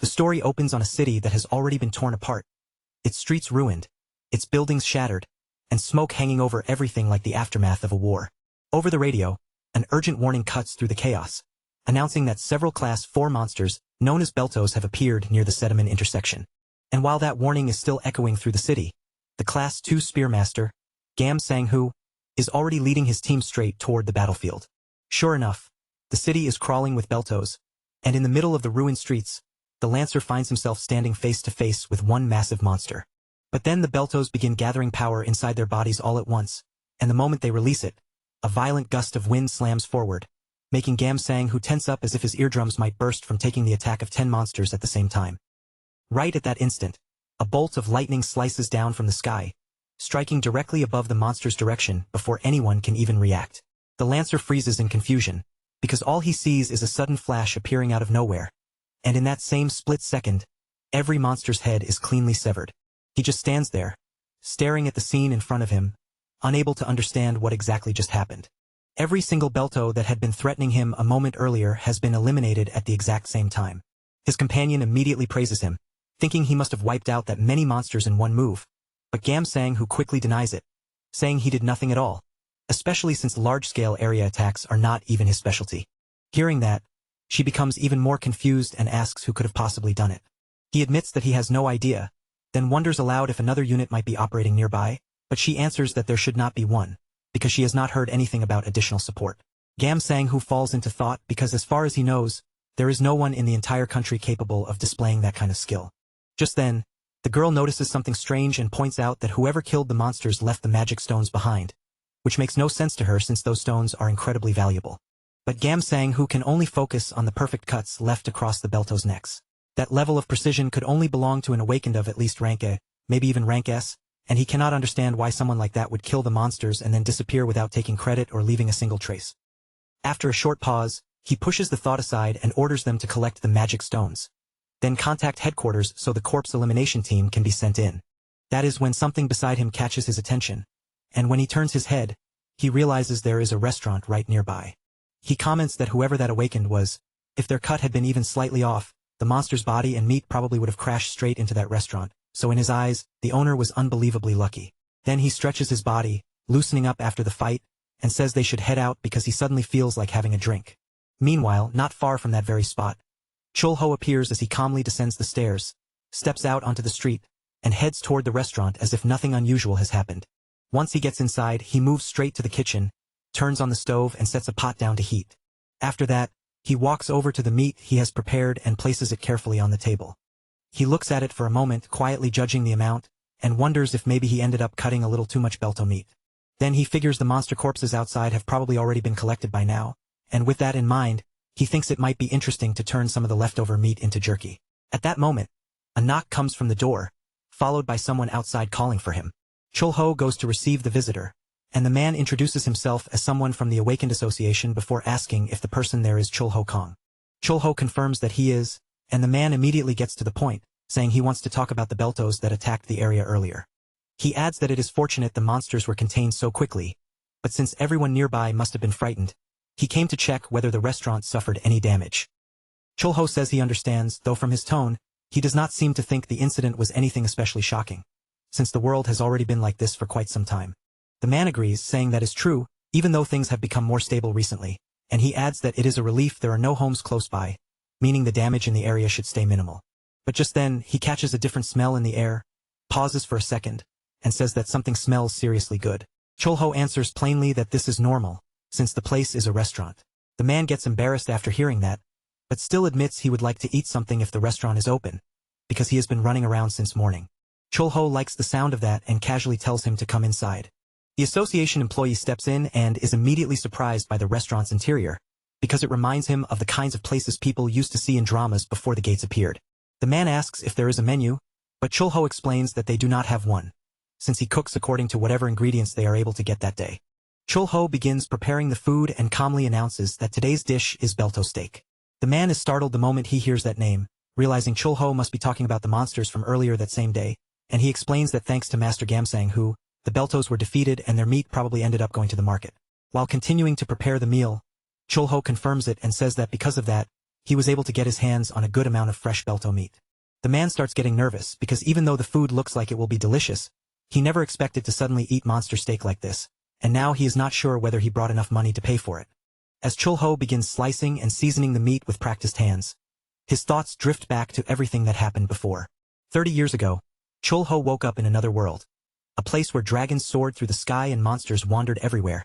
The story opens on a city that has already been torn apart. Its streets ruined, its buildings shattered, and smoke hanging over everything like the aftermath of a war. Over the radio, an urgent warning cuts through the chaos, announcing that several Class 4 monsters, known as Beltos, have appeared near the Sedaman intersection. And while that warning is still echoing through the city, the Class 2 Spearmaster, Gam Sang-hoo, is already leading his team straight toward the battlefield. Sure enough, the city is crawling with Beltos, and in the middle of the ruined streets, the Lancer finds himself standing face to face with one massive monster. But then the Beltos begin gathering power inside their bodies all at once, and the moment they release it, a violent gust of wind slams forward, making Gam Sang-hoo tense up as if his eardrums might burst from taking the attack of 10 monsters at the same time. Right at that instant, a bolt of lightning slices down from the sky, striking directly above the monster's direction before anyone can even react. The Lancer freezes in confusion, because all he sees is a sudden flash appearing out of nowhere. And in that same split second, every monster's head is cleanly severed. He just stands there, staring at the scene in front of him, unable to understand what exactly just happened. Every single Belto that had been threatening him a moment earlier has been eliminated at the exact same time. His companion immediately praises him, thinking he must have wiped out that many monsters in one move, but Gam Sang-hoo quickly denies it, saying he did nothing at all, especially since large-scale area attacks are not even his specialty. Hearing that, she becomes even more confused and asks who could have possibly done it. He admits that he has no idea, then wonders aloud if another unit might be operating nearby, but she answers that there should not be one, because she has not heard anything about additional support. Gam Sang-hoo falls into thought because as far as he knows, there is no one in the entire country capable of displaying that kind of skill. Just then, the girl notices something strange and points out that whoever killed the monsters left the magic stones behind, which makes no sense to her since those stones are incredibly valuable. But Gam Sang-hoo can only focus on the perfect cuts left across the Beltos' necks. That level of precision could only belong to an awakened of at least rank A, maybe even rank S, and he cannot understand why someone like that would kill the monsters and then disappear without taking credit or leaving a single trace. After a short pause, he pushes the thought aside and orders them to collect the magic stones. Then contact headquarters so the corpse elimination team can be sent in. That is when something beside him catches his attention, and when he turns his head, he realizes there is a restaurant right nearby. He comments that whoever that awakened was, if their cut had been even slightly off, the monster's body and meat probably would have crashed straight into that restaurant, so in his eyes, the owner was unbelievably lucky. Then he stretches his body, loosening up after the fight, and says they should head out because he suddenly feels like having a drink. Meanwhile, not far from that very spot, Chul-ho appears as he calmly descends the stairs, steps out onto the street, and heads toward the restaurant as if nothing unusual has happened. Once he gets inside, he moves straight to the kitchen, turns on the stove and sets a pot down to heat. After that, he walks over to the meat he has prepared and places it carefully on the table. He looks at it for a moment, quietly judging the amount, and wonders if maybe he ended up cutting a little too much Belto meat. Then he figures the monster corpses outside have probably already been collected by now, and with that in mind, he thinks it might be interesting to turn some of the leftover meat into jerky. At that moment, a knock comes from the door, followed by someone outside calling for him. Chul-ho goes to receive the visitor, and the man introduces himself as someone from the Awakened Association before asking if the person there is Chul-ho Kong. Chul-ho confirms that he is, and the man immediately gets to the point, saying he wants to talk about the Beltos that attacked the area earlier. He adds that it is fortunate the monsters were contained so quickly, but since everyone nearby must have been frightened, he came to check whether the restaurant suffered any damage. Chul-ho says he understands, though from his tone, he does not seem to think the incident was anything especially shocking, since the world has already been like this for quite some time. The man agrees, saying that is true, even though things have become more stable recently, and he adds that it is a relief there are no homes close by, meaning the damage in the area should stay minimal. But just then, he catches a different smell in the air, pauses for a second, and says that something smells seriously good. Chul-ho answers plainly that this is normal, since the place is a restaurant. The man gets embarrassed after hearing that, but still admits he would like to eat something if the restaurant is open, because he has been running around since morning. Chul-ho likes the sound of that and casually tells him to come inside. The association employee steps in and is immediately surprised by the restaurant's interior, because it reminds him of the kinds of places people used to see in dramas before the gates appeared. The man asks if there is a menu, but Chul-ho explains that they do not have one, since he cooks according to whatever ingredients they are able to get that day. Chul-ho begins preparing the food and calmly announces that today's dish is Belto steak. The man is startled the moment he hears that name, realizing Chul-ho must be talking about the monsters from earlier that same day, and he explains that thanks to Master Gam Sang-hoo, the Beltos were defeated and their meat probably ended up going to the market. While continuing to prepare the meal, Chul-ho confirms it and says that because of that, he was able to get his hands on a good amount of fresh belto meat. The man starts getting nervous because even though the food looks like it will be delicious, he never expected to suddenly eat monster steak like this, and now he is not sure whether he brought enough money to pay for it. As Chul-ho begins slicing and seasoning the meat with practiced hands, his thoughts drift back to everything that happened before. 30 years ago, Chul-ho woke up in another world, a place where dragons soared through the sky and monsters wandered everywhere.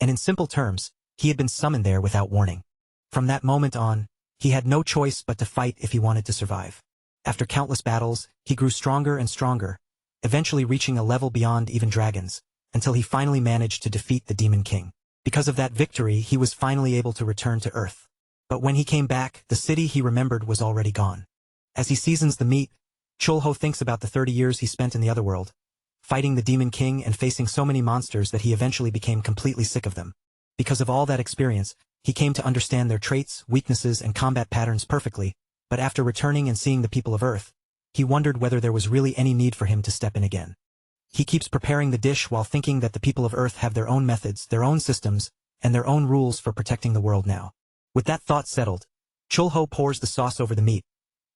And in simple terms, he had been summoned there without warning. From that moment on, he had no choice but to fight if he wanted to survive. After countless battles, he grew stronger and stronger, eventually reaching a level beyond even dragons, until he finally managed to defeat the Demon King. Because of that victory, he was finally able to return to Earth. But when he came back, the city he remembered was already gone. As he seasons the meat, Chul-ho thinks about the 30 years he spent in the other world, fighting the Demon King and facing so many monsters that he eventually became completely sick of them. Because of all that experience, he came to understand their traits, weaknesses, and combat patterns perfectly, but after returning and seeing the people of Earth, he wondered whether there was really any need for him to step in again. He keeps preparing the dish while thinking that the people of Earth have their own methods, their own systems, and their own rules for protecting the world now. With that thought settled, Chul-ho pours the sauce over the meat,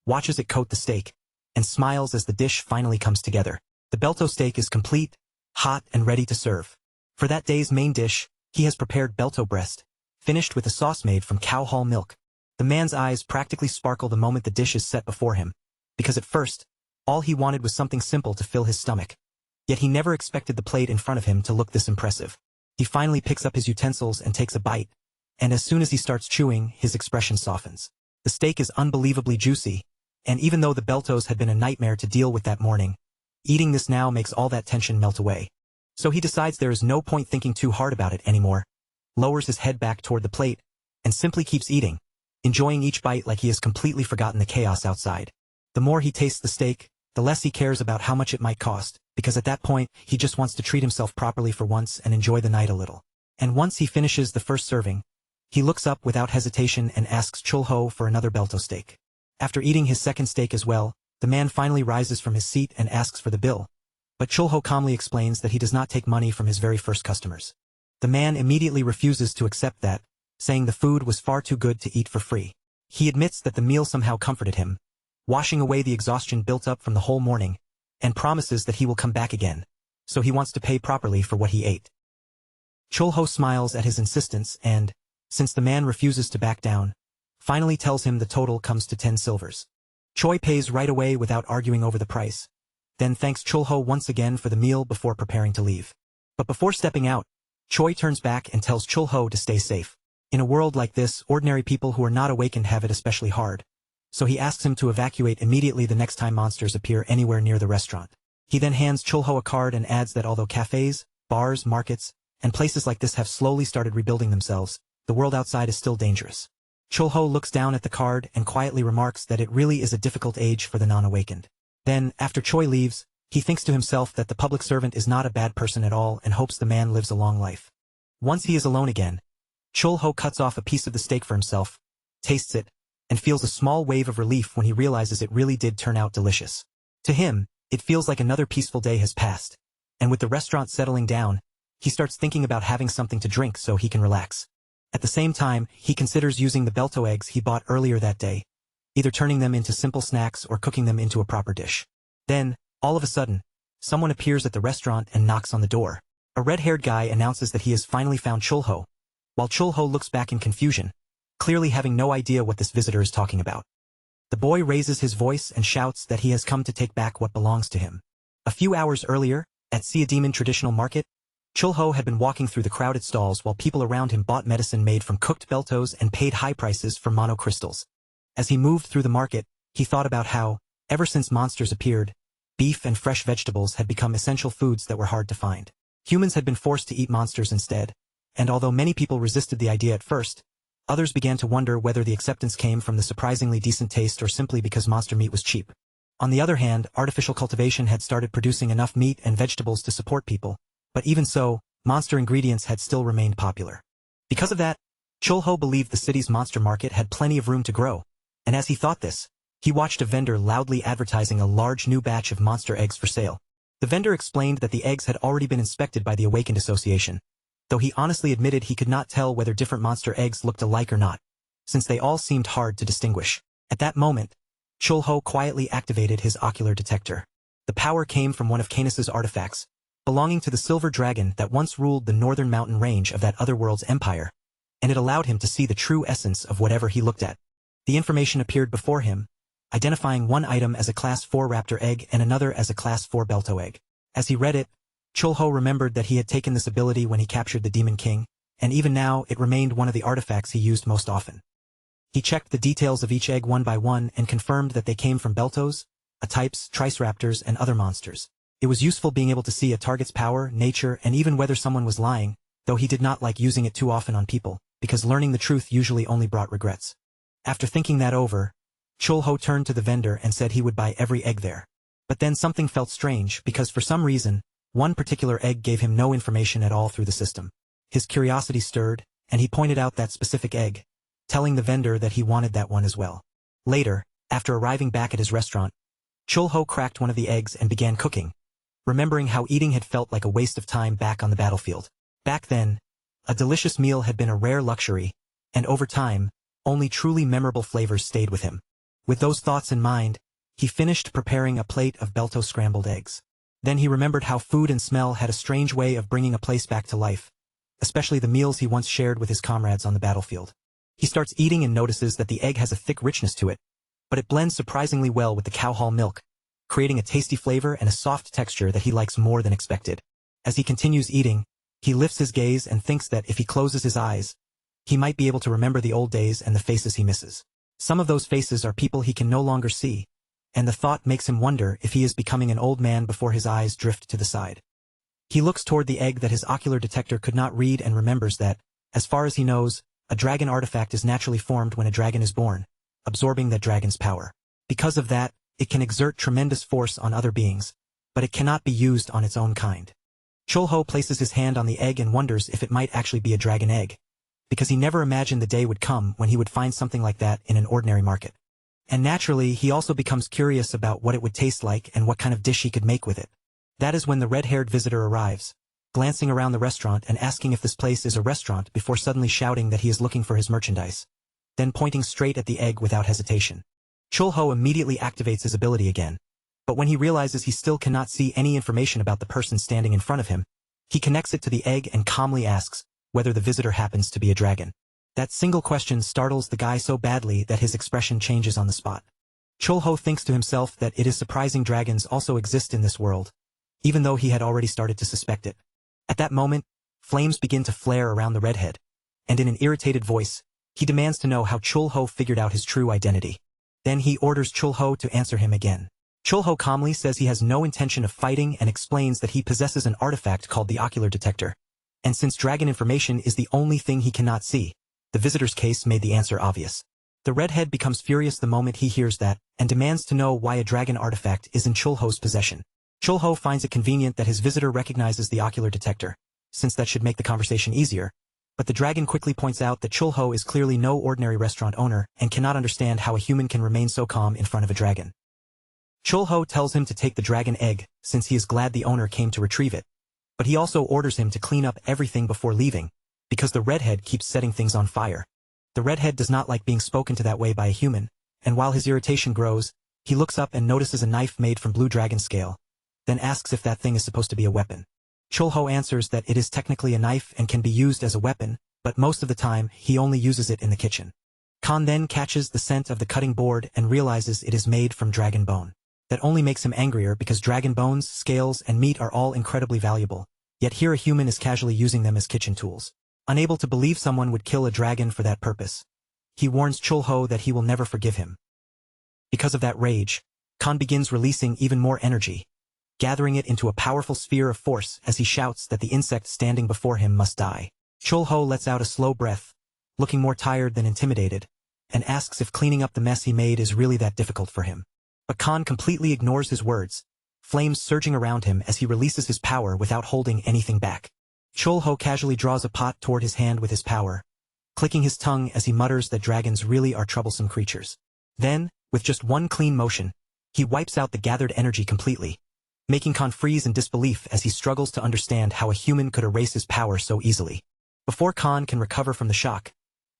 watches it coat the steak, and smiles as the dish finally comes together. The belto steak is complete, hot, and ready to serve. For that day's main dish, he has prepared belto breast, finished with a sauce made from cow hull milk. The man's eyes practically sparkle the moment the dish is set before him, because at first, all he wanted was something simple to fill his stomach. Yet he never expected the plate in front of him to look this impressive. He finally picks up his utensils and takes a bite, and as soon as he starts chewing, his expression softens. The steak is unbelievably juicy, and even though the beltos had been a nightmare to deal with that morning, eating this now makes all that tension melt away. So he decides there is no point thinking too hard about it anymore, lowers his head back toward the plate, and simply keeps eating, enjoying each bite like he has completely forgotten the chaos outside. The more he tastes the steak, the less he cares about how much it might cost, because at that point, he just wants to treat himself properly for once and enjoy the night a little. And once he finishes the first serving, he looks up without hesitation and asks Chul-ho for another belto steak. After eating his second steak as well, the man finally rises from his seat and asks for the bill. But Chul-ho calmly explains that he does not take money from his very first customers. The man immediately refuses to accept that, saying the food was far too good to eat for free. He admits that the meal somehow comforted him, washing away the exhaustion built up from the whole morning, and promises that he will come back again, so he wants to pay properly for what he ate. Chul-ho smiles at his insistence and, since the man refuses to back down, finally tells him the total comes to 10 silvers. Choi pays right away without arguing over the price, then thanks Chul-ho once again for the meal before preparing to leave. But before stepping out, Choi turns back and tells Chul-ho to stay safe. In a world like this, ordinary people who are not awakened have it especially hard, so he asks him to evacuate immediately the next time monsters appear anywhere near the restaurant. He then hands Chul-ho a card and adds that although cafes, bars, markets, and places like this have slowly started rebuilding themselves, the world outside is still dangerous. Chul-ho looks down at the card and quietly remarks that it really is a difficult age for the non-awakened. Then, after Choi leaves, he thinks to himself that the public servant is not a bad person at all and hopes the man lives a long life. Once he is alone again, Chul-ho cuts off a piece of the steak for himself, tastes it, and feels a small wave of relief when he realizes it really did turn out delicious. To him, it feels like another peaceful day has passed, and with the restaurant settling down, he starts thinking about having something to drink so he can relax. At the same time, he considers using the belto eggs he bought earlier that day, either turning them into simple snacks or cooking them into a proper dish. Then, all of a sudden, someone appears at the restaurant and knocks on the door. A red-haired guy announces that he has finally found Chul-ho, while Chul-ho looks back in confusion, clearly having no idea what this visitor is talking about. The boy raises his voice and shouts that he has come to take back what belongs to him. A few hours earlier, at Siademan Traditional Market, Chul-ho had been walking through the crowded stalls while people around him bought medicine made from cooked beltos and paid high prices for mono crystals. As he moved through the market, he thought about how, ever since monsters appeared, beef and fresh vegetables had become essential foods that were hard to find. Humans had been forced to eat monsters instead, and although many people resisted the idea at first, others began to wonder whether the acceptance came from the surprisingly decent taste or simply because monster meat was cheap. On the other hand, artificial cultivation had started producing enough meat and vegetables to support people, but even so, monster ingredients had still remained popular. Because of that, Chul-ho believed the city's monster market had plenty of room to grow, and as he thought this, he watched a vendor loudly advertising a large new batch of monster eggs for sale. The vendor explained that the eggs had already been inspected by the Awakened Association, though he honestly admitted he could not tell whether different monster eggs looked alike or not. since they all seemed hard to distinguish. At that moment, Chulho quietly activated his ocular detector. The power came from one of Canis's artifacts, belonging to the silver dragon that once ruled the northern mountain range of that otherworld's empire, and it allowed him to see the true essence of whatever he looked at. The information appeared before him, identifying one item as a Class 4 raptor egg and another as a Class 4 Belto egg. As he read it, Chulho remembered that he had taken this ability when he captured the Demon King, and even now it remained one of the artifacts he used most often. He checked the details of each egg one by one and confirmed that they came from Beltos, types, Triceraptors, and other monsters. It was useful being able to see a target's power, nature, and even whether someone was lying, though he did not like using it too often on people, because learning the truth usually only brought regrets. After thinking that over, Chulho turned to the vendor and said he would buy every egg there. But then something felt strange because for some reason, one particular egg gave him no information at all through the system. His curiosity stirred, and he pointed out that specific egg, telling the vendor that he wanted that one as well. Later, after arriving back at his restaurant, Chulho cracked one of the eggs and began cooking, remembering how eating had felt like a waste of time back on the battlefield. Back then, a delicious meal had been a rare luxury, and over time, only truly memorable flavors stayed with him. With those thoughts in mind, he finished preparing a plate of Belto scrambled eggs. Then he remembered how food and smell had a strange way of bringing a place back to life, especially the meals he once shared with his comrades on the battlefield. He starts eating and notices that the egg has a thick richness to it, but it blends surprisingly well with the cowhall milk, creating a tasty flavor and a soft texture that he likes more than expected. As he continues eating, he lifts his gaze and thinks that if he closes his eyes, he might be able to remember the old days and the faces he misses. Some of those faces are people he can no longer see, and the thought makes him wonder if he is becoming an old man before his eyes drift to the side. He looks toward the egg that his ocular detector could not read and remembers that, as far as he knows, a dragon artifact is naturally formed when a dragon is born, absorbing that dragon's power. Because of that, it can exert tremendous force on other beings, but it cannot be used on its own kind. Chulho places his hand on the egg and wonders if it might actually be a dragon egg, because he never imagined the day would come when he would find something like that in an ordinary market. And naturally, he also becomes curious about what it would taste like and what kind of dish he could make with it. That is when the red-haired visitor arrives, glancing around the restaurant and asking if this place is a restaurant before suddenly shouting that he is looking for his merchandise, then pointing straight at the egg without hesitation. Chulho immediately activates his ability again, but when he realizes he still cannot see any information about the person standing in front of him, he connects it to the egg and calmly asks whether the visitor happens to be a dragon. That single question startles the guy so badly that his expression changes on the spot. Chulho thinks to himself that it is surprising dragons also exist in this world, even though he had already started to suspect it. At that moment, flames begin to flare around the redhead, and in an irritated voice, he demands to know how Chulho figured out his true identity. Then he orders Chulho to answer him again. Chulho calmly says he has no intention of fighting and explains that he possesses an artifact called the ocular detector, and since dragon information is the only thing he cannot see, the visitor's case made the answer obvious. The redhead becomes furious the moment he hears that, and demands to know why a dragon artifact is in Chulho's possession. Chulho finds it convenient that his visitor recognizes the ocular detector, since that should make the conversation easier, but the dragon quickly points out that Chulho is clearly no ordinary restaurant owner and cannot understand how a human can remain so calm in front of a dragon. Chulho tells him to take the dragon egg, since he is glad the owner came to retrieve it, but he also orders him to clean up everything before leaving, because the redhead keeps setting things on fire. The redhead does not like being spoken to that way by a human, and while his irritation grows, he looks up and notices a knife made from blue dragon scale, then asks if that thing is supposed to be a weapon. Chulho answers that it is technically a knife and can be used as a weapon, but most of the time, he only uses it in the kitchen. Khan then catches the scent of the cutting board and realizes it is made from dragon bone. That only makes him angrier because dragon bones, scales, and meat are all incredibly valuable, yet here a human is casually using them as kitchen tools. Unable to believe someone would kill a dragon for that purpose, he warns Chulho that he will never forgive him. Because of that rage, Khan begins releasing even more energy, gathering it into a powerful sphere of force as he shouts that the insect standing before him must die. Chulho lets out a slow breath, looking more tired than intimidated, and asks if cleaning up the mess he made is really that difficult for him. But Khan completely ignores his words, flames surging around him as he releases his power without holding anything back. Chulho casually draws a pot toward his hand with his power, clicking his tongue as he mutters that dragons really are troublesome creatures. Then, with just one clean motion, he wipes out the gathered energy completely, making Khan freeze in disbelief as he struggles to understand how a human could erase his power so easily. Before Khan can recover from the shock,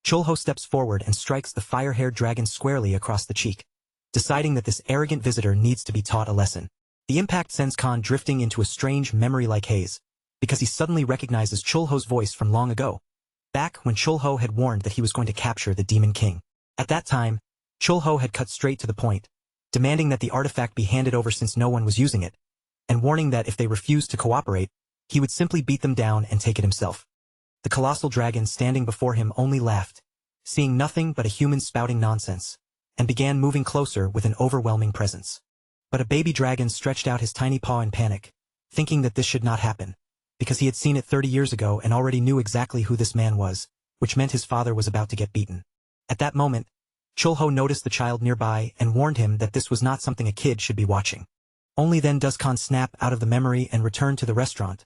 Chulho steps forward and strikes the fire-haired dragon squarely across the cheek, deciding that this arrogant visitor needs to be taught a lesson. The impact sends Khan drifting into a strange memory-like haze, because he suddenly recognizes Chulho's voice from long ago, back when Chulho had warned that he was going to capture the Demon King. At that time, Chulho had cut straight to the point, demanding that the artifact be handed over since no one was using it, and warning that if they refused to cooperate, he would simply beat them down and take it himself. The colossal dragon standing before him only laughed, seeing nothing but a human spouting nonsense, and began moving closer with an overwhelming presence. But a baby dragon stretched out his tiny paw in panic, thinking that this should not happen, because he had seen it 30 years ago and already knew exactly who this man was, which meant his father was about to get beaten. At that moment, Chulho noticed the child nearby and warned him that this was not something a kid should be watching. Only then does Khan snap out of the memory and return to the restaurant,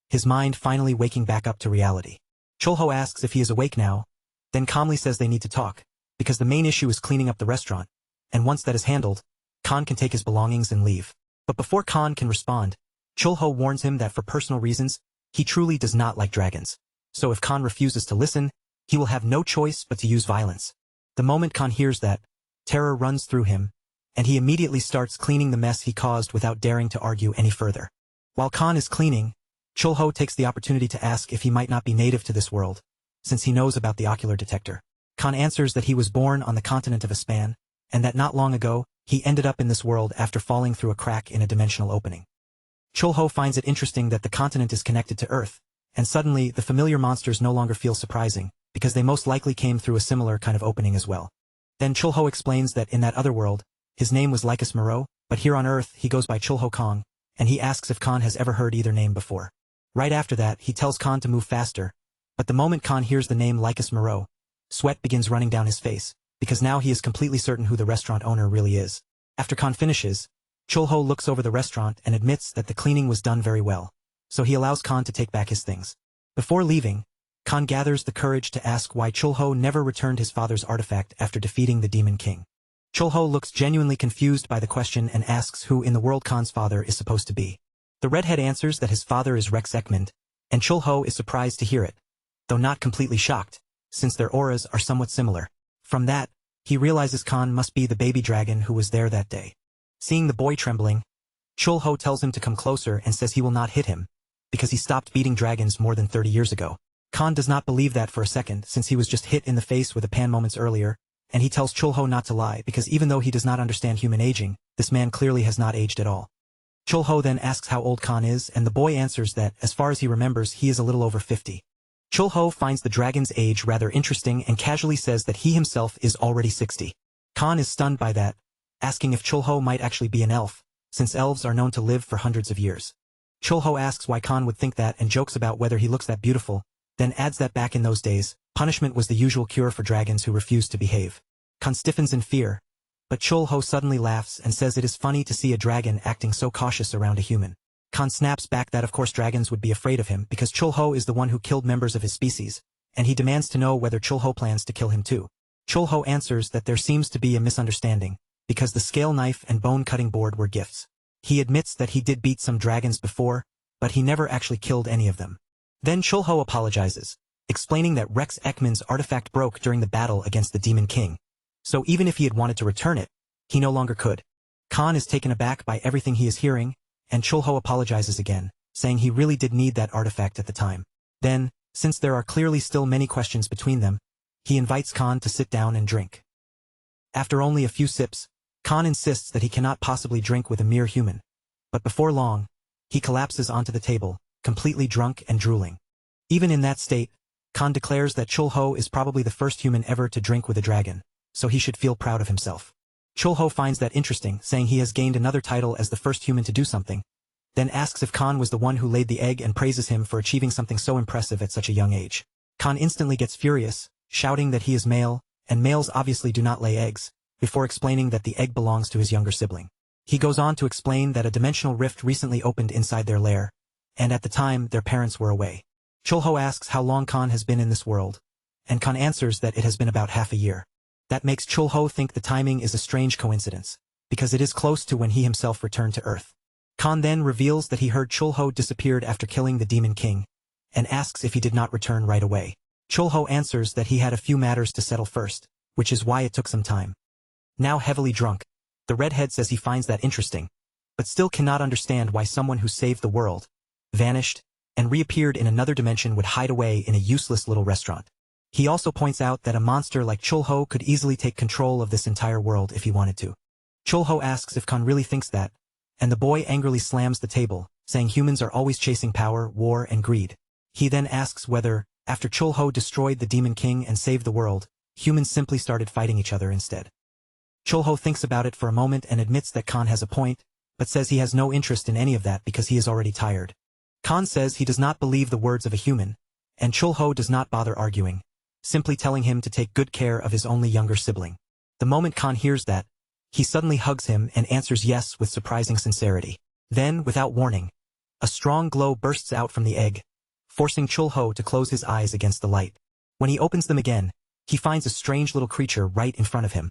his mind finally waking back up to reality. Chulho asks if he is awake now, then calmly says they need to talk, because the main issue is cleaning up the restaurant, and once that is handled, Khan can take his belongings and leave. But before Khan can respond, Chulho warns him that for personal reasons, he truly does not like dragons. So if Khan refuses to listen, he will have no choice but to use violence. The moment Khan hears that, terror runs through him, and he immediately starts cleaning the mess he caused without daring to argue any further. While Khan is cleaning, Chulho takes the opportunity to ask if he might not be native to this world, since he knows about the ocular detector. Khan answers that he was born on the continent of Aspan, and that not long ago, he ended up in this world after falling through a crack in a dimensional opening. Chulho finds it interesting that the continent is connected to Earth, and suddenly the familiar monsters no longer feel surprising, because they most likely came through a similar kind of opening as well. Then Chulho explains that in that other world, his name was Lycus Moreau, but here on Earth he goes by Chulho Kong, and he asks if Khan has ever heard either name before. Right after that, he tells Khan to move faster, but the moment Khan hears the name Lycus Moreau, sweat begins running down his face, because now he is completely certain who the restaurant owner really is. After Khan finishes, Chulho looks over the restaurant and admits that the cleaning was done very well, so he allows Khan to take back his things. Before leaving, Khan gathers the courage to ask why Chulho never returned his father's artifact after defeating the Demon King. Chulho looks genuinely confused by the question and asks who in the world Khan's father is supposed to be. The redhead answers that his father is Rex Ekmund, and Chulho is surprised to hear it, though not completely shocked, since their auras are somewhat similar. From that, he realizes Khan must be the baby dragon who was there that day. Seeing the boy trembling, Chulho tells him to come closer and says he will not hit him, because he stopped beating dragons more than 30 years ago. Khan does not believe that for a second, since he was just hit in the face with a pan moments earlier, and he tells Chulho not to lie because even though he does not understand human aging, this man clearly has not aged at all. Chulho then asks how old Khan is, and the boy answers that, as far as he remembers, he is a little over 50. Chulho finds the dragon's age rather interesting and casually says that he himself is already 60. Khan is stunned by that, asking if Chulho might actually be an elf, since elves are known to live for hundreds of years. Chulho asks why Khan would think that and jokes about whether he looks that beautiful, then adds that back in those days, punishment was the usual cure for dragons who refused to behave. Khan stiffens in fear, but Chulho suddenly laughs and says it is funny to see a dragon acting so cautious around a human. Khan snaps back that of course dragons would be afraid of him because Chulho is the one who killed members of his species, and he demands to know whether Chulho plans to kill him too. Chulho answers that there seems to be a misunderstanding, because the scale knife and bone-cutting board were gifts. He admits that he did beat some dragons before, but he never actually killed any of them. Then Chulho apologizes, explaining that Rex Ekmund's artifact broke during the battle against the Demon King, so even if he had wanted to return it, he no longer could. Khan is taken aback by everything he is hearing, and Chulho apologizes again, saying he really did need that artifact at the time. Then, since there are clearly still many questions between them, he invites Khan to sit down and drink. After only a few sips, Khan insists that he cannot possibly drink with a mere human, but before long, he collapses onto the table, completely drunk and drooling. Even in that state, Khan declares that Chulho is probably the first human ever to drink with a dragon, so he should feel proud of himself. Chulho finds that interesting, saying he has gained another title as the first human to do something, then asks if Khan was the one who laid the egg and praises him for achieving something so impressive at such a young age. Khan instantly gets furious, shouting that he is male, and males obviously do not lay eggs, before explaining that the egg belongs to his younger sibling. He goes on to explain that a dimensional rift recently opened inside their lair, and at the time their parents were away. Chulho asks how long Khan has been in this world, and Khan answers that it has been about half a year. That makes Chulho think the timing is a strange coincidence, because it is close to when he himself returned to Earth. Khan then reveals that he heard Chulho disappeared after killing the Demon King, and asks if he did not return right away. Chulho answers that he had a few matters to settle first, which is why it took some time. Now heavily drunk, the redhead says he finds that interesting, but still cannot understand why someone who saved the world, vanished, and reappeared in another dimension would hide away in a useless little restaurant. He also points out that a monster like Chulho could easily take control of this entire world if he wanted to. Chulho asks if Khan really thinks that, and the boy angrily slams the table, saying humans are always chasing power, war, and greed. He then asks whether, after Chulho destroyed the Demon King and saved the world, humans simply started fighting each other instead. Chulho thinks about it for a moment and admits that Khan has a point, but says he has no interest in any of that because he is already tired. Khan says he does not believe the words of a human, and Chulho does not bother arguing, simply telling him to take good care of his only younger sibling. The moment Khan hears that, he suddenly hugs him and answers yes with surprising sincerity. Then, without warning, a strong glow bursts out from the egg, forcing Chulho to close his eyes against the light. When he opens them again, he finds a strange little creature right in front of him,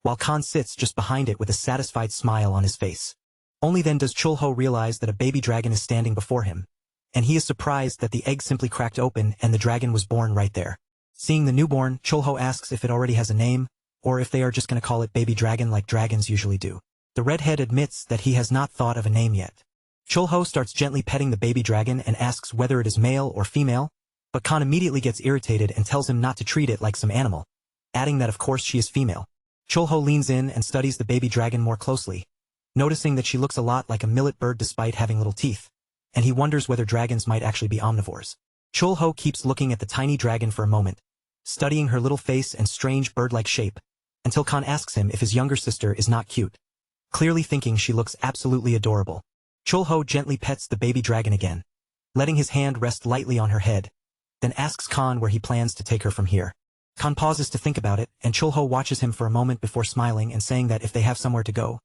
while Khan sits just behind it with a satisfied smile on his face. Only then does Chulho realize that a baby dragon is standing before him, and he is surprised that the egg simply cracked open and the dragon was born right there. Seeing the newborn, Chulho asks if it already has a name, or if they are just going to call it baby dragon like dragons usually do. The redhead admits that he has not thought of a name yet. Chulho starts gently petting the baby dragon and asks whether it is male or female, but Khan immediately gets irritated and tells him not to treat it like some animal, adding that of course she is female. Chulho leans in and studies the baby dragon more closely, noticing that she looks a lot like a millet bird despite having little teeth, and he wonders whether dragons might actually be omnivores. Chulho keeps looking at the tiny dragon for a moment, studying her little face and strange bird-like shape, until Khan asks him if his younger sister is not cute, clearly thinking she looks absolutely adorable. Chulho gently pets the baby dragon again, letting his hand rest lightly on her head, then asks Khan where he plans to take her from here. Khan pauses to think about it, and Chulho watches him for a moment before smiling and saying that if they have somewhere to go,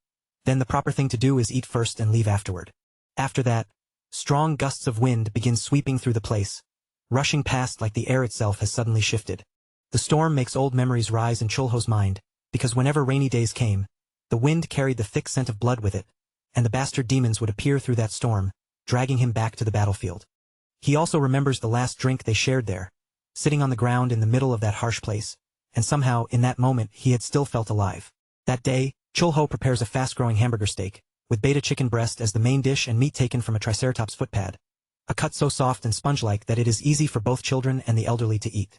then the proper thing to do is eat first and leave afterward. After that, strong gusts of wind begin sweeping through the place, rushing past like the air itself has suddenly shifted. The storm makes old memories rise in Chulho's mind, because whenever rainy days came, the wind carried the thick scent of blood with it, and the bastard demons would appear through that storm, dragging him back to the battlefield. He also remembers the last drink they shared there, sitting on the ground in the middle of that harsh place, and somehow, in that moment, he had still felt alive. That day, Chulho prepares a fast-growing hamburger steak, with beta chicken breast as the main dish and meat taken from a triceratops footpad, a cut so soft and sponge-like that it is easy for both children and the elderly to eat.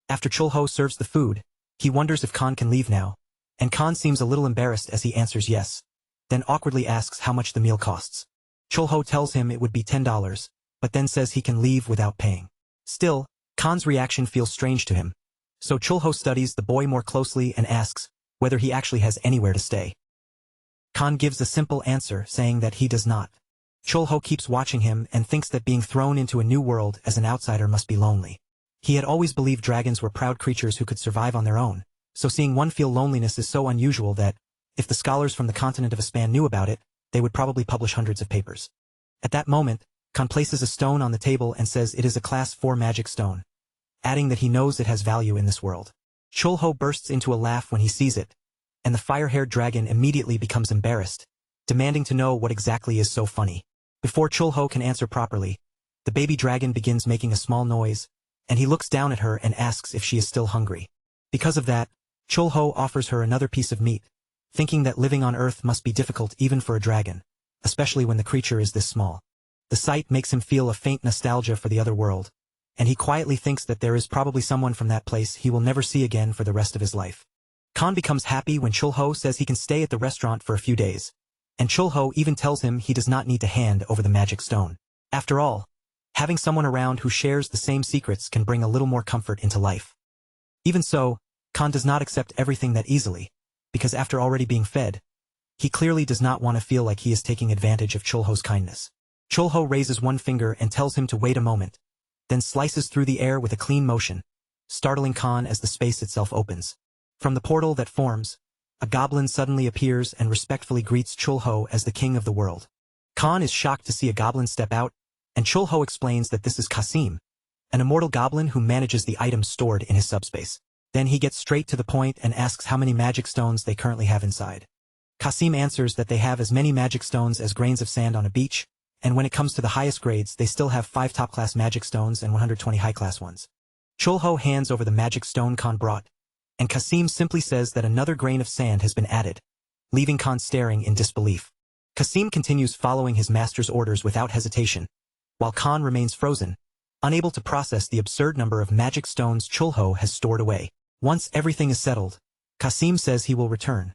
After Chulho serves the food, he wonders if Khan can leave now, and Khan seems a little embarrassed as he answers yes, then awkwardly asks how much the meal costs. Chulho tells him it would be $10, but then says he can leave without paying. Still, Khan's reaction feels strange to him, so Chulho studies the boy more closely and asks whether he actually has anywhere to stay. Khan gives a simple answer saying that he does not. Chulho keeps watching him and thinks that being thrown into a new world as an outsider must be lonely. He had always believed dragons were proud creatures who could survive on their own, so seeing one feel loneliness is so unusual that, if the scholars from the continent of Aspan knew about it, they would probably publish hundreds of papers. At that moment, Khan places a stone on the table and says it is a Class 4 magic stone, adding that he knows it has value in this world. Chulho bursts into a laugh when he sees it, and the fire-haired dragon immediately becomes embarrassed, demanding to know what exactly is so funny. Before Chulho can answer properly, the baby dragon begins making a small noise, and he looks down at her and asks if she is still hungry. Because of that, Chulho offers her another piece of meat, thinking that living on Earth must be difficult even for a dragon, especially when the creature is this small. The sight makes him feel a faint nostalgia for the other world, and he quietly thinks that there is probably someone from that place he will never see again for the rest of his life. Khan becomes happy when Chulho says he can stay at the restaurant for a few days, and Chulho even tells him he does not need to hand over the magic stone. After all, having someone around who shares the same secrets can bring a little more comfort into life. Even so, Khan does not accept everything that easily, because after already being fed, he clearly does not want to feel like he is taking advantage of Chulho's kindness. Chulho raises one finger and tells him to wait a moment, then slices through the air with a clean motion, startling Khan as the space itself opens. From the portal that forms, a goblin suddenly appears and respectfully greets Chulho as the king of the world. Khan is shocked to see a goblin step out, and Chulho explains that this is Kasim, an immortal goblin who manages the items stored in his subspace. Then he gets straight to the point and asks how many magic stones they currently have inside. Kasim answers that they have as many magic stones as grains of sand on a beach, and when it comes to the highest grades they still have 5 top-class magic stones and 120 high-class ones. Chulho hands over the magic stone Khan brought, and Kasim simply says that another grain of sand has been added, leaving Khan staring in disbelief. Kasim continues following his master's orders without hesitation, while Khan remains frozen, unable to process the absurd number of magic stones Chulho has stored away. Once everything is settled, Kasim says he will return,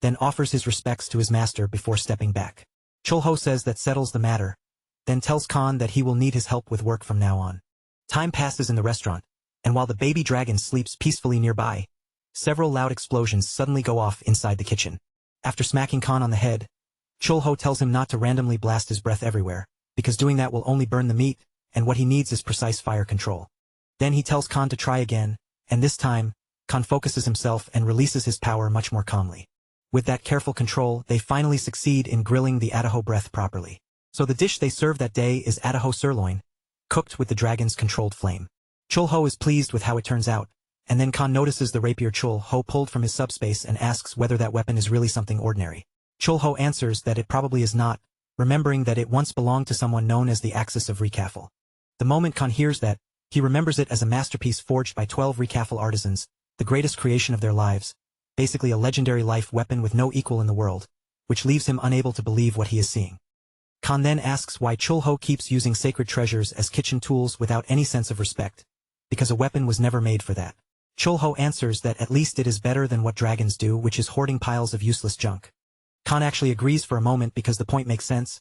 then offers his respects to his master before stepping back. Chulho says that settles the matter, then tells Khan that he will need his help with work from now on. Time passes in the restaurant, and while the baby dragon sleeps peacefully nearby, several loud explosions suddenly go off inside the kitchen. After smacking Khan on the head, Chulho tells him not to randomly blast his breath everywhere, because doing that will only burn the meat, and what he needs is precise fire control. Then he tells Khan to try again, and this time, Khan focuses himself and releases his power much more calmly. With that careful control, they finally succeed in grilling the Ataho breath properly. So the dish they serve that day is Ataho sirloin, cooked with the dragon's controlled flame. Chulho is pleased with how it turns out, and then Khan notices the rapier Chulho pulled from his subspace and asks whether that weapon is really something ordinary. Chulho answers that it probably is not, remembering that it once belonged to someone known as the Axis of Recafel. The moment Khan hears that, he remembers it as a masterpiece forged by 12 Recafel artisans, the greatest creation of their lives, basically a legendary life weapon with no equal in the world, which leaves him unable to believe what he is seeing. Khan then asks why Chulho keeps using sacred treasures as kitchen tools without any sense of respect, because a weapon was never made for that. Chulho answers that at least it is better than what dragons do, which is hoarding piles of useless junk. Khan actually agrees for a moment because the point makes sense,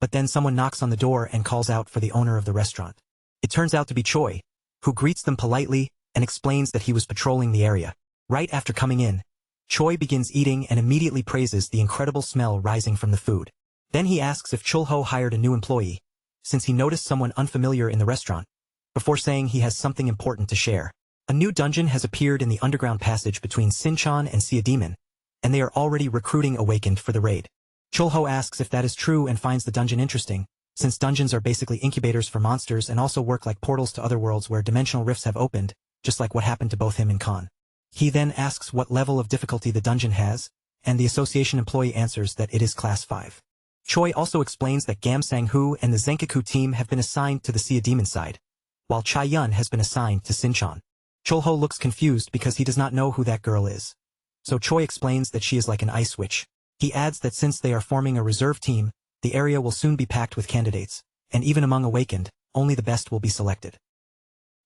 but then someone knocks on the door and calls out for the owner of the restaurant. It turns out to be Choi, who greets them politely and explains that he was patrolling the area. Right after coming in, Choi begins eating and immediately praises the incredible smell rising from the food. Then he asks if Chulho hired a new employee, since he noticed someone unfamiliar in the restaurant, before saying he has something important to share. A new dungeon has appeared in the underground passage between Sinchan and Sea Demon, and they are already recruiting Awakened for the raid. Chulho asks if that is true and finds the dungeon interesting, since dungeons are basically incubators for monsters and also work like portals to other worlds where dimensional rifts have opened, just like what happened to both him and Khan. He then asks what level of difficulty the dungeon has, and the association employee answers that it is class 5. Choi also explains that Gam Sang-hoo and the Zenkaku team have been assigned to the Sea Demon side, while Chai Yun has been assigned to Sinchan. Chulho looks confused because he does not know who that girl is. So Choi explains that she is like an ice witch. He adds that since they are forming a reserve team, the area will soon be packed with candidates, and even among Awakened, only the best will be selected.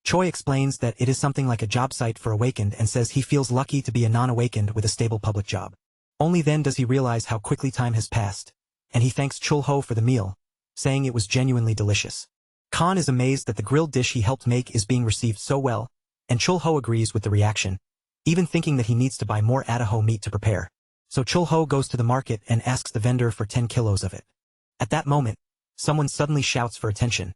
Choi explains that it is something like a job site for Awakened and says he feels lucky to be a non-Awakened with a stable public job. Only then does he realize how quickly time has passed, and he thanks Chulho for the meal, saying it was genuinely delicious. Khan is amazed that the grilled dish he helped make is being received so well, and Chulho agrees with the reaction, even thinking that he needs to buy more Ataho meat to prepare. So Chulho goes to the market and asks the vendor for 10 kilos of it. At that moment, someone suddenly shouts for attention,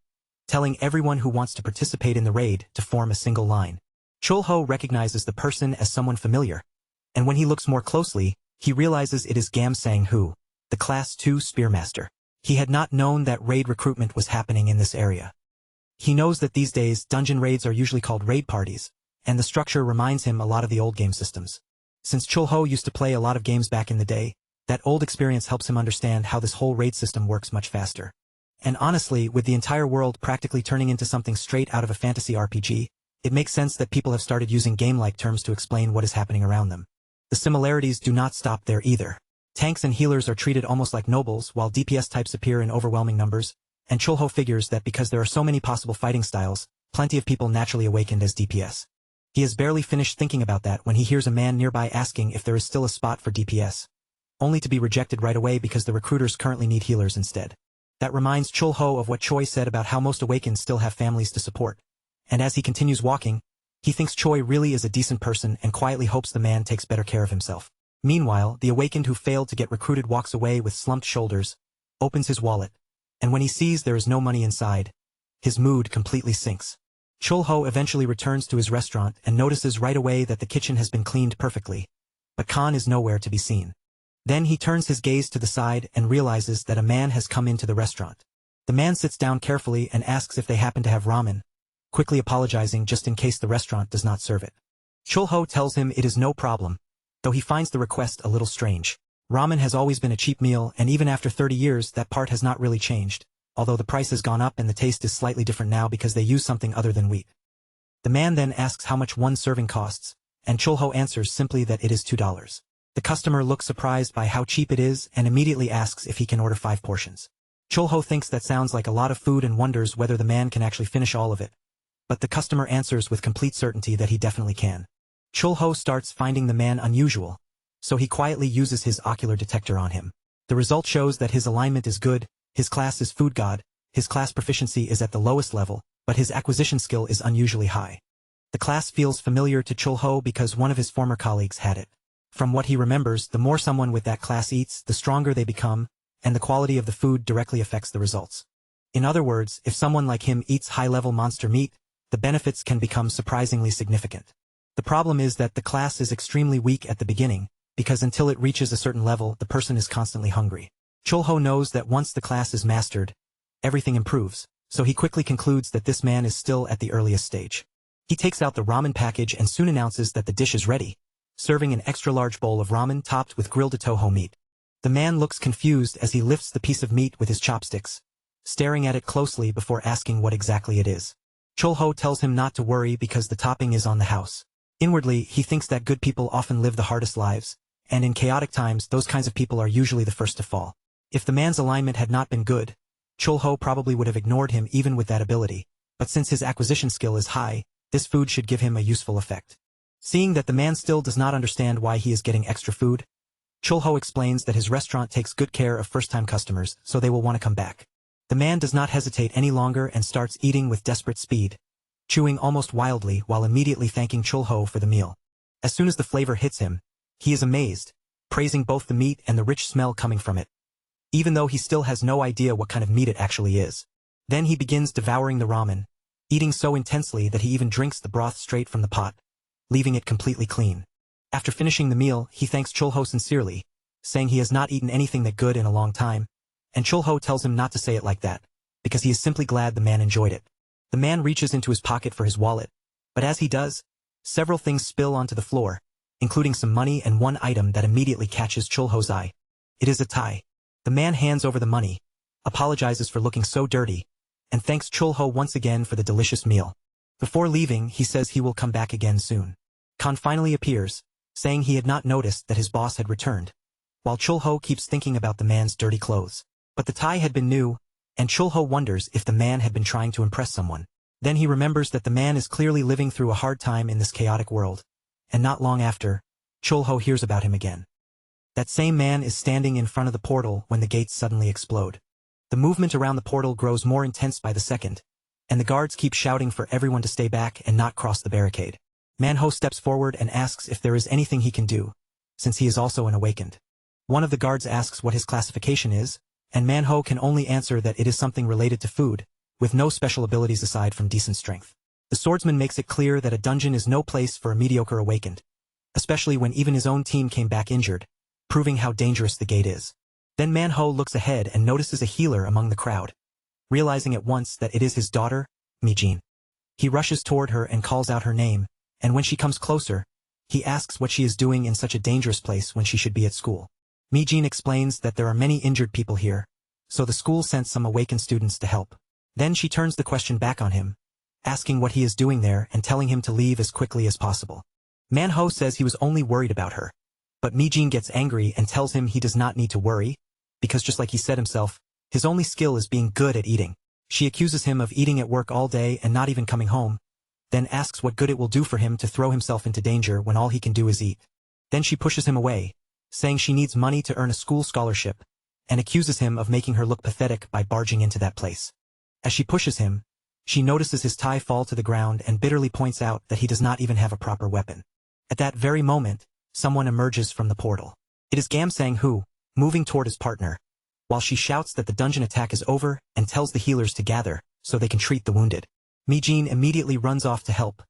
telling everyone who wants to participate in the raid to form a single line. Chulho recognizes the person as someone familiar, and when he looks more closely, he realizes it is Gam Sang-hoo, the Class 2 Spearmaster. He had not known that raid recruitment was happening in this area. He knows that these days dungeon raids are usually called raid parties, and the structure reminds him a lot of the old game systems. Since Chulho used to play a lot of games back in the day, that old experience helps him understand how this whole raid system works much faster. And honestly, with the entire world practically turning into something straight out of a fantasy RPG, it makes sense that people have started using game-like terms to explain what is happening around them. The similarities do not stop there either. Tanks and healers are treated almost like nobles, while DPS types appear in overwhelming numbers, and Chulho figures that because there are so many possible fighting styles, plenty of people naturally awakened as DPS. He has barely finished thinking about that when he hears a man nearby asking if there is still a spot for DPS, only to be rejected right away because the recruiters currently need healers instead. That reminds Chulho of what Choi said about how most awakened still have families to support, and as he continues walking, he thinks Choi really is a decent person and quietly hopes the man takes better care of himself. Meanwhile, the awakened who failed to get recruited walks away with slumped shoulders, opens his wallet, and when he sees there is no money inside, his mood completely sinks. Chulho eventually returns to his restaurant and notices right away that the kitchen has been cleaned perfectly, but Khan is nowhere to be seen. Then he turns his gaze to the side and realizes that a man has come into the restaurant. The man sits down carefully and asks if they happen to have ramen, quickly apologizing just in case the restaurant does not serve it. Chulho tells him it is no problem, though he finds the request a little strange. Ramen has always been a cheap meal, and even after 30 years that part has not really changed, although the price has gone up and the taste is slightly different now because they use something other than wheat. The man then asks how much one serving costs, and Chulho answers simply that it is $2. The customer looks surprised by how cheap it is and immediately asks if he can order 5 portions. Chulho thinks that sounds like a lot of food and wonders whether the man can actually finish all of it. But the customer answers with complete certainty that he definitely can. Chulho starts finding the man unusual, so he quietly uses his ocular detector on him. The result shows that his alignment is good, his class is food god, his class proficiency is at the lowest level, but his acquisition skill is unusually high. The class feels familiar to Chulho because one of his former colleagues had it. From what he remembers, the more someone with that class eats, the stronger they become, and the quality of the food directly affects the results. In other words, if someone like him eats high-level monster meat, the benefits can become surprisingly significant. The problem is that the class is extremely weak at the beginning, because until it reaches a certain level, the person is constantly hungry. Chulho knows that once the class is mastered, everything improves, so he quickly concludes that this man is still at the earliest stage. He takes out the ramen package and soon announces that the dish is ready, serving an extra-large bowl of ramen topped with grilled toho meat. The man looks confused as he lifts the piece of meat with his chopsticks, staring at it closely before asking what exactly it is. Chulho tells him not to worry because the topping is on the house. Inwardly, he thinks that good people often live the hardest lives, and in chaotic times those kinds of people are usually the first to fall. If the man's alignment had not been good, Chulho probably would have ignored him even with that ability, but since his acquisition skill is high, this food should give him a useful effect. Seeing that the man still does not understand why he is getting extra food, Chulho explains that his restaurant takes good care of first-time customers, so they will want to come back. The man does not hesitate any longer and starts eating with desperate speed, chewing almost wildly while immediately thanking Chulho for the meal. As soon as the flavor hits him, he is amazed, praising both the meat and the rich smell coming from it, even though he still has no idea what kind of meat it actually is. Then he begins devouring the ramen, eating so intensely that he even drinks the broth straight from the pot, leaving it completely clean. After finishing the meal, he thanks Chulho sincerely, saying he has not eaten anything that good in a long time, and Chulho tells him not to say it like that, because he is simply glad the man enjoyed it. The man reaches into his pocket for his wallet, but as he does, several things spill onto the floor, including some money and one item that immediately catches Chulho's eye. It is a tie. The man hands over the money, apologizes for looking so dirty, and thanks Chulho once again for the delicious meal. Before leaving, he says he will come back again soon. Khan finally appears, saying he had not noticed that his boss had returned, while Chulho keeps thinking about the man's dirty clothes. But the tie had been new, and Chulho wonders if the man had been trying to impress someone. Then he remembers that the man is clearly living through a hard time in this chaotic world, and not long after, Chulho hears about him again. That same man is standing in front of the portal when the gates suddenly explode. The movement around the portal grows more intense by the second, and the guards keep shouting for everyone to stay back and not cross the barricade. Manho steps forward and asks if there is anything he can do, since he is also an awakened. One of the guards asks what his classification is, and Manho can only answer that it is something related to food, with no special abilities aside from decent strength. The swordsman makes it clear that a dungeon is no place for a mediocre awakened, especially when even his own team came back injured, proving how dangerous the gate is. Then Manho looks ahead and notices a healer among the crowd, realizing at once that it is his daughter, Mijin. He rushes toward her and calls out her name, and when she comes closer, he asks what she is doing in such a dangerous place when she should be at school. Mijin explains that there are many injured people here, so the school sent some awakened students to help. Then she turns the question back on him, asking what he is doing there and telling him to leave as quickly as possible. Manho says he was only worried about her, but Mijin gets angry and tells him he does not need to worry, because just like he said himself, his only skill is being good at eating. She accuses him of eating at work all day and not even coming home, then asks what good it will do for him to throw himself into danger when all he can do is eat. Then she pushes him away, saying she needs money to earn a school scholarship, and accuses him of making her look pathetic by barging into that place. As she pushes him, she notices his tie fall to the ground and bitterly points out that he does not even have a proper weapon. At that very moment, someone emerges from the portal. It is Gamsang who, moving toward his partner, while she shouts that the dungeon attack is over and tells the healers to gather so they can treat the wounded. Mijin immediately runs off to help,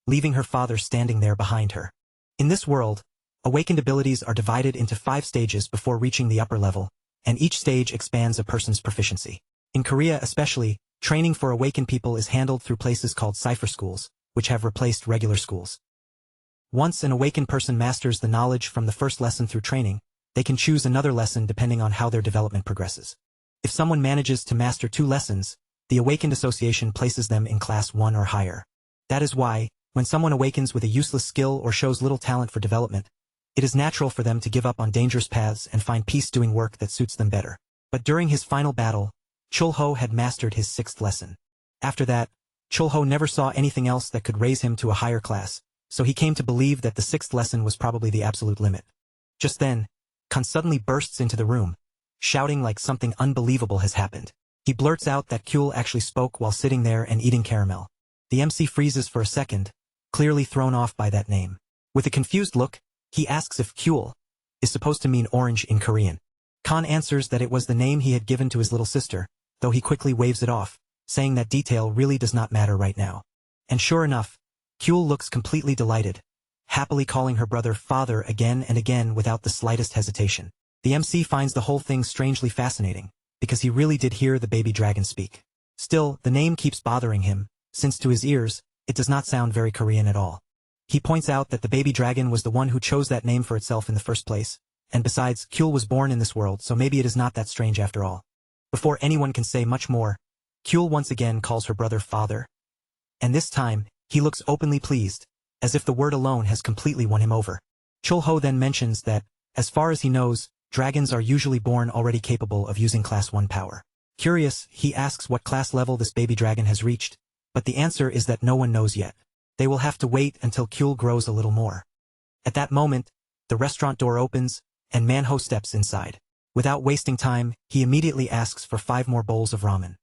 leaving her father standing there behind her. In this world, awakened abilities are divided into 5 stages before reaching the upper level, and each stage expands a person's proficiency. In Korea especially, training for awakened people is handled through places called cipher schools, which have replaced regular schools. Once an awakened person masters the knowledge from the first lesson through training, they can choose another lesson depending on how their development progresses. If someone manages to master 2 lessons, the Awakened Association places them in Class 1 or higher. That is why, when someone awakens with a useless skill or shows little talent for development, it is natural for them to give up on dangerous paths and find peace doing work that suits them better. But during his final battle, Chulho had mastered his 6th lesson. After that, Chulho never saw anything else that could raise him to a higher class, so he came to believe that the 6th lesson was probably the absolute limit. Just then, Khan suddenly bursts into the room, shouting like something unbelievable has happened. He blurts out that Kyul actually spoke while sitting there and eating caramel. The MC freezes for a second, clearly thrown off by that name. With a confused look, he asks if Kyul is supposed to mean orange in Korean. Khan answers that it was the name he had given to his little sister, though he quickly waves it off, saying that detail really does not matter right now. And sure enough, Kyul looks completely delighted, happily calling her brother father again and again without the slightest hesitation. The MC finds the whole thing strangely fascinating, because he really did hear the baby dragon speak. Still, the name keeps bothering him, since to his ears, it does not sound very Korean at all. He points out that the baby dragon was the one who chose that name for itself in the first place, and besides, Kyul was born in this world, so maybe it is not that strange after all. Before anyone can say much more, Kyul once again calls her brother father. And this time, he looks openly pleased, as if the word alone has completely won him over. Chulho then mentions that, as far as he knows, dragons are usually born already capable of using Class 1 power. Curious, he asks what class level this baby dragon has reached, but the answer is that no one knows yet. They will have to wait until Kyul grows a little more. At that moment, the restaurant door opens, and Manho steps inside. Without wasting time, he immediately asks for 5 more bowls of ramen.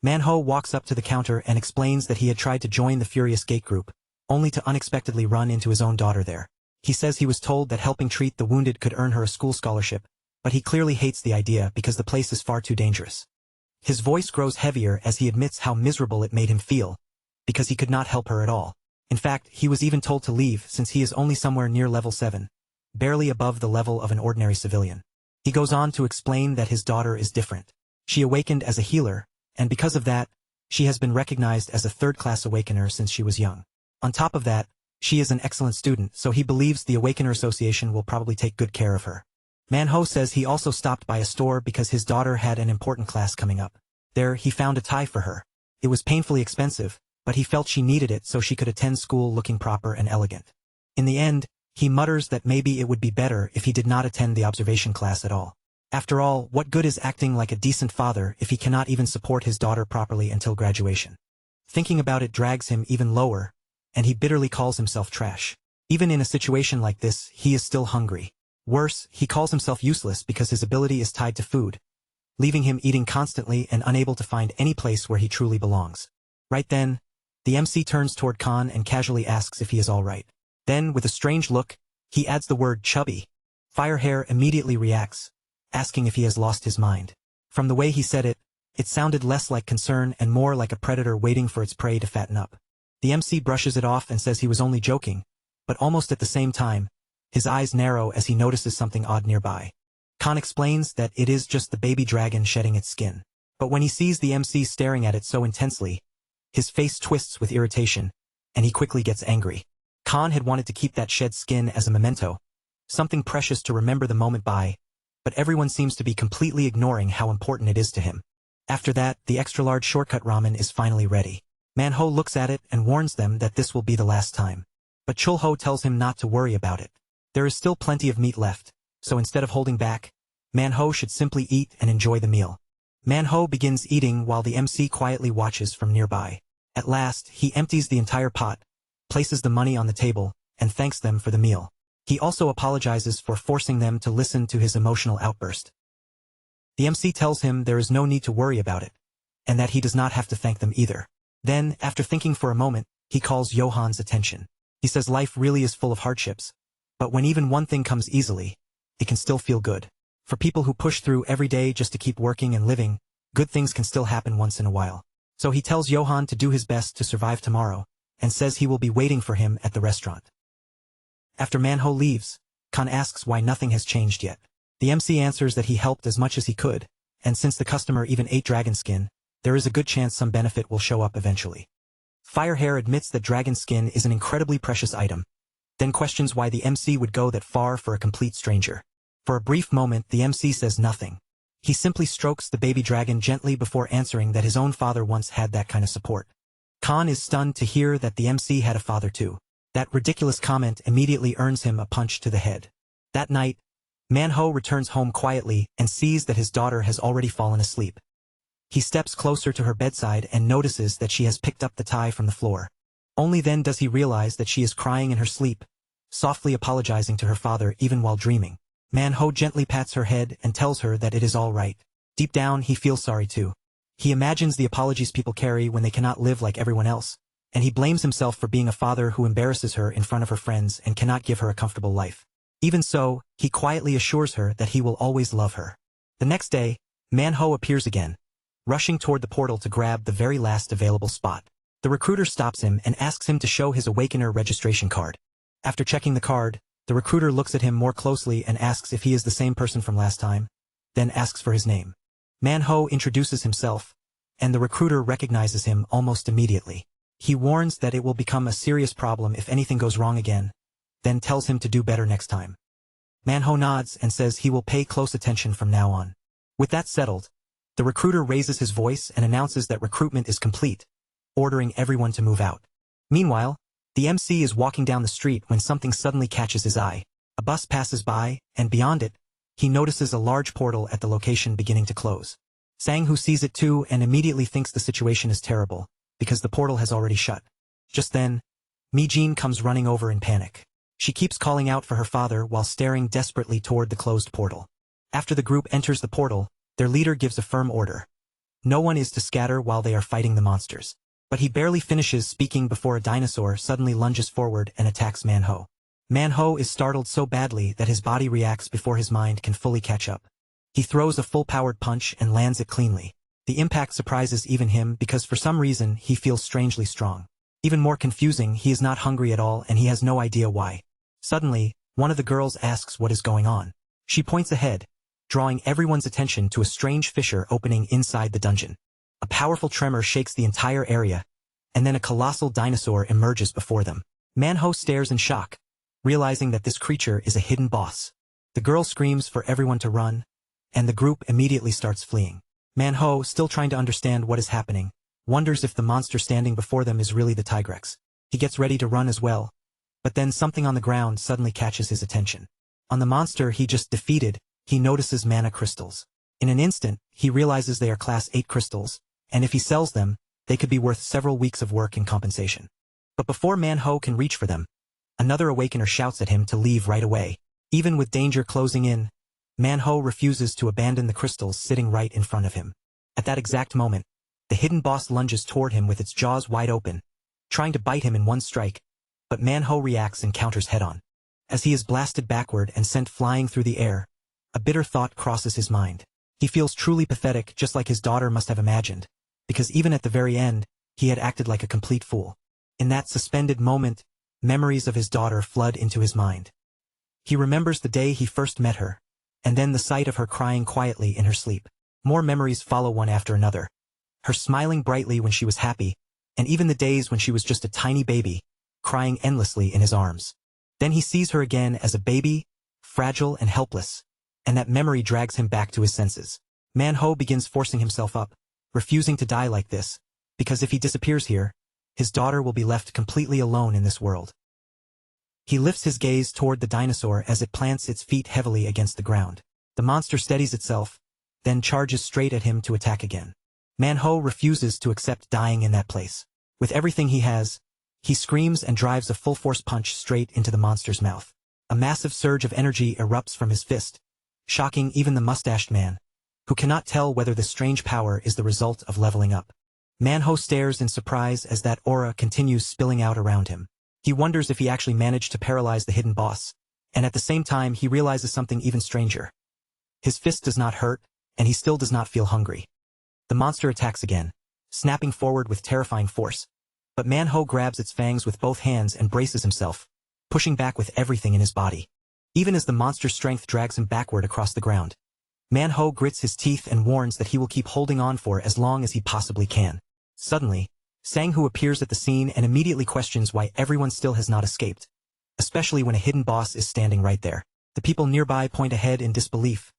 Manho walks up to the counter and explains that he had tried to join the Furious Gate group, only to unexpectedly run into his own daughter there. He says he was told that helping treat the wounded could earn her a school scholarship, but he clearly hates the idea because the place is far too dangerous. His voice grows heavier as he admits how miserable it made him feel, because he could not help her at all. In fact, he was even told to leave since he is only somewhere near level 7, barely above the level of an ordinary civilian. He goes on to explain that his daughter is different. She awakened as a healer, and because of that, she has been recognized as a 3rd-class awakener since she was young. On top of that, she is an excellent student, so he believes the Awakener Association will probably take good care of her. Manho says he also stopped by a store because his daughter had an important class coming up. There, he found a tie for her. It was painfully expensive, but he felt she needed it so she could attend school looking proper and elegant. In the end, he mutters that maybe it would be better if he did not attend the observation class at all. After all, what good is acting like a decent father if he cannot even support his daughter properly until graduation? Thinking about it drags him even lower, and he bitterly calls himself trash. Even in a situation like this, he is still hungry. Worse, he calls himself useless because his ability is tied to food, leaving him eating constantly and unable to find any place where he truly belongs. Right then, the MC turns toward Khan and casually asks if he is all right. Then, with a strange look, he adds the word chubby. Firehair immediately reacts, asking if he has lost his mind. From the way he said it, it sounded less like concern and more like a predator waiting for its prey to fatten up. The MC brushes it off and says he was only joking, but almost at the same time, his eyes narrow as he notices something odd nearby. Khan explains that it is just the baby dragon shedding its skin. But when he sees the MC staring at it so intensely, his face twists with irritation, and he quickly gets angry. Khan had wanted to keep that shed skin as a memento, something precious to remember the moment by, but everyone seems to be completely ignoring how important it is to him. After that, the extra-large shortcut ramen is finally ready. Manho looks at it and warns them that this will be the last time. But Chulho tells him not to worry about it. There is still plenty of meat left, so instead of holding back, Manho should simply eat and enjoy the meal. Manho begins eating while the MC quietly watches from nearby. At last, he empties the entire pot, places the money on the table, and thanks them for the meal. He also apologizes for forcing them to listen to his emotional outburst. The MC tells him there is no need to worry about it, and that he does not have to thank them either. Then, after thinking for a moment, he calls Johan's attention. He says life really is full of hardships, but when even one thing comes easily, it can still feel good. For people who push through every day just to keep working and living, good things can still happen once in a while. So he tells Johan to do his best to survive tomorrow, and says he will be waiting for him at the restaurant. After Manho leaves, Khan asks why nothing has changed yet. The MC answers that he helped as much as he could, and since the customer even ate dragon skin, there is a good chance some benefit will show up eventually. Firehair admits that dragon skin is an incredibly precious item, then questions why the MC would go that far for a complete stranger. For a brief moment, the MC says nothing. He simply strokes the baby dragon gently before answering that his own father once had that kind of support. Khan is stunned to hear that the MC had a father too. That ridiculous comment immediately earns him a punch to the head. That night, Man-ho returns home quietly and sees that his daughter has already fallen asleep. He steps closer to her bedside and notices that she has picked up the tie from the floor. Only then does he realize that she is crying in her sleep, softly apologizing to her father even while dreaming. Man-ho gently pats her head and tells her that it is all right. Deep down, he feels sorry too. He imagines the apologies people carry when they cannot live like everyone else, and he blames himself for being a father who embarrasses her in front of her friends and cannot give her a comfortable life. Even so, he quietly assures her that he will always love her. The next day, Man-ho appears again, rushing toward the portal to grab the very last available spot. The recruiter stops him and asks him to show his Awakener registration card. After checking the card, the recruiter looks at him more closely and asks if he is the same person from last time, then asks for his name. Man-ho introduces himself, and the recruiter recognizes him almost immediately. He warns that it will become a serious problem if anything goes wrong again, then tells him to do better next time. Man-ho nods and says he will pay close attention from now on. With that settled, the recruiter raises his voice and announces that recruitment is complete, ordering everyone to move out. Meanwhile, the MC is walking down the street when something suddenly catches his eye. A bus passes by, and beyond it, he notices a large portal at the location beginning to close. Sang-hoo sees it too and immediately thinks the situation is terrible, because the portal has already shut. Just then, Mi-jin comes running over in panic. She keeps calling out for her father while staring desperately toward the closed portal. After the group enters the portal, their leader gives a firm order. No one is to scatter while they are fighting the monsters. But he barely finishes speaking before a dinosaur suddenly lunges forward and attacks Man-ho. Man-ho is startled so badly that his body reacts before his mind can fully catch up. He throws a full-powered punch and lands it cleanly. The impact surprises even him because for some reason he feels strangely strong. Even more confusing, he is not hungry at all and he has no idea why. Suddenly, one of the girls asks what is going on. She points ahead, drawing everyone's attention to a strange fissure opening inside the dungeon. A powerful tremor shakes the entire area, and then a colossal dinosaur emerges before them. Man-ho stares in shock, realizing that this creature is a hidden boss. The girl screams for everyone to run, and the group immediately starts fleeing. Man-ho, still trying to understand what is happening, wonders if the monster standing before them is really the Tigrex. He gets ready to run as well, but then something on the ground suddenly catches his attention. On the monster he just defeated, he notices mana crystals. In an instant, he realizes they are Class 8 crystals, and if he sells them, they could be worth several weeks of work in compensation. But before Man-ho can reach for them, another Awakener shouts at him to leave right away. Even with danger closing in, Man-ho refuses to abandon the crystals sitting right in front of him. At that exact moment, the hidden boss lunges toward him with its jaws wide open, trying to bite him in one strike, but Man-ho reacts and counters head-on. As he is blasted backward and sent flying through the air, a bitter thought crosses his mind. He feels truly pathetic, just like his daughter must have imagined, because even at the very end, he had acted like a complete fool. In that suspended moment, memories of his daughter flood into his mind. He remembers the day he first met her, and then the sight of her crying quietly in her sleep. More memories follow one after another. Her smiling brightly when she was happy, and even the days when she was just a tiny baby, crying endlessly in his arms. Then he sees her again as a baby, fragile and helpless, and that memory drags him back to his senses. Man-ho begins forcing himself up, refusing to die like this, because if he disappears here, his daughter will be left completely alone in this world. He lifts his gaze toward the dinosaur as it plants its feet heavily against the ground. The monster steadies itself, then charges straight at him to attack again. Man-ho refuses to accept dying in that place. With everything he has, he screams and drives a full-force punch straight into the monster's mouth. A massive surge of energy erupts from his fist, shocking even the mustached man, who cannot tell whether this strange power is the result of leveling up. Man-ho stares in surprise as that aura continues spilling out around him. He wonders if he actually managed to paralyze the hidden boss, and at the same time he realizes something even stranger. His fist does not hurt, and he still does not feel hungry. The monster attacks again, snapping forward with terrifying force, but Man-ho grabs its fangs with both hands and braces himself, pushing back with everything in his body. Even as the monster's strength drags him backward across the ground, Man-ho grits his teeth and warns that he will keep holding on for as long as he possibly can. Suddenly, Sang-hoo appears at the scene and immediately questions why everyone still has not escaped, especially when a hidden boss is standing right there. The people nearby point ahead in disbelief,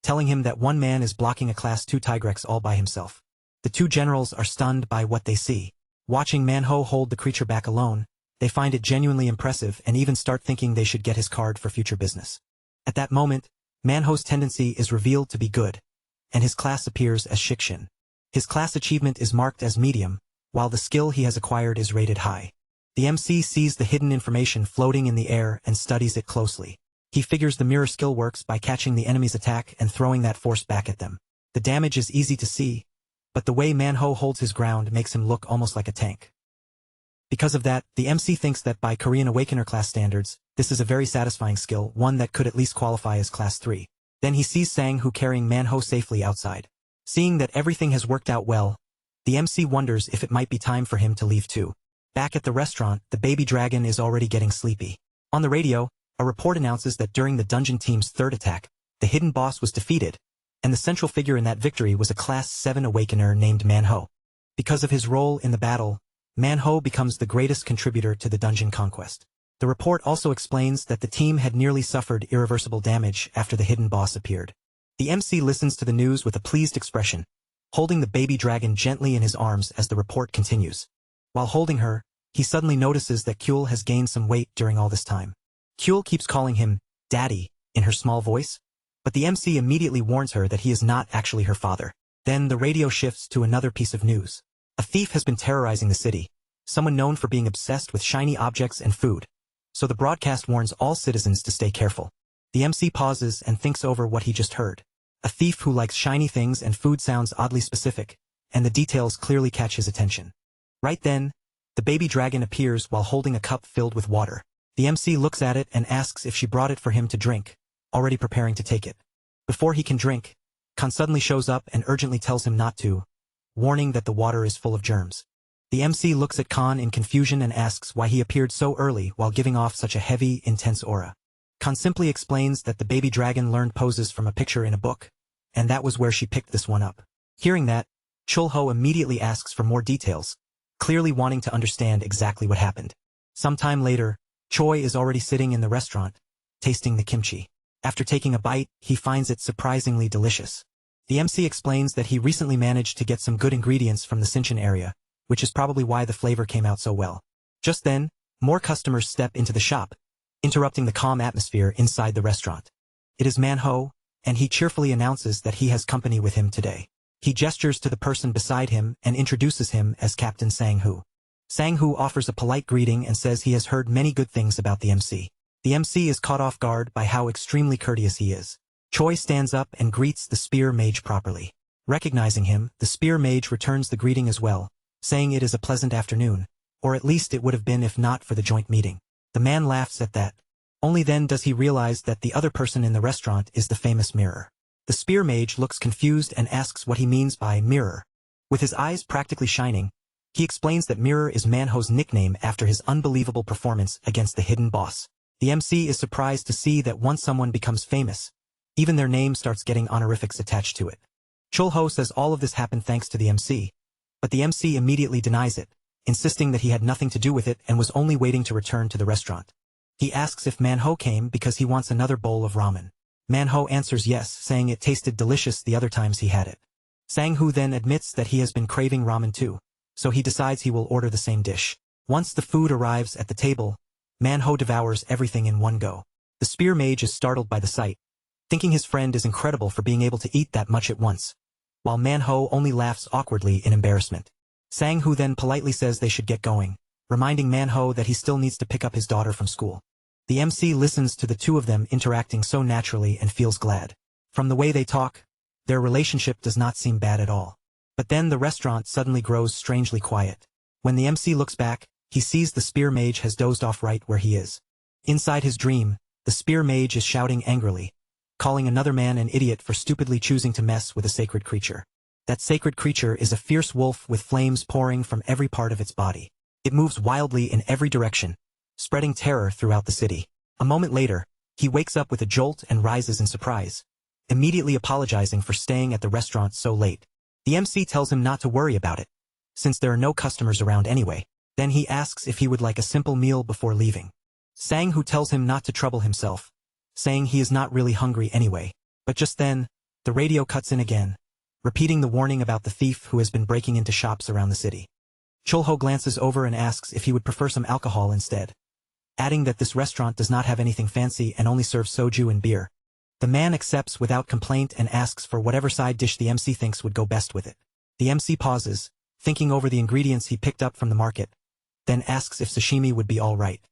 telling him that one man is blocking a Class 2 Tigrex all by himself. The two generals are stunned by what they see. Watching Manho hold the creature back alone, they find it genuinely impressive and even start thinking they should get his card for future business. At that moment, Manho's tendency is revealed to be good, and his class appears as Shikshin. His class achievement is marked as medium, while the skill he has acquired is rated high. The MC sees the hidden information floating in the air and studies it closely. He figures the mirror skill works by catching the enemy's attack and throwing that force back at them. The damage is easy to see, but the way Manho holds his ground makes him look almost like a tank. Because of that, the MC thinks that by Korean Awakener class standards, this is a very satisfying skill, one that could at least qualify as class 3. Then he sees Sang-hoo carrying Manho safely outside. Seeing that everything has worked out well, the MC wonders if it might be time for him to leave too. Back at the restaurant, the baby dragon is already getting sleepy. On the radio, a report announces that during the dungeon team's third attack, the hidden boss was defeated, and the central figure in that victory was a class 7 awakener named Manho. Because of his role in the battle, Manho becomes the greatest contributor to the dungeon conquest. The report also explains that the team had nearly suffered irreversible damage after the hidden boss appeared. The MC listens to the news with a pleased expression, holding the baby dragon gently in his arms as the report continues. While holding her, he suddenly notices that Kyul has gained some weight during all this time. Kyul keeps calling him Daddy in her small voice, but the MC immediately warns her that he is not actually her father. Then the radio shifts to another piece of news. A thief has been terrorizing the city, someone known for being obsessed with shiny objects and food, so the broadcast warns all citizens to stay careful. The MC pauses and thinks over what he just heard. A thief who likes shiny things and food sounds oddly specific, and the details clearly catch his attention. Right then, the baby dragon appears while holding a cup filled with water. The MC looks at it and asks if she brought it for him to drink, already preparing to take it. Before he can drink, Khan suddenly shows up and urgently tells him not to, warning that the water is full of germs. The MC looks at Khan in confusion and asks why he appeared so early while giving off such a heavy, intense aura. Khan simply explains that the baby dragon learned poses from a picture in a book, and that was where she picked this one up. Hearing that, Chulho immediately asks for more details, clearly wanting to understand exactly what happened. Sometime later, Choi is already sitting in the restaurant, tasting the kimchi. After taking a bite, he finds it surprisingly delicious. The MC explains that he recently managed to get some good ingredients from the Shinshin area, which is probably why the flavor came out so well. Just then, more customers step into the shop, interrupting the calm atmosphere inside the restaurant. It is Manho, and he cheerfully announces that he has company with him today. He gestures to the person beside him and introduces him as Captain Sang-hoo. Sang-hoo offers a polite greeting and says he has heard many good things about the MC. The MC is caught off guard by how extremely courteous he is. Choi stands up and greets the spear mage properly. Recognizing him, the spear mage returns the greeting as well, saying it is a pleasant afternoon, or at least it would have been if not for the joint meeting. The man laughs at that. Only then does he realize that the other person in the restaurant is the famous mirror. The spear mage looks confused and asks what he means by mirror. With his eyes practically shining, he explains that mirror is Manho's nickname after his unbelievable performance against the hidden boss. The MC is surprised to see that once someone becomes famous, even their name starts getting honorifics attached to it. Chulho says all of this happened thanks to the MC, but the MC immediately denies it, insisting that he had nothing to do with it and was only waiting to return to the restaurant. He asks if Manho came because he wants another bowl of ramen. Manho answers yes, saying it tasted delicious the other times he had it. Sang-hoo then admits that he has been craving ramen too, so he decides he will order the same dish. Once the food arrives at the table, Manho devours everything in one go. The spear mage is startled by the sight, thinking his friend is incredible for being able to eat that much at once, while Manho only laughs awkwardly in embarrassment. Sang-hoo then politely says they should get going, reminding Manho that he still needs to pick up his daughter from school. The MC listens to the two of them interacting so naturally and feels glad. From the way they talk, their relationship does not seem bad at all. But then the restaurant suddenly grows strangely quiet. When the MC looks back, he sees the spear mage has dozed off right where he is. Inside his dream, the spear mage is shouting angrily, calling another man an idiot for stupidly choosing to mess with a sacred creature. That sacred creature is a fierce wolf with flames pouring from every part of its body. It moves wildly in every direction, spreading terror throughout the city. A moment later, he wakes up with a jolt and rises in surprise, immediately apologizing for staying at the restaurant so late. The MC tells him not to worry about it, since there are no customers around anyway. Then he asks if he would like a simple meal before leaving. Sang-hoo tells him not to trouble himself, saying he is not really hungry anyway. But just then, the radio cuts in again, repeating the warning about the thief who has been breaking into shops around the city. Chulho glances over and asks if he would prefer some alcohol instead, adding that this restaurant does not have anything fancy and only serves soju and beer. The man accepts without complaint and asks for whatever side dish the MC thinks would go best with it. The MC pauses, thinking over the ingredients he picked up from the market, then asks if sashimi would be all right.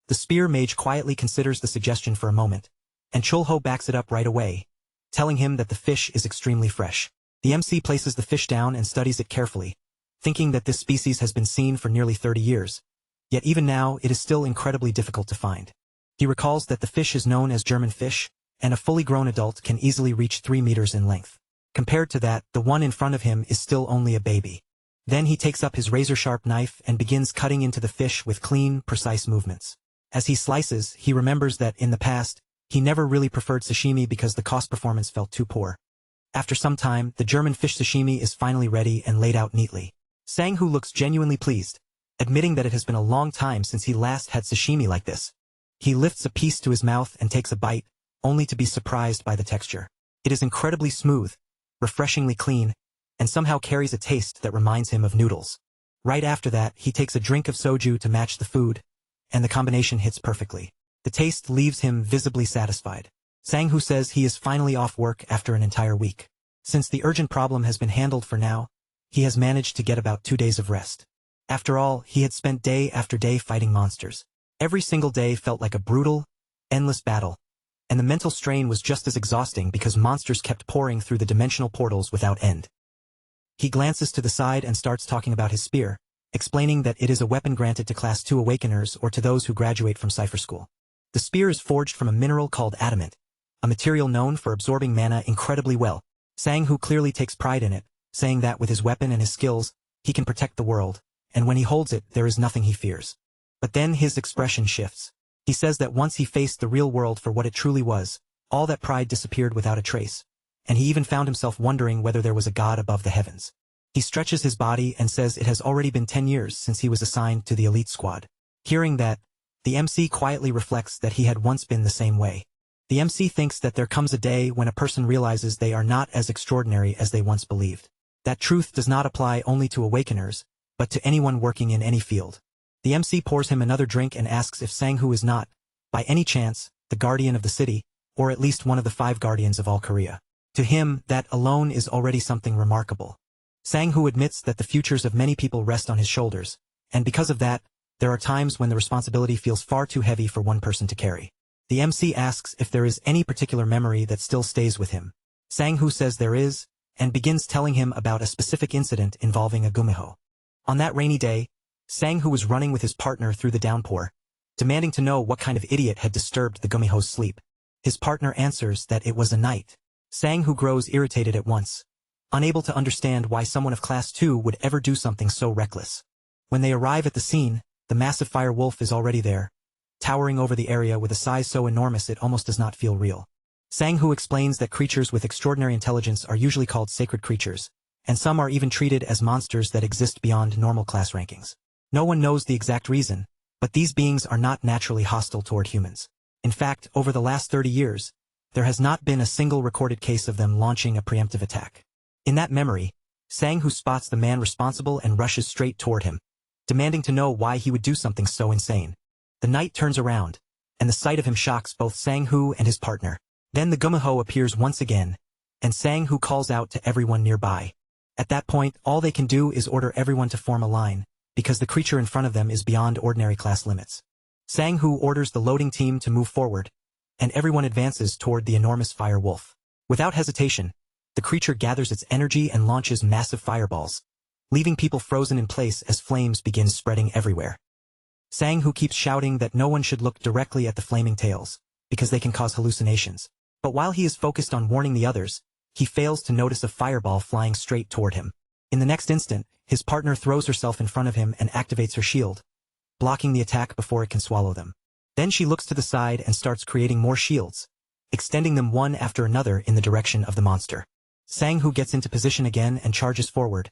The spear mage quietly considers the suggestion for a moment, and Chulho backs it up right away, telling him that the fish is extremely fresh. The MC places the fish down and studies it carefully, thinking that this species has been seen for nearly 30 years, yet even now it is still incredibly difficult to find. He recalls that the fish is known as German fish, and a fully grown adult can easily reach 3 meters in length. Compared to that, the one in front of him is still only a baby. Then he takes up his razor-sharp knife and begins cutting into the fish with clean, precise movements. As he slices, he remembers that, in the past, he never really preferred sashimi because the cost performance felt too poor. After some time, the German fish sashimi is finally ready and laid out neatly. Sang-hoo looks genuinely pleased, admitting that it has been a long time since he last had sashimi like this. He lifts a piece to his mouth and takes a bite, only to be surprised by the texture. It is incredibly smooth, refreshingly clean, and somehow carries a taste that reminds him of noodles. Right after that, he takes a drink of soju to match the food, and the combination hits perfectly. The taste leaves him visibly satisfied. Sang-hoo says he is finally off work after an entire week. Since the urgent problem has been handled for now, he has managed to get about 2 days of rest. After all, he had spent day after day fighting monsters. Every single day felt like a brutal, endless battle, and the mental strain was just as exhausting because monsters kept pouring through the dimensional portals without end. He glances to the side and starts talking about his spear, explaining that it is a weapon granted to Class 2 Awakeners or to those who graduate from Cipher School. The spear is forged from a mineral called adamant, a material known for absorbing mana incredibly well. Sang-hoo clearly takes pride in it, saying that with his weapon and his skills, he can protect the world, and when he holds it, there is nothing he fears. But then his expression shifts. He says that once he faced the real world for what it truly was, all that pride disappeared without a trace, and he even found himself wondering whether there was a god above the heavens. He stretches his body and says it has already been 10 years since he was assigned to the elite squad. Hearing that, the MC quietly reflects that he had once been the same way. The MC thinks that there comes a day when a person realizes they are not as extraordinary as they once believed. That truth does not apply only to Awakeners, but to anyone working in any field. The MC pours him another drink and asks if Sang-hoo is not, by any chance, the guardian of the city, or at least one of the 5 guardians of all Korea. To him, that alone is already something remarkable. Sang-hoo admits that the futures of many people rest on his shoulders, and because of that, there are times when the responsibility feels far too heavy for one person to carry. The MC asks if there is any particular memory that still stays with him. Sang-hoo says there is, and begins telling him about a specific incident involving a gumiho. On that rainy day, Sang-hoo was running with his partner through the downpour, demanding to know what kind of idiot had disturbed the gumiho's sleep. His partner answers that it was a knight. Sang-hoo grows irritated at once, unable to understand why someone of Class 2 would ever do something so reckless. When they arrive at the scene, the massive fire wolf is already there, towering over the area with a size so enormous it almost does not feel real. Sang-hoo explains that creatures with extraordinary intelligence are usually called sacred creatures, and some are even treated as monsters that exist beyond normal class rankings. No one knows the exact reason, but these beings are not naturally hostile toward humans. In fact, over the last 30 years, there has not been a single recorded case of them launching a preemptive attack. In that memory, Sang-hoo spots the man responsible and rushes straight toward him, demanding to know why he would do something so insane. The knight turns around, and the sight of him shocks both Sang-hoo and his partner. Then the gumiho appears once again, and Sang-hoo calls out to everyone nearby. At that point, all they can do is order everyone to form a line, because the creature in front of them is beyond ordinary class limits. Sang-hoo orders the loading team to move forward, and everyone advances toward the enormous fire wolf. Without hesitation, the creature gathers its energy and launches massive fireballs, leaving people frozen in place as flames begin spreading everywhere. Sang-hoo keeps shouting that no one should look directly at the flaming tails, because they can cause hallucinations. But while he is focused on warning the others, he fails to notice a fireball flying straight toward him. In the next instant, his partner throws herself in front of him and activates her shield, blocking the attack before it can swallow them. Then she looks to the side and starts creating more shields, extending them one after another in the direction of the monster. Sang-hoo gets into position again and charges forward,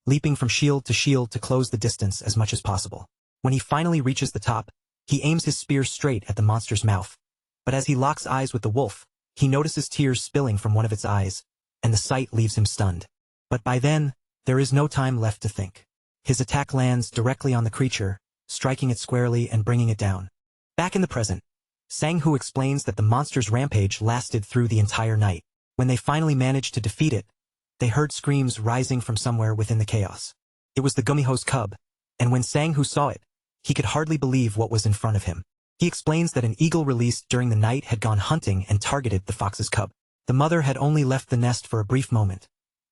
leaping from shield to close the distance as much as possible. When he finally reaches the top, he aims his spear straight at the monster's mouth. But as he locks eyes with the wolf, he notices tears spilling from one of its eyes, and the sight leaves him stunned. But by then, there is no time left to think. His attack lands directly on the creature, striking it squarely and bringing it down. Back in the present, Sang-hoo explains that the monster's rampage lasted through the entire night. When they finally managed to defeat it, they heard screams rising from somewhere within the chaos. It was the Gumiho's cub, and when Sang-hoo saw it, he could hardly believe what was in front of him. He explains that an eagle released during the night had gone hunting and targeted the fox's cub. The mother had only left the nest for a brief moment,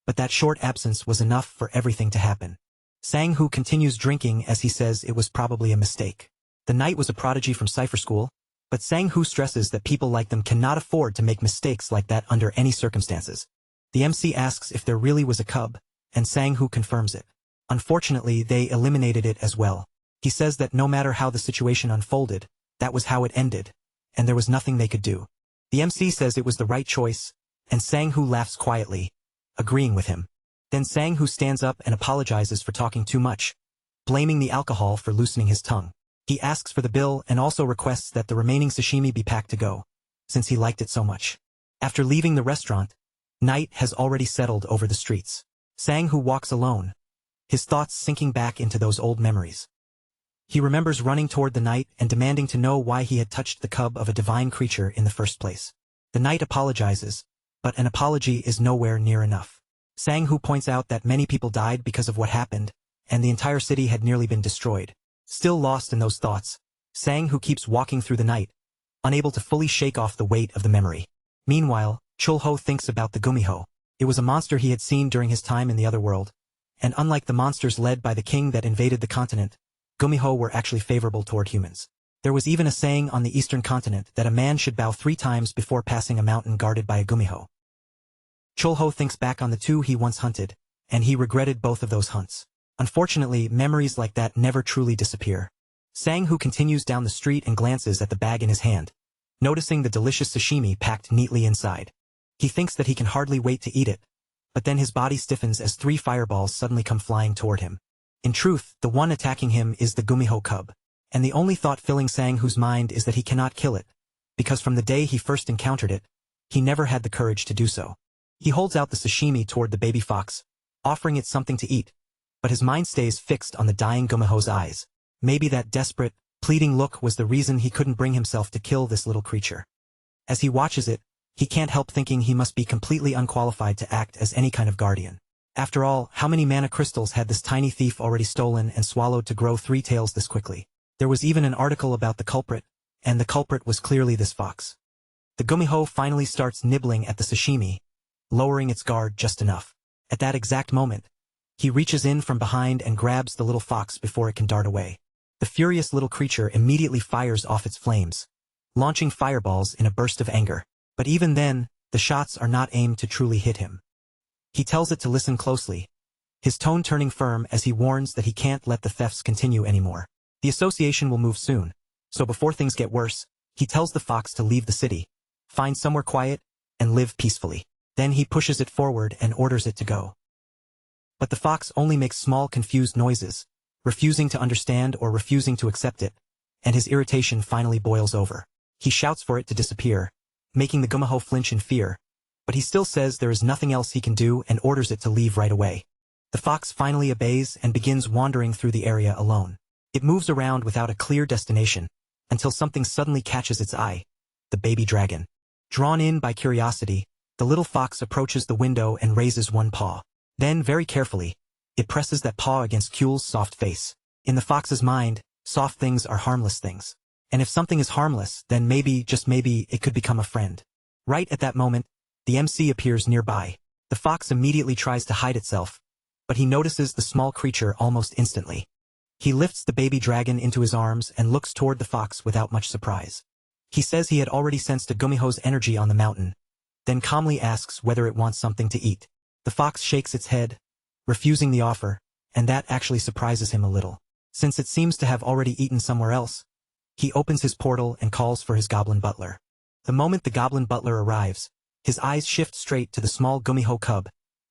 but that short absence was enough for everything to happen. Sang-hoo continues drinking as he says it was probably a mistake. The knight was a prodigy from cipher school, but Sang-hoo stresses that people like them cannot afford to make mistakes like that under any circumstances. The MC asks if there really was a cub, and Sang-hoo confirms it. Unfortunately, they eliminated it as well. He says that no matter how the situation unfolded, that was how it ended, and there was nothing they could do. The MC says it was the right choice, and Sang-hoo laughs quietly, agreeing with him. Then Sang-hoo stands up and apologizes for talking too much, blaming the alcohol for loosening his tongue. He asks for the bill and also requests that the remaining sashimi be packed to go, since he liked it so much. After leaving the restaurant, night has already settled over the streets. Sang-hoo walks alone, his thoughts sinking back into those old memories. He remembers running toward the knight and demanding to know why he had touched the cub of a divine creature in the first place. The knight apologizes, but an apology is nowhere near enough. Sang-hoo points out that many people died because of what happened, and the entire city had nearly been destroyed. Still lost in those thoughts, Sang-hoo keeps walking through the night, unable to fully shake off the weight of the memory. Meanwhile, Chul-ho thinks about the Gumiho. It was a monster he had seen during his time in the other world, and unlike the monsters led by the king that invaded the continent, Gumiho were actually favorable toward humans. There was even a saying on the eastern continent that a man should bow 3 times before passing a mountain guarded by a Gumiho. Chul-ho thinks back on the 2 he once hunted, and he regretted both of those hunts. Unfortunately, memories like that never truly disappear. Sang-hoo continues down the street and glances at the bag in his hand, noticing the delicious sashimi packed neatly inside. He thinks that he can hardly wait to eat it, but then his body stiffens as 3 fireballs suddenly come flying toward him. In truth, the one attacking him is the Gumiho cub, and the only thought filling Sang-hoo's mind is that he cannot kill it, because from the day he first encountered it, he never had the courage to do so. He holds out the sashimi toward the baby fox, offering it something to eat, but his mind stays fixed on the dying Gumiho's eyes. Maybe that desperate, pleading look was the reason he couldn't bring himself to kill this little creature. As he watches it, he can't help thinking he must be completely unqualified to act as any kind of guardian. After all, how many mana crystals had this tiny thief already stolen and swallowed to grow 3 tails this quickly? There was even an article about the culprit, and the culprit was clearly this fox. The Gumiho finally starts nibbling at the sashimi, lowering its guard just enough. At that exact moment, he reaches in from behind and grabs the little fox before it can dart away. The furious little creature immediately fires off its flames, launching fireballs in a burst of anger. But even then, the shots are not aimed to truly hit him. He tells it to listen closely, his tone turning firm as he warns that he can't let the thefts continue anymore. The association will move soon, so before things get worse, he tells the fox to leave the city, find somewhere quiet, and live peacefully. Then he pushes it forward and orders it to go. But the fox only makes small confused noises, refusing to understand or refusing to accept it, and his irritation finally boils over. He shouts for it to disappear, making the Gumiho flinch in fear, but he still says there is nothing else he can do and orders it to leave right away. The fox finally obeys and begins wandering through the area alone. It moves around without a clear destination, until something suddenly catches its eye, the baby dragon. Drawn in by curiosity, the little fox approaches the window and raises one paw. Then, very carefully, it presses that paw against Kule's soft face. In the fox's mind, soft things are harmless things. And if something is harmless, then maybe, just maybe, it could become a friend. Right at that moment, the MC appears nearby. The fox immediately tries to hide itself, but he notices the small creature almost instantly. He lifts the baby dragon into his arms and looks toward the fox without much surprise. He says he had already sensed a Gumiho's energy on the mountain, then calmly asks whether it wants something to eat. The fox shakes its head, refusing the offer, and that actually surprises him a little. Since it seems to have already eaten somewhere else, he opens his portal and calls for his goblin butler. The moment the goblin butler arrives, his eyes shift straight to the small Gumiho cub,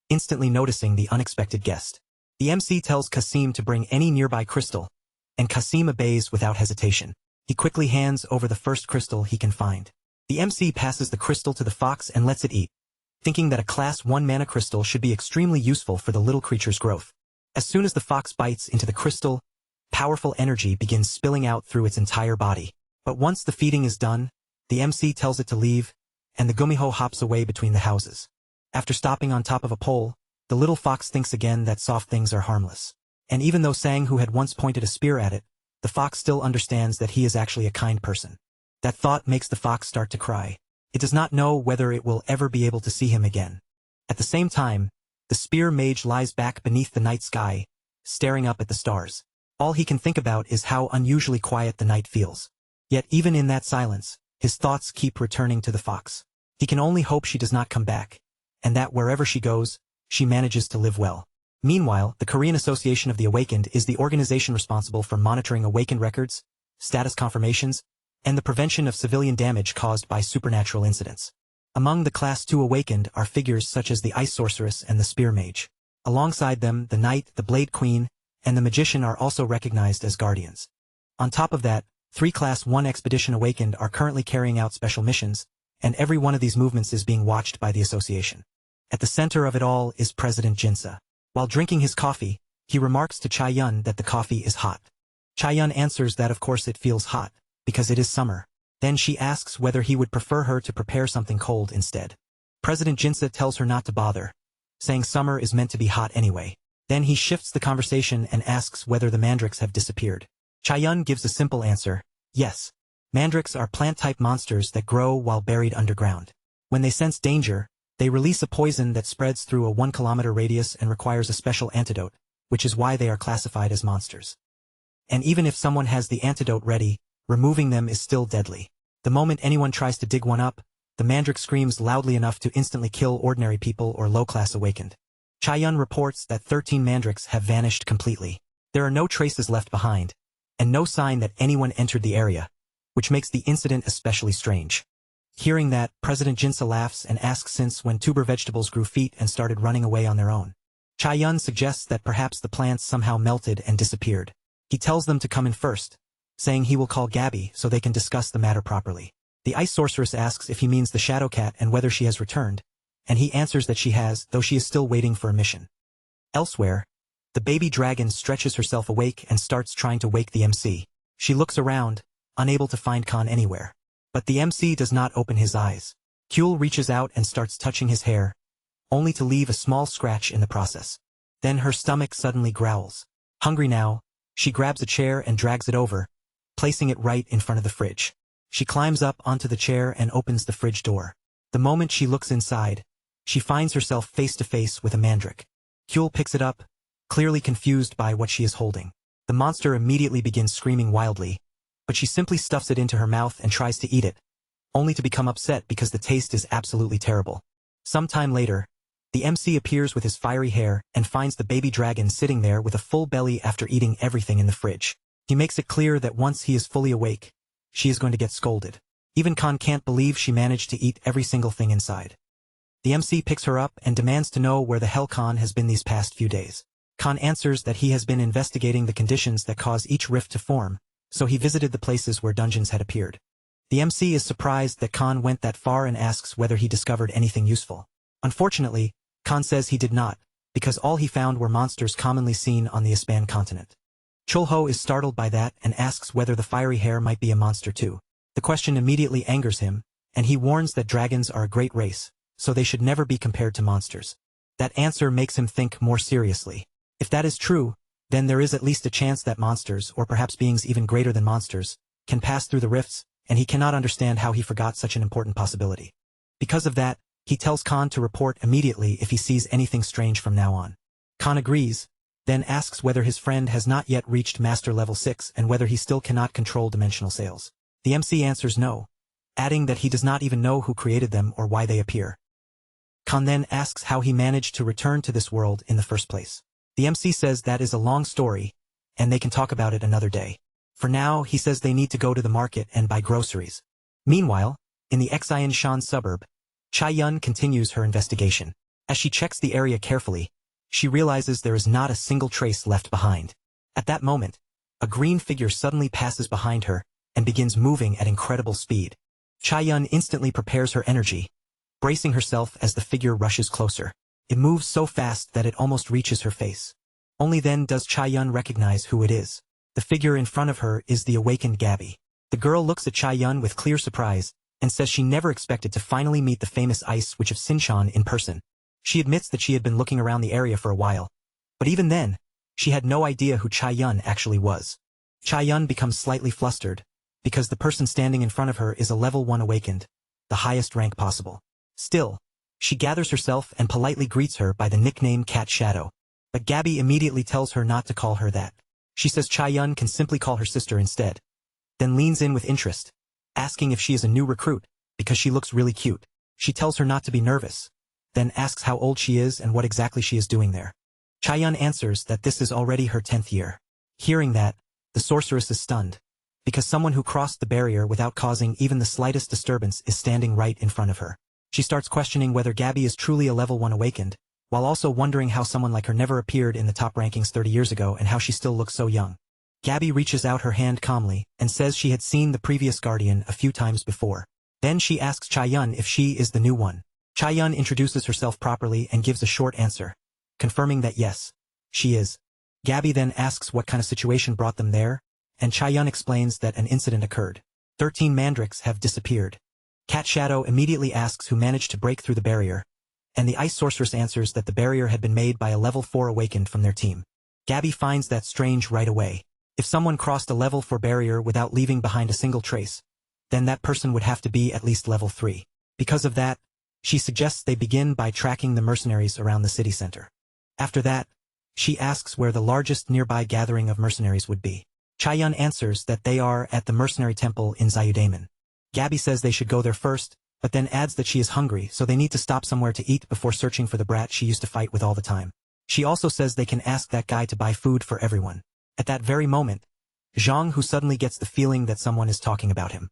instantly noticing the unexpected guest. The MC tells Kasim to bring any nearby crystal, and Kasim obeys without hesitation. He quickly hands over the first crystal he can find. The MC passes the crystal to the fox and lets it eat, thinking that a Class 1 mana crystal should be extremely useful for the little creature's growth. As soon as the fox bites into the crystal, powerful energy begins spilling out through its entire body. But once the feeding is done, the MC tells it to leave, and the gumiho hops away between the houses. After stopping on top of a pole, the little fox thinks again that soft things are harmless. And even though Sang, who had once pointed a spear at it, the fox still understands that he is actually a kind person. That thought makes the fox start to cry. It does not know whether it will ever be able to see him again. At the same time, the spear mage lies back beneath the night sky, staring up at the stars. All he can think about is how unusually quiet the night feels. Yet even in that silence, his thoughts keep returning to the fox. He can only hope she does not come back, and that wherever she goes, she manages to live well. Meanwhile, the Korean Association of the Awakened is the organization responsible for monitoring awakened records, status confirmations, and the prevention of civilian damage caused by supernatural incidents. Among the Class 2 Awakened are figures such as the Ice Sorceress and the Spear Mage. Alongside them, the Knight, the Blade Queen, and the Magician are also recognized as guardians. On top of that, 3 Class 1 Expedition Awakened are currently carrying out special missions, and every one of these movements is being watched by the association. At the center of it all is President Jinsa. While drinking his coffee, he remarks to Cha-yun that the coffee is hot. Cha-yun answers that of course it feels hot, because it is summer. Then she asks whether he would prefer her to prepare something cold instead. President Jinsa tells her not to bother, saying summer is meant to be hot anyway. Then he shifts the conversation and asks whether the mandrakes have disappeared. Cha-yun gives a simple answer, yes. Mandrakes are plant-type monsters that grow while buried underground. When they sense danger, they release a poison that spreads through a 1-kilometer radius and requires a special antidote, which is why they are classified as monsters. And even if someone has the antidote ready, removing them is still deadly. The moment anyone tries to dig one up, the mandrake screams loudly enough to instantly kill ordinary people or low-class awakened. Cha-yun reports that 13 mandrakes have vanished completely. There are no traces left behind, and no sign that anyone entered the area, which makes the incident especially strange. Hearing that, President Jinsa laughs and asks since when tuber vegetables grew feet and started running away on their own. Cha-yun suggests that perhaps the plants somehow melted and disappeared. He tells them to come in first, saying he will call Gabby so they can discuss the matter properly. The Ice Sorceress asks if he means the Shadow Cat and whether she has returned, and he answers that she has, though she is still waiting for a mission. Elsewhere, the baby dragon stretches herself awake and starts trying to wake the MC. She looks around, unable to find Khan anywhere. But the MC does not open his eyes. Kyul reaches out and starts touching his hair, only to leave a small scratch in the process. Then her stomach suddenly growls. Hungry now, she grabs a chair and drags it over, placing it right in front of the fridge. She climbs up onto the chair and opens the fridge door. The moment she looks inside, she finds herself face to face with a mandrake. Kyul picks it up, clearly confused by what she is holding. The monster immediately begins screaming wildly, but she simply stuffs it into her mouth and tries to eat it, only to become upset because the taste is absolutely terrible. Sometime later, the MC appears with his fiery hair and finds the baby dragon sitting there with a full belly after eating everything in the fridge. He makes it clear that once he is fully awake, she is going to get scolded. Even Khan can't believe she managed to eat every single thing inside. The MC picks her up and demands to know where the hell Khan has been these past few days. Khan answers that he has been investigating the conditions that cause each rift to form, so he visited the places where dungeons had appeared. The MC is surprised that Khan went that far and asks whether he discovered anything useful. Unfortunately, Khan says he did not, because all he found were monsters commonly seen on the Ispan continent. Chulho is startled by that and asks whether the fiery hair might be a monster too. The question immediately angers him, and he warns that dragons are a great race, so they should never be compared to monsters. That answer makes him think more seriously. If that is true, then there is at least a chance that monsters, or perhaps beings even greater than monsters, can pass through the rifts, and he cannot understand how he forgot such an important possibility. Because of that, he tells Khan to report immediately if he sees anything strange from now on. Khan agrees, then asks whether his friend has not yet reached Master Level 6 and whether he still cannot control dimensional sails. The MC answers no, adding that he does not even know who created them or why they appear. Khan then asks how he managed to return to this world in the first place. The MC says that is a long story, and they can talk about it another day. For now, he says they need to go to the market and buy groceries. Meanwhile, in the Xian Shan suburb, Cha-yun continues her investigation. As she checks the area carefully, she realizes there is not a single trace left behind. At that moment, a green figure suddenly passes behind her and begins moving at incredible speed. Cha-yun instantly prepares her energy, bracing herself as the figure rushes closer. It moves so fast that it almost reaches her face. Only then does Cha-yun recognize who it is. The figure in front of her is the awakened Gabby. The girl looks at Cha-yun with clear surprise, and says she never expected to finally meet the famous Ice Witch of Sinchan in person. She admits that she had been looking around the area for a while. But even then, she had no idea who Cha-yun actually was. Cha-yun becomes slightly flustered, because the person standing in front of her is a level 1 awakened, the highest rank possible. Still, she gathers herself and politely greets her by the nickname Cat Shadow. But Gabby immediately tells her not to call her that. She says Cha-yun can simply call her sister instead. Then leans in with interest, asking if she is a new recruit, because she looks really cute. She tells her not to be nervous, then asks how old she is and what exactly she is doing there. Cha-yun answers that this is already her 10th year. Hearing that, the sorceress is stunned, because someone who crossed the barrier without causing even the slightest disturbance is standing right in front of her. She starts questioning whether Gabby is truly a level 1 awakened, while also wondering how someone like her never appeared in the top rankings 30 years ago and how she still looks so young. Gabby reaches out her hand calmly and says she had seen the previous guardian a few times before. Then she asks Cha-yun if she is the new one. Cha-yun introduces herself properly and gives a short answer, confirming that yes, she is. Gabby then asks what kind of situation brought them there, and Cha-yun explains that an incident occurred. 13 mandrakes have disappeared. Cat Shadow immediately asks who managed to break through the barrier, and the ice sorceress answers that the barrier had been made by a level 4 awakened from their team. Gabby finds that strange right away. If someone crossed a level 4 barrier without leaving behind a single trace, then that person would have to be at least level 3. Because of that, she suggests they begin by tracking the mercenaries around the city center. After that, she asks where the largest nearby gathering of mercenaries would be. Cha-yun answers that they are at the mercenary temple in Zayudaemon. Gabby says they should go there first, but then adds that she is hungry so they need to stop somewhere to eat before searching for the brat she used to fight with all the time. She also says they can ask that guy to buy food for everyone. At that very moment, Zhang who suddenly gets the feeling that someone is talking about him.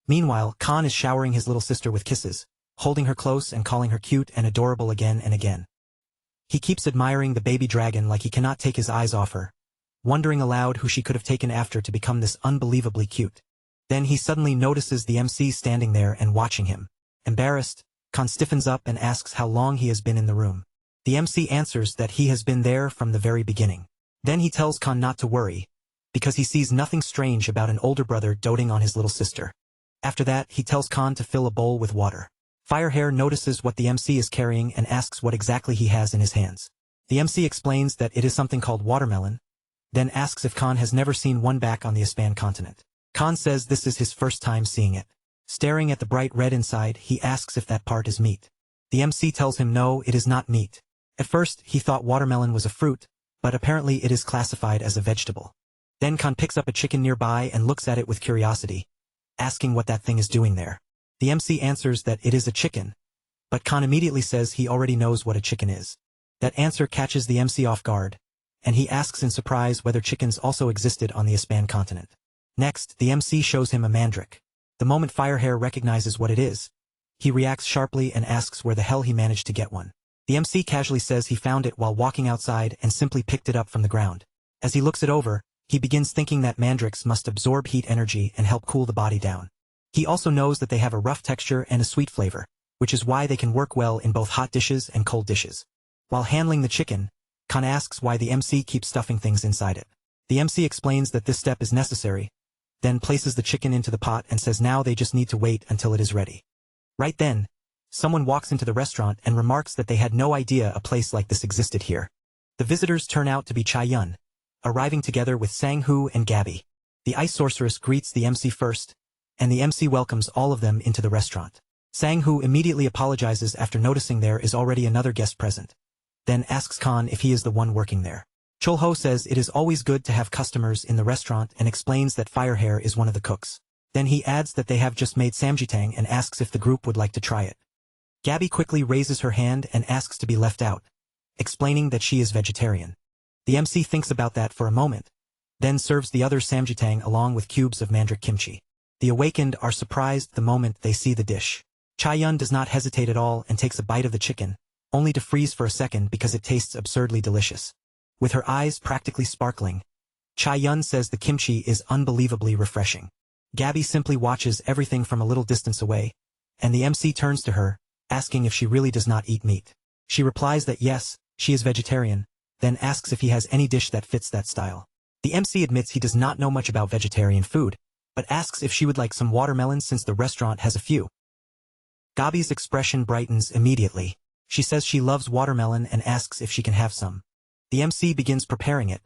Meanwhile, Khan is showering his little sister with kisses, holding her close and calling her cute and adorable again and again. He keeps admiring the baby dragon like he cannot take his eyes off her, wondering aloud who she could have taken after to become this unbelievably cute. Then he suddenly notices the MC standing there and watching him. Embarrassed, Khan stiffens up and asks how long he has been in the room. The MC answers that he has been there from the very beginning. Then he tells Khan not to worry, because he sees nothing strange about an older brother doting on his little sister. After that, he tells Khan to fill a bowl with water. Firehair notices what the MC is carrying and asks what exactly he has in his hands. The MC explains that it is something called watermelon, then asks if Khan has never seen one back on the Ispan continent. Khan says this is his first time seeing it. Staring at the bright red inside, he asks if that part is meat. The MC tells him no, it is not meat. At first, he thought watermelon was a fruit, but apparently it is classified as a vegetable. Then Khan picks up a chicken nearby and looks at it with curiosity, asking what that thing is doing there. The MC answers that it is a chicken, but Khan immediately says he already knows what a chicken is. That answer catches the MC off guard, and he asks in surprise whether chickens also existed on the Ispan continent. Next, the MC shows him a mandrake. The moment Firehair recognizes what it is, he reacts sharply and asks where the hell he managed to get one. The MC casually says he found it while walking outside and simply picked it up from the ground. As he looks it over, he begins thinking that mandrakes must absorb heat energy and help cool the body down. He also knows that they have a rough texture and a sweet flavor, which is why they can work well in both hot dishes and cold dishes. While handling the chicken, Khan asks why the MC keeps stuffing things inside it. The MC explains that this step is necessary, then places the chicken into the pot and says now they just need to wait until it is ready. Right then, someone walks into the restaurant and remarks that they had no idea a place like this existed here. The visitors turn out to be Cha-yun, arriving together with Sang-hoo and Gabby. The ice sorceress greets the MC first, and the MC welcomes all of them into the restaurant. Sang-hoo immediately apologizes after noticing there is already another guest present, then asks Khan if he is the one working there. Chulho says it is always good to have customers in the restaurant and explains that Firehair is one of the cooks. Then he adds that they have just made samjitang and asks if the group would like to try it. Gabby quickly raises her hand and asks to be left out, explaining that she is vegetarian. The MC thinks about that for a moment, then serves the other samjitang along with cubes of mandrake kimchi. The awakened are surprised the moment they see the dish. Cha-yun does not hesitate at all and takes a bite of the chicken, only to freeze for a second because it tastes absurdly delicious. With her eyes practically sparkling, Cha-yun says the kimchi is unbelievably refreshing. Gabby simply watches everything from a little distance away, and the MC turns to her, asking if she really does not eat meat. She replies that yes, she is vegetarian, then asks if he has any dish that fits that style. The MC admits he does not know much about vegetarian food, but asks if she would like some watermelons since the restaurant has a few. Gabi's expression brightens immediately. She says she loves watermelon and asks if she can have some. The MC begins preparing it,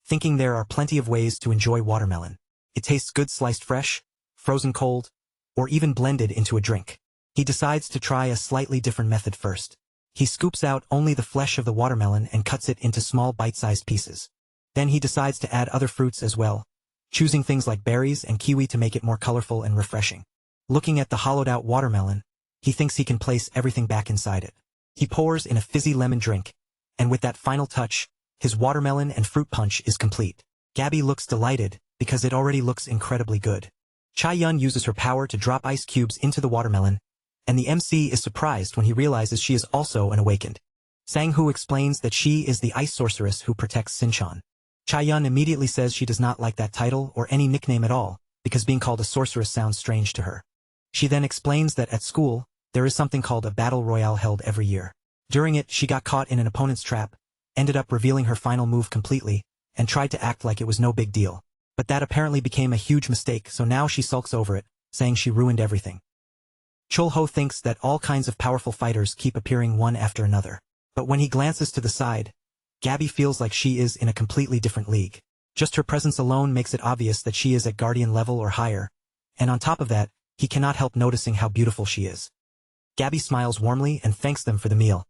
thinking there are plenty of ways to enjoy watermelon. It tastes good sliced fresh, frozen cold, or even blended into a drink. He decides to try a slightly different method first. He scoops out only the flesh of the watermelon and cuts it into small bite-sized pieces. Then he decides to add other fruits as well, choosing things like berries and kiwi to make it more colorful and refreshing. Looking at the hollowed-out watermelon, he thinks he can place everything back inside it. He pours in a fizzy lemon drink, and with that final touch, his watermelon and fruit punch is complete. Gabi looks delighted, because it already looks incredibly good. Chae-yun uses her power to drop ice cubes into the watermelon, and the MC is surprised when he realizes she is also an awakened. Sang-hoo explains that she is the ice sorceress who protects Sinchon. Chae-yun immediately says she does not like that title or any nickname at all, because being called a sorceress sounds strange to her. She then explains that at school, there is something called a battle royale held every year. During it, she got caught in an opponent's trap, ended up revealing her final move completely, and tried to act like it was no big deal. But that apparently became a huge mistake, so now she sulks over it, saying she ruined everything. Chul-ho thinks that all kinds of powerful fighters keep appearing one after another. But when he glances to the side, Gabi feels like she is in a completely different league. Just her presence alone makes it obvious that she is at guardian level or higher, and on top of that, he cannot help noticing how beautiful she is. Gabi smiles warmly and thanks them for the meal,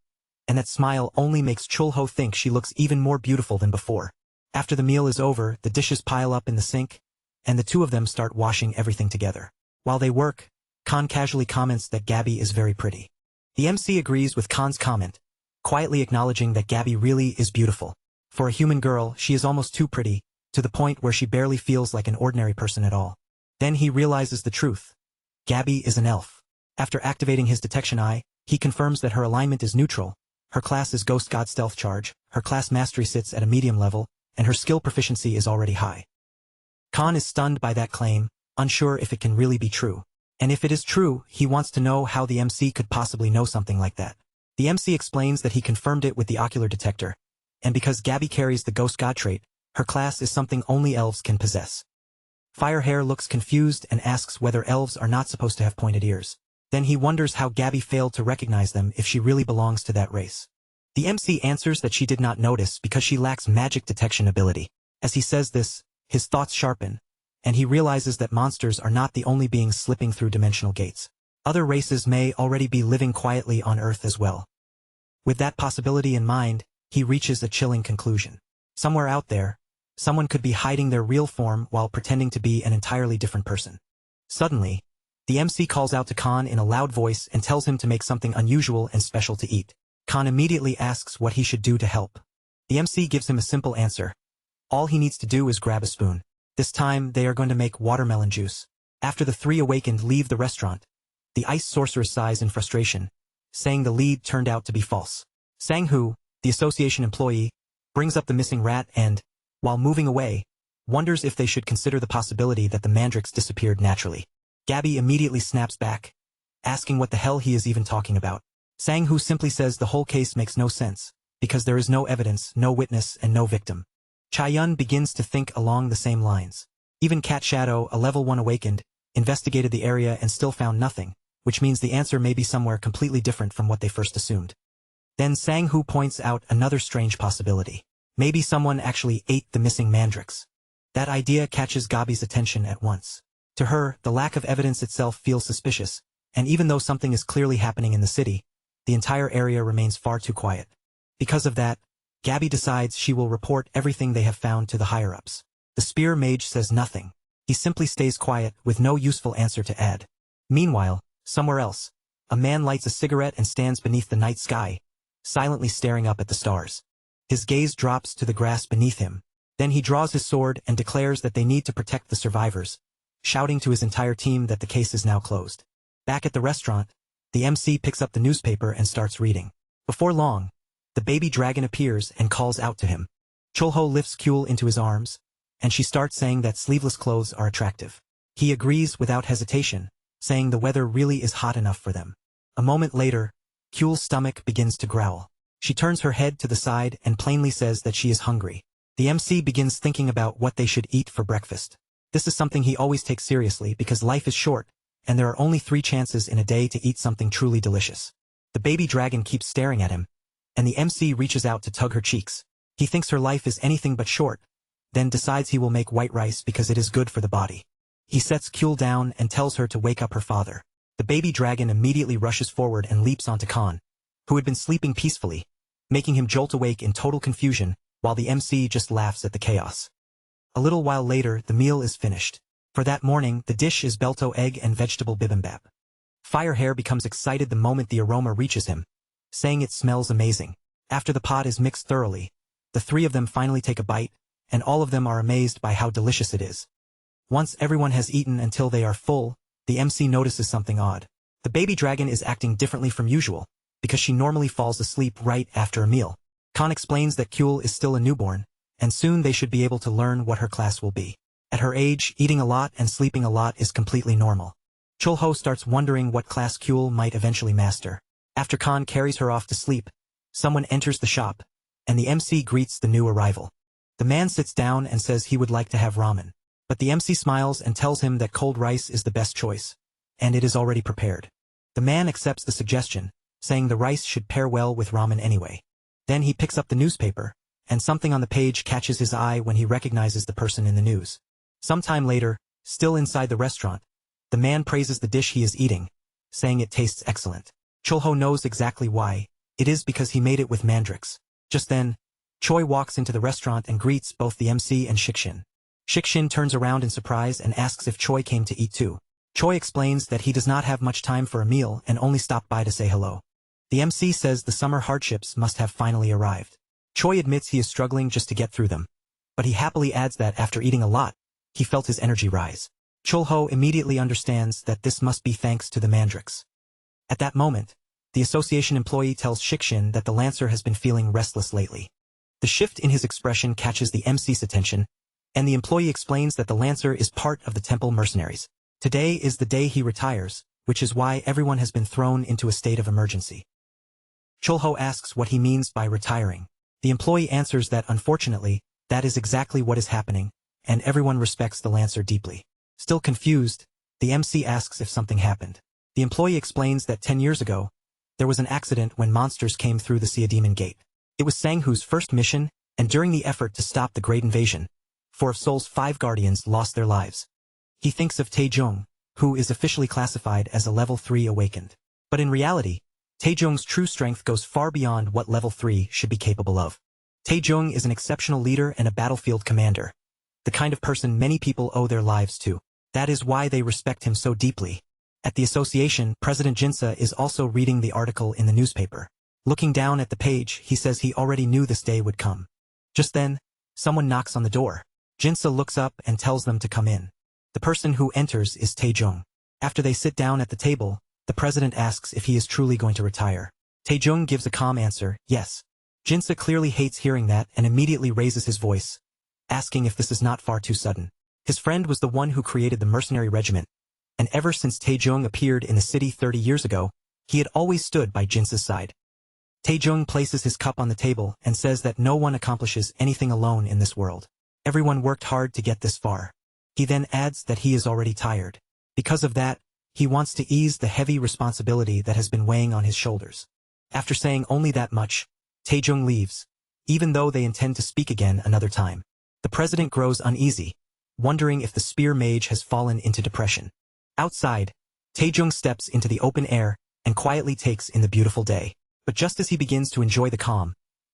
and that smile only makes Chul-ho think she looks even more beautiful than before. After the meal is over, the dishes pile up in the sink, and the two of them start washing everything together. While they work, Khan casually comments that Gabi is very pretty. The MC agrees with Khan's comment, quietly acknowledging that Gabi really is beautiful. For a human girl, she is almost too pretty, to the point where she barely feels like an ordinary person at all. Then he realizes the truth. Gabi is an elf. After activating his detection eye, he confirms that her alignment is neutral, her class is Ghost God Stealth Charge, her class mastery sits at a medium level, and her skill proficiency is already high. Khan is stunned by that claim, unsure if it can really be true. And if it is true, he wants to know how the MC could possibly know something like that. The MC explains that he confirmed it with the ocular detector, and because Gabi carries the Ghost God trait, her class is something only elves can possess. Firehair looks confused and asks whether elves are not supposed to have pointed ears. Then he wonders how Gabi failed to recognize them if she really belongs to that race. The MC answers that she did not notice because she lacks magic detection ability. As he says this, his thoughts sharpen, and he realizes that monsters are not the only beings slipping through dimensional gates. Other races may already be living quietly on Earth as well. With that possibility in mind, he reaches a chilling conclusion. Somewhere out there, someone could be hiding their real form while pretending to be an entirely different person. Suddenly, the MC calls out to Khan in a loud voice and tells him to make something unusual and special to eat. Khan immediately asks what he should do to help. The MC gives him a simple answer. All he needs to do is grab a spoon. This time, they are going to make watermelon juice. After the three awakened leave the restaurant, the ice sorceress sighs in frustration, saying the lead turned out to be false. Sang-hoo, the association employee, brings up the missing rat and, while moving away, wonders if they should consider the possibility that the mandrakes disappeared naturally. Gabi immediately snaps back, asking what the hell he is even talking about. Sang-hoo simply says the whole case makes no sense, because there is no evidence, no witness, and no victim. Chae-yun begins to think along the same lines. Even Cat Shadow, a level 1 awakened, investigated the area and still found nothing, which means the answer may be somewhere completely different from what they first assumed. Then Sang-hoo points out another strange possibility. Maybe someone actually ate the missing mandrakes. That idea catches Gabi's attention at once. To her, the lack of evidence itself feels suspicious, and even though something is clearly happening in the city, the entire area remains far too quiet. Because of that, Gabi decides she will report everything they have found to the higher-ups. The spear mage says nothing. He simply stays quiet with no useful answer to add. Meanwhile, somewhere else, a man lights a cigarette and stands beneath the night sky, silently staring up at the stars. His gaze drops to the grass beneath him. Then he draws his sword and declares that they need to protect the survivors, shouting to his entire team that the case is now closed. Back at the restaurant, the MC picks up the newspaper and starts reading. Before long, the baby dragon appears and calls out to him. Chul-ho lifts Kyul into his arms, and she starts saying that sleeveless clothes are attractive. He agrees without hesitation, saying the weather really is hot enough for them. A moment later, Kyul's stomach begins to growl. She turns her head to the side and plainly says that she is hungry. The MC begins thinking about what they should eat for breakfast. This is something he always takes seriously because life is short, and there are only 3 chances in a day to eat something truly delicious. The baby dragon keeps staring at him, and the MC reaches out to tug her cheeks. He thinks her life is anything but short, then decides he will make white rice because it is good for the body. He sets Kyul down and tells her to wake up her father. The baby dragon immediately rushes forward and leaps onto Khan, who had been sleeping peacefully, making him jolt awake in total confusion, while the MC just laughs at the chaos. A little while later, the meal is finished. For that morning, the dish is belto egg and vegetable bibimbap. Firehair becomes excited the moment the aroma reaches him, saying it smells amazing. After the pot is mixed thoroughly, the 3 of them finally take a bite, and all of them are amazed by how delicious it is. Once everyone has eaten until they are full, the MC notices something odd. The baby dragon is acting differently from usual, because she normally falls asleep right after a meal. Khan explains that Kyul is still a newborn, and soon they should be able to learn what her class will be. At her age, eating a lot and sleeping a lot is completely normal. Chulho starts wondering what class Kyul might eventually master. After Khan carries her off to sleep, someone enters the shop, and the MC greets the new arrival. The man sits down and says he would like to have ramen, but the MC smiles and tells him that cold rice is the best choice, and it is already prepared. The man accepts the suggestion, saying the rice should pair well with ramen anyway. Then he picks up the newspaper, and something on the page catches his eye when he recognizes the person in the news. Sometime later, still inside the restaurant, the man praises the dish he is eating, saying it tastes excellent. Chulho knows exactly why. It is because he made it with mandrakes. Just then, Choi walks into the restaurant and greets both the MC and Shikshin. Shikshin turns around in surprise and asks if Choi came to eat too. Choi explains that he does not have much time for a meal and only stopped by to say hello. The MC says the summer hardships must have finally arrived. Choi admits he is struggling just to get through them, but he happily adds that after eating a lot, he felt his energy rise. Chulho immediately understands that this must be thanks to the mandrakes. At that moment, the association employee tells Shikshin that the Lancer has been feeling restless lately. The shift in his expression catches the MC's attention, and the employee explains that the Lancer is part of the temple mercenaries. Today is the day he retires, which is why everyone has been thrown into a state of emergency. Chulho asks what he means by retiring. The employee answers that unfortunately, that is exactly what is happening, and everyone respects the Lancer deeply. Still confused, the MC asks if something happened. The employee explains that 10 years ago, there was an accident when monsters came through the Sea Demon Gate. It was Sang-hoo's first mission, and during the effort to stop the Great Invasion, 4 of Seoul's 5 guardians lost their lives. He thinks of Taejong, who is officially classified as a level 3 awakened. But in reality, Taejong's true strength goes far beyond what level 3 should be capable of. Taejong is an exceptional leader and a battlefield commander, the kind of person many people owe their lives to. That is why they respect him so deeply. At the association, President Jinsa is also reading the article in the newspaper. Looking down at the page, he says he already knew this day would come. Just then, someone knocks on the door. Jinsa looks up and tells them to come in. The person who enters is Taejong. After they sit down at the table, the president asks if he is truly going to retire. Taejong gives a calm answer, yes. Jinsa clearly hates hearing that and immediately raises his voice, asking if this is not far too sudden. His friend was the one who created the mercenary regiment, and ever since Taejong appeared in the city 30 years ago, he had always stood by Jinsa's side. Taejong places his cup on the table and says that no one accomplishes anything alone in this world. Everyone worked hard to get this far. He then adds that he is already tired. Because of that, he wants to ease the heavy responsibility that has been weighing on his shoulders. After saying only that much, Taejong leaves, even though they intend to speak again another time. The president grows uneasy, wondering if the spear mage has fallen into depression. Outside, Taejong steps into the open air and quietly takes in the beautiful day. But just as he begins to enjoy the calm,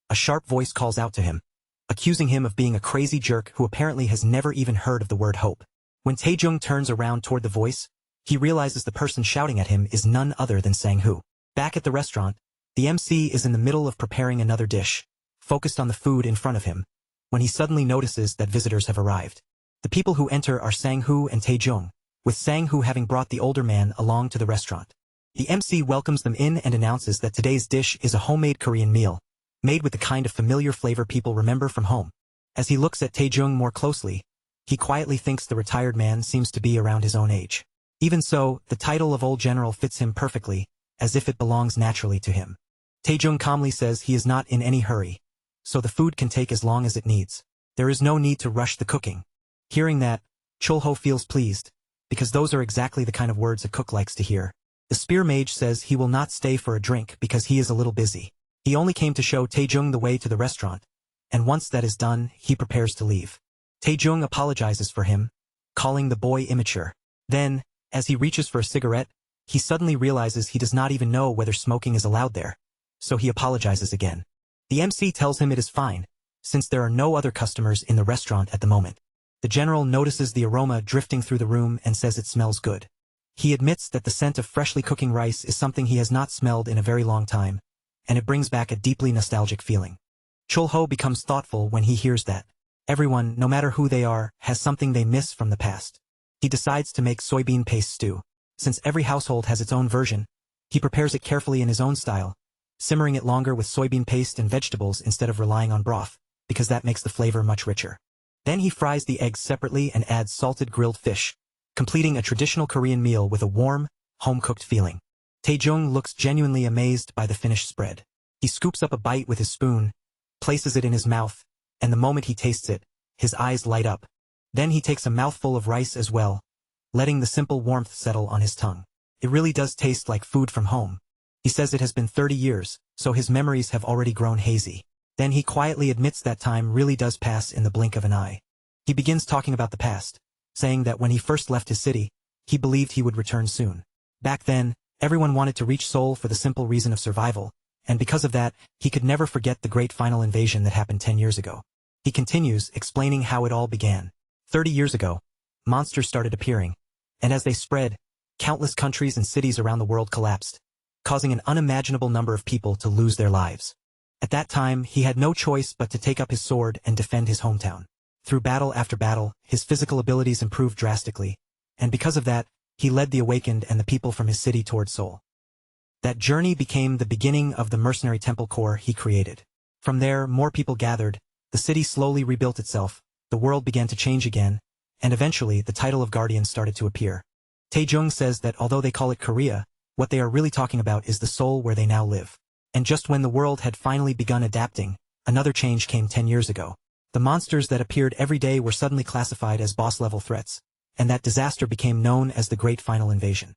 a sharp voice calls out to him, accusing him of being a crazy jerk who apparently has never even heard of the word hope. When Taejong turns around toward the voice, he realizes the person shouting at him is none other than Sang-hoo. Back at the restaurant, the MC is in the middle of preparing another dish, focused on the food in front of him, when he suddenly notices that visitors have arrived. The people who enter are Sang-hoo and Taejong, with Sang-hoo having brought the older man along to the restaurant. The MC welcomes them in and announces that today's dish is a homemade Korean meal, made with the kind of familiar flavor people remember from home. As he looks at Taejong more closely, he quietly thinks the retired man seems to be around his own age. Even so, the title of old general fits him perfectly, as if it belongs naturally to him. Taejung calmly says he is not in any hurry, so the food can take as long as it needs. There is no need to rush the cooking. Hearing that, Chulho feels pleased, because those are exactly the kind of words a cook likes to hear. The spear mage says he will not stay for a drink because he is a little busy. He only came to show Taejung the way to the restaurant, and once that is done, he prepares to leave. Taejung apologizes for him, calling the boy immature. Then, as he reaches for a cigarette, he suddenly realizes he does not even know whether smoking is allowed there, so he apologizes again. The MC tells him it is fine, since there are no other customers in the restaurant at the moment. The general notices the aroma drifting through the room and says it smells good. He admits that the scent of freshly cooking rice is something he has not smelled in a very long time, and it brings back a deeply nostalgic feeling. Chulho becomes thoughtful when he hears that. Everyone, no matter who they are, has something they miss from the past. He decides to make soybean paste stew. Since every household has its own version, he prepares it carefully in his own style, simmering it longer with soybean paste and vegetables instead of relying on broth, because that makes the flavor much richer. Then he fries the eggs separately and adds salted grilled fish, completing a traditional Korean meal with a warm, home-cooked feeling. Taejung looks genuinely amazed by the finished spread. He scoops up a bite with his spoon, places it in his mouth, and the moment he tastes it, his eyes light up. Then he takes a mouthful of rice as well, letting the simple warmth settle on his tongue. It really does taste like food from home. He says it has been 30 years, so his memories have already grown hazy. Then he quietly admits that time really does pass in the blink of an eye. He begins talking about the past, saying that when he first left his city, he believed he would return soon. Back then, everyone wanted to reach Seoul for the simple reason of survival, and because of that, he could never forget the great final invasion that happened 10 years ago. He continues, explaining how it all began. 30 years ago, monsters started appearing, and as they spread, countless countries and cities around the world collapsed, causing an unimaginable number of people to lose their lives. At that time, he had no choice but to take up his sword and defend his hometown. Through battle after battle, his physical abilities improved drastically, and because of that, he led the awakened and the people from his city towards Seoul. That journey became the beginning of the mercenary temple corps he created. From there, more people gathered, the city slowly rebuilt itself, the world began to change again, and eventually the title of Guardian started to appear. Taejung says that although they call it Korea, what they are really talking about is the Seoul where they now live. And just when the world had finally begun adapting, another change came 10 years ago. The monsters that appeared every day were suddenly classified as boss-level threats, and that disaster became known as the Great Final Invasion.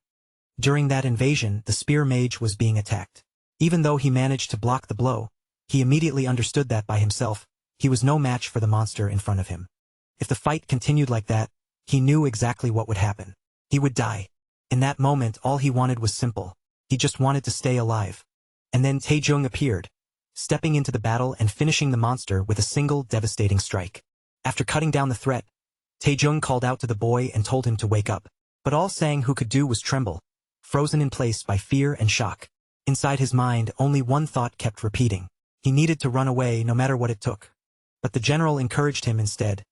During that invasion, the spear mage was being attacked. Even though he managed to block the blow, he immediately understood that by himself, he was no match for the monster in front of him. If the fight continued like that, he knew exactly what would happen. He would die. In that moment, all he wanted was simple. He just wanted to stay alive. And then Taejung appeared, stepping into the battle and finishing the monster with a single devastating strike. After cutting down the threat, Taejung called out to the boy and told him to wake up. But all Sang-hoo could do was tremble, frozen in place by fear and shock. Inside his mind, only one thought kept repeating. He needed to run away no matter what it took. But the general encouraged him instead,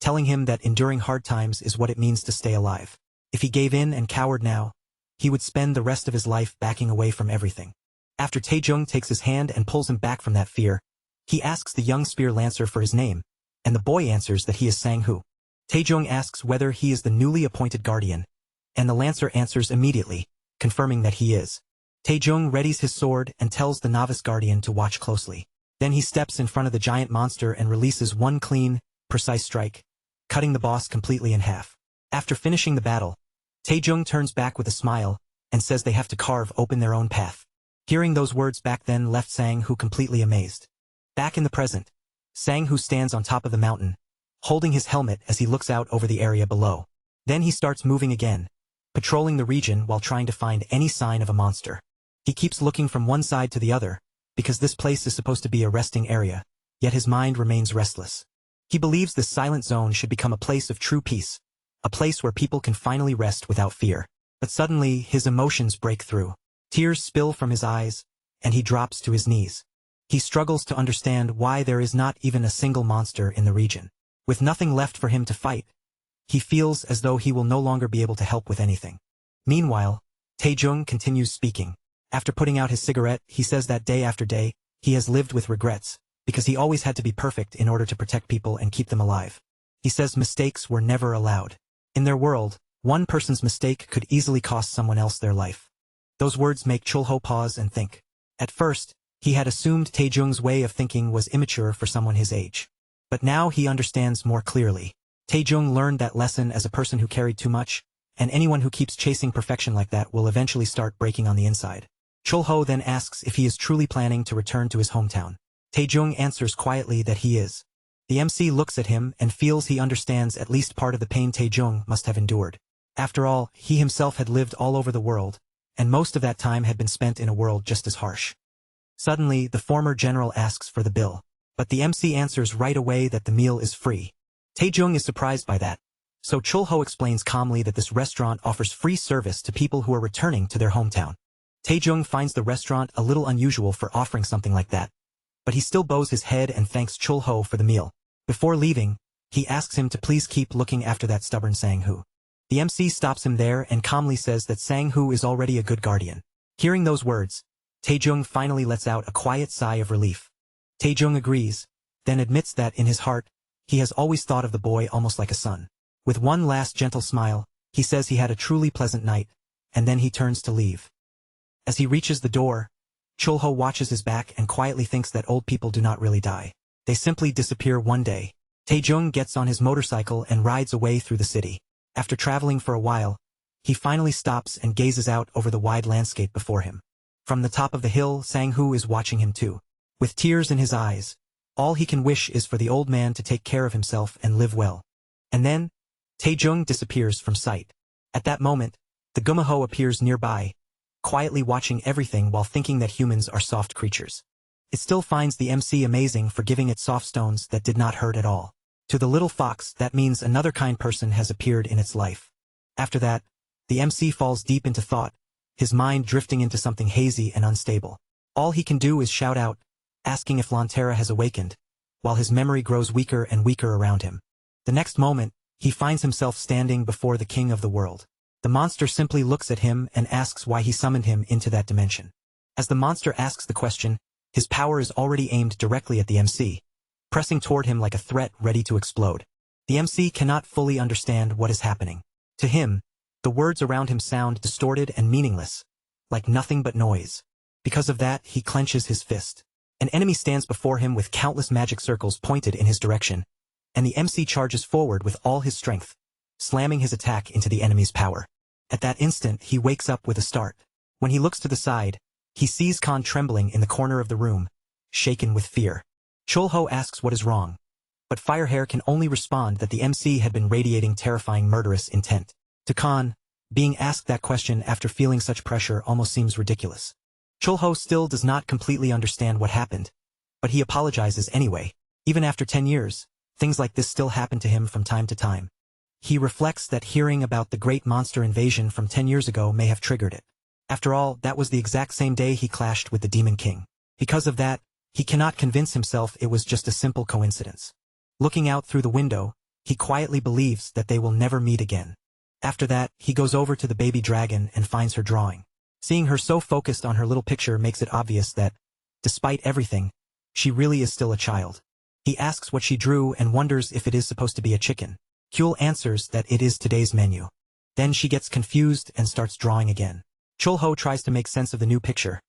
telling him that enduring hard times is what it means to stay alive. If he gave in and cowered now, he would spend the rest of his life backing away from everything. After Taejung takes his hand and pulls him back from that fear, he asks the young spear lancer for his name, and the boy answers that he is Sang-hoo. Taejung asks whether he is the newly appointed guardian, and the lancer answers immediately, confirming that he is. Taejung readies his sword and tells the novice guardian to watch closely. Then he steps in front of the giant monster and releases one clean, precise strike, cutting the boss completely in half. After finishing the battle, Taejung turns back with a smile and says they have to carve open their own path. Hearing those words back then left Sang-hoo completely amazed. Back in the present, Sang-hoo stands on top of the mountain, holding his helmet as he looks out over the area below. Then he starts moving again, patrolling the region while trying to find any sign of a monster. He keeps looking from one side to the other, because this place is supposed to be a resting area, yet his mind remains restless. He believes this silent zone should become a place of true peace, a place where people can finally rest without fear. But suddenly, his emotions break through. Tears spill from his eyes, and he drops to his knees. He struggles to understand why there is not even a single monster in the region. With nothing left for him to fight, he feels as though he will no longer be able to help with anything. Meanwhile, Taejung continues speaking. After putting out his cigarette, he says that day after day, he has lived with regrets, because he always had to be perfect in order to protect people and keep them alive. He says mistakes were never allowed. In their world, one person's mistake could easily cost someone else their life. Those words make Chulho pause and think. At first, He had assumed Taejung's way of thinking was immature for someone his age. But now he understands more clearly. Taejung learned that lesson as a person who carried too much, and anyone who keeps chasing perfection like that will eventually start breaking on the inside. Chulho then asks if he is truly planning to return to his hometown. Taejung answers quietly that he is. The MC looks at him and feels he understands at least part of the pain Taejung must have endured. After all, he himself had lived all over the world, and most of that time had been spent in a world just as harsh. Suddenly, the former general asks for the bill, but the MC answers right away that the meal is free. Taejung is surprised by that, so Chulho explains calmly that this restaurant offers free service to people who are returning to their hometown. Taejung finds the restaurant a little unusual for offering something like that, but he still bows his head and thanks Chulho for the meal. Before leaving, he asks him to please keep looking after that stubborn Sang-hoo. The MC stops him there and calmly says that Sang-hoo is already a good guardian. Hearing those words, Taejung finally lets out a quiet sigh of relief. Taejung agrees, then admits that in his heart, he has always thought of the boy almost like a son. With one last gentle smile, he says he had a truly pleasant night, and then he turns to leave. As he reaches the door, Chulho watches his back and quietly thinks that old people do not really die. They simply disappear one day. Taejung gets on his motorcycle and rides away through the city. After traveling for a while, he finally stops and gazes out over the wide landscape before him. From the top of the hill, Sang-hoo is watching him too. With tears in his eyes, all he can wish is for the old man to take care of himself and live well. And then, Taejung disappears from sight. At that moment, the Gumaho appears nearby, quietly watching everything while thinking that humans are soft creatures. It still finds the MC amazing for giving it soft stones that did not hurt at all. To the little fox, that means another kind person has appeared in its life. After that, the MC falls deep into thought, his mind drifting into something hazy and unstable. All he can do is shout out, asking if Lantera has awakened, while his memory grows weaker and weaker around him. The next moment, he finds himself standing before the king of the world. The monster simply looks at him and asks why he summoned him into that dimension. As the monster asks the question, his power is already aimed directly at the MC, pressing toward him like a threat ready to explode. The MC cannot fully understand what is happening. To him, the words around him sound distorted and meaningless, like nothing but noise. Because of that, he clenches his fist. An enemy stands before him with countless magic circles pointed in his direction, and the MC charges forward with all his strength, slamming his attack into the enemy's power. At that instant, he wakes up with a start. When he looks to the side, he sees Khan trembling in the corner of the room, shaken with fear. Chulho asks what is wrong, but Firehair can only respond that the MC had been radiating terrifying murderous intent. To Khan, being asked that question after feeling such pressure almost seems ridiculous. Chulho still does not completely understand what happened, but he apologizes anyway. Even after 10 years, things like this still happen to him from time to time. He reflects that hearing about the great monster invasion from 10 years ago may have triggered it. After all, that was the exact same day he clashed with the Demon King. Because of that, he cannot convince himself it was just a simple coincidence. Looking out through the window, he quietly believes that they will never meet again. After that, he goes over to the baby dragon and finds her drawing. Seeing her so focused on her little picture makes it obvious that, despite everything, she really is still a child. He asks what she drew and wonders if it is supposed to be a chicken. Kyul answers that it is today's menu. Then she gets confused and starts drawing again. Chulho tries to make sense of the new picture,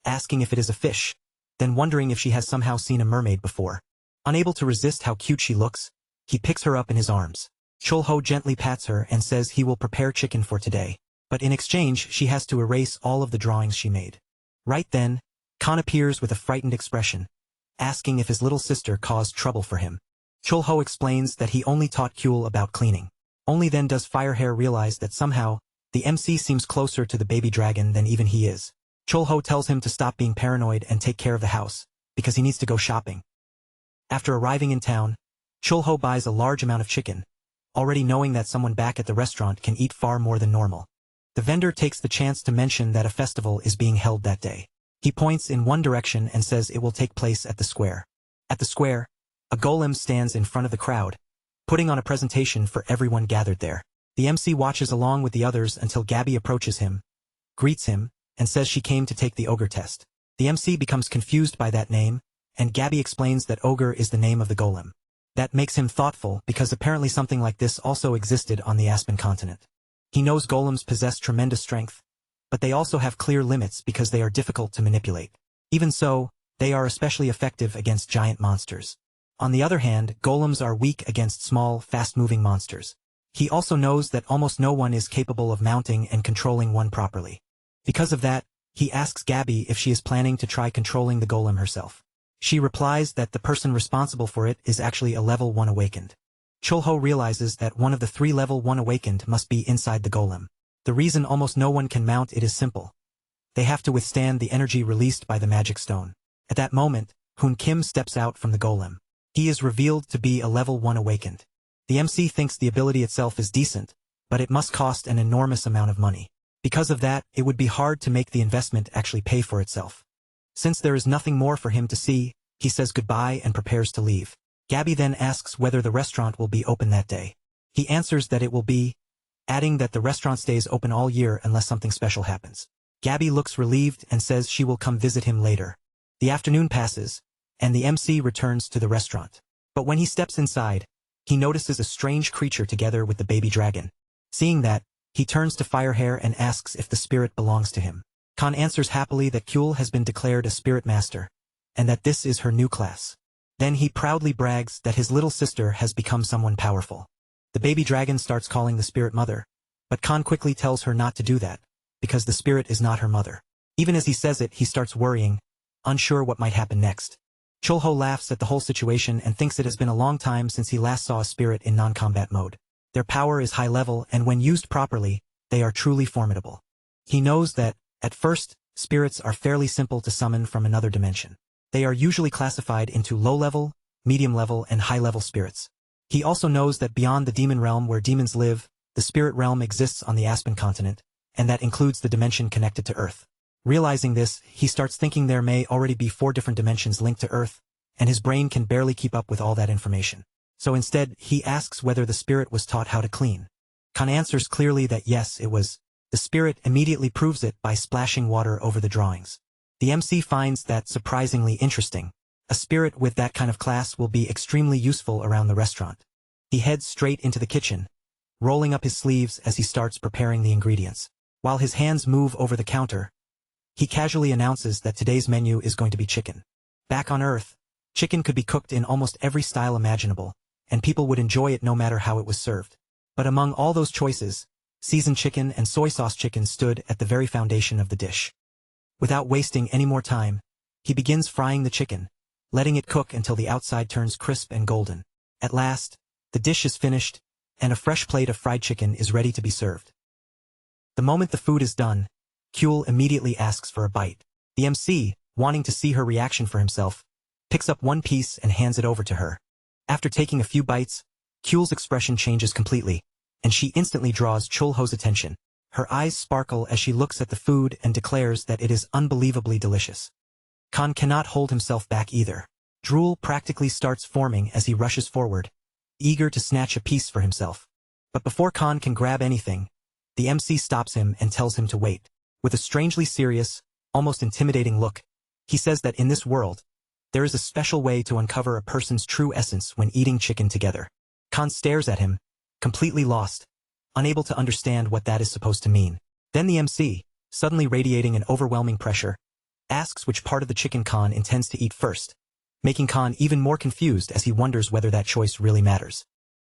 asking if it is a fish, then wondering if she has somehow seen a mermaid before. Unable to resist how cute she looks, he picks her up in his arms. Chulho gently pats her and says he will prepare chicken for today, but in exchange she has to erase all of the drawings she made. Right then, Khan appears with a frightened expression, asking if his little sister caused trouble for him. Chulho explains that he only taught Kyul about cleaning. Only then does Firehair realize that somehow, the MC seems closer to the baby dragon than even he is. Chulho tells him to stop being paranoid and take care of the house, because he needs to go shopping. After arriving in town, Chulho buys a large amount of chicken, already knowing that someone back at the restaurant can eat far more than normal. The vendor takes the chance to mention that a festival is being held that day. He points in one direction and says it will take place at the square. At the square, a golem stands in front of the crowd, putting on a presentation for everyone gathered there. The MC watches along with the others until Gabby approaches him, greets him, and says she came to take the ogre test. The MC becomes confused by that name, and Gabby explains that ogre is the name of the golem. That makes him thoughtful because apparently something like this also existed on the Aspen continent. He knows golems possess tremendous strength, but they also have clear limits because they are difficult to manipulate. Even so, They are especially effective against giant monsters. On the other hand, golems are weak against small, fast-moving monsters. He also knows that almost no one is capable of mounting and controlling one properly. Because of that, he asks Gabby if she is planning to try controlling the golem herself. She replies that the person responsible for it is actually a level 1 awakened. Chulho realizes that one of the 3 level 1 awakened must be inside the golem. The reason almost no one can mount it is simple. They have to withstand the energy released by the magic stone. At that moment, Hoon Kim steps out from the golem. He is revealed to be a level 1 awakened. The MC thinks the ability itself is decent, but it must cost an enormous amount of money. Because of that, it would be hard to make the investment actually pay for itself. Since there is nothing more for him to see, he says goodbye and prepares to leave. Gabby then asks whether the restaurant will be open that day. He answers that it will be, adding that the restaurant stays open all year unless something special happens. Gabby looks relieved and says she will come visit him later. The afternoon passes, and the MC returns to the restaurant. But when he steps inside, he notices a strange creature together with the baby dragon. Seeing that, he turns to Firehair and asks if the spirit belongs to him. Khan answers happily that Kyul has been declared a spirit master, and that this is her new class. Then he proudly brags that his little sister has become someone powerful. The baby dragon starts calling the spirit mother, but Khan quickly tells her not to do that, because the spirit is not her mother. Even as he says it, he starts worrying, unsure what might happen next. Chulho laughs at the whole situation and thinks it has been a long time since he last saw a spirit in non-combat mode. Their power is high level, and when used properly, they are truly formidable. He knows that, at first, spirits are fairly simple to summon from another dimension. They are usually classified into low-level, medium-level, and high-level spirits. He also knows that beyond the demon realm where demons live, the spirit realm exists on the Aspen continent, and that includes the dimension connected to Earth. Realizing this, he starts thinking there may already be 4 different dimensions linked to Earth, and his brain can barely keep up with all that information. So instead, he asks whether the spirit was taught how to clean. Khan answers clearly that yes, it was. The spirit immediately proves it by splashing water over the drawings. The MC finds that surprisingly interesting. A spirit with that kind of class will be extremely useful around the restaurant. He heads straight into the kitchen, rolling up his sleeves as he starts preparing the ingredients. While his hands move over the counter, he casually announces that today's menu is going to be chicken. Back on Earth, chicken could be cooked in almost every style imaginable, and people would enjoy it no matter how it was served. But among all those choices, seasoned chicken and soy sauce chicken stood at the very foundation of the dish. Without wasting any more time, he begins frying the chicken, letting it cook until the outside turns crisp and golden. At last, the dish is finished, and a fresh plate of fried chicken is ready to be served. The moment the food is done, Kyul immediately asks for a bite. The MC, wanting to see her reaction for himself, picks up one piece and hands it over to her. After taking a few bites, Kyul's expression changes completely, and she instantly draws Chulho's attention. Her eyes sparkle as she looks at the food and declares that it is unbelievably delicious. Khan cannot hold himself back either. Drool practically starts forming as he rushes forward, eager to snatch a piece for himself. But before Khan can grab anything, the MC stops him and tells him to wait. With a strangely serious, almost intimidating look, he says that in this world, there is a special way to uncover a person's true essence when eating chicken together. Khan stares at him, completely lost, unable to understand what that is supposed to mean. Then the MC, suddenly radiating an overwhelming pressure, asks which part of the chicken Khan intends to eat first, making Khan even more confused as he wonders whether that choice really matters.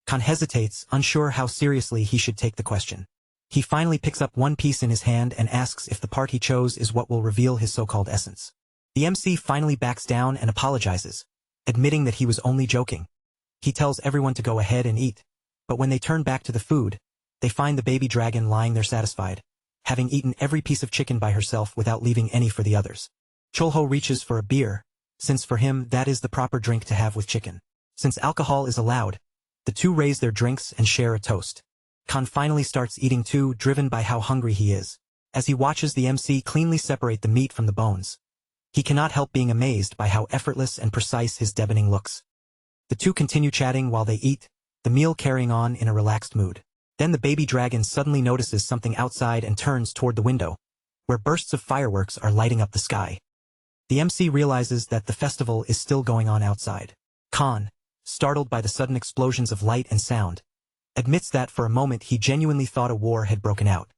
Khan hesitates, unsure how seriously he should take the question. He finally picks up one piece in his hand and asks if the part he chose is what will reveal his so-called essence. The MC finally backs down and apologizes, admitting that he was only joking. He tells everyone to go ahead and eat, but when they turn back to the food, they find the baby dragon lying there satisfied, having eaten every piece of chicken by herself without leaving any for the others. Chulho reaches for a beer, since for him that is the proper drink to have with chicken. Since alcohol is allowed, the two raise their drinks and share a toast. Khan finally starts eating too, driven by how hungry he is. As he watches the MC cleanly separate the meat from the bones, he cannot help being amazed by how effortless and precise his deboning looks. The two continue chatting while they eat, the meal carrying on in a relaxed mood. Then the baby dragon suddenly notices something outside and turns toward the window, where bursts of fireworks are lighting up the sky. The MC realizes that the festival is still going on outside. Khan, startled by the sudden explosions of light and sound, admits that for a moment he genuinely thought a war had broken out.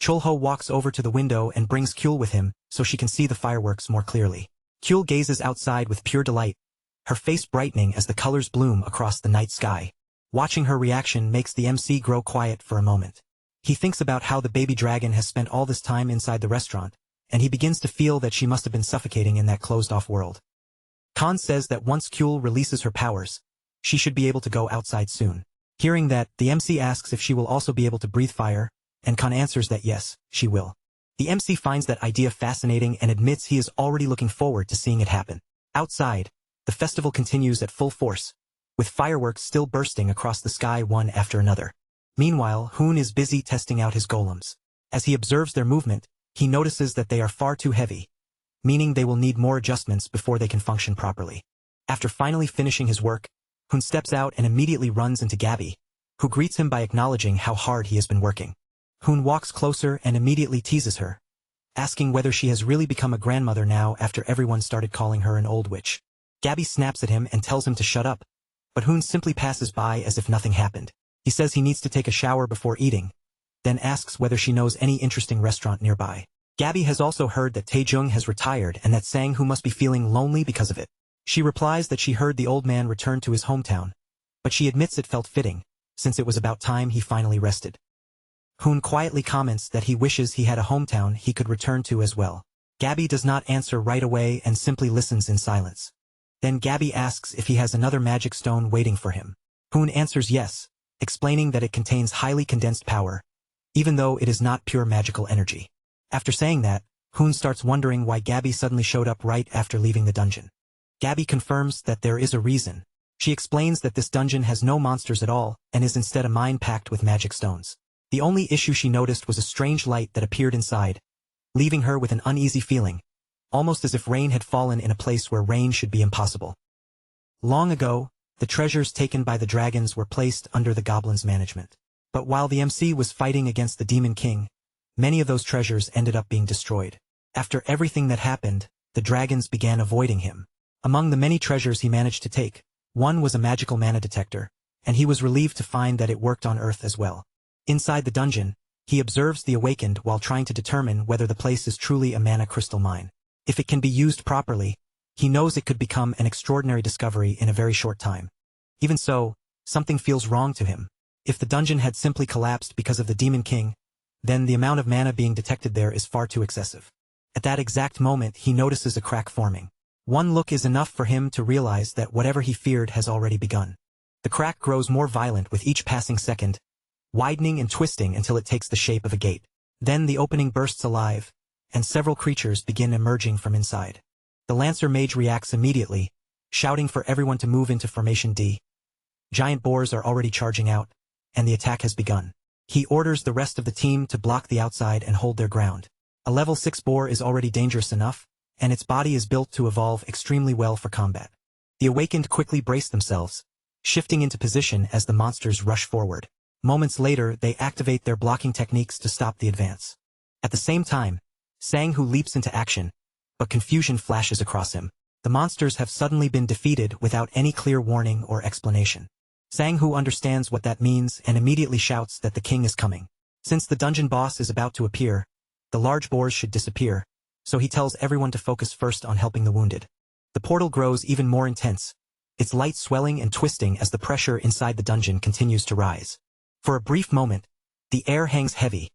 Chulho walks over to the window and brings Kyul with him so she can see the fireworks more clearly. Kyul gazes outside with pure delight, her face brightening as the colors bloom across the night sky. Watching her reaction makes the MC grow quiet for a moment. He thinks about how the baby dragon has spent all this time inside the restaurant, and he begins to feel that she must have been suffocating in that closed-off world. Khan says that once Kyul releases her powers, she should be able to go outside soon. Hearing that, the MC asks if she will also be able to breathe fire, and Khan answers that yes, she will. The MC finds that idea fascinating and admits he is already looking forward to seeing it happen. Outside, the festival continues at full force, with fireworks still bursting across the sky one after another. Meanwhile, Hoon is busy testing out his golems. As he observes their movement, he notices that they are far too heavy, meaning they will need more adjustments before they can function properly. After finally finishing his work, Hoon steps out and immediately runs into Gabby, who greets him by acknowledging how hard he has been working. Hoon walks closer and immediately teases her, asking whether she has really become a grandmother now after everyone started calling her an old witch. Gabby snaps at him and tells him to shut up, but Hoon simply passes by as if nothing happened. He says he needs to take a shower before eating, then asks whether she knows any interesting restaurant nearby. Gabby has also heard that Taejung has retired and that Sang-hoo must be feeling lonely because of it. She replies that she heard the old man return to his hometown, but she admits it felt fitting, since it was about time he finally rested. Hoon quietly comments that he wishes he had a hometown he could return to as well. Gabby does not answer right away and simply listens in silence. Then Gabby asks if he has another magic stone waiting for him. Hoon answers yes, explaining that it contains highly condensed power, even though it is not pure magical energy. After saying that, Hoon starts wondering why Gabby suddenly showed up right after leaving the dungeon. Gabby confirms that there is a reason. She explains that this dungeon has no monsters at all and is instead a mine packed with magic stones. The only issue she noticed was a strange light that appeared inside, leaving her with an uneasy feeling, almost as if rain had fallen in a place where rain should be impossible. Long ago, the treasures taken by the dragons were placed under the goblins' management. But while the MC was fighting against the Demon King, many of those treasures ended up being destroyed. After everything that happened, the dragons began avoiding him. Among the many treasures he managed to take, one was a magical mana detector, and he was relieved to find that it worked on Earth as well. Inside the dungeon, he observes the Awakened while trying to determine whether the place is truly a mana crystal mine. If it can be used properly, he knows it could become an extraordinary discovery in a very short time. Even so, something feels wrong to him. If the dungeon had simply collapsed because of the Demon King, then the amount of mana being detected there is far too excessive. At that exact moment, he notices a crack forming. One look is enough for him to realize that whatever he feared has already begun. The crack grows more violent with each passing second, widening and twisting until it takes the shape of a gate. Then the opening bursts alive, and several creatures begin emerging from inside. The Lancer Mage reacts immediately, shouting for everyone to move into Formation D. Giant boars are already charging out, and the attack has begun. He orders the rest of the team to block the outside and hold their ground. A level 6 boar is already dangerous enough, and its body is built to evolve extremely well for combat. The Awakened quickly brace themselves, shifting into position as the monsters rush forward. Moments later, they activate their blocking techniques to stop the advance. At the same time, Sang-hoo leaps into action, but confusion flashes across him. The monsters have suddenly been defeated without any clear warning or explanation. Sang-hoo understands what that means and immediately shouts that the king is coming. Since the dungeon boss is about to appear, the large boars should disappear, so he tells everyone to focus first on helping the wounded. The portal grows even more intense, its light swelling and twisting as the pressure inside the dungeon continues to rise. For a brief moment, the air hangs heavy,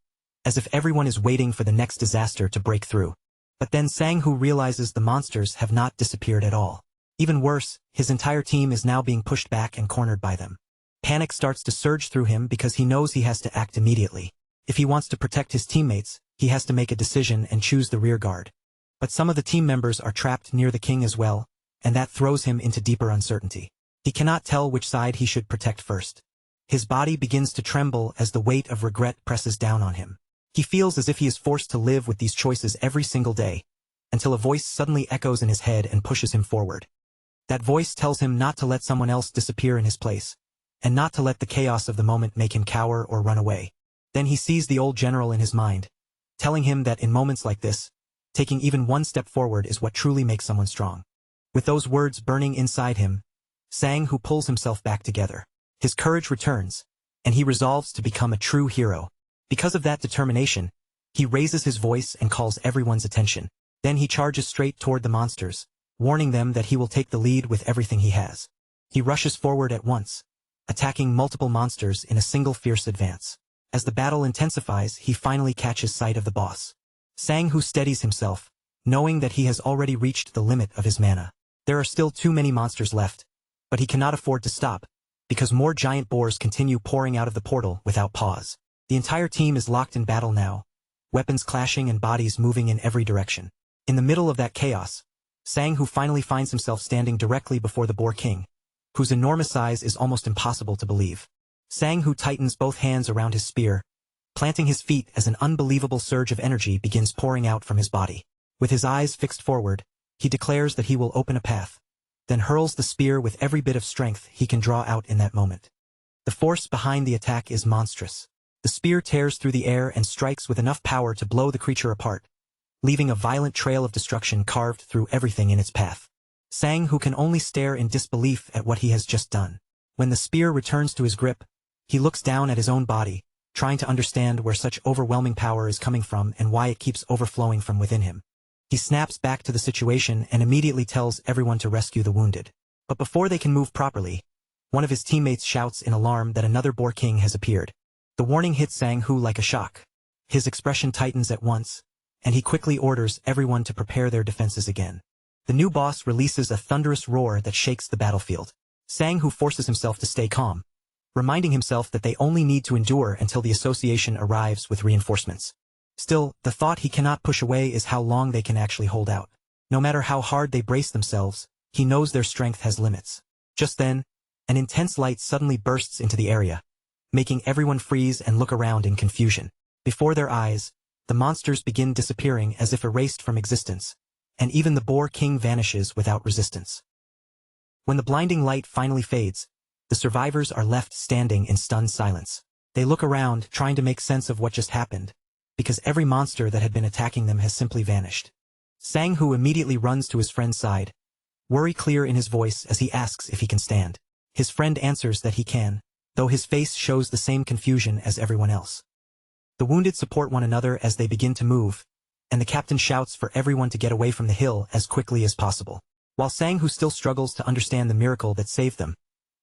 as if everyone is waiting for the next disaster to break through. But then Sang-hoo realizes the monsters have not disappeared at all. Even worse, his entire team is now being pushed back and cornered by them. Panic starts to surge through him because he knows he has to act immediately. If he wants to protect his teammates, he has to make a decision and choose the rear guard. But some of the team members are trapped near the king as well, and that throws him into deeper uncertainty. He cannot tell which side he should protect first. His body begins to tremble as the weight of regret presses down on him. He feels as if he is forced to live with these choices every single day, until a voice suddenly echoes in his head and pushes him forward. That voice tells him not to let someone else disappear in his place, and not to let the chaos of the moment make him cower or run away. Then he sees the old general in his mind, telling him that in moments like this, taking even one step forward is what truly makes someone strong. With those words burning inside him, Sang-hoo pulls himself back together. His courage returns, and he resolves to become a true hero. Because of that determination, he raises his voice and calls everyone's attention. Then he charges straight toward the monsters, warning them that he will take the lead with everything he has. He rushes forward at once, attacking multiple monsters in a single fierce advance. As the battle intensifies, he finally catches sight of the boss. Sang-hoo steadies himself, knowing that he has already reached the limit of his mana. There are still too many monsters left, but he cannot afford to stop, because more giant boars continue pouring out of the portal without pause. The entire team is locked in battle now, weapons clashing and bodies moving in every direction. In the middle of that chaos, Sang-hoo finally finds himself standing directly before the Boar King, whose enormous size is almost impossible to believe. Sang-hoo tightens both hands around his spear, planting his feet as an unbelievable surge of energy begins pouring out from his body. With his eyes fixed forward, he declares that he will open a path, then hurls the spear with every bit of strength he can draw out in that moment. The force behind the attack is monstrous. The spear tears through the air and strikes with enough power to blow the creature apart, leaving a violent trail of destruction carved through everything in its path. Sang-hoo can only stare in disbelief at what he has just done. When the spear returns to his grip, he looks down at his own body, trying to understand where such overwhelming power is coming from and why it keeps overflowing from within him. He snaps back to the situation and immediately tells everyone to rescue the wounded. But before they can move properly, one of his teammates shouts in alarm that another Boar King has appeared. The warning hits Sang-hoo like a shock. His expression tightens at once, and he quickly orders everyone to prepare their defenses again. The new boss releases a thunderous roar that shakes the battlefield. Sang-hoo forces himself to stay calm, reminding himself that they only need to endure until the association arrives with reinforcements. Still, the thought he cannot push away is how long they can actually hold out. No matter how hard they brace themselves, he knows their strength has limits. Just then, an intense light suddenly bursts into the area, making everyone freeze and look around in confusion. Before their eyes, the monsters begin disappearing as if erased from existence, and even the Boar King vanishes without resistance. When the blinding light finally fades, the survivors are left standing in stunned silence. They look around, trying to make sense of what just happened, because every monster that had been attacking them has simply vanished. Sang-hoo immediately runs to his friend's side, worry clear in his voice as he asks if he can stand. His friend answers that he can, though his face shows the same confusion as everyone else. The wounded support one another as they begin to move, and the captain shouts for everyone to get away from the hill as quickly as possible. While Sang-hoo still struggles to understand the miracle that saved them,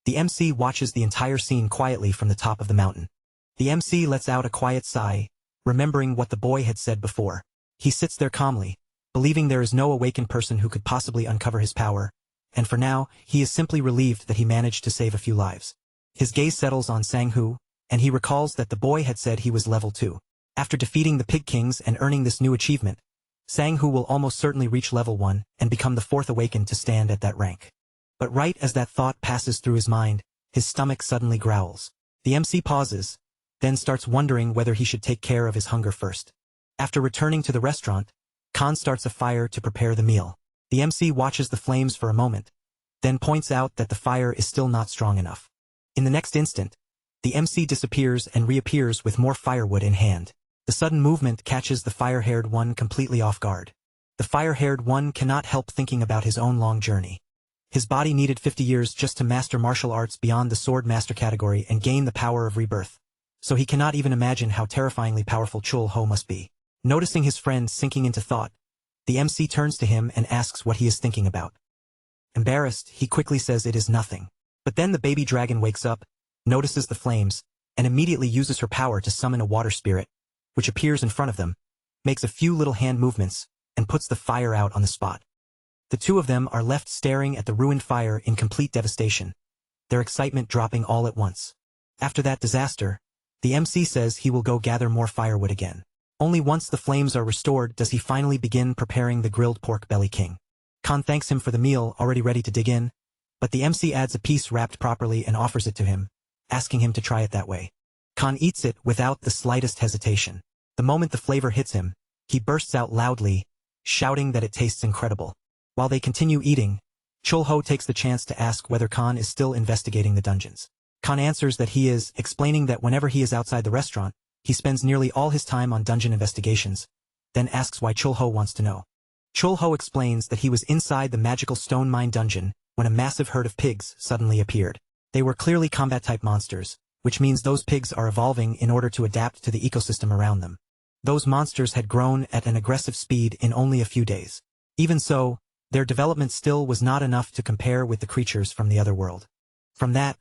the MC watches the entire scene quietly from the top of the mountain. The MC lets out a quiet sigh, remembering what the boy had said before. He sits there calmly, believing there is no awakened person who could possibly uncover his power, and for now, he is simply relieved that he managed to save a few lives. His gaze settles on Sang-hoo, and he recalls that the boy had said he was level 2. After defeating the Pig Kings and earning this new achievement, Sang-hoo will almost certainly reach level 1 and become the 4th awakened to stand at that rank. But right as that thought passes through his mind, his stomach suddenly growls. The MC pauses, then starts wondering whether he should take care of his hunger first. After returning to the restaurant, Khan starts a fire to prepare the meal. The MC watches the flames for a moment, then points out that the fire is still not strong enough. In the next instant, the MC disappears and reappears with more firewood in hand. The sudden movement catches the fire-haired one completely off guard. The fire-haired one cannot help thinking about his own long journey. His body needed 50 years just to master martial arts beyond the sword master category and gain the power of rebirth, so he cannot even imagine how terrifyingly powerful Chul-ho must be. Noticing his friend sinking into thought, the MC turns to him and asks what he is thinking about. Embarrassed, he quickly says it is nothing. But then the baby dragon wakes up, notices the flames, and immediately uses her power to summon a water spirit, which appears in front of them, makes a few little hand movements, and puts the fire out on the spot. The two of them are left staring at the ruined fire in complete devastation, their excitement dropping all at once. After that disaster, the MC says he will go gather more firewood again. Only once the flames are restored does he finally begin preparing the grilled pork belly king. Khan thanks him for the meal already ready to dig in, but the MC adds a piece wrapped properly and offers it to him, asking him to try it that way. Khan eats it without the slightest hesitation. The moment the flavor hits him, he bursts out loudly, shouting that it tastes incredible. While they continue eating, Chul-ho takes the chance to ask whether Khan is still investigating the dungeons. Khan answers that he is, explaining that whenever he is outside the restaurant, he spends nearly all his time on dungeon investigations, then asks why Chul-ho wants to know. Chul-ho explains that he was inside the magical stone mine dungeon when a massive herd of pigs suddenly appeared. They were clearly combat-type monsters, which means those pigs are evolving in order to adapt to the ecosystem around them. Those monsters had grown at an aggressive speed in only a few days. Even so, Their development still was not enough to compare with the creatures from the other world. From that,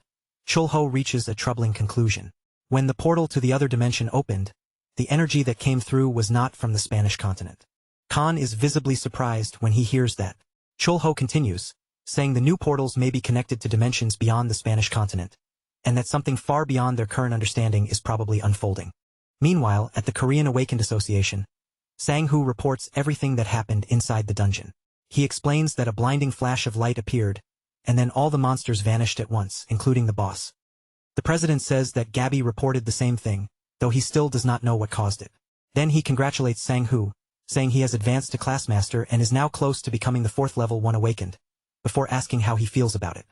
Chulho reaches a troubling conclusion. When the portal to the other dimension opened, the energy that came through was not from the Spanish continent. Khan is visibly surprised when he hears that. Chulho continues, saying the new portals may be connected to dimensions beyond the Spanish continent, and that something far beyond their current understanding is probably unfolding. Meanwhile, at the Korean Awakened Association, Sang-hoo reports everything that happened inside the dungeon. He explains that a blinding flash of light appeared, and then all the monsters vanished at once, including the boss. The president says that Gabby reported the same thing, though he still does not know what caused it. Then he congratulates Sang-hoo, saying he has advanced to classmaster and is now close to becoming the 4th level 1 awakened, before asking how he feels about it.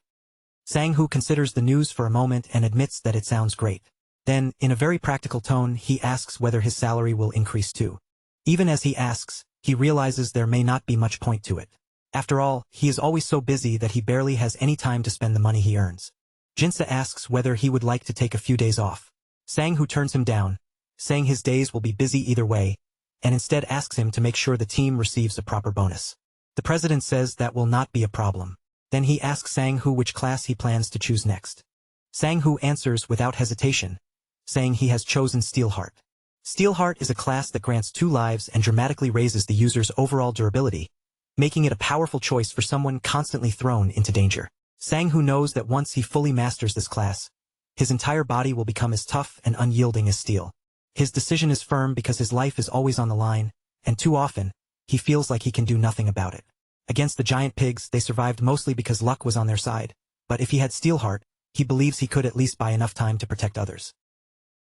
Sang-hoo considers the news for a moment and admits that it sounds great. Then, in a very practical tone, he asks whether his salary will increase too. Even as he asks, he realizes there may not be much point to it. After all, he is always so busy that he barely has any time to spend the money he earns. Jinsa asks whether he would like to take a few days off. Sang-hoo turns him down, saying his days will be busy either way, and instead asks him to make sure the team receives a proper bonus. The president says that will not be a problem. Then he asks Sang-hoo which class he plans to choose next. Sang-hoo answers without hesitation, saying he has chosen Steelheart. Steelheart is a class that grants 2 lives and dramatically raises the user's overall durability, making it a powerful choice for someone constantly thrown into danger. Sang-hoo knows that once he fully masters this class, his entire body will become as tough and unyielding as steel. His decision is firm because his life is always on the line, and too often, he feels like he can do nothing about it. Against the giant pigs, they survived mostly because luck was on their side, but if he had Steelheart, he believes he could at least buy enough time to protect others.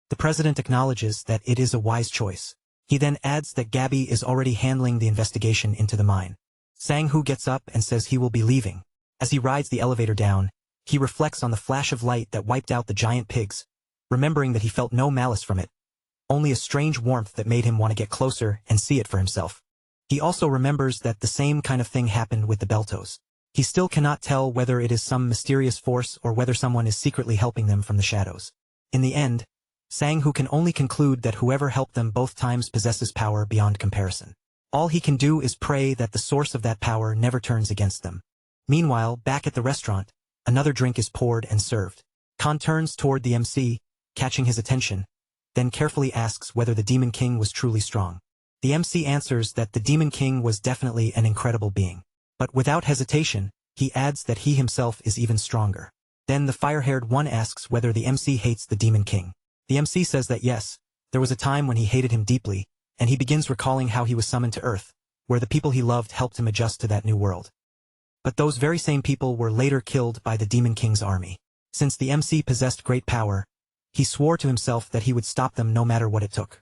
The president acknowledges that it is a wise choice. He then adds that Gabby is already handling the investigation into the mine. Sang-hoo gets up and says he will be leaving. As he rides the elevator down, he reflects on the flash of light that wiped out the giant pigs, remembering that he felt no malice from it, only a strange warmth that made him want to get closer and see it for himself. He also remembers that the same kind of thing happened with the Beltos. He still cannot tell whether it is some mysterious force or whether someone is secretly helping them from the shadows. In the end, Sang-hoo can only conclude that whoever helped them both times possesses power beyond comparison. All he can do is pray that the source of that power never turns against them. Meanwhile, back at the restaurant, another drink is poured and served. Khan turns toward the MC, catching his attention, then carefully asks whether the Demon King was truly strong. The MC answers that the Demon King was definitely an incredible being. But without hesitation, he adds that he himself is even stronger. Then the fire-haired one asks whether the MC hates the Demon King. The MC says that yes, there was a time when he hated him deeply, and he begins recalling how he was summoned to Earth, where the people he loved helped him adjust to that new world. But those very same people were later killed by the Demon King's army. Since the MC possessed great power, he swore to himself that he would stop them no matter what it took.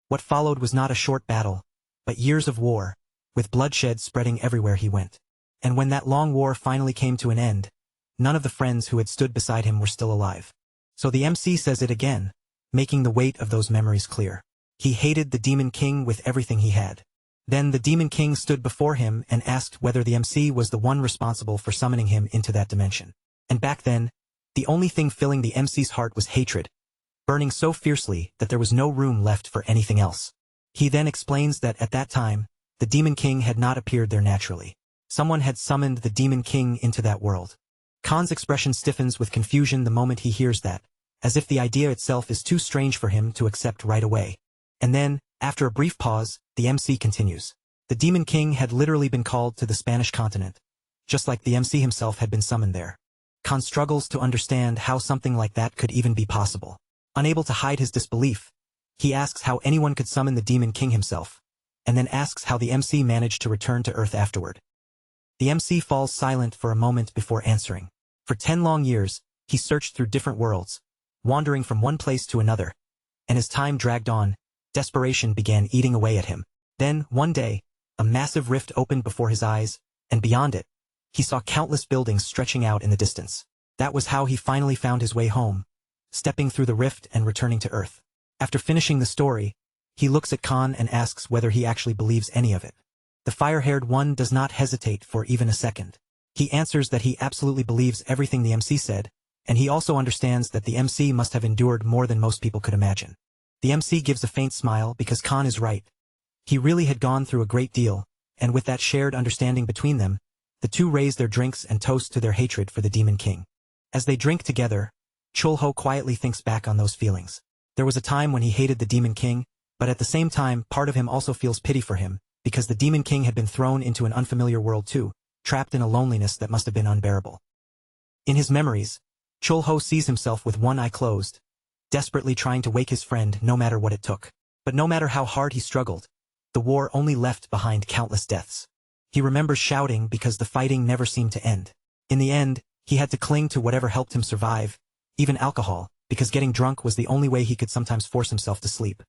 What followed was not a short battle, but years of war, with bloodshed spreading everywhere he went. And when that long war finally came to an end, none of the friends who had stood beside him were still alive. So the MC says it again, making the weight of those memories clear. He hated the Demon King with everything he had. Then the Demon King stood before him and asked whether the MC was the one responsible for summoning him into that dimension. And back then, the only thing filling the MC's heart was hatred, burning so fiercely that there was no room left for anything else. He then explains that at that time, the Demon King had not appeared there naturally. Someone had summoned the Demon King into that world. Khan's expression stiffens with confusion the moment he hears that, as if the idea itself is too strange for him to accept right away. And then, after a brief pause, the MC continues. The Demon King had literally been called to the Spanish continent, just like the MC himself had been summoned there. Khan struggles to understand how something like that could even be possible. Unable to hide his disbelief, he asks how anyone could summon the Demon King himself, and then asks how the MC managed to return to Earth afterward. The MC falls silent for a moment before answering. For 10 long years, he searched through different worlds, wandering from one place to another, and as time dragged on, desperation began eating away at him. Then, one day, a massive rift opened before his eyes, and beyond it, he saw countless buildings stretching out in the distance. That was how he finally found his way home, stepping through the rift and returning to Earth. After finishing the story, he looks at Khan and asks whether he actually believes any of it. The fire-haired one does not hesitate for even a second. He answers that he absolutely believes everything the MC said, and he also understands that the MC must have endured more than most people could imagine. The MC gives a faint smile because Khan is right. He really had gone through a great deal, and with that shared understanding between them, The two raise their drinks and toast to their hatred for the Demon King. As they drink together, Chulho quietly thinks back on those feelings. There was a time when he hated the Demon King, but at the same time part of him also feels pity for him, because the Demon King had been thrown into an unfamiliar world too, trapped in a loneliness that must have been unbearable. In his memories, Chulho sees himself with one eye closed, desperately trying to wake his friend no matter what it took. But no matter how hard he struggled, the war only left behind countless deaths. He remembers shouting because the fighting never seemed to end. In the end, he had to cling to whatever helped him survive, even alcohol, because getting drunk was the only way he could sometimes force himself to sleep.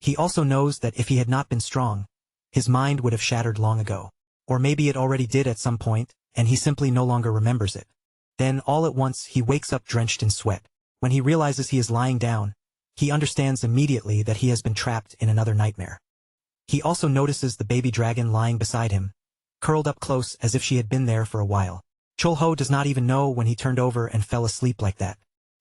He also knows that if he had not been strong, his mind would have shattered long ago. Or maybe it already did at some point, and he simply no longer remembers it. Then, all at once, he wakes up drenched in sweat. When he realizes he is lying down, he understands immediately that he has been trapped in another nightmare. He also notices the baby dragon lying beside him, curled up close as if she had been there for a while. Chulho does not even know when he turned over and fell asleep like that.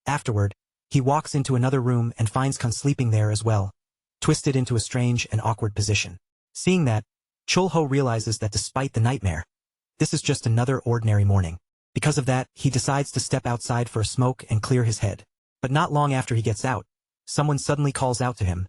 Afterward, he walks into another room and finds Khan sleeping there as well, twisted into a strange and awkward position. Seeing that, Chulho realizes that despite the nightmare, this is just another ordinary morning. Because of that, he decides to step outside for a smoke and clear his head. But not long after he gets out, someone suddenly calls out to him,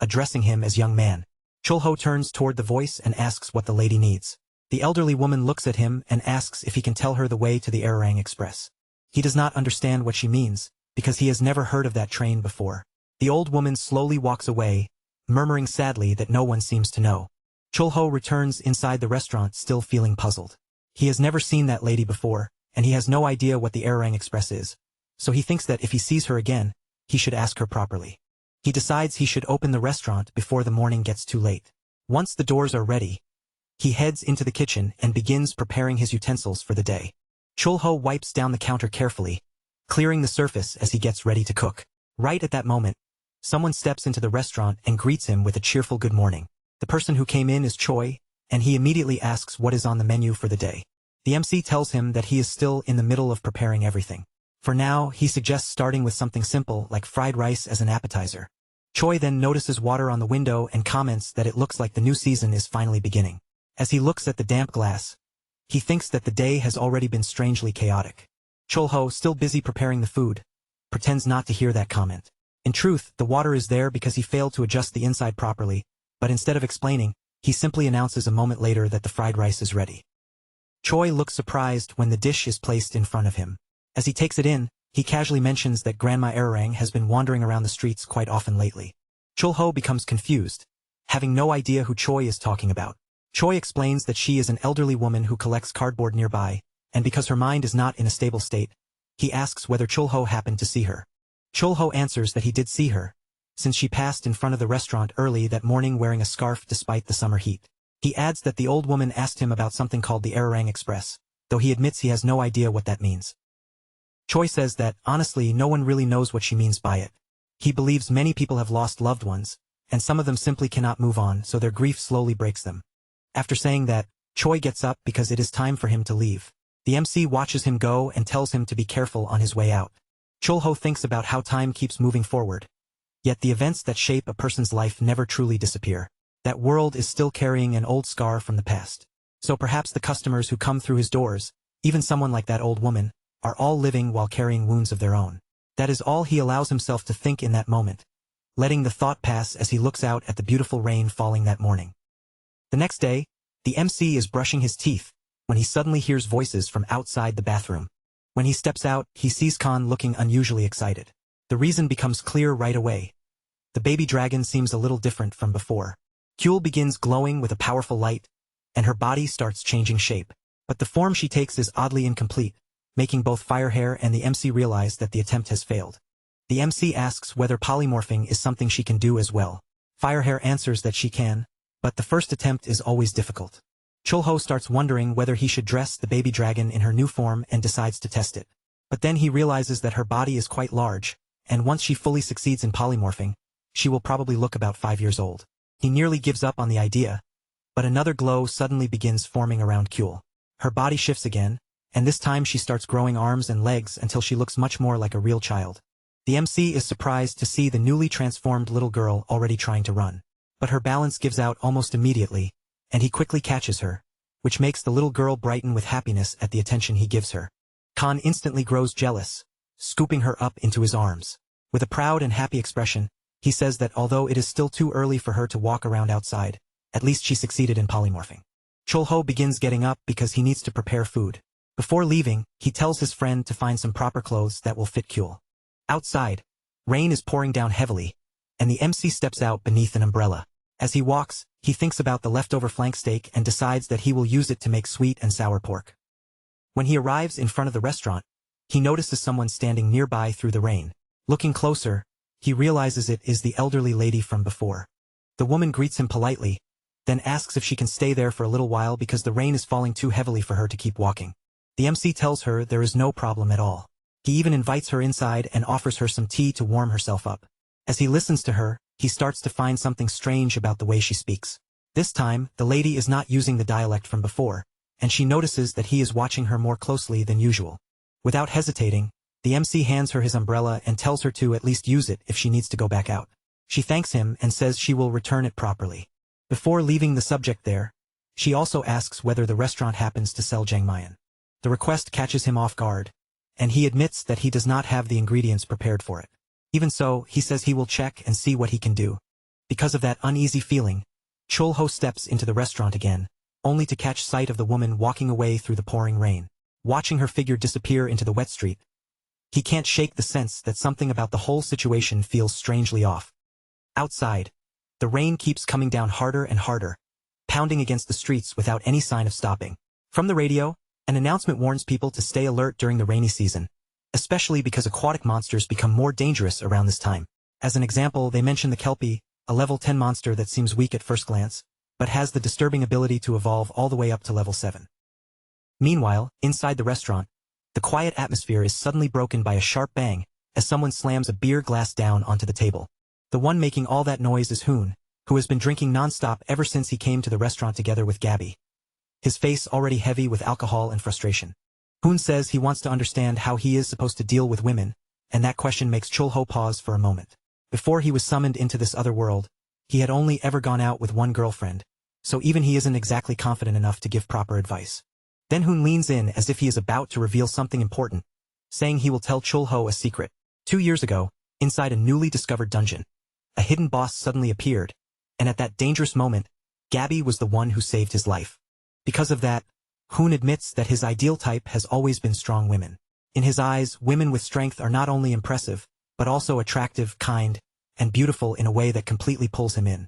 addressing him as young man. Chulho turns toward the voice and asks what the lady needs. The elderly woman looks at him and asks if he can tell her the way to the Arirang Express. He does not understand what she means, because he has never heard of that train before. The old woman slowly walks away, murmuring sadly that no one seems to know. Chulho returns inside the restaurant still feeling puzzled. He has never seen that lady before, and he has no idea what the Arirang Express is, so he thinks that if he sees her again, he should ask her properly. He decides he should open the restaurant before the morning gets too late. Once the doors are ready, he heads into the kitchen and begins preparing his utensils for the day. Chulho wipes down the counter carefully, clearing the surface as he gets ready to cook. Right at that moment, someone steps into the restaurant and greets him with a cheerful good morning. The person who came in is Choi, and he immediately asks what is on the menu for the day. The MC tells him that he is still in the middle of preparing everything. For now, he suggests starting with something simple like fried rice as an appetizer. Choi then notices water on the window and comments that it looks like the new season is finally beginning. As he looks at the damp glass, he thinks that the day has already been strangely chaotic. Chulho, still busy preparing the food, pretends not to hear that comment. In truth, the water is there because he failed to adjust the inside properly, but instead of explaining, he simply announces a moment later that the fried rice is ready. Choi looks surprised when the dish is placed in front of him. As he takes it in, he casually mentions that Grandma Arirang has been wandering around the streets quite often lately. Chulho becomes confused, having no idea who Choi is talking about. Choi explains that she is an elderly woman who collects cardboard nearby, and because her mind is not in a stable state, he asks whether Chulho happened to see her. Chulho answers that he did see her, since she passed in front of the restaurant early that morning wearing a scarf despite the summer heat. He adds that the old woman asked him about something called the Arirang Express, though he admits he has no idea what that means. Choi says that, honestly, no one really knows what she means by it. He believes many people have lost loved ones, and some of them simply cannot move on, so their grief slowly breaks them. After saying that, Choi gets up because it is time for him to leave. The MC watches him go and tells him to be careful on his way out. Chulho thinks about how time keeps moving forward, yet the events that shape a person's life never truly disappear. That world is still carrying an old scar from the past. So perhaps the customers who come through his doors, even someone like that old woman, are all living while carrying wounds of their own. That is all he allows himself to think in that moment, letting the thought pass as he looks out at the beautiful rain falling that morning. The next day, the MC is brushing his teeth, when he suddenly hears voices from outside the bathroom. When he steps out, he sees Khan looking unusually excited. The reason becomes clear right away. The baby dragon seems a little different from before. Kyul begins glowing with a powerful light, and her body starts changing shape. But the form she takes is oddly incomplete, making both Firehair and the MC realize that the attempt has failed. The MC asks whether polymorphing is something she can do as well. Firehair answers that she can, but the first attempt is always difficult. Chulho starts wondering whether he should dress the baby dragon in her new form and decides to test it. But then he realizes that her body is quite large, and once she fully succeeds in polymorphing, she will probably look about 5 years old. He nearly gives up on the idea, but another glow suddenly begins forming around Kyul. Her body shifts again, and this time she starts growing arms and legs until she looks much more like a real child. The MC is surprised to see the newly transformed little girl already trying to run. But her balance gives out almost immediately, and he quickly catches her, which makes the little girl brighten with happiness at the attention he gives her. Khan instantly grows jealous, scooping her up into his arms. With a proud and happy expression, he says that although it is still too early for her to walk around outside, at least she succeeded in polymorphing. Chulho begins getting up because he needs to prepare food. Before leaving, he tells his friend to find some proper clothes that will fit Kyul. Outside, rain is pouring down heavily, and the MC steps out beneath an umbrella. As he walks, he thinks about the leftover flank steak and decides that he will use it to make sweet and sour pork. When he arrives in front of the restaurant, he notices someone standing nearby through the rain. Looking closer, he realizes it is the elderly lady from before. The woman greets him politely, then asks if she can stay there for a little while because the rain is falling too heavily for her to keep walking. The MC tells her there is no problem at all. He even invites her inside and offers her some tea to warm herself up. As he listens to her, he starts to find something strange about the way she speaks. This time, the lady is not using the dialect from before, and she notices that he is watching her more closely than usual. Without hesitating, the MC hands her his umbrella and tells her to at least use it if she needs to go back out. She thanks him and says she will return it properly. Before leaving the subject there, she also asks whether the restaurant happens to sell jangmyeon. The request catches him off guard, and he admits that he does not have the ingredients prepared for it. Even so, he says he will check and see what he can do. Because of that uneasy feeling, Chulho steps into the restaurant again, only to catch sight of the woman walking away through the pouring rain. Watching her figure disappear into the wet street, he can't shake the sense that something about the whole situation feels strangely off. Outside, the rain keeps coming down harder and harder, pounding against the streets without any sign of stopping. From the radio, an announcement warns people to stay alert during the rainy season, especially because aquatic monsters become more dangerous around this time. As an example, they mention the Kelpie, a level 10 monster that seems weak at first glance, but has the disturbing ability to evolve all the way up to level 7. Meanwhile, inside the restaurant, the quiet atmosphere is suddenly broken by a sharp bang as someone slams a beer glass down onto the table. The one making all that noise is Hoon, who has been drinking non-stop ever since he came to the restaurant together with Gabby, his face already heavy with alcohol and frustration. Hoon says he wants to understand how he is supposed to deal with women, and that question makes Chulho pause for a moment. Before he was summoned into this other world, he had only ever gone out with one girlfriend, so even he isn't exactly confident enough to give proper advice. Then Hoon leans in as if he is about to reveal something important, saying he will tell Chulho a secret. 2 years ago, inside a newly discovered dungeon, a hidden boss suddenly appeared, and at that dangerous moment, Gabby was the one who saved his life. Because of that, Hoon admits that his ideal type has always been strong women. In his eyes, women with strength are not only impressive, but also attractive, kind, and beautiful in a way that completely pulls him in.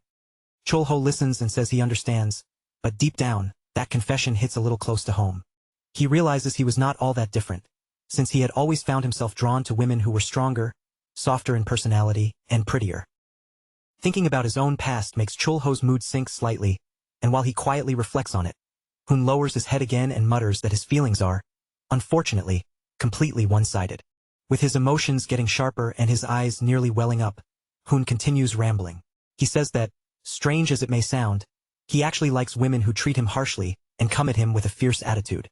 Chulho listens and says he understands, but deep down, that confession hits a little close to home. He realizes he was not all that different, since he had always found himself drawn to women who were stronger, softer in personality, and prettier. Thinking about his own past makes Chulho's mood sink slightly, and while he quietly reflects on it, Hoon lowers his head again and mutters that his feelings are, unfortunately, completely one-sided. With his emotions getting sharper and his eyes nearly welling up, Hoon continues rambling. He says that, strange as it may sound, he actually likes women who treat him harshly and come at him with a fierce attitude.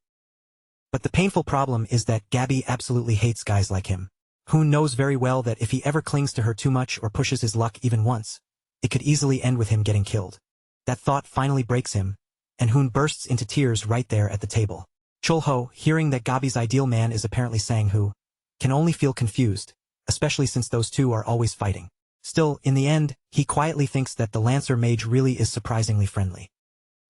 But the painful problem is that Gabby absolutely hates guys like him. Hoon knows very well that if he ever clings to her too much or pushes his luck even once, it could easily end with him getting killed. That thought finally breaks him, and Hoon bursts into tears right there at the table. Chulho, hearing that Gabby's ideal man is apparently Sang-hoo, can only feel confused, especially since those two are always fighting. Still, in the end, he quietly thinks that the Lancer mage really is surprisingly friendly.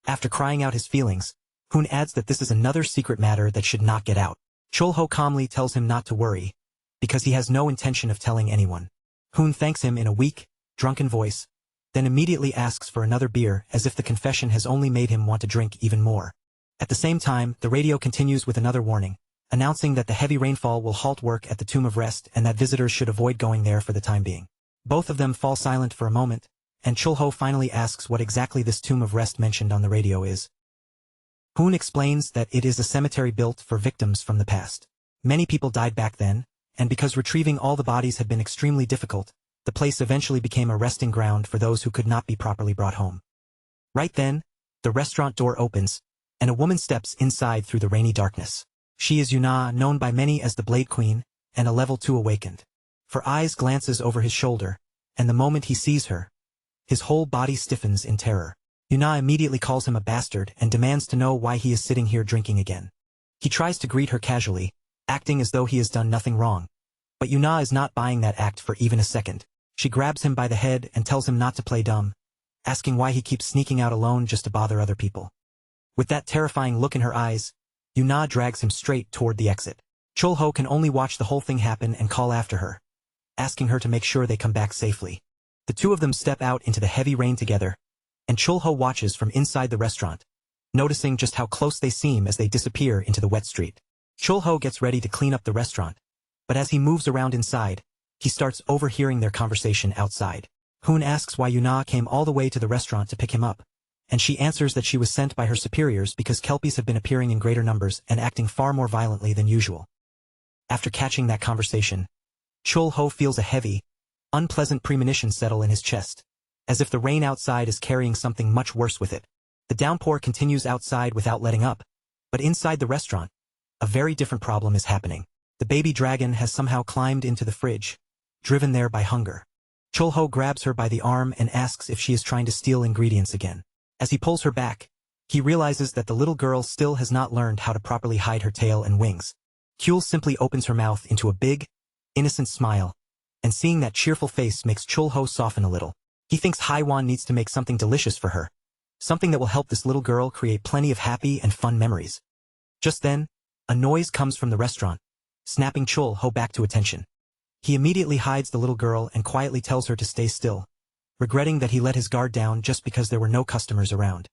After crying out his feelings, Hoon adds that this is another secret matter that should not get out. Chulho calmly tells him not to worry, because he has no intention of telling anyone. Hoon thanks him in a weak, drunken voice, then immediately asks for another beer as if the confession has only made him want to drink even more. At the same time, the radio continues with another warning, announcing that the heavy rainfall will halt work at the Tomb of Rest and that visitors should avoid going there for the time being. Both of them fall silent for a moment, and Chulho finally asks what exactly this Tomb of Rest mentioned on the radio is. Hoon explains that it is a cemetery built for victims from the past. Many people died back then, and because retrieving all the bodies had been extremely difficult, the place eventually became a resting ground for those who could not be properly brought home. Right then, the restaurant door opens, and a woman steps inside through the rainy darkness. She is Yuna, known by many as the Blade Queen, and a level 2 awakened. Her eyes glances over his shoulder, and the moment he sees her, his whole body stiffens in terror. Yuna immediately calls him a bastard and demands to know why he is sitting here drinking again. He tries to greet her casually, acting as though he has done nothing wrong. But Yuna is not buying that act for even a second. She grabs him by the head and tells him not to play dumb, asking why he keeps sneaking out alone just to bother other people. With that terrifying look in her eyes, Yuna drags him straight toward the exit. Chulho can only watch the whole thing happen and call after her, asking her to make sure they come back safely. The two of them step out into the heavy rain together, and Chulho watches from inside the restaurant, noticing just how close they seem as they disappear into the wet street. Chulho gets ready to clean up the restaurant, but as he moves around inside, he starts overhearing their conversation outside. Hoon asks why Yuna came all the way to the restaurant to pick him up, and she answers that she was sent by her superiors because Kelpies have been appearing in greater numbers and acting far more violently than usual. After catching that conversation, Chulho feels a heavy, unpleasant premonition settle in his chest, as if the rain outside is carrying something much worse with it. The downpour continues outside without letting up, but inside the restaurant, a very different problem is happening. The baby dragon has somehow climbed into the fridge, driven there by hunger. Chulho grabs her by the arm and asks if she is trying to steal ingredients again. As he pulls her back, he realizes that the little girl still has not learned how to properly hide her tail and wings. Kyul simply opens her mouth into a big, innocent smile, and seeing that cheerful face makes Chulho soften a little. He thinks Haiwan needs to make something delicious for her, something that will help this little girl create plenty of happy and fun memories. Just then, a noise comes from the restaurant, snapping Chulho back to attention. He immediately hides the little girl and quietly tells her to stay still, regretting that he let his guard down just because there were no customers around.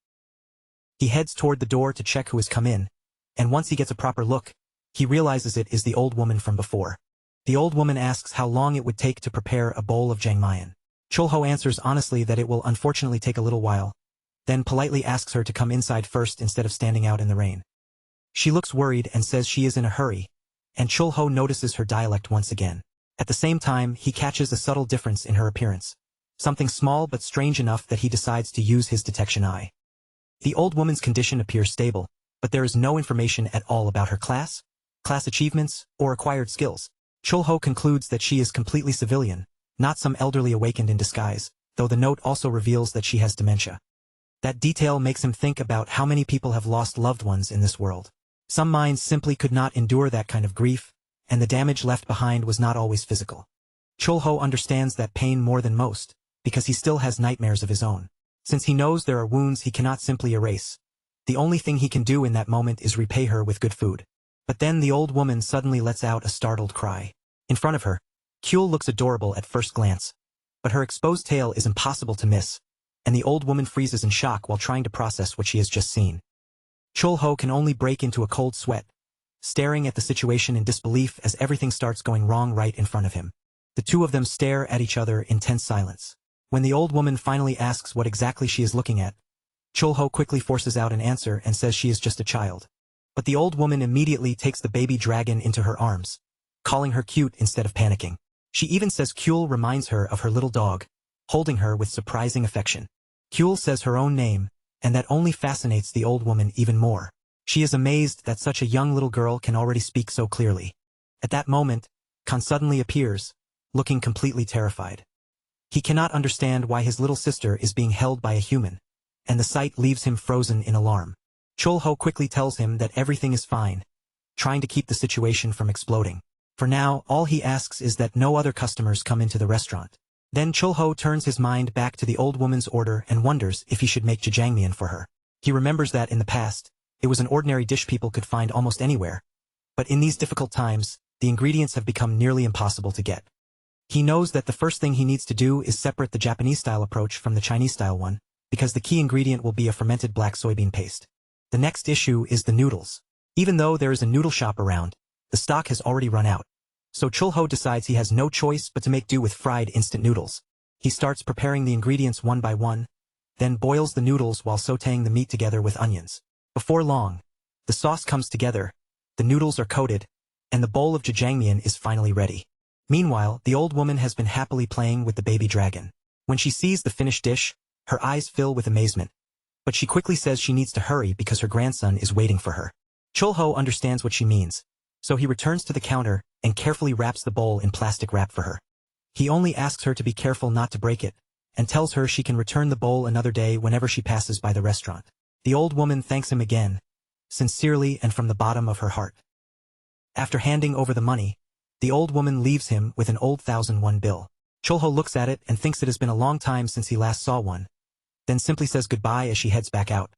He heads toward the door to check who has come in, and once he gets a proper look, he realizes it is the old woman from before. The old woman asks how long it would take to prepare a bowl of jangmyeon. Chulho answers honestly that it will unfortunately take a little while, then politely asks her to come inside first instead of standing out in the rain. She looks worried and says she is in a hurry, and Chulho notices her dialect once again. At the same time, he catches a subtle difference in her appearance, something small but strange enough that he decides to use his detection eye. The old woman's condition appears stable, but there is no information at all about her class achievements, or acquired skills. Chulho concludes that she is completely civilian, not some elderly awakened in disguise, though the note also reveals that she has dementia. That detail makes him think about how many people have lost loved ones in this world. Some minds simply could not endure that kind of grief, and the damage left behind was not always physical. Chulho understands that pain more than most, because he still has nightmares of his own. Since he knows there are wounds he cannot simply erase, the only thing he can do in that moment is repay her with good food. But then the old woman suddenly lets out a startled cry. In front of her, Kyul looks adorable at first glance, but her exposed tail is impossible to miss, and the old woman freezes in shock while trying to process what she has just seen. Chulho can only break into a cold sweat, staring at the situation in disbelief as everything starts going wrong right in front of him. The two of them stare at each other in tense silence. When the old woman finally asks what exactly she is looking at, Chulho quickly forces out an answer and says she is just a child. But the old woman immediately takes the baby dragon into her arms, calling her cute instead of panicking. She even says Kyul reminds her of her little dog, holding her with surprising affection. Kyul says her own name, and that only fascinates the old woman even more. She is amazed that such a young little girl can already speak so clearly. At that moment, Khan suddenly appears, looking completely terrified. He cannot understand why his little sister is being held by a human, and the sight leaves him frozen in alarm. Chulho quickly tells him that everything is fine, trying to keep the situation from exploding. For now, all he asks is that no other customers come into the restaurant. Then Chulho turns his mind back to the old woman's order and wonders if he should make jjajangmyeon for her. He remembers that in the past, it was an ordinary dish people could find almost anywhere, but in these difficult times, the ingredients have become nearly impossible to get. He knows that the first thing he needs to do is separate the Japanese-style approach from the Chinese-style one, because the key ingredient will be a fermented black soybean paste. The next issue is the noodles. Even though there is a noodle shop around, the stock has already run out. So Chulho decides he has no choice but to make do with fried instant noodles. He starts preparing the ingredients one by one, then boils the noodles while sautéing the meat together with onions. Before long, the sauce comes together, the noodles are coated, and the bowl of jjajangmyeon is finally ready. Meanwhile, the old woman has been happily playing with the baby dragon. When she sees the finished dish, her eyes fill with amazement. But she quickly says she needs to hurry because her grandson is waiting for her. Chulho understands what she means, so he returns to the counter and carefully wraps the bowl in plastic wrap for her. He only asks her to be careful not to break it, and tells her she can return the bowl another day whenever she passes by the restaurant. The old woman thanks him again, sincerely and from the bottom of her heart. After handing over the money, the old woman leaves him with an old 1001 bill. Chulho looks at it and thinks it has been a long time since he last saw one, then simply says goodbye as she heads back out.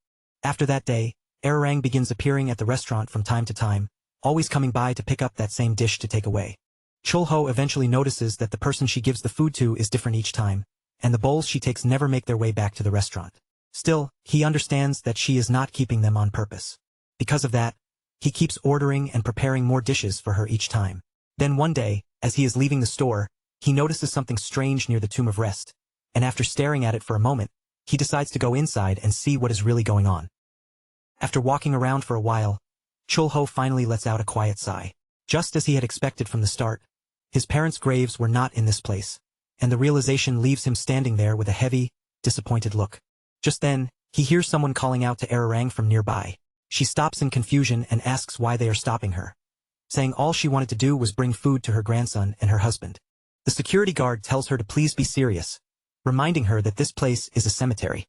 After that day, Ararang begins appearing at the restaurant from time to time, always coming by to pick up that same dish to take away. Chulho eventually notices that the person she gives the food to is different each time, and the bowls she takes never make their way back to the restaurant. Still, he understands that she is not keeping them on purpose. Because of that, he keeps ordering and preparing more dishes for her each time. Then one day, as he is leaving the store, he notices something strange near the Tomb of Rest, and after staring at it for a moment, he decides to go inside and see what is really going on. After walking around for a while, Chulho finally lets out a quiet sigh. Just as he had expected from the start, his parents' graves were not in this place, and the realization leaves him standing there with a heavy, disappointed look. Just then, he hears someone calling out to Ararang from nearby. She stops in confusion and asks why they are stopping her, saying all she wanted to do was bring food to her grandson and her husband. The security guard tells her to please be serious, reminding her that this place is a cemetery.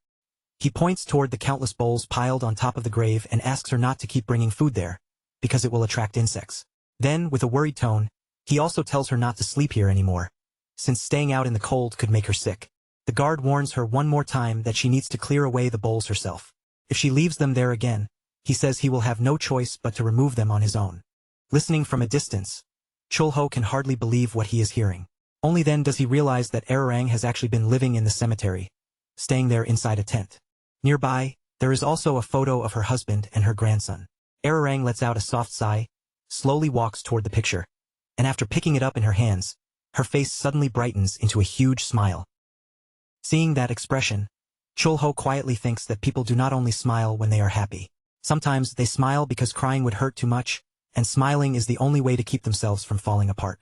He points toward the countless bowls piled on top of the grave and asks her not to keep bringing food there, because it will attract insects. Then, with a worried tone, he also tells her not to sleep here anymore, since staying out in the cold could make her sick. The guard warns her one more time that she needs to clear away the bowls herself. If she leaves them there again, he says he will have no choice but to remove them on his own. Listening from a distance, Chulho can hardly believe what he is hearing. Only then does he realize that Ararang has actually been living in the cemetery, staying there inside a tent. Nearby, there is also a photo of her husband and her grandson. Ararang lets out a soft sigh, slowly walks toward the picture, and after picking it up in her hands, her face suddenly brightens into a huge smile. Seeing that expression, Chulho quietly thinks that people do not only smile when they are happy. Sometimes they smile because crying would hurt too much, and smiling is the only way to keep themselves from falling apart.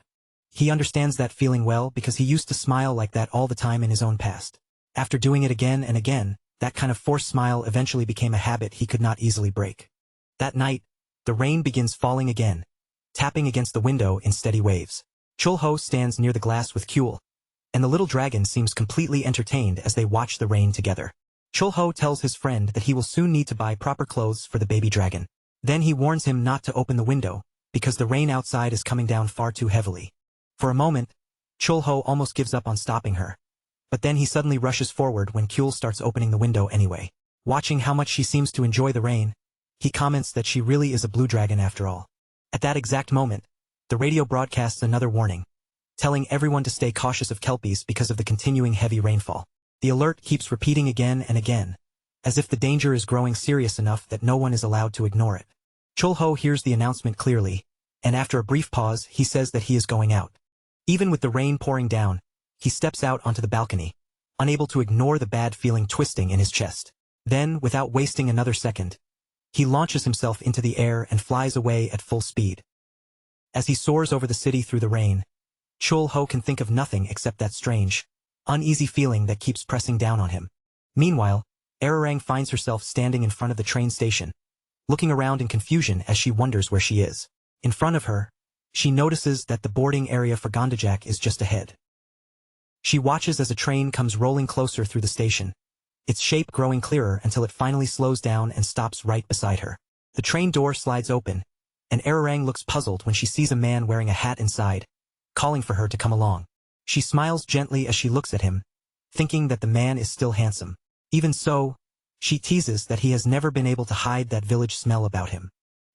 He understands that feeling well because he used to smile like that all the time in his own past. After doing it again and again, that kind of forced smile eventually became a habit he could not easily break. That night, the rain begins falling again, tapping against the window in steady waves. Chulho stands near the glass with Kuel, and the little dragon seems completely entertained as they watch the rain together. Chulho tells his friend that he will soon need to buy proper clothes for the baby dragon. Then he warns him not to open the window, because the rain outside is coming down far too heavily. For a moment, Chulho almost gives up on stopping her, but then he suddenly rushes forward when Kuel starts opening the window anyway. Watching how much she seems to enjoy the rain, he comments that she really is a blue dragon after all. At that exact moment, the radio broadcasts another warning, telling everyone to stay cautious of kelpies because of the continuing heavy rainfall. The alert keeps repeating again and again, as if the danger is growing serious enough that no one is allowed to ignore it. Chulho hears the announcement clearly, and after a brief pause, he says that he is going out. Even with the rain pouring down, he steps out onto the balcony, unable to ignore the bad feeling twisting in his chest. Then, without wasting another second, he launches himself into the air and flies away at full speed. As he soars over the city through the rain, Chulho can think of nothing except that strange, uneasy feeling that keeps pressing down on him. Meanwhile, Ararang finds herself standing in front of the train station, looking around in confusion as she wonders where she is. In front of her, she notices that the boarding area for Gondajak is just ahead. She watches as a train comes rolling closer through the station, its shape growing clearer until it finally slows down and stops right beside her. The train door slides open, and Ararang looks puzzled when she sees a man wearing a hat inside, calling for her to come along. She smiles gently as she looks at him, thinking that the man is still handsome. Even so, she teases that he has never been able to hide that village smell about him.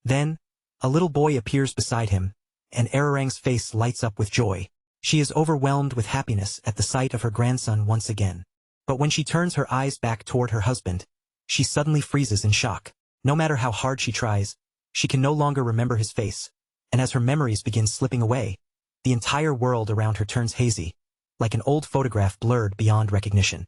Then, a little boy appears beside him, and Ararang's face lights up with joy. She is overwhelmed with happiness at the sight of her grandson once again. But when she turns her eyes back toward her husband, she suddenly freezes in shock. No matter how hard she tries, she can no longer remember his face, and as her memories begin slipping away, the entire world around her turns hazy, like an old photograph blurred beyond recognition.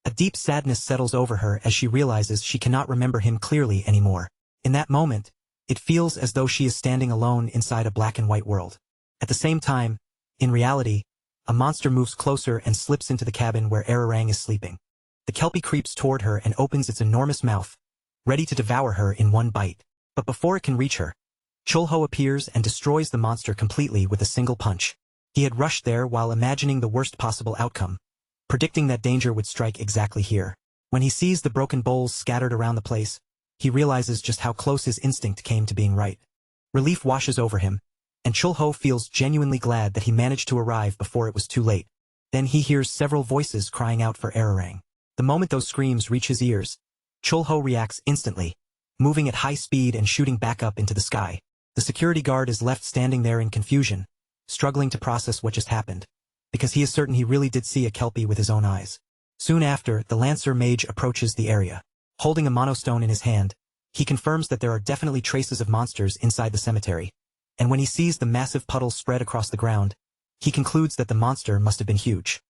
A deep sadness settles over her as she realizes she cannot remember him clearly anymore. In that moment, it feels as though she is standing alone inside a black and white world. At the same time, in reality, a monster moves closer and slips into the cabin where Ararang is sleeping. The kelpie creeps toward her and opens its enormous mouth, ready to devour her in one bite. But before it can reach her, Chulho appears and destroys the monster completely with a single punch. He had rushed there while imagining the worst possible outcome, predicting that danger would strike exactly here. When he sees the broken bowls scattered around the place, he realizes just how close his instinct came to being right. Relief washes over him, and Chulho feels genuinely glad that he managed to arrive before it was too late. Then he hears several voices crying out for Ararang. The moment those screams reach his ears, Chulho reacts instantly, moving at high speed and shooting back up into the sky. The security guard is left standing there in confusion, struggling to process what just happened, because he is certain he really did see a Kelpie with his own eyes. Soon after, the Lancer Mage approaches the area. Holding a monostone in his hand, he confirms that there are definitely traces of monsters inside the cemetery, and when he sees the massive puddle spread across the ground, he concludes that the monster must have been huge.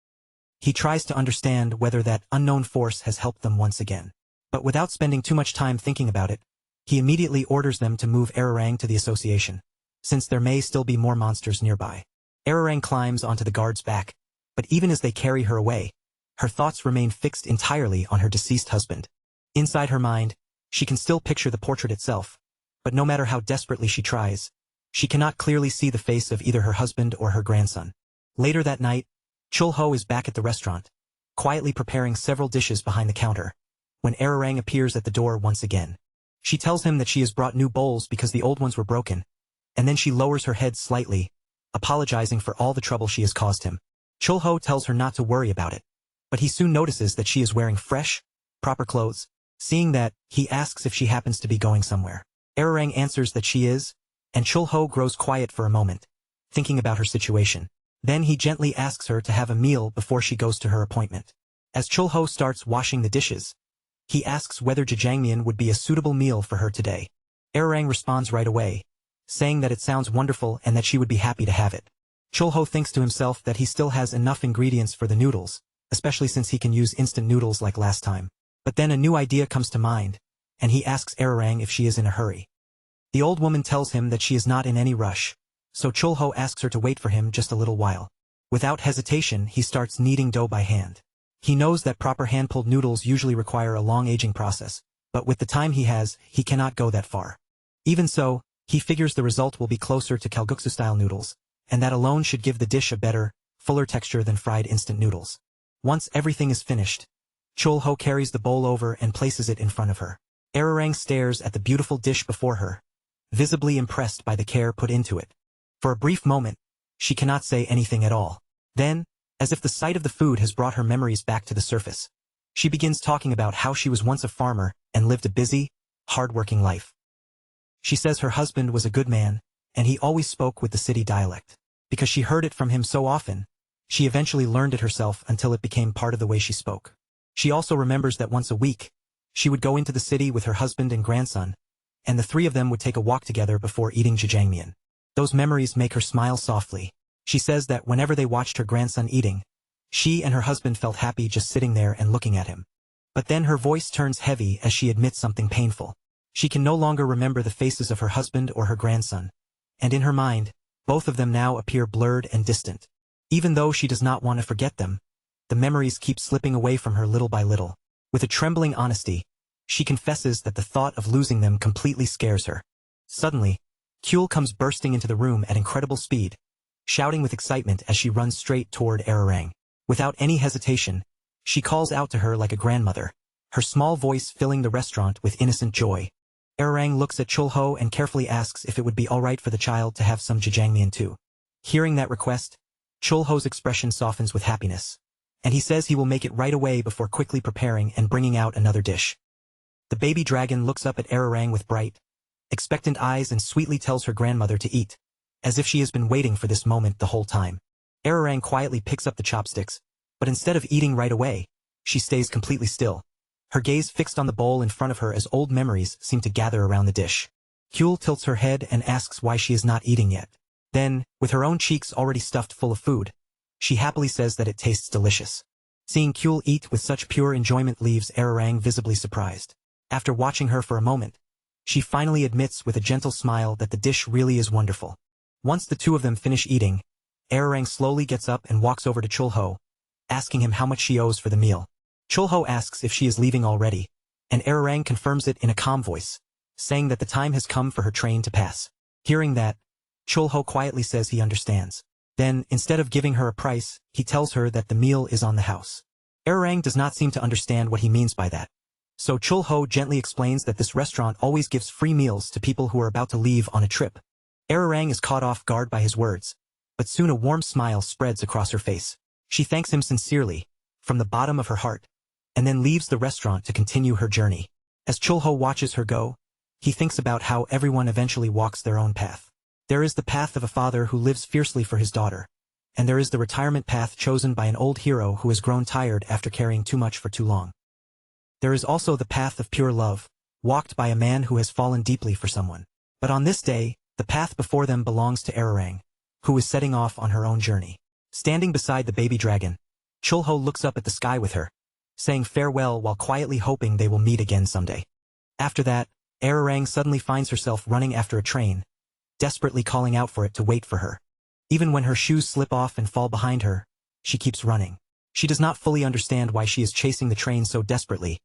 He tries to understand whether that unknown force has helped them once again. But without spending too much time thinking about it, he immediately orders them to move Ararang to the association, since there may still be more monsters nearby. Ararang climbs onto the guard's back, but even as they carry her away, her thoughts remain fixed entirely on her deceased husband. Inside her mind, she can still picture the portrait itself, but no matter how desperately she tries, she cannot clearly see the face of either her husband or her grandson. Later that night, Chulho is back at the restaurant, quietly preparing several dishes behind the counter, when Ararang appears at the door once again. She tells him that she has brought new bowls because the old ones were broken, and then she lowers her head slightly, apologizing for all the trouble she has caused him. Chulho tells her not to worry about it, but he soon notices that she is wearing fresh, proper clothes. Seeing that, he asks if she happens to be going somewhere. Ararang answers that she is, and Chulho grows quiet for a moment, thinking about her situation. Then he gently asks her to have a meal before she goes to her appointment. As Chulho starts washing the dishes, he asks whether jajangmyeon would be a suitable meal for her today. Ararang responds right away, saying that it sounds wonderful and that she would be happy to have it. Chulho thinks to himself that he still has enough ingredients for the noodles, especially since he can use instant noodles like last time. But then a new idea comes to mind, and he asks Ararang if she is in a hurry. The old woman tells him that she is not in any rush, so Chulho asks her to wait for him just a little while. Without hesitation, he starts kneading dough by hand. He knows that proper hand-pulled noodles usually require a long aging process, but with the time he has, he cannot go that far. Even so, he figures the result will be closer to kalguksu-style noodles, and that alone should give the dish a better, fuller texture than fried instant noodles. Once everything is finished, Chulho carries the bowl over and places it in front of her. Ararang stares at the beautiful dish before her, visibly impressed by the care put into it. For a brief moment, she cannot say anything at all. Then, as if the sight of the food has brought her memories back to the surface, she begins talking about how she was once a farmer and lived a busy, hard-working life. She says her husband was a good man, and he always spoke with the city dialect. Because she heard it from him so often, she eventually learned it herself until it became part of the way she spoke. She also remembers that once a week, she would go into the city with her husband and grandson, and the three of them would take a walk together before eating jajangmyeon. Those memories make her smile softly. She says that whenever they watched her grandson eating, she and her husband felt happy just sitting there and looking at him. But then her voice turns heavy as she admits something painful. She can no longer remember the faces of her husband or her grandson, and in her mind, both of them now appear blurred and distant. Even though she does not want to forget them, the memories keep slipping away from her little by little. With a trembling honesty, she confesses that the thought of losing them completely scares her. Suddenly, Kyul comes bursting into the room at incredible speed, shouting with excitement as she runs straight toward Ararang. Without any hesitation, she calls out to her like a grandmother, her small voice filling the restaurant with innocent joy. Ararang looks at Chulho and carefully asks if it would be alright for the child to have some jajangmyeon too. Hearing that request, Chulho's expression softens with happiness, and he says he will make it right away before quickly preparing and bringing out another dish. The baby dragon looks up at Ararang with bright, expectant eyes and sweetly tells her grandmother to eat, as if she has been waiting for this moment the whole time. Ararang quietly picks up the chopsticks, but instead of eating right away, she stays completely still, her gaze fixed on the bowl in front of her as old memories seem to gather around the dish. Kyul tilts her head and asks why she is not eating yet. Then, with her own cheeks already stuffed full of food, she happily says that it tastes delicious. Seeing Kyul eat with such pure enjoyment leaves Ararang visibly surprised. After watching her for a moment, she finally admits with a gentle smile that the dish really is wonderful. Once the two of them finish eating, Ararang slowly gets up and walks over to Chulho, asking him how much she owes for the meal. Chulho asks if she is leaving already, and Ararang confirms it in a calm voice, saying that the time has come for her train to pass. Hearing that, Chulho quietly says he understands. Then, instead of giving her a price, he tells her that the meal is on the house. Ararang does not seem to understand what he means by that. So Chul-ho gently explains that this restaurant always gives free meals to people who are about to leave on a trip. Ararang is caught off guard by his words, but soon a warm smile spreads across her face. She thanks him sincerely, from the bottom of her heart, and then leaves the restaurant to continue her journey. As Chul-ho watches her go, he thinks about how everyone eventually walks their own path. There is the path of a father who lives fiercely for his daughter, and there is the retirement path chosen by an old hero who has grown tired after carrying too much for too long. There is also the path of pure love, walked by a man who has fallen deeply for someone. But on this day, the path before them belongs to Ararang, who is setting off on her own journey. Standing beside the baby dragon, Chul-ho looks up at the sky with her, saying farewell while quietly hoping they will meet again someday. After that, Ararang suddenly finds herself running after a train, desperately calling out for it to wait for her. Even when her shoes slip off and fall behind her, she keeps running. She does not fully understand why she is chasing the train so desperately,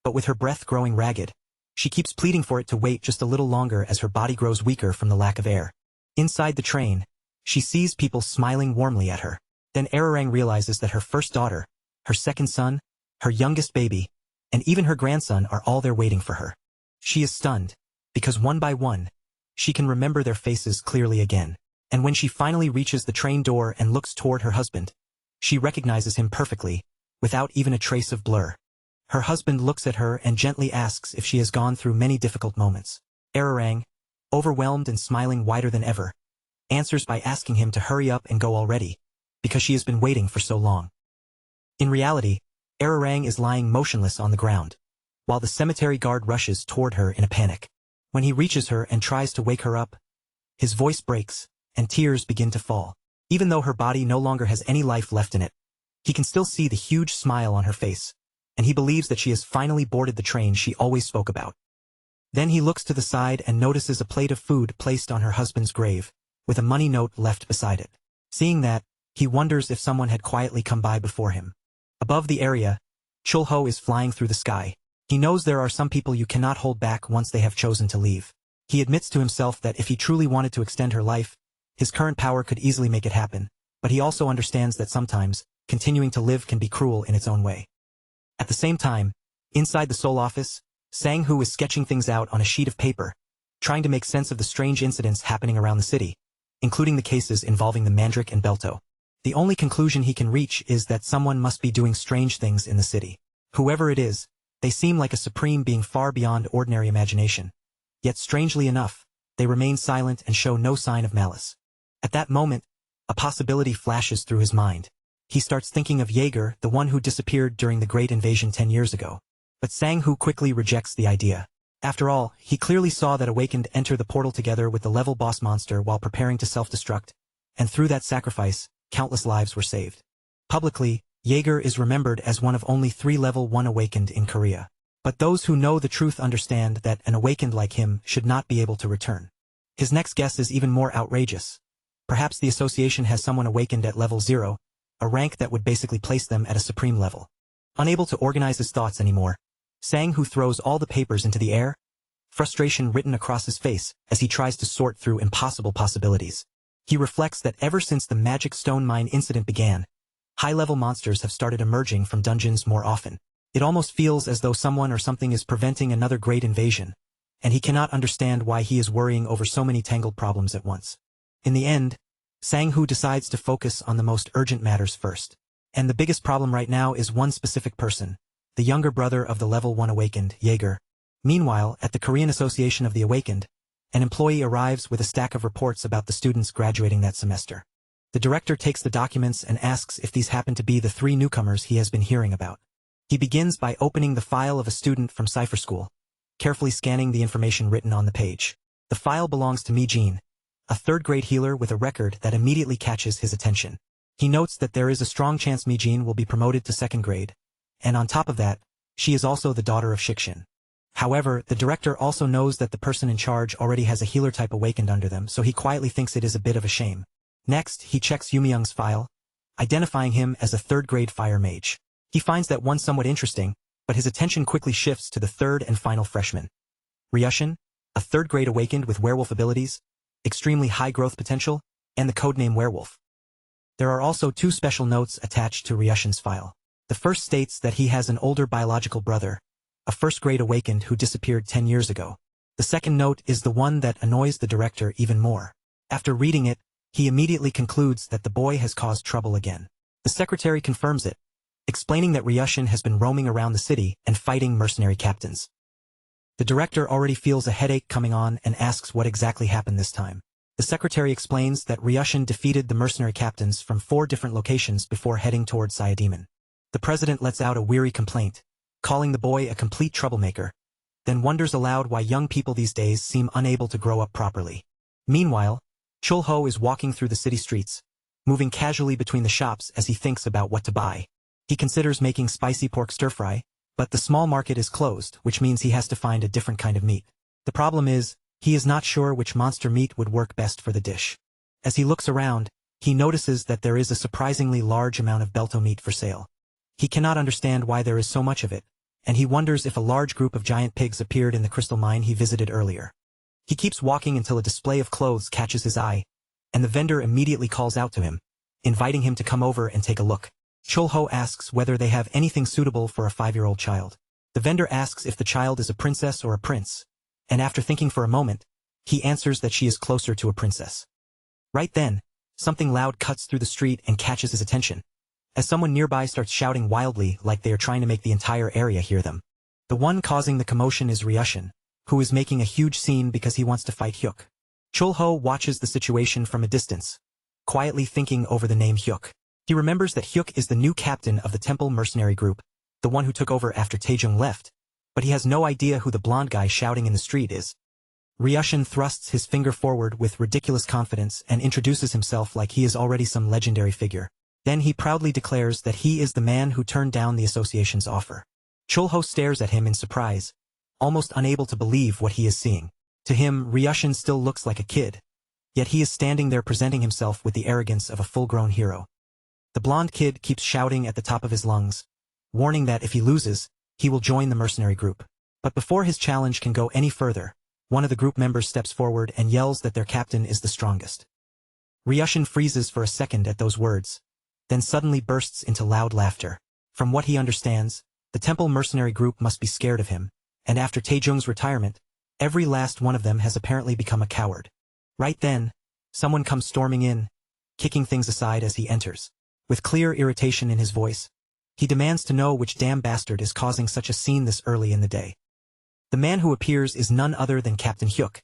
but with her breath growing ragged, she keeps pleading for it to wait just a little longer as her body grows weaker from the lack of air. Inside the train, she sees people smiling warmly at her. Then Ararang realizes that her first daughter, her second son, her youngest baby, and even her grandson are all there waiting for her. She is stunned, because one by one, she can remember their faces clearly again. And when she finally reaches the train door and looks toward her husband, she recognizes him perfectly, without even a trace of blur. Her husband looks at her and gently asks if she has gone through many difficult moments. Ararang, overwhelmed and smiling wider than ever, answers by asking him to hurry up and go already, because she has been waiting for so long. In reality, Ararang is lying motionless on the ground, while the cemetery guard rushes toward her in a panic. When he reaches her and tries to wake her up, his voice breaks, and tears begin to fall. Even though her body no longer has any life left in it, he can still see the huge smile on her face, and he believes that she has finally boarded the train she always spoke about. Then he looks to the side and notices a plate of food placed on her husband's grave, with a money note left beside it. Seeing that, he wonders if someone had quietly come by before him. Above the area, Chul-ho is flying through the sky. He knows there are some people you cannot hold back once they have chosen to leave. He admits to himself that if he truly wanted to extend her life, his current power could easily make it happen, but he also understands that sometimes, continuing to live can be cruel in its own way. At the same time, inside the Seoul office, Sang-hoo is sketching things out on a sheet of paper, trying to make sense of the strange incidents happening around the city, including the cases involving the Mandrake and Belto. The only conclusion he can reach is that someone must be doing strange things in the city. Whoever it is, they seem like a supreme being far beyond ordinary imagination. Yet strangely enough, they remain silent and show no sign of malice. At that moment, a possibility flashes through his mind. He starts thinking of Jaeger, the one who disappeared during the Great Invasion 10 years ago. But Sang-hoo quickly rejects the idea. After all, he clearly saw that Awakened enter the portal together with the level boss monster while preparing to self-destruct, and through that sacrifice, countless lives were saved. Publicly, Jaeger is remembered as one of only 3 level 1 Awakened in Korea. But those who know the truth understand that an Awakened like him should not be able to return. His next guess is even more outrageous. Perhaps the association has someone awakened at level 0, a rank that would basically place them at a supreme level. Unable to organize his thoughts anymore, Sang-hoo throws all the papers into the air, frustration written across his face as he tries to sort through impossible possibilities. He reflects that ever since the magic stone mine incident began, high-level monsters have started emerging from dungeons more often. It almost feels as though someone or something is preventing another great invasion, and he cannot understand why he is worrying over so many tangled problems at once. In the end, Sang-hoo decides to focus on the most urgent matters first. And the biggest problem right now is one specific person, the younger brother of the level 1 Awakened, Jaeger. Meanwhile, at the Korean Association of the Awakened, an employee arrives with a stack of reports about the students graduating that semester. The director takes the documents and asks if these happen to be the 3 newcomers he has been hearing about. He begins by opening the file of a student from Cipher School, carefully scanning the information written on the page. The file belongs to Mi-jin, a 3rd-grade healer with a record that immediately catches his attention. He notes that there is a strong chance Mi-jin will be promoted to 2nd grade, and on top of that, she is also the daughter of Shikshin. However, the director also knows that the person in charge already has a healer type awakened under them, so he quietly thinks it is a bit of a shame. Next, he checks Yumyung's file, identifying him as a 3rd-grade fire mage. He finds that one somewhat interesting, but his attention quickly shifts to the 3rd and final freshman. Ryushin, a 3rd-grade awakened with werewolf abilities, extremely high growth potential, and the codename Werewolf. There are also 2 special notes attached to Ryushin's file. The first states that he has an older biological brother, a first-grade awakened who disappeared 10 years ago. The second note is the one that annoys the director even more. After reading it, he immediately concludes that the boy has caused trouble again. The secretary confirms it, explaining that Ryushin has been roaming around the city and fighting mercenary captains. The director already feels a headache coming on and asks what exactly happened this time. The secretary explains that Ryushin defeated the mercenary captains from 4 different locations before heading toward Sayadaemon. The president lets out a weary complaint, calling the boy a complete troublemaker, then wonders aloud why young people these days seem unable to grow up properly. Meanwhile, Chulho is walking through the city streets, moving casually between the shops as he thinks about what to buy. He considers making spicy pork stir-fry, but the small market is closed, which means he has to find a different kind of meat. The problem is, he is not sure which monster meat would work best for the dish. As he looks around, he notices that there is a surprisingly large amount of belto meat for sale. He cannot understand why there is so much of it, and he wonders if a large group of giant pigs appeared in the crystal mine he visited earlier. He keeps walking until a display of clothes catches his eye, and the vendor immediately calls out to him, inviting him to come over and take a look. Chulho asks whether they have anything suitable for a 5-year-old child. The vendor asks if the child is a princess or a prince, and after thinking for a moment, he answers that she is closer to a princess. Right then, something loud cuts through the street and catches his attention, as someone nearby starts shouting wildly like they are trying to make the entire area hear them. The one causing the commotion is Ryushin, who is making a huge scene because he wants to fight Hyuk. Chulho watches the situation from a distance, quietly thinking over the name Hyuk. He remembers that Hyuk is the new captain of the temple mercenary group, the one who took over after Taejung left, but he has no idea who the blonde guy shouting in the street is. Ryushin thrusts his finger forward with ridiculous confidence and introduces himself like he is already some legendary figure. Then he proudly declares that he is the man who turned down the association's offer. Chulho stares at him in surprise, almost unable to believe what he is seeing. To him, Ryushin still looks like a kid, yet he is standing there presenting himself with the arrogance of a full-grown hero. The blonde kid keeps shouting at the top of his lungs, warning that if he loses, he will join the mercenary group. But before his challenge can go any further, one of the group members steps forward and yells that their captain is the strongest. Ryushin freezes for a second at those words, then suddenly bursts into loud laughter. From what he understands, the temple mercenary group must be scared of him, and after Taejung's retirement, every last one of them has apparently become a coward. Right then, someone comes storming in, kicking things aside as he enters. With clear irritation in his voice, he demands to know which damn bastard is causing such a scene this early in the day. The man who appears is none other than Captain Hyuk,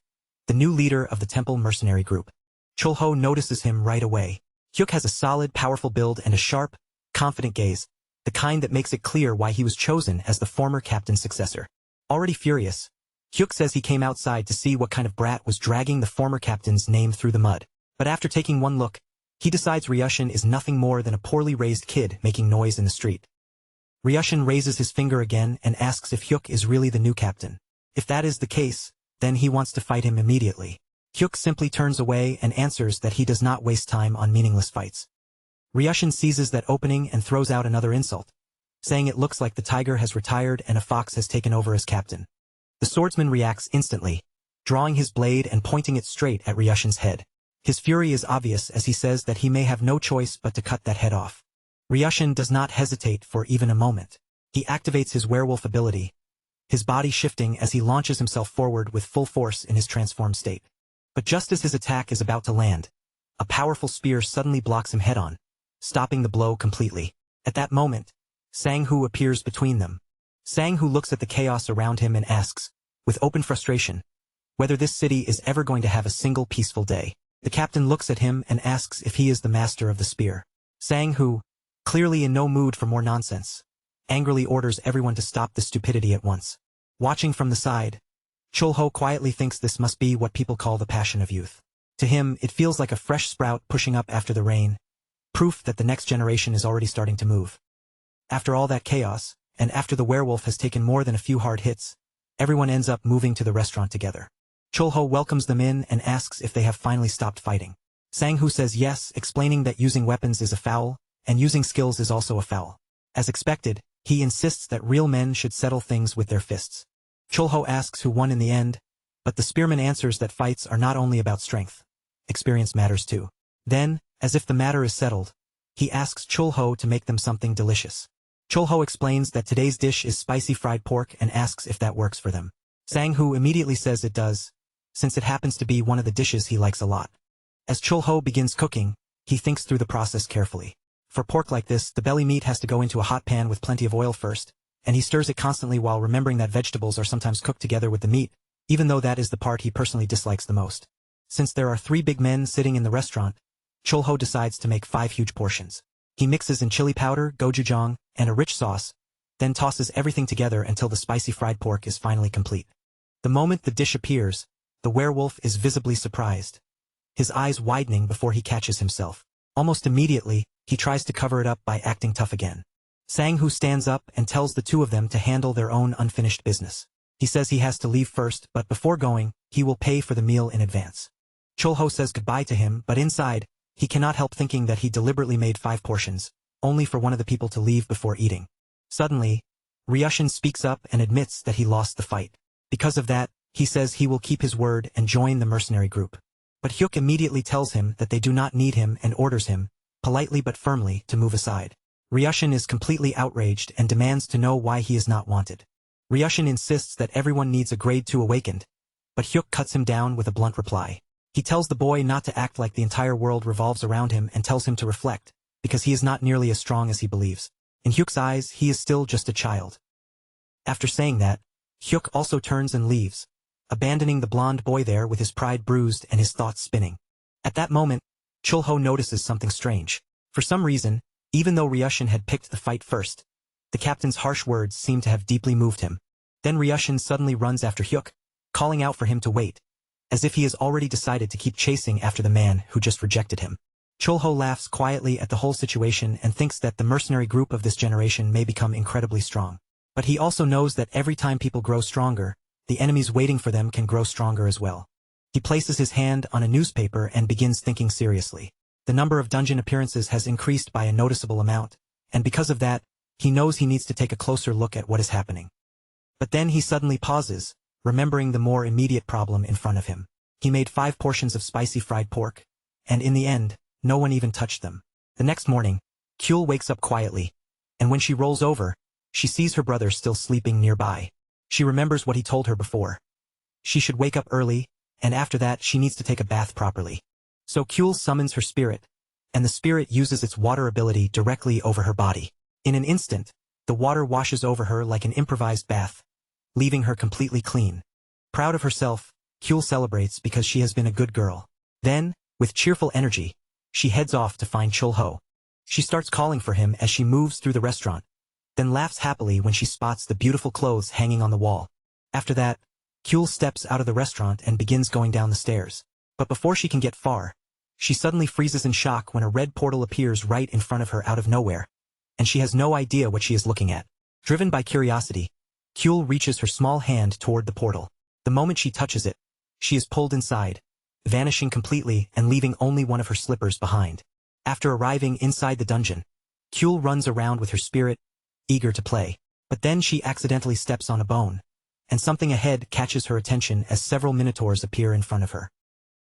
the new leader of the temple mercenary group. Chulho notices him right away. Hyuk has a solid, powerful build and a sharp, confident gaze, the kind that makes it clear why he was chosen as the former captain's successor. Already furious, Hyuk says he came outside to see what kind of brat was dragging the former captain's name through the mud. But after taking one look, he decides Ryushin is nothing more than a poorly raised kid making noise in the street. Ryushin raises his finger again and asks if Hyuk is really the new captain. If that is the case, then he wants to fight him immediately. Hyuk simply turns away and answers that he does not waste time on meaningless fights. Ryushin seizes that opening and throws out another insult, saying it looks like the tiger has retired and a fox has taken over as captain. The swordsman reacts instantly, drawing his blade and pointing it straight at Ryushin's head. His fury is obvious as he says that he may have no choice but to cut that head off. Ryushin does not hesitate for even a moment. He activates his werewolf ability, his body shifting as he launches himself forward with full force in his transformed state. But just as his attack is about to land, a powerful spear suddenly blocks him head-on, stopping the blow completely. At that moment, Sang-hoo appears between them. Sang-hoo looks at the chaos around him and asks, with open frustration, whether this city is ever going to have a single peaceful day. The captain looks at him and asks if he is the master of the spear. Sang-hoo, clearly in no mood for more nonsense, angrily orders everyone to stop this stupidity at once. Watching from the side, Chulho quietly thinks this must be what people call the passion of youth. To him, it feels like a fresh sprout pushing up after the rain, proof that the next generation is already starting to move. After all that chaos, and after the werewolf has taken more than a few hard hits, everyone ends up moving to the restaurant together. Chulho welcomes them in and asks if they have finally stopped fighting. Sang-hoo says yes, explaining that using weapons is a foul, and using skills is also a foul. As expected, he insists that real men should settle things with their fists. Chulho asks who won in the end, but the spearman answers that fights are not only about strength. Experience matters too. Then, as if the matter is settled, he asks Chulho to make them something delicious. Chulho explains that today's dish is spicy fried pork and asks if that works for them. Sang-hoo immediately says it does, since it happens to be one of the dishes he likes a lot. As Chulho begins cooking, he thinks through the process carefully. For pork like this, the belly meat has to go into a hot pan with plenty of oil first, and he stirs it constantly while remembering that vegetables are sometimes cooked together with the meat, even though that is the part he personally dislikes the most. Since there are 3 big men sitting in the restaurant, Chulho decides to make 5 huge portions. He mixes in chili powder, gochujang, and a rich sauce, then tosses everything together until the spicy fried pork is finally complete. The moment the dish appears, the werewolf is visibly surprised, his eyes widening before he catches himself. Almost immediately, he tries to cover it up by acting tough again. Sang-hoo stands up and tells the 2 of them to handle their own unfinished business. He says he has to leave first, but before going, he will pay for the meal in advance. Chulho says goodbye to him, but inside, he cannot help thinking that he deliberately made 5 portions, only for one of the people to leave before eating. Suddenly, Ryushin speaks up and admits that he lost the fight. Because of that, he says he will keep his word and join the mercenary group. But Hyuk immediately tells him that they do not need him and orders him, politely but firmly, to move aside. Ryushin is completely outraged and demands to know why he is not wanted. Ryushin insists that everyone needs a grade 2 awakened, but Hyuk cuts him down with a blunt reply. He tells the boy not to act like the entire world revolves around him and tells him to reflect, because he is not nearly as strong as he believes. In Hyuk's eyes, he is still just a child. After saying that, Hyuk also turns and leaves, abandoning the blonde boy there with his pride bruised and his thoughts spinning. At that moment, Chulho notices something strange. For some reason, even though Ryushin had picked the fight first, the captain's harsh words seem to have deeply moved him. Then Ryushin suddenly runs after Hyuk, calling out for him to wait, as if he has already decided to keep chasing after the man who just rejected him. Chulho laughs quietly at the whole situation and thinks that the mercenary group of this generation may become incredibly strong. But he also knows that every time people grow stronger, the enemies waiting for them can grow stronger as well. He places his hand on a newspaper and begins thinking seriously. The number of dungeon appearances has increased by a noticeable amount, and because of that, he knows he needs to take a closer look at what is happening. But then he suddenly pauses, remembering the more immediate problem in front of him. He made 5 portions of spicy fried pork, and in the end, no one even touched them. The next morning, Kyul wakes up quietly, and when she rolls over, she sees her brother still sleeping nearby. She remembers what he told her before. She should wake up early, and after that she needs to take a bath properly. So Kyul summons her spirit, and the spirit uses its water ability directly over her body. In an instant, the water washes over her like an improvised bath, leaving her completely clean. Proud of herself, Kyul celebrates because she has been a good girl. Then, with cheerful energy, she heads off to find Chulho. She starts calling for him as she moves through the restaurant, then laughs happily when she spots the beautiful clothes hanging on the wall. After that, Kyul steps out of the restaurant and begins going down the stairs. But before she can get far, she suddenly freezes in shock when a red portal appears right in front of her out of nowhere, and she has no idea what she is looking at. Driven by curiosity, Kyul reaches her small hand toward the portal. The moment she touches it, she is pulled inside, vanishing completely and leaving only one of her slippers behind. After arriving inside the dungeon, Kyul runs around with her spirit, eager to play. But then she accidentally steps on a bone, and something ahead catches her attention as several minotaurs appear in front of her.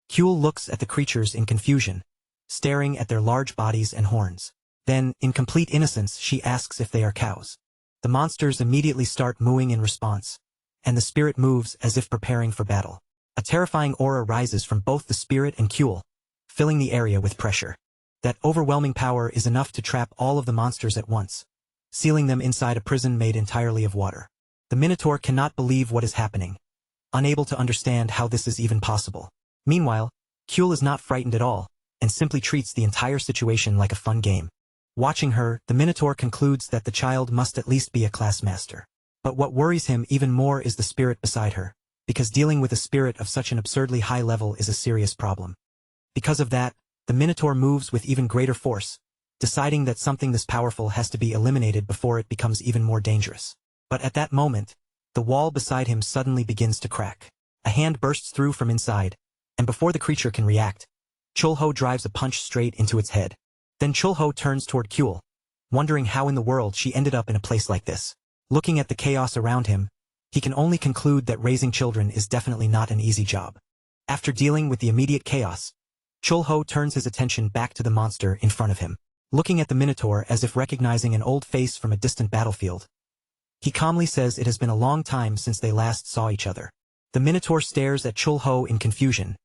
Kyul looks at the creatures in confusion, staring at their large bodies and horns. Then, in complete innocence, she asks if they are cows. The monsters immediately start mooing in response, and the spirit moves as if preparing for battle. A terrifying aura rises from both the spirit and Kyul, filling the area with pressure. That overwhelming power is enough to trap all of the monsters at once, sealing them inside a prison made entirely of water. The Minotaur cannot believe what is happening, unable to understand how this is even possible. Meanwhile, Kyul is not frightened at all, and simply treats the entire situation like a fun game. Watching her, the Minotaur concludes that the child must at least be a class master. But what worries him even more is the spirit beside her, because dealing with a spirit of such an absurdly high level is a serious problem. Because of that, the Minotaur moves with even greater force, deciding that something this powerful has to be eliminated before it becomes even more dangerous. But at that moment, the wall beside him suddenly begins to crack. A hand bursts through from inside, and before the creature can react, Chulho drives a punch straight into its head. Then Chulho turns toward Kyul, wondering how in the world she ended up in a place like this. Looking at the chaos around him, he can only conclude that raising children is definitely not an easy job. After dealing with the immediate chaos, Chulho turns his attention back to the monster in front of him. looking at the Minotaur as if recognizing an old face from a distant battlefield. He calmly says it has been a long time since they last saw each other. The Minotaur stares at Chul-ho in confusion,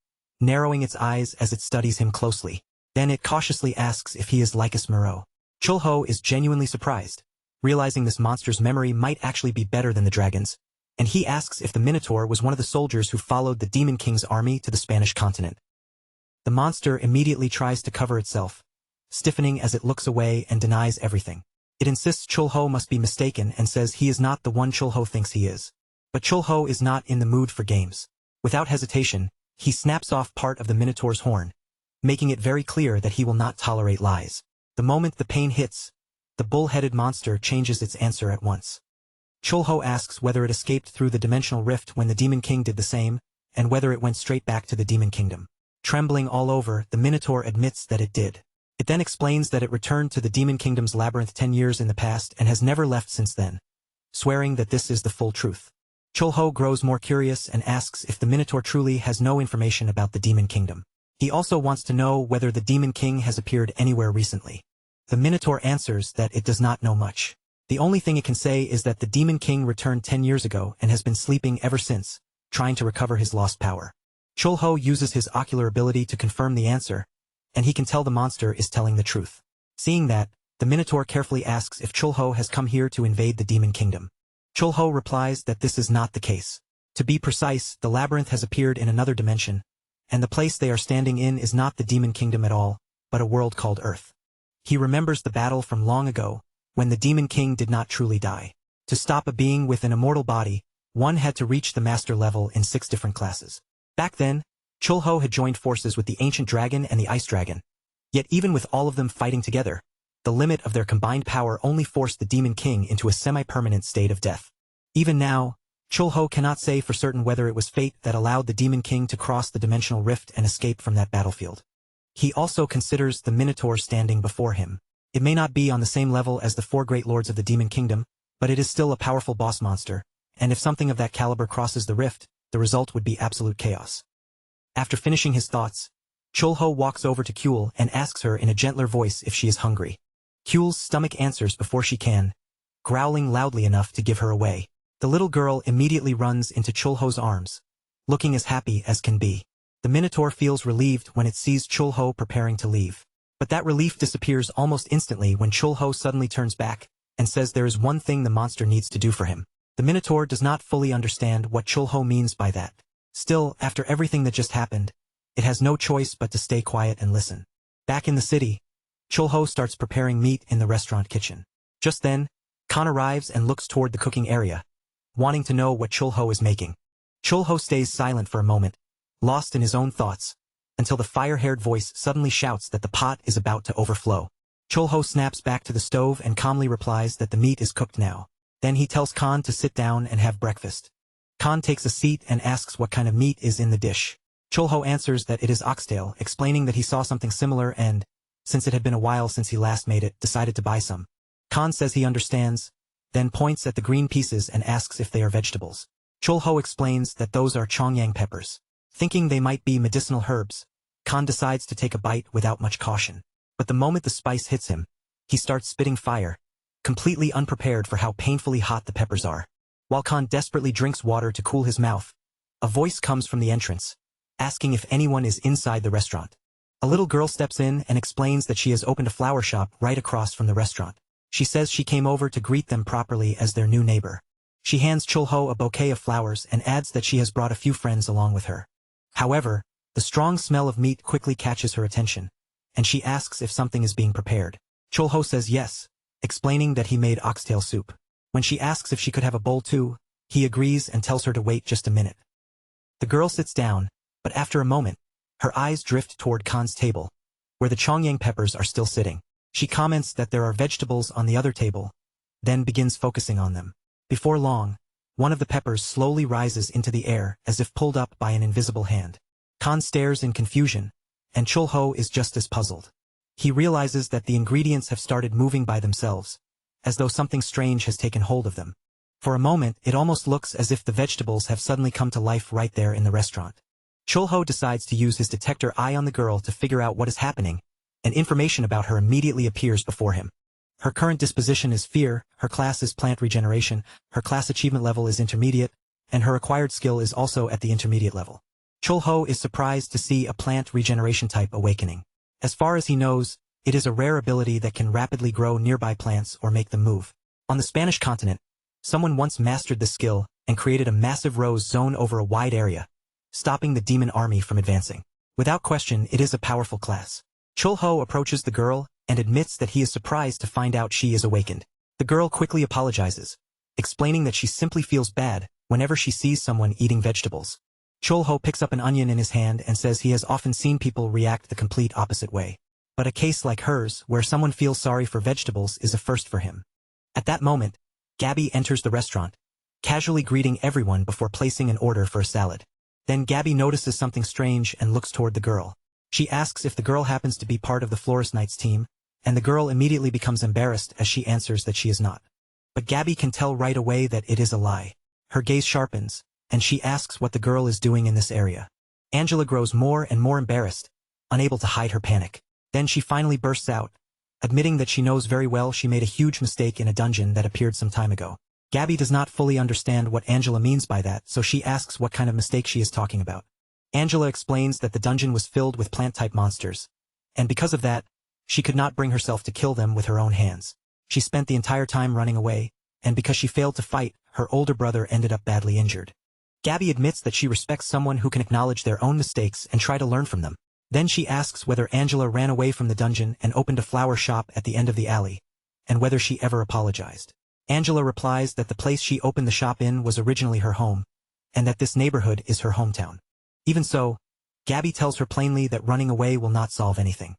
narrowing its eyes as it studies him closely. Then it cautiously asks if he is Lycus Moreau. Chul-ho is genuinely surprised, realizing this monster's memory might actually be better than the dragon's, and he asks if the Minotaur was one of the soldiers who followed the Demon King's army to the Spanish continent. The monster immediately tries to cover itself, stiffening as it looks away and denies everything. It insists Chul-ho must be mistaken and says he is not the one Chul-ho thinks he is. But Chul-ho is not in the mood for games. Without hesitation, he snaps off part of the Minotaur's horn, making it very clear that he will not tolerate lies. The moment the pain hits, the bull-headed monster changes its answer at once. Chul-ho asks whether it escaped through the dimensional rift when the Demon King did the same, and whether it went straight back to the Demon Kingdom. Trembling all over, the Minotaur admits that it did. It then explains that it returned to the Demon Kingdom's labyrinth 10 years in the past and has never left since then, swearing that this is the full truth. Chul-ho grows more curious and asks if the Minotaur truly has no information about the Demon Kingdom. He also wants to know whether the Demon King has appeared anywhere recently. The Minotaur answers that it does not know much. The only thing it can say is that the Demon King returned 10 years ago and has been sleeping ever since, trying to recover his lost power. Chul-ho uses his ocular ability to confirm the answer, and he can tell the monster is telling the truth. Seeing that, the Minotaur carefully asks if Chul-ho has come here to invade the Demon Kingdom. Chul-ho replies that this is not the case. To be precise, the labyrinth has appeared in another dimension, and the place they are standing in is not the Demon Kingdom at all, but a world called Earth. He remembers the battle from long ago, when the Demon King did not truly die. To stop a being with an immortal body, one had to reach the master level in 6 different classes. Back then, Chul-ho had joined forces with the Ancient Dragon and the Ice Dragon. Yet even with all of them fighting together, the limit of their combined power only forced the Demon King into a semi-permanent state of death. Even now, Chul-ho cannot say for certain whether it was fate that allowed the Demon King to cross the dimensional rift and escape from that battlefield. He also considers the Minotaur standing before him. It may not be on the same level as the 4 great lords of the Demon Kingdom, but it is still a powerful boss monster, and if something of that caliber crosses the rift, the result would be absolute chaos. After finishing his thoughts, Chul-ho walks over to Kyul and asks her in a gentler voice if she is hungry. Kyul's stomach answers before she can, growling loudly enough to give her away. The little girl immediately runs into Chul-ho's arms, looking as happy as can be. The Minotaur feels relieved when it sees Chul-ho preparing to leave. But that relief disappears almost instantly when Chul-ho suddenly turns back and says there is one thing the monster needs to do for him. The Minotaur does not fully understand what Chul-ho means by that. Still, after everything that just happened, it has no choice but to stay quiet and listen. Back in the city, Chul-ho starts preparing meat in the restaurant kitchen. Just then, Khan arrives and looks toward the cooking area, wanting to know what Chul-ho is making. Chul-ho stays silent for a moment, lost in his own thoughts, until the fire-haired voice suddenly shouts that the pot is about to overflow. Chul-ho snaps back to the stove and calmly replies that the meat is cooked now. Then he tells Khan to sit down and have breakfast. Khan takes a seat and asks what kind of meat is in the dish. Chul-ho answers that it is oxtail, explaining that he saw something similar and, since it had been a while since he last made it, decided to buy some. Khan says he understands, then points at the green pieces and asks if they are vegetables. Chul-ho explains that those are chongyang peppers. Thinking they might be medicinal herbs, Khan decides to take a bite without much caution. But the moment the spice hits him, he starts spitting fire, completely unprepared for how painfully hot the peppers are. While Khan desperately drinks water to cool his mouth, a voice comes from the entrance, asking if anyone is inside the restaurant. A little girl steps in and explains that she has opened a flower shop right across from the restaurant. She says she came over to greet them properly as their new neighbor. She hands Chul-ho a bouquet of flowers and adds that she has brought a few friends along with her. However, the strong smell of meat quickly catches her attention, and she asks if something is being prepared. Chul-ho says yes, explaining that he made oxtail soup. When she asks if she could have a bowl too, he agrees and tells her to wait just a minute. The girl sits down, but after a moment, her eyes drift toward Khan's table, where the chongyang peppers are still sitting. She comments that there are vegetables on the other table, then begins focusing on them. Before long, one of the peppers slowly rises into the air as if pulled up by an invisible hand. Khan stares in confusion, and Chul-ho is just as puzzled. He realizes that the ingredients have started moving by themselves, as though something strange has taken hold of them. For a moment, it almost looks as if the vegetables have suddenly come to life right there in the restaurant. Chul-ho decides to use his detector eye on the girl to figure out what is happening, and information about her immediately appears before him. Her current disposition is fear, her class is plant regeneration, her class achievement level is intermediate, and her acquired skill is also at the intermediate level. Chul-ho is surprised to see a plant regeneration type awakening. As far as he knows, it is a rare ability that can rapidly grow nearby plants or make them move. On the Spanish continent, someone once mastered the skill and created a massive rose zone over a wide area, stopping the demon army from advancing. Without question, it is a powerful class. Chul-ho approaches the girl and admits that he is surprised to find out she is awakened. The girl quickly apologizes, explaining that she simply feels bad whenever she sees someone eating vegetables. Chul-ho picks up an onion in his hand and says he has often seen people react the complete opposite way. But a case like hers, where someone feels sorry for vegetables, is a first for him. At that moment, Gabby enters the restaurant, casually greeting everyone before placing an order for a salad. Then Gabby notices something strange and looks toward the girl. She asks if the girl happens to be part of the Florist Knights team, and the girl immediately becomes embarrassed as she answers that she is not. But Gabby can tell right away that it is a lie. Her gaze sharpens, and she asks what the girl is doing in this area. Angela grows more and more embarrassed, unable to hide her panic. Then she finally bursts out, admitting that she knows very well she made a huge mistake in a dungeon that appeared some time ago. Gabby does not fully understand what Angela means by that, so she asks what kind of mistake she is talking about. Angela explains that the dungeon was filled with plant-type monsters, and because of that, she could not bring herself to kill them with her own hands. She spent the entire time running away, and because she failed to fight, her older brother ended up badly injured. Gabby admits that she respects someone who can acknowledge their own mistakes and try to learn from them. Then she asks whether Angela ran away from the dungeon and opened a flower shop at the end of the alley, and whether she ever apologized. Angela replies that the place she opened the shop in was originally her home, and that this neighborhood is her hometown. Even so, Gabby tells her plainly that running away will not solve anything.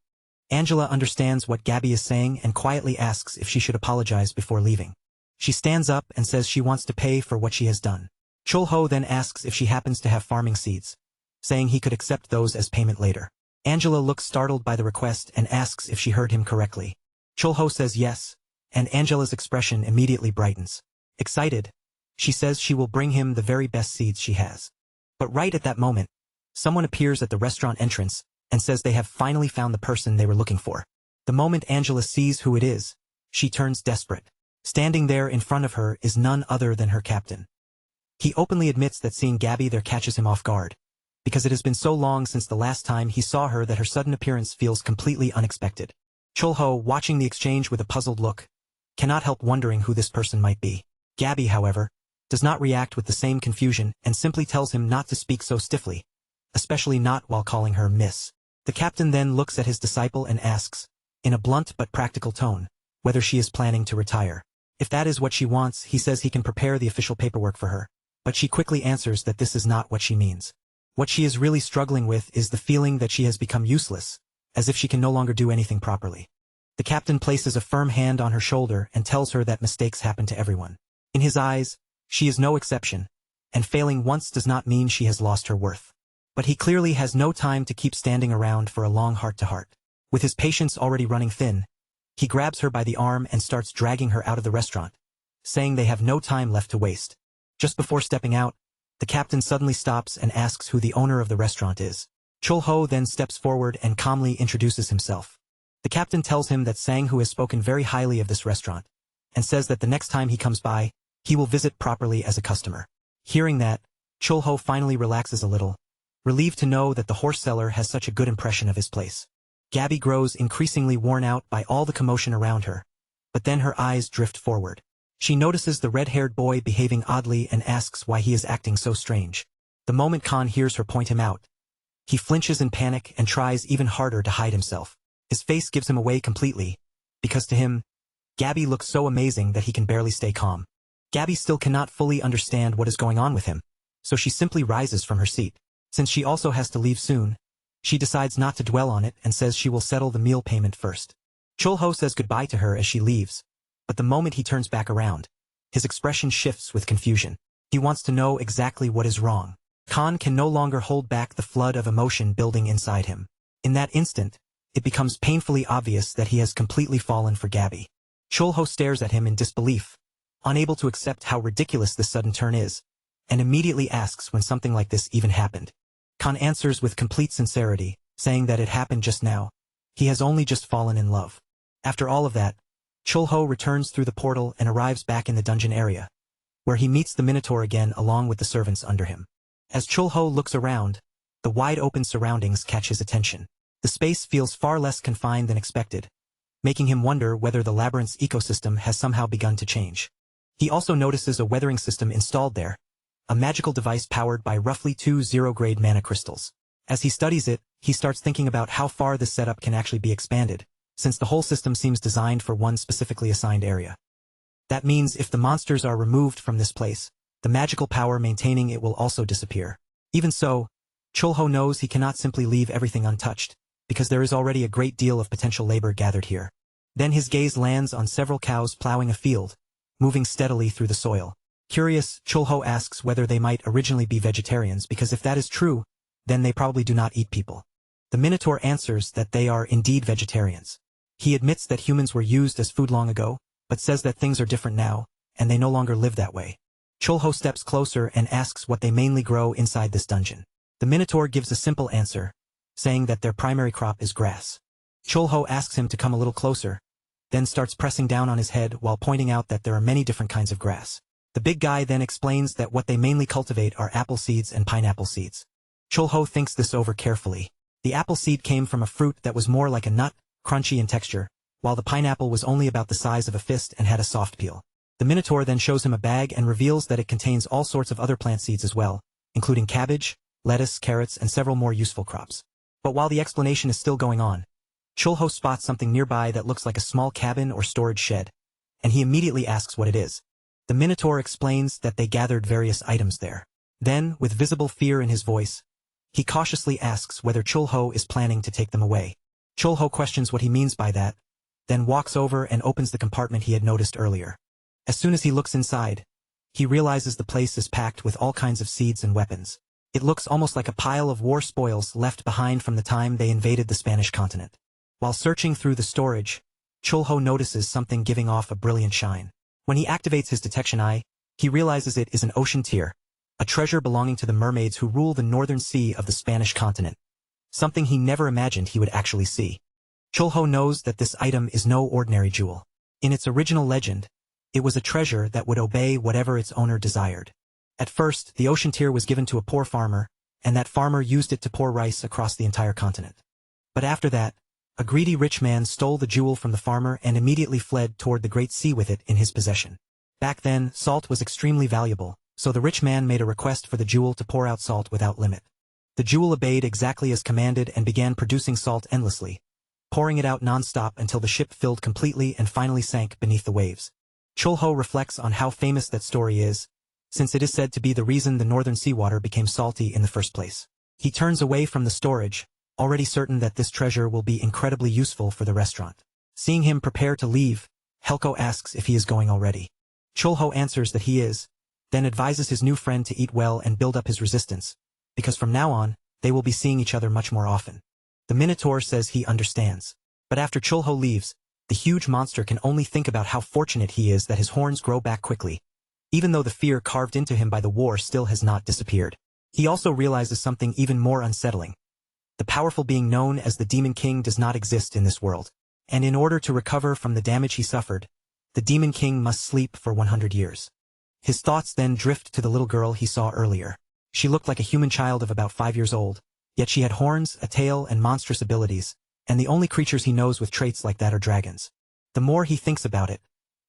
Angela understands what Gabby is saying and quietly asks if she should apologize before leaving. She stands up and says she wants to pay for what she has done. Chul-ho then asks if she happens to have farming seeds, saying he could accept those as payment later. Angela looks startled by the request and asks if she heard him correctly. Chul-ho says yes, and Angela's expression immediately brightens. Excited, she says she will bring him the very best seeds she has. But right at that moment, someone appears at the restaurant entrance and says they have finally found the person they were looking for. The moment Angela sees who it is, she turns desperate. Standing there in front of her is none other than her captain. He openly admits that seeing Gabby there catches him off guard, because it has been so long since the last time he saw her that her sudden appearance feels completely unexpected. Chul-ho, watching the exchange with a puzzled look, cannot help wondering who this person might be. Gabby, however, does not react with the same confusion and simply tells him not to speak so stiffly, especially not while calling her Miss. The captain then looks at his disciple and asks, in a blunt but practical tone, whether she is planning to retire. If that is what she wants, he says he can prepare the official paperwork for her, but she quickly answers that this is not what she means. What she is really struggling with is the feeling that she has become useless, as if she can no longer do anything properly. The captain places a firm hand on her shoulder and tells her that mistakes happen to everyone. In his eyes, she is no exception, and failing once does not mean she has lost her worth. But he clearly has no time to keep standing around for a long heart-to-heart. With his patience already running thin, he grabs her by the arm and starts dragging her out of the restaurant, saying they have no time left to waste. Just before stepping out, the captain suddenly stops and asks who the owner of the restaurant is. Chul-ho then steps forward and calmly introduces himself. The captain tells him that Sang-hoo has spoken very highly of this restaurant, and says that the next time he comes by, he will visit properly as a customer. Hearing that, Chul-ho finally relaxes a little, relieved to know that the horse seller has such a good impression of his place. Gabby grows increasingly worn out by all the commotion around her, but then her eyes drift forward. She notices the red-haired boy behaving oddly and asks why he is acting so strange. The moment Khan hears her point him out, he flinches in panic and tries even harder to hide himself. His face gives him away completely, because to him, Gabby looks so amazing that he can barely stay calm. Gabby still cannot fully understand what is going on with him, so she simply rises from her seat. Since she also has to leave soon, she decides not to dwell on it and says she will settle the meal payment first. Chul-ho says goodbye to her as she leaves, but the moment he turns back around, his expression shifts with confusion. He wants to know exactly what is wrong. Khan can no longer hold back the flood of emotion building inside him. In that instant, it becomes painfully obvious that he has completely fallen for Gabby. Chul-ho stares at him in disbelief, unable to accept how ridiculous this sudden turn is, and immediately asks when something like this even happened. Khan answers with complete sincerity, saying that it happened just now, He has only just fallen in love. After all of that, Chulho returns through the portal and arrives back in the dungeon area, where he meets the Minotaur again along with the servants under him. As Chulho looks around, the wide-open surroundings catch his attention. The space feels far less confined than expected, making him wonder whether the labyrinth's ecosystem has somehow begun to change. He also notices a weathering system installed there, a magical device powered by roughly 2 0-grade mana crystals. As he studies it, he starts thinking about how far this setup can actually be expanded, since the whole system seems designed for one specifically assigned area. That means if the monsters are removed from this place, the magical power maintaining it will also disappear. Even so, Chulho knows he cannot simply leave everything untouched, because there is already a great deal of potential labor gathered here. Then his gaze lands on several cows plowing a field, moving steadily through the soil. Curious, Chulho asks whether they might originally be vegetarians, because if that is true, then they probably do not eat people. The Minotaur answers that they are indeed vegetarians. He admits that humans were used as food long ago, but says that things are different now, and they no longer live that way. Chulho steps closer and asks what they mainly grow inside this dungeon. The Minotaur gives a simple answer, saying that their primary crop is grass. Chulho asks him to come a little closer, then starts pressing down on his head while pointing out that there are many different kinds of grass. The big guy then explains that what they mainly cultivate are apple seeds and pineapple seeds. Chulho thinks this over carefully. The apple seed came from a fruit that was more like a nut, crunchy in texture, while the pineapple was only about the size of a fist and had a soft peel. The Minotaur then shows him a bag and reveals that it contains all sorts of other plant seeds as well, including cabbage, lettuce, carrots, and several more useful crops. But while the explanation is still going on, Chulho spots something nearby that looks like a small cabin or storage shed, and he immediately asks what it is. The Minotaur explains that they gathered various items there. Then, with visible fear in his voice, he cautiously asks whether Chulho is planning to take them away. Chulho questions what he means by that, then walks over and opens the compartment he had noticed earlier. As soon as he looks inside, he realizes the place is packed with all kinds of seeds and weapons. It looks almost like a pile of war spoils left behind from the time they invaded the Spanish continent. While searching through the storage, Chulho notices something giving off a brilliant shine. When he activates his detection eye, he realizes it is an ocean tear, a treasure belonging to the mermaids who rule the northern sea of the Spanish continent. Something he never imagined he would actually see. Chulho knows that this item is no ordinary jewel. In its original legend, it was a treasure that would obey whatever its owner desired. At first, the ocean tear was given to a poor farmer, and that farmer used it to pour rice across the entire continent. But after that, a greedy rich man stole the jewel from the farmer and immediately fled toward the great sea with it in his possession. Back then, salt was extremely valuable, so the rich man made a request for the jewel to pour out salt without limit. The jewel obeyed exactly as commanded and began producing salt endlessly, pouring it out non-stop until the ship filled completely and finally sank beneath the waves. Chulho reflects on how famous that story is, since it is said to be the reason the northern seawater became salty in the first place. He turns away from the storage, already certain that this treasure will be incredibly useful for the restaurant. Seeing him prepare to leave, Helko asks if he is going already. Chulho answers that he is, then advises his new friend to eat well and build up his resistance, because from now on, they will be seeing each other much more often. The Minotaur says he understands. But after Chulho leaves, the huge monster can only think about how fortunate he is that his horns grow back quickly, even though the fear carved into him by the war still has not disappeared. He also realizes something even more unsettling. The powerful being known as the Demon King does not exist in this world, and in order to recover from the damage he suffered, the Demon King must sleep for 100 years. His thoughts then drift to the little girl he saw earlier. She looked like a human child of about 5 years old, yet she had horns, a tail, and monstrous abilities, and the only creatures he knows with traits like that are dragons. The more he thinks about it,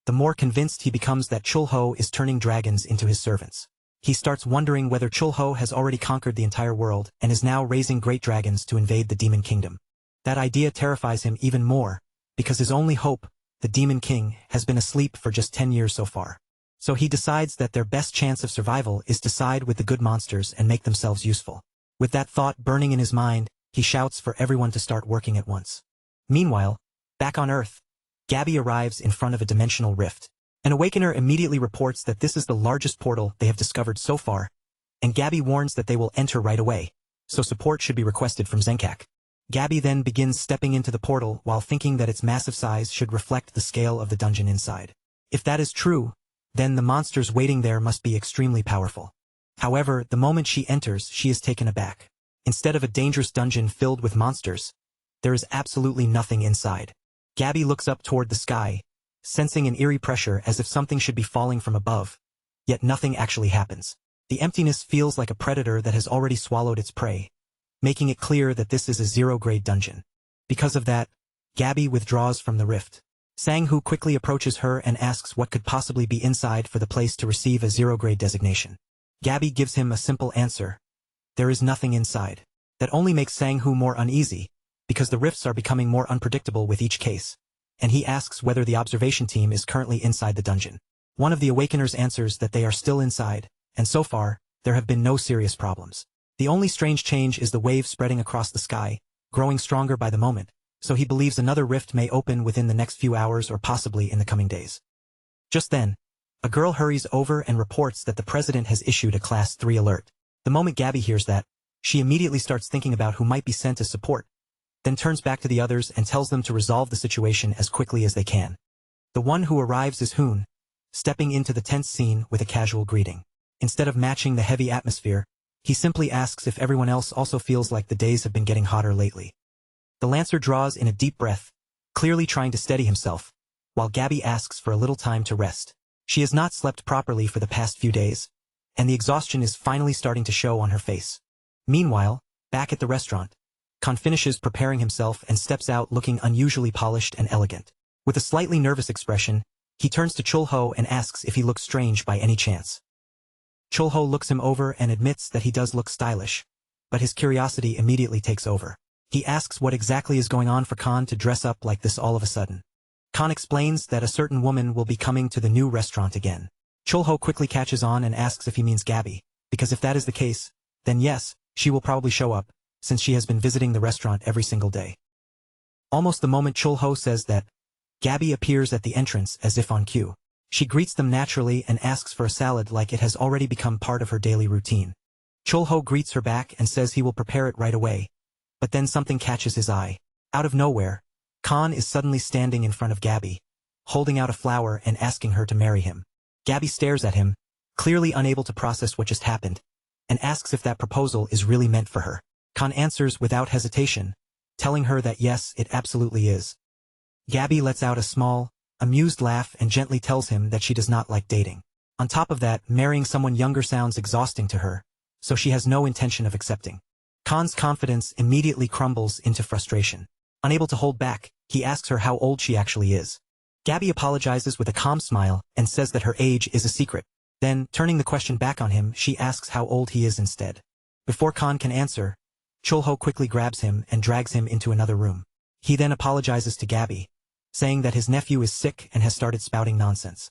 the more convinced he becomes that Chulho is turning dragons into his servants. He starts wondering whether Chulho has already conquered the entire world and is now raising great dragons to invade the Demon Kingdom. That idea terrifies him even more, because his only hope, the Demon King, has been asleep for just 10 years so far. So he decides that their best chance of survival is to side with the good monsters and make themselves useful. With that thought burning in his mind, he shouts for everyone to start working at once. Meanwhile, back on Earth, Gabby arrives in front of a dimensional rift. An Awakener immediately reports that this is the largest portal they have discovered so far, and Gabby warns that they will enter right away, so support should be requested from Zenkak. Gabby then begins stepping into the portal while thinking that its massive size should reflect the scale of the dungeon inside. If that is true, then the monsters waiting there must be extremely powerful. However, the moment she enters, she is taken aback. Instead of a dangerous dungeon filled with monsters, there is absolutely nothing inside. Gabby looks up toward the sky, sensing an eerie pressure as if something should be falling from above. Yet nothing actually happens. The emptiness feels like a predator that has already swallowed its prey, making it clear that this is a zero-grade dungeon. Because of that, Gabby withdraws from the rift. Sang-hoo quickly approaches her and asks what could possibly be inside for the place to receive a zero-grade designation. Gabby gives him a simple answer. There is nothing inside. That only makes Sang-hoo more uneasy, because the rifts are becoming more unpredictable with each case, and he asks whether the observation team is currently inside the dungeon. One of the Awakeners answers that they are still inside, and so far, there have been no serious problems. The only strange change is the wave spreading across the sky, growing stronger by the moment, so he believes another rift may open within the next few hours or possibly in the coming days. Just then, a girl hurries over and reports that the president has issued a Class 3 alert. The moment Gabby hears that, she immediately starts thinking about who might be sent as support, then turns back to the others and tells them to resolve the situation as quickly as they can. The one who arrives is Hoon, stepping into the tense scene with a casual greeting. Instead of matching the heavy atmosphere, he simply asks if everyone else also feels like the days have been getting hotter lately. The Lancer draws in a deep breath, clearly trying to steady himself, while Gabby asks for a little time to rest. She has not slept properly for the past few days, and the exhaustion is finally starting to show on her face. Meanwhile, back at the restaurant, Kan finishes preparing himself and steps out looking unusually polished and elegant. With a slightly nervous expression, he turns to Chul-ho and asks if he looks strange by any chance. Chul-ho looks him over and admits that he does look stylish, but his curiosity immediately takes over. He asks what exactly is going on for Kan to dress up like this all of a sudden. Kan explains that a certain woman will be coming to the new restaurant again. Chul-ho quickly catches on and asks if he means Gabby, because if that is the case, then yes, she will probably show up, since she has been visiting the restaurant every single day. Almost the moment Chul-ho says that, Gabby appears at the entrance as if on cue. She greets them naturally and asks for a salad like it has already become part of her daily routine. Chul-ho greets her back and says he will prepare it right away, but then something catches his eye. Out of nowhere, Kan is suddenly standing in front of Gabby, holding out a flower and asking her to marry him. Gabby stares at him, clearly unable to process what just happened, and asks if that proposal is really meant for her. Kan answers without hesitation, telling her that yes, it absolutely is. Gabby lets out a small, amused laugh and gently tells him that she does not like dating. On top of that, marrying someone younger sounds exhausting to her, so she has no intention of accepting. Kan's confidence immediately crumbles into frustration. Unable to hold back, he asks her how old she actually is. Gabby apologizes with a calm smile and says that her age is a secret. Then, turning the question back on him, she asks how old he is instead. Before Kan can answer, Chul-ho quickly grabs him and drags him into another room. He then apologizes to Gabby, saying that his nephew is sick and has started spouting nonsense.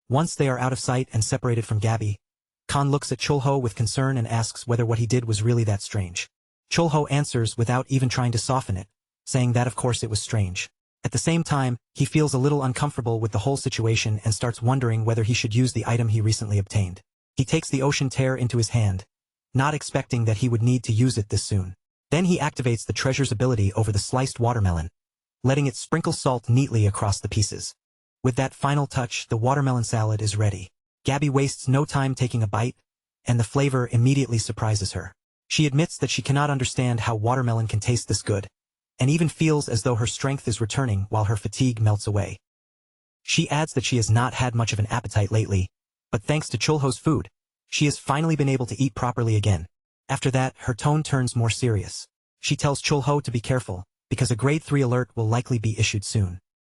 Once they are out of sight and separated from Gabby, Kan looks at Chul-ho with concern and asks whether what he did was really that strange. Chul-ho answers without even trying to soften it, saying that of course it was strange. At the same time, he feels a little uncomfortable with the whole situation and starts wondering whether he should use the item he recently obtained. He takes the ocean tear into his hand, not expecting that he would need to use it this soon. Then he activates the treasure's ability over the sliced watermelon, letting it sprinkle salt neatly across the pieces. With that final touch, the watermelon salad is ready. Gabby wastes no time taking a bite, and the flavor immediately surprises her. She admits that she cannot understand how watermelon can taste this good, and even feels as though her strength is returning while her fatigue melts away. She adds that she has not had much of an appetite lately, but thanks to Chul-ho's food, she has finally been able to eat properly again. After that, her tone turns more serious. She tells Chul-ho to be careful, because a grade 3 alert will likely be issued soon.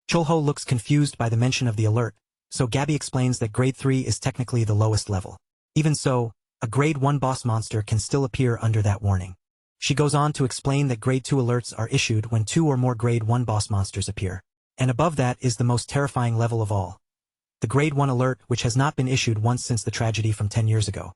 Chul-ho looks confused by the mention of the alert, so Gabby explains that grade 3 is technically the lowest level. Even so, a grade 1 boss monster can still appear under that warning. She goes on to explain that grade 2 alerts are issued when 2 or more grade 1 boss monsters appear. And above that is the most terrifying level of all, the grade 1 alert, which has not been issued once since the tragedy from 10 years ago.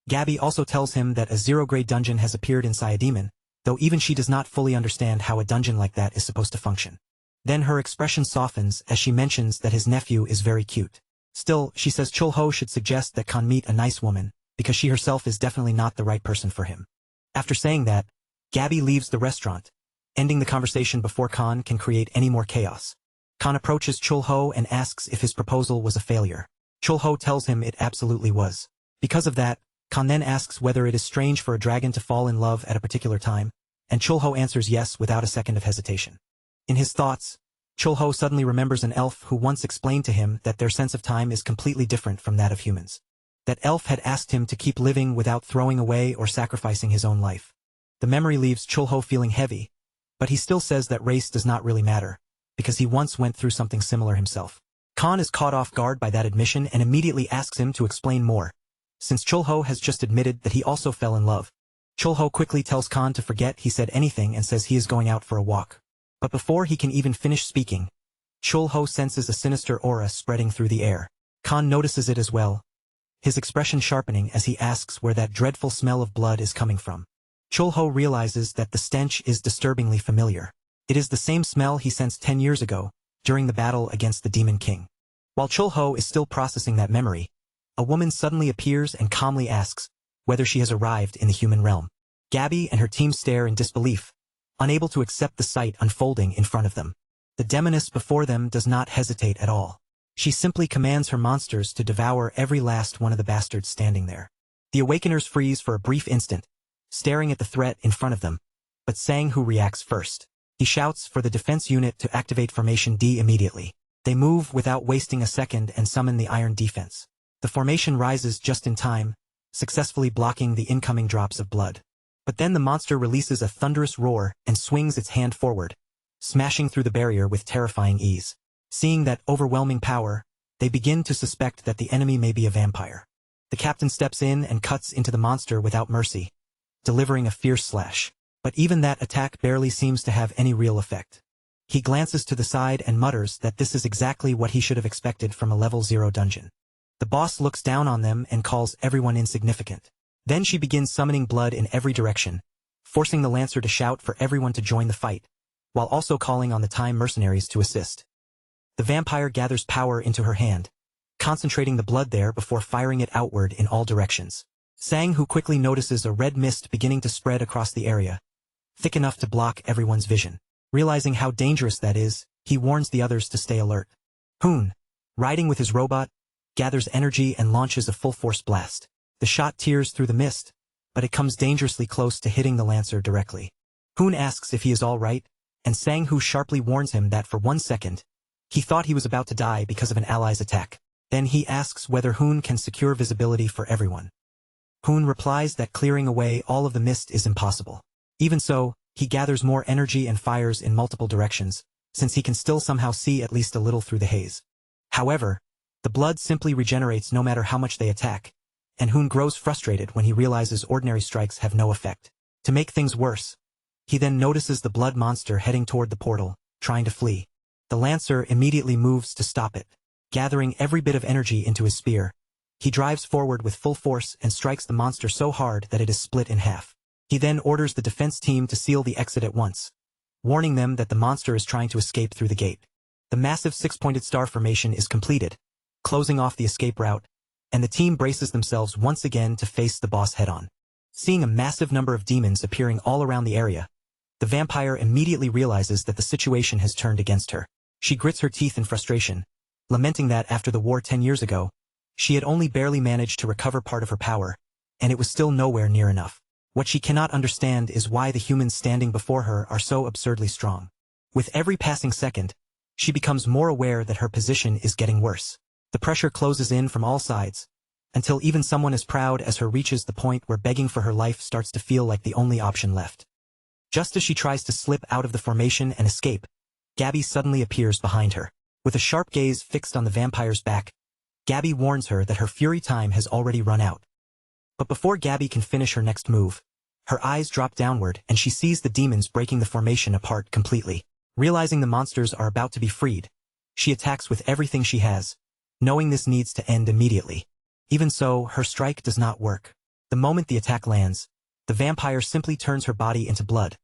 Gabby also tells him that a 0-grade dungeon has appeared in Sayademon, though even she does not fully understand how a dungeon like that is supposed to function. Then her expression softens as she mentions that his nephew is very cute. Still, she says Chul-ho should suggest that Kan meet a nice woman, because she herself is definitely not the right person for him. After saying that, Gabby leaves the restaurant, ending the conversation before Kan can create any more chaos. Kan approaches Chul-ho and asks if his proposal was a failure. Chul-ho tells him it absolutely was. Because of that, Kan then asks whether it is strange for a dragon to fall in love at a particular time, and Chulho answers yes without a second of hesitation. In his thoughts, Chulho suddenly remembers an elf who once explained to him that their sense of time is completely different from that of humans. That elf had asked him to keep living without throwing away or sacrificing his own life. The memory leaves Chulho feeling heavy, but he still says that race does not really matter, because he once went through something similar himself. Khan is caught off guard by that admission and immediately asks him to explain more, since Chulho has just admitted that he also fell in love. Chulho quickly tells Khan to forget he said anything and says he is going out for a walk. But before he can even finish speaking, Chulho senses a sinister aura spreading through the air. Khan notices it as well, his expression sharpening as he asks where that dreadful smell of blood is coming from. Chulho realizes that the stench is disturbingly familiar. It is the same smell he sensed 10 years ago, during the battle against the Demon King. While Chulho is still processing that memory, a woman suddenly appears and calmly asks whether she has arrived in the human realm. Gabby and her team stare in disbelief, unable to accept the sight unfolding in front of them. The demoness before them does not hesitate at all. She simply commands her monsters to devour every last one of the bastards standing there. The Awakeners freeze for a brief instant, staring at the threat in front of them, but Sang-Hoo reacts first. He shouts for the defense unit to activate Formation D immediately. They move without wasting a second and summon the Iron Defense. The formation rises just in time, successfully blocking the incoming drops of blood. But then the monster releases a thunderous roar and swings its hand forward, smashing through the barrier with terrifying ease. Seeing that overwhelming power, they begin to suspect that the enemy may be a vampire. The captain steps in and cuts into the monster without mercy, delivering a fierce slash. But even that attack barely seems to have any real effect. He glances to the side and mutters that this is exactly what he should have expected from a level 0 dungeon. The boss looks down on them and calls everyone insignificant. Then she begins summoning blood in every direction, forcing the Lancer to shout for everyone to join the fight, while also calling on the Time mercenaries to assist. The vampire gathers power into her hand, concentrating the blood there before firing it outward in all directions. Sang-Hoo quickly notices a red mist beginning to spread across the area, thick enough to block everyone's vision. Realizing how dangerous that is, he warns the others to stay alert. Hoon, riding with his robot, gathers energy and launches a full-force blast. The shot tears through the mist, but it comes dangerously close to hitting the Lancer directly. Hoon asks if he is all right, and Sang-Hoo sharply warns him that for 1 second, he thought he was about to die because of an ally's attack. Then he asks whether Hoon can secure visibility for everyone. Hoon replies that clearing away all of the mist is impossible. Even so, he gathers more energy and fires in multiple directions, since he can still somehow see at least a little through the haze. However, the blood simply regenerates no matter how much they attack, and Hoon grows frustrated when he realizes ordinary strikes have no effect. To make things worse, he then notices the blood monster heading toward the portal, trying to flee. The Lancer immediately moves to stop it. Gathering every bit of energy into his spear, he drives forward with full force and strikes the monster so hard that it is split in half. He then orders the defense team to seal the exit at once, warning them that the monster is trying to escape through the gate. The massive 6-pointed star formation is completed, closing off the escape route, and the team braces themselves once again to face the boss head-on. Seeing a massive number of demons appearing all around the area, the vampire immediately realizes that the situation has turned against her. She grits her teeth in frustration, lamenting that after the war 10 years ago, she had only barely managed to recover part of her power, and it was still nowhere near enough. What she cannot understand is why the humans standing before her are so absurdly strong. With every passing second, she becomes more aware that her position is getting worse. The pressure closes in from all sides, until even someone as proud as her reaches the point where begging for her life starts to feel like the only option left. Just as she tries to slip out of the formation and escape, Gabby suddenly appears behind her. With a sharp gaze fixed on the vampire's back, Gabby warns her that her fury time has already run out. But before Gabby can finish her next move, her eyes drop downward and she sees the demons breaking the formation apart completely. Realizing the monsters are about to be freed, she attacks with everything she has, knowing this needs to end immediately. Even so, her strike does not work. The moment the attack lands, the vampire simply turns her body into blood,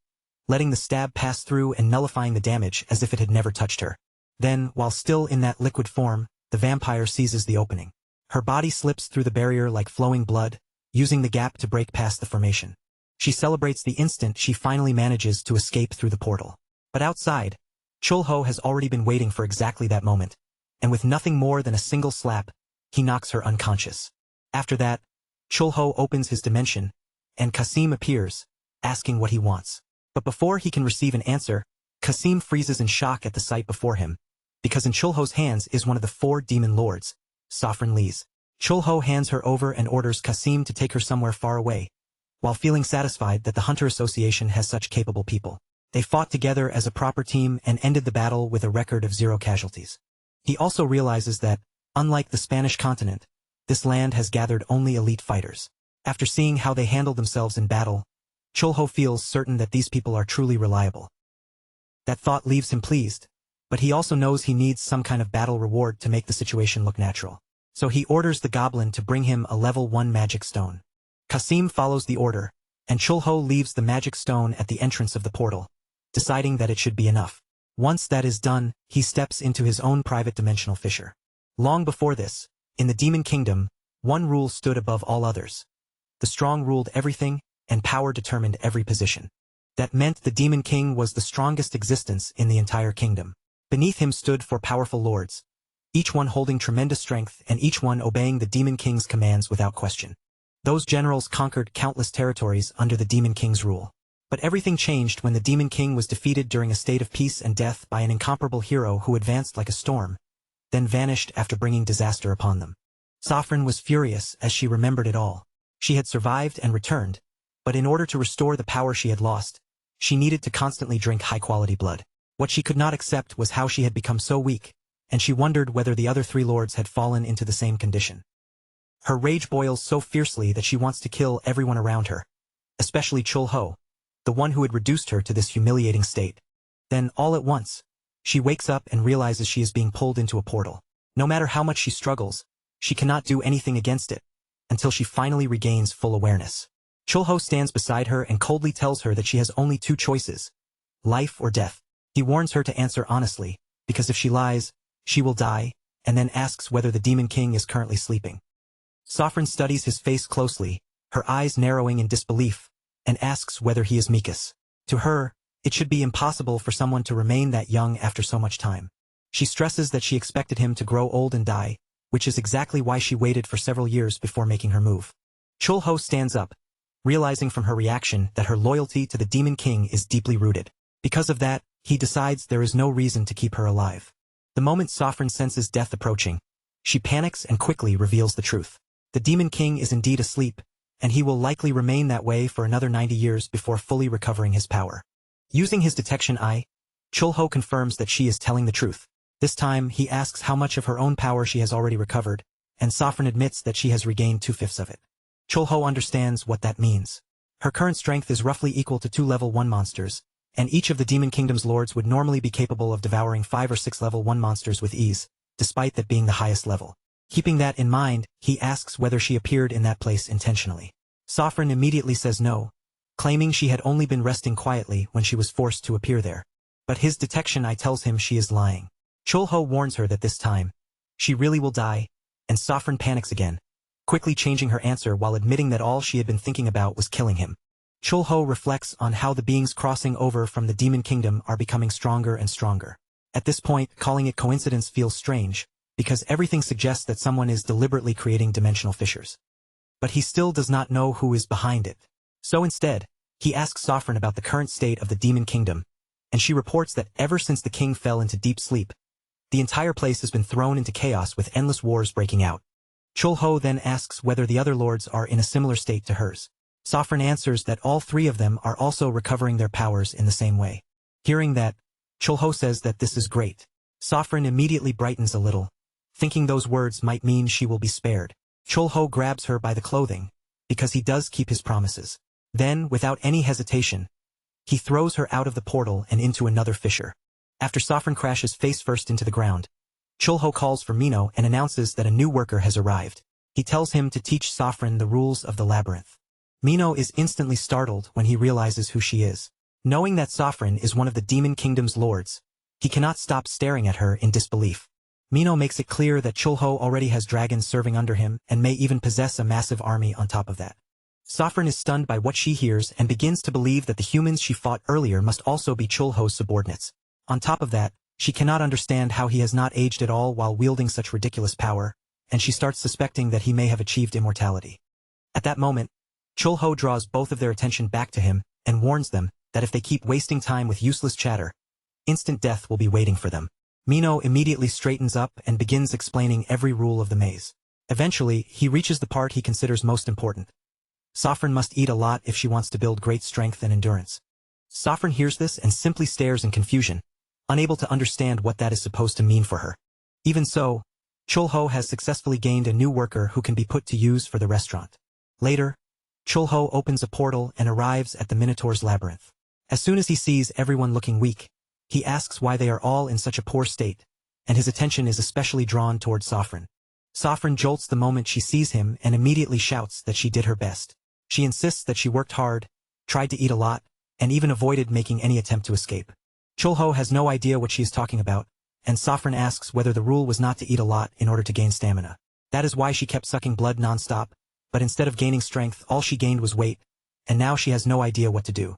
letting the stab pass through and nullifying the damage as if it had never touched her. Then, while still in that liquid form, the vampire seizes the opening. Her body slips through the barrier like flowing blood, using the gap to break past the formation. She celebrates the instant she finally manages to escape through the portal. But outside, Chulho has already been waiting for exactly that moment, and with nothing more than a single slap, he knocks her unconscious. After that, Chulho opens his dimension, and Kasim appears, asking what he wants. But before he can receive an answer, Kasim freezes in shock at the sight before him, because in Chulho's hands is one of the 4 demon lords, Saffron Lee's. Chulho hands her over and orders Kasim to take her somewhere far away, while feeling satisfied that the Hunter Association has such capable people. They fought together as a proper team and ended the battle with a record of 0 casualties. He also realizes that, unlike the Spanish continent, this land has gathered only elite fighters. After seeing how they handled themselves in battle, Chulho feels certain that these people are truly reliable. That thought leaves him pleased, but he also knows he needs some kind of battle reward to make the situation look natural. So he orders the goblin to bring him a level 1 magic stone. Kasim follows the order, and Chulho leaves the magic stone at the entrance of the portal, deciding that it should be enough. Once that is done, he steps into his own private dimensional fissure. Long before this, in the Demon Kingdom, one rule stood above all others. The strong ruled everything, and power determined every position. That meant the Demon King was the strongest existence in the entire kingdom. Beneath him stood 4 powerful lords, each one holding tremendous strength and each one obeying the Demon King's commands without question. Those generals conquered countless territories under the Demon King's rule. But everything changed when the Demon King was defeated during a state of peace and death by an incomparable hero who advanced like a storm, then vanished after bringing disaster upon them. Saffron was furious as she remembered it all. She had survived and returned, but in order to restore the power she had lost, she needed to constantly drink high-quality blood. What she could not accept was how she had become so weak, and she wondered whether the other 3 lords had fallen into the same condition. Her rage boils so fiercely that she wants to kill everyone around her, especially Chulho, the one who had reduced her to this humiliating state. Then, all at once, she wakes up and realizes she is being pulled into a portal. No matter how much she struggles, she cannot do anything against it, until she finally regains full awareness. Chulho stands beside her and coldly tells her that she has only 2 choices, life or death. He warns her to answer honestly, because if she lies, she will die, and then asks whether the Demon King is currently sleeping. Saffron studies his face closely, her eyes narrowing in disbelief, and asks whether he is Mikas. To her, it should be impossible for someone to remain that young after so much time. She stresses that she expected him to grow old and die, which is exactly why she waited for several years before making her move. Chulho stands up, realizing from her reaction that her loyalty to the Demon King is deeply rooted. Because of that, he decides there is no reason to keep her alive. The moment Saffron senses death approaching, she panics and quickly reveals the truth. The Demon King is indeed asleep, and he will likely remain that way for another 90 years before fully recovering his power. Using his detection eye, Chulho confirms that she is telling the truth. This time, he asks how much of her own power she has already recovered, and Saffron admits that she has regained 2/5 of it. Chulho understands what that means. Her current strength is roughly equal to 2 level 1 monsters, and each of the Demon Kingdom's lords would normally be capable of devouring 5 or 6 level 1 monsters with ease, despite that being the highest level. Keeping that in mind, he asks whether she appeared in that place intentionally. Saffron immediately says no, claiming she had only been resting quietly when she was forced to appear there. But his detection eye tells him she is lying. Chulho warns her that this time, she really will die, and Saffron panics again, quickly changing her answer while admitting that all she had been thinking about was killing him. Chulho reflects on how the beings crossing over from the Demon Kingdom are becoming stronger and stronger. At this point, calling it coincidence feels strange, because everything suggests that someone is deliberately creating dimensional fissures. But he still does not know who is behind it. So instead, he asks Saffron about the current state of the Demon Kingdom, and she reports that ever since the king fell into deep sleep, the entire place has been thrown into chaos with endless wars breaking out. Chulho then asks whether the other lords are in a similar state to hers. Saffron answers that all 3 of them are also recovering their powers in the same way. Hearing that, Chulho says that this is great. Saffron immediately brightens a little, thinking those words might mean she will be spared. Chulho grabs her by the clothing, because he does keep his promises. Then, without any hesitation, he throws her out of the portal and into another fissure. After Saffron crashes face first into the ground, Chulho calls for Mino and announces that a new worker has arrived. He tells him to teach Saffron the rules of the labyrinth. Mino is instantly startled when he realizes who she is. Knowing that Saffron is one of the Demon Kingdom's lords, he cannot stop staring at her in disbelief. Mino makes it clear that Chulho already has dragons serving under him and may even possess a massive army on top of that. Saffron is stunned by what she hears and begins to believe that the humans she fought earlier must also be Chulho's subordinates. On top of that, she cannot understand how he has not aged at all while wielding such ridiculous power, and she starts suspecting that he may have achieved immortality. At that moment, Chulho draws both of their attention back to him and warns them that if they keep wasting time with useless chatter, instant death will be waiting for them. Mino immediately straightens up and begins explaining every rule of the maze. Eventually, he reaches the part he considers most important. Saffron must eat a lot if she wants to build great strength and endurance. Saffron hears this and simply stares in confusion, unable to understand what that is supposed to mean for her. Even so, Chulho has successfully gained a new worker who can be put to use for the restaurant. Later, Chulho opens a portal and arrives at the Minotaur's labyrinth. As soon as he sees everyone looking weak, he asks why they are all in such a poor state, and his attention is especially drawn toward Saffron. Saffron jolts the moment she sees him and immediately shouts that she did her best. She insists that she worked hard, tried to eat a lot, and even avoided making any attempt to escape. Chulho has no idea what she is talking about, and Saffron asks whether the rule was not to eat a lot in order to gain stamina. That is why she kept sucking blood non-stop, but instead of gaining strength, all she gained was weight, and now she has no idea what to do.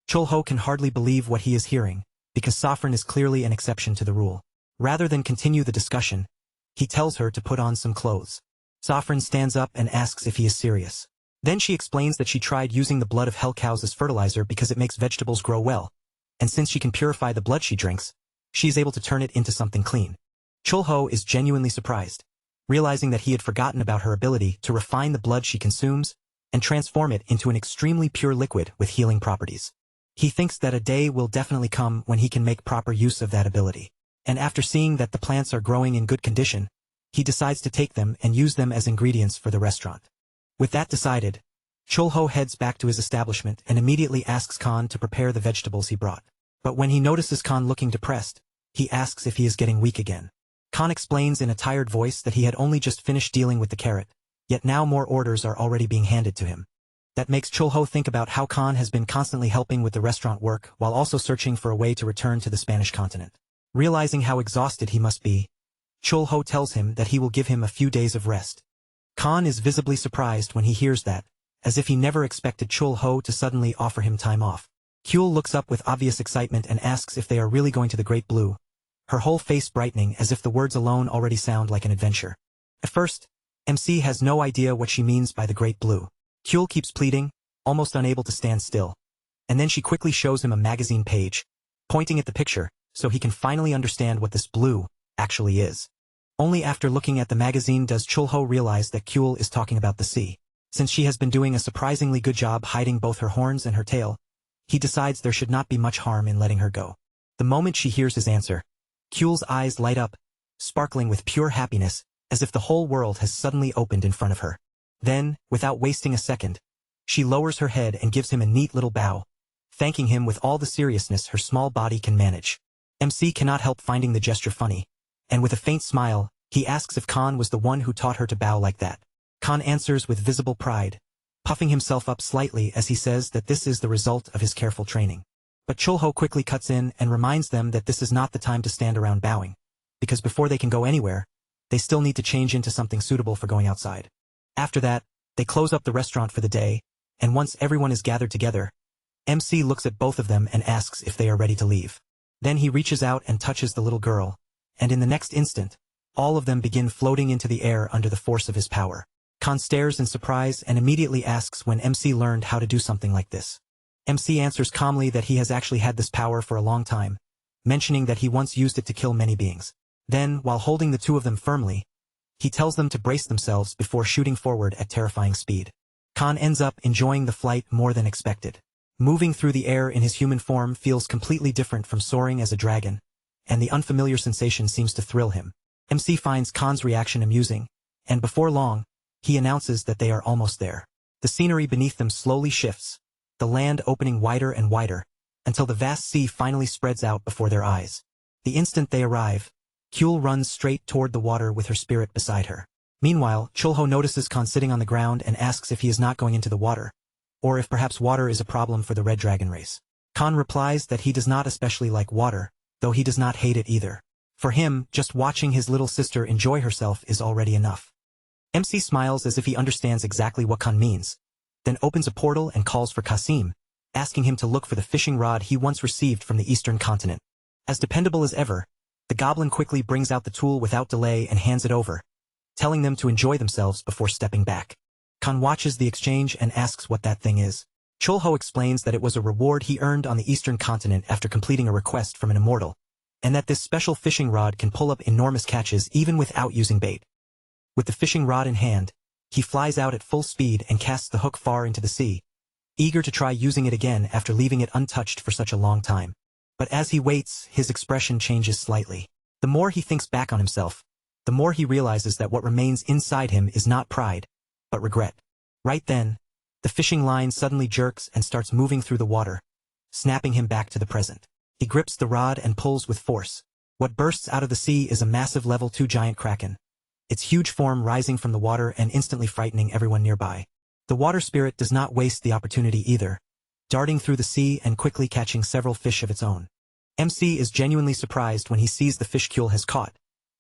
Chulho can hardly believe what he is hearing, because Saffron is clearly an exception to the rule. Rather than continue the discussion, he tells her to put on some clothes. Saffron stands up and asks if he is serious. Then she explains that she tried using the blood of hell cows as fertilizer because it makes vegetables grow well, and since she can purify the blood she drinks, she is able to turn it into something clean. Chulho is genuinely surprised, realizing that he had forgotten about her ability to refine the blood she consumes and transform it into an extremely pure liquid with healing properties. He thinks that a day will definitely come when he can make proper use of that ability. And after seeing that the plants are growing in good condition, he decides to take them and use them as ingredients for the restaurant. With that decided, Chulho heads back to his establishment and immediately asks Khan to prepare the vegetables he brought. But when he notices Khan looking depressed, he asks if he is getting weak again. Khan explains in a tired voice that he had only just finished dealing with the carrot, yet now more orders are already being handed to him. That makes Chulho think about how Khan has been constantly helping with the restaurant work while also searching for a way to return to the Spanish continent. Realizing how exhausted he must be, Chulho tells him that he will give him a few days of rest. Khan is visibly surprised when he hears that, as if he never expected Chulho to suddenly offer him time off. Kyul looks up with obvious excitement and asks if they are really going to the Great Blue, her whole face brightening as if the words alone already sound like an adventure. At first, MC has no idea what she means by the Great Blue. Kyul keeps pleading, almost unable to stand still, and then she quickly shows him a magazine page, pointing at the picture, so he can finally understand what this blue actually is. Only after looking at the magazine does Chulho realize that Kyul is talking about the sea. Since she has been doing a surprisingly good job hiding both her horns and her tail, he decides there should not be much harm in letting her go. The moment she hears his answer, Kyul's eyes light up, sparkling with pure happiness, as if the whole world has suddenly opened in front of her. Then, without wasting a second, she lowers her head and gives him a neat little bow, thanking him with all the seriousness her small body can manage. MC cannot help finding the gesture funny, and with a faint smile, he asks if Khan was the one who taught her to bow like that. Khan answers with visible pride, puffing himself up slightly as he says that this is the result of his careful training. But Chulho quickly cuts in and reminds them that this is not the time to stand around bowing, because before they can go anywhere, they still need to change into something suitable for going outside. After that, they close up the restaurant for the day, and once everyone is gathered together, MC looks at both of them and asks if they are ready to leave. Then he reaches out and touches the little girl, and in the next instant, all of them begin floating into the air under the force of his power. Khan stares in surprise and immediately asks when MC learned how to do something like this. MC answers calmly that he has actually had this power for a long time, mentioning that he once used it to kill many beings. Then, while holding the two of them firmly, he tells them to brace themselves before shooting forward at terrifying speed. Khan ends up enjoying the flight more than expected. Moving through the air in his human form feels completely different from soaring as a dragon, and the unfamiliar sensation seems to thrill him. MC finds Khan's reaction amusing, and before long, he announces that they are almost there. The scenery beneath them slowly shifts, the land opening wider and wider, until the vast sea finally spreads out before their eyes. The instant they arrive, Kyul runs straight toward the water with her spirit beside her. Meanwhile, Chulho notices Khan sitting on the ground and asks if he is not going into the water, or if perhaps water is a problem for the Red Dragon race. Khan replies that he does not especially like water, though he does not hate it either. For him, just watching his little sister enjoy herself is already enough. MC smiles as if he understands exactly what Khan means, then opens a portal and calls for Kasim, asking him to look for the fishing rod he once received from the eastern continent. As dependable as ever, the goblin quickly brings out the tool without delay and hands it over, telling them to enjoy themselves before stepping back. Khan watches the exchange and asks what that thing is. Chulho explains that it was a reward he earned on the eastern continent after completing a request from an immortal, and that this special fishing rod can pull up enormous catches even without using bait. With the fishing rod in hand, he flies out at full speed and casts the hook far into the sea, eager to try using it again after leaving it untouched for such a long time. But as he waits, his expression changes slightly. The more he thinks back on himself, the more he realizes that what remains inside him is not pride, but regret. Right then, the fishing line suddenly jerks and starts moving through the water, snapping him back to the present. He grips the rod and pulls with force. What bursts out of the sea is a massive level 2 giant kraken, its huge form rising from the water and instantly frightening everyone nearby. The water spirit does not waste the opportunity either, darting through the sea and quickly catching several fish of its own. MC is genuinely surprised when he sees the fish Kyul has caught,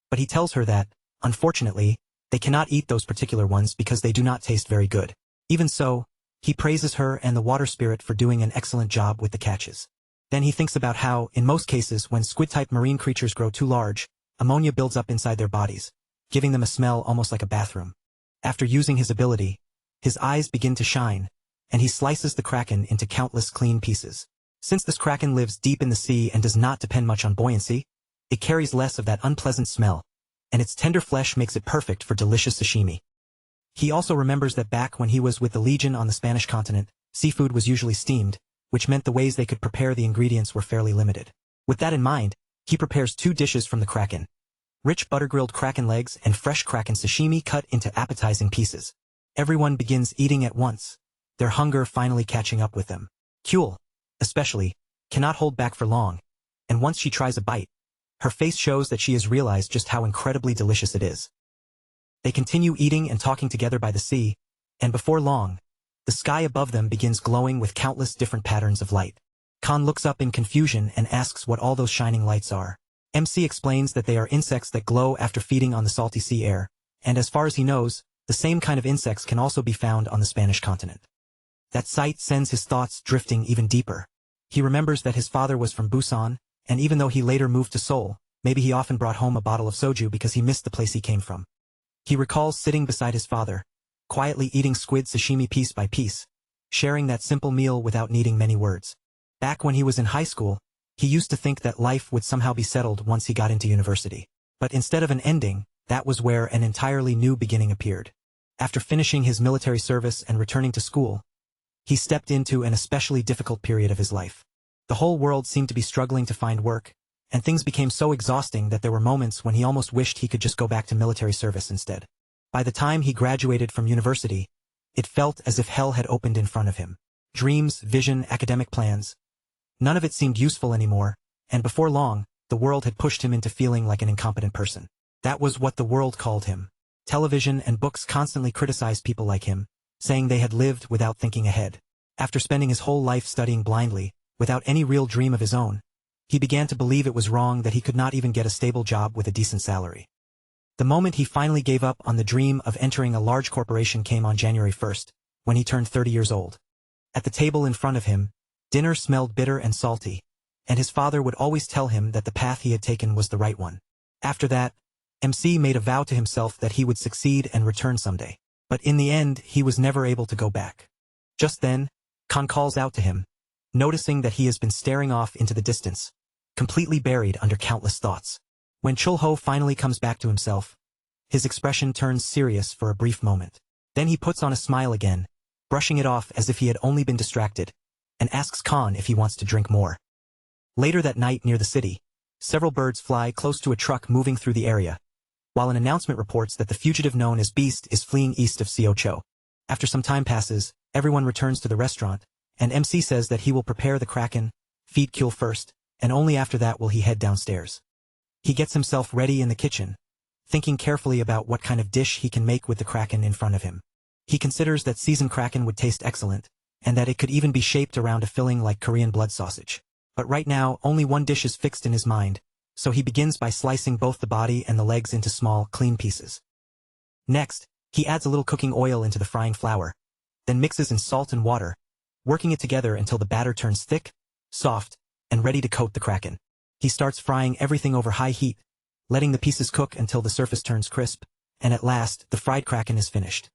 but he tells her that, unfortunately, they cannot eat those particular ones because they do not taste very good. Even so, he praises her and the water spirit for doing an excellent job with the catches. Then he thinks about how, in most cases when squid-type marine creatures grow too large, ammonia builds up inside their bodies, giving them a smell almost like a bathroom. After using his ability, his eyes begin to shine, and he slices the kraken into countless clean pieces. Since this kraken lives deep in the sea and does not depend much on buoyancy, it carries less of that unpleasant smell, and its tender flesh makes it perfect for delicious sashimi. He also remembers that back when he was with the Legion on the Spanish continent, seafood was usually steamed, which meant the ways they could prepare the ingredients were fairly limited. With that in mind, he prepares 2 dishes from the kraken: rich butter-grilled kraken legs and fresh kraken sashimi cut into appetizing pieces. Everyone begins eating at once, their hunger finally catching up with them. Kyul, especially, cannot hold back for long, and once she tries a bite, her face shows that she has realized just how incredibly delicious it is. They continue eating and talking together by the sea, and before long, the sky above them begins glowing with countless different patterns of light. Khan looks up in confusion and asks what all those shining lights are. MC explains that they are insects that glow after feeding on the salty sea air, and as far as he knows, the same kind of insects can also be found on the Spanish continent. That sight sends his thoughts drifting even deeper. He remembers that his father was from Busan, and even though he later moved to Seoul, maybe he often brought home a bottle of soju because he missed the place he came from. He recalls sitting beside his father, quietly eating squid sashimi piece by piece, sharing that simple meal without needing many words. Back when he was in high school, he used to think that life would somehow be settled once he got into university. But instead of an ending, that was where an entirely new beginning appeared. After finishing his military service and returning to school, he stepped into an especially difficult period of his life. The whole world seemed to be struggling to find work, and things became so exhausting that there were moments when he almost wished he could just go back to military service instead. By the time he graduated from university, it felt as if hell had opened in front of him. Dreams, vision, academic plans. None of it seemed useful anymore, and before long, the world had pushed him into feeling like an incompetent person. That was what the world called him. Television and books constantly criticized people like him, saying they had lived without thinking ahead. After spending his whole life studying blindly, without any real dream of his own, he began to believe it was wrong that he could not even get a stable job with a decent salary. The moment he finally gave up on the dream of entering a large corporation came on January 1st, when he turned 30 years old. At the table in front of him, dinner smelled bitter and salty, and his father would always tell him that the path he had taken was the right one. After that, MC made a vow to himself that he would succeed and return someday. But in the end, he was never able to go back. Just then, Khan calls out to him, noticing that he has been staring off into the distance, completely buried under countless thoughts. When Chulho finally comes back to himself, his expression turns serious for a brief moment. Then he puts on a smile again, brushing it off as if he had only been distracted, and asks Khan if he wants to drink more. Later that night near the city, several birds fly close to a truck moving through the area, while an announcement reports that the fugitive known as Beast is fleeing east of Siocho. After some time passes, everyone returns to the restaurant, and MC says that he will prepare the kraken, feed Kyul first, and only after that will he head downstairs. He gets himself ready in the kitchen, thinking carefully about what kind of dish he can make with the kraken in front of him. He considers that seasoned kraken would taste excellent, and that it could even be shaped around a filling like Korean blood sausage. But right now, only one dish is fixed in his mind, so he begins by slicing both the body and the legs into small, clean pieces. Next, he adds a little cooking oil into the frying flour, then mixes in salt and water, working it together until the batter turns thick, soft, and ready to coat the kraken. He starts frying everything over high heat, letting the pieces cook until the surface turns crisp, and at last, the fried kraken is finished.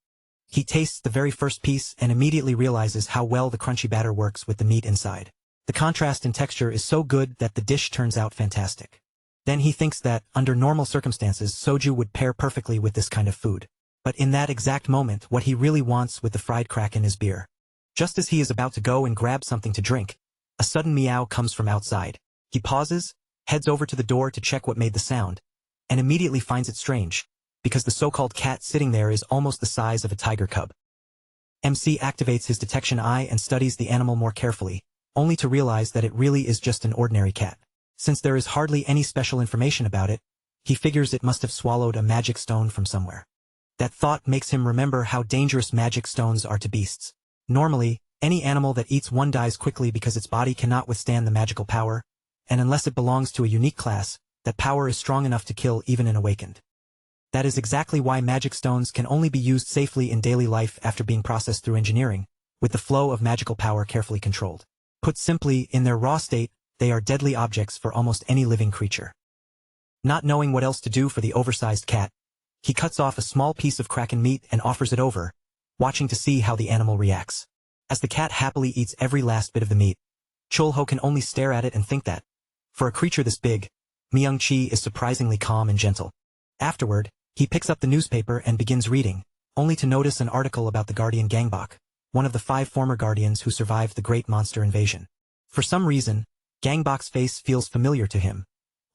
He tastes the very first piece and immediately realizes how well the crunchy batter works with the meat inside. The contrast in texture is so good that the dish turns out fantastic. Then he thinks that, under normal circumstances, soju would pair perfectly with this kind of food. But in that exact moment, what he really wants with the fried kraken is beer. Just as he is about to go and grab something to drink, a sudden meow comes from outside. He pauses, heads over to the door to check what made the sound, and immediately finds it strange, because the so-called cat sitting there is almost the size of a tiger cub. MC activates his detection eye and studies the animal more carefully, only to realize that it really is just an ordinary cat. Since there is hardly any special information about it, he figures it must have swallowed a magic stone from somewhere. That thought makes him remember how dangerous magic stones are to beasts. Normally, any animal that eats one dies quickly because its body cannot withstand the magical power, and unless it belongs to a unique class, that power is strong enough to kill even an awakened. That is exactly why magic stones can only be used safely in daily life after being processed through engineering, with the flow of magical power carefully controlled. Put simply, in their raw state, they are deadly objects for almost any living creature. Not knowing what else to do for the oversized cat, he cuts off a small piece of kraken meat and offers it over, watching to see how the animal reacts. As the cat happily eats every last bit of the meat, Chulho can only stare at it and think that, for a creature this big, Myung-chi is surprisingly calm and gentle. Afterward, he picks up the newspaper and begins reading, only to notice an article about the Guardian Gangbok, one of the 5 former Guardians who survived the Great Monster Invasion. For some reason, Gangbok's face feels familiar to him,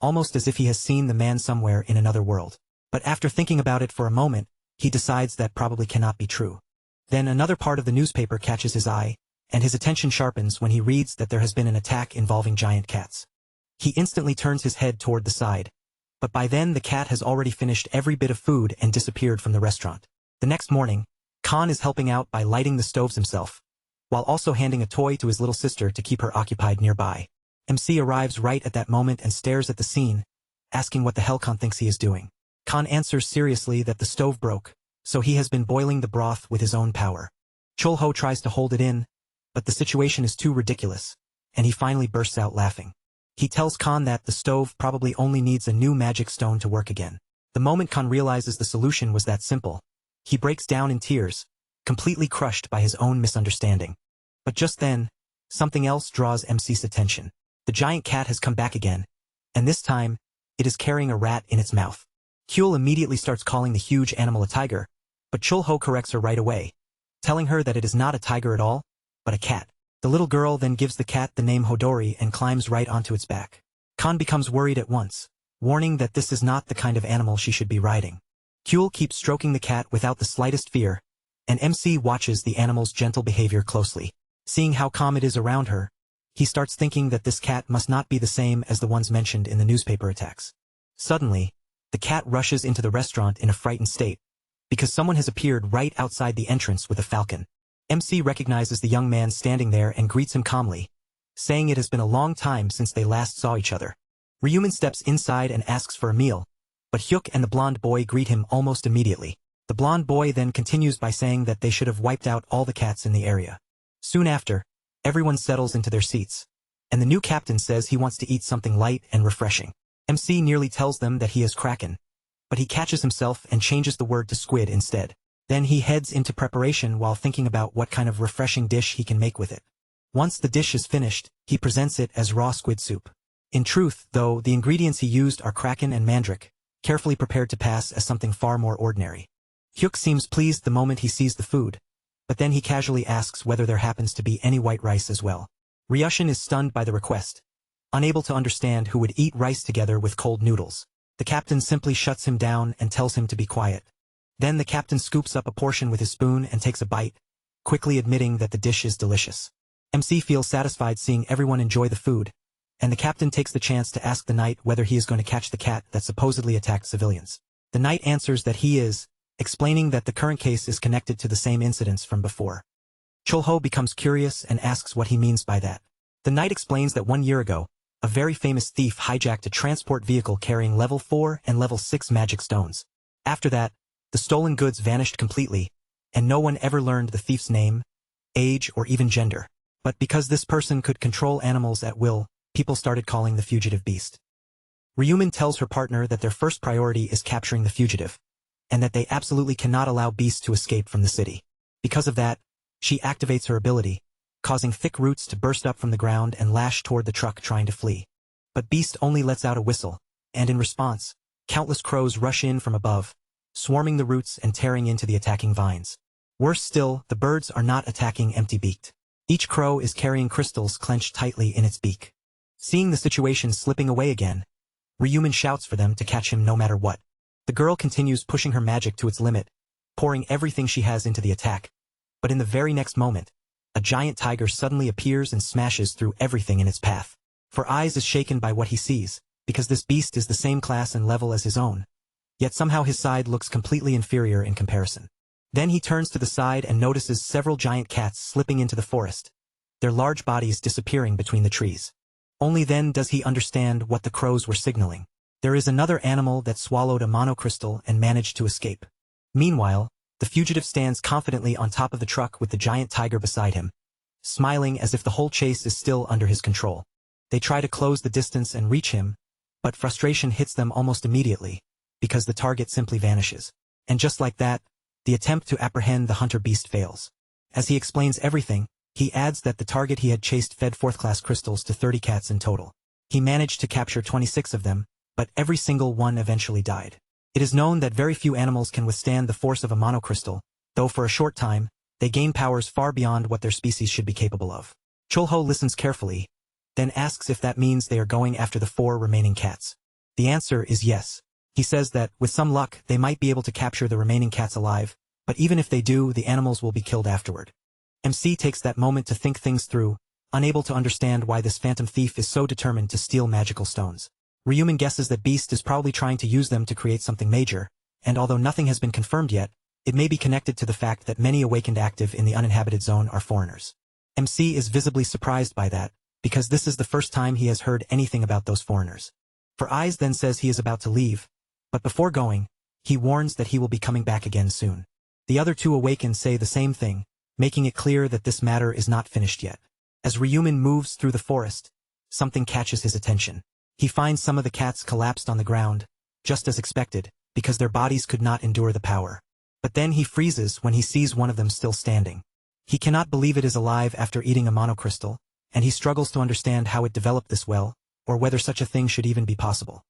almost as if he has seen the man somewhere in another world. But after thinking about it for a moment, he decides that probably cannot be true. Then another part of the newspaper catches his eye, and his attention sharpens when he reads that there has been an attack involving giant cats. He instantly turns his head toward the side, but by then the cat has already finished every bit of food and disappeared from the restaurant. The next morning, Khan is helping out by lighting the stoves himself, while also handing a toy to his little sister to keep her occupied nearby. MC arrives right at that moment and stares at the scene, asking what the hell Khan thinks he is doing. Khan answers seriously that the stove broke, so he has been boiling the broth with his own power. Chulho tries to hold it in, but the situation is too ridiculous, and he finally bursts out laughing. He tells Khan that the stove probably only needs a new magic stone to work again. The moment Khan realizes the solution was that simple, he breaks down in tears, completely crushed by his own misunderstanding. But just then, something else draws MC's attention. The giant cat has come back again, and this time, it is carrying a rat in its mouth. Kyul immediately starts calling the huge animal a tiger, but Chulho corrects her right away, telling her that it is not a tiger at all, but a cat. The little girl then gives the cat the name Hodori and climbs right onto its back. Khan becomes worried at once, warning that this is not the kind of animal she should be riding. Kyul keeps stroking the cat without the slightest fear, and MC watches the animal's gentle behavior closely. Seeing how calm it is around her, he starts thinking that this cat must not be the same as the ones mentioned in the newspaper attacks. Suddenly, the cat rushes into the restaurant in a frightened state, because someone has appeared right outside the entrance with a falcon. MC recognizes the young man standing there and greets him calmly, saying it has been a long time since they last saw each other. Ryuman steps inside and asks for a meal, but Hyuk and the blonde boy greet him almost immediately. The blonde boy then continues by saying that they should have wiped out all the cats in the area. Soon after, everyone settles into their seats, and the new captain says he wants to eat something light and refreshing. MC nearly tells them that he is kraken, but he catches himself and changes the word to squid instead. Then he heads into preparation while thinking about what kind of refreshing dish he can make with it. Once the dish is finished, he presents it as raw squid soup. In truth, though, the ingredients he used are kraken and mandrake, carefully prepared to pass as something far more ordinary. Hyuk seems pleased the moment he sees the food, but then he casually asks whether there happens to be any white rice as well. Ryushin is stunned by the request, unable to understand who would eat rice together with cold noodles. The captain simply shuts him down and tells him to be quiet. Then the captain scoops up a portion with his spoon and takes a bite, quickly admitting that the dish is delicious. MC feels satisfied seeing everyone enjoy the food, and the captain takes the chance to ask the knight whether he is going to catch the cat that supposedly attacked civilians. The knight answers that he is, explaining that the current case is connected to the same incidents from before. Chulho becomes curious and asks what he means by that. The knight explains that 1 year ago, a very famous thief hijacked a transport vehicle carrying level 4 and level 6 magic stones. After that, the stolen goods vanished completely, and no one ever learned the thief's name, age, or even gender. But because this person could control animals at will, people started calling the fugitive beast. Ryuman tells her partner that their first priority is capturing the fugitive, and that they absolutely cannot allow Beast to escape from the city. Because of that, she activates her ability, causing thick roots to burst up from the ground and lash toward the truck trying to flee. But Beast only lets out a whistle, and in response, countless crows rush in from above, swarming the roots and tearing into the attacking vines. Worse still, the birds are not attacking empty-beaked. Each crow is carrying crystals clenched tightly in its beak. Seeing the situation slipping away again, Ryuman shouts for them to catch him no matter what. The girl continues pushing her magic to its limit, pouring everything she has into the attack. But in the very next moment, a giant tiger suddenly appears and smashes through everything in its path. For Eyes is shaken by what he sees, because this beast is the same class and level as his own. Yet somehow his side looks completely inferior in comparison. Then he turns to the side and notices several giant cats slipping into the forest, their large bodies disappearing between the trees. Only then does he understand what the crows were signaling. There is another animal that swallowed a monocrystal and managed to escape. Meanwhile, the fugitive stands confidently on top of the truck with the giant tiger beside him, smiling as if the whole chase is still under his control. They try to close the distance and reach him, but frustration hits them almost immediately, because the target simply vanishes. And just like that, the attempt to apprehend the hunter beast fails. As he explains everything, he adds that the target he had chased fed 4th-class crystals to 30 cats in total. He managed to capture 26 of them, but every single one eventually died. It is known that very few animals can withstand the force of a monocrystal, though for a short time, they gain powers far beyond what their species should be capable of. Chulho listens carefully, then asks if that means they are going after the 4 remaining cats. The answer is yes. He says that, with some luck, they might be able to capture the remaining cats alive, but even if they do, the animals will be killed afterward. MC takes that moment to think things through, unable to understand why this phantom thief is so determined to steal magical stones. Ryuman guesses that Beast is probably trying to use them to create something major, and although nothing has been confirmed yet, it may be connected to the fact that many awakened active in the uninhabited zone are foreigners. MC is visibly surprised by that, because this is the first time he has heard anything about those foreigners. For Eyes then says he is about to leave, but before going, he warns that he will be coming back again soon. The other 2 awakened say the same thing, making it clear that this matter is not finished yet. As Ryuman moves through the forest, something catches his attention. He finds some of the cats collapsed on the ground, just as expected, because their bodies could not endure the power. But then he freezes when he sees one of them still standing. He cannot believe it is alive after eating a monocrystal, and he struggles to understand how it developed this well, or whether such a thing should even be possible.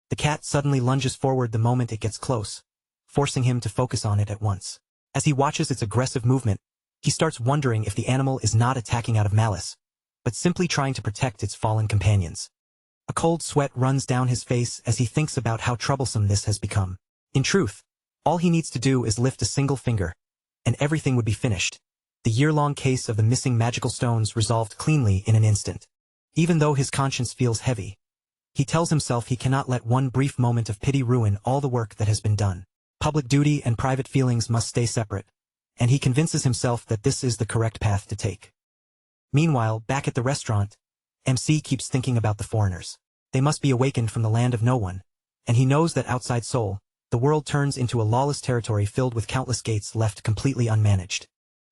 The cat suddenly lunges forward the moment it gets close, forcing him to focus on it at once. As he watches its aggressive movement, he starts wondering if the animal is not attacking out of malice, but simply trying to protect its fallen companions. A cold sweat runs down his face as he thinks about how troublesome this has become. In truth, all he needs to do is lift a single finger, and everything would be finished. The year-long case of the missing magical stones resolved cleanly in an instant. Even though his conscience feels heavy, he tells himself he cannot let one brief moment of pity ruin all the work that has been done. Public duty and private feelings must stay separate, and he convinces himself that this is the correct path to take. Meanwhile, back at the restaurant, MC keeps thinking about the foreigners. They must be awakened from the land of no one, and he knows that outside Seoul, the world turns into a lawless territory filled with countless gates left completely unmanaged.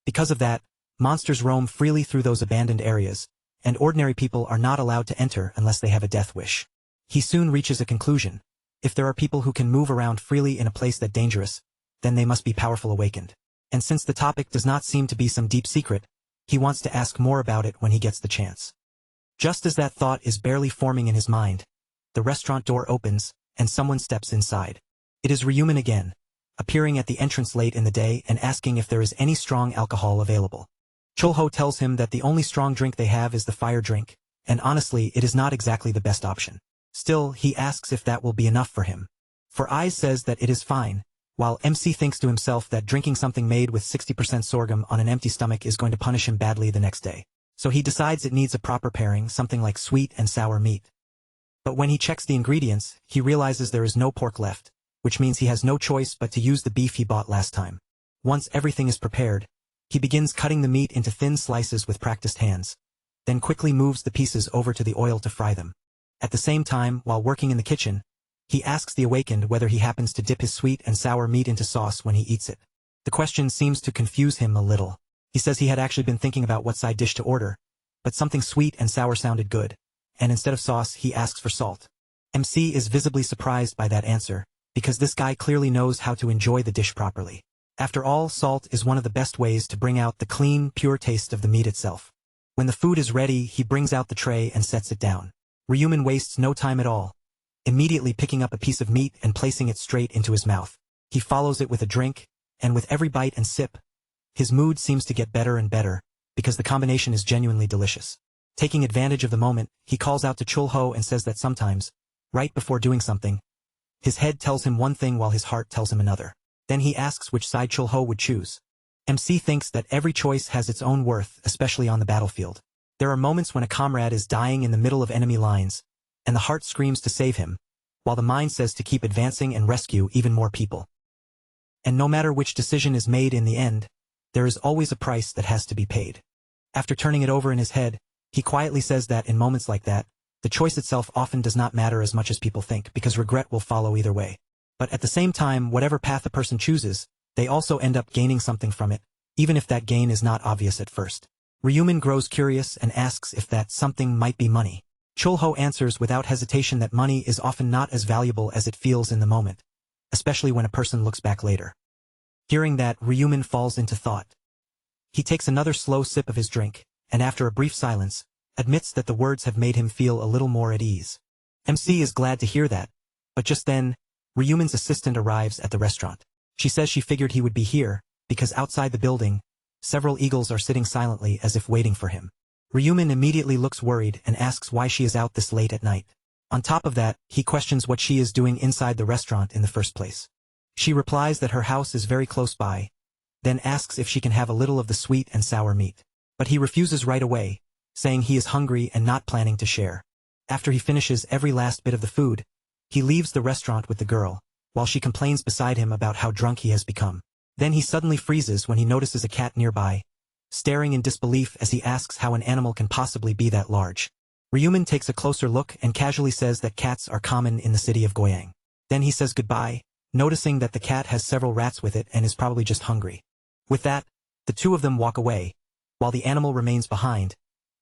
Because of that, monsters roam freely through those abandoned areas, and ordinary people are not allowed to enter unless they have a death wish. He soon reaches a conclusion. If there are people who can move around freely in a place that dangerous, then they must be powerful awakened. And since the topic does not seem to be some deep secret, he wants to ask more about it when he gets the chance. Just as that thought is barely forming in his mind, the restaurant door opens, and someone steps inside. It is Ryuman again, appearing at the entrance late in the day and asking if there is any strong alcohol available. Chulho tells him that the only strong drink they have is the fire drink, and honestly it is not exactly the best option. Still, he asks if that will be enough for him. For Eyes says that it is fine, while MC thinks to himself that drinking something made with 60% sorghum on an empty stomach is going to punish him badly the next day. So he decides it needs a proper pairing, something like sweet and sour meat. But when he checks the ingredients, he realizes there is no pork left, which means he has no choice but to use the beef he bought last time. Once everything is prepared, he begins cutting the meat into thin slices with practiced hands, then quickly moves the pieces over to the oil to fry them. At the same time, while working in the kitchen, he asks the awakened whether he happens to dip his sweet and sour meat into sauce when he eats it. The question seems to confuse him a little. He says he had actually been thinking about what side dish to order, but something sweet and sour sounded good, and instead of sauce he asks for salt. MC is visibly surprised by that answer, because this guy clearly knows how to enjoy the dish properly. After all, salt is one of the best ways to bring out the clean, pure taste of the meat itself. When the food is ready, he brings out the tray and sets it down. Ryumin wastes no time at all, immediately picking up a piece of meat and placing it straight into his mouth. He follows it with a drink, and with every bite and sip, his mood seems to get better and better, because the combination is genuinely delicious. Taking advantage of the moment, he calls out to Chul-ho and says that sometimes, right before doing something, his head tells him one thing while his heart tells him another. Then he asks which side Chul-ho would choose. MC thinks that every choice has its own worth, especially on the battlefield. There are moments when a comrade is dying in the middle of enemy lines, and the heart screams to save him, while the mind says to keep advancing and rescue even more people. And no matter which decision is made in the end, there is always a price that has to be paid. After turning it over in his head, he quietly says that in moments like that, the choice itself often does not matter as much as people think, because regret will follow either way. But at the same time, whatever path a person chooses, they also end up gaining something from it, even if that gain is not obvious at first. Ryumin grows curious and asks if that something might be money. Chul-ho answers without hesitation that money is often not as valuable as it feels in the moment, especially when a person looks back later. Hearing that, Ryumin falls into thought. He takes another slow sip of his drink, and after a brief silence, admits that the words have made him feel a little more at ease. MC is glad to hear that, but just then, Ryumin's assistant arrives at the restaurant. She says she figured he would be here, because outside the building, several eagles are sitting silently as if waiting for him. Ryumin immediately looks worried and asks why she is out this late at night. On top of that, he questions what she is doing inside the restaurant in the first place. She replies that her house is very close by, then asks if she can have a little of the sweet and sour meat. But he refuses right away, saying he is hungry and not planning to share. After he finishes every last bit of the food, he leaves the restaurant with the girl, while she complains beside him about how drunk he has become. Then he suddenly freezes when he notices a cat nearby, staring in disbelief as he asks how an animal can possibly be that large. Ryumin takes a closer look and casually says that cats are common in the city of Goyang. Then he says goodbye, noticing that the cat has several rats with it and is probably just hungry. With that, the two of them walk away, while the animal remains behind,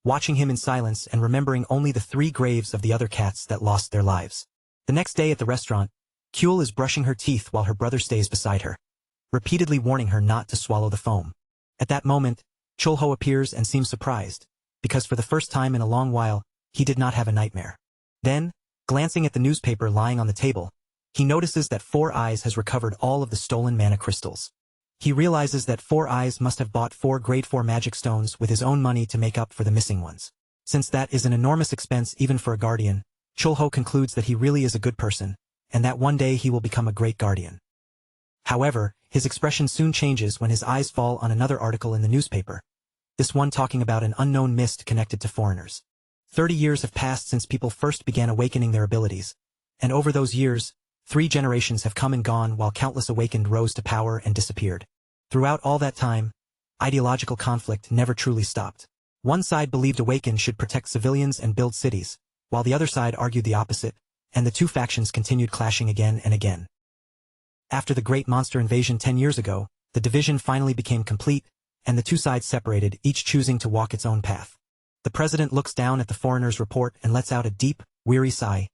watching him in silence and remembering only the 3 graves of the other cats that lost their lives. The next day at the restaurant, Kyul is brushing her teeth while her brother stays beside her, repeatedly warning her not to swallow the foam. At that moment, Chul-ho appears and seems surprised, because for the first time in a long while, he did not have a nightmare. Then, glancing at the newspaper lying on the table, he notices that Four Eyes has recovered all of the stolen mana crystals. He realizes that Four Eyes must have bought 4 Grade 4 magic stones with his own money to make up for the missing ones. Since that is an enormous expense even for a guardian, Chul-ho concludes that he really is a good person, and that one day he will become a great guardian. However, his expression soon changes when his eyes fall on another article in the newspaper, this one talking about an unknown mist connected to foreigners. 30 years have passed since people first began awakening their abilities, and over those years, 3 generations have come and gone while countless awakened rose to power and disappeared. Throughout all that time, ideological conflict never truly stopped. One side believed awakened should protect civilians and build cities, while the other side argued the opposite, and the 2 factions continued clashing again and again. After the great monster invasion 10 years ago, the division finally became complete, and the 2 sides separated, each choosing to walk its own path. The president looks down at the foreigners' report and lets out a deep, weary sigh,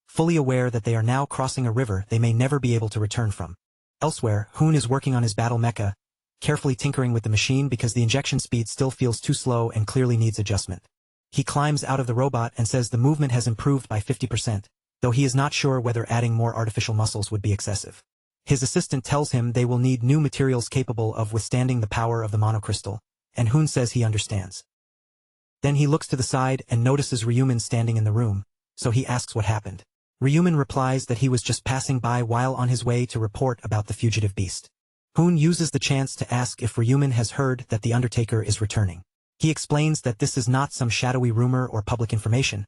fully aware that they are now crossing a river they may never be able to return from. Elsewhere, Hoon is working on his battle mecha, carefully tinkering with the machine because the injection speed still feels too slow and clearly needs adjustment. He climbs out of the robot and says the movement has improved by 50%, though he is not sure whether adding more artificial muscles would be excessive. His assistant tells him they will need new materials capable of withstanding the power of the monocrystal, and Hoon says he understands. Then he looks to the side and notices Ryumin standing in the room, so he asks what happened. Ryumin replies that he was just passing by while on his way to report about the fugitive beast. Hoon uses the chance to ask if Ryumin has heard that the Undertaker is returning. He explains that this is not some shadowy rumor or public information,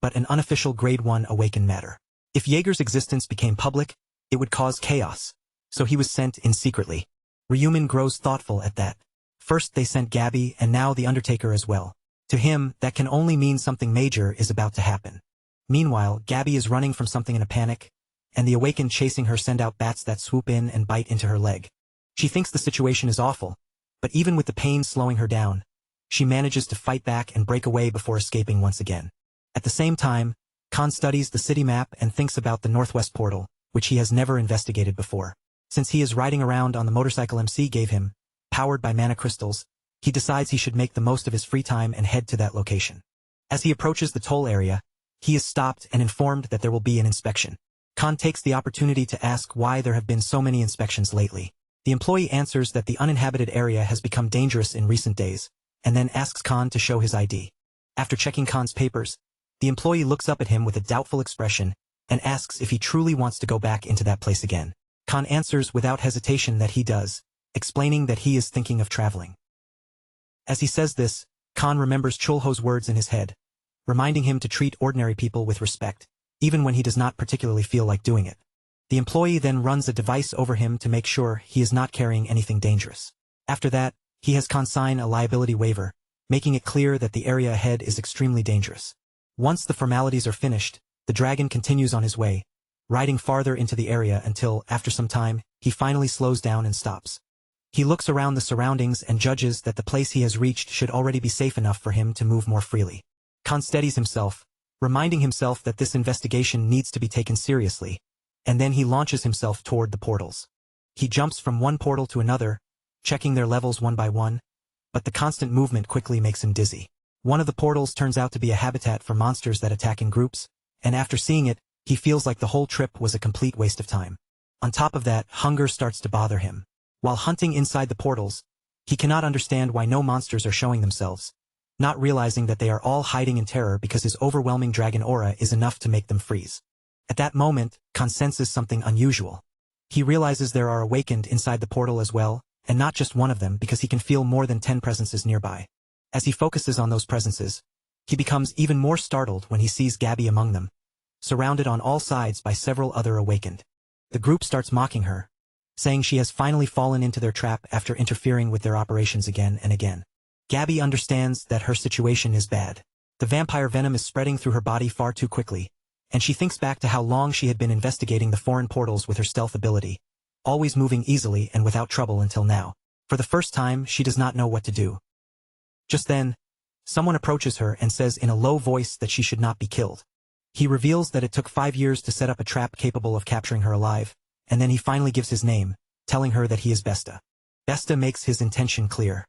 but an unofficial Grade 1 awakened matter. If Jaeger's existence became public, it would cause chaos, so he was sent in secretly. Ryumin grows thoughtful at that. First they sent Gabby and now the Undertaker as well. To him, that can only mean something major is about to happen. Meanwhile, Gabby is running from something in a panic, and the awakened chasing her send out bats that swoop in and bite into her leg. She thinks the situation is awful, but even with the pain slowing her down, she manages to fight back and break away before escaping once again. At the same time, Khan studies the city map and thinks about the northwest portal, which he has never investigated before. Since he is riding around on the motorcycle MC gave him, powered by mana crystals, he decides he should make the most of his free time and head to that location. As he approaches the toll area, he is stopped and informed that there will be an inspection. Khan takes the opportunity to ask why there have been so many inspections lately. The employee answers that the uninhabited area has become dangerous in recent days, and then asks Khan to show his ID. After checking Khan's papers, the employee looks up at him with a doubtful expression and asks if he truly wants to go back into that place again. Khan answers without hesitation that he does, explaining that he is thinking of traveling. As he says this, Khan remembers Chulho's words in his head, reminding him to treat ordinary people with respect, even when he does not particularly feel like doing it. The employee then runs a device over him to make sure he is not carrying anything dangerous. After that, he has Khan sign a liability waiver, making it clear that the area ahead is extremely dangerous. Once the formalities are finished, the dragon continues on his way, riding farther into the area until, after some time, he finally slows down and stops. He looks around the surroundings and judges that the place he has reached should already be safe enough for him to move more freely. Khan steadies himself, reminding himself that this investigation needs to be taken seriously, and then he launches himself toward the portals. He jumps from one portal to another, checking their levels one by one, but the constant movement quickly makes him dizzy. One of the portals turns out to be a habitat for monsters that attack in groups, and after seeing it, he feels like the whole trip was a complete waste of time. On top of that, hunger starts to bother him. While hunting inside the portals, he cannot understand why no monsters are showing themselves, not realizing that they are all hiding in terror because his overwhelming dragon aura is enough to make them freeze. At that moment, Khan senses something unusual. He realizes there are awakened inside the portal as well, and not just one of them because he can feel more than 10 presences nearby. As he focuses on those presences, he becomes even more startled when he sees Gabby among them, surrounded on all sides by several other awakened. The group starts mocking her, saying she has finally fallen into their trap after interfering with their operations again and again. Gabby understands that her situation is bad. The vampire venom is spreading through her body far too quickly, and she thinks back to how long she had been investigating the foreign portals with her stealth ability, always moving easily and without trouble until now. For the first time, she does not know what to do. Just then, someone approaches her and says in a low voice that she should not be killed. He reveals that it took 5 years to set up a trap capable of capturing her alive, and then he finally gives his name, telling her that he is Besta. Besta makes his intention clear.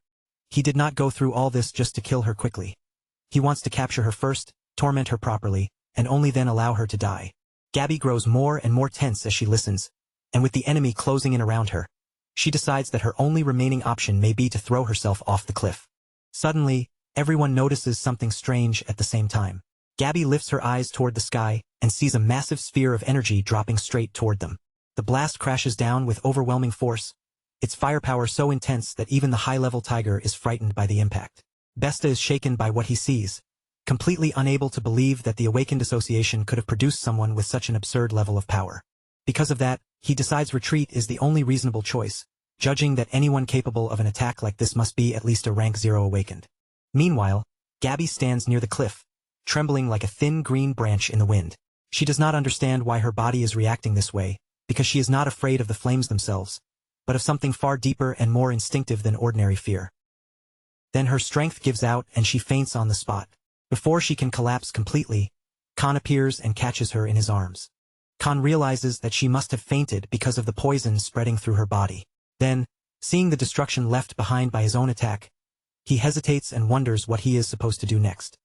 He did not go through all this just to kill her quickly. He wants to capture her first, torment her properly, and only then allow her to die. Gabby grows more and more tense as she listens, and with the enemy closing in around her, she decides that her only remaining option may be to throw herself off the cliff. Suddenly, everyone notices something strange at the same time. Gabby lifts her eyes toward the sky and sees a massive sphere of energy dropping straight toward them. The blast crashes down with overwhelming force, its firepower so intense that even the high-level tiger is frightened by the impact. Besta is shaken by what he sees, completely unable to believe that the Awakened Association could have produced someone with such an absurd level of power. Because of that, he decides retreat is the only reasonable choice, judging that anyone capable of an attack like this must be at least a rank 0 awakened. Meanwhile, Gabby stands near the cliff, trembling like a thin green branch in the wind. She does not understand why her body is reacting this way, because she is not afraid of the flames themselves, but of something far deeper and more instinctive than ordinary fear. Then her strength gives out and she faints on the spot. Before she can collapse completely, Khan appears and catches her in his arms. Khan realizes that she must have fainted because of the poison spreading through her body. Then, seeing the destruction left behind by his own attack, he hesitates and wonders what he is supposed to do next.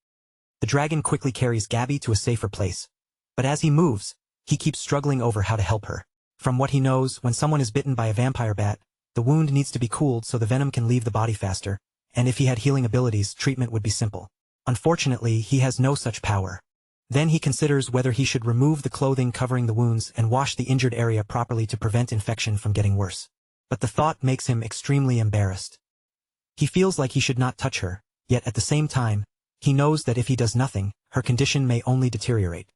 The dragon quickly carries Gabby to a safer place, but as he moves, he keeps struggling over how to help her. From what he knows, when someone is bitten by a vampire bat, the wound needs to be cooled so the venom can leave the body faster, and if he had healing abilities, treatment would be simple. Unfortunately, he has no such power. Then he considers whether he should remove the clothing covering the wounds and wash the injured area properly to prevent infection from getting worse. But the thought makes him extremely embarrassed. He feels like he should not touch her, yet at the same time, he knows that if he does nothing, her condition may only deteriorate.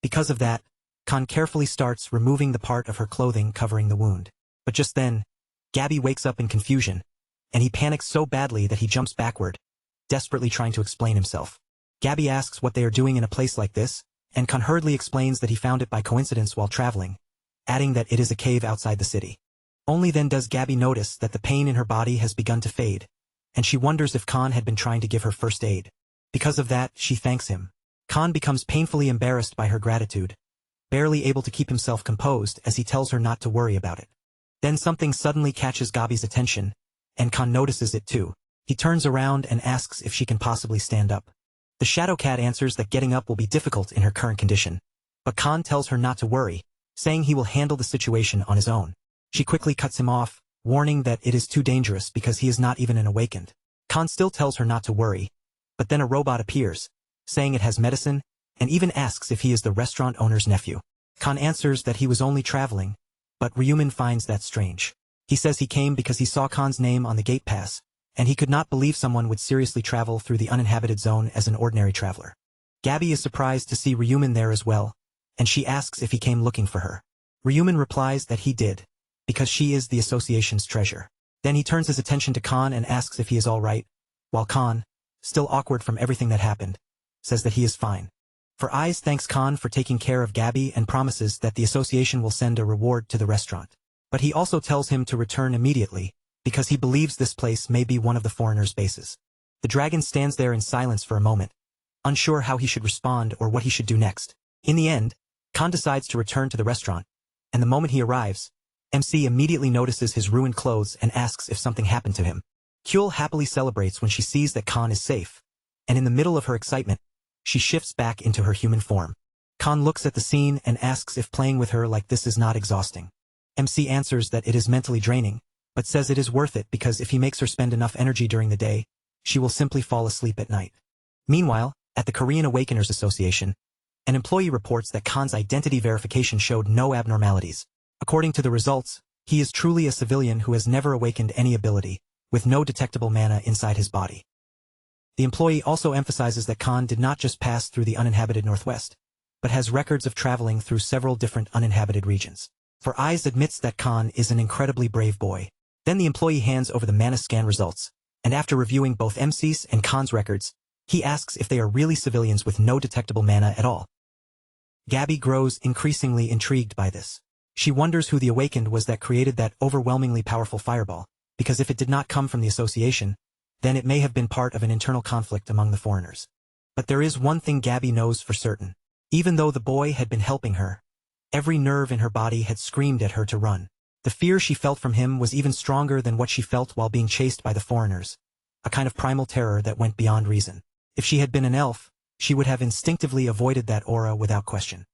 Because of that, Khan carefully starts removing the part of her clothing covering the wound. But just then, Gabby wakes up in confusion, and he panics so badly that he jumps backward, desperately trying to explain himself. Gabby asks what they are doing in a place like this, and Khan hurriedly explains that he found it by coincidence while traveling, adding that it is a cave outside the city. Only then does Gabby notice that the pain in her body has begun to fade, and she wonders if Khan had been trying to give her first aid. Because of that, she thanks him. Khan becomes painfully embarrassed by her gratitude, barely able to keep himself composed as he tells her not to worry about it. Then something suddenly catches Gabi's attention, and Khan notices it too. He turns around and asks if she can possibly stand up. The shadow cat answers that getting up will be difficult in her current condition, but Khan tells her not to worry, saying he will handle the situation on his own. She quickly cuts him off, warning that it is too dangerous because he is not even an awakened. Khan still tells her not to worry, but then a robot appears, saying it has medicine, and even asks if he is the restaurant owner's nephew. Khan answers that he was only traveling, but Ryumin finds that strange. He says he came because he saw Khan's name on the gate pass, and he could not believe someone would seriously travel through the uninhabited zone as an ordinary traveler. Gabi is surprised to see Ryumin there as well, and she asks if he came looking for her. Ryumin replies that he did, because she is the association's treasure. Then he turns his attention to Khan and asks if he is all right, while Khan, still awkward from everything that happened, says that he is fine. For Eyes thanks Khan for taking care of Gabi and promises that the association will send a reward to the restaurant. But he also tells him to return immediately, because he believes this place may be one of the foreigners' bases. The dragon stands there in silence for a moment, unsure how he should respond or what he should do next. In the end, Khan decides to return to the restaurant, and the moment he arrives, MC immediately notices his ruined clothes and asks if something happened to him. Kyul happily celebrates when she sees that Khan is safe, and in the middle of her excitement, she shifts back into her human form. Khan looks at the scene and asks if playing with her like this is not exhausting. MC answers that it is mentally draining, but says it is worth it because if he makes her spend enough energy during the day, she will simply fall asleep at night. Meanwhile, at the Korean Awakeners Association, an employee reports that Khan's identity verification showed no abnormalities. According to the results, he is truly a civilian who has never awakened any ability, with no detectable mana inside his body. The employee also emphasizes that Khan did not just pass through the uninhabited Northwest, but has records of traveling through several different uninhabited regions. For Eyes admits that Khan is an incredibly brave boy. Then the employee hands over the mana scan results, and after reviewing both MC's and Khan's records, he asks if they are really civilians with no detectable mana at all. Gabi grows increasingly intrigued by this. She wonders who the awakened was that created that overwhelmingly powerful fireball, because if it did not come from the association, then it may have been part of an internal conflict among the foreigners. But there is one thing Gabi knows for certain. Even though the boy had been helping her, every nerve in her body had screamed at her to run. The fear she felt from him was even stronger than what she felt while being chased by the foreigners, a kind of primal terror that went beyond reason. If she had been an elf, she would have instinctively avoided that aura without question.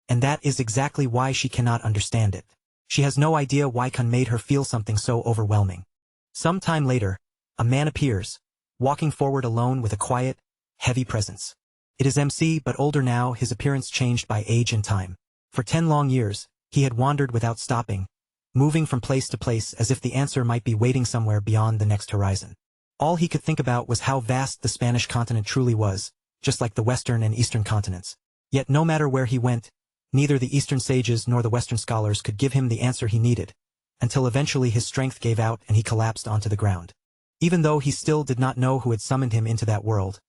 And that is exactly why she cannot understand it. She has no idea why Khan made her feel something so overwhelming. Some time later, a man appears, walking forward alone with a quiet, heavy presence. It is MC, but older now, his appearance changed by age and time. For 10 long years, he had wandered without stopping, moving from place to place as if the answer might be waiting somewhere beyond the next horizon. All he could think about was how vast the Spanish continent truly was, just like the Western and Eastern continents. Yet no matter where he went, neither the Eastern sages nor the Western scholars could give him the answer he needed, until eventually his strength gave out and he collapsed onto the ground. Even though he still did not know who had summoned him into that world,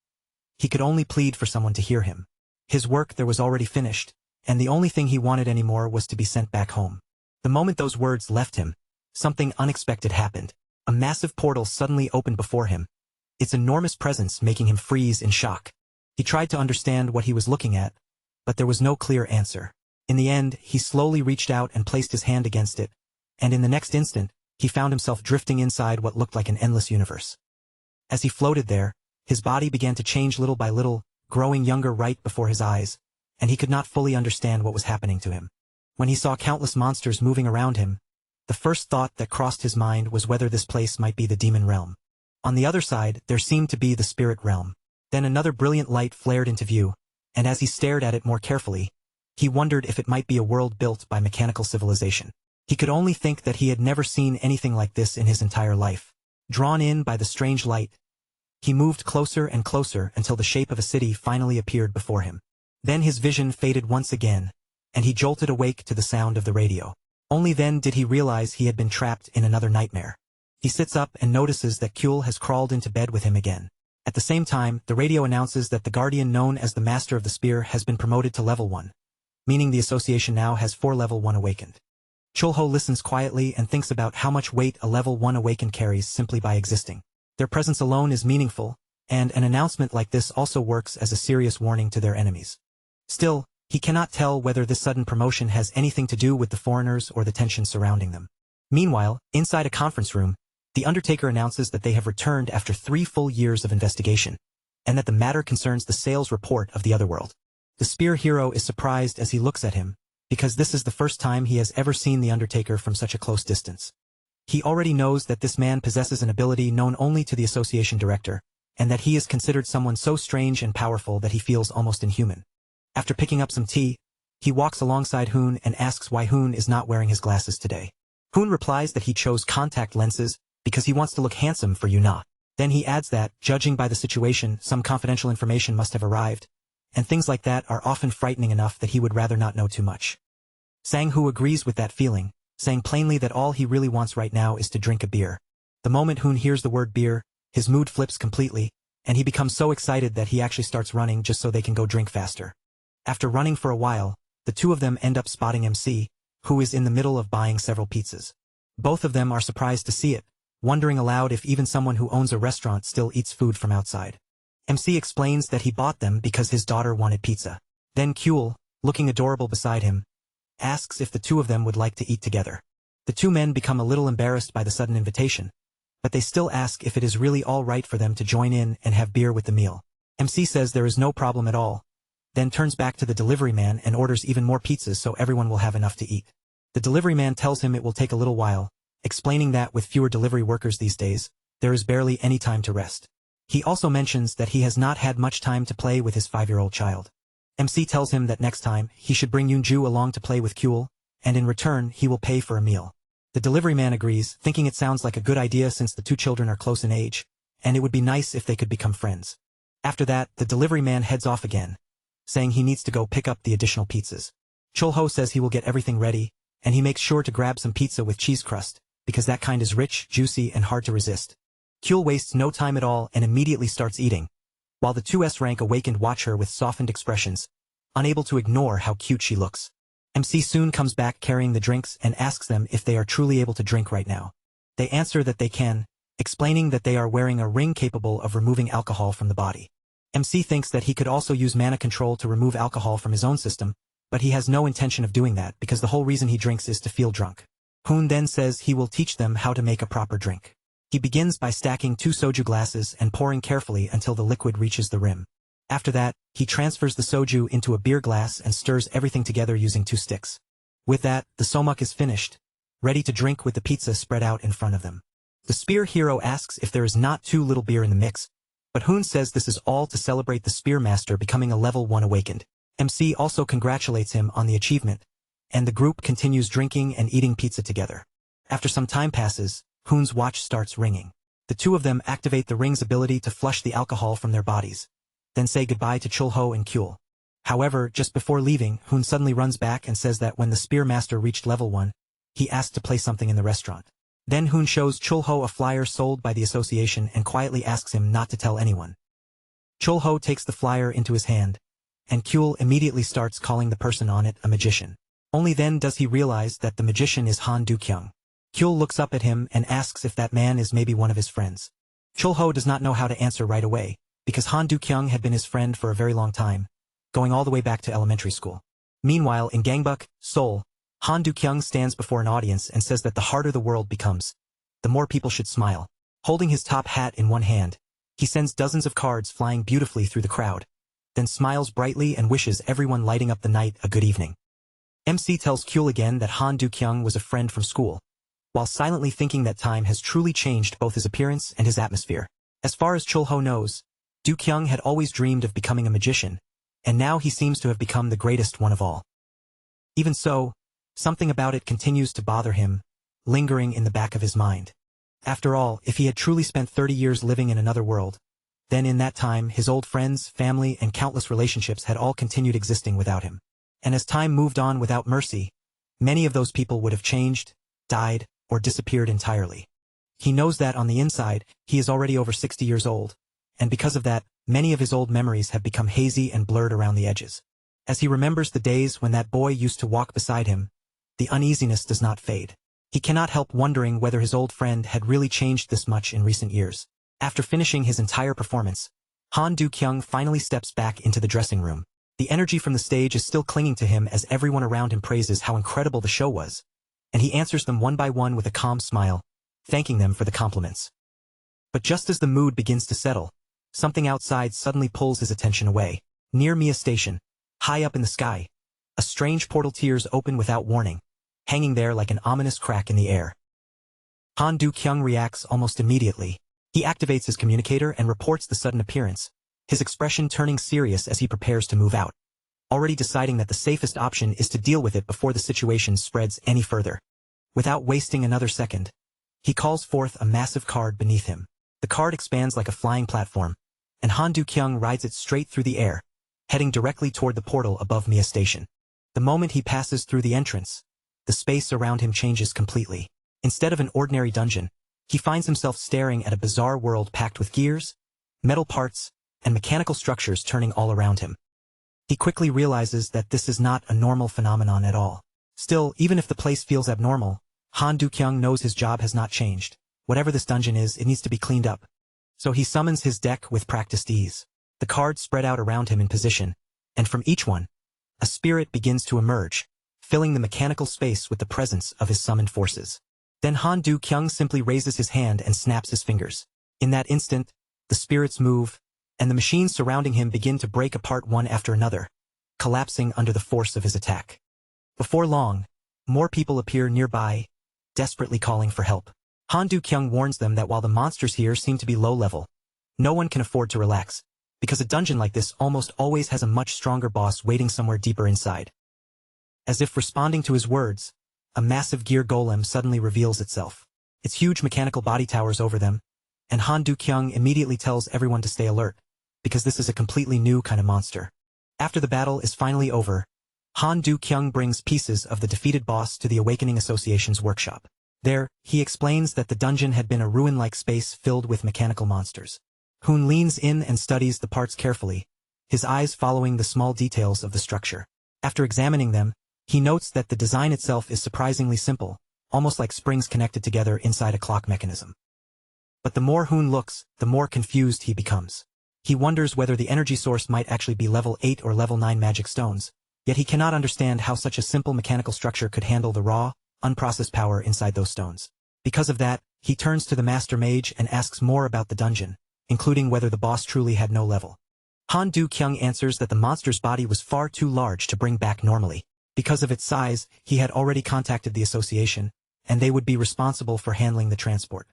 he could only plead for someone to hear him. His work there was already finished, and the only thing he wanted anymore was to be sent back home. The moment those words left him, something unexpected happened. A massive portal suddenly opened before him, its enormous presence making him freeze in shock. He tried to understand what he was looking at, but there was no clear answer. In the end, he slowly reached out and placed his hand against it, and in the next instant, he found himself drifting inside what looked like an endless universe. As he floated there, his body began to change little by little, growing younger right before his eyes, and he could not fully understand what was happening to him. When he saw countless monsters moving around him, the first thought that crossed his mind was whether this place might be the demon realm. On the other side, there seemed to be the spirit realm. Then another brilliant light flared into view, and as he stared at it more carefully, he wondered if it might be a world built by mechanical civilization. He could only think that he had never seen anything like this in his entire life. Drawn in by the strange light, he moved closer and closer until the shape of a city finally appeared before him. Then his vision faded once again, and he jolted awake to the sound of the radio. Only then did he realize he had been trapped in another nightmare. He sits up and notices that Kyul has crawled into bed with him again. At the same time, the radio announces that the guardian known as the Master of the Spear has been promoted to level 1, meaning the association now has 4 level 1 awakened. Chulho listens quietly and thinks about how much weight a level 1 awakened carries simply by existing. Their presence alone is meaningful, and an announcement like this also works as a serious warning to their enemies. Still, He cannot tell whether this sudden promotion has anything to do with the foreigners or the tension surrounding them. Meanwhile, inside a conference room, the Undertaker announces that they have returned after 3 full years of investigation, and that the matter concerns the sales report of the Otherworld. The Spear Hero is surprised as he looks at him, because this is the first time he has ever seen the Undertaker from such a close distance. He already knows that this man possesses an ability known only to the association director, and that he is considered someone so strange and powerful that he feels almost inhuman. After picking up some tea, he walks alongside Hoon and asks why Hoon is not wearing his glasses today. Hoon replies that he chose contact lenses because he wants to look handsome for Yuna. Then he adds that, judging by the situation, some confidential information must have arrived, and things like that are often frightening enough that he would rather not know too much. Sang-hoo agrees with that feeling, saying plainly that all he really wants right now is to drink a beer. The moment Hoon hears the word beer, his mood flips completely, and he becomes so excited that he actually starts running just so they can go drink faster. After running for a while, the two of them end up spotting MC, who is in the middle of buying several pizzas. Both of them are surprised to see it, wondering aloud if even someone who owns a restaurant still eats food from outside. MC explains that he bought them because his daughter wanted pizza. Then Kuel, looking adorable beside him, asks if the two of them would like to eat together. The two men become a little embarrassed by the sudden invitation, but they still ask if it is really all right for them to join in and have beer with the meal. MC says there is no problem at all, then turns back to the delivery man and orders even more pizzas so everyone will have enough to eat. The delivery man tells him it will take a little while, explaining that with fewer delivery workers these days, there is barely any time to rest. He also mentions that he has not had much time to play with his 5-year-old child. MC tells him that next time, he should bring Yoonju along to play with Kuel, and in return he will pay for a meal. The delivery man agrees, thinking it sounds like a good idea since the two children are close in age, and it would be nice if they could become friends. After that, the delivery man heads off again, saying he needs to go pick up the additional pizzas. Chulho says he will get everything ready, and he makes sure to grab some pizza with cheese crust, because that kind is rich, juicy, and hard to resist. Kuel wastes no time at all and immediately starts eating, while the two S-rank awakened watch her with softened expressions, unable to ignore how cute she looks. MC soon comes back carrying the drinks and asks them if they are truly able to drink right now. They answer that they can, explaining that they are wearing a ring capable of removing alcohol from the body. MC thinks that he could also use mana control to remove alcohol from his own system, but he has no intention of doing that because the whole reason he drinks is to feel drunk. Hoon then says he will teach them how to make a proper drink. He begins by stacking 2 soju glasses and pouring carefully until the liquid reaches the rim. After that, he transfers the soju into a beer glass and stirs everything together using 2 sticks. With that, the somuk is finished, ready to drink with the pizza spread out in front of them. The Spear Hero asks if there is not too little beer in the mix, but Hoon says this is all to celebrate the Spear Master becoming a level 1 awakened. MC also congratulates him on the achievement, and the group continues drinking and eating pizza together. After some time passes, Hoon's watch starts ringing. The two of them activate the ring's ability to flush the alcohol from their bodies, then say goodbye to Chulho and Kuel. However, just before leaving, Hoon suddenly runs back and says that when the Spear Master reached level 1, he asked to play something in the restaurant. Then Hoon shows Chulho a flyer sold by the association and quietly asks him not to tell anyone. Chulho takes the flyer into his hand, and Kuel immediately starts calling the person on it a magician. Only then does he realize that the magician is Han Du-kyung. Kuel looks up at him and asks if that man is maybe one of his friends. Chulho does not know how to answer right away, because Han Du-kyung had been his friend for a very long time, going all the way back to elementary school. Meanwhile, in Gangbuk, Seoul, Han Du-kyung stands before an audience and says that the harder the world becomes, the more people should smile. Holding his top hat in one hand, he sends dozens of cards flying beautifully through the crowd, then smiles brightly and wishes everyone lighting up the night a good evening. MC tells Kuel again that Han Du-kyung was a friend from school, while silently thinking that time has truly changed both his appearance and his atmosphere. As far as Chulho knows, Du-kyung had always dreamed of becoming a magician, and now he seems to have become the greatest one of all. Even so, something about it continues to bother him, lingering in the back of his mind. After all, if he had truly spent 30 years living in another world, then in that time his old friends, family, and countless relationships had all continued existing without him. And as time moved on without mercy, many of those people would have changed, died, or disappeared entirely. He knows that on the inside, he is already over 60 years old, and because of that, many of his old memories have become hazy and blurred around the edges. As he remembers the days when that boy used to walk beside him, the uneasiness does not fade. He cannot help wondering whether his old friend had really changed this much in recent years. After finishing his entire performance, Han Du-kyung finally steps back into the dressing room. The energy from the stage is still clinging to him as everyone around him praises how incredible the show was, and he answers them one by one with a calm smile, thanking them for the compliments. But just as the mood begins to settle, something outside suddenly pulls his attention away. Near Mia Station, high up in the sky, a strange portal tears open without warning, hanging there like an ominous crack in the air. Han Du-kyung reacts almost immediately. He activates his communicator and reports the sudden appearance, his expression turning serious as he prepares to move out, already deciding that the safest option is to deal with it before the situation spreads any further. Without wasting another second, he calls forth a massive card beneath him. The card expands like a flying platform, and Han Du-kyung rides it straight through the air, heading directly toward the portal above Mia Station. The moment he passes through the entrance, the space around him changes completely. Instead of an ordinary dungeon, he finds himself staring at a bizarre world packed with gears, metal parts, and mechanical structures turning all around him. He quickly realizes that this is not a normal phenomenon at all. Still, even if the place feels abnormal, Han Du-kyung knows his job has not changed. Whatever this dungeon is, it needs to be cleaned up. So he summons his deck with practiced ease. The cards spread out around him in position, and from each one, a spirit begins to emerge, filling the mechanical space with the presence of his summoned forces. Then Han Du-kyung simply raises his hand and snaps his fingers. In that instant, the spirits move, and the machines surrounding him begin to break apart one after another, collapsing under the force of his attack. Before long, more people appear nearby, desperately calling for help. Han Du-kyung warns them that while the monsters here seem to be low-level, no one can afford to relax, because a dungeon like this almost always has a much stronger boss waiting somewhere deeper inside. As if responding to his words, a massive gear golem suddenly reveals itself. Its huge mechanical body towers over them, and Han Du-kyung immediately tells everyone to stay alert, because this is a completely new kind of monster. After the battle is finally over, Han Du-kyung brings pieces of the defeated boss to the Awakening Association's workshop. There, he explains that the dungeon had been a ruin-like space filled with mechanical monsters. Hoon leans in and studies the parts carefully, his eyes following the small details of the structure. After examining them, he notes that the design itself is surprisingly simple, almost like springs connected together inside a clock mechanism. But the more Hoon looks, the more confused he becomes. He wonders whether the energy source might actually be level 8 or level 9 magic stones, yet he cannot understand how such a simple mechanical structure could handle the raw, unprocessed power inside those stones. Because of that, he turns to the Master Mage and asks more about the dungeon, including whether the boss truly had no level. Han Du-kyung answers that the monster's body was far too large to bring back normally. Because of its size, he had already contacted the association, and they would be responsible for handling the transport.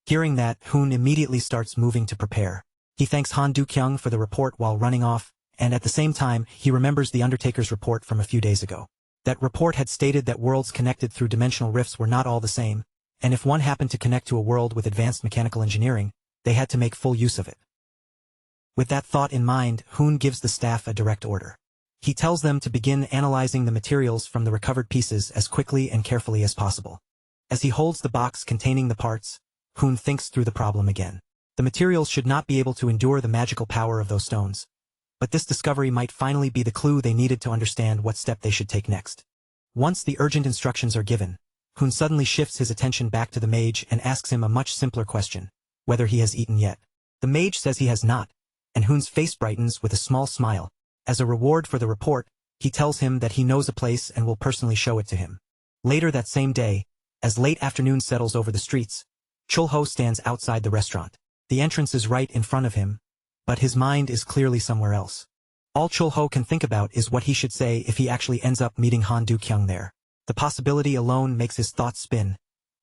Hearing that, Hoon immediately starts moving to prepare. He thanks Han Du-kyung for the report while running off, and at the same time, he remembers the Undertaker's report from a few days ago. That report had stated that worlds connected through dimensional rifts were not all the same, and if one happened to connect to a world with advanced mechanical engineering, they had to make full use of it. With that thought in mind, Hoon gives the staff a direct order. He tells them to begin analyzing the materials from the recovered pieces as quickly and carefully as possible. As he holds the box containing the parts, Hoon thinks through the problem again. The materials should not be able to endure the magical power of those stones, but this discovery might finally be the clue they needed to understand what step they should take next. Once the urgent instructions are given, Hoon suddenly shifts his attention back to the mage and asks him a much simpler question, whether he has eaten yet. The mage says he has not, and Hoon's face brightens with a small smile. As a reward for the report, he tells him that he knows a place and will personally show it to him. Later that same day, as late afternoon settles over the streets, Chul-ho stands outside the restaurant. The entrance is right in front of him, but his mind is clearly somewhere else. All Chul-ho can think about is what he should say if he actually ends up meeting Han Du-kyung there. The possibility alone makes his thoughts spin,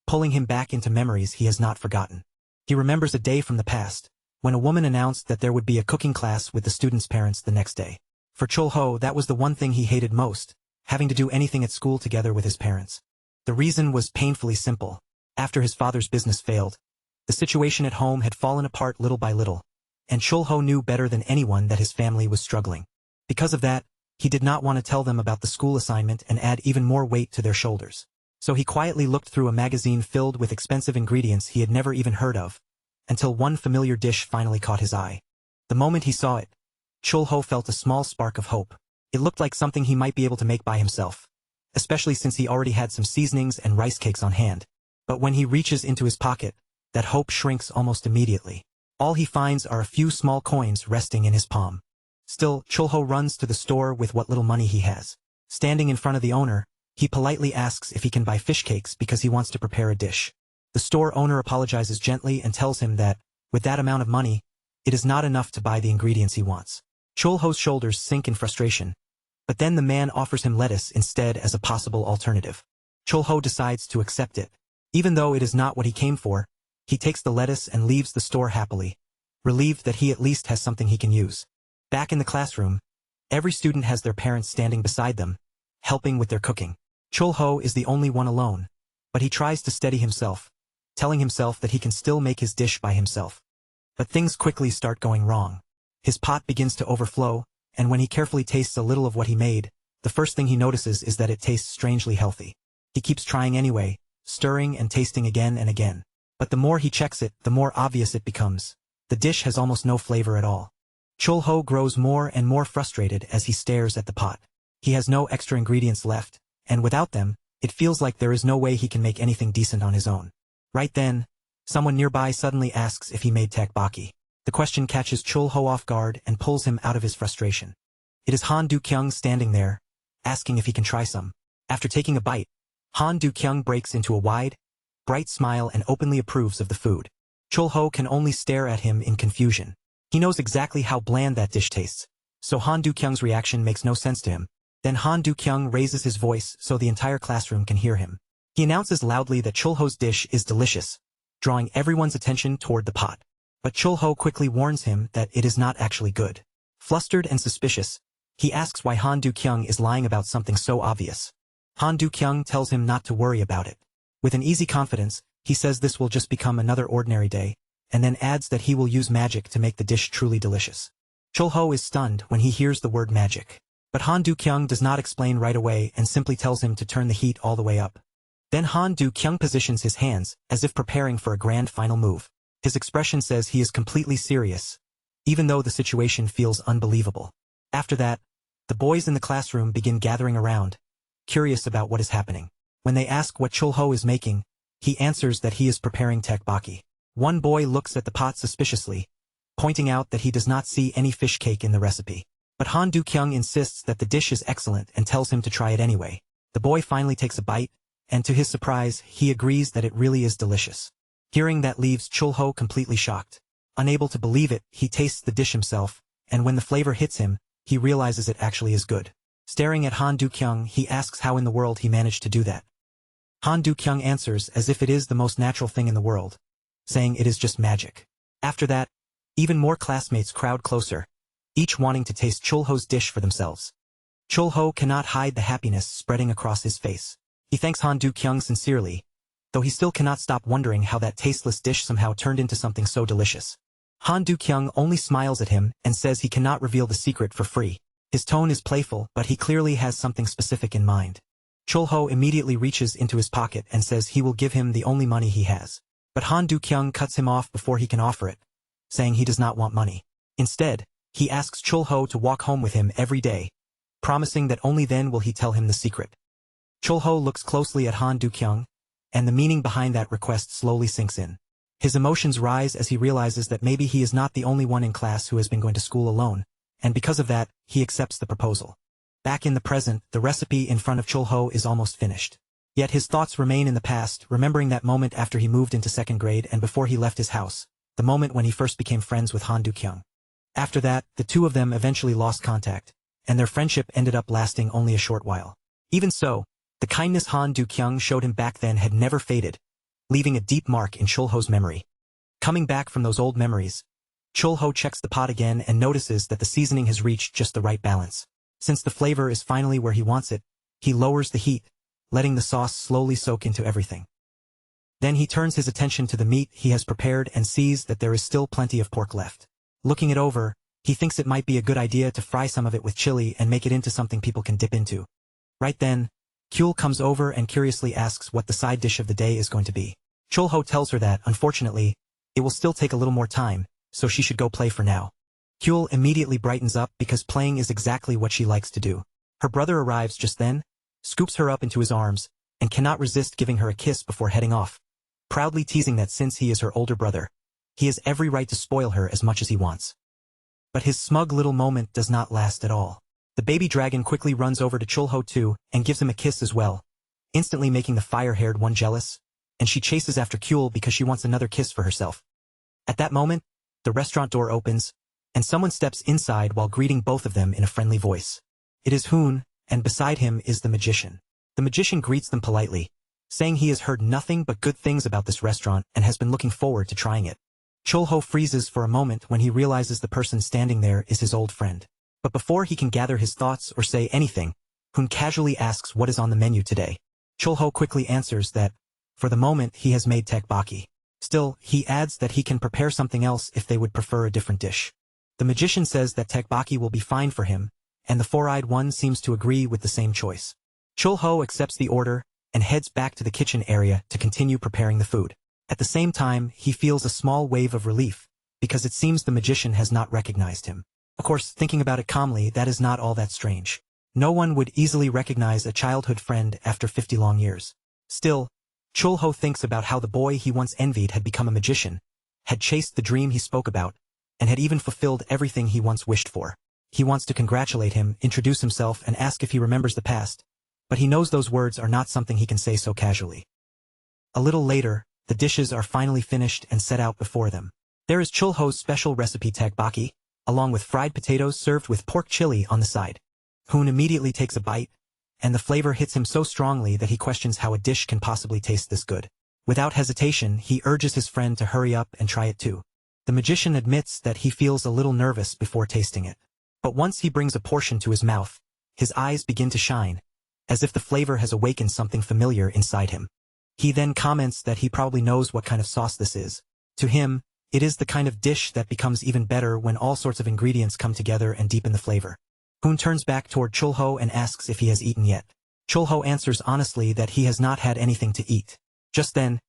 pulling him back into memories he has not forgotten. He remembers a day from the past, when a woman announced that there would be a cooking class with the students' parents the next day. For Chul-ho, that was the one thing he hated most, having to do anything at school together with his parents. The reason was painfully simple. After his father's business failed, the situation at home had fallen apart little by little, and Chul-ho knew better than anyone that his family was struggling. Because of that, he did not want to tell them about the school assignment and add even more weight to their shoulders. So he quietly looked through a magazine filled with expensive ingredients he had never even heard of, until one familiar dish finally caught his eye. The moment he saw it, Chul-ho felt a small spark of hope. It looked like something he might be able to make by himself, especially since he already had some seasonings and rice cakes on hand. But when he reaches into his pocket, that hope shrinks almost immediately. All he finds are a few small coins resting in his palm. Still, Chulho runs to the store with what little money he has. Standing in front of the owner, he politely asks if he can buy fish cakes because he wants to prepare a dish. The store owner apologizes gently and tells him that, with that amount of money, it is not enough to buy the ingredients he wants. Chulho's shoulders sink in frustration, but then the man offers him lettuce instead as a possible alternative. Chulho decides to accept it. Even though it is not what he came for, he takes the lettuce and leaves the store happily, relieved that he at least has something he can use. Back in the classroom, every student has their parents standing beside them, helping with their cooking. Chulho is the only one alone, but he tries to steady himself, telling himself that he can still make his dish by himself. But things quickly start going wrong. His pot begins to overflow, and when he carefully tastes a little of what he made, the first thing he notices is that it tastes strangely healthy. He keeps trying anyway, stirring and tasting again and again. But the more he checks it, the more obvious it becomes. The dish has almost no flavor at all. Chulho grows more and more frustrated as he stares at the pot. He has no extra ingredients left, and without them, it feels like there is no way he can make anything decent on his own. Right then, someone nearby suddenly asks if he made tteokbokki. The question catches Chulho off guard and pulls him out of his frustration. It is Han Du-kyung standing there, asking if he can try some. After taking a bite, Han Du-kyung breaks into a wide, bright smile and openly approves of the food. Chulho can only stare at him in confusion. He knows exactly how bland that dish tastes, so Han Du-kyung's reaction makes no sense to him. Then Han Du-kyung raises his voice so the entire classroom can hear him. He announces loudly that Chulho's dish is delicious, drawing everyone's attention toward the pot. But Chulho quickly warns him that it is not actually good. Flustered and suspicious, he asks why Han Du-kyung is lying about something so obvious. Han Du-kyung tells him not to worry about it. With an easy confidence, he says this will just become another ordinary day, and then adds that he will use magic to make the dish truly delicious. Chulho is stunned when he hears the word magic. But Han Du-kyung does not explain right away and simply tells him to turn the heat all the way up. Then Han Du-kyung positions his hands, as if preparing for a grand final move. His expression says he is completely serious, even though the situation feels unbelievable. After that, the boys in the classroom begin gathering around, curious about what is happening. When they ask what Chulho is making, he answers that he is preparing tteokbokki. One boy looks at the pot suspiciously, pointing out that he does not see any fish cake in the recipe. But Han Du-kyung insists that the dish is excellent and tells him to try it anyway. The boy finally takes a bite, and to his surprise, he agrees that it really is delicious. Hearing that leaves Chulho completely shocked. Unable to believe it, he tastes the dish himself, and when the flavor hits him, he realizes it actually is good. Staring at Han Du-kyung, he asks how in the world he managed to do that. Han Du-kyung answers as if it is the most natural thing in the world, saying it is just magic. After that, even more classmates crowd closer, each wanting to taste Chulho's dish for themselves. Chulho cannot hide the happiness spreading across his face. He thanks Han Du-kyung sincerely, though he still cannot stop wondering how that tasteless dish somehow turned into something so delicious. Han Du-kyung only smiles at him and says he cannot reveal the secret for free. His tone is playful, but he clearly has something specific in mind. Chulho immediately reaches into his pocket and says he will give him the only money he has. But Han Du-kyung cuts him off before he can offer it, saying he does not want money. Instead, he asks Chulho to walk home with him every day, promising that only then will he tell him the secret. Chulho looks closely at Han Du-kyung, and the meaning behind that request slowly sinks in. His emotions rise as he realizes that maybe he is not the only one in class who has been going to school alone, and because of that, he accepts the proposal. Back in the present, the recipe in front of Chulho is almost finished. Yet his thoughts remain in the past, remembering that moment after he moved into second grade and before he left his house, the moment when he first became friends with Han Du-kyung. After that, the two of them eventually lost contact, and their friendship ended up lasting only a short while. Even so, the kindness Han Du-kyung showed him back then had never faded, leaving a deep mark in Chulho's memory. Coming back from those old memories, Chulho checks the pot again and notices that the seasoning has reached just the right balance. Since the flavor is finally where he wants it, he lowers the heat, letting the sauce slowly soak into everything. Then he turns his attention to the meat he has prepared and sees that there is still plenty of pork left. Looking it over, he thinks it might be a good idea to fry some of it with chili and make it into something people can dip into. Right then, Kyul comes over and curiously asks what the side dish of the day is going to be. Chulho tells her that, unfortunately, it will still take a little more time, so she should go play for now. Kyul immediately brightens up because playing is exactly what she likes to do. Her brother arrives just then, scoops her up into his arms, and cannot resist giving her a kiss before heading off, proudly teasing that since he is her older brother, he has every right to spoil her as much as he wants. But his smug little moment does not last at all. The baby dragon quickly runs over to Chulho too and gives him a kiss as well, instantly making the fire-haired one jealous, and she chases after Kyul because she wants another kiss for herself. At that moment, the restaurant door opens, and someone steps inside while greeting both of them in a friendly voice. It is Hoon, and beside him is the magician. The magician greets them politely, saying he has heard nothing but good things about this restaurant and has been looking forward to trying it. Chulho freezes for a moment when he realizes the person standing there is his old friend. But before he can gather his thoughts or say anything, Hoon casually asks what is on the menu today. Chulho quickly answers that, for the moment, he has made tteokbokki. Still, he adds that he can prepare something else if they would prefer a different dish. The magician says that tteokbokki will be fine for him, and the four-eyed one seems to agree with the same choice. Chulho accepts the order and heads back to the kitchen area to continue preparing the food. At the same time, he feels a small wave of relief, because it seems the magician has not recognized him. Of course, thinking about it calmly, that is not all that strange. No one would easily recognize a childhood friend after 50 long years. Still, Chulho thinks about how the boy he once envied had become a magician, had chased the dream he spoke about, and had even fulfilled everything he once wished for. He wants to congratulate him, introduce himself, and ask if he remembers the past, but he knows those words are not something he can say so casually. A little later, the dishes are finally finished and set out before them. There is Chulho's special recipe tteokbokki, along with fried potatoes served with pork chili on the side. Hoon immediately takes a bite, and the flavor hits him so strongly that he questions how a dish can possibly taste this good. Without hesitation, he urges his friend to hurry up and try it too. The magician admits that he feels a little nervous before tasting it. But once he brings a portion to his mouth, his eyes begin to shine, as if the flavor has awakened something familiar inside him. He then comments that he probably knows what kind of sauce this is. To him, it is the kind of dish that becomes even better when all sorts of ingredients come together and deepen the flavor. Hoon turns back toward Chulho and asks if he has eaten yet. Chulho answers honestly that he has not had anything to eat. Just then,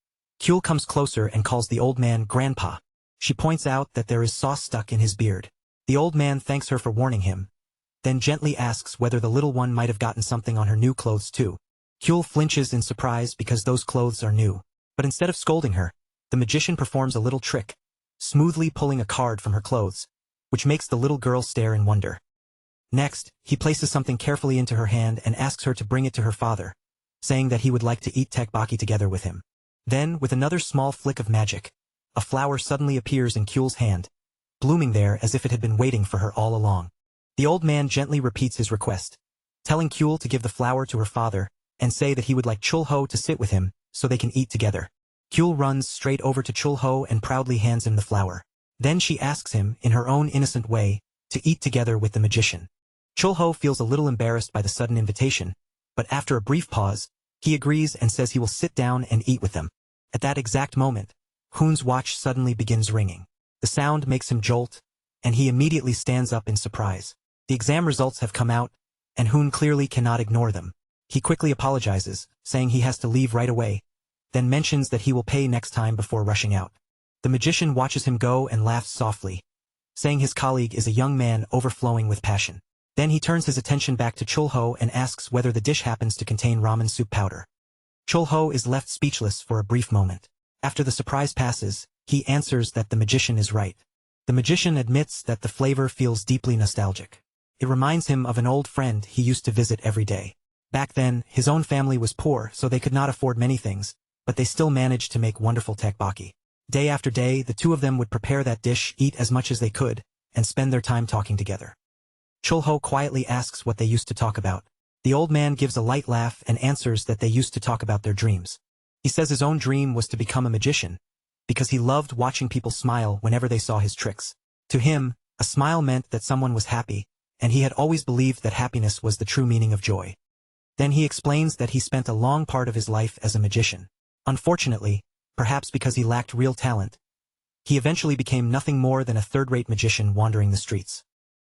Kyul comes closer and calls the old man Grandpa. She points out that there is sauce stuck in his beard. The old man thanks her for warning him, then gently asks whether the little one might have gotten something on her new clothes too. Kyul flinches in surprise because those clothes are new. But instead of scolding her, the magician performs a little trick, smoothly pulling a card from her clothes, which makes the little girl stare in wonder. Next, he places something carefully into her hand and asks her to bring it to her father, saying that he would like to eat tteokbokki together with him. Then, with another small flick of magic, a flower suddenly appears in Kyul's hand, blooming there as if it had been waiting for her all along. The old man gently repeats his request, telling Kyul to give the flower to her father, and say that he would like Chulho to sit with him, so they can eat together. Kyul runs straight over to Chulho and proudly hands him the flower. Then she asks him, in her own innocent way, to eat together with the magician. Chulho feels a little embarrassed by the sudden invitation, but after a brief pause, he agrees and says he will sit down and eat with them. At that exact moment, Hoon's watch suddenly begins ringing. The sound makes him jolt, and he immediately stands up in surprise. The exam results have come out, and Hoon clearly cannot ignore them. He quickly apologizes, saying he has to leave right away, then mentions that he will pay next time before rushing out. The magician watches him go and laughs softly, saying his colleague is a young man overflowing with passion. Then he turns his attention back to Chulho and asks whether the dish happens to contain ramen soup powder. Chulho is left speechless for a brief moment. After the surprise passes, he answers that the magician is right. The magician admits that the flavor feels deeply nostalgic. It reminds him of an old friend he used to visit every day. Back then, his own family was poor, so they could not afford many things, but they still managed to make wonderful tteokbokki. Day after day, the two of them would prepare that dish, eat as much as they could, and spend their time talking together. Chulho quietly asks what they used to talk about. The old man gives a light laugh and answers that they used to talk about their dreams. He says his own dream was to become a magician, because he loved watching people smile whenever they saw his tricks. To him, a smile meant that someone was happy, and he had always believed that happiness was the true meaning of joy. Then he explains that he spent a long part of his life as a magician. Unfortunately, perhaps because he lacked real talent, he eventually became nothing more than a third-rate magician wandering the streets.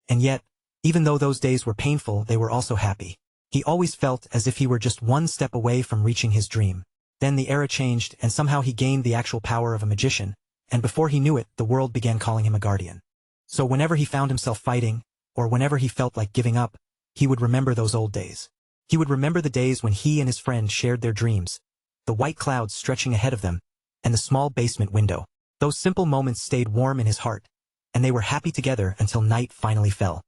And yet, even though those days were painful, they were also happy. He always felt as if he were just one step away from reaching his dream. Then the era changed, and somehow he gained the actual power of a magician, and before he knew it, the world began calling him a guardian. So whenever he found himself fighting, or whenever he felt like giving up, he would remember those old days. He would remember the days when he and his friend shared their dreams, the white clouds stretching ahead of them, and the small basement window. Those simple moments stayed warm in his heart, and they were happy together until night finally fell.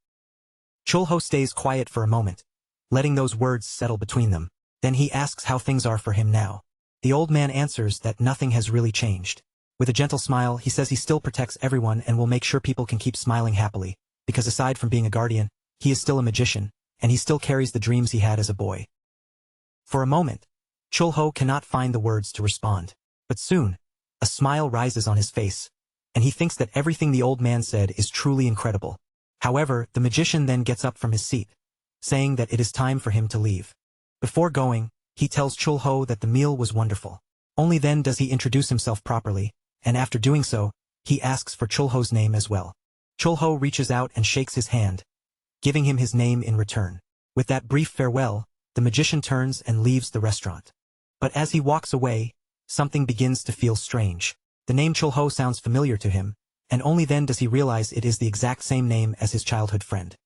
Chulho stays quiet for a moment, letting those words settle between them. Then he asks how things are for him now. The old man answers that nothing has really changed. With a gentle smile, he says he still protects everyone and will make sure people can keep smiling happily, because aside from being a guardian, he is still a magician, and he still carries the dreams he had as a boy. For a moment, Chulho cannot find the words to respond. But soon, a smile rises on his face, and he thinks that everything the old man said is truly incredible. However, the magician then gets up from his seat, saying that it is time for him to leave. Before going, he tells Chulho that the meal was wonderful. Only then does he introduce himself properly, and after doing so, he asks for Chulho's name as well. Chulho reaches out and shakes his hand, giving him his name in return. With that brief farewell, the magician turns and leaves the restaurant. But as he walks away, something begins to feel strange. The name Chulho sounds familiar to him, and only then does he realize it is the exact same name as his childhood friend.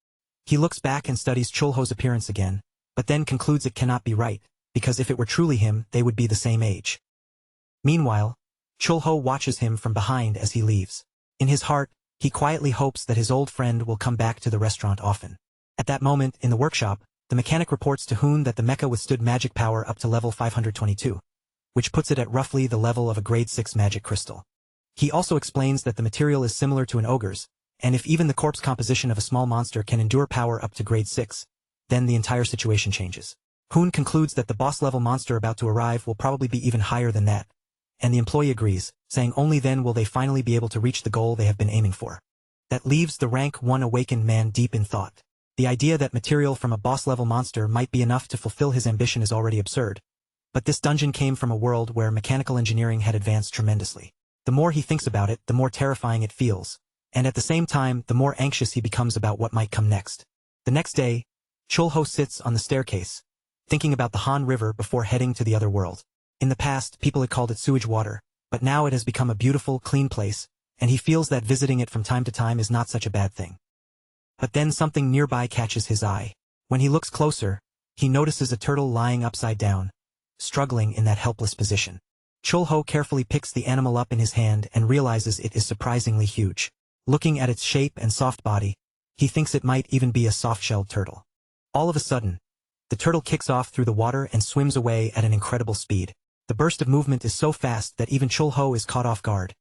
He looks back and studies Chulho's appearance again, but then concludes it cannot be right, because if it were truly him, they would be the same age. Meanwhile, Chulho watches him from behind as he leaves. In his heart, he quietly hopes that his old friend will come back to the restaurant often. At that moment, in the workshop, the mechanic reports to Hoon that the mecha withstood magic power up to level 522, which puts it at roughly the level of a grade 6 magic crystal. He also explains that the material is similar to an ogre's, and if even the corpse composition of a small monster can endure power up to grade 6, then the entire situation changes. Hoon concludes that the boss-level monster about to arrive will probably be even higher than that, and the employee agrees, saying only then will they finally be able to reach the goal they have been aiming for. That leaves the rank 1 awakened man deep in thought. The idea that material from a boss-level monster might be enough to fulfill his ambition is already absurd, but this dungeon came from a world where mechanical engineering had advanced tremendously. The more he thinks about it, the more terrifying it feels, and at the same time, the more anxious he becomes about what might come next. The next day, Chulho sits on the staircase, thinking about the Han River before heading to the other world. In the past, people had called it sewage water, but now it has become a beautiful, clean place, and he feels that visiting it from time to time is not such a bad thing. But then something nearby catches his eye. When he looks closer, he notices a turtle lying upside down, struggling in that helpless position. Chulho carefully picks the animal up in his hand and realizes it is surprisingly huge. Looking at its shape and soft body, he thinks it might even be a soft-shelled turtle. All of a sudden, the turtle kicks off through the water and swims away at an incredible speed. The burst of movement is so fast that even Chulho is caught off guard,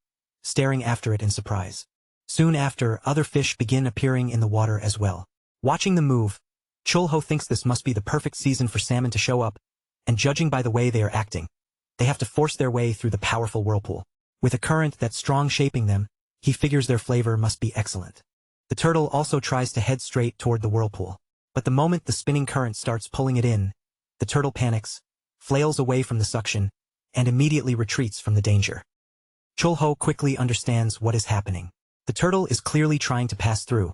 staring after it in surprise. Soon after, other fish begin appearing in the water as well. Watching them move, Chulho thinks this must be the perfect season for salmon to show up, and judging by the way they are acting, they have to force their way through the powerful whirlpool. With a current that's strong shaping them, he figures their flavor must be excellent. The turtle also tries to head straight toward the whirlpool. But the moment the spinning current starts pulling it in, the turtle panics, flails away from the suction, and immediately retreats from the danger. Chulho quickly understands what is happening. The turtle is clearly trying to pass through,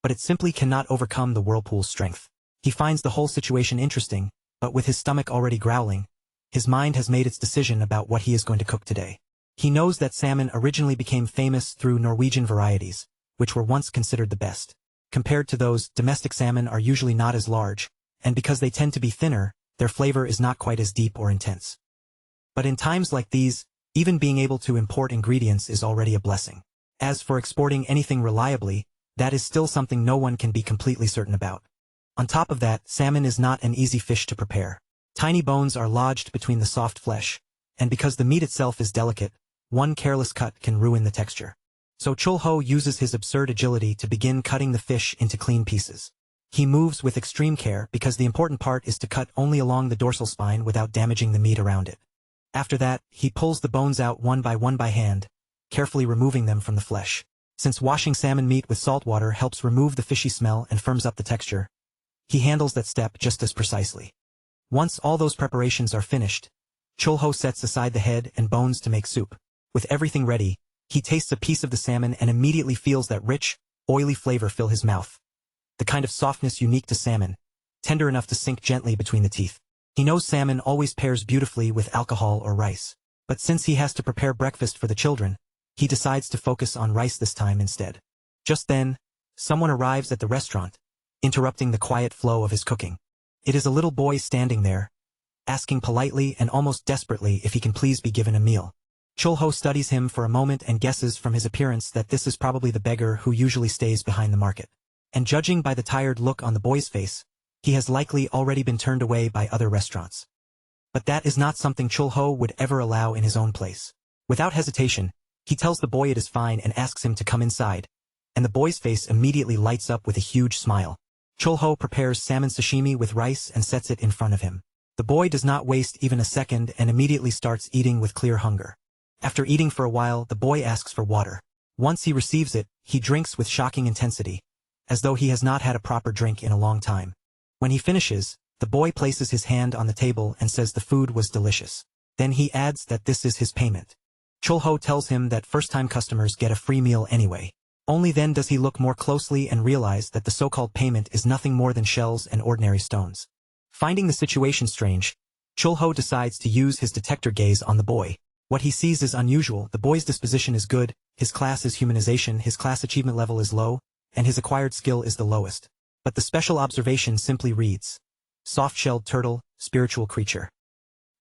but it simply cannot overcome the whirlpool's strength. He finds the whole situation interesting, but with his stomach already growling, his mind has made its decision about what he is going to cook today. He knows that salmon originally became famous through Norwegian varieties, which were once considered the best. Compared to those, domestic salmon are usually not as large, and because they tend to be thinner, their flavor is not quite as deep or intense. But in times like these, even being able to import ingredients is already a blessing. As for exporting anything reliably, that is still something no one can be completely certain about. On top of that, salmon is not an easy fish to prepare. Tiny bones are lodged between the soft flesh, and because the meat itself is delicate, one careless cut can ruin the texture. So Chulho uses his absurd agility to begin cutting the fish into clean pieces. He moves with extreme care because the important part is to cut only along the dorsal spine without damaging the meat around it. After that, he pulls the bones out one by hand, carefully removing them from the flesh. Since washing salmon meat with salt water helps remove the fishy smell and firms up the texture, he handles that step just as precisely. Once all those preparations are finished, Chulho sets aside the head and bones to make soup. With everything ready, he tastes a piece of the salmon and immediately feels that rich, oily flavor fill his mouth. The kind of softness unique to salmon, tender enough to sink gently between the teeth. He knows salmon always pairs beautifully with alcohol or rice. But since he has to prepare breakfast for the children, he decides to focus on rice this time instead. Just then, someone arrives at the restaurant, interrupting the quiet flow of his cooking. It is a little boy standing there, asking politely and almost desperately if he can please be given a meal. Chulho studies him for a moment and guesses from his appearance that this is probably the beggar who usually stays behind the market. And judging by the tired look on the boy's face, he has likely already been turned away by other restaurants. But that is not something Chulho would ever allow in his own place. Without hesitation, he tells the boy it is fine and asks him to come inside, and the boy's face immediately lights up with a huge smile. Chulho prepares salmon sashimi with rice and sets it in front of him. The boy does not waste even a second and immediately starts eating with clear hunger. After eating for a while, the boy asks for water. Once he receives it, he drinks with shocking intensity, as though he has not had a proper drink in a long time. When he finishes, the boy places his hand on the table and says the food was delicious. Then he adds that this is his payment. Chulho tells him that first-time customers get a free meal anyway. Only then does he look more closely and realize that the so-called payment is nothing more than shells and ordinary stones. Finding the situation strange, Chulho decides to use his detector gaze on the boy. What he sees is unusual. The boy's disposition is good, his class is humanization, his class achievement level is low, and his acquired skill is the lowest. But the special observation simply reads, soft-shelled turtle, spiritual creature.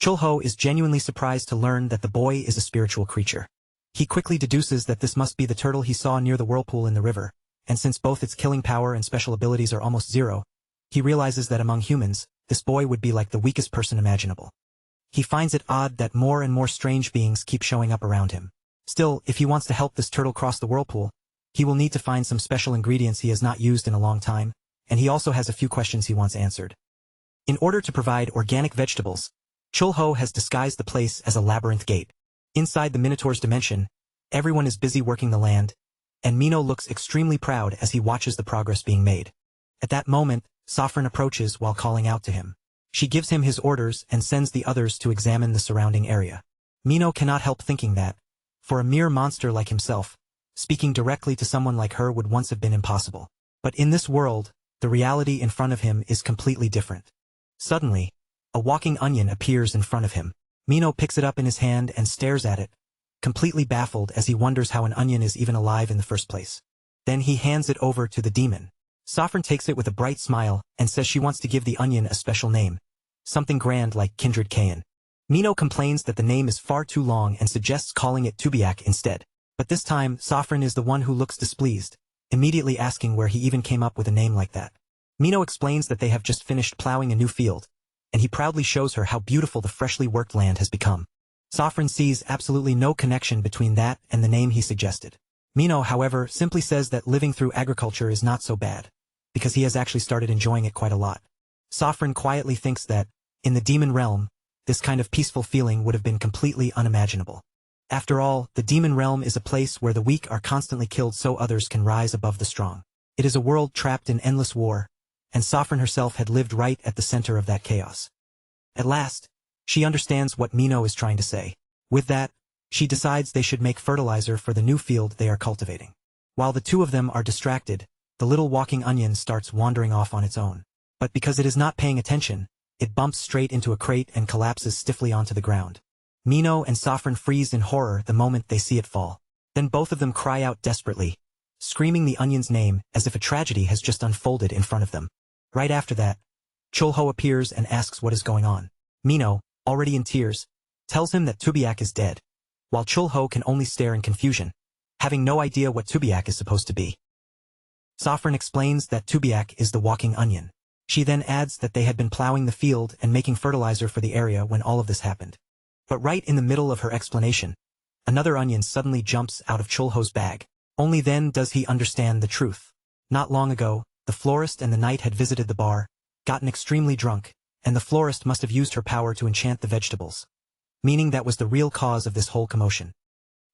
Chulho is genuinely surprised to learn that the boy is a spiritual creature. He quickly deduces that this must be the turtle he saw near the whirlpool in the river, and since both its killing power and special abilities are almost zero, he realizes that among humans, this boy would be like the weakest person imaginable. He finds it odd that more and more strange beings keep showing up around him. Still, if he wants to help this turtle cross the whirlpool, he will need to find some special ingredients he has not used in a long time, and he also has a few questions he wants answered. In order to provide organic vegetables, Chulho has disguised the place as a labyrinth gate. Inside the Minotaur's dimension, everyone is busy working the land, and Mino looks extremely proud as he watches the progress being made. At that moment, Saffron approaches while calling out to him. She gives him his orders and sends the others to examine the surrounding area. Mino cannot help thinking that, for a mere monster like himself, speaking directly to someone like her would once have been impossible. But in this world, the reality in front of him is completely different. Suddenly, a walking onion appears in front of him. Mino picks it up in his hand and stares at it, completely baffled as he wonders how an onion is even alive in the first place. Then he hands it over to the demon. Saffron takes it with a bright smile and says she wants to give the onion a special name, something grand like Kindred Kayan. Mino complains that the name is far too long and suggests calling it Tubiak instead. But this time, Saffron is the one who looks displeased, immediately asking where he even came up with a name like that. Mino explains that they have just finished plowing a new field, and he proudly shows her how beautiful the freshly worked land has become. Saffron sees absolutely no connection between that and the name he suggested. Mino, however, simply says that living through agriculture is not so bad, because he has actually started enjoying it quite a lot. Saffron quietly thinks that, in the demon realm, this kind of peaceful feeling would have been completely unimaginable. After all, the demon realm is a place where the weak are constantly killed so others can rise above the strong. It is a world trapped in endless war, and Saffron herself had lived right at the center of that chaos. At last, she understands what Mino is trying to say. With that, she decides they should make fertilizer for the new field they are cultivating. While the two of them are distracted, the little walking onion starts wandering off on its own. But because it is not paying attention, it bumps straight into a crate and collapses stiffly onto the ground. Mino and Saffron freeze in horror the moment they see it fall. Then both of them cry out desperately, screaming the onion's name as if a tragedy has just unfolded in front of them. Right after that, Chulho appears and asks what is going on. Mino, already in tears, tells him that Tubiak is dead, while Chulho can only stare in confusion, having no idea what Tubiak is supposed to be. Saffron explains that Tubiak is the walking onion. She then adds that they had been plowing the field and making fertilizer for the area when all of this happened. But right in the middle of her explanation, another onion suddenly jumps out of Chulho's bag. Only then does he understand the truth. Not long ago, the florist and the knight had visited the bar, gotten extremely drunk, and the florist must have used her power to enchant the vegetables, meaning that was the real cause of this whole commotion.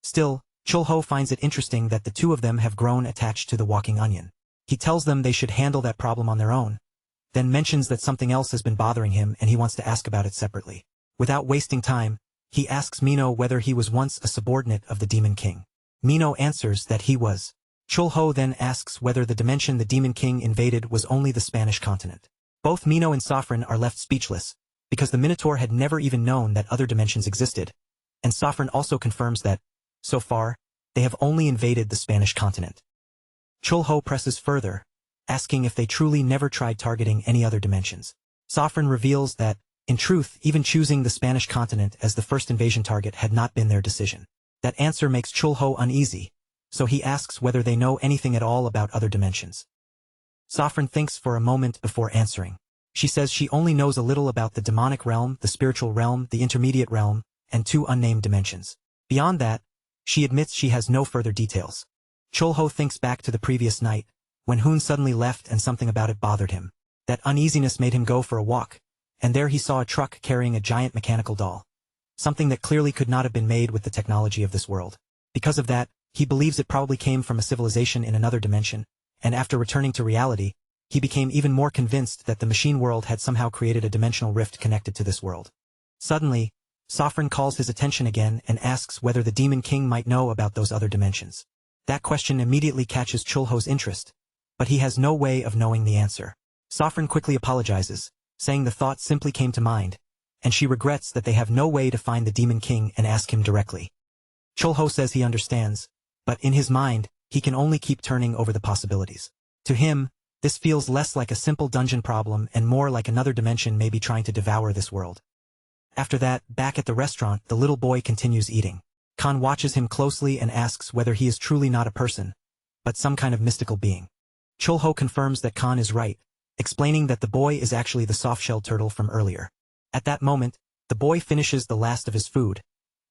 Still, Chulho finds it interesting that the two of them have grown attached to the walking onion. He tells them they should handle that problem on their own, then mentions that something else has been bothering him and he wants to ask about it separately. Without wasting time, he asks Mino whether he was once a subordinate of the Demon King. Mino answers that he was. Chulho then asks whether the dimension the Demon King invaded was only the Spanish continent. Both Mino and Saffron are left speechless, because the Minotaur had never even known that other dimensions existed, and Saffron also confirms that, so far, they have only invaded the Spanish continent. Chulho presses further, asking if they truly never tried targeting any other dimensions. Saffron reveals that, In truth, even choosing the Spanish continent as the first invasion target had not been their decision. That answer makes Chulho uneasy, so he asks whether they know anything at all about other dimensions. Saffron thinks for a moment before answering. She says she only knows a little about the demonic realm, the spiritual realm, the intermediate realm, and 2 unnamed dimensions. Beyond that, she admits she has no further details. Chulho thinks back to the previous night, when Hoon suddenly left and something about it bothered him. That uneasiness made him go for a walk, and there he saw a truck carrying a giant mechanical doll. Something that clearly could not have been made with the technology of this world. Because of that, he believes it probably came from a civilization in another dimension, and after returning to reality, he became even more convinced that the machine world had somehow created a dimensional rift connected to this world. Suddenly, Saffron calls his attention again and asks whether the Demon King might know about those other dimensions. That question immediately catches Chulho's interest, but he has no way of knowing the answer. Saffron quickly apologizes, saying the thought simply came to mind, and she regrets that they have no way to find the Demon King and ask him directly. Chulho says he understands, but in his mind, he can only keep turning over the possibilities. To him, this feels less like a simple dungeon problem and more like another dimension maybe trying to devour this world. After that, back at the restaurant, the little boy continues eating. Khan watches him closely and asks whether he is truly not a person, but some kind of mystical being. Chulho confirms that Khan is right, explaining that the boy is actually the soft-shelled turtle from earlier. At that moment, the boy finishes the last of his food,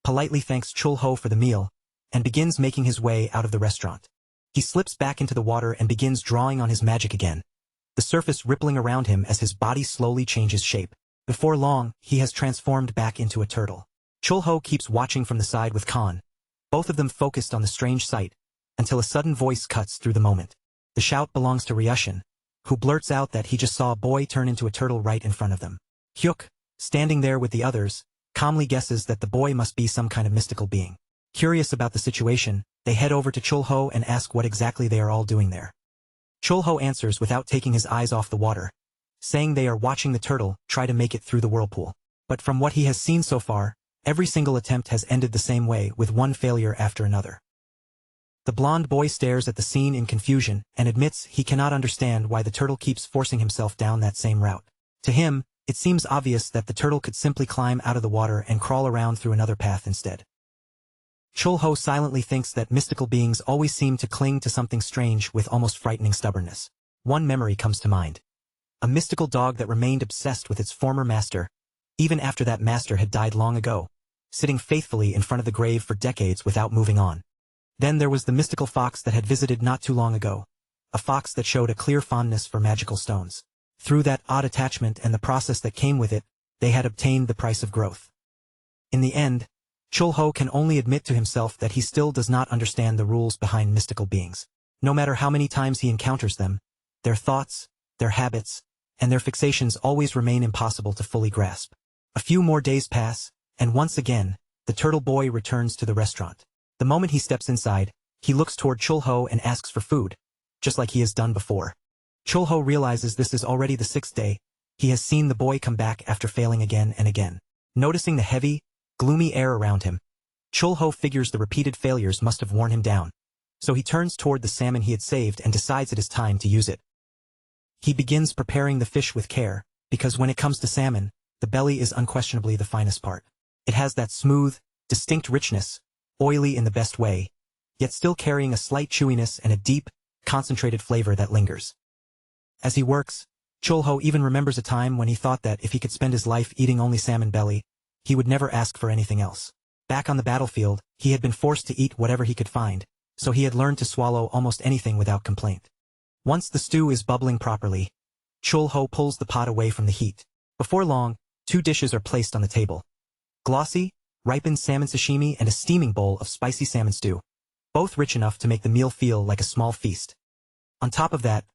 politely thanks Chulho for the meal, and begins making his way out of the restaurant. He slips back into the water and begins drawing on his magic again, the surface rippling around him as his body slowly changes shape. Before long, he has transformed back into a turtle. Chulho keeps watching from the side with Khan, both of them focused on the strange sight, until a sudden voice cuts through the moment. The shout belongs to Ryushin, who blurts out that he just saw a boy turn into a turtle right in front of them. Hyuk, standing there with the others, calmly guesses that the boy must be some kind of mystical being. Curious about the situation, they head over to Chulho and ask what exactly they are all doing there. Chulho answers without taking his eyes off the water, saying they are watching the turtle try to make it through the whirlpool. But from what he has seen so far, every single attempt has ended the same way, with one failure after another. The blonde boy stares at the scene in confusion and admits he cannot understand why the turtle keeps forcing himself down that same route. To him, it seems obvious that the turtle could simply climb out of the water and crawl around through another path instead. Chulho silently thinks that mystical beings always seem to cling to something strange with almost frightening stubbornness. One memory comes to mind. A mystical dog that remained obsessed with its former master, even after that master had died long ago, sitting faithfully in front of the grave for decades without moving on. Then there was the mystical fox that had visited not too long ago, a fox that showed a clear fondness for magical stones. Through that odd attachment and the process that came with it, they had obtained the price of growth. In the end, Chulho can only admit to himself that he still does not understand the rules behind mystical beings. No matter how many times he encounters them, their thoughts, their habits, and their fixations always remain impossible to fully grasp. A few more days pass, and once again, the turtle boy returns to the restaurant. The moment he steps inside, he looks toward Chulho and asks for food, just like he has done before. Chulho realizes this is already the 6th day. He has seen the boy come back after failing again and again. Noticing the heavy, gloomy air around him, Chulho figures the repeated failures must have worn him down, so he turns toward the salmon he had saved and decides it is time to use it. He begins preparing the fish with care, because when it comes to salmon, the belly is unquestionably the finest part. It has that smooth, distinct richness, oily in the best way, yet still carrying a slight chewiness and a deep, concentrated flavor that lingers. As he works, Chulho even remembers a time when he thought that if he could spend his life eating only salmon belly, he would never ask for anything else. Back on the battlefield, he had been forced to eat whatever he could find, so he had learned to swallow almost anything without complaint. Once the stew is bubbling properly, Chulho pulls the pot away from the heat. Before long, 2 dishes are placed on the table. Glossy, ripened salmon sashimi and a steaming bowl of spicy salmon stew, both rich enough to make the meal feel like a small feast. On top of that,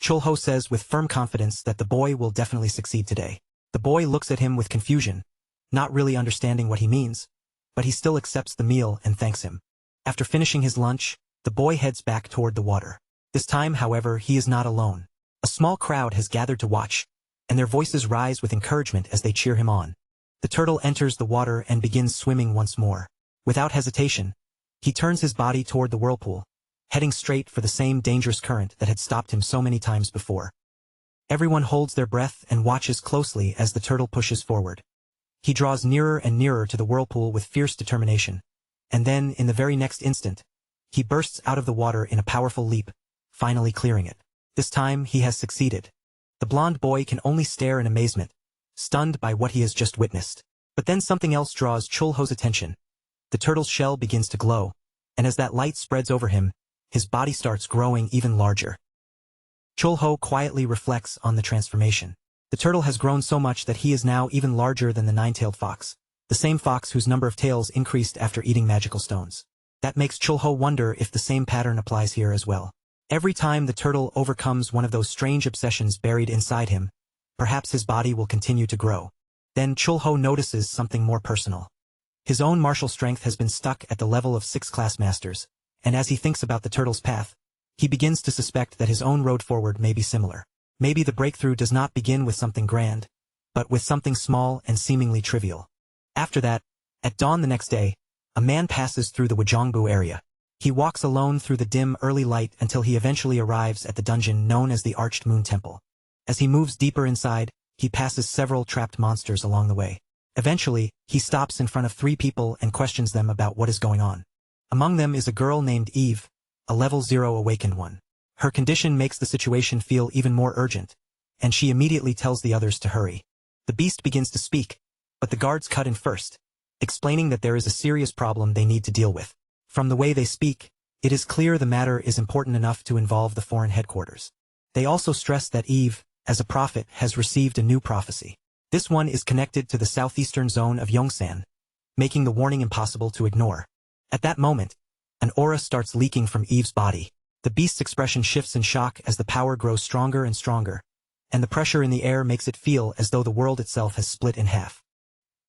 Chulho says with firm confidence that the boy will definitely succeed today. The boy looks at him with confusion, not really understanding what he means, but he still accepts the meal and thanks him. After finishing his lunch, the boy heads back toward the water. This time, however, he is not alone. A small crowd has gathered to watch, and their voices rise with encouragement as they cheer him on. The turtle enters the water and begins swimming once more. Without hesitation, he turns his body toward the whirlpool, heading straight for the same dangerous current that had stopped him so many times before. Everyone holds their breath and watches closely as the turtle pushes forward. He draws nearer and nearer to the whirlpool with fierce determination, and then, in the very next instant, he bursts out of the water in a powerful leap, finally clearing it. This time, he has succeeded. The blonde boy can only stare in amazement, stunned by what he has just witnessed. But then something else draws Chulho's attention. The turtle's shell begins to glow, and as that light spreads over him, his body starts growing even larger. Chulho quietly reflects on the transformation. The turtle has grown so much that he is now even larger than the nine-tailed fox, the same fox whose number of tails increased after eating magical stones. That makes Chulho wonder if the same pattern applies here as well. Every time the turtle overcomes one of those strange obsessions buried inside him, perhaps his body will continue to grow. Then Chulho notices something more personal. His own martial strength has been stuck at the level of 6 class masters, and as he thinks about the turtle's path, he begins to suspect that his own road forward may be similar. Maybe the breakthrough does not begin with something grand, but with something small and seemingly trivial. After that, at dawn the next day, a man passes through the Wajongbu area. He walks alone through the dim early light until he eventually arrives at the dungeon known as the Arched Moon Temple. As he moves deeper inside, he passes several trapped monsters along the way. Eventually, he stops in front of 3 people and questions them about what is going on. Among them is a girl named Eve, a level 0 awakened one. Her condition makes the situation feel even more urgent, and she immediately tells the others to hurry. The beast begins to speak, but the guards cut in first, explaining that there is a serious problem they need to deal with. From the way they speak, it is clear the matter is important enough to involve the foreign headquarters. They also stress that Eve, as a prophet, has received a new prophecy. This one is connected to the southeastern zone of Yongsan, making the warning impossible to ignore. At that moment, an aura starts leaking from Eve's body. The beast's expression shifts in shock as the power grows stronger and stronger, and the pressure in the air makes it feel as though the world itself has split in half.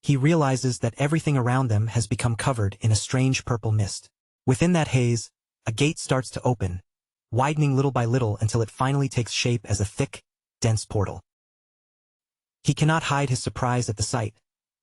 He realizes that everything around them has become covered in a strange purple mist. Within that haze, a gate starts to open, widening little by little until it finally takes shape as a thick, dense portal. He cannot hide his surprise at the sight,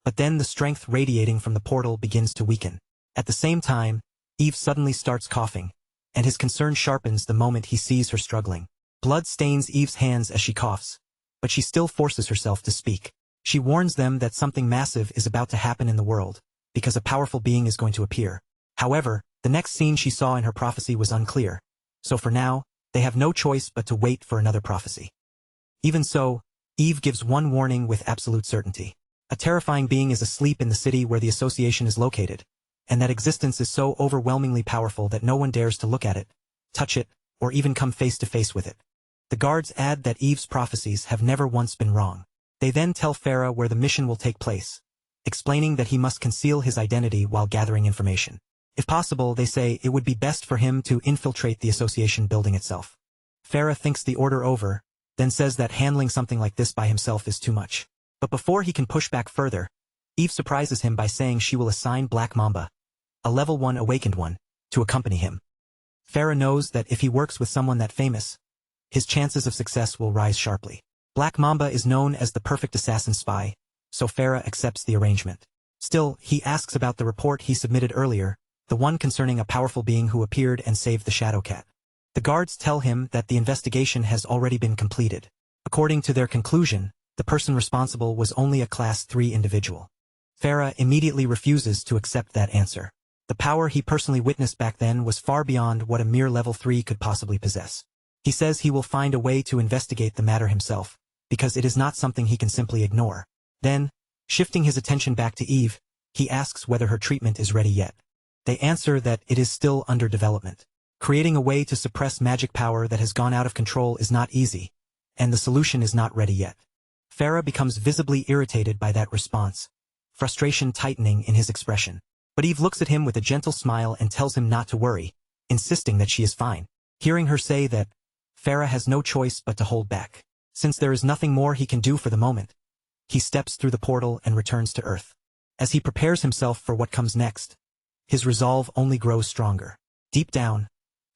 but then the strength radiating from the portal begins to weaken. At the same time, Eve suddenly starts coughing, and his concern sharpens the moment he sees her struggling. Blood stains Eve's hands as she coughs, but she still forces herself to speak. She warns them that something massive is about to happen in the world, because a powerful being is going to appear. However, the next scene she saw in her prophecy was unclear, so for now, they have no choice but to wait for another prophecy. Even so, Eve gives one warning with absolute certainty. A terrifying being is asleep in the city where the association is located, and that existence is so overwhelmingly powerful that no one dares to look at it, touch it, or even come face to face with it. The guards add that Eve's prophecies have never once been wrong. They then tell Farah where the mission will take place, explaining that he must conceal his identity while gathering information. If possible, they say it would be best for him to infiltrate the association building itself. Farah thinks the order over, then says that handling something like this by himself is too much. But before he can push back further, Eve surprises him by saying she will assign Black Mamba, a level 1 awakened one, to accompany him. Farah knows that if he works with someone that famous, his chances of success will rise sharply. Black Mamba is known as the perfect assassin spy, so Farah accepts the arrangement. Still, he asks about the report he submitted earlier, the one concerning a powerful being who appeared and saved the Shadow Cat. The guards tell him that the investigation has already been completed. According to their conclusion, the person responsible was only a Class 3 individual. Farah immediately refuses to accept that answer. The power he personally witnessed back then was far beyond what a mere level 3 could possibly possess. He says he will find a way to investigate the matter himself, because it is not something he can simply ignore. Then, shifting his attention back to Eve, he asks whether her treatment is ready yet. They answer that it is still under development. Creating a way to suppress magic power that has gone out of control is not easy, and the solution is not ready yet. Farah becomes visibly irritated by that response, frustration tightening in his expression. But Eve looks at him with a gentle smile and tells him not to worry, insisting that she is fine. Hearing her say that, Farah has no choice but to hold back. Since there is nothing more he can do for the moment, he steps through the portal and returns to Earth. As he prepares himself for what comes next, his resolve only grows stronger. Deep down,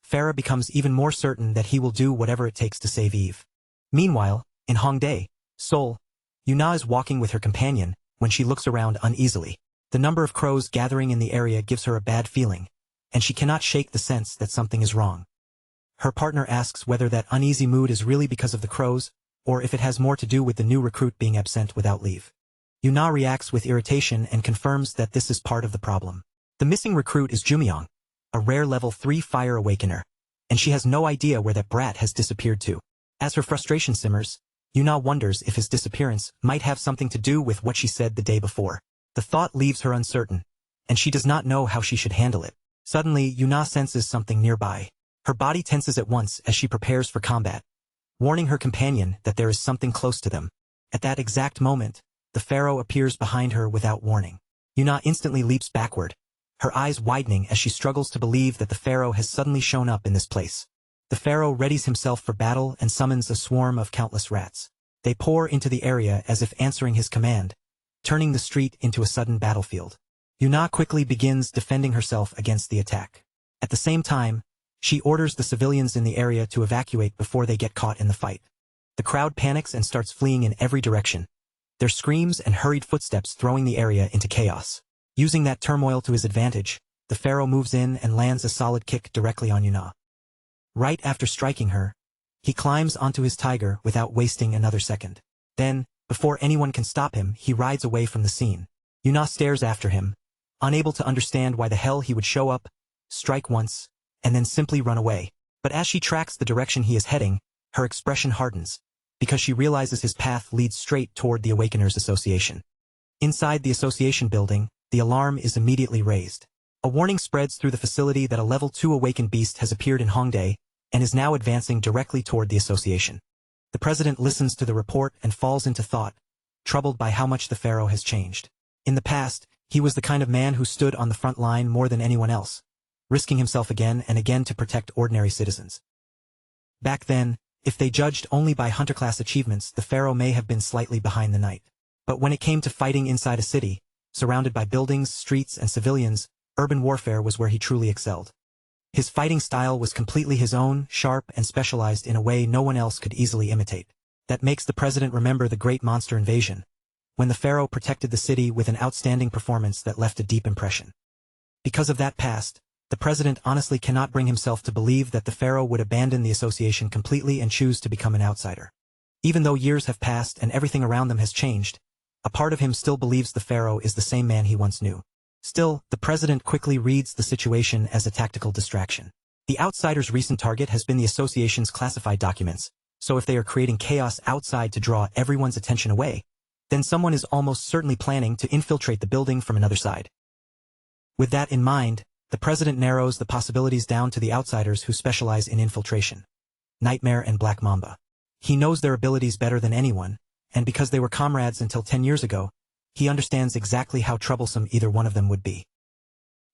Farah becomes even more certain that he will do whatever it takes to save Eve. Meanwhile, in Hongdae, Seoul, Yuna is walking with her companion when she looks around uneasily. The number of crows gathering in the area gives her a bad feeling, and she cannot shake the sense that something is wrong. Her partner asks whether that uneasy mood is really because of the crows, or if it has more to do with the new recruit being absent without leave. Yuna reacts with irritation and confirms that this is part of the problem. The missing recruit is Jumyong, a rare level 3 fire awakener, and she has no idea where that brat has disappeared to. As her frustration simmers, Yuna wonders if his disappearance might have something to do with what she said the day before. The thought leaves her uncertain, and she does not know how she should handle it. Suddenly, Yuna senses something nearby. Her body tenses at once as she prepares for combat, warning her companion that there is something close to them. At that exact moment, the pharaoh appears behind her without warning. Yuna instantly leaps backward, her eyes widening as she struggles to believe that the pharaoh has suddenly shown up in this place. The pharaoh readies himself for battle and summons a swarm of countless rats. They pour into the area as if answering his command, turning the street into a sudden battlefield. Yuna quickly begins defending herself against the attack. At the same time, she orders the civilians in the area to evacuate before they get caught in the fight. The crowd panics and starts fleeing in every direction, their screams and hurried footsteps throwing the area into chaos. Using that turmoil to his advantage, the pharaoh moves in and lands a solid kick directly on Yuna. Right after striking her, he climbs onto his tiger without wasting another second. Then, before anyone can stop him, he rides away from the scene. Yuna stares after him, unable to understand why the hell he would show up, strike once, and then simply run away. But as she tracks the direction he is heading, her expression hardens, because she realizes his path leads straight toward the Awakeners Association. Inside the association building, the alarm is immediately raised. A warning spreads through the facility that a level 2 awakened beast has appeared in Hongdae and is now advancing directly toward the association. The president listens to the report and falls into thought, troubled by how much the pharaoh has changed. In the past, he was the kind of man who stood on the front line more than anyone else, risking himself again and again to protect ordinary citizens. Back then, if they judged only by hunter-class achievements, the pharaoh may have been slightly behind the knight. But when it came to fighting inside a city, surrounded by buildings, streets, and civilians, urban warfare was where he truly excelled. His fighting style was completely his own, sharp and specialized in a way no one else could easily imitate. That makes the president remember the great monster invasion, when the pharaoh protected the city with an outstanding performance that left a deep impression. Because of that past, the president honestly cannot bring himself to believe that the pharaoh would abandon the association completely and choose to become an outsider. Even though years have passed and everything around them has changed, a part of him still believes the pharaoh is the same man he once knew. Still, the president quickly reads the situation as a tactical distraction. The outsider's recent target has been the association's classified documents, so if they are creating chaos outside to draw everyone's attention away, then someone is almost certainly planning to infiltrate the building from another side. With that in mind, the president narrows the possibilities down to the outsiders who specialize in infiltration: Nightmare and Black Mamba. He knows their abilities better than anyone, and because they were comrades until 10 years ago, he understands exactly how troublesome either one of them would be.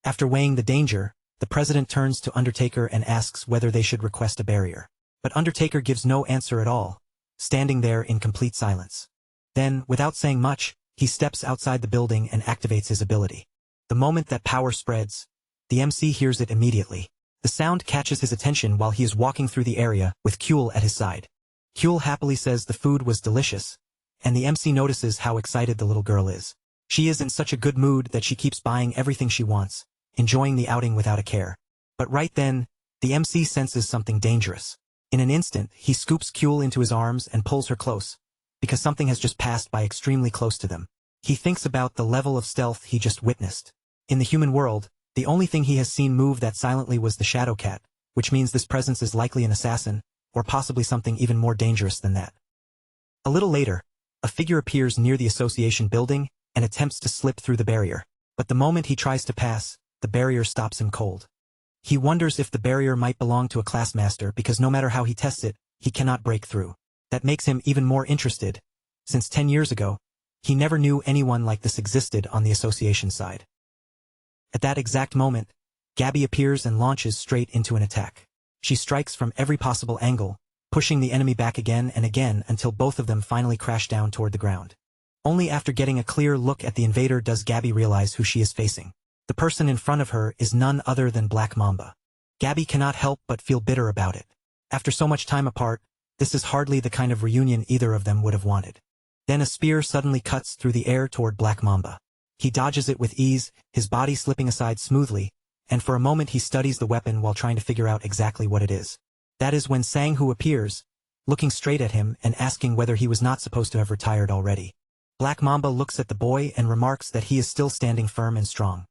After weighing the danger, the president turns to Undertaker and asks whether they should request a barrier. But Undertaker gives no answer at all, standing there in complete silence. Then, without saying much, he steps outside the building and activates his ability. The moment that power spreads, the MC hears it immediately. The sound catches his attention while he is walking through the area, with Kuehl at his side. Kuehl happily says the food was delicious, and the MC notices how excited the little girl is. She is in such a good mood that she keeps buying everything she wants, enjoying the outing without a care. But right then, the MC senses something dangerous. In an instant, he scoops Kuehl into his arms and pulls her close, because something has just passed by extremely close to them. He thinks about the level of stealth he just witnessed. In the human world, the only thing he has seen move that silently was the shadow cat, which means this presence is likely an assassin, or possibly something even more dangerous than that. A little later, a figure appears near the association building and attempts to slip through the barrier. But the moment he tries to pass, the barrier stops him cold. He wonders if the barrier might belong to a classmaster because no matter how he tests it, he cannot break through. That makes him even more interested, since 10 years ago, he never knew anyone like this existed on the association side. At that exact moment, Gabby appears and launches straight into an attack. She strikes from every possible angle, pushing the enemy back again and again until both of them finally crash down toward the ground. Only after getting a clear look at the invader does Gabby realize who she is facing. The person in front of her is none other than Black Mamba. Gabby cannot help but feel bitter about it. After so much time apart, this is hardly the kind of reunion either of them would have wanted. Then a spear suddenly cuts through the air toward Black Mamba. He dodges it with ease, his body slipping aside smoothly, and for a moment he studies the weapon while trying to figure out exactly what it is. That is when Sang-Hoo appears, looking straight at him and asking whether he was not supposed to have retired already. Black Mamba looks at the boy and remarks that he is still standing firm and strong.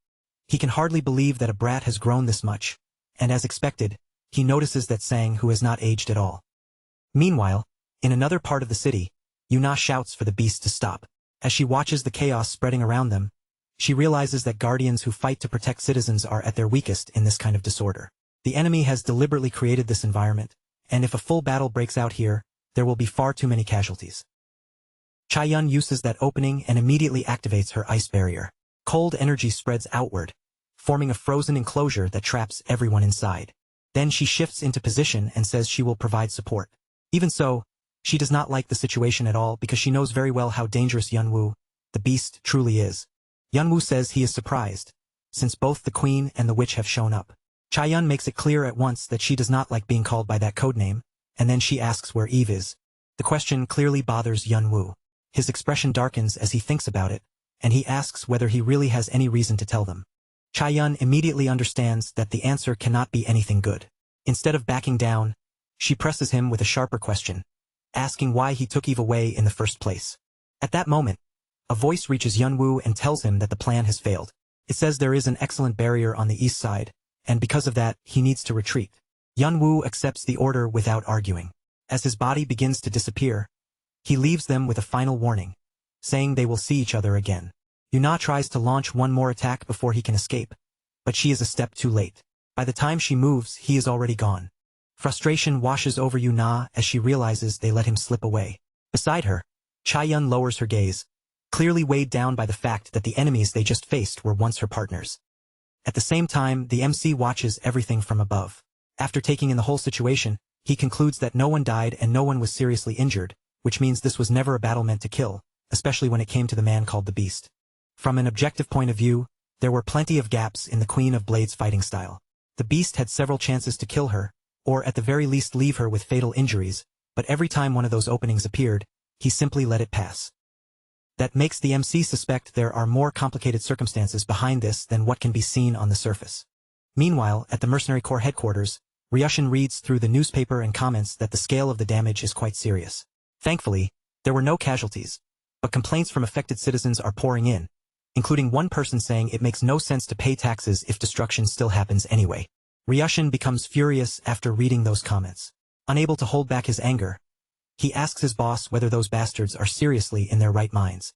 He can hardly believe that a brat has grown this much, and as expected, he notices that Sang who has not aged at all. Meanwhile, in another part of the city, Yuna shouts for the beast to stop. As she watches the chaos spreading around them, she realizes that guardians who fight to protect citizens are at their weakest in this kind of disorder. The enemy has deliberately created this environment, and if a full battle breaks out here, there will be far too many casualties. Chaeyun uses that opening and immediately activates her ice barrier. Cold energy spreads outward, forming a frozen enclosure that traps everyone inside. Then she shifts into position and says she will provide support. Even so, she does not like the situation at all because she knows very well how dangerous Yunwoo, the beast, truly is. Yunwoo says he is surprised, since both the queen and the witch have shown up. Chaeyun makes it clear at once that she does not like being called by that codename, and then she asks where Eve is. The question clearly bothers Yunwoo. His expression darkens as he thinks about it, and he asks whether he really has any reason to tell them. Chaeyun immediately understands that the answer cannot be anything good. Instead of backing down, she presses him with a sharper question, asking why he took Eve away in the first place. At that moment, a voice reaches Yunwoo and tells him that the plan has failed. It says there is an excellent barrier on the east side, and because of that, he needs to retreat. Yunwoo accepts the order without arguing. As his body begins to disappear, he leaves them with a final warning, saying they will see each other again. Yuna tries to launch one more attack before he can escape, but she is a step too late. By the time she moves, he is already gone. Frustration washes over Yuna as she realizes they let him slip away. Beside her, Chaeyun lowers her gaze, clearly weighed down by the fact that the enemies they just faced were once her partners. At the same time, the MC watches everything from above. After taking in the whole situation, he concludes that no one died and no one was seriously injured, which means this was never a battle meant to kill, especially when it came to the man called the Beast. From an objective point of view, there were plenty of gaps in the Queen of Blades fighting style. The Beast had several chances to kill her, or at the very least leave her with fatal injuries, but every time one of those openings appeared, he simply let it pass. That makes the MC suspect there are more complicated circumstances behind this than what can be seen on the surface. Meanwhile, at the Mercenary Corps headquarters, Ryushin reads through the newspaper and comments that the scale of the damage is quite serious. Thankfully, there were no casualties, but complaints from affected citizens are pouring in, including one person saying it makes no sense to pay taxes if destruction still happens anyway. Ryushin becomes furious after reading those comments. Unable to hold back his anger, he asks his boss whether those bastards are seriously in their right minds.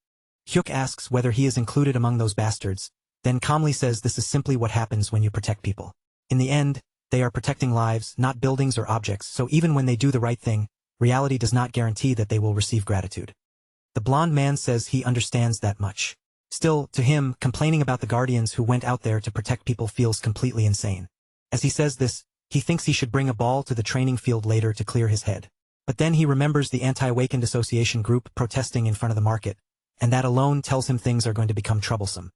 Hyuk asks whether he is included among those bastards, then calmly says this is simply what happens when you protect people. In the end, they are protecting lives, not buildings or objects, so even when they do the right thing, reality does not guarantee that they will receive gratitude. The blonde man says he understands that much. Still, to him, complaining about the guardians who went out there to protect people feels completely insane. As he says this, he thinks he should bring a ball to the training field later to clear his head. But then he remembers the Anti-Awakened Association group protesting in front of the market, and that alone tells him things are going to become troublesome.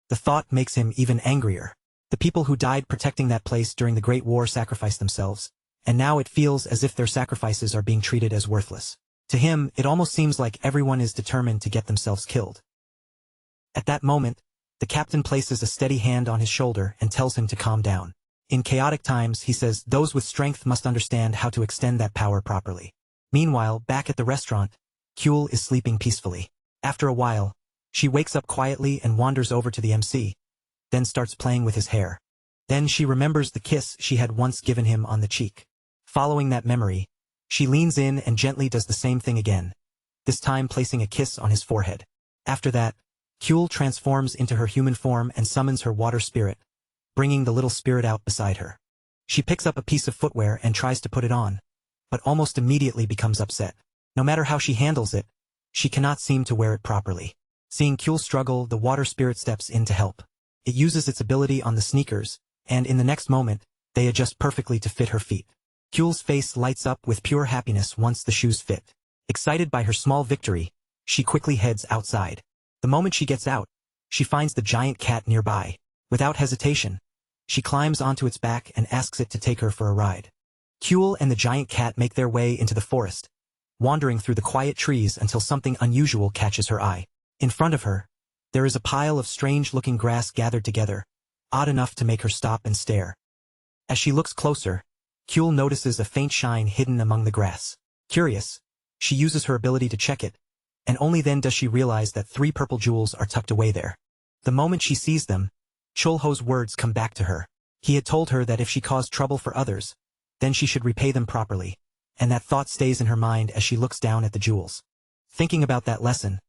The thought makes him even angrier. The people who died protecting that place during the Great War sacrificed themselves, and now it feels as if their sacrifices are being treated as worthless. To him, it almost seems like everyone is determined to get themselves killed. At that moment, the captain places a steady hand on his shoulder and tells him to calm down. In chaotic times, he says, those with strength must understand how to extend that power properly. Meanwhile, back at the restaurant, Kyul is sleeping peacefully. After a while, she wakes up quietly and wanders over to the MC, then starts playing with his hair. Then she remembers the kiss she had once given him on the cheek. Following that memory, she leans in and gently does the same thing again, this time placing a kiss on his forehead. After that, Kyul transforms into her human form and summons her water spirit, bringing the little spirit out beside her. She picks up a piece of footwear and tries to put it on, but almost immediately becomes upset. No matter how she handles it, she cannot seem to wear it properly. Seeing Kyul struggle, the water spirit steps in to help. It uses its ability on the sneakers, and in the next moment, they adjust perfectly to fit her feet. Kyul's face lights up with pure happiness once the shoes fit. Excited by her small victory, she quickly heads outside. The moment she gets out, she finds the giant cat nearby. Without hesitation, she climbs onto its back and asks it to take her for a ride. Kyul and the giant cat make their way into the forest, wandering through the quiet trees until something unusual catches her eye. In front of her, there is a pile of strange-looking grass gathered together, odd enough to make her stop and stare. As she looks closer, Kyul notices a faint shine hidden among the grass. Curious, she uses her ability to check it, and only then does she realize that 3 purple jewels are tucked away there. The moment she sees them, Chulho's words come back to her. He had told her that if she caused trouble for others, then she should repay them properly, and that thought stays in her mind as she looks down at the jewels. Thinking about that lesson,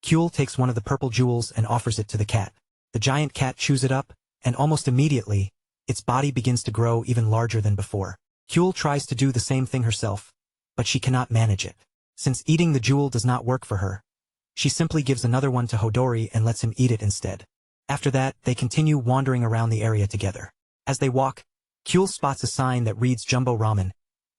Chul takes one of the purple jewels and offers it to the cat. The giant cat chews it up, and almost immediately, its body begins to grow even larger than before. Chul tries to do the same thing herself, but she cannot manage it. Since eating the jewel does not work for her, she simply gives another one to Hodori and lets him eat it instead. After that, they continue wandering around the area together. As they walk, Chul spots a sign that reads Jumbo Ramen,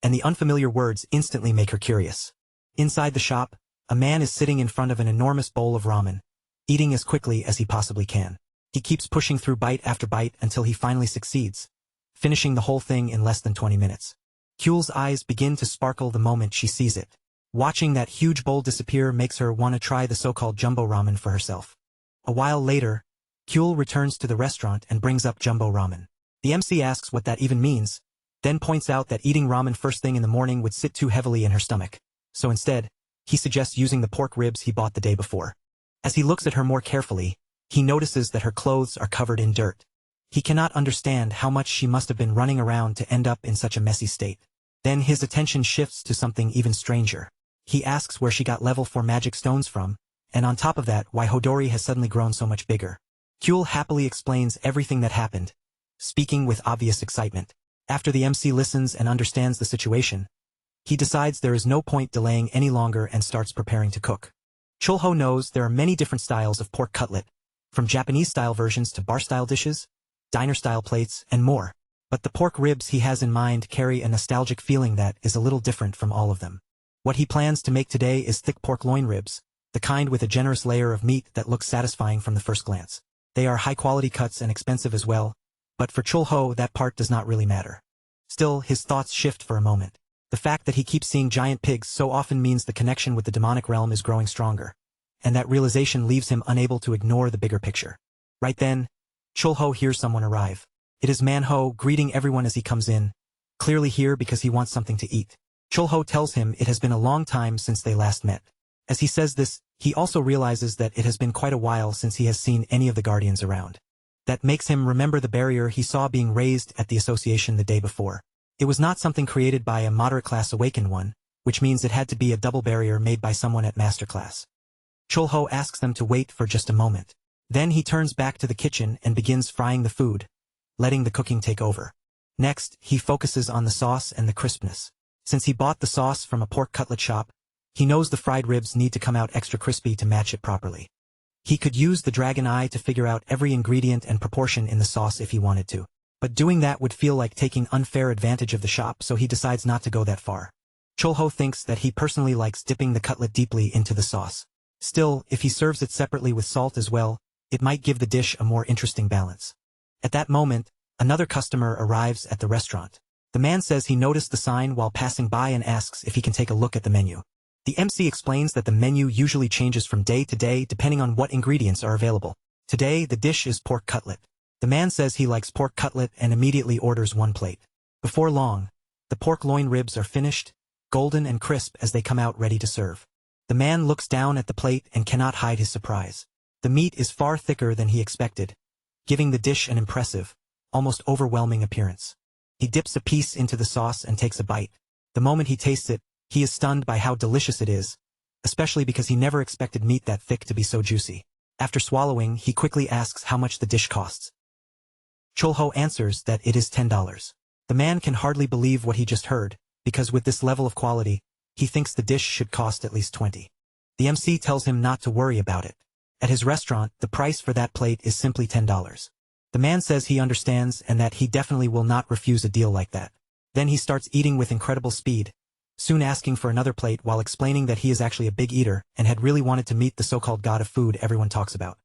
and the unfamiliar words instantly make her curious. Inside the shop, a man is sitting in front of an enormous bowl of ramen, eating as quickly as he possibly can. He keeps pushing through bite after bite until he finally succeeds, finishing the whole thing in less than 20 minutes. Chul's eyes begin to sparkle the moment she sees it. Watching that huge bowl disappear makes her want to try the so-called jumbo ramen for herself. A while later, Chul returns to the restaurant and brings up jumbo ramen. The MC asks what that even means, then points out that eating ramen first thing in the morning would sit too heavily in her stomach. So instead, he suggests using the pork ribs he bought the day before. As he looks at her more carefully, he notices that her clothes are covered in dirt. He cannot understand how much she must have been running around to end up in such a messy state. Then his attention shifts to something even stranger. He asks where she got level 4 magic stones from, and on top of that why Hodori has suddenly grown so much bigger. Chul happily explains everything that happened, speaking with obvious excitement. After the MC listens and understands the situation, he decides there is no point delaying any longer and starts preparing to cook. Chulho knows there are many different styles of pork cutlet, from Japanese-style versions to bar-style dishes, diner-style plates, and more. But the pork ribs he has in mind carry a nostalgic feeling that is a little different from all of them. What he plans to make today is thick pork loin ribs, the kind with a generous layer of meat that looks satisfying from the first glance. They are high-quality cuts and expensive as well, but for Chulho that part does not really matter. Still, his thoughts shift for a moment. The fact that he keeps seeing giant pigs so often means the connection with the demonic realm is growing stronger, and that realization leaves him unable to ignore the bigger picture. Right then, Chulho hears someone arrive. It is Manho greeting everyone as he comes in, clearly here because he wants something to eat. Chulho tells him it has been a long time since they last met. As he says this, he also realizes that it has been quite a while since he has seen any of the guardians around. That makes him remember the barrier he saw being raised at the association the day before. It was not something created by a moderate-class awakened one, which means it had to be a double barrier made by someone at master class. Chulho asks them to wait for just a moment. Then he turns back to the kitchen and begins frying the food, letting the cooking take over. Next, he focuses on the sauce and the crispness. Since he bought the sauce from a pork cutlet shop, he knows the fried ribs need to come out extra crispy to match it properly. He could use the dragon eye to figure out every ingredient and proportion in the sauce if he wanted to. But doing that would feel like taking unfair advantage of the shop, so he decides not to go that far. Chulho thinks that he personally likes dipping the cutlet deeply into the sauce. Still, if he serves it separately with salt as well, it might give the dish a more interesting balance. At that moment, another customer arrives at the restaurant. The man says he noticed the sign while passing by and asks if he can take a look at the menu. The MC explains that the menu usually changes from day to day depending on what ingredients are available. Today, the dish is pork cutlet. The man says he likes pork cutlet and immediately orders 1 plate. Before long, the pork loin ribs are finished, golden and crisp as they come out ready to serve. The man looks down at the plate and cannot hide his surprise. The meat is far thicker than he expected, giving the dish an impressive, almost overwhelming appearance. He dips a piece into the sauce and takes a bite. The moment he tastes it, he is stunned by how delicious it is, especially because he never expected meat that thick to be so juicy. After swallowing, he quickly asks how much the dish costs. Chulho answers that it is $10. The man can hardly believe what he just heard, because with this level of quality, he thinks the dish should cost at least $20. The MC tells him not to worry about it. At his restaurant, the price for that plate is simply $10. The man says he understands and that he definitely will not refuse a deal like that. Then he starts eating with incredible speed, soon asking for another plate while explaining that he is actually a big eater and had really wanted to meet the so-called god of food everyone talks about.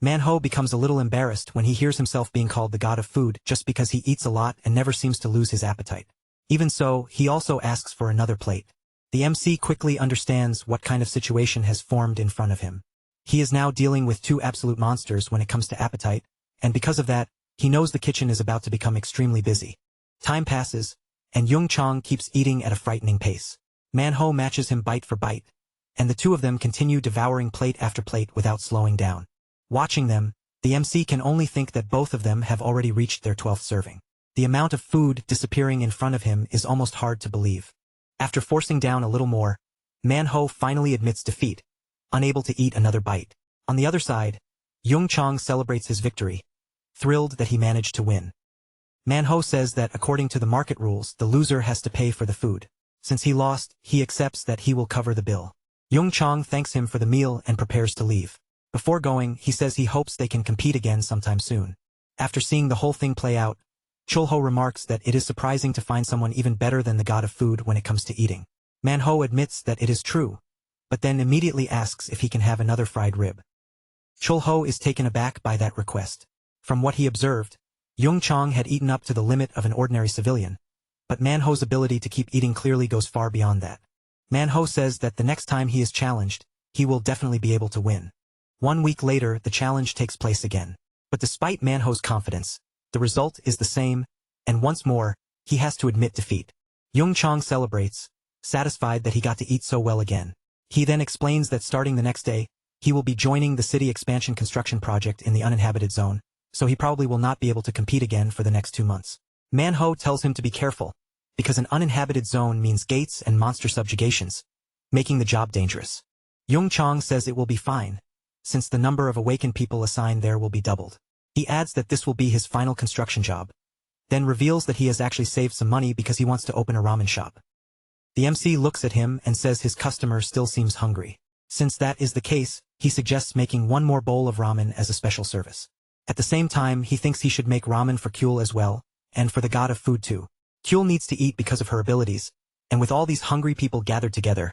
Manho becomes a little embarrassed when he hears himself being called the god of food just because he eats a lot and never seems to lose his appetite. Even so, he also asks for another plate. The MC quickly understands what kind of situation has formed in front of him. He is now dealing with 2 absolute monsters when it comes to appetite, and because of that, he knows the kitchen is about to become extremely busy. Time passes, and Yung Chong keeps eating at a frightening pace. Manho matches him bite for bite, and the two of them continue devouring plate after plate without slowing down. Watching them, the MC can only think that both of them have already reached their 12th serving. The amount of food disappearing in front of him is almost hard to believe. After forcing down a little more, Manho finally admits defeat, unable to eat another bite. On the other side, Jung Chang celebrates his victory, thrilled that he managed to win. Manho says that according to the market rules, the loser has to pay for the food. Since he lost, he accepts that he will cover the bill. Jung Chang thanks him for the meal and prepares to leave. Before going, he says he hopes they can compete again sometime soon. After seeing the whole thing play out, Chulho remarks that it is surprising to find someone even better than the god of food when it comes to eating. Manho admits that it is true, but then immediately asks if he can have another fried rib. Chulho is taken aback by that request. From what he observed, Jung Chang had eaten up to the limit of an ordinary civilian, but Manho's ability to keep eating clearly goes far beyond that. Manho says that the next time he is challenged, he will definitely be able to win. 1 week later, the challenge takes place again. But despite Manho's confidence, the result is the same, and once more, he has to admit defeat. Jung Chang celebrates, satisfied that he got to eat so well again. He then explains that starting the next day, he will be joining the city expansion construction project in the uninhabited zone, so he probably will not be able to compete again for the next 2 months. Manho tells him to be careful, because an uninhabited zone means gates and monster subjugations, making the job dangerous. Jung Chang says it will be fine, since the number of awakened people assigned there will be doubled. He adds that this will be his final construction job, then reveals that he has actually saved some money because he wants to open a ramen shop. The MC looks at him and says his customer still seems hungry. Since that is the case, he suggests making 1 more bowl of ramen as a special service. At the same time, he thinks he should make ramen for Kyul as well, and for the god of food too. Kyul needs to eat because of her abilities, and with all these hungry people gathered together,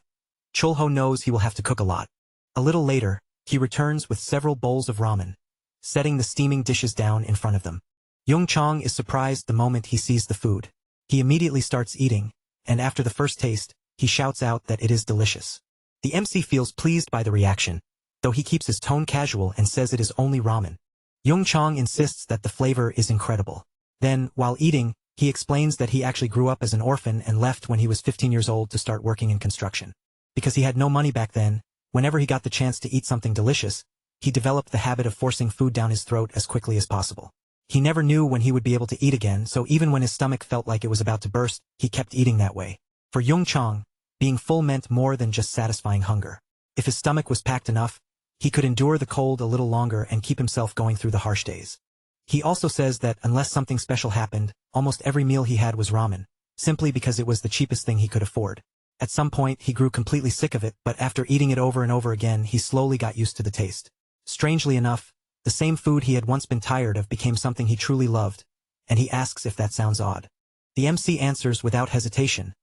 Chulho knows he will have to cook a lot. A little later, he returns with several bowls of ramen, setting the steaming dishes down in front of them. Jung Chang is surprised the moment he sees the food. He immediately starts eating, and after the first taste, he shouts out that it is delicious. The MC feels pleased by the reaction, though he keeps his tone casual and says it is only ramen. Jung Chang insists that the flavor is incredible. Then, while eating, he explains that he actually grew up as an orphan and left when he was 15 years old to start working in construction. Because he had no money back then, whenever he got the chance to eat something delicious, he developed the habit of forcing food down his throat as quickly as possible. He never knew when he would be able to eat again, so even when his stomach felt like it was about to burst, he kept eating that way. For Jung Chang, being full meant more than just satisfying hunger. If his stomach was packed enough, he could endure the cold a little longer and keep himself going through the harsh days. He also says that unless something special happened, almost every meal he had was ramen, simply because it was the cheapest thing he could afford. At some point, he grew completely sick of it, but after eating it over and over again, he slowly got used to the taste. Strangely enough, the same food he had once been tired of became something he truly loved, and he asks if that sounds odd. The MC answers without hesitation,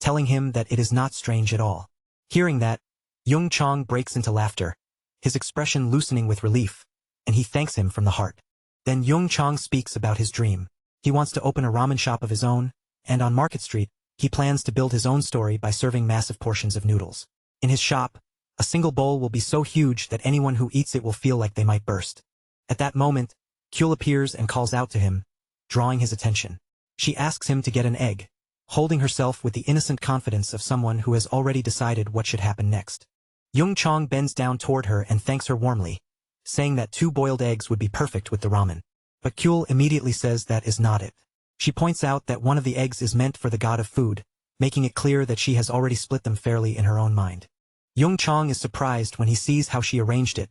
telling him that it is not strange at all. Hearing that, Jung Chang breaks into laughter, his expression loosening with relief, and he thanks him from the heart. Then Jung Chang speaks about his dream. He wants to open a ramen shop of his own, and on Market Street, he plans to build his own story by serving massive portions of noodles. In his shop, a single bowl will be so huge that anyone who eats it will feel like they might burst. At that moment, Kyul appears and calls out to him, drawing his attention. She asks him to get an egg, holding herself with the innocent confidence of someone who has already decided what should happen next. Jung Chang bends down toward her and thanks her warmly, saying that 2 boiled eggs would be perfect with the ramen. But Kyul immediately says that is not it. She points out that one of the eggs is meant for the god of food, making it clear that she has already split them fairly in her own mind. Jung Chang is surprised when he sees how she arranged it,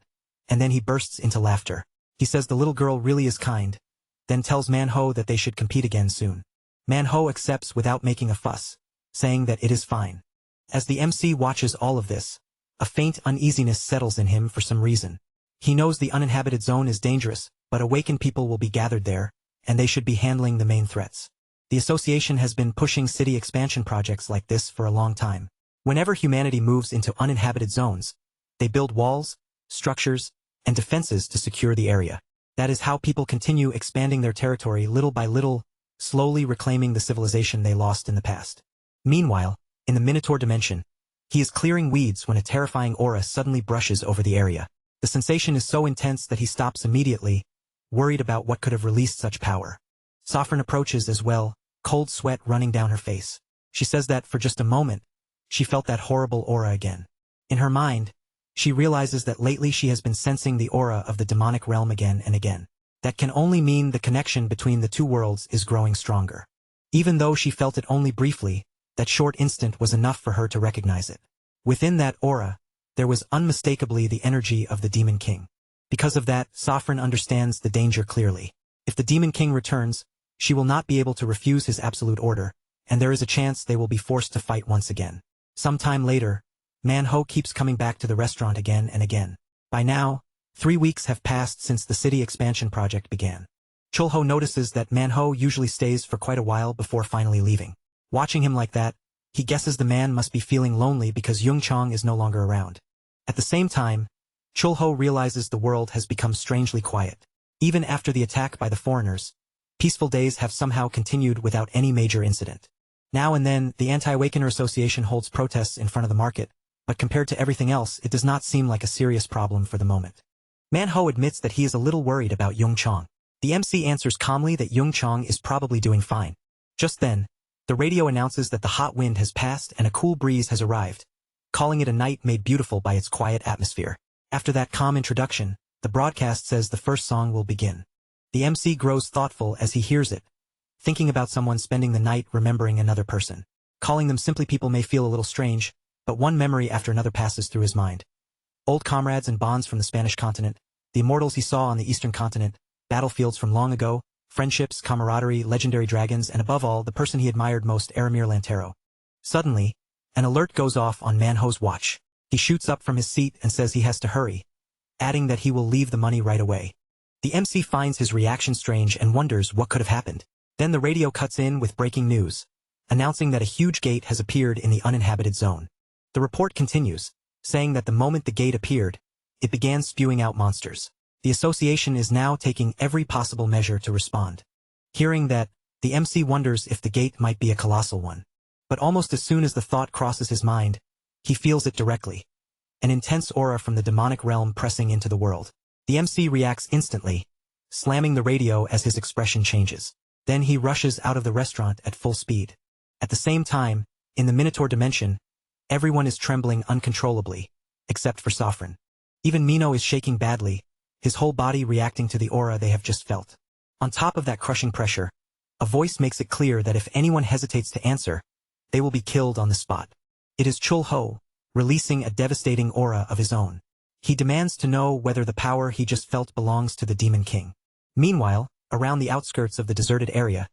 and then he bursts into laughter. He says the little girl really is kind, then tells Manho that they should compete again soon. Manho accepts without making a fuss, saying that it is fine. As the MC watches all of this, a faint uneasiness settles in him for some reason. He knows the uninhabited zone is dangerous, but awakened people will be gathered there, and they should be handling the main threats. The association has been pushing city expansion projects like this for a long time. Whenever humanity moves into uninhabited zones, they build walls, structures, and defenses to secure the area. That is how people continue expanding their territory little by little, slowly reclaiming the civilization they lost in the past. Meanwhile, in the Minotaur dimension, he is clearing weeds when a terrifying aura suddenly brushes over the area. The sensation is so intense that he stops immediately, worried about what could have released such power. Saffron approaches as well, cold sweat running down her face. She says that for just a moment, she felt that horrible aura again. In her mind, she realizes that lately she has been sensing the aura of the demonic realm again and again. That can only mean the connection between the two worlds is growing stronger. Even though she felt it only briefly, that short instant was enough for her to recognize it. Within that aura, there was unmistakably the energy of the Demon King. Because of that, Saffron understands the danger clearly. If the Demon King returns, she will not be able to refuse his absolute order, and there is a chance they will be forced to fight once again. Sometime later, Man-ho keeps coming back to the restaurant again and again. By now, 3 weeks have passed since the city expansion project began. Chul-ho notices that Man-ho usually stays for quite a while before finally leaving. Watching him like that, he guesses the man must be feeling lonely because Yung-chong is no longer around. At the same time, Chul-ho realizes the world has become strangely quiet. Even after the attack by the foreigners, peaceful days have somehow continued without any major incident. Now and then, the Anti-Awakener Association holds protests in front of the market, but compared to everything else, it does not seem like a serious problem for the moment. Man-ho admits that he is a little worried about Yung-chong. The MC answers calmly that Yung-chong is probably doing fine. Just then, the radio announces that the hot wind has passed and a cool breeze has arrived, calling it a night made beautiful by its quiet atmosphere. After that calm introduction, the broadcast says the first song will begin. The MC grows thoughtful as he hears it, thinking about someone spending the night remembering another person. Calling them simply people may feel a little strange, but one memory after another passes through his mind. Old comrades and bonds from the Spanish continent, the immortals he saw on the Eastern continent, battlefields from long ago, friendships, camaraderie, legendary dragons, and above all, the person he admired most, Aramir Lantero. Suddenly, an alert goes off on Man-ho's watch. He shoots up from his seat and says he has to hurry, adding that he will leave the money right away. The MC finds his reaction strange and wonders what could have happened. Then the radio cuts in with breaking news, announcing that a huge gate has appeared in the uninhabited zone. The report continues, saying that the moment the gate appeared, it began spewing out monsters. The association is now taking every possible measure to respond. Hearing that, the MC wonders if the gate might be a colossal one. But almost as soon as the thought crosses his mind, he feels it directly. An intense aura from the demonic realm pressing into the world. The MC reacts instantly, slamming the radio as his expression changes. Then he rushes out of the restaurant at full speed. At the same time, in the Minotaur dimension, everyone is trembling uncontrollably, except for Saffron. Even Mino is shaking badly, his whole body reacting to the aura they have just felt. On top of that crushing pressure, a voice makes it clear that if anyone hesitates to answer, they will be killed on the spot. It is Chul-ho, releasing a devastating aura of his own. He demands to know whether the power he just felt belongs to the Demon King. Meanwhile, around the outskirts of the deserted area,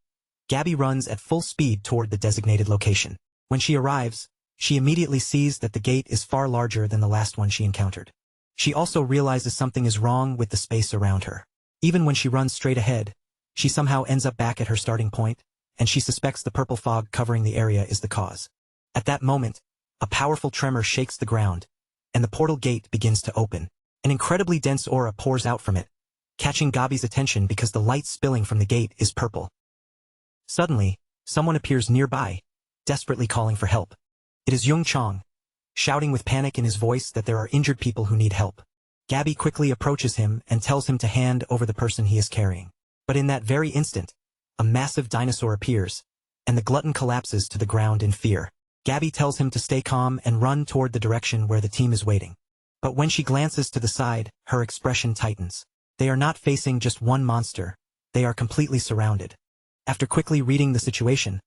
Gabby runs at full speed toward the designated location. When she arrives, she immediately sees that the gate is far larger than the last one she encountered. She also realizes something is wrong with the space around her. Even when she runs straight ahead, she somehow ends up back at her starting point, and she suspects the purple fog covering the area is the cause. At that moment, a powerful tremor shakes the ground, and the portal gate begins to open. An incredibly dense aura pours out from it, catching Gabi's attention because the light spilling from the gate is purple. Suddenly, someone appears nearby, desperately calling for help. It is Yung-chong, shouting with panic in his voice that there are injured people who need help. Gabby quickly approaches him and tells him to hand over the person he is carrying. But in that very instant, a massive dinosaur appears, and the glutton collapses to the ground in fear. Gabby tells him to stay calm and run toward the direction where the team is waiting. But when she glances to the side, her expression tightens. They are not facing just one monster, they are completely surrounded. After quickly reading the situation,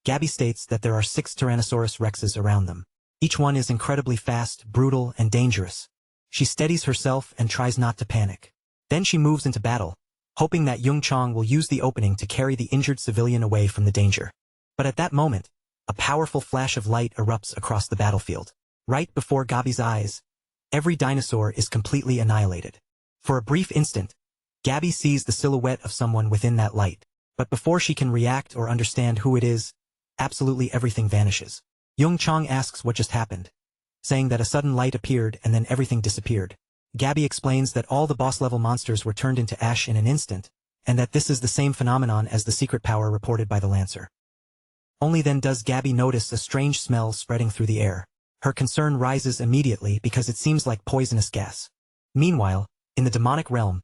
Gabby states that there are 6 Tyrannosaurus Rexes around them. Each one is incredibly fast, brutal, and dangerous. She steadies herself and tries not to panic. Then she moves into battle, hoping that Yung-chong will use the opening to carry the injured civilian away from the danger. But at that moment, a powerful flash of light erupts across the battlefield. Right before Gabby's eyes, every dinosaur is completely annihilated. For a brief instant, Gabby sees the silhouette of someone within that light. But before she can react or understand who it is, absolutely everything vanishes. Yung-chong asks what just happened, saying that a sudden light appeared and then everything disappeared. Gabby explains that all the boss-level monsters were turned into ash in an instant, and that this is the same phenomenon as the secret power reported by the Lancer. Only then does Gabby notice a strange smell spreading through the air. Her concern rises immediately because it seems like poisonous gas. Meanwhile, in the demonic realm,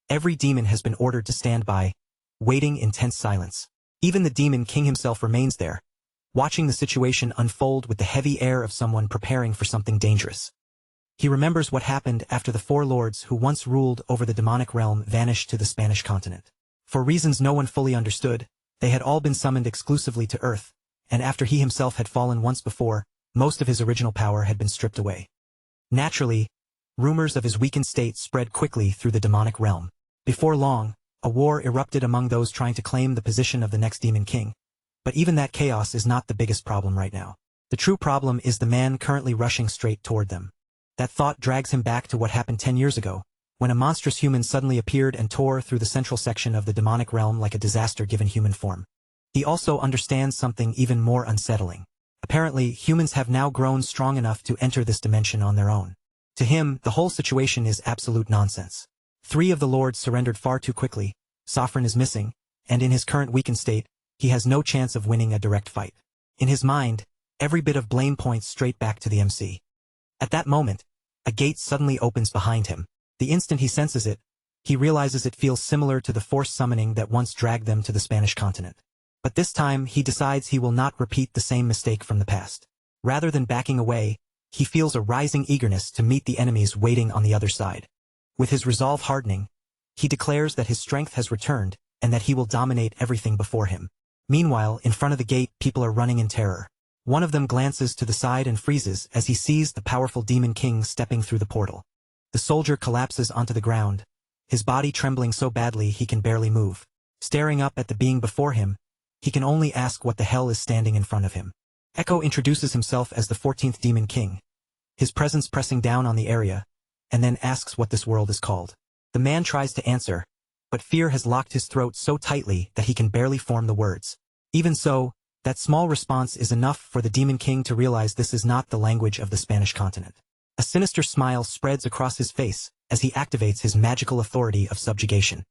every demon has been ordered to stand by, waiting in tense silence. Even the Demon King himself remains there, watching the situation unfold with the heavy air of someone preparing for something dangerous. He remembers what happened after the four lords who once ruled over the demonic realm vanished to the Spanish continent. For reasons no one fully understood, they had all been summoned exclusively to Earth, and after he himself had fallen once before, most of his original power had been stripped away. Naturally, rumors of his weakened state spread quickly through the demonic realm. Before long, a war erupted among those trying to claim the position of the next Demon King. But even that chaos is not the biggest problem right now. The true problem is the man currently rushing straight toward them. That thought drags him back to what happened 10 years ago, when a monstrous human suddenly appeared and tore through the central section of the demonic realm like a disaster given human form. He also understands something even more unsettling. Apparently, humans have now grown strong enough to enter this dimension on their own. To him, the whole situation is absolute nonsense. 3 of the lords surrendered far too quickly, Sovereign is missing, and in his current weakened state, he has no chance of winning a direct fight. In his mind, every bit of blame points straight back to the MC. At that moment, a gate suddenly opens behind him. The instant he senses it, he realizes it feels similar to the forced summoning that once dragged them to the Spanish continent. But this time, he decides he will not repeat the same mistake from the past. Rather than backing away, he feels a rising eagerness to meet the enemies waiting on the other side. With his resolve hardening, he declares that his strength has returned and that he will dominate everything before him. Meanwhile, in front of the gate, people are running in terror. One of them glances to the side and freezes as he sees the powerful Demon King stepping through the portal. The soldier collapses onto the ground, his body trembling so badly he can barely move. Staring up at the being before him, he can only ask what the hell is standing in front of him. Echo introduces himself as the 14th Demon King, his presence pressing down on the area, and then asks what this world is called. The man tries to answer, but fear has locked his throat so tightly that he can barely form the words. Even so, that small response is enough for the Demon King to realize this is not the language of the Spanish continent. A sinister smile spreads across his face as he activates his magical authority of subjugation.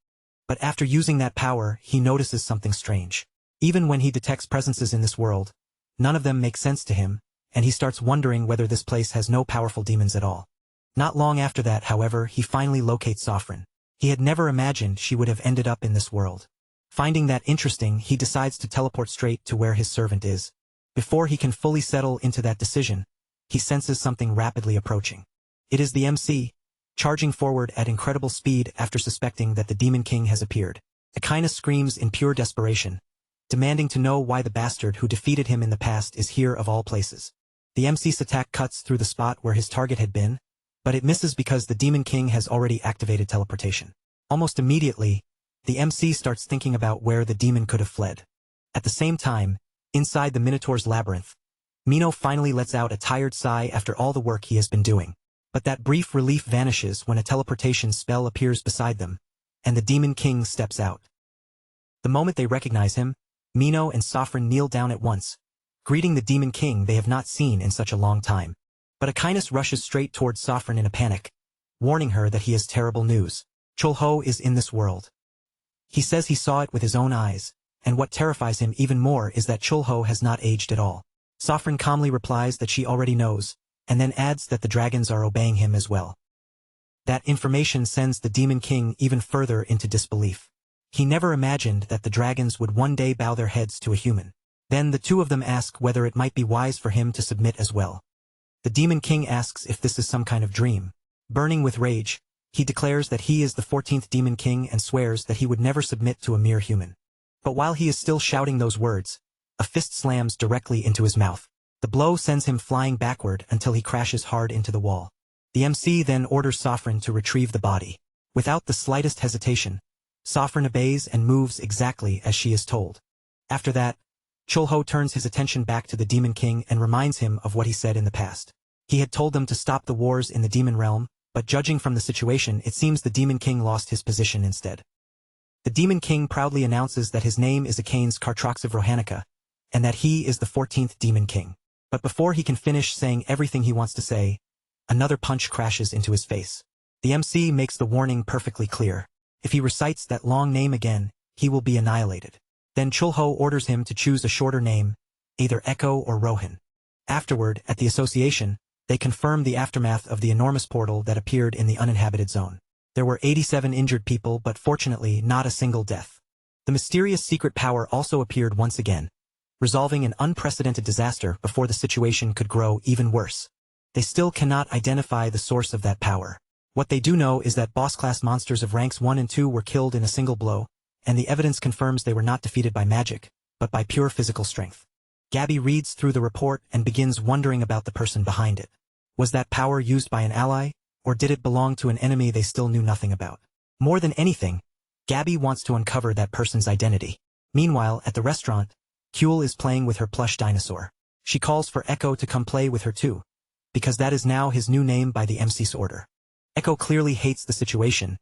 But after using that power, he notices something strange. Even when he detects presences in this world, none of them make sense to him, and he starts wondering whether this place has no powerful demons at all. Not long after that, however, he finally locates Sovereign. He had never imagined she would have ended up in this world. Finding that interesting, he decides to teleport straight to where his servant is. Before he can fully settle into that decision, he senses something rapidly approaching. It is the MC, charging forward at incredible speed after suspecting that the Demon King has appeared. Akina screams in pure desperation, demanding to know why the bastard who defeated him in the past is here of all places. The MC's attack cuts through the spot where his target had been, but it misses because the Demon King has already activated teleportation. Almost immediately, the MC starts thinking about where the demon could have fled. At the same time, inside the Minotaur's labyrinth, Mino finally lets out a tired sigh after all the work he has been doing. But that brief relief vanishes when a teleportation spell appears beside them, and the Demon King steps out. The moment they recognize him, Mino and Sovereign kneel down at once, greeting the Demon King they have not seen in such a long time. But Aquinas rushes straight towards Sovereign in a panic, warning her that he has terrible news. Chulho is in this world. He says he saw it with his own eyes, and what terrifies him even more is that Chulho has not aged at all. Sovereign calmly replies that she already knows, and then adds that the dragons are obeying him as well. That information sends the Demon King even further into disbelief. He never imagined that the dragons would one day bow their heads to a human. Then the two of them ask whether it might be wise for him to submit as well. The Demon King asks if this is some kind of dream. Burning with rage, he declares that he is the 14th Demon King and swears that he would never submit to a mere human. But while he is still shouting those words, a fist slams directly into his mouth. The blow sends him flying backward until he crashes hard into the wall. The MC then orders Sovereign to retrieve the body. Without the slightest hesitation, Sovereign obeys and moves exactly as she is told. After that, Chulho turns his attention back to the Demon King and reminds him of what he said in the past. He had told them to stop the wars in the demon realm, but judging from the situation, it seems the Demon King lost his position instead. The Demon King proudly announces that his name is Akane's Kartroxiv Rohanica, and that he is the 14th Demon King. But before he can finish saying everything he wants to say, another punch crashes into his face. The MC makes the warning perfectly clear. If he recites that long name again, he will be annihilated. Then Chulho orders him to choose a shorter name, either Echo or Rohan. Afterward, at the association, they confirm the aftermath of the enormous portal that appeared in the uninhabited zone. There were 87 injured people, but fortunately not a single death. The mysterious secret power also appeared once again, resolving an unprecedented disaster before the situation could grow even worse. They still cannot identify the source of that power. What they do know is that boss-class monsters of ranks 1 and 2 were killed in a single blow, and the evidence confirms they were not defeated by magic, but by pure physical strength. Gabby reads through the report and begins wondering about the person behind it. Was that power used by an ally, or did it belong to an enemy they still knew nothing about? More than anything, Gabby wants to uncover that person's identity. Meanwhile, at the restaurant, Kuehl is playing with her plush dinosaur. She calls for Echo to come play with her too, because that is now his new name by the MC's order. Echo clearly hates the situation,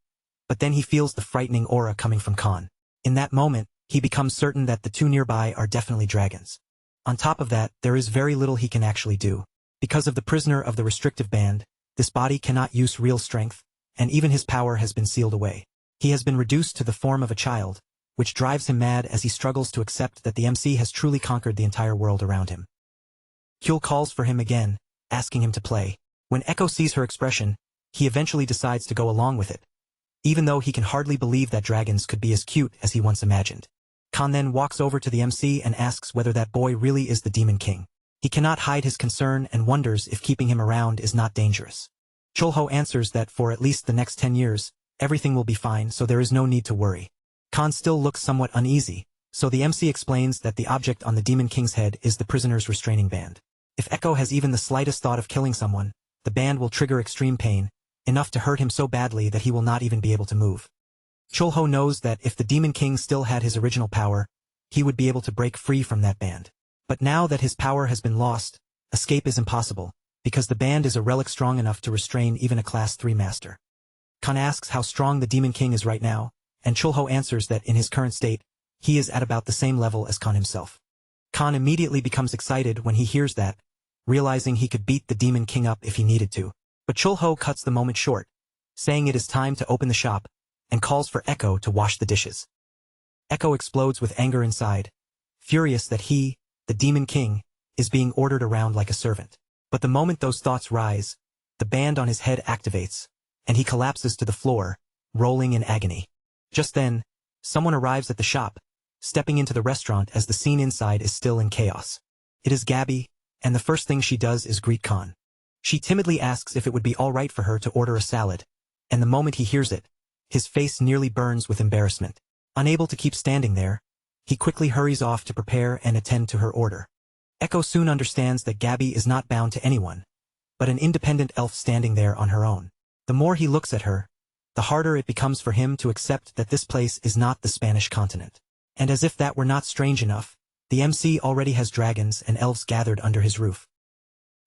but then he feels the frightening aura coming from Khan. In that moment, he becomes certain that the two nearby are definitely dragons. On top of that, there is very little he can actually do. Because of the prisoner of the restrictive band, this body cannot use real strength, and even his power has been sealed away. He has been reduced to the form of a child, which drives him mad as he struggles to accept that the MC has truly conquered the entire world around him. Kuehl calls for him again, asking him to play. When Echo sees her expression, he eventually decides to go along with it, even though he can hardly believe that dragons could be as cute as he once imagined. Khan then walks over to the MC and asks whether that boy really is the Demon King. He cannot hide his concern and wonders if keeping him around is not dangerous. Chulho answers that for at least the next 10 years, everything will be fine, so there is no need to worry. Khan still looks somewhat uneasy, so the MC explains that the object on the Demon King's head is the prisoner's restraining band. If Echo has even the slightest thought of killing someone, the band will trigger extreme pain, enough to hurt him so badly that he will not even be able to move. Chulho knows that if the Demon King still had his original power, he would be able to break free from that band. But now that his power has been lost, escape is impossible, because the band is a relic strong enough to restrain even a Class 3 master. Khan asks how strong the Demon King is right now, and Chulho answers that in his current state, he is at about the same level as Khan himself. Khan immediately becomes excited when he hears that, realizing he could beat the Demon King up if he needed to. But Chulho cuts the moment short, saying it is time to open the shop, and calls for Echo to wash the dishes. Echo explodes with anger inside, furious that he, the Demon King, is being ordered around like a servant. But the moment those thoughts rise, the band on his head activates, and he collapses to the floor, rolling in agony. Just then, someone arrives at the shop, stepping into the restaurant as the scene inside is still in chaos. It is Gabby, and the first thing she does is greet Khan. She timidly asks if it would be all right for her to order a salad, and the moment he hears it, his face nearly burns with embarrassment. Unable to keep standing there, he quickly hurries off to prepare and attend to her order. Echo soon understands that Gabby is not bound to anyone, but an independent elf standing there on her own. The more he looks at her, the harder it becomes for him to accept that this place is not the Spanish continent. And as if that were not strange enough, the MC already has dragons and elves gathered under his roof.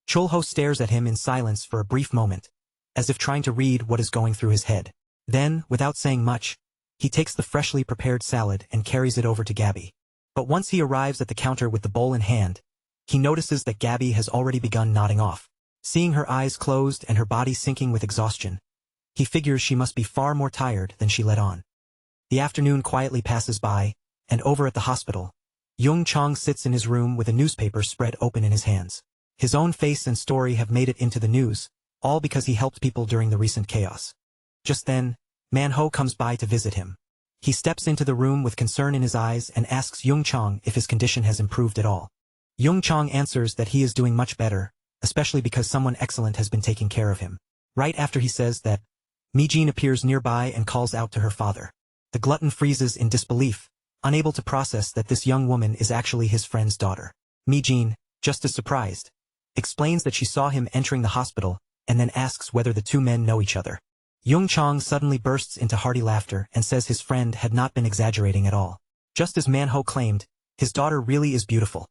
Chulho stares at him in silence for a brief moment, as if trying to read what is going through his head. Then, without saying much, he takes the freshly prepared salad and carries it over to Gabby. But once he arrives at the counter with the bowl in hand, he notices that Gabby has already begun nodding off. Seeing her eyes closed and her body sinking with exhaustion, he figures she must be far more tired than she let on. The afternoon quietly passes by, and over at the hospital, Jung Chang sits in his room with a newspaper spread open in his hands. His own face and story have made it into the news, all because he helped people during the recent chaos. Just then, Man-ho comes by to visit him. He steps into the room with concern in his eyes and asks Jung Chang if his condition has improved at all. Jung Chang answers that he is doing much better, especially because someone excellent has been taking care of him. Right after he says that, Mi-jin appears nearby and calls out to her father. The glutton freezes in disbelief, unable to process that this young woman is actually his friend's daughter. Mi-jin, just as surprised, explains that she saw him entering the hospital, and then asks whether the two men know each other. Jung Chang suddenly bursts into hearty laughter and says his friend had not been exaggerating at all. Just as Man-ho claimed, his daughter really is beautiful.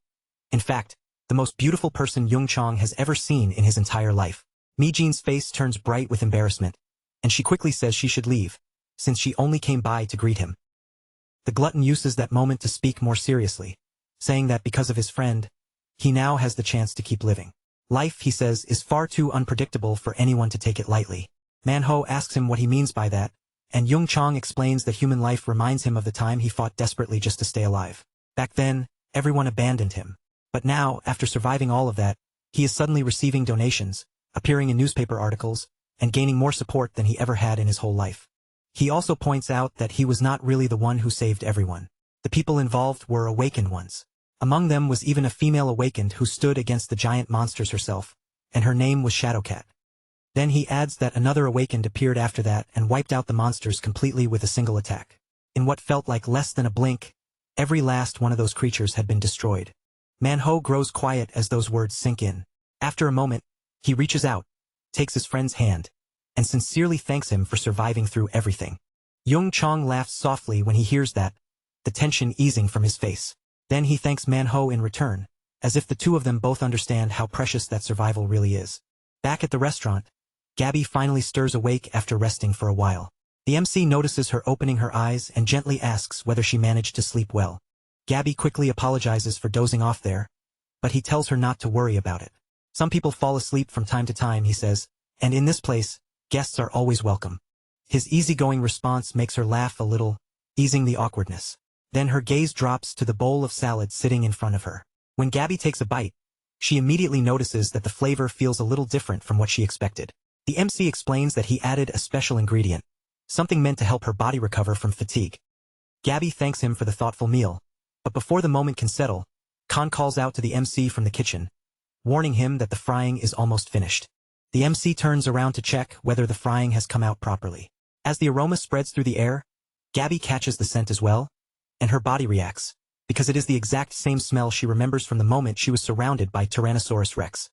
In fact, the most beautiful person Jung Chang has ever seen in his entire life. Mi-jin's face turns bright with embarrassment, and she quickly says she should leave, since she only came by to greet him. The glutton uses that moment to speak more seriously, saying that because of his friend, he now has the chance to keep living. Life, he says, is far too unpredictable for anyone to take it lightly. Man-ho asks him what he means by that, and Jung Chang explains that human life reminds him of the time he fought desperately just to stay alive. Back then, everyone abandoned him. But now, after surviving all of that, he is suddenly receiving donations, appearing in newspaper articles, and gaining more support than he ever had in his whole life. He also points out that he was not really the one who saved everyone. The people involved were awakened ones. Among them was even a female awakened who stood against the giant monsters herself, and her name was Shadowcat. Then he adds that another awakened appeared after that and wiped out the monsters completely with a single attack. In what felt like less than a blink, every last one of those creatures had been destroyed. Manho grows quiet as those words sink in. After a moment, he reaches out, takes his friend's hand, and sincerely thanks him for surviving through everything. Jung Chong laughs softly when he hears that, the tension easing from his face. Then he thanks Manho in return, as if the two of them both understand how precious that survival really is. Back at the restaurant, Gabby finally stirs awake after resting for a while. The MC notices her opening her eyes and gently asks whether she managed to sleep well. Gabby quickly apologizes for dozing off there, but he tells her not to worry about it. Some people fall asleep from time to time, he says, and in this place, guests are always welcome. His easygoing response makes her laugh a little, easing the awkwardness. Then her gaze drops to the bowl of salad sitting in front of her. When Gabby takes a bite, she immediately notices that the flavor feels a little different from what she expected. The MC explains that he added a special ingredient, something meant to help her body recover from fatigue. Gabby thanks him for the thoughtful meal, but before the moment can settle, Khan calls out to the MC from the kitchen, warning him that the frying is almost finished. The MC turns around to check whether the frying has come out properly. As the aroma spreads through the air, Gabby catches the scent as well, and her body reacts, because it is the exact same smell she remembers from the moment she was surrounded by Tyrannosaurus Rex.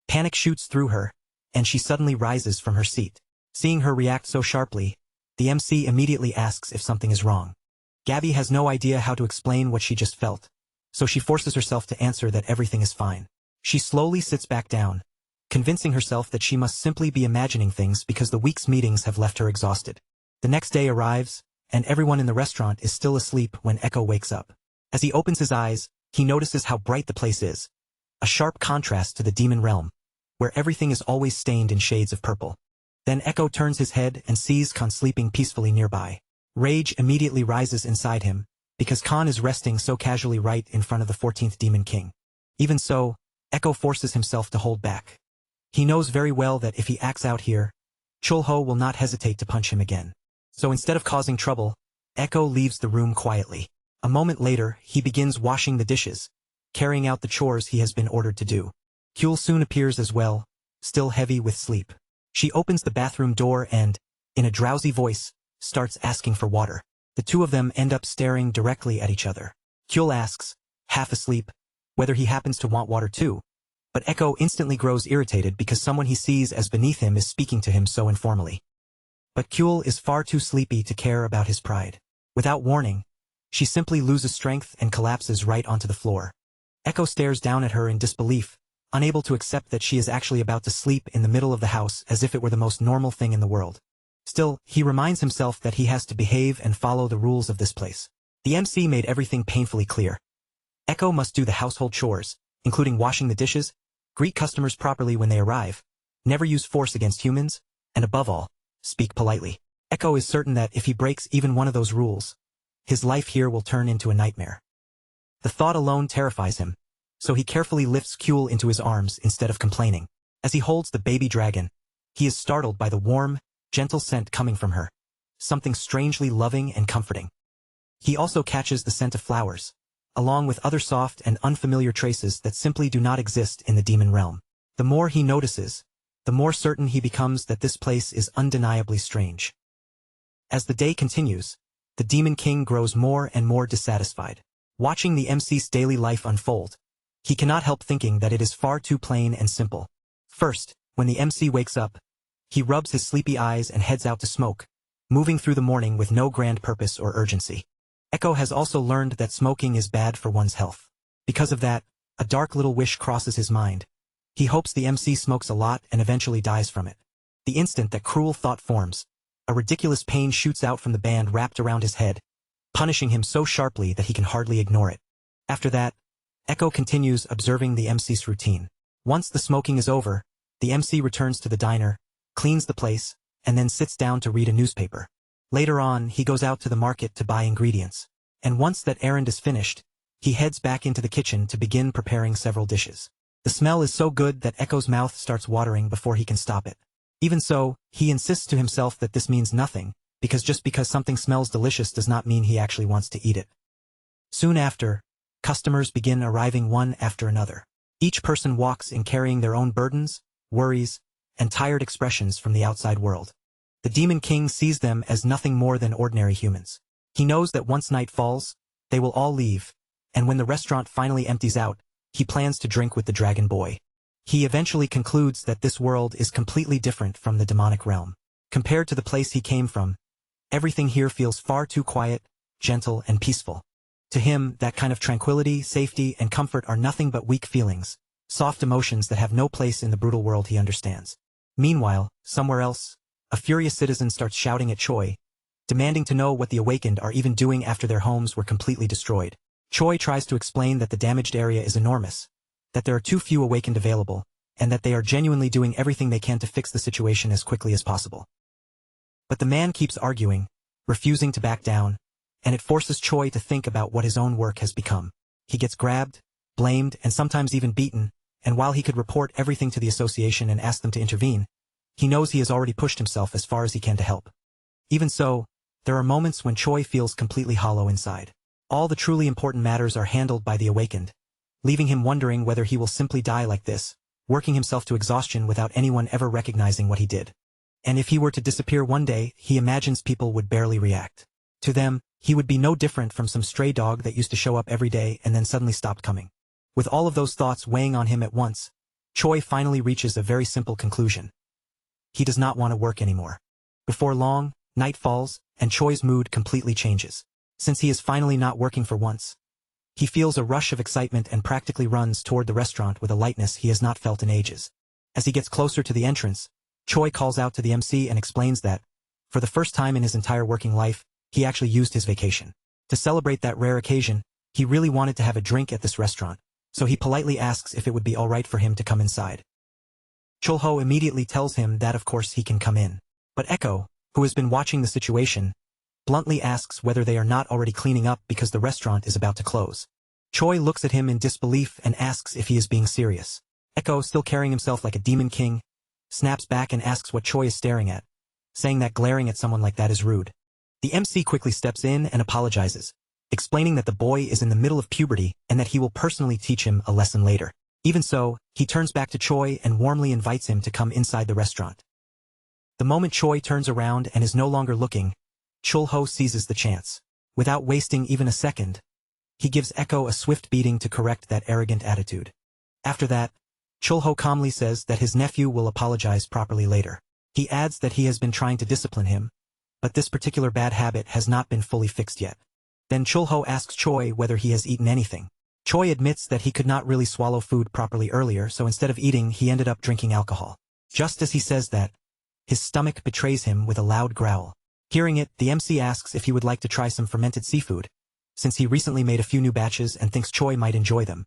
Panic shoots through her, and she suddenly rises from her seat. Seeing her react so sharply, the MC immediately asks if something is wrong. Gabby has no idea how to explain what she just felt, so she forces herself to answer that everything is fine. She slowly sits back down, convincing herself that she must simply be imagining things because the week's meetings have left her exhausted. The next day arrives, and everyone in the restaurant is still asleep when Echo wakes up. As he opens his eyes, he notices how bright the place is, a sharp contrast to the demon realm, where everything is always stained in shades of purple. Then Echo turns his head and sees Khan sleeping peacefully nearby. Rage immediately rises inside him, because Khan is resting so casually right in front of the 14th Demon King. Even so, Echo forces himself to hold back. He knows very well that if he acts out here, Chulho will not hesitate to punch him again. So instead of causing trouble, Echo leaves the room quietly. A moment later, he begins washing the dishes, carrying out the chores he has been ordered to do. Kyul soon appears as well, still heavy with sleep. She opens the bathroom door and, in a drowsy voice, starts asking for water. The two of them end up staring directly at each other. Kyul asks, half asleep, whether he happens to want water too, but Echo instantly grows irritated because someone he sees as beneath him is speaking to him so informally. But Kyul is far too sleepy to care about his pride. Without warning, she simply loses strength and collapses right onto the floor. Echo stares down at her in disbelief, unable to accept that she is actually about to sleep in the middle of the house as if it were the most normal thing in the world. Still, he reminds himself that he has to behave and follow the rules of this place. The MC made everything painfully clear. Echo must do the household chores, including washing the dishes, greet customers properly when they arrive, never use force against humans, and above all, speak politely. Echo is certain that if he breaks even one of those rules, his life here will turn into a nightmare. The thought alone terrifies him, so he carefully lifts Kyul into his arms instead of complaining. As he holds the baby dragon, he is startled by the warm, gentle scent coming from her, something strangely loving and comforting. He also catches the scent of flowers, along with other soft and unfamiliar traces that simply do not exist in the demon realm. The more he notices, the more certain he becomes that this place is undeniably strange. As the day continues, the Demon King grows more and more dissatisfied. Watching the MC's daily life unfold, he cannot help thinking that it is far too plain and simple. First, when the MC wakes up, he rubs his sleepy eyes and heads out to smoke, moving through the morning with no grand purpose or urgency. Echo has also learned that smoking is bad for one's health. Because of that, a dark little wish crosses his mind. He hopes the MC smokes a lot and eventually dies from it. The instant that cruel thought forms, a ridiculous pain shoots out from the band wrapped around his head, punishing him so sharply that he can hardly ignore it. After that, Echo continues observing the MC's routine. Once the smoking is over, the MC returns to the diner, cleans the place, and then sits down to read a newspaper. Later on, he goes out to the market to buy ingredients. And once that errand is finished, he heads back into the kitchen to begin preparing several dishes. The smell is so good that Echo's mouth starts watering before he can stop it. Even so, he insists to himself that this means nothing, because just because something smells delicious does not mean he actually wants to eat it. Soon after, customers begin arriving one after another. Each person walks in carrying their own burdens, worries, and tired expressions from the outside world. The Demon King sees them as nothing more than ordinary humans. He knows that once night falls, they will all leave, and when the restaurant finally empties out, he plans to drink with the Dragon Boy. He eventually concludes that this world is completely different from the demonic realm. Compared to the place he came from, everything here feels far too quiet, gentle, and peaceful. To him, that kind of tranquility, safety, and comfort are nothing but weak feelings, soft emotions that have no place in the brutal world he understands. Meanwhile, somewhere else, a furious citizen starts shouting at Choi, demanding to know what the awakened are even doing after their homes were completely destroyed. Choi tries to explain that the damaged area is enormous, that there are too few awakened available, and that they are genuinely doing everything they can to fix the situation as quickly as possible. But the man keeps arguing, refusing to back down, and it forces Choi to think about what his own work has become. He gets grabbed, blamed, and sometimes even beaten, and while he could report everything to the association and ask them to intervene, he knows he has already pushed himself as far as he can to help. Even so, there are moments when Choi feels completely hollow inside. All the truly important matters are handled by the awakened, leaving him wondering whether he will simply die like this, working himself to exhaustion without anyone ever recognizing what he did. And if he were to disappear one day, he imagines people would barely react. To them, he would be no different from some stray dog that used to show up every day and then suddenly stopped coming. With all of those thoughts weighing on him at once, Choi finally reaches a very simple conclusion. He does not want to work anymore. Before long, night falls, and Choi's mood completely changes. Since he is finally not working for once, he feels a rush of excitement and practically runs toward the restaurant with a lightness he has not felt in ages. As he gets closer to the entrance, Choi calls out to the MC and explains that, for the first time in his entire working life, he actually used his vacation. To celebrate that rare occasion, he really wanted to have a drink at this restaurant, so he politely asks if it would be alright for him to come inside. Chulho immediately tells him that of course he can come in. But Echo, who has been watching the situation, bluntly asks whether they are not already cleaning up because the restaurant is about to close. Choi looks at him in disbelief and asks if he is being serious. Echo, still carrying himself like a demon king, snaps back and asks what Choi is staring at, saying that glaring at someone like that is rude. The MC quickly steps in and apologizes, explaining that the boy is in the middle of puberty and that he will personally teach him a lesson later. Even so, he turns back to Choi and warmly invites him to come inside the restaurant. The moment Choi turns around and is no longer looking, Chulho seizes the chance. Without wasting even a second, he gives Echo a swift beating to correct that arrogant attitude. After that, Chulho calmly says that his nephew will apologize properly later. He adds that he has been trying to discipline him, but this particular bad habit has not been fully fixed yet. Then Chulho asks Choi whether he has eaten anything. Choi admits that he could not really swallow food properly earlier, so instead of eating, he ended up drinking alcohol. Just as he says that, his stomach betrays him with a loud growl. Hearing it, the MC asks if he would like to try some fermented seafood, since he recently made a few new batches and thinks Choi might enjoy them.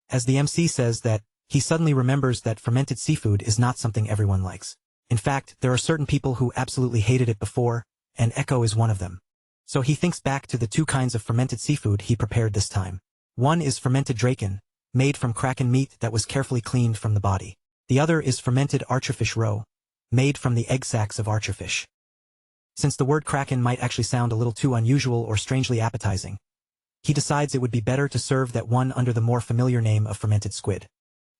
As the MC says that, he suddenly remembers that fermented seafood is not something everyone likes. In fact, there are certain people who absolutely hated it before, and Echo is one of them. So he thinks back to the two kinds of fermented seafood he prepared this time. One is fermented draken, made from kraken meat that was carefully cleaned from the body. The other is fermented archerfish roe, made from the egg sacs of archerfish. Since the word kraken might actually sound a little too unusual or strangely appetizing, he decides it would be better to serve that one under the more familiar name of fermented squid.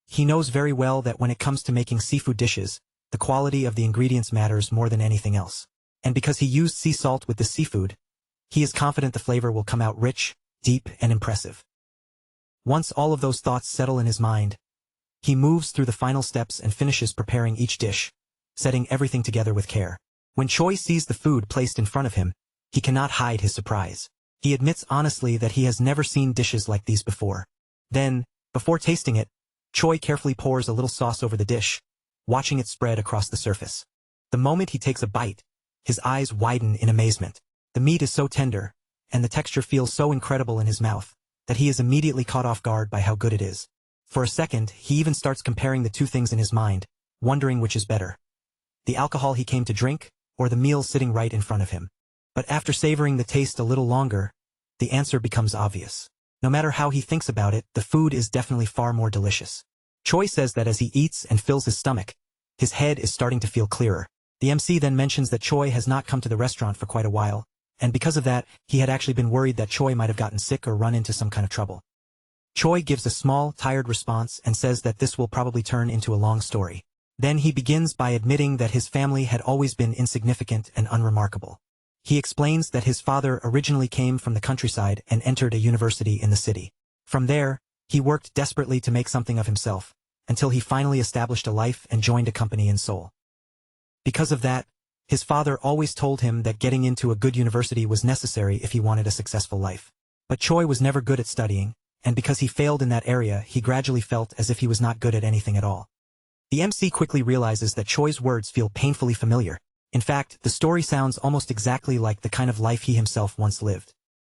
He knows very well that when it comes to making seafood dishes, the quality of the ingredients matters more than anything else. And because he used sea salt with the seafood, he is confident the flavor will come out rich, deep, and impressive. Once all of those thoughts settle in his mind, he moves through the final steps and finishes preparing each dish, setting everything together with care. When Choi sees the food placed in front of him, he cannot hide his surprise. He admits honestly that he has never seen dishes like these before. Then, before tasting it, Choi carefully pours a little sauce over the dish, watching it spread across the surface. The moment he takes a bite, his eyes widen in amazement. The meat is so tender, and the texture feels so incredible in his mouth, that he is immediately caught off guard by how good it is. For a second, he even starts comparing the two things in his mind, wondering which is better: the alcohol he came to drink, or the meal sitting right in front of him. But after savoring the taste a little longer, the answer becomes obvious. No matter how he thinks about it, the food is definitely far more delicious. Choi says that as he eats and fills his stomach, his head is starting to feel clearer. The MC then mentions that Choi has not come to the restaurant for quite a while, and because of that, he had actually been worried that Choi might have gotten sick or run into some kind of trouble. Choi gives a small, tired response and says that this will probably turn into a long story. Then he begins by admitting that his family had always been insignificant and unremarkable. He explains that his father originally came from the countryside and entered a university in the city. From there, he worked desperately to make something of himself, until he finally established a life and joined a company in Seoul. Because of that, his father always told him that getting into a good university was necessary if he wanted a successful life. But Choi was never good at studying, and because he failed in that area, he gradually felt as if he was not good at anything at all. The MC quickly realizes that Choi's words feel painfully familiar. In fact, the story sounds almost exactly like the kind of life he himself once lived.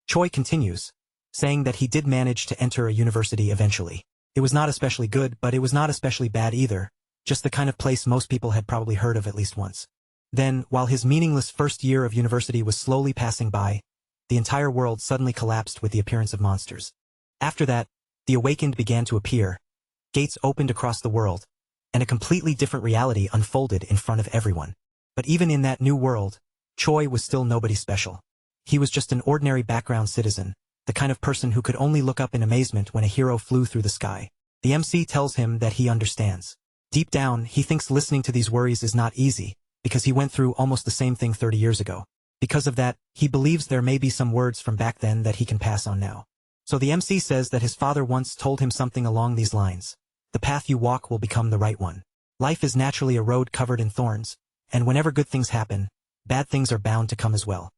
Choi continues, saying that he did manage to enter a university eventually. It was not especially good, but it was not especially bad either, just the kind of place most people had probably heard of at least once. Then, while his meaningless first year of university was slowly passing by, the entire world suddenly collapsed with the appearance of monsters. After that, the awakened began to appear, gates opened across the world, and a completely different reality unfolded in front of everyone. But even in that new world, Choi was still nobody special. He was just an ordinary background citizen, the kind of person who could only look up in amazement when a hero flew through the sky. The MC tells him that he understands. Deep down, he thinks listening to these worries is not easy, because he went through almost the same thing 30 years ago. Because of that, he believes there may be some words from back then that he can pass on now. So the MC says that his father once told him something along these lines. The path you walk will become the right one. Life is naturally a road covered in thorns, and whenever good things happen, bad things are bound to come as well.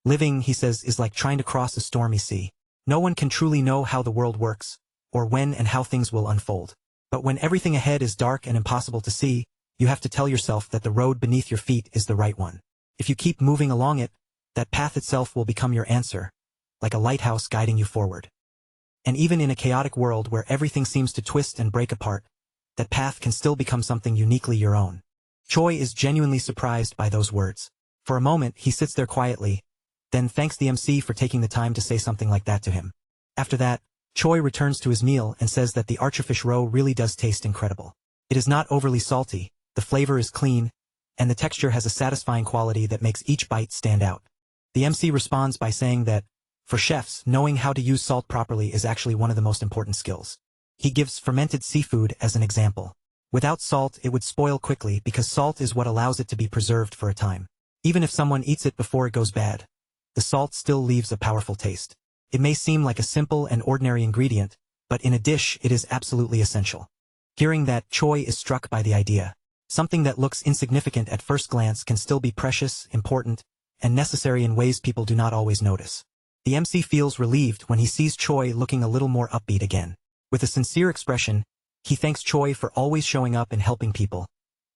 Living, he says, is like trying to cross a stormy sea. No one can truly know how the world works, or when and how things will unfold. But when everything ahead is dark and impossible to see, you have to tell yourself that the road beneath your feet is the right one. If you keep moving along it, that path itself will become your answer, like a lighthouse guiding you forward. And even in a chaotic world where everything seems to twist and break apart, that path can still become something uniquely your own. Choi is genuinely surprised by those words. For a moment, he sits there quietly, then thanks the MC for taking the time to say something like that to him. After that, Choi returns to his meal and says that the archerfish roe really does taste incredible. It is not overly salty, the flavor is clean, and the texture has a satisfying quality that makes each bite stand out. The MC responds by saying that, for chefs, knowing how to use salt properly is actually one of the most important skills. He gives fermented seafood as an example. Without salt, it would spoil quickly because salt is what allows it to be preserved for a time. Even if someone eats it before it goes bad, the salt still leaves a powerful taste. It may seem like a simple and ordinary ingredient, but in a dish it is absolutely essential. Hearing that, Choi is struck by the idea. Something that looks insignificant at first glance can still be precious, important, and necessary in ways people do not always notice. The MC feels relieved when he sees Choi looking a little more upbeat again. With a sincere expression, he thanks Choi for always showing up and helping people,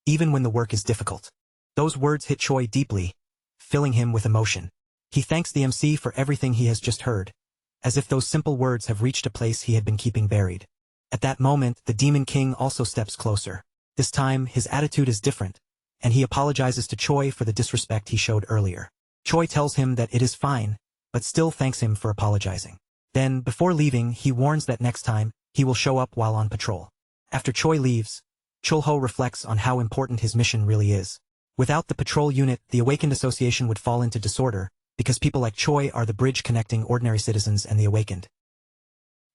even when the work is difficult. Those words hit Choi deeply, filling him with emotion. He thanks the MC for everything he has just heard, as if those simple words have reached a place he had been keeping buried. At that moment, the Demon King also steps closer. This time, his attitude is different, and he apologizes to Choi for the disrespect he showed earlier. Choi tells him that it is fine, but still thanks him for apologizing. Then, before leaving, he warns that next time, he will show up while on patrol. After Choi leaves, Chulho reflects on how important his mission really is. Without the patrol unit, the Awakened Association would fall into disorder, because people like Choi are the bridge connecting ordinary citizens and the Awakened.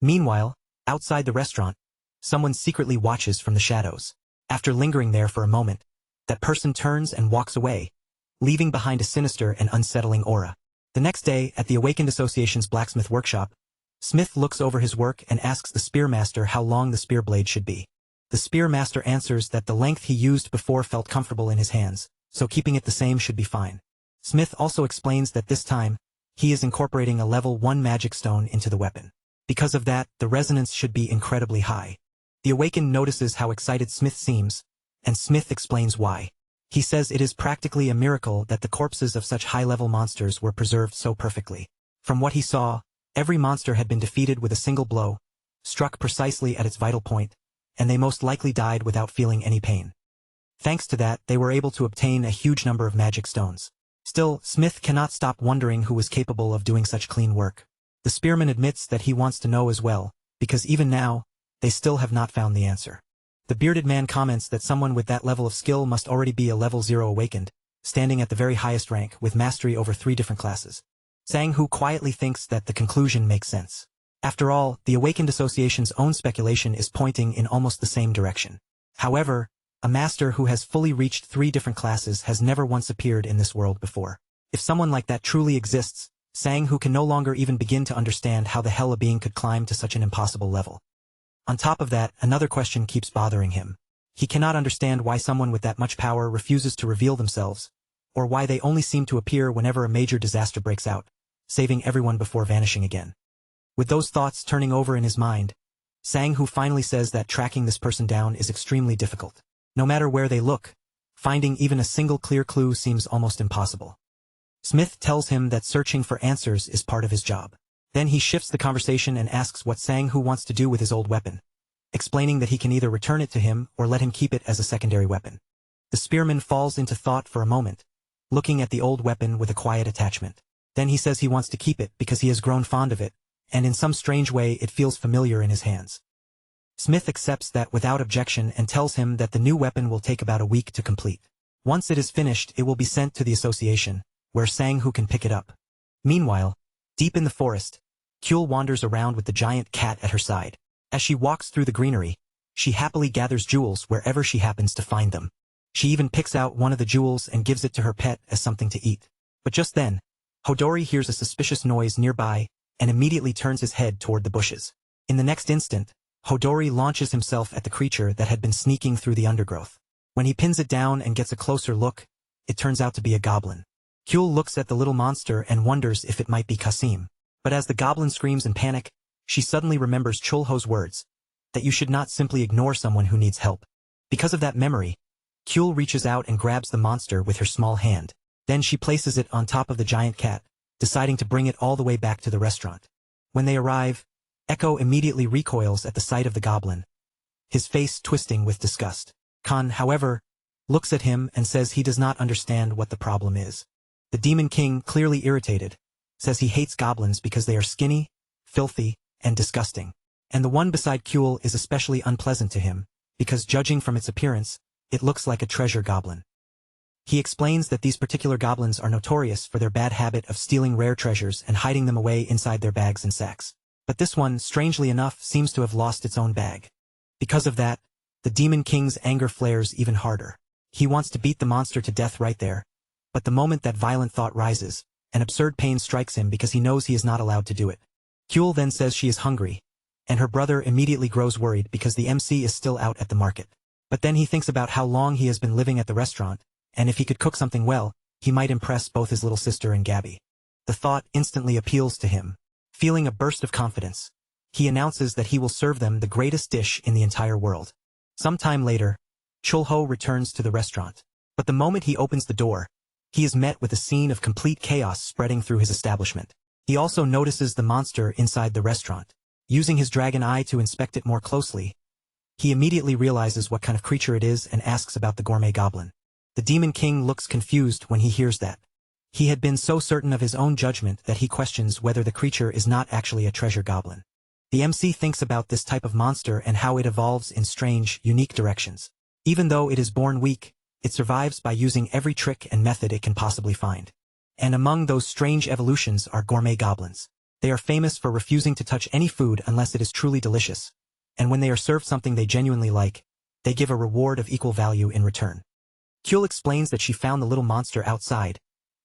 Meanwhile, outside the restaurant, someone secretly watches from the shadows. After lingering there for a moment, that person turns and walks away, leaving behind a sinister and unsettling aura. The next day, at the Awakened Association's blacksmith workshop, Smith looks over his work and asks the spearmaster how long the spear blade should be. The spearmaster answers that the length he used before felt comfortable in his hands, so keeping it the same should be fine. Smith also explains that this time, he is incorporating a level 1 magic stone into the weapon. Because of that, the resonance should be incredibly high. The Awakened notices how excited Smith seems, and Smith explains why. He says it is practically a miracle that the corpses of such high-level monsters were preserved so perfectly. From what he saw, every monster had been defeated with a single blow, struck precisely at its vital point, and they most likely died without feeling any pain. Thanks to that, they were able to obtain a huge number of magic stones. Still, Smith cannot stop wondering who was capable of doing such clean work. The spearman admits that he wants to know as well, because even now, they still have not found the answer. The bearded man comments that someone with that level of skill must already be a level 0 awakened, standing at the very highest rank with mastery over 3 different classes. Sang-Hoo quietly thinks that the conclusion makes sense. After all, the awakened association's own speculation is pointing in almost the same direction. However, a master who has fully reached 3 different classes has never once appeared in this world before. If someone like that truly exists, Sang-hoo can no longer even begin to understand how the hell a being could climb to such an impossible level. On top of that, another question keeps bothering him. He cannot understand why someone with that much power refuses to reveal themselves, or why they only seem to appear whenever a major disaster breaks out, saving everyone before vanishing again. With those thoughts turning over in his mind, Sang-hoo finally says that tracking this person down is extremely difficult. No matter where they look, finding even a single clear clue seems almost impossible. Smith tells him that searching for answers is part of his job. Then he shifts the conversation and asks what Sang-hoo wants to do with his old weapon, explaining that he can either return it to him or let him keep it as a secondary weapon. The spearman falls into thought for a moment, looking at the old weapon with a quiet attachment. Then he says he wants to keep it because he has grown fond of it, and in some strange way it feels familiar in his hands. Smith accepts that without objection and tells him that the new weapon will take about a week to complete. Once it is finished, it will be sent to the association, where Sang-hoo can pick it up. Meanwhile, deep in the forest, Kyul wanders around with the giant cat at her side. As she walks through the greenery, she happily gathers jewels wherever she happens to find them. She even picks out one of the jewels and gives it to her pet as something to eat. But just then, Hodori hears a suspicious noise nearby and immediately turns his head toward the bushes. In the next instant, Hodori launches himself at the creature that had been sneaking through the undergrowth. When he pins it down and gets a closer look, it turns out to be a goblin. Kyul looks at the little monster and wonders if it might be Kasim. But as the goblin screams in panic, she suddenly remembers Chulho's words, that you should not simply ignore someone who needs help. Because of that memory, Kyul reaches out and grabs the monster with her small hand. Then she places it on top of the giant cat, deciding to bring it all the way back to the restaurant. When they arrive, Echo immediately recoils at the sight of the goblin, his face twisting with disgust. Khan, however, looks at him and says he does not understand what the problem is. The Demon King, clearly irritated, says he hates goblins because they are skinny, filthy, and disgusting. And the one beside Kyul is especially unpleasant to him, because judging from its appearance, it looks like a treasure goblin. He explains that these particular goblins are notorious for their bad habit of stealing rare treasures and hiding them away inside their bags and sacks. But this one, strangely enough, seems to have lost its own bag. Because of that, the Demon King's anger flares even harder. He wants to beat the monster to death right there, but the moment that violent thought rises, an absurd pain strikes him because he knows he is not allowed to do it. Kyul then says she is hungry, and her brother immediately grows worried because the MC is still out at the market. But then he thinks about how long he has been living at the restaurant, and if he could cook something well, he might impress both his little sister and Gabby. The thought instantly appeals to him. Feeling a burst of confidence, he announces that he will serve them the greatest dish in the entire world. Sometime later, Chulho returns to the restaurant. But the moment he opens the door, he is met with a scene of complete chaos spreading through his establishment. He also notices the monster inside the restaurant. Using his dragon eye to inspect it more closely, he immediately realizes what kind of creature it is and asks about the gourmet goblin. The Demon King looks confused when he hears that. He had been so certain of his own judgment that he questions whether the creature is not actually a treasure goblin. The MC thinks about this type of monster and how it evolves in strange, unique directions. Even though it is born weak, it survives by using every trick and method it can possibly find. And among those strange evolutions are gourmet goblins. They are famous for refusing to touch any food unless it is truly delicious, and when they are served something they genuinely like, they give a reward of equal value in return. Kyul explains that she found the little monster outside,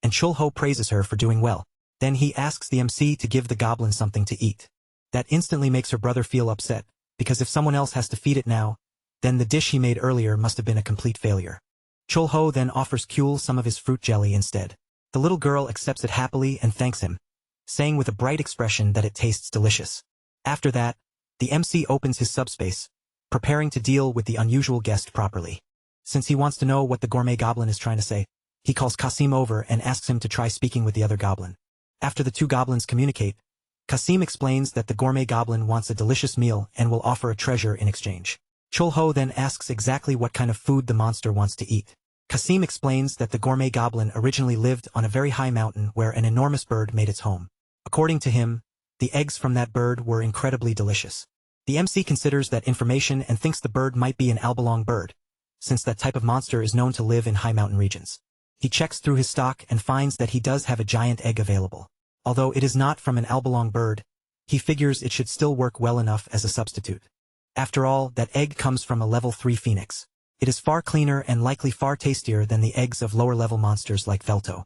and Chulho praises her for doing well. Then he asks the MC to give the goblin something to eat. That instantly makes her brother feel upset, because if someone else has to feed it now, then the dish he made earlier must have been a complete failure. Chulho then offers Kyul some of his fruit jelly instead. The little girl accepts it happily and thanks him, saying with a bright expression that it tastes delicious. After that, the MC opens his subspace, preparing to deal with the unusual guest properly. Since he wants to know what the gourmet goblin is trying to say, he calls Kasim over and asks him to try speaking with the other goblin. After the two goblins communicate, Kasim explains that the gourmet goblin wants a delicious meal and will offer a treasure in exchange. Chulho then asks exactly what kind of food the monster wants to eat. Kasim explains that the gourmet goblin originally lived on a very high mountain where an enormous bird made its home. According to him, the eggs from that bird were incredibly delicious. The MC considers that information and thinks the bird might be an albalong bird, since that type of monster is known to live in high mountain regions. He checks through his stock and finds that he does have a giant egg available. Although it is not from an albalong bird, he figures it should still work well enough as a substitute. After all, that egg comes from a level 3 phoenix. It is far cleaner and likely far tastier than the eggs of lower-level monsters like Felto.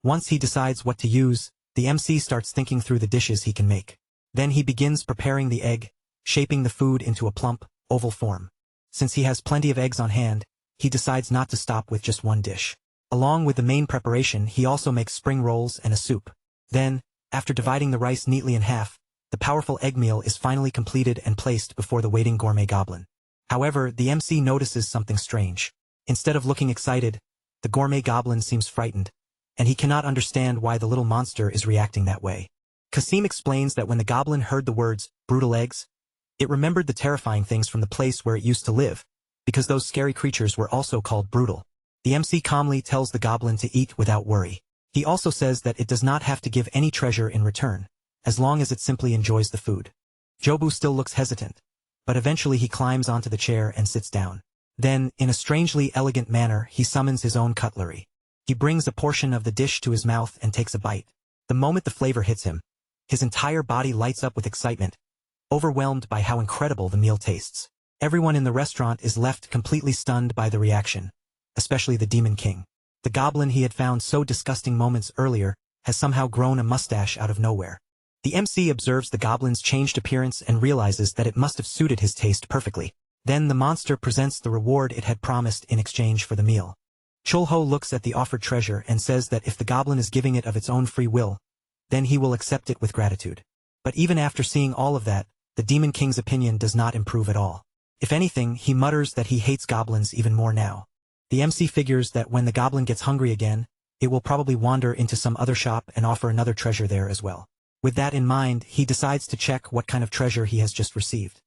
Once he decides what to use, the MC starts thinking through the dishes he can make. Then he begins preparing the egg, shaping the food into a plump, oval form. Since he has plenty of eggs on hand, he decides not to stop with just one dish. Along with the main preparation, he also makes spring rolls and a soup. Then, after dividing the rice neatly in half, the powerful egg meal is finally completed and placed before the waiting gourmet goblin. However, the MC notices something strange. Instead of looking excited, the gourmet goblin seems frightened, and he cannot understand why the little monster is reacting that way. Kasim explains that when the goblin heard the words, brutal eggs, it remembered the terrifying things from the place where it used to live, because those scary creatures were also called brutal. The MC calmly tells the goblin to eat without worry. He also says that it does not have to give any treasure in return, as long as it simply enjoys the food. Jobu still looks hesitant, but eventually he climbs onto the chair and sits down. Then, in a strangely elegant manner, he summons his own cutlery. He brings a portion of the dish to his mouth and takes a bite. The moment the flavor hits him, his entire body lights up with excitement, overwhelmed by how incredible the meal tastes. Everyone in the restaurant is left completely stunned by the reaction, especially the Demon King. The goblin he had found so disgusting moments earlier has somehow grown a mustache out of nowhere. The MC observes the goblin's changed appearance and realizes that it must have suited his taste perfectly. Then the monster presents the reward it had promised in exchange for the meal. Chulho looks at the offered treasure and says that if the goblin is giving it of its own free will, then he will accept it with gratitude. But even after seeing all of that, the Demon King's opinion does not improve at all. If anything, he mutters that he hates goblins even more now. The MC figures that when the goblin gets hungry again, it will probably wander into some other shop and offer another treasure there as well. With that in mind, he decides to check what kind of treasure he has just received.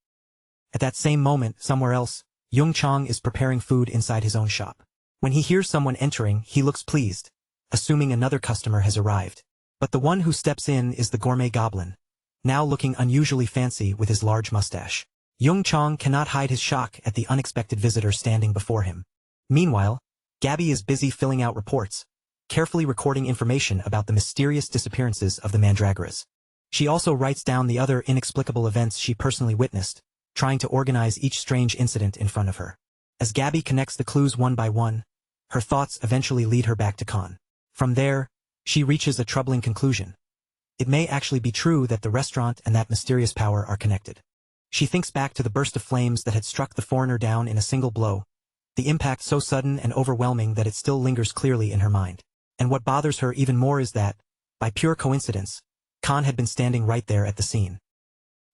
At that same moment, somewhere else, Yung Chong is preparing food inside his own shop. When he hears someone entering, he looks pleased, assuming another customer has arrived. But the one who steps in is the gourmet goblin, now looking unusually fancy with his large mustache. Yung Chong cannot hide his shock at the unexpected visitor standing before him. Meanwhile, Gabby is busy filling out reports, carefully recording information about the mysterious disappearances of the Mandragoras. She also writes down the other inexplicable events she personally witnessed, trying to organize each strange incident in front of her. As Gabby connects the clues one by one, her thoughts eventually lead her back to Khan. From there, she reaches a troubling conclusion. It may actually be true that the restaurant and that mysterious power are connected. She thinks back to the burst of flames that had struck the foreigner down in a single blow, the impact so sudden and overwhelming that it still lingers clearly in her mind. And what bothers her even more is that, by pure coincidence, Khan had been standing right there at the scene.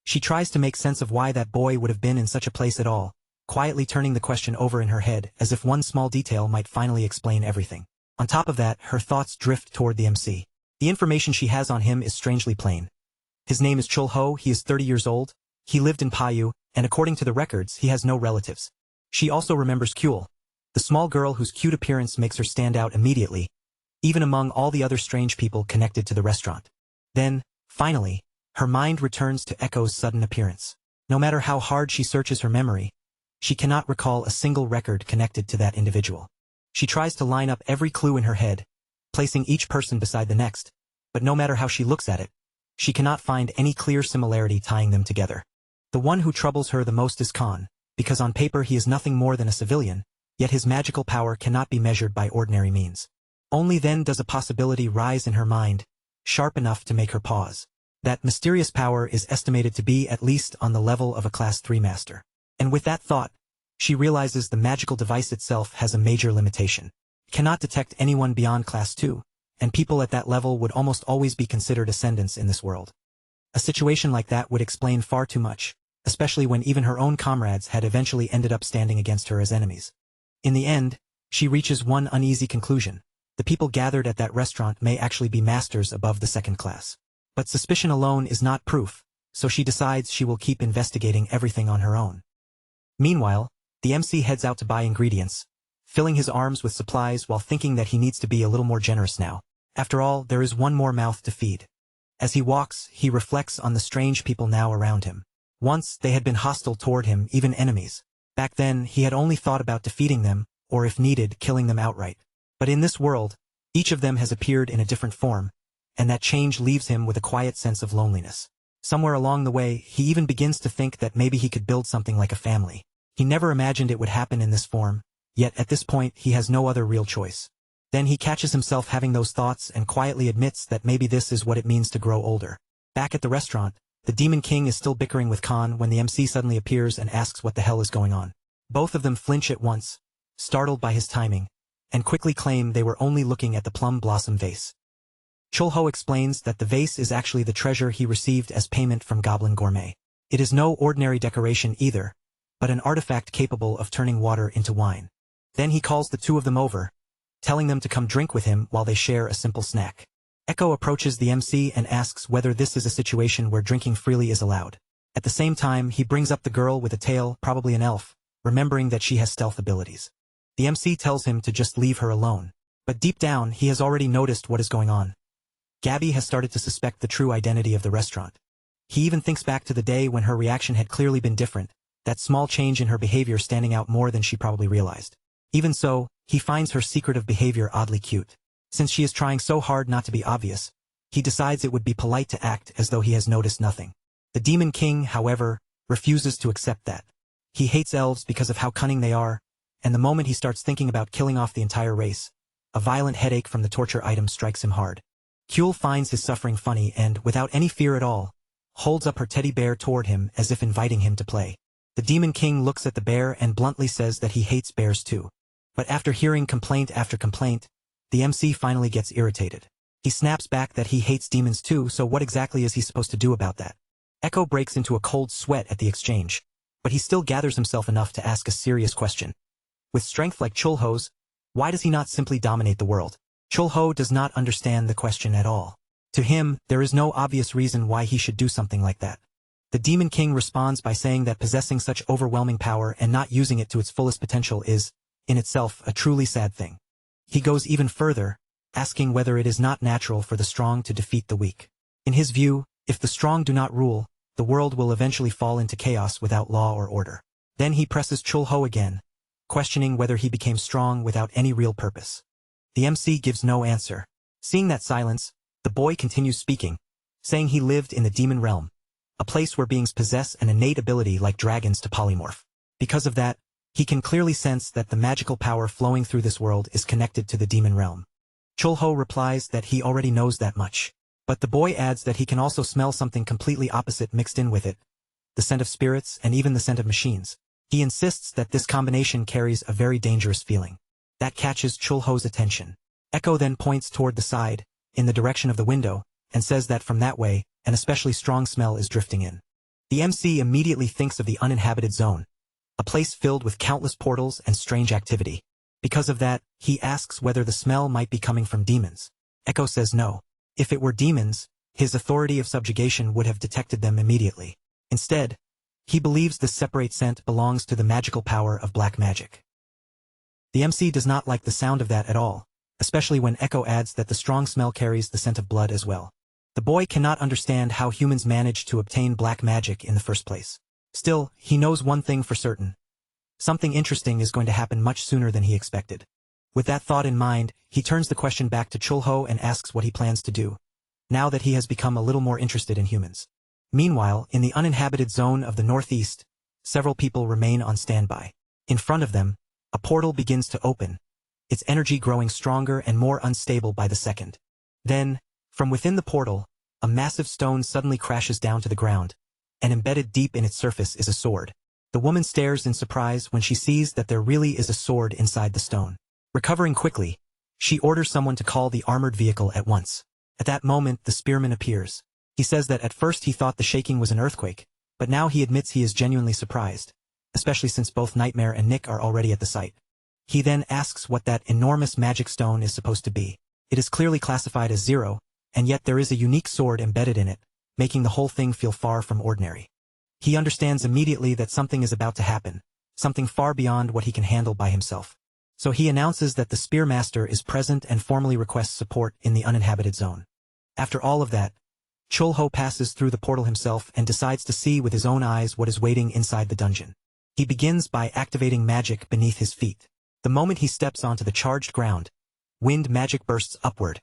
She tries to make sense of why that boy would have been in such a place at all, quietly turning the question over in her head as if one small detail might finally explain everything. On top of that, her thoughts drift toward the MC. The information she has on him is strangely plain. His name is Chulho, he is 30 years old, he lived in Payu, and according to the records, he has no relatives. She also remembers Kuel, the small girl whose cute appearance makes her stand out immediately, even among all the other strange people connected to the restaurant. Then, finally, her mind returns to Echo's sudden appearance. No matter how hard she searches her memory, she cannot recall a single record connected to that individual. She tries to line up every clue in her head, placing each person beside the next, but no matter how she looks at it, she cannot find any clear similarity tying them together. The one who troubles her the most is Khan, because on paper he is nothing more than a civilian, yet his magical power cannot be measured by ordinary means. Only then does a possibility rise in her mind, sharp enough to make her pause. That mysterious power is estimated to be at least on the level of a Class 3 master. And with that thought, she realizes the magical device itself has a major limitation. It cannot detect anyone beyond Class 2, and people at that level would almost always be considered ascendants in this world. A situation like that would explain far too much, especially when even her own comrades had eventually ended up standing against her as enemies. In the end, she reaches one uneasy conclusion. The people gathered at that restaurant may actually be masters above the second class. But suspicion alone is not proof, so she decides she will keep investigating everything on her own. Meanwhile, the MC heads out to buy ingredients, filling his arms with supplies while thinking that he needs to be a little more generous now. After all, there is one more mouth to feed. As he walks, he reflects on the strange people now around him. Once, they had been hostile toward him, even enemies. Back then, he had only thought about defeating them, or if needed, killing them outright. But in this world, each of them has appeared in a different form, and that change leaves him with a quiet sense of loneliness. Somewhere along the way, he even begins to think that maybe he could build something like a family. He never imagined it would happen in this form, yet at this point he has no other real choice. Then he catches himself having those thoughts and quietly admits that maybe this is what it means to grow older. Back at the restaurant, the Demon King is still bickering with Khan when the MC suddenly appears and asks what the hell is going on. Both of them flinch at once, startled by his timing, and quickly claim they were only looking at the plum blossom vase. Chulho explains that the vase is actually the treasure he received as payment from Goblin Gourmet. It is no ordinary decoration either, but an artifact capable of turning water into wine. Then he calls the two of them over, telling them to come drink with him while they share a simple snack. Echo approaches the MC and asks whether this is a situation where drinking freely is allowed. At the same time, he brings up the girl with a tail, probably an elf, remembering that she has stealth abilities. The MC tells him to just leave her alone. But deep down, he has already noticed what is going on. Gabby has started to suspect the true identity of the restaurant. He even thinks back to the day when her reaction had clearly been different, that small change in her behavior standing out more than she probably realized. Even so, he finds her secretive behavior oddly cute. Since she is trying so hard not to be obvious, he decides it would be polite to act as though he has noticed nothing. The Demon King, however, refuses to accept that. He hates elves because of how cunning they are, and the moment he starts thinking about killing off the entire race, a violent headache from the torture item strikes him hard. Kuehl finds his suffering funny and, without any fear at all, holds up her teddy bear toward him as if inviting him to play. The Demon King looks at the bear and bluntly says that he hates bears too. But after hearing complaint after complaint, the MC finally gets irritated. He snaps back that he hates demons too, so what exactly is he supposed to do about that? Echo breaks into a cold sweat at the exchange, but he still gathers himself enough to ask a serious question. With strength like Chulho's, why does he not simply dominate the world? Chulho does not understand the question at all. To him, there is no obvious reason why he should do something like that. The Demon King responds by saying that possessing such overwhelming power and not using it to its fullest potential is, in itself, a truly sad thing. He goes even further, asking whether it is not natural for the strong to defeat the weak. In his view, if the strong do not rule, the world will eventually fall into chaos without law or order. Then he presses Chulho again, questioning whether he became strong without any real purpose. The MC gives no answer. Seeing that silence, the boy continues speaking, saying he lived in the demon realm, a place where beings possess an innate ability like dragons to polymorph. Because of that, he can clearly sense that the magical power flowing through this world is connected to the demon realm. Chulho replies that he already knows that much. But the boy adds that he can also smell something completely opposite mixed in with it, the scent of spirits and even the scent of machines. He insists that this combination carries a very dangerous feeling. That catches Chulho's attention. Echo then points toward the side, in the direction of the window, and says that from that way, an especially strong smell is drifting in. The MC immediately thinks of the uninhabited zone, a place filled with countless portals and strange activity. Because of that, he asks whether the smell might be coming from demons. Echo says no. If it were demons, his authority of subjugation would have detected them immediately. Instead, he believes this separate scent belongs to the magical power of black magic. The MC does not like the sound of that at all, especially when Echo adds that the strong smell carries the scent of blood as well. The boy cannot understand how humans managed to obtain black magic in the first place. Still, he knows one thing for certain. Something interesting is going to happen much sooner than he expected. With that thought in mind, he turns the question back to Chulho and asks what he plans to do, now that he has become a little more interested in humans. Meanwhile, in the uninhabited zone of the northeast, several people remain on standby. In front of them, a portal begins to open, its energy growing stronger and more unstable by the second. Then, from within the portal, a massive stone suddenly crashes down to the ground, and embedded deep in its surface is a sword. The woman stares in surprise when she sees that there really is a sword inside the stone. Recovering quickly, she orders someone to call the armored vehicle at once. At that moment, the spearman appears. He says that at first he thought the shaking was an earthquake, but now he admits he is genuinely surprised, especially since both Nightmare and Nick are already at the site. He then asks what that enormous magic stone is supposed to be. It is clearly classified as 0, and yet there is a unique sword embedded in it, making the whole thing feel far from ordinary. He understands immediately that something is about to happen, something far beyond what he can handle by himself. So he announces that the Spearmaster is present and formally requests support in the uninhabited zone. After all of that, Chulho passes through the portal himself and decides to see with his own eyes what is waiting inside the dungeon. He begins by activating magic beneath his feet. The moment he steps onto the charged ground, wind magic bursts upward,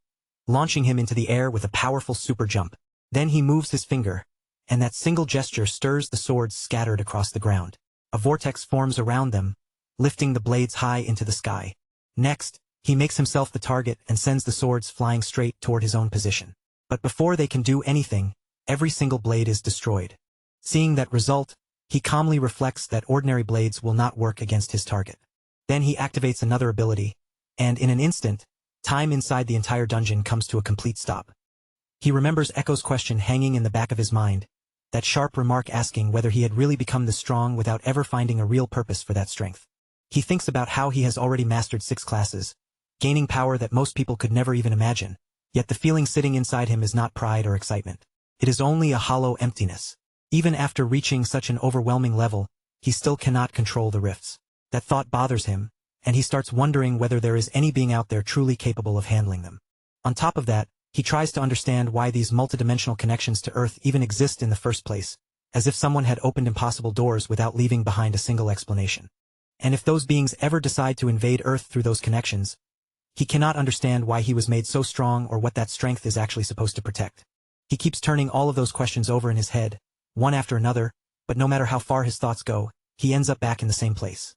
launching him into the air with a powerful super jump. Then he moves his finger, and that single gesture stirs the swords scattered across the ground. A vortex forms around them, lifting the blades high into the sky. Next, he makes himself the target and sends the swords flying straight toward his own position. But before they can do anything, every single blade is destroyed. Seeing that result, he calmly reflects that ordinary blades will not work against his target. Then he activates another ability, and in an instant, time inside the entire dungeon comes to a complete stop. He remembers Echo's question hanging in the back of his mind, that sharp remark asking whether he had really become this strong without ever finding a real purpose for that strength. He thinks about how he has already mastered 6 classes, gaining power that most people could never even imagine, yet the feeling sitting inside him is not pride or excitement. It is only a hollow emptiness. Even after reaching such an overwhelming level, he still cannot control the rifts. That thought bothers him, and he starts wondering whether there is any being out there truly capable of handling them. On top of that, he tries to understand why these multidimensional connections to Earth even exist in the first place, as if someone had opened impossible doors without leaving behind a single explanation. And if those beings ever decide to invade Earth through those connections, he cannot understand why he was made so strong or what that strength is actually supposed to protect. He keeps turning all of those questions over in his head, one after another, but no matter how far his thoughts go, he ends up back in the same place.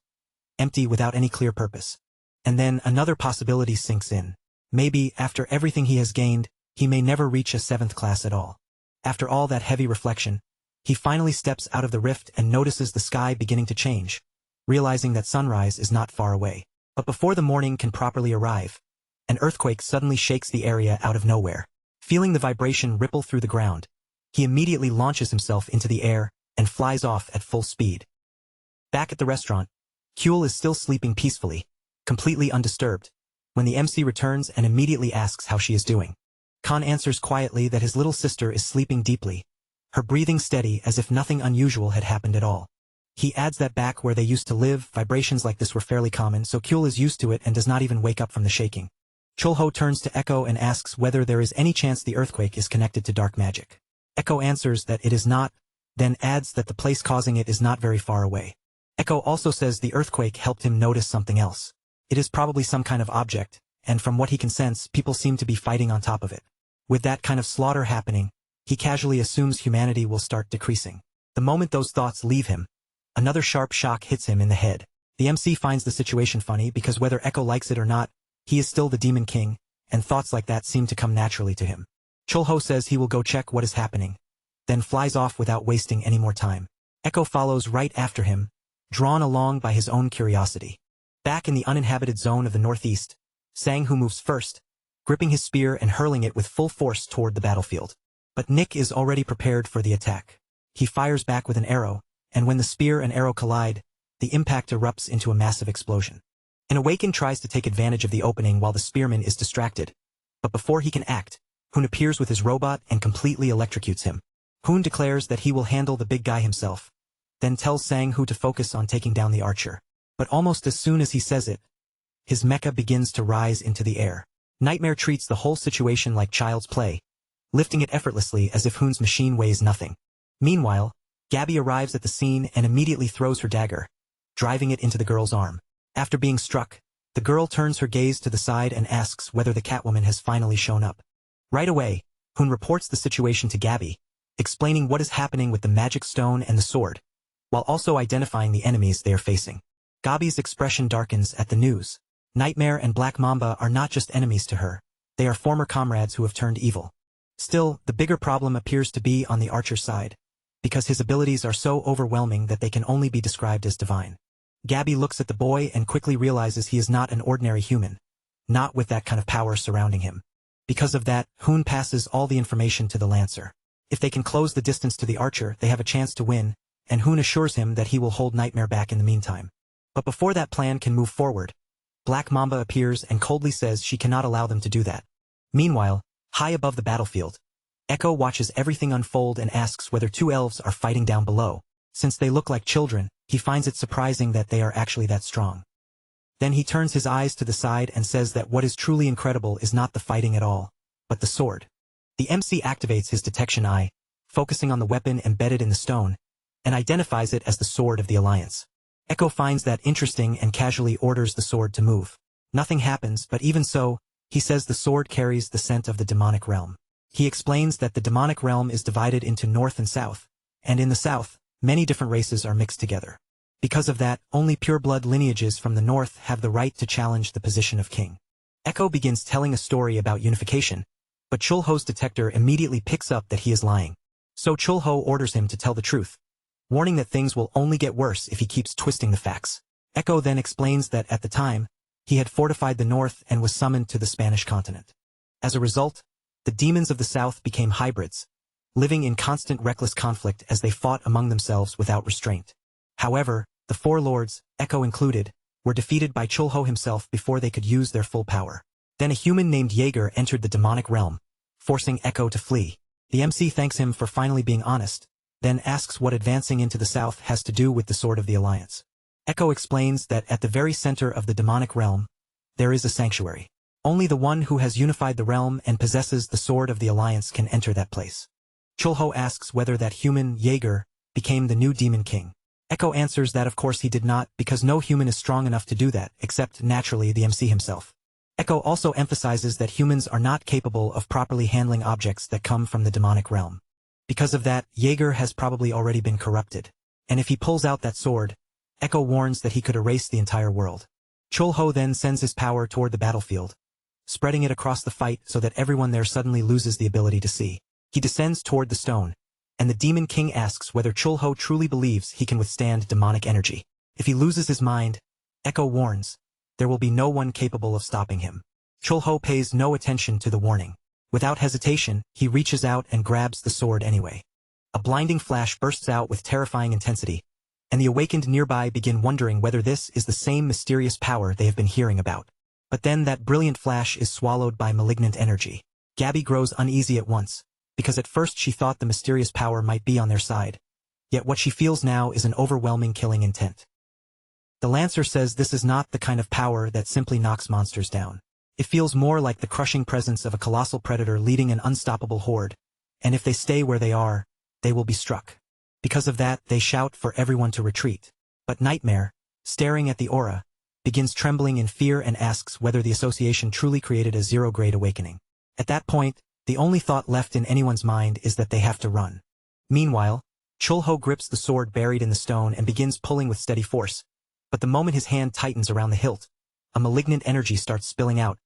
Empty without any clear purpose. And then another possibility sinks in. Maybe, after everything he has gained, he may never reach a 7th class at all. After all that heavy reflection, he finally steps out of the rift and notices the sky beginning to change, realizing that sunrise is not far away. But before the morning can properly arrive, an earthquake suddenly shakes the area out of nowhere. Feeling the vibration ripple through the ground, he immediately launches himself into the air and flies off at full speed. Back at the restaurant, Kuehl is still sleeping peacefully, completely undisturbed, when the MC returns and immediately asks how she is doing. Khan answers quietly that his little sister is sleeping deeply, her breathing steady as if nothing unusual had happened at all. He adds that back where they used to live, vibrations like this were fairly common, so Kuehl is used to it and does not even wake up from the shaking. Chulho turns to Echo and asks whether there is any chance the earthquake is connected to dark magic. Echo answers that it is not, then adds that the place causing it is not very far away. Echo also says the earthquake helped him notice something else. It is probably some kind of object, and from what he can sense, people seem to be fighting on top of it. With that kind of slaughter happening, he casually assumes humanity will start decreasing. The moment those thoughts leave him, another sharp shock hits him in the head. The MC finds the situation funny because whether Echo likes it or not, he is still the Demon King, and thoughts like that seem to come naturally to him. Chulho says he will go check what is happening, then flies off without wasting any more time. Echo follows right after him, drawn along by his own curiosity. Back in the uninhabited zone of the northeast, Sang-Hoo moves first, gripping his spear and hurling it with full force toward the battlefield. But Nick is already prepared for the attack. He fires back with an arrow, and when the spear and arrow collide, the impact erupts into a massive explosion. An Awakened tries to take advantage of the opening while the spearman is distracted, but before he can act, Hoon appears with his robot and completely electrocutes him. Hoon declares that he will handle the big guy himself, then tells Sang-Hoo to focus on taking down the archer. But almost as soon as he says it, his mecha begins to rise into the air. Nightmare treats the whole situation like child's play, lifting it effortlessly as if Hoon's machine weighs nothing. Meanwhile, Gabby arrives at the scene and immediately throws her dagger, driving it into the girl's arm. After being struck, the girl turns her gaze to the side and asks whether the Catwoman has finally shown up. Right away, Hoon reports the situation to Gabby, explaining what is happening with the magic stone and the sword, while also identifying the enemies they are facing. Gabby's expression darkens at the news. Nightmare and Black Mamba are not just enemies to her, they are former comrades who have turned evil. Still, the bigger problem appears to be on the archer's side, because his abilities are so overwhelming that they can only be described as divine. Gabby looks at the boy and quickly realizes he is not an ordinary human, not with that kind of power surrounding him. Because of that, Hoon passes all the information to the Lancer. If they can close the distance to the archer, they have a chance to win, and Hoon assures him that he will hold Nightmare back in the meantime. But before that plan can move forward, Black Mamba appears and coldly says she cannot allow them to do that. Meanwhile, high above the battlefield, Echo watches everything unfold and asks whether 2 elves are fighting down below. Since they look like children, he finds it surprising that they are actually that strong. Then he turns his eyes to the side and says that what is truly incredible is not the fighting at all, but the sword. The MC activates his detection eye, focusing on the weapon embedded in the stone, and identifies it as the sword of the Alliance. Echo finds that interesting and casually orders the sword to move. Nothing happens, but even so, he says the sword carries the scent of the demonic realm. He explains that the demonic realm is divided into north and south, and in the south, many different races are mixed together. Because of that, only pure-blood lineages from the north have the right to challenge the position of king. Echo begins telling a story about unification, but Chulho's detector immediately picks up that he is lying. So Chulho orders him to tell the truth, warning that things will only get worse if he keeps twisting the facts. Echo then explains that at the time, he had fortified the north and was summoned to the Spanish continent. As a result, the demons of the south became hybrids, living in constant reckless conflict as they fought among themselves without restraint. However, the four lords, Echo included, were defeated by Chulho himself before they could use their full power. Then a human named Jaeger entered the demonic realm, forcing Echo to flee. The MC thanks him for finally being honest, then asks what advancing into the south has to do with the Sword of the Alliance. Echo explains that at the very center of the demonic realm, there is a sanctuary. Only the one who has unified the realm and possesses the Sword of the Alliance can enter that place. Chulho asks whether that human, Jaeger, became the new demon king. Echo answers that of course he did not, because no human is strong enough to do that, except naturally the MC himself. Echo also emphasizes that humans are not capable of properly handling objects that come from the demonic realm. Because of that, Jaeger has probably already been corrupted. And if he pulls out that sword, Echo warns that he could erase the entire world. Chulho then sends his power toward the battlefield, spreading it across the fight so that everyone there suddenly loses the ability to see. He descends toward the stone, and the Demon King asks whether Chulho truly believes he can withstand demonic energy. If he loses his mind, Echo warns, there will be no one capable of stopping him. Chulho pays no attention to the warning. Without hesitation, he reaches out and grabs the sword anyway. A blinding flash bursts out with terrifying intensity, and the awakened nearby begin wondering whether this is the same mysterious power they have been hearing about. But then that brilliant flash is swallowed by malignant energy. Gabby grows uneasy at once, because at first she thought the mysterious power might be on their side. Yet what she feels now is an overwhelming killing intent. The Lancer says this is not the kind of power that simply knocks monsters down. It feels more like the crushing presence of a colossal predator leading an unstoppable horde, and if they stay where they are, they will be struck. Because of that, they shout for everyone to retreat. But Nightmare, staring at the aura, begins trembling in fear and asks whether the association truly created a zero-grade awakening. At that point, the only thought left in anyone's mind is that they have to run. Meanwhile, Chulho grips the sword buried in the stone and begins pulling with steady force, but the moment his hand tightens around the hilt, a malignant energy starts spilling out,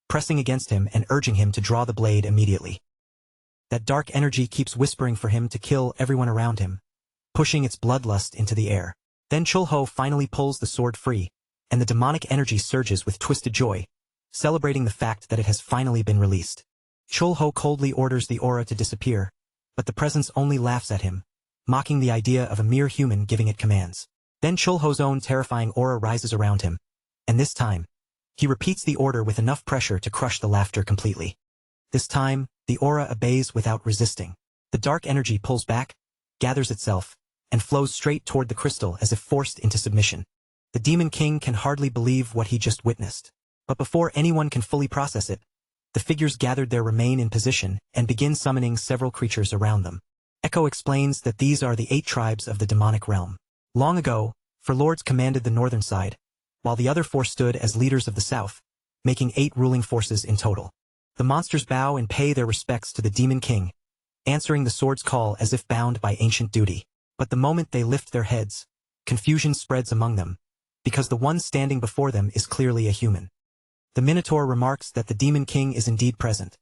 pressing against him and urging him to draw the blade immediately. That dark energy keeps whispering for him to kill everyone around him, pushing its bloodlust into the air. Then Chulho finally pulls the sword free, and the demonic energy surges with twisted joy, celebrating the fact that it has finally been released. Chulho coldly orders the aura to disappear, but the presence only laughs at him, mocking the idea of a mere human giving it commands. Then Chulho's own terrifying aura rises around him, and this time, he repeats the order with enough pressure to crush the laughter completely. This time, the aura obeys without resisting. The dark energy pulls back, gathers itself, and flows straight toward the crystal as if forced into submission. The Demon King can hardly believe what he just witnessed. But before anyone can fully process it, the figures gathered there remain in position and begin summoning several creatures around them. Echo explains that these are the 8 tribes of the demonic realm. Long ago, 4 lords commanded the northern side, while the other 4 stood as leaders of the south, making 8 ruling forces in total. The monsters bow and pay their respects to the Demon King, answering the sword's call as if bound by ancient duty. But the moment they lift their heads, confusion spreads among them, because the one standing before them is clearly a human. The Minotaur remarks that the Demon King is indeed present,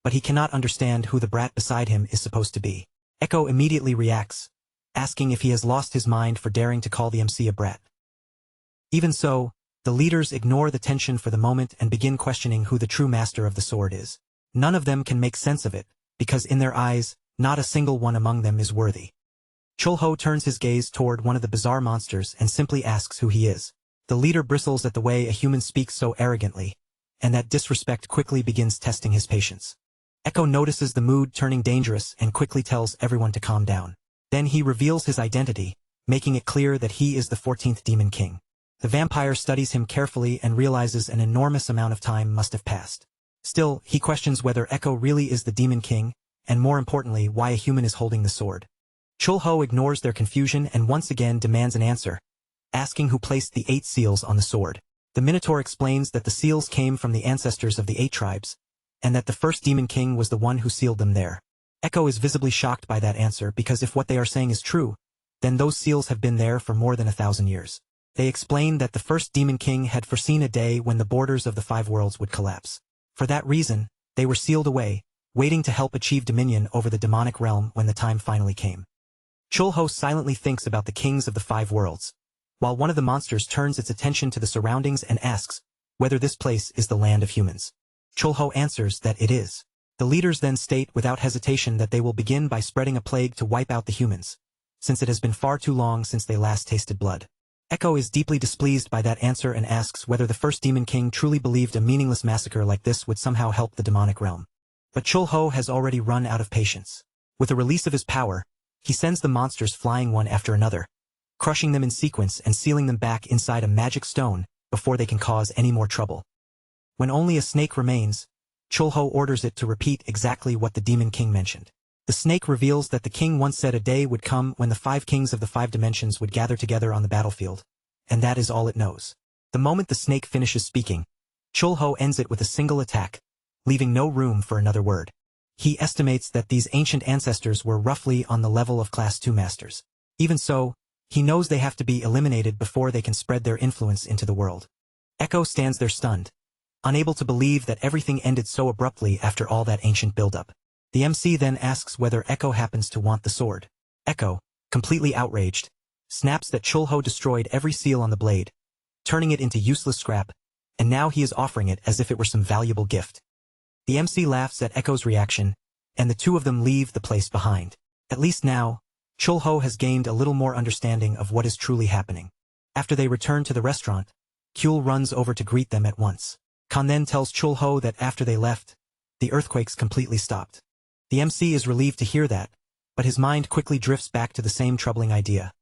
but he cannot understand who the brat beside him is supposed to be. Echo immediately reacts, asking if he has lost his mind for daring to call the MC a brat. Even so, the leaders ignore the tension for the moment and begin questioning who the true master of the sword is. None of them can make sense of it, because in their eyes, not a single one among them is worthy. Chulho turns his gaze toward one of the bizarre monsters and simply asks who he is. The leader bristles at the way a human speaks so arrogantly, and that disrespect quickly begins testing his patience. Echo notices the mood turning dangerous and quickly tells everyone to calm down. Then he reveals his identity, making it clear that he is the 14th Demon King. The vampire studies him carefully and realizes an enormous amount of time must have passed. Still, he questions whether Echo really is the Demon King, and more importantly, why a human is holding the sword. Chulho ignores their confusion and once again demands an answer, asking who placed the 8 seals on the sword. The Minotaur explains that the seals came from the ancestors of the 8 tribes, and that the first Demon King was the one who sealed them there. Echo is visibly shocked by that answer because if what they are saying is true, then those seals have been there for more than 1,000 years. They explain that the first Demon King had foreseen a day when the borders of the 5 worlds would collapse. For that reason, they were sealed away, waiting to help achieve dominion over the demonic realm when the time finally came. Chulho silently thinks about the kings of the 5 worlds, while one of the monsters turns its attention to the surroundings and asks whether this place is the land of humans. Chulho answers that it is. The leaders then state without hesitation that they will begin by spreading a plague to wipe out the humans, since it has been far too long since they last tasted blood. Echo is deeply displeased by that answer and asks whether the first Demon King truly believed a meaningless massacre like this would somehow help the demonic realm. But Chulho has already run out of patience. With the release of his power, he sends the monsters flying one after another, crushing them in sequence and sealing them back inside a magic stone before they can cause any more trouble. When only a snake remains, Chulho orders it to repeat exactly what the Demon King mentioned. The snake reveals that the king once said a day would come when the 5 kings of the 5 dimensions would gather together on the battlefield, and that is all it knows. The moment the snake finishes speaking, Chulho ends it with a single attack, leaving no room for another word. He estimates that these ancient ancestors were roughly on the level of Class 2 masters. Even so, he knows they have to be eliminated before they can spread their influence into the world. Echo stands there stunned, unable to believe that everything ended so abruptly after all that ancient buildup. The MC then asks whether Echo happens to want the sword. Echo, completely outraged, snaps that Chulho destroyed every seal on the blade, turning it into useless scrap, and now he is offering it as if it were some valuable gift. The MC laughs at Echo's reaction, and the two of them leave the place behind. At least now, Chulho has gained a little more understanding of what is truly happening. After they return to the restaurant, Kyul runs over to greet them at once. Kan then tells Chulho that after they left, the earthquakes completely stopped. The MC is relieved to hear that, but his mind quickly drifts back to the same troubling idea: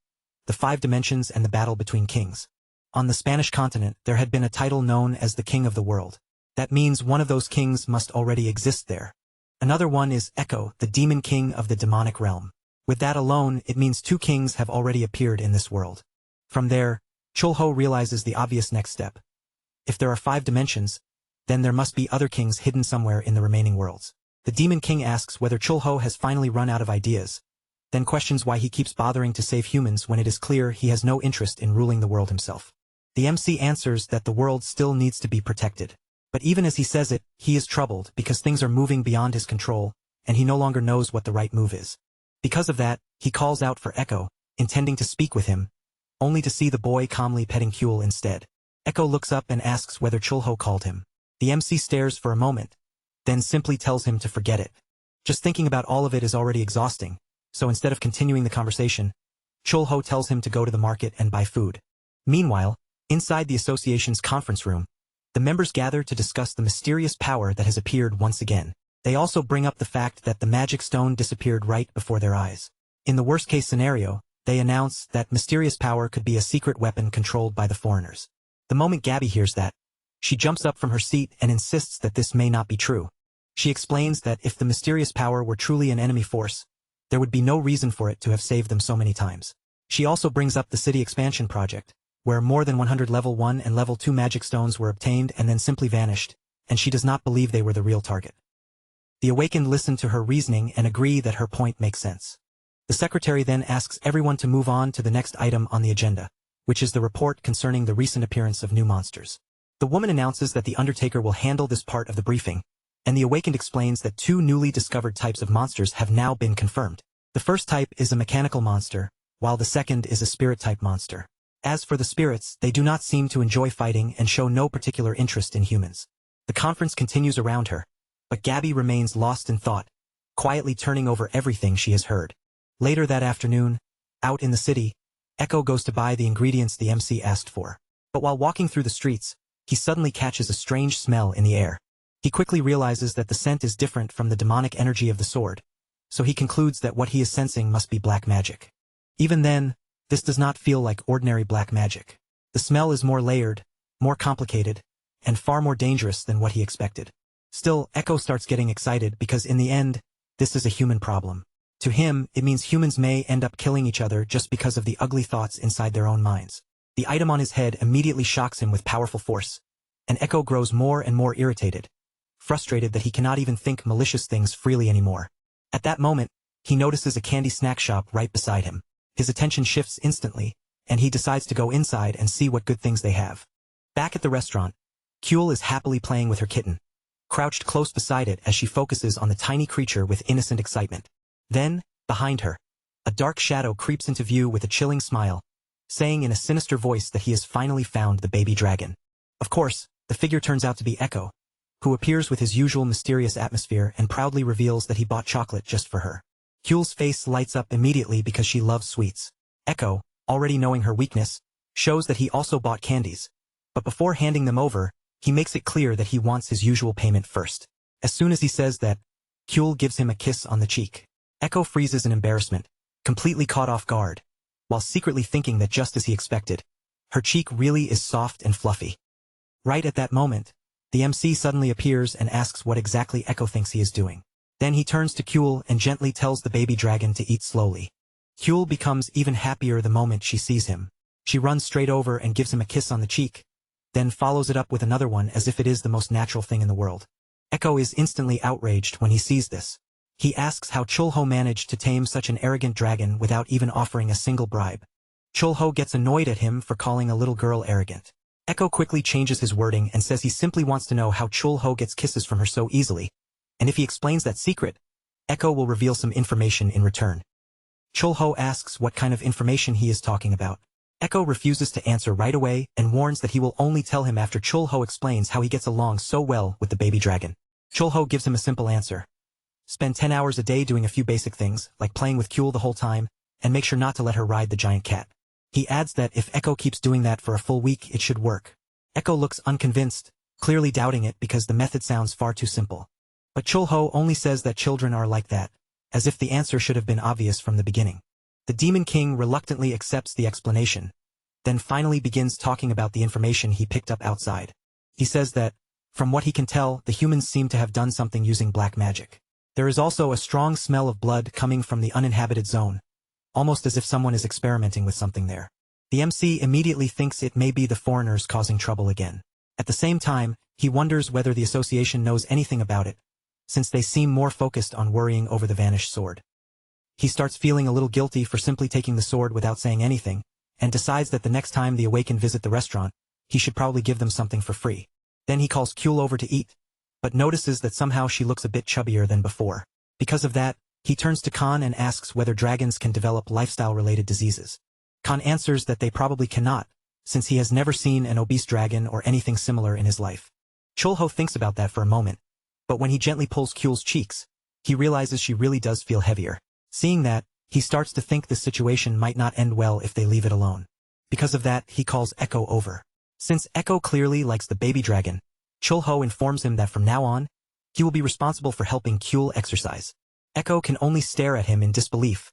the 5 dimensions and the battle between kings. On the Spanish continent, there had been a title known as the King of the World. That means one of those kings must already exist there. Another one is Echo, the Demon King of the demonic realm. With that alone, it means 2 kings have already appeared in this world. From there, Chulho realizes the obvious next step. If there are 5 dimensions, then there must be other kings hidden somewhere in the remaining worlds. The Demon King asks whether Chulho has finally run out of ideas, then questions why he keeps bothering to save humans when it is clear he has no interest in ruling the world himself. The MC answers that the world still needs to be protected. But even as he says it, he is troubled because things are moving beyond his control, and he no longer knows what the right move is. Because of that, he calls out for Echo, intending to speak with him, only to see the boy calmly petting Kyul instead. Echo looks up and asks whether Chulho called him. The MC stares for a moment, then simply tells him to forget it. Just thinking about all of it is already exhausting, so instead of continuing the conversation, Chulho tells him to go to the market and buy food. Meanwhile, inside the association's conference room, the members gather to discuss the mysterious power that has appeared once again. They also bring up the fact that the magic stone disappeared right before their eyes. In the worst-case scenario, they announce that mysterious power could be a secret weapon controlled by the foreigners. The moment Gabby hears that, she jumps up from her seat and insists that this may not be true. She explains that if the mysterious power were truly an enemy force, there would be no reason for it to have saved them so many times. She also brings up the city expansion project, where more than 100 level 1 and level 2 magic stones were obtained and then simply vanished, and she does not believe they were the real target. The awakened listen to her reasoning and agree that her point makes sense. The secretary then asks everyone to move on to the next item on the agenda, which is the report concerning the recent appearance of new monsters. The woman announces that the Undertaker will handle this part of the briefing, and the awakened explains that 2 newly discovered types of monsters have now been confirmed. The first type is a mechanical monster, while the second is a spirit-type monster. As for the spirits, they do not seem to enjoy fighting and show no particular interest in humans. The conference continues around her, but Gabby remains lost in thought, quietly turning over everything she has heard. Later that afternoon, out in the city, Echo goes to buy the ingredients the MC asked for. But while walking through the streets, he suddenly catches a strange smell in the air. He quickly realizes that the scent is different from the demonic energy of the sword, so he concludes that what he is sensing must be black magic. Even then, this does not feel like ordinary black magic. The smell is more layered, more complicated, and far more dangerous than what he expected. Still, Echo starts getting excited because in the end, this is a human problem. To him, it means humans may end up killing each other just because of the ugly thoughts inside their own minds. The item on his head immediately shocks him with powerful force, and Echo grows more and more irritated, frustrated that he cannot even think malicious things freely anymore. At that moment, he notices a candy snack shop right beside him. His attention shifts instantly, and he decides to go inside and see what good things they have. Back at the restaurant, Kyul is happily playing with her kitten, crouched close beside it as she focuses on the tiny creature with innocent excitement. Then, behind her, a dark shadow creeps into view with a chilling smile, saying in a sinister voice that he has finally found the baby dragon. Of course, the figure turns out to be Echo, who appears with his usual mysterious atmosphere and proudly reveals that he bought chocolate just for her. Kyul's face lights up immediately because she loves sweets. Echo, already knowing her weakness, shows that he also bought candies, but before handing them over, he makes it clear that he wants his usual payment first. As soon as he says that, Kyul gives him a kiss on the cheek. Echo freezes in embarrassment, completely caught off guard, while secretly thinking that just as he expected, her cheek really is soft and fluffy. Right at that moment, the MC suddenly appears and asks what exactly Echo thinks he is doing. Then he turns to Kyul and gently tells the baby dragon to eat slowly. Kyul becomes even happier the moment she sees him. She runs straight over and gives him a kiss on the cheek, then follows it up with another one as if it is the most natural thing in the world. Echo is instantly outraged when he sees this. He asks how Chulho managed to tame such an arrogant dragon without even offering a single bribe. Chulho gets annoyed at him for calling a little girl arrogant. Echo quickly changes his wording and says he simply wants to know how Chulho gets kisses from her so easily, and if he explains that secret, Echo will reveal some information in return. Chulho asks what kind of information he is talking about. Echo refuses to answer right away and warns that he will only tell him after Chulho explains how he gets along so well with the baby dragon. Chulho gives him a simple answer. Spend 10 hours a day doing a few basic things, like playing with Kyul the whole time, and make sure not to let her ride the giant cat. He adds that if Echo keeps doing that for a full week, it should work. Echo looks unconvinced, clearly doubting it because the method sounds far too simple. But Chulho only says that children are like that, as if the answer should have been obvious from the beginning. The Demon King reluctantly accepts the explanation, then finally begins talking about the information he picked up outside. He says that, from what he can tell, the humans seem to have done something using black magic. There is also a strong smell of blood coming from the uninhabited zone, almost as if someone is experimenting with something there. The MC immediately thinks it may be the foreigners causing trouble again. At the same time, he wonders whether the association knows anything about it, since they seem more focused on worrying over the vanished sword. He starts feeling a little guilty for simply taking the sword without saying anything, and decides that the next time the Awakened visit the restaurant, he should probably give them something for free. Then he calls Kyul over to eat, but notices that somehow she looks a bit chubbier than before. Because of that, he turns to Khan and asks whether dragons can develop lifestyle-related diseases. Khan answers that they probably cannot, since he has never seen an obese dragon or anything similar in his life. Chulho thinks about that for a moment, but when he gently pulls Kyul's cheeks, he realizes she really does feel heavier. Seeing that, he starts to think this situation might not end well if they leave it alone. Because of that, he calls Echo over. Since Echo clearly likes the baby dragon, Chulho informs him that from now on, he will be responsible for helping Kyul exercise. Echo can only stare at him in disbelief,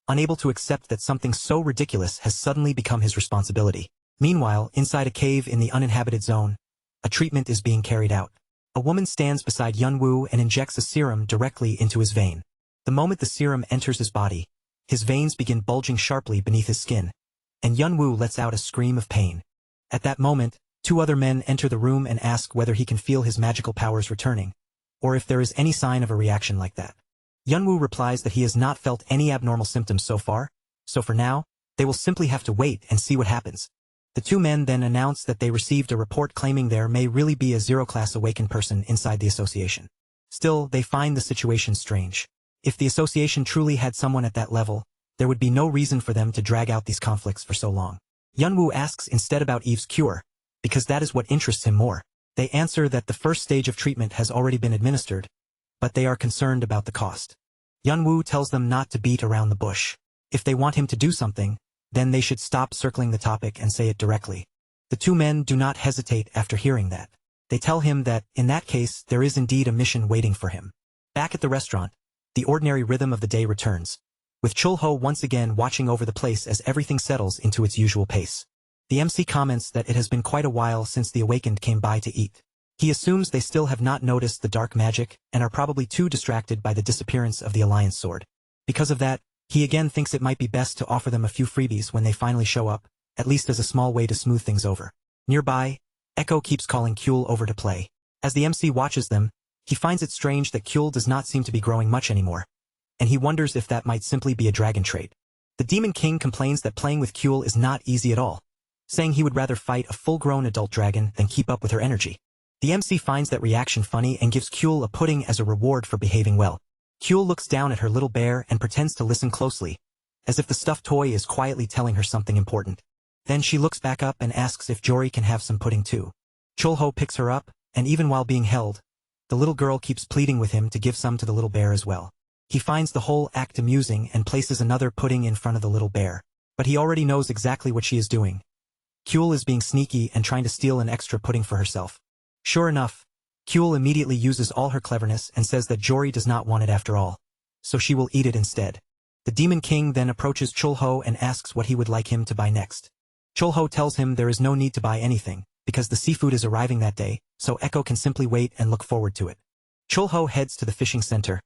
unable to accept that something so ridiculous has suddenly become his responsibility. Meanwhile, inside a cave in the uninhabited zone, a treatment is being carried out. A woman stands beside Yunwoo and injects a serum directly into his vein. The moment the serum enters his body, his veins begin bulging sharply beneath his skin, and Yunwoo lets out a scream of pain. At that moment, two other men enter the room and ask whether he can feel his magical powers returning, or if there is any sign of a reaction like that. Yunwoo replies that he has not felt any abnormal symptoms so far, so for now, they will simply have to wait and see what happens. The two men then announce that they received a report claiming there may really be a zero-class awakened person inside the association. Still, they find the situation strange. If the association truly had someone at that level, there would be no reason for them to drag out these conflicts for so long. Yunwoo asks instead about Eve's cure, because that is what interests him more. They answer that the first stage of treatment has already been administered, but they are concerned about the cost. Yunwoo tells them not to beat around the bush. If they want him to do something, then they should stop circling the topic and say it directly. The two men do not hesitate after hearing that. They tell him that, in that case, there is indeed a mission waiting for him. Back at the restaurant, the ordinary rhythm of the day returns, with Chulho once again watching over the place as everything settles into its usual pace. The MC comments that it has been quite a while since the Awakened came by to eat. He assumes they still have not noticed the dark magic and are probably too distracted by the disappearance of the Alliance sword. Because of that, he again thinks it might be best to offer them a few freebies when they finally show up, at least as a small way to smooth things over. Nearby, Echo keeps calling Kyul over to play. As the MC watches them, He finds it strange that Kyul does not seem to be growing much anymore, and he wonders if that might simply be a dragon trait. The Demon King complains that playing with Kyul is not easy at all, saying he would rather fight a full-grown adult dragon than keep up with her energy. The MC finds that reaction funny and gives Kyul a pudding as a reward for behaving well. Kyul looks down at her little bear and pretends to listen closely, as if the stuffed toy is quietly telling her something important. Then she looks back up and asks if Jory can have some pudding too. Chulho picks her up, and even while being held, the little girl keeps pleading with him to give some to the little bear as well. He finds the whole act amusing and places another pudding in front of the little bear, but he already knows exactly what she is doing. Kyul is being sneaky and trying to steal an extra pudding for herself. Sure enough, Kyul immediately uses all her cleverness and says that Jory does not want it after all, so she will eat it instead. The Demon King then approaches Chulho and asks what he would like him to buy next. Chulho tells him there is no need to buy anything, because the seafood is arriving that day, so Echo can simply wait and look forward to it. Chulho heads to the fishing center,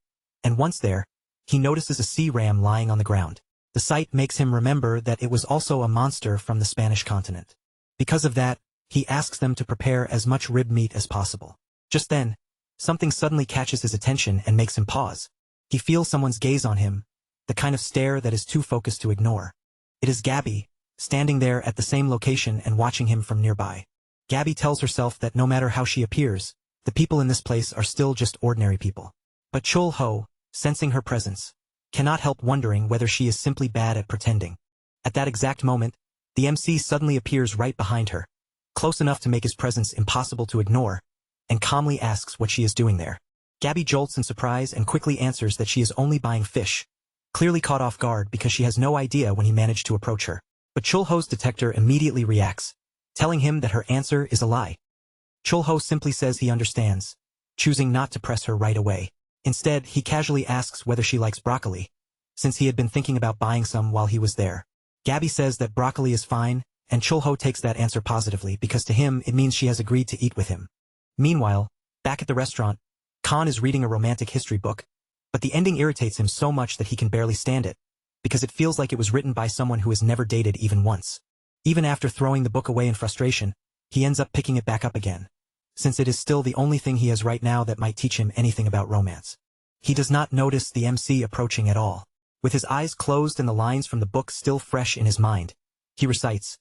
and once there, he notices a sea ram lying on the ground. The sight makes him remember that it was also a monster from the Spanish continent. Because of that, he asks them to prepare as much rib meat as possible. Just then, something suddenly catches his attention and makes him pause. He feels someone's gaze on him, the kind of stare that is too focused to ignore. It is Gabby, standing there at the same location and watching him from nearby. Gabby tells herself that no matter how she appears, the people in this place are still just ordinary people. But Chulho, sensing her presence, cannot help wondering whether she is simply bad at pretending. At that exact moment, the MC suddenly appears right behind her, close enough to make his presence impossible to ignore, and calmly asks what she is doing there. Gabby jolts in surprise and quickly answers that she is only buying fish, clearly caught off guard because she has no idea when he managed to approach her. But Chulho's detector immediately reacts, telling him that her answer is a lie. Chulho simply says he understands, choosing not to press her right away. Instead, he casually asks whether she likes broccoli, since he had been thinking about buying some while he was there. Gabby says that broccoli is fine, and Chulho takes that answer positively because to him it means she has agreed to eat with him. Meanwhile, back at the restaurant, Khan is reading a romantic history book, but the ending irritates him so much that he can barely stand it, because it feels like it was written by someone who has never dated even once. Even after throwing the book away in frustration, he ends up picking it back up again, since it is still the only thing he has right now that might teach him anything about romance. He does not notice the MC approaching at all. With his eyes closed and the lines from the book still fresh in his mind, he recites,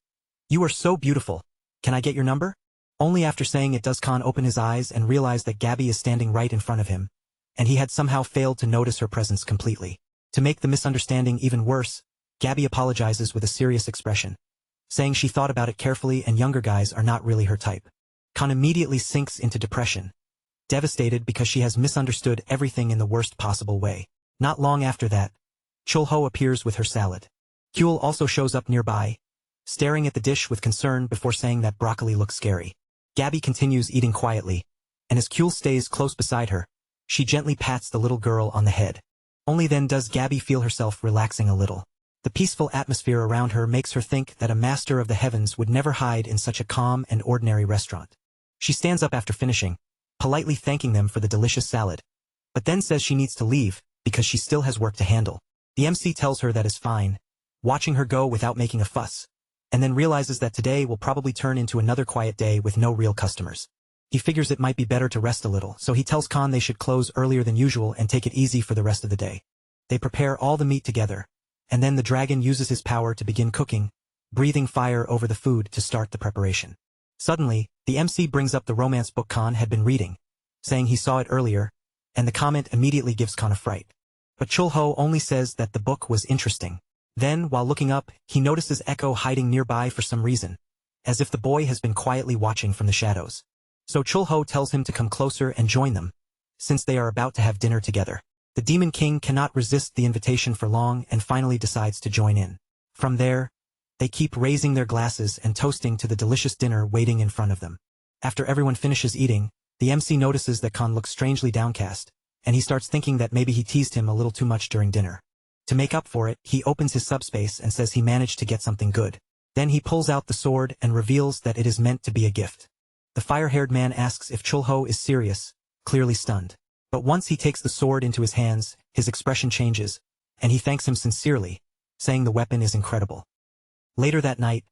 "You are so beautiful. Can I get your number?" Only after saying it does Khan open his eyes and realize that Gabby is standing right in front of him, and he had somehow failed to notice her presence completely. To make the misunderstanding even worse, Gabby apologizes with a serious expression, saying she thought about it carefully and younger guys are not really her type. Khan immediately sinks into depression, devastated because she has misunderstood everything in the worst possible way. Not long after that, Chulho appears with her salad. Kyul also shows up nearby, staring at the dish with concern before saying that broccoli looks scary. Gabby continues eating quietly, and as Kyul stays close beside her, she gently pats the little girl on the head. Only then does Gabby feel herself relaxing a little. The peaceful atmosphere around her makes her think that a master of the heavens would never hide in such a calm and ordinary restaurant. She stands up after finishing, politely thanking them for the delicious salad, but then says she needs to leave because she still has work to handle. The MC tells her that is fine, watching her go without making a fuss, and then realizes that today will probably turn into another quiet day with no real customers. He figures it might be better to rest a little, so he tells Khan they should close earlier than usual and take it easy for the rest of the day. They prepare all the meat together, and then the dragon uses his power to begin cooking, breathing fire over the food to start the preparation. Suddenly, the MC brings up the romance book Khan had been reading, saying he saw it earlier, and the comment immediately gives Khan a fright. But Chulho only says that the book was interesting. Then, while looking up, he notices Echo hiding nearby for some reason, as if the boy has been quietly watching from the shadows. So Chulho tells him to come closer and join them, since they are about to have dinner together. The Demon King cannot resist the invitation for long and finally decides to join in. From there, they keep raising their glasses and toasting to the delicious dinner waiting in front of them. After everyone finishes eating, the MC notices that Khan looks strangely downcast, and he starts thinking that maybe he teased him a little too much during dinner. To make up for it, he opens his subspace and says he managed to get something good. Then he pulls out the sword and reveals that it is meant to be a gift. The fire-haired man asks if Chulho is serious, clearly stunned. But once he takes the sword into his hands, his expression changes, and he thanks him sincerely, saying the weapon is incredible. Later that night,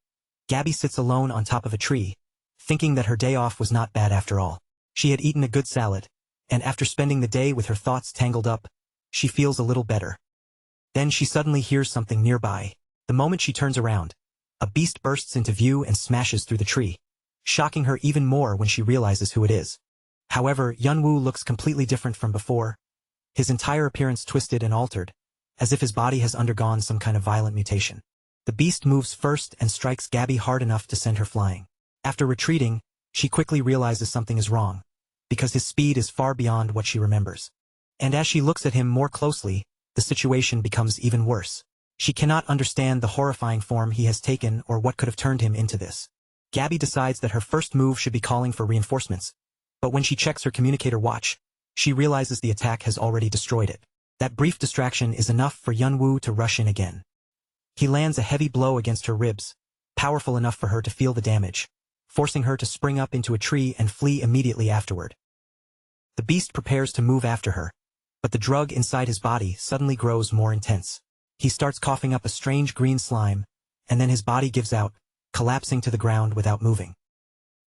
Gabby sits alone on top of a tree, thinking that her day off was not bad after all. She had eaten a good salad, and after spending the day with her thoughts tangled up, she feels a little better. Then she suddenly hears something nearby. The moment she turns around, a beast bursts into view and smashes through the tree, shocking her even more when she realizes who it is. However, Yunwoo looks completely different from before, his entire appearance twisted and altered, as if his body has undergone some kind of violent mutation. The beast moves first and strikes Gabby hard enough to send her flying. After retreating, she quickly realizes something is wrong, because his speed is far beyond what she remembers. And as she looks at him more closely, the situation becomes even worse. She cannot understand the horrifying form he has taken or what could have turned him into this. Gabby decides that her first move should be calling for reinforcements, but when she checks her communicator watch, she realizes the attack has already destroyed it. That brief distraction is enough for Yunwoo to rush in again. He lands a heavy blow against her ribs, powerful enough for her to feel the damage, forcing her to spring up into a tree and flee immediately afterward. The beast prepares to move after her, but the drug inside his body suddenly grows more intense. He starts coughing up a strange green slime, and then his body gives out, collapsing to the ground without moving.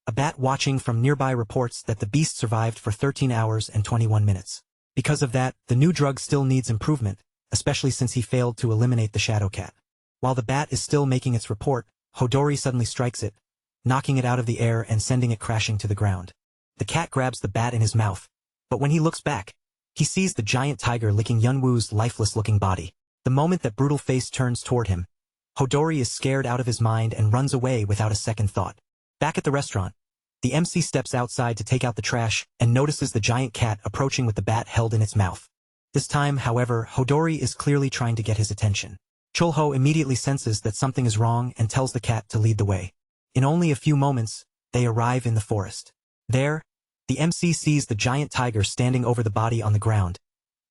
A bat watching from nearby reports that the beast survived for 13 hours and 21 minutes. Because of that, the new drug still needs improvement, especially since he failed to eliminate the shadow cat. While the bat is still making its report, Hodori suddenly strikes it, knocking it out of the air and sending it crashing to the ground. The cat grabs the bat in his mouth, but when he looks back, he sees the giant tiger licking Yunwoo's lifeless-looking body. The moment that brutal face turns toward him, Hodori is scared out of his mind and runs away without a second thought. Back at the restaurant, the MC steps outside to take out the trash and notices the giant cat approaching with the bat held in its mouth. This time, however, Hodori is clearly trying to get his attention. Chulho immediately senses that something is wrong and tells the cat to lead the way. In only a few moments, they arrive in the forest. There, the MC sees the giant tiger standing over the body on the ground,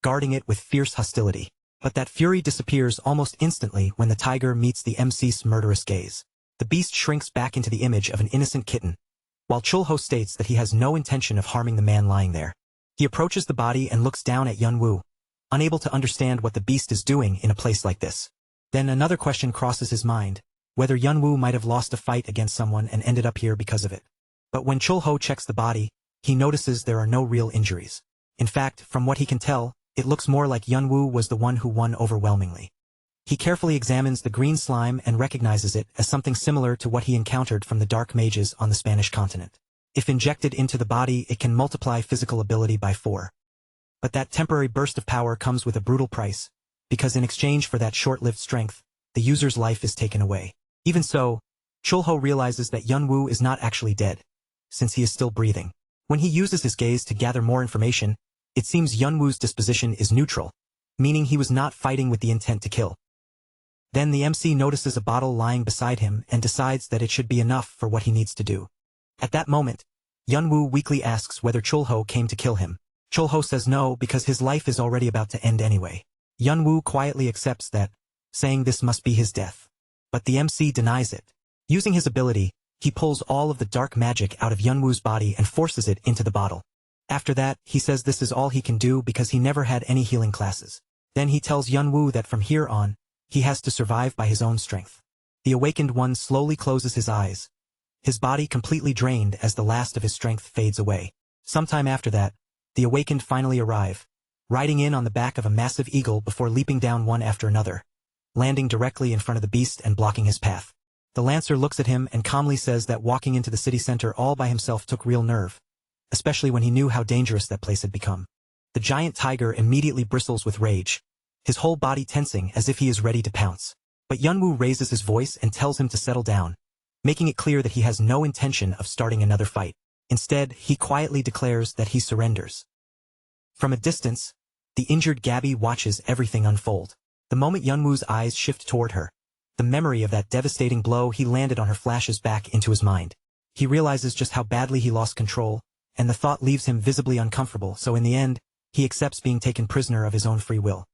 guarding it with fierce hostility. But that fury disappears almost instantly when the tiger meets the MC's murderous gaze. The beast shrinks back into the image of an innocent kitten, while Chulho states that he has no intention of harming the man lying there. He approaches the body and looks down at Yunwoo, unable to understand what the beast is doing in a place like this. Then another question crosses his mind, whether Yunwoo might have lost a fight against someone and ended up here because of it. But when Chulho checks the body, he notices there are no real injuries. In fact, from what he can tell, it looks more like Yunwoo was the one who won overwhelmingly. He carefully examines the green slime and recognizes it as something similar to what he encountered from the dark mages on the Spanish continent. If injected into the body, it can multiply physical ability by 4. But that temporary burst of power comes with a brutal price, because in exchange for that short-lived strength, the user's life is taken away. Even so, Chulho realizes that Yunwoo is not actually dead, since he is still breathing. When he uses his gaze to gather more information, it seems Yunwoo's disposition is neutral, meaning he was not fighting with the intent to kill. Then the MC notices a bottle lying beside him and decides that it should be enough for what he needs to do. At that moment, Yunwoo weakly asks whether Chulho came to kill him. Chulho says no because his life is already about to end anyway. Yunwoo quietly accepts that, saying this must be his death. But the MC denies it. Using his ability, he pulls all of the dark magic out of Yunwoo's body and forces it into the bottle. After that, he says this is all he can do because he never had any healing classes. Then he tells Yunwoo that from here on, he has to survive by his own strength. The awakened one slowly closes his eyes, his body completely drained as the last of his strength fades away. Sometime after that, the awakened finally arrive, riding in on the back of a massive eagle before leaping down one after another, landing directly in front of the beast and blocking his path. The Lancer looks at him and calmly says that walking into the city center all by himself took real nerve, especially when he knew how dangerous that place had become. The giant tiger immediately bristles with rage, his whole body tensing as if he is ready to pounce. But Yunwoo raises his voice and tells him to settle down, making it clear that he has no intention of starting another fight. Instead, he quietly declares that he surrenders. From a distance, the injured Gabby watches everything unfold. The moment Yunwoo's eyes shift toward her, the memory of that devastating blow he landed on her flashes back into his mind. He realizes just how badly he lost control, and the thought leaves him visibly uncomfortable, so in the end, he accepts being taken prisoner of his own free will.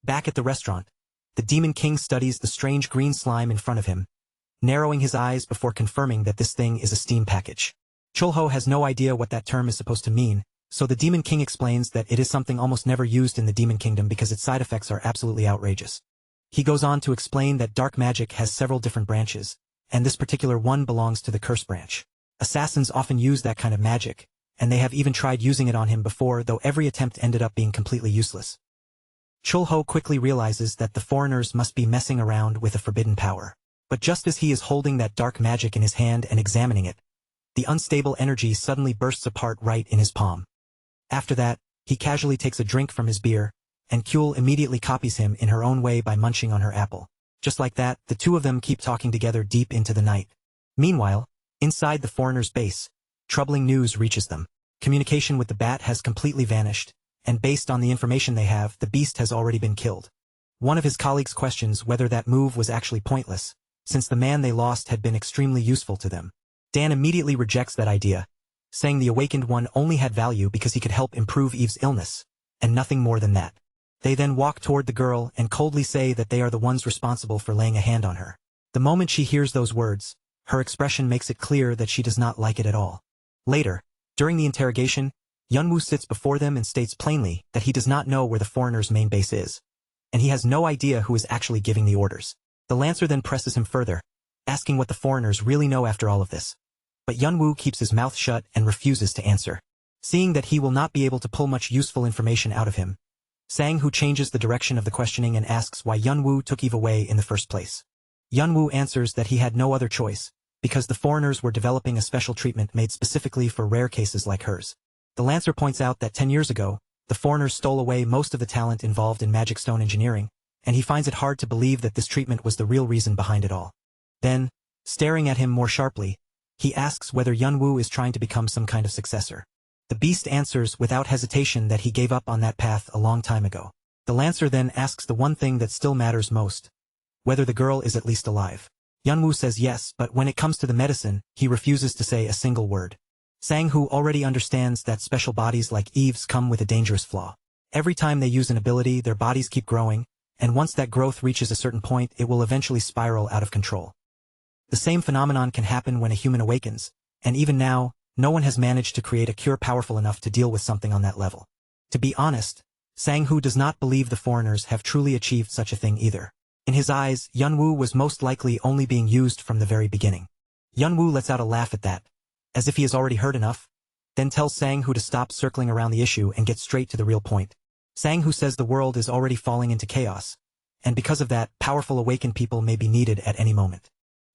Back at the restaurant, the Demon King studies the strange green slime in front of him, narrowing his eyes before confirming that this thing is a steam package. Chulho has no idea what that term is supposed to mean, so the Demon King explains that it is something almost never used in the Demon Kingdom because its side effects are absolutely outrageous. He goes on to explain that dark magic has several different branches, and this particular one belongs to the curse branch. Assassins often use that kind of magic, and they have even tried using it on him before, though every attempt ended up being completely useless. Chul-ho quickly realizes that the foreigners must be messing around with a forbidden power. But just as he is holding that dark magic in his hand and examining it, the unstable energy suddenly bursts apart right in his palm. After that, he casually takes a drink from his beer, and Kyul immediately copies him in her own way by munching on her apple. Just like that, the two of them keep talking together deep into the night. Meanwhile, inside the foreigner's base, troubling news reaches them. Communication with the bat has completely vanished, and based on the information they have, the beast has already been killed. One of his colleagues questions whether that move was actually pointless, since the man they lost had been extremely useful to them. Dan immediately rejects that idea, saying the awakened one only had value because he could help improve Eve's illness, and nothing more than that. They then walk toward the girl and coldly say that they are the ones responsible for laying a hand on her. The moment she hears those words, her expression makes it clear that she does not like it at all. Later, during the interrogation, Yunwoo sits before them and states plainly that he does not know where the foreigner's main base is, and he has no idea who is actually giving the orders. The Lancer then presses him further, asking what the foreigners really know after all of this. But Yunwoo keeps his mouth shut and refuses to answer. Seeing that he will not be able to pull much useful information out of him, Sang-hoo changes the direction of the questioning and asks why Yunwoo took Eve away in the first place. Yunwoo answers that he had no other choice, because the foreigners were developing a special treatment made specifically for rare cases like hers. The Lancer points out that 10 years ago, the foreigners stole away most of the talent involved in magic stone engineering, and he finds it hard to believe that this treatment was the real reason behind it all. Then, staring at him more sharply, he asks whether Yunwoo is trying to become some kind of successor. The beast answers without hesitation that he gave up on that path a long time ago. The Lancer then asks the one thing that still matters most, whether the girl is at least alive. Yunwoo says yes, but when it comes to the medicine, he refuses to say a single word. Sang-hoo already understands that special bodies like Eve's come with a dangerous flaw. Every time they use an ability, their bodies keep growing, and once that growth reaches a certain point, it will eventually spiral out of control. The same phenomenon can happen when a human awakens, and even now, no one has managed to create a cure powerful enough to deal with something on that level. To be honest, Sang-hoo does not believe the foreigners have truly achieved such a thing either. In his eyes, Yunwoo was most likely only being used from the very beginning. Yunwoo lets out a laugh at that, as if he has already heard enough, then tells Sang-hoo to stop circling around the issue and get straight to the real point. Sang-hoo says the world is already falling into chaos, and because of that, powerful awakened people may be needed at any moment.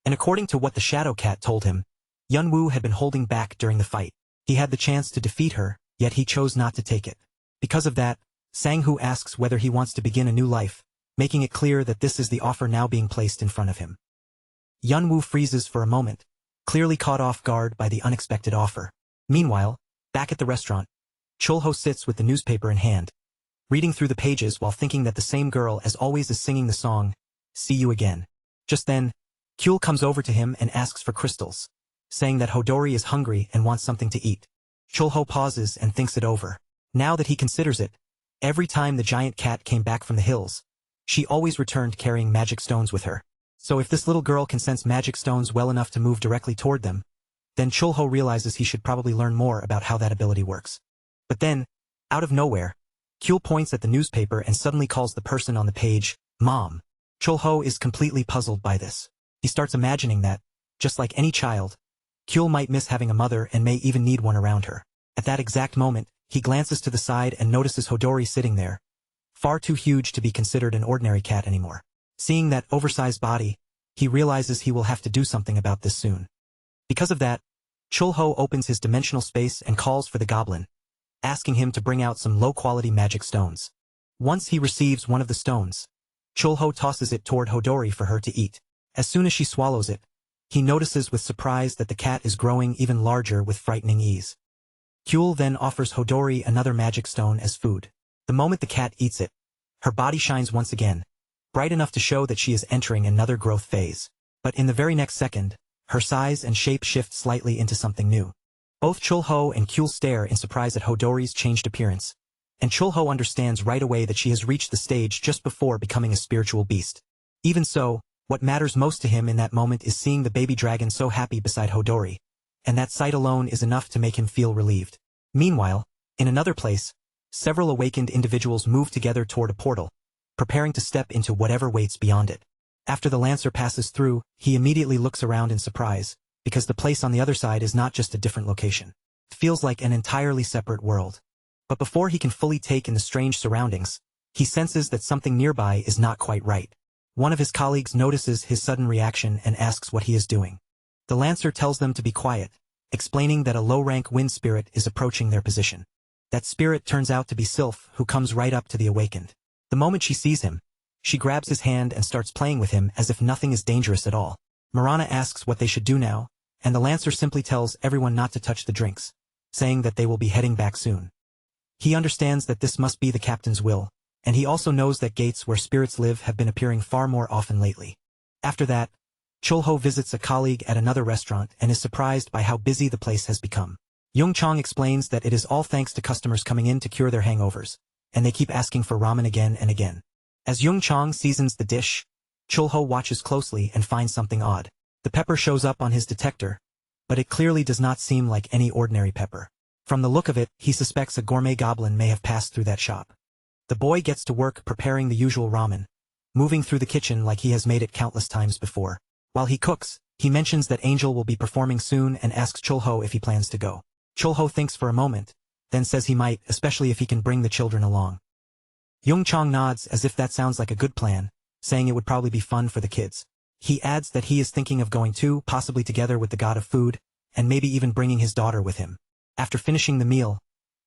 And according to what the Shadow Cat told him, Yunwoo had been holding back during the fight. He had the chance to defeat her, yet he chose not to take it. Because of that, Sang-hoo asks whether he wants to begin a new life, making it clear that this is the offer now being placed in front of him. Yunwoo freezes for a moment, clearly caught off guard by the unexpected offer. Meanwhile, back at the restaurant, Chul-ho sits with the newspaper in hand, reading through the pages while thinking that the same girl as always is singing the song, "See You Again." Just then, Kyul comes over to him and asks for crystals, saying that Hodori is hungry and wants something to eat. Chul-ho pauses and thinks it over. Now that he considers it, every time the giant cat came back from the hills, she always returned carrying magic stones with her. So if this little girl can sense magic stones well enough to move directly toward them, then Chul-ho realizes he should probably learn more about how that ability works. But then, out of nowhere, Kyul points at the newspaper and suddenly calls the person on the page, Mom. Chul-ho is completely puzzled by this. He starts imagining that, just like any child, Kyul might miss having a mother and may even need one around her. At that exact moment, he glances to the side and notices Hodori sitting there, far too huge to be considered an ordinary cat anymore. Seeing that oversized body, he realizes he will have to do something about this soon. Because of that, Chul-ho opens his dimensional space and calls for the goblin, asking him to bring out some low-quality magic stones. Once he receives one of the stones, Chul-ho tosses it toward Hodori for her to eat. As soon as she swallows it, he notices with surprise that the cat is growing even larger with frightening ease. Kyul then offers Hodori another magic stone as food. The moment the cat eats it, her body shines once again, bright enough to show that she is entering another growth phase. But in the very next second, her size and shape shift slightly into something new. Both Chul-ho and Kyul stare in surprise at Hodori's changed appearance, and Chul-ho understands right away that she has reached the stage just before becoming a spiritual beast. Even so, what matters most to him in that moment is seeing the baby dragon so happy beside Hodori, and that sight alone is enough to make him feel relieved. Meanwhile, in another place, several awakened individuals move together toward a portal, preparing to step into whatever waits beyond it. After the Lancer passes through, he immediately looks around in surprise, because the place on the other side is not just a different location. feels like an entirely separate world. But before he can fully take in the strange surroundings, he senses that something nearby is not quite right. One of his colleagues notices his sudden reaction and asks what he is doing. The Lancer tells them to be quiet, explaining that a low-rank wind spirit is approaching their position. That spirit turns out to be Sylph, who comes right up to the awakened. The moment she sees him, she grabs his hand and starts playing with him as if nothing is dangerous at all. Marana asks what they should do now, and the Lancer simply tells everyone not to touch the drinks, saying that they will be heading back soon. He understands that this must be the captain's will, and he also knows that gates where spirits live have been appearing far more often lately. After that, Chulho visits a colleague at another restaurant and is surprised by how busy the place has become. Yung Chong explains that it is all thanks to customers coming in to cure their hangovers, and they keep asking for ramen again and again. As Yung Chong seasons the dish, Chulho watches closely and finds something odd. The pepper shows up on his detector, but it clearly does not seem like any ordinary pepper. From the look of it, he suspects a gourmet goblin may have passed through that shop. The boy gets to work preparing the usual ramen, moving through the kitchen like he has made it countless times before. While he cooks, he mentions that Angel will be performing soon and asks Chulho if he plans to go. Chulho thinks for a moment, then says he might, especially if he can bring the children along. Yung Chong nods as if that sounds like a good plan, saying it would probably be fun for the kids. He adds that he is thinking of going too, possibly together with the god of food, and maybe even bringing his daughter with him. After finishing the meal,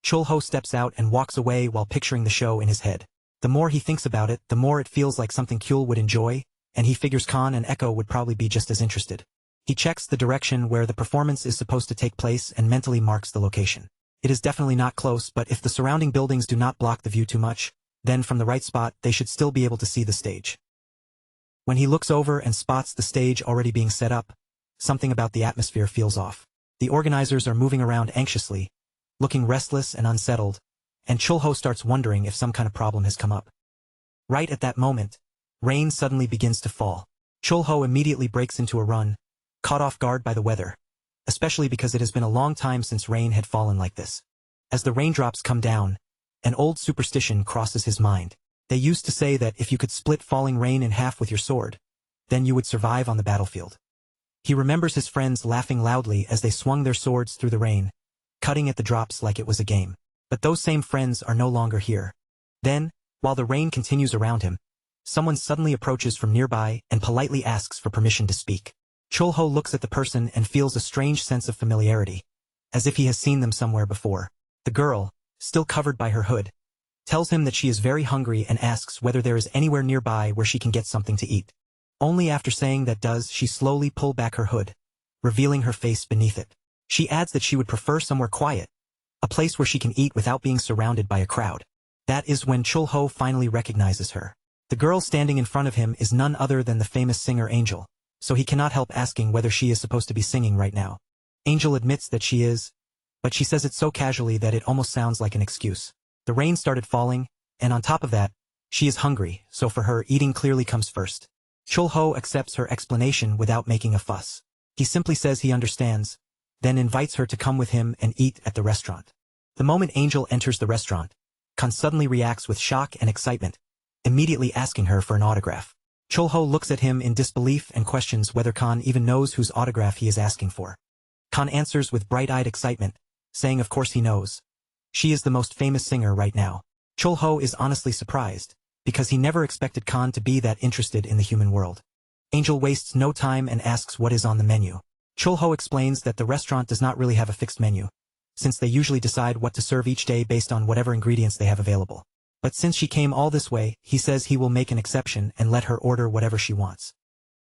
Chulho steps out and walks away while picturing the show in his head. The more he thinks about it, the more it feels like something Kyul would enjoy, and he figures Khan and Echo would probably be just as interested. He checks the direction where the performance is supposed to take place and mentally marks the location. It is definitely not close, but if the surrounding buildings do not block the view too much, then from the right spot they should still be able to see the stage. When he looks over and spots the stage already being set up, something about the atmosphere feels off. The organizers are moving around anxiously, looking restless and unsettled, and Chulho starts wondering if some kind of problem has come up. Right at that moment, rain suddenly begins to fall. Chulho immediately breaks into a run, caught off guard by the weather, especially because it has been a long time since rain had fallen like this. As the raindrops come down, an old superstition crosses his mind. They used to say that if you could split falling rain in half with your sword, then you would survive on the battlefield. He remembers his friends laughing loudly as they swung their swords through the rain, cutting at the drops like it was a game. But those same friends are no longer here. Then, while the rain continues around him, someone suddenly approaches from nearby and politely asks for permission to speak. Chulho looks at the person and feels a strange sense of familiarity, as if he has seen them somewhere before. The girl, still covered by her hood, tells him that she is very hungry and asks whether there is anywhere nearby where she can get something to eat. Only after saying that does she slowly pull back her hood, revealing her face beneath it. She adds that she would prefer somewhere quiet, a place where she can eat without being surrounded by a crowd. That is when Chulho finally recognizes her. The girl standing in front of him is none other than the famous singer Angel, so he cannot help asking whether she is supposed to be singing right now. Angel admits that she is, but she says it so casually that it almost sounds like an excuse. The rain started falling, and on top of that, she is hungry, so for her eating clearly comes first. Chulho accepts her explanation without making a fuss. He simply says he understands, then invites her to come with him and eat at the restaurant. The moment Angel enters the restaurant, Khan suddenly reacts with shock and excitement, immediately asking her for an autograph. Chulho looks at him in disbelief and questions whether Khan even knows whose autograph he is asking for. Khan answers with bright-eyed excitement, saying of course he knows. She is the most famous singer right now. Chulho is honestly surprised, because he never expected Khan to be that interested in the human world. Angel wastes no time and asks what is on the menu. Chulho explains that the restaurant does not really have a fixed menu, since they usually decide what to serve each day based on whatever ingredients they have available. But since she came all this way, he says he will make an exception and let her order whatever she wants.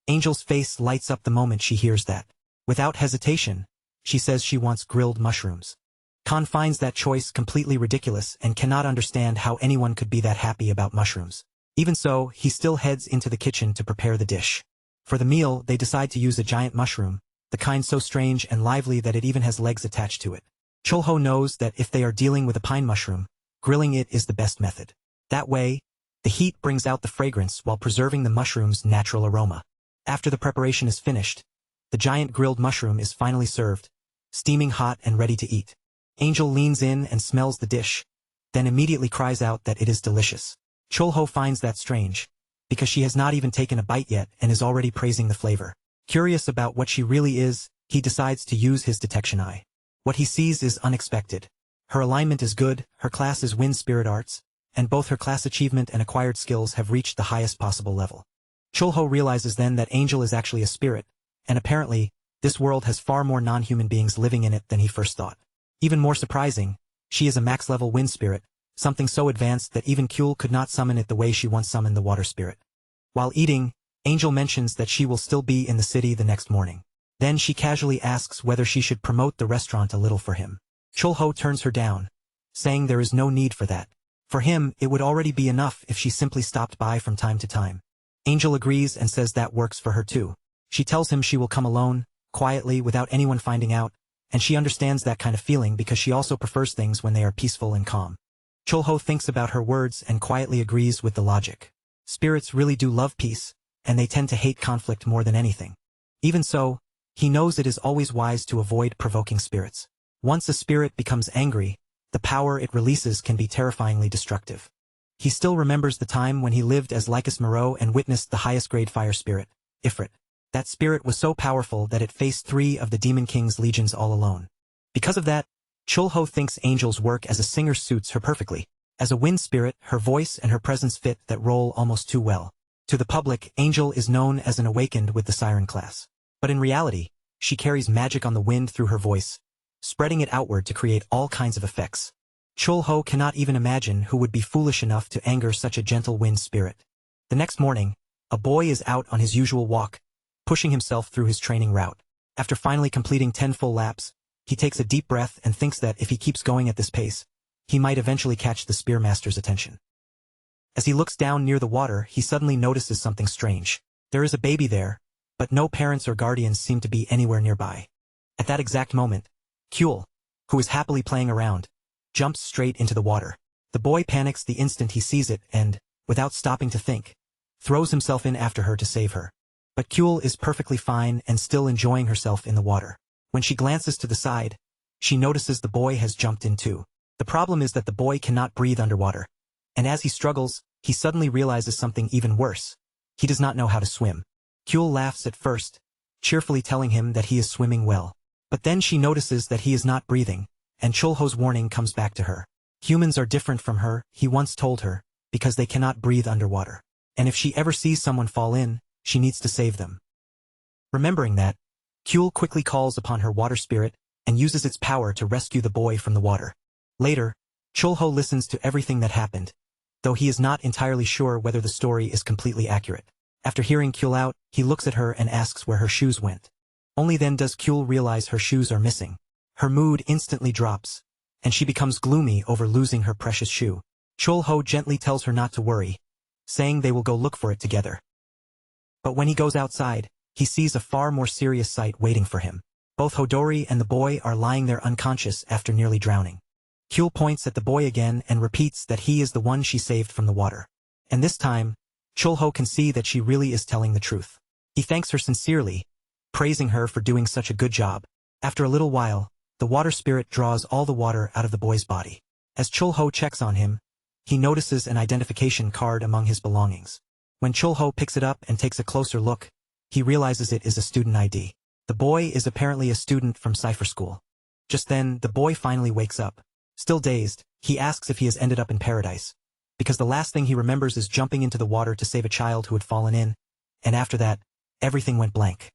Angel's face lights up the moment she hears that. Without hesitation, she says she wants grilled mushrooms. Khan finds that choice completely ridiculous and cannot understand how anyone could be that happy about mushrooms. Even so, he still heads into the kitchen to prepare the dish. For the meal, they decide to use a giant mushroom, the kind so strange and lively that it even has legs attached to it. Chulho knows that if they are dealing with a pine mushroom, grilling it is the best method. That way, the heat brings out the fragrance while preserving the mushroom's natural aroma. After the preparation is finished, the giant grilled mushroom is finally served, steaming hot and ready to eat. Angel leans in and smells the dish, then immediately cries out that it is delicious. Chulho finds that strange, because she has not even taken a bite yet and is already praising the flavor. Curious about what she really is, he decides to use his detection eye. What he sees is unexpected. Her alignment is good, her class is Wind Spirit Arts, and both her class achievement and acquired skills have reached the highest possible level. Chulho realizes then that Angel is actually a spirit, and apparently, this world has far more non-human beings living in it than he first thought. Even more surprising, she is a max-level wind spirit, something so advanced that even Kyul could not summon it the way she once summoned the water spirit. While eating, Angel mentions that she will still be in the city the next morning. Then she casually asks whether she should promote the restaurant a little for him. Chulho turns her down, saying there is no need for that. For him, it would already be enough if she simply stopped by from time to time. Angel agrees and says that works for her too. She tells him she will come alone, quietly, without anyone finding out, and she understands that kind of feeling because she also prefers things when they are peaceful and calm. Chulho thinks about her words and quietly agrees with the logic. Spirits really do love peace, and they tend to hate conflict more than anything. Even so, he knows it is always wise to avoid provoking spirits. Once a spirit becomes angry, the power it releases can be terrifyingly destructive. He still remembers the time when he lived as Lycus Moreau and witnessed the highest grade fire spirit, Ifrit. That spirit was so powerful that it faced 3 of the Demon King's legions all alone. Because of that, Chulho thinks Angel's work as a singer suits her perfectly. As a wind spirit, her voice and her presence fit that role almost too well. To the public, Angel is known as an awakened with the siren class. But in reality, she carries magic on the wind through her voice, spreading it outward to create all kinds of effects. Chulho cannot even imagine who would be foolish enough to anger such a gentle wind spirit. The next morning, a boy is out on his usual walk, pushing himself through his training route. After finally completing 10 full laps, he takes a deep breath and thinks that if he keeps going at this pace, he might eventually catch the Spearmaster's attention. As he looks down near the water, he suddenly notices something strange. There is a baby there, but no parents or guardians seem to be anywhere nearby. At that exact moment, Kyul, who is happily playing around, jumps straight into the water. The boy panics the instant he sees it and, without stopping to think, throws himself in after her to save her. But Kyul is perfectly fine and still enjoying herself in the water. When she glances to the side, she notices the boy has jumped in too. The problem is that the boy cannot breathe underwater, and as he struggles, he suddenly realizes something even worse. He does not know how to swim. Kyul laughs at first, cheerfully telling him that he is swimming well. But then she notices that he is not breathing, and Chulho's warning comes back to her. Humans are different from her, he once told her, because they cannot breathe underwater. And if she ever sees someone fall in, she needs to save them. Remembering that, Kyul quickly calls upon her water spirit and uses its power to rescue the boy from the water. Later, Chulho listens to everything that happened, though he is not entirely sure whether the story is completely accurate. After hearing Kyul out, he looks at her and asks where her shoes went. Only then does Kyul realize her shoes are missing. Her mood instantly drops, and she becomes gloomy over losing her precious shoe. Chulho gently tells her not to worry, saying they will go look for it together. But when he goes outside, he sees a far more serious sight waiting for him. Both Hodori and the boy are lying there unconscious after nearly drowning. Kyul points at the boy again and repeats that he is the one she saved from the water. And this time, Chulho can see that she really is telling the truth. He thanks her sincerely, praising her for doing such a good job. After a little while, the water spirit draws all the water out of the boy's body. As Chulho checks on him, he notices an identification card among his belongings. When Chulho picks it up and takes a closer look, he realizes it is a student ID. The boy is apparently a student from Cipher School. Just then, the boy finally wakes up. Still dazed, he asks if he has ended up in paradise, because the last thing he remembers is jumping into the water to save a child who had fallen in, and after that, everything went blank.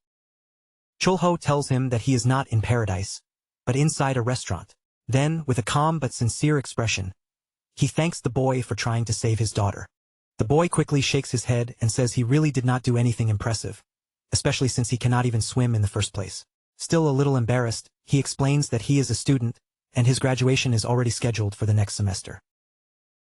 Chulho tells him that he is not in paradise, but inside a restaurant. Then, with a calm but sincere expression, he thanks the boy for trying to save his daughter. The boy quickly shakes his head and says he really did not do anything impressive, especially since he cannot even swim in the first place. Still a little embarrassed, he explains that he is a student, and his graduation is already scheduled for the next semester.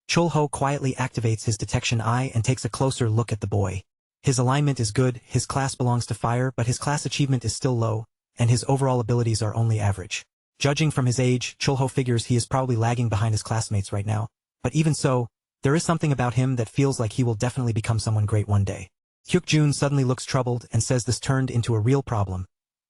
Chulho quietly activates his detection eye and takes a closer look at the boy. His alignment is good, his class belongs to fire, but his class achievement is still low, and his overall abilities are only average. Judging from his age, Chulho figures he is probably lagging behind his classmates right now, but even so, there is something about him that feels like he will definitely become someone great one day. Hyukjun suddenly looks troubled and says this turned into a real problem,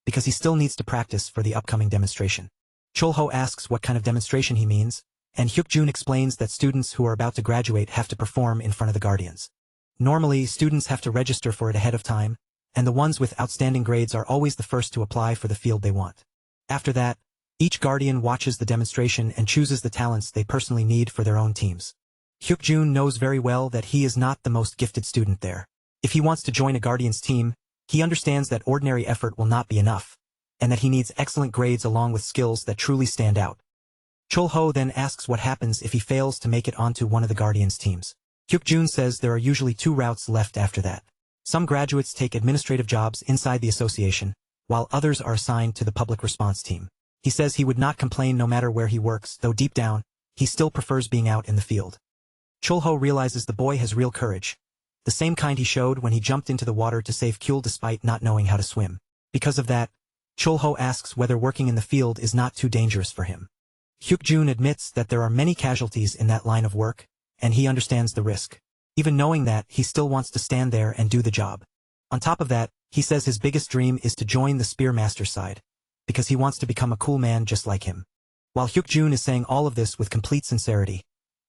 because he still needs to practice for the upcoming demonstration. Chulho asks what kind of demonstration he means, and Hyukjun explains that students who are about to graduate have to perform in front of the guardians. Normally, students have to register for it ahead of time, and the ones with outstanding grades are always the first to apply for the field they want. After that, Each guardian watches the demonstration and chooses the talents they personally need for their own teams. Hyuk-jun knows very well that he is not the most gifted student there. If he wants to join a guardian's team, he understands that ordinary effort will not be enough, and that he needs excellent grades along with skills that truly stand out. Chul-ho then asks what happens if he fails to make it onto one of the guardians' teams. Hyuk-jun says there are usually 2 routes left after that. Some graduates take administrative jobs inside the association, while others are assigned to the public response team. He says he would not complain no matter where he works, though deep down, he still prefers being out in the field. Chul-ho realizes the boy has real courage, the same kind he showed when he jumped into the water to save Kyul despite not knowing how to swim. Because of that, Chul-ho asks whether working in the field is not too dangerous for him. Hyuk-jun admits that there are many casualties in that line of work, and he understands the risk. Even knowing that, he still wants to stand there and do the job. On top of that, he says his biggest dream is to join the Spearmaster's side, because he wants to become a cool man just like him. While Hyuk-jun is saying all of this with complete sincerity,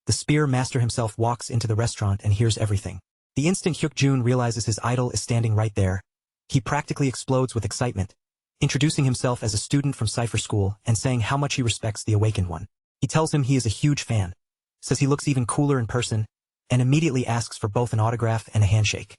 the Spearmaster himself walks into the restaurant and hears everything. The instant Hyuk-jun realizes his idol is standing right there, he practically explodes with excitement, introducing himself as a student from Cipher School and saying how much he respects the Awakened One. He tells him he is a huge fan, says he looks even cooler in person, and immediately asks for both an autograph and a handshake.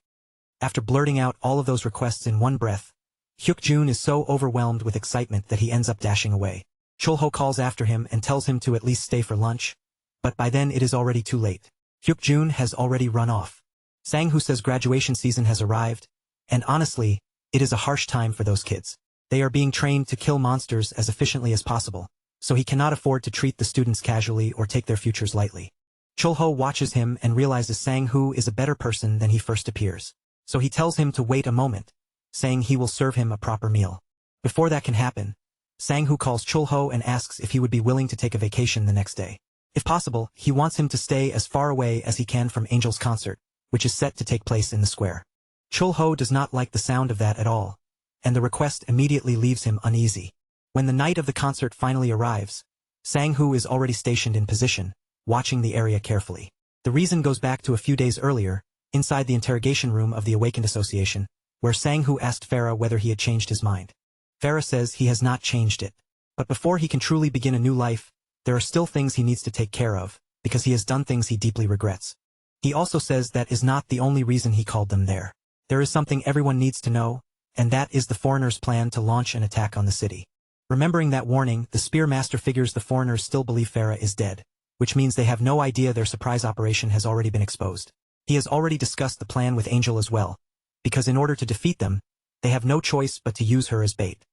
After blurting out all of those requests in one breath, Hyuk-jun is so overwhelmed with excitement that he ends up dashing away. Chul-ho calls after him and tells him to at least stay for lunch, but by then it is already too late. Hyuk-jun has already run off. Sang-hoo says graduation season has arrived, and honestly, it is a harsh time for those kids. They are being trained to kill monsters as efficiently as possible, so he cannot afford to treat the students casually or take their futures lightly. Chul-ho watches him and realizes Sang-hoo is a better person than he first appears. So he tells him to wait a moment, saying he will serve him a proper meal. Before that can happen, Sang-hoo calls Chul-ho and asks if he would be willing to take a vacation the next day. If possible, he wants him to stay as far away as he can from Angel's concert, which is set to take place in the square. Chul-ho does not like the sound of that at all, and the request immediately leaves him uneasy. When the night of the concert finally arrives, Sang-hoo is already stationed in position, watching the area carefully. The reason goes back to a few days earlier, inside the interrogation room of the Awakened Association, where Sang-hoo asked Farah whether he had changed his mind. Farah says he has not changed it. But before he can truly begin a new life, there are still things he needs to take care of, because he has done things he deeply regrets. He also says that is not the only reason he called them there. There is something everyone needs to know, and that is the foreigners' plan to launch an attack on the city. Remembering that warning, the Spearmaster figures the foreigners still believe Farah is dead, which means they have no idea their surprise operation has already been exposed. He has already discussed the plan with Angel as well, because in order to defeat them, they have no choice but to use her as bait.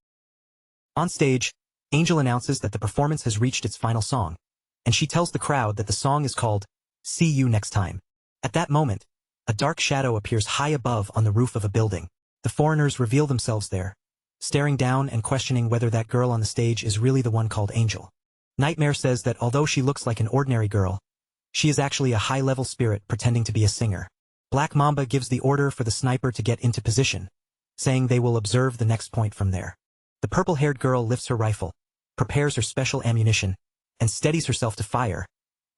On stage, Angel announces that the performance has reached its final song, and she tells the crowd that the song is called "See You Next Time." At that moment, a dark shadow appears high above on the roof of a building. The foreigners reveal themselves there, staring down and questioning whether that girl on the stage is really the one called Angel. Nightmare says that although she looks like an ordinary girl, she is actually a high-level spirit pretending to be a singer. Black Mamba gives the order for the sniper to get into position, saying they will observe the next point from there. The purple-haired girl lifts her rifle, prepares her special ammunition, and steadies herself to fire,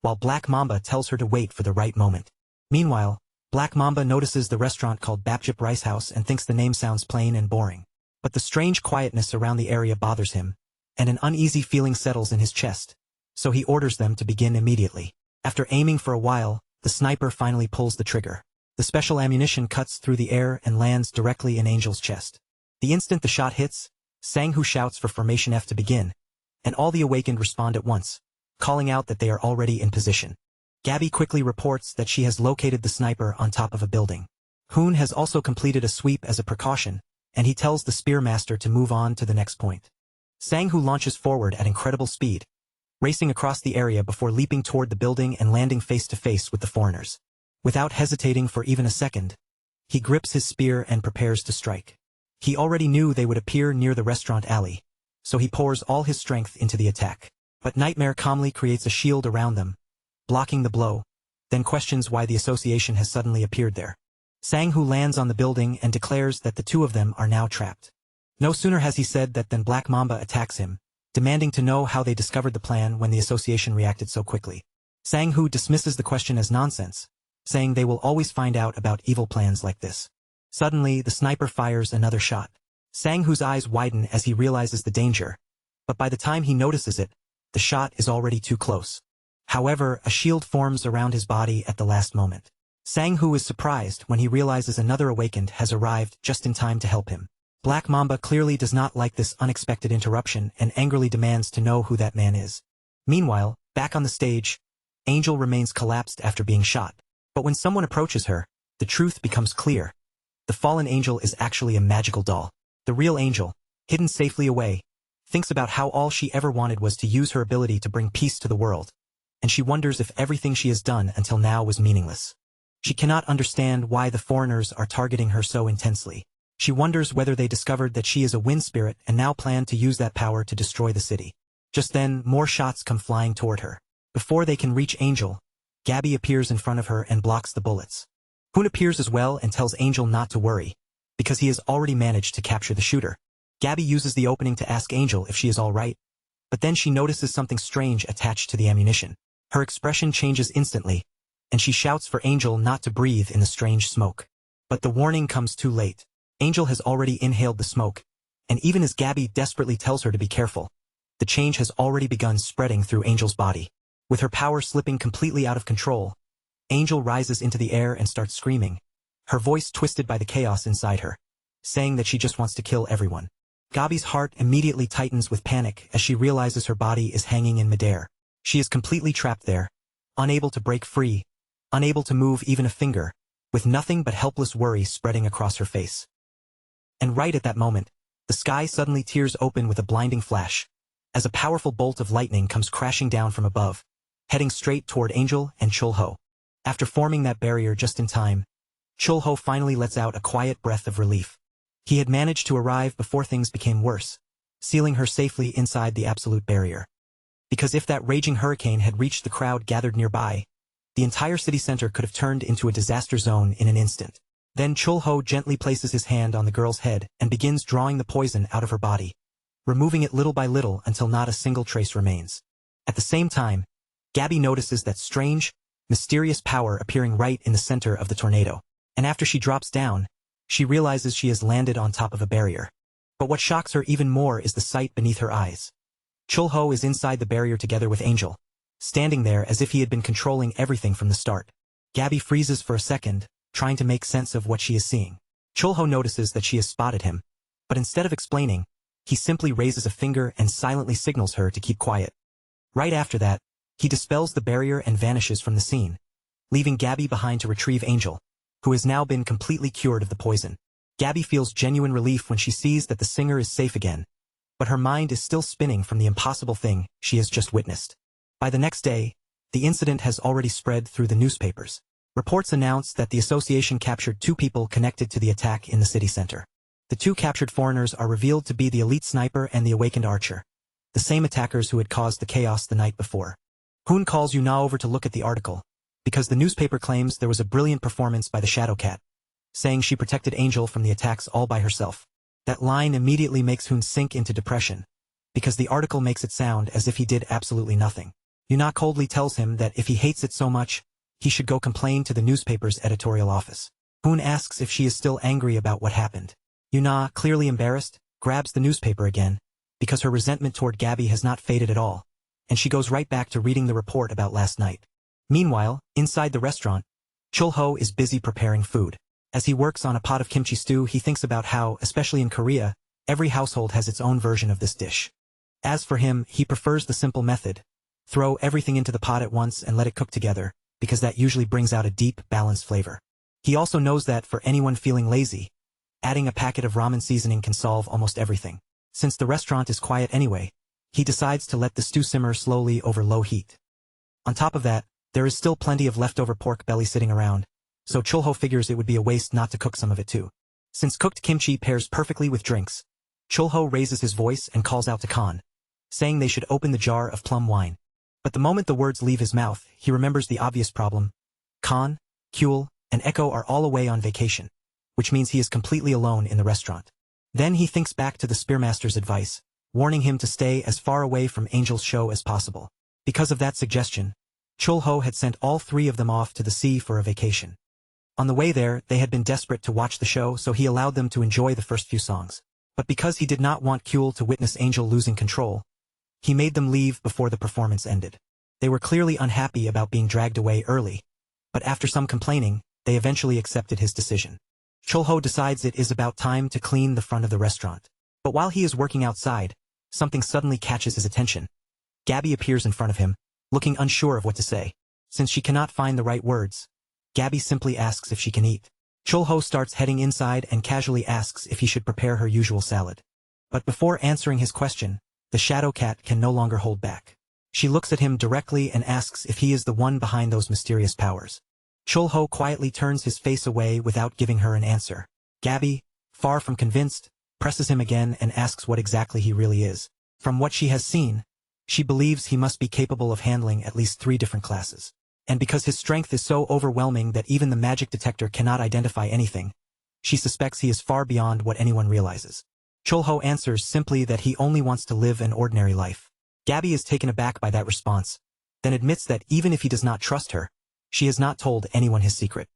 while Black Mamba tells her to wait for the right moment. Meanwhile, Black Mamba notices the restaurant called Bapjip Rice House and thinks the name sounds plain and boring. But the strange quietness around the area bothers him, and an uneasy feeling settles in his chest, so he orders them to begin immediately. After aiming for a while, the sniper finally pulls the trigger. The special ammunition cuts through the air and lands directly in Angel's chest. The instant the shot hits, Sang-hoo shouts for Formation F to begin, and all the Awakened respond at once, calling out that they are already in position. Gabby quickly reports that she has located the sniper on top of a building. Hoon has also completed a sweep as a precaution, and he tells the Spearmaster to move on to the next point. Sang-hoo launches forward at incredible speed, racing across the area before leaping toward the building and landing face-to-face with the foreigners. Without hesitating for even a second, he grips his spear and prepares to strike. He already knew they would appear near the restaurant alley, so he pours all his strength into the attack. But Nightmare calmly creates a shield around them, blocking the blow, then questions why the association has suddenly appeared there. Sang-hoo lands on the building and declares that the two of them are now trapped. No sooner has he said that than Black Mamba attacks him, demanding to know how they discovered the plan when the association reacted so quickly. Sang-hoo dismisses the question as nonsense, saying they will always find out about evil plans like this. Suddenly, the sniper fires another shot. Sang-hoo's eyes widen as he realizes the danger, But by the time he notices it, the shot is already too close. However, a shield forms around his body at the last moment. Sang-hoo is surprised when he realizes another awakened has arrived just in time to help him. Black Mamba clearly does not like this unexpected interruption and angrily demands to know who that man is. Meanwhile, back on the stage, Angel remains collapsed after being shot. But when someone approaches her, the truth becomes clear. The fallen angel is actually a magical doll. The real angel, hidden safely away, thinks about how all she ever wanted was to use her ability to bring peace to the world, and she wonders if everything she has done until now was meaningless. She cannot understand why the foreigners are targeting her so intensely. She wonders whether they discovered that she is a wind spirit and now plan to use that power to destroy the city. Just then, more shots come flying toward her. Before they can reach Angel, Gabby appears in front of her and blocks the bullets. Hoon appears as well and tells Angel not to worry, because he has already managed to capture the shooter. Gabby uses the opening to ask Angel if she is all right, but then she notices something strange attached to the ammunition. Her expression changes instantly, and she shouts for Angel not to breathe in the strange smoke. But the warning comes too late. Angel has already inhaled the smoke, and even as Gabby desperately tells her to be careful, the change has already begun spreading through Angel's body. With her power slipping completely out of control, Angel rises into the air and starts screaming, her voice twisted by the chaos inside her, saying that she just wants to kill everyone. Gabby's heart immediately tightens with panic as she realizes her body is hanging in midair. She is completely trapped there, unable to break free, unable to move even a finger, with nothing but helpless worry spreading across her face. And right at that moment, the sky suddenly tears open with a blinding flash, as a powerful bolt of lightning comes crashing down from above, heading straight toward Angel and Chul-ho. After forming that barrier just in time, Chul-ho finally lets out a quiet breath of relief. He had managed to arrive before things became worse, sealing her safely inside the absolute barrier. Because if that raging hurricane had reached the crowd gathered nearby, the entire city center could have turned into a disaster zone in an instant. Then Chul-ho gently places his hand on the girl's head and begins drawing the poison out of her body, removing it little by little until not a single trace remains. At the same time, Gabby notices that strange, mysterious power appearing right in the center of the tornado. And after she drops down, she realizes she has landed on top of a barrier. But what shocks her even more is the sight beneath her eyes. Chul-ho is inside the barrier together with Angel, standing there as if he had been controlling everything from the start. Gabby freezes for a second, trying to make sense of what she is seeing. Chul-ho notices that she has spotted him, but instead of explaining, he simply raises a finger and silently signals her to keep quiet. Right after that, he dispels the barrier and vanishes from the scene, leaving Gabby behind to retrieve Angel, who has now been completely cured of the poison. Gabby feels genuine relief when she sees that the singer is safe again, but her mind is still spinning from the impossible thing she has just witnessed. By the next day, the incident has already spread through the newspapers. Reports announce that the association captured 2 people connected to the attack in the city center. The 2 captured foreigners are revealed to be the elite sniper and the awakened archer, the same attackers who had caused the chaos the night before. Hoon calls Yuna over to look at the article, because the newspaper claims there was a brilliant performance by the Shadow Cat, saying she protected Angel from the attacks all by herself. That line immediately makes Hoon sink into depression, because the article makes it sound as if he did absolutely nothing. Yuna coldly tells him that if he hates it so much, he should go complain to the newspaper's editorial office. Hoon asks if she is still angry about what happened. Yuna, clearly embarrassed, grabs the newspaper again, because her resentment toward Gabby has not faded at all, and she goes right back to reading the report about last night. Meanwhile, inside the restaurant, Chul-ho is busy preparing food. As he works on a pot of kimchi stew, he thinks about how, especially in Korea, every household has its own version of this dish. As for him, he prefers the simple method: throw everything into the pot at once and let it cook together, because that usually brings out a deep, balanced flavor. He also knows that for anyone feeling lazy, adding a packet of ramen seasoning can solve almost everything. Since the restaurant is quiet anyway, he decides to let the stew simmer slowly over low heat. On top of that, there is still plenty of leftover pork belly sitting around, so Chul-ho figures it would be a waste not to cook some of it too. Since cooked kimchi pairs perfectly with drinks, Chul-ho raises his voice and calls out to Khan, saying they should open the jar of plum wine. But the moment the words leave his mouth, he remembers the obvious problem. Khan, Kyul, and Echo are all away on vacation, which means he is completely alone in the restaurant. Then he thinks back to the Spearmaster's advice, warning him to stay as far away from Angel's show as possible. Because of that suggestion, Chul-ho had sent all 3 of them off to the sea for a vacation. On the way there, they had been desperate to watch the show, so he allowed them to enjoy the first few songs. But because he did not want Kyul to witness Angel losing control, He made them leave before the performance ended. They were clearly unhappy about being dragged away early, but after some complaining, they eventually accepted his decision. Chulho decides it is about time to clean the front of the restaurant. But while he is working outside, something suddenly catches his attention. Gabby appears in front of him, looking unsure of what to say. Since she cannot find the right words, Gabby simply asks if she can eat. Chulho starts heading inside and casually asks if he should prepare her usual salad. But before answering his question, the shadow cat can no longer hold back. She looks at him directly and asks if he is the one behind those mysterious powers. Chulho quietly turns his face away without giving her an answer. Gabby, far from convinced, presses him again and asks what exactly he really is. From what she has seen, she believes he must be capable of handling at least 3 different classes. And because his strength is so overwhelming that even the magic detector cannot identify anything, she suspects he is far beyond what anyone realizes. Chulho answers simply that he only wants to live an ordinary life. Gabby is taken aback by that response, then admits that even if he does not trust her, she has not told anyone his secret.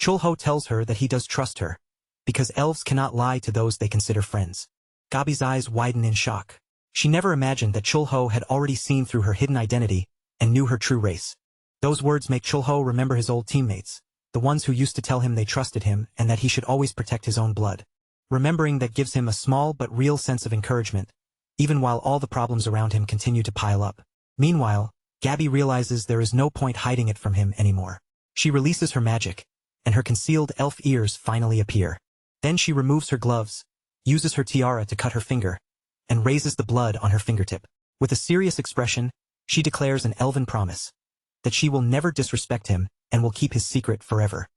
Chulho tells her that he does trust her, because elves cannot lie to those they consider friends. Gabby's eyes widen in shock. She never imagined that Chulho had already seen through her hidden identity and knew her true race. Those words make Chulho remember his old teammates, the ones who used to tell him they trusted him and that he should always protect his own blood. Remembering that gives him a small but real sense of encouragement, even while all the problems around him continue to pile up. Meanwhile, Gabby realizes there is no point hiding it from him anymore. She releases her magic, and her concealed elf ears finally appear. Then she removes her gloves, uses her tiara to cut her finger, and raises the blood on her fingertip. With a serious expression, she declares an elven promise that she will never disrespect him and will keep his secret forever.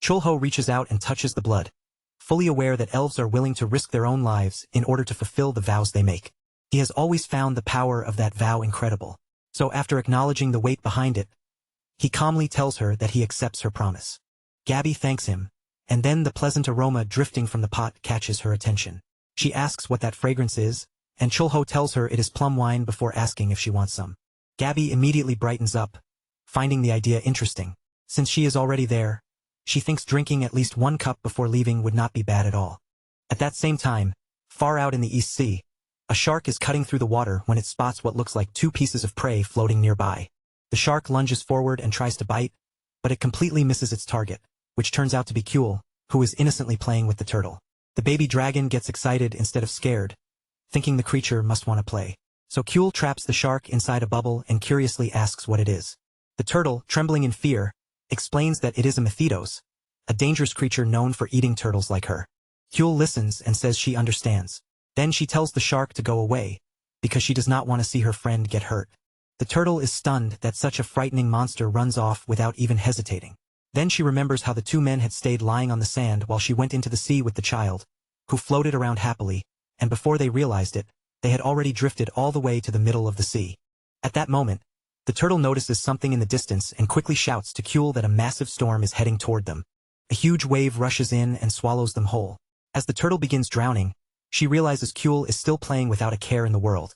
Chulho reaches out and touches the blood, fully aware that elves are willing to risk their own lives in order to fulfill the vows they make. He has always found the power of that vow incredible. So after acknowledging the weight behind it, he calmly tells her that he accepts her promise. Gabby thanks him, and then the pleasant aroma drifting from the pot catches her attention. She asks what that fragrance is, and Chulho tells her it is plum wine before asking if she wants some. Gabby immediately brightens up, finding the idea interesting. Since she is already there, she thinks drinking at least 1 cup before leaving would not be bad at all. At that same time, far out in the East Sea, a shark is cutting through the water when it spots what looks like 2 pieces of prey floating nearby. The shark lunges forward and tries to bite, but it completely misses its target, which turns out to be Kuel, who is innocently playing with the turtle. The baby dragon gets excited instead of scared, thinking the creature must want to play. So Kuel traps the shark inside a bubble and curiously asks what it is. The turtle, trembling in fear, explains that it is a Mythidos, a dangerous creature known for eating turtles like her. Kuel listens and says she understands. Then she tells the shark to go away, because she does not want to see her friend get hurt. The turtle is stunned that such a frightening monster runs off without even hesitating. Then she remembers how the 2 men had stayed lying on the sand while she went into the sea with the child, who floated around happily, and before they realized it, they had already drifted all the way to the middle of the sea. At that moment, the turtle notices something in the distance and quickly shouts to Kuel that a massive storm is heading toward them. A huge wave rushes in and swallows them whole. As the turtle begins drowning, she realizes Kuel is still playing without a care in the world,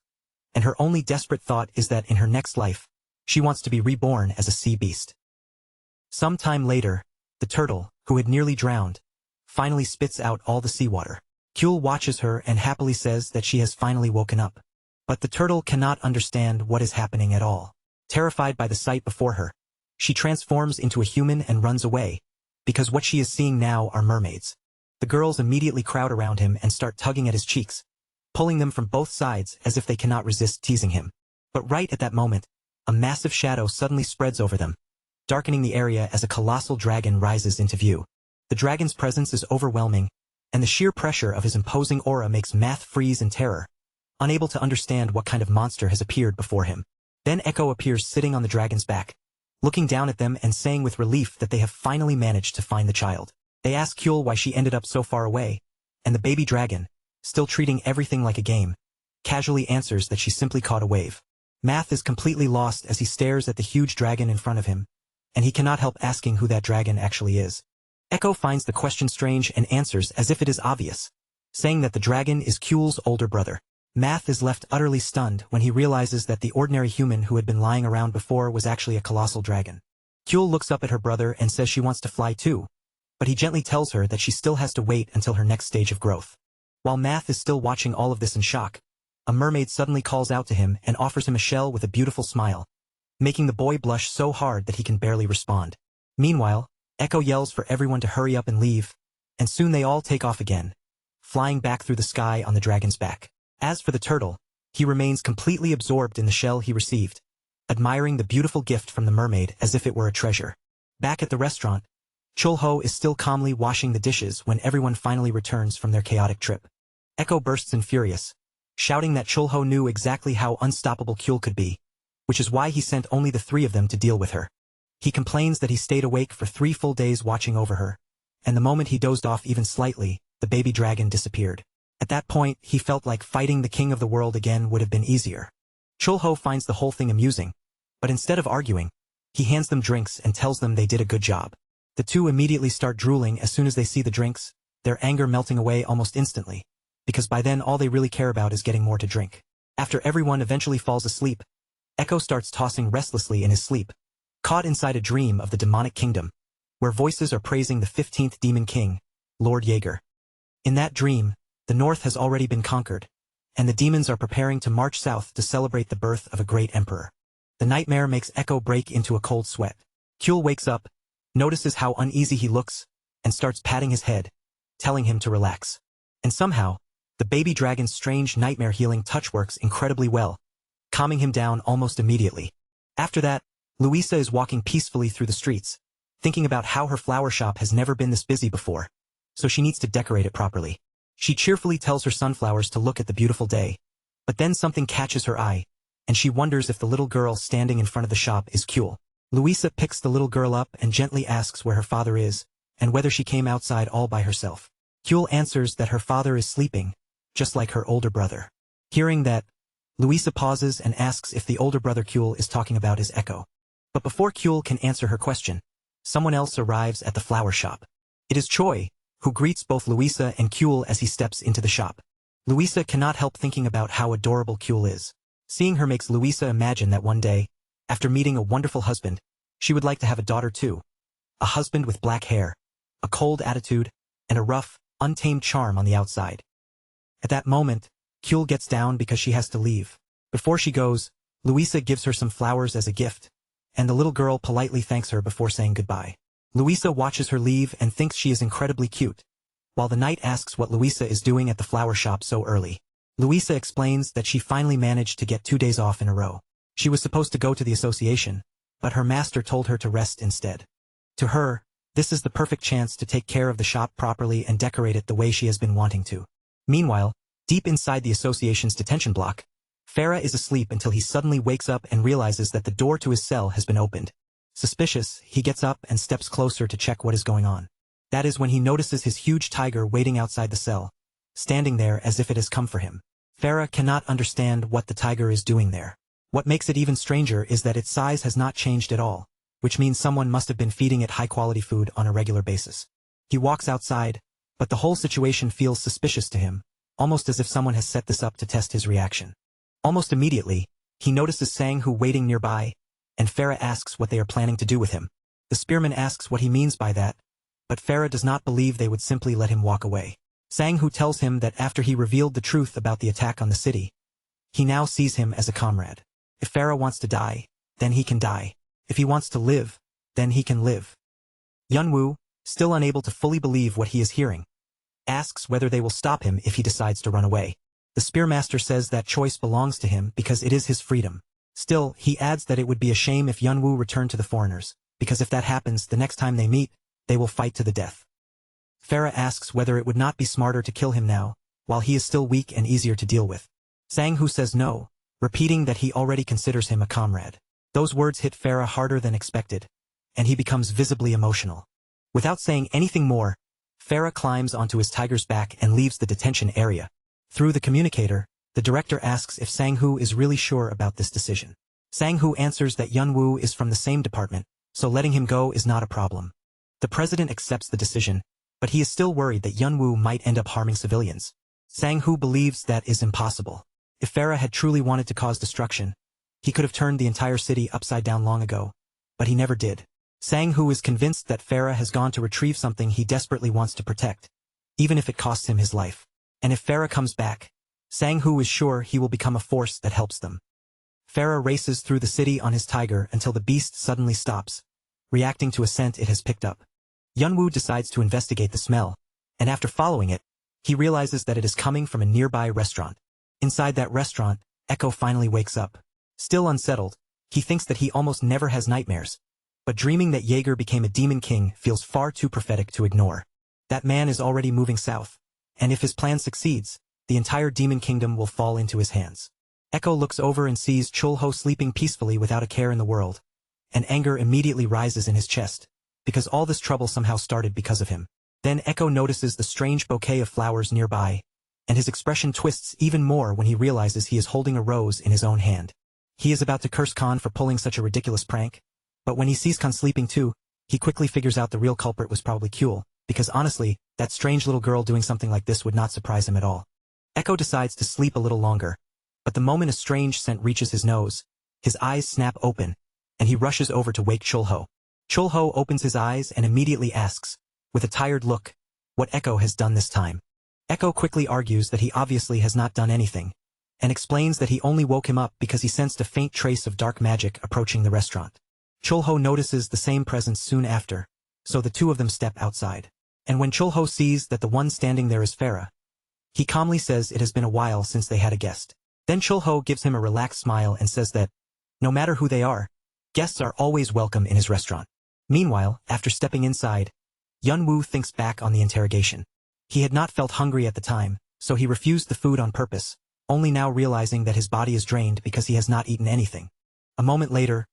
and her only desperate thought is that in her next life, she wants to be reborn as a sea beast. Some time later, the turtle, who had nearly drowned, finally spits out all the seawater. Kuel watches her and happily says that she has finally woken up. But the turtle cannot understand what is happening at all. Terrified by the sight before her, she transforms into a human and runs away, because what she is seeing now are mermaids. The girls immediately crowd around him and start tugging at his cheeks, pulling them from both sides as if they cannot resist teasing him. But right at that moment, a massive shadow suddenly spreads over them, darkening the area as a colossal dragon rises into view. The dragon's presence is overwhelming, and the sheer pressure of his imposing aura makes Math freeze in terror, unable to understand what kind of monster has appeared before him. Then Echo appears sitting on the dragon's back, looking down at them and saying with relief that they have finally managed to find the child. They ask Kuel why she ended up so far away, and the baby dragon, still treating everything like a game, casually answers that she simply caught a wave. Math is completely lost as he stares at the huge dragon in front of him, and he cannot help asking who that dragon actually is. Echo finds the question strange and answers as if it is obvious, saying that the dragon is Kuel's older brother. Math is left utterly stunned when he realizes that the ordinary human who had been lying around before was actually a colossal dragon. Kuel looks up at her brother and says she wants to fly too, but he gently tells her that she still has to wait until her next stage of growth. While Math is still watching all of this in shock, a mermaid suddenly calls out to him and offers him a shell with a beautiful smile, making the boy blush so hard that he can barely respond. Meanwhile, Echo yells for everyone to hurry up and leave, and soon they all take off again, flying back through the sky on the dragon's back. As for the turtle, he remains completely absorbed in the shell he received, admiring the beautiful gift from the mermaid as if it were a treasure. Back at the restaurant, Chulho is still calmly washing the dishes when everyone finally returns from their chaotic trip. Echo bursts in furious, shouting that Chulho knew exactly how unstoppable Kyul could be, which is why he sent only the three of them to deal with her. He complains that he stayed awake for 3 full days watching over her, and the moment he dozed off even slightly, the baby dragon disappeared. At that point, he felt like fighting the king of the world again would have been easier. Chulho finds the whole thing amusing, but instead of arguing, he hands them drinks and tells them they did a good job. The two immediately start drooling as soon as they see the drinks, their anger melting away almost instantly, because by then all they really care about is getting more to drink. After everyone eventually falls asleep, Echo starts tossing restlessly in his sleep, caught inside a dream of the demonic kingdom, where voices are praising the 15th demon king, Lord Jaeger. In that dream, the north has already been conquered, and the demons are preparing to march south to celebrate the birth of a great emperor. The nightmare makes Echo break into a cold sweat. Kyul wakes up, notices how uneasy he looks, and starts patting his head, telling him to relax. And somehow, the baby dragon's strange nightmare healing touch works incredibly well, calming him down almost immediately. After that, Louisa is walking peacefully through the streets, thinking about how her flower shop has never been this busy before, so she needs to decorate it properly. She cheerfully tells her sunflowers to look at the beautiful day, but then something catches her eye, and she wonders if the little girl standing in front of the shop is Kyul. Louisa picks the little girl up and gently asks where her father is, and whether she came outside all by herself. Kyul answers that her father is sleeping, just like her older brother. Hearing that, Louisa pauses and asks if the older brother Kyul is talking about his Echo. But before Kyul can answer her question, someone else arrives at the flower shop. It is Choi, who greets both Louisa and Kyul as he steps into the shop. Louisa cannot help thinking about how adorable Kyul is. Seeing her makes Louisa imagine that one day, after meeting a wonderful husband, she would like to have a daughter too. A husband with black hair, a cold attitude, and a rough, untamed charm on the outside. At that moment, Kyul gets down because she has to leave. Before she goes, Louisa gives her some flowers as a gift, and the little girl politely thanks her before saying goodbye. Louisa watches her leave and thinks she is incredibly cute, while the knight asks what Louisa is doing at the flower shop so early. Louisa explains that she finally managed to get 2 days off in a row. She was supposed to go to the association, but her master told her to rest instead. To her, this is the perfect chance to take care of the shop properly and decorate it the way she has been wanting to. Meanwhile, deep inside the association's detention block, Farah is asleep until he suddenly wakes up and realizes that the door to his cell has been opened. Suspicious, he gets up and steps closer to check what is going on. That is when he notices his huge tiger waiting outside the cell, standing there as if it has come for him. Farah cannot understand what the tiger is doing there. What makes it even stranger is that its size has not changed at all, which means someone must have been feeding it high-quality food on a regular basis. He walks outside, but the whole situation feels suspicious to him, almost as if someone has set this up to test his reaction. Almost immediately, he notices Sang-Hoo waiting nearby, and Farah asks what they are planning to do with him. The spearman asks what he means by that, but Farah does not believe they would simply let him walk away. Sang-Hoo tells him that after he revealed the truth about the attack on the city, he now sees him as a comrade. If Farah wants to die, then he can die. If he wants to live, then he can live. Yunwoo, still unable to fully believe what he is hearing, asks whether they will stop him if he decides to run away. The Spearmaster says that choice belongs to him because it is his freedom. Still, he adds that it would be a shame if Yunwoo returned to the foreigners, because if that happens the next time they meet, they will fight to the death. Farah asks whether it would not be smarter to kill him now, while he is still weak and easier to deal with. Sang-Hoo says no, repeating that he already considers him a comrade. Those words hit Farah harder than expected, and he becomes visibly emotional. Without saying anything more, Farah climbs onto his tiger's back and leaves the detention area. Through the communicator, the director asks if Sang-Hoo is really sure about this decision. Sang-Hoo answers that Yunwoo is from the same department, so letting him go is not a problem. The president accepts the decision, but he is still worried that Yunwoo might end up harming civilians. Sang-Hoo believes that is impossible. If Farah had truly wanted to cause destruction, he could have turned the entire city upside down long ago, but he never did. Sang-Hoo is convinced that Farah has gone to retrieve something he desperately wants to protect, even if it costs him his life. And if Farah comes back, Sang-hoo is sure he will become a force that helps them. Farah races through the city on his tiger until the beast suddenly stops, reacting to a scent it has picked up. Yunwoo decides to investigate the smell, and after following it, he realizes that it is coming from a nearby restaurant. Inside that restaurant, Echo finally wakes up. Still unsettled, he thinks that he almost never has nightmares, but dreaming that Jaeger became a demon king feels far too prophetic to ignore. That man is already moving south, and if his plan succeeds, the entire demon kingdom will fall into his hands. Echo looks over and sees Chulho sleeping peacefully without a care in the world, and anger immediately rises in his chest, because all this trouble somehow started because of him. Then Echo notices the strange bouquet of flowers nearby, and his expression twists even more when he realizes he is holding a rose in his own hand. He is about to curse Khan for pulling such a ridiculous prank, but when he sees Khan sleeping too, he quickly figures out the real culprit was probably Kyul, because honestly, that strange little girl doing something like this would not surprise him at all. Echo decides to sleep a little longer, but the moment a strange scent reaches his nose, his eyes snap open, and he rushes over to wake Chulho. Chulho opens his eyes and immediately asks, with a tired look, what Echo has done this time. Echo quickly argues that he obviously has not done anything, and explains that he only woke him up because he sensed a faint trace of dark magic approaching the restaurant. Chulho notices the same presence soon after, so the two of them step outside. And when Chulho sees that the one standing there is Farah, he calmly says it has been a while since they had a guest. Then Chulho gives him a relaxed smile and says that, no matter who they are, guests are always welcome in his restaurant. Meanwhile, after stepping inside, Yunwoo thinks back on the interrogation. He had not felt hungry at the time, so he refused the food on purpose, only now realizing that his body is drained because he has not eaten anything. A moment later,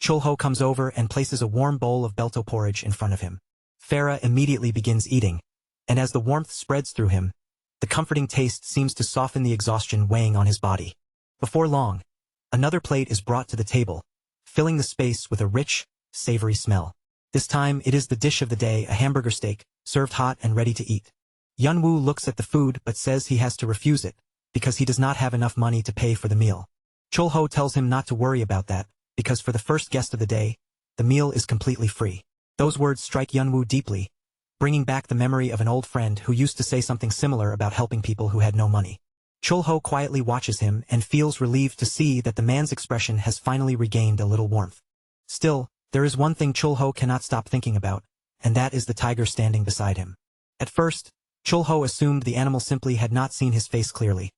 Chulho comes over and places a warm bowl of bento porridge in front of him. Farah immediately begins eating, and as the warmth spreads through him, the comforting taste seems to soften the exhaustion weighing on his body. Before long, another plate is brought to the table, filling the space with a rich, savory smell. This time it is the dish of the day, a hamburger steak, served hot and ready to eat. Yunwoo looks at the food but says he has to refuse it, because he does not have enough money to pay for the meal. Chulho tells him not to worry about that, because for the first guest of the day, the meal is completely free. Those words strike Yunwoo deeply, bringing back the memory of an old friend who used to say something similar about helping people who had no money. Chulho quietly watches him and feels relieved to see that the man's expression has finally regained a little warmth. Still, there is one thing Chulho cannot stop thinking about, and that is the tiger standing beside him. At first, Chulho assumed the animal simply had not seen his face clearly,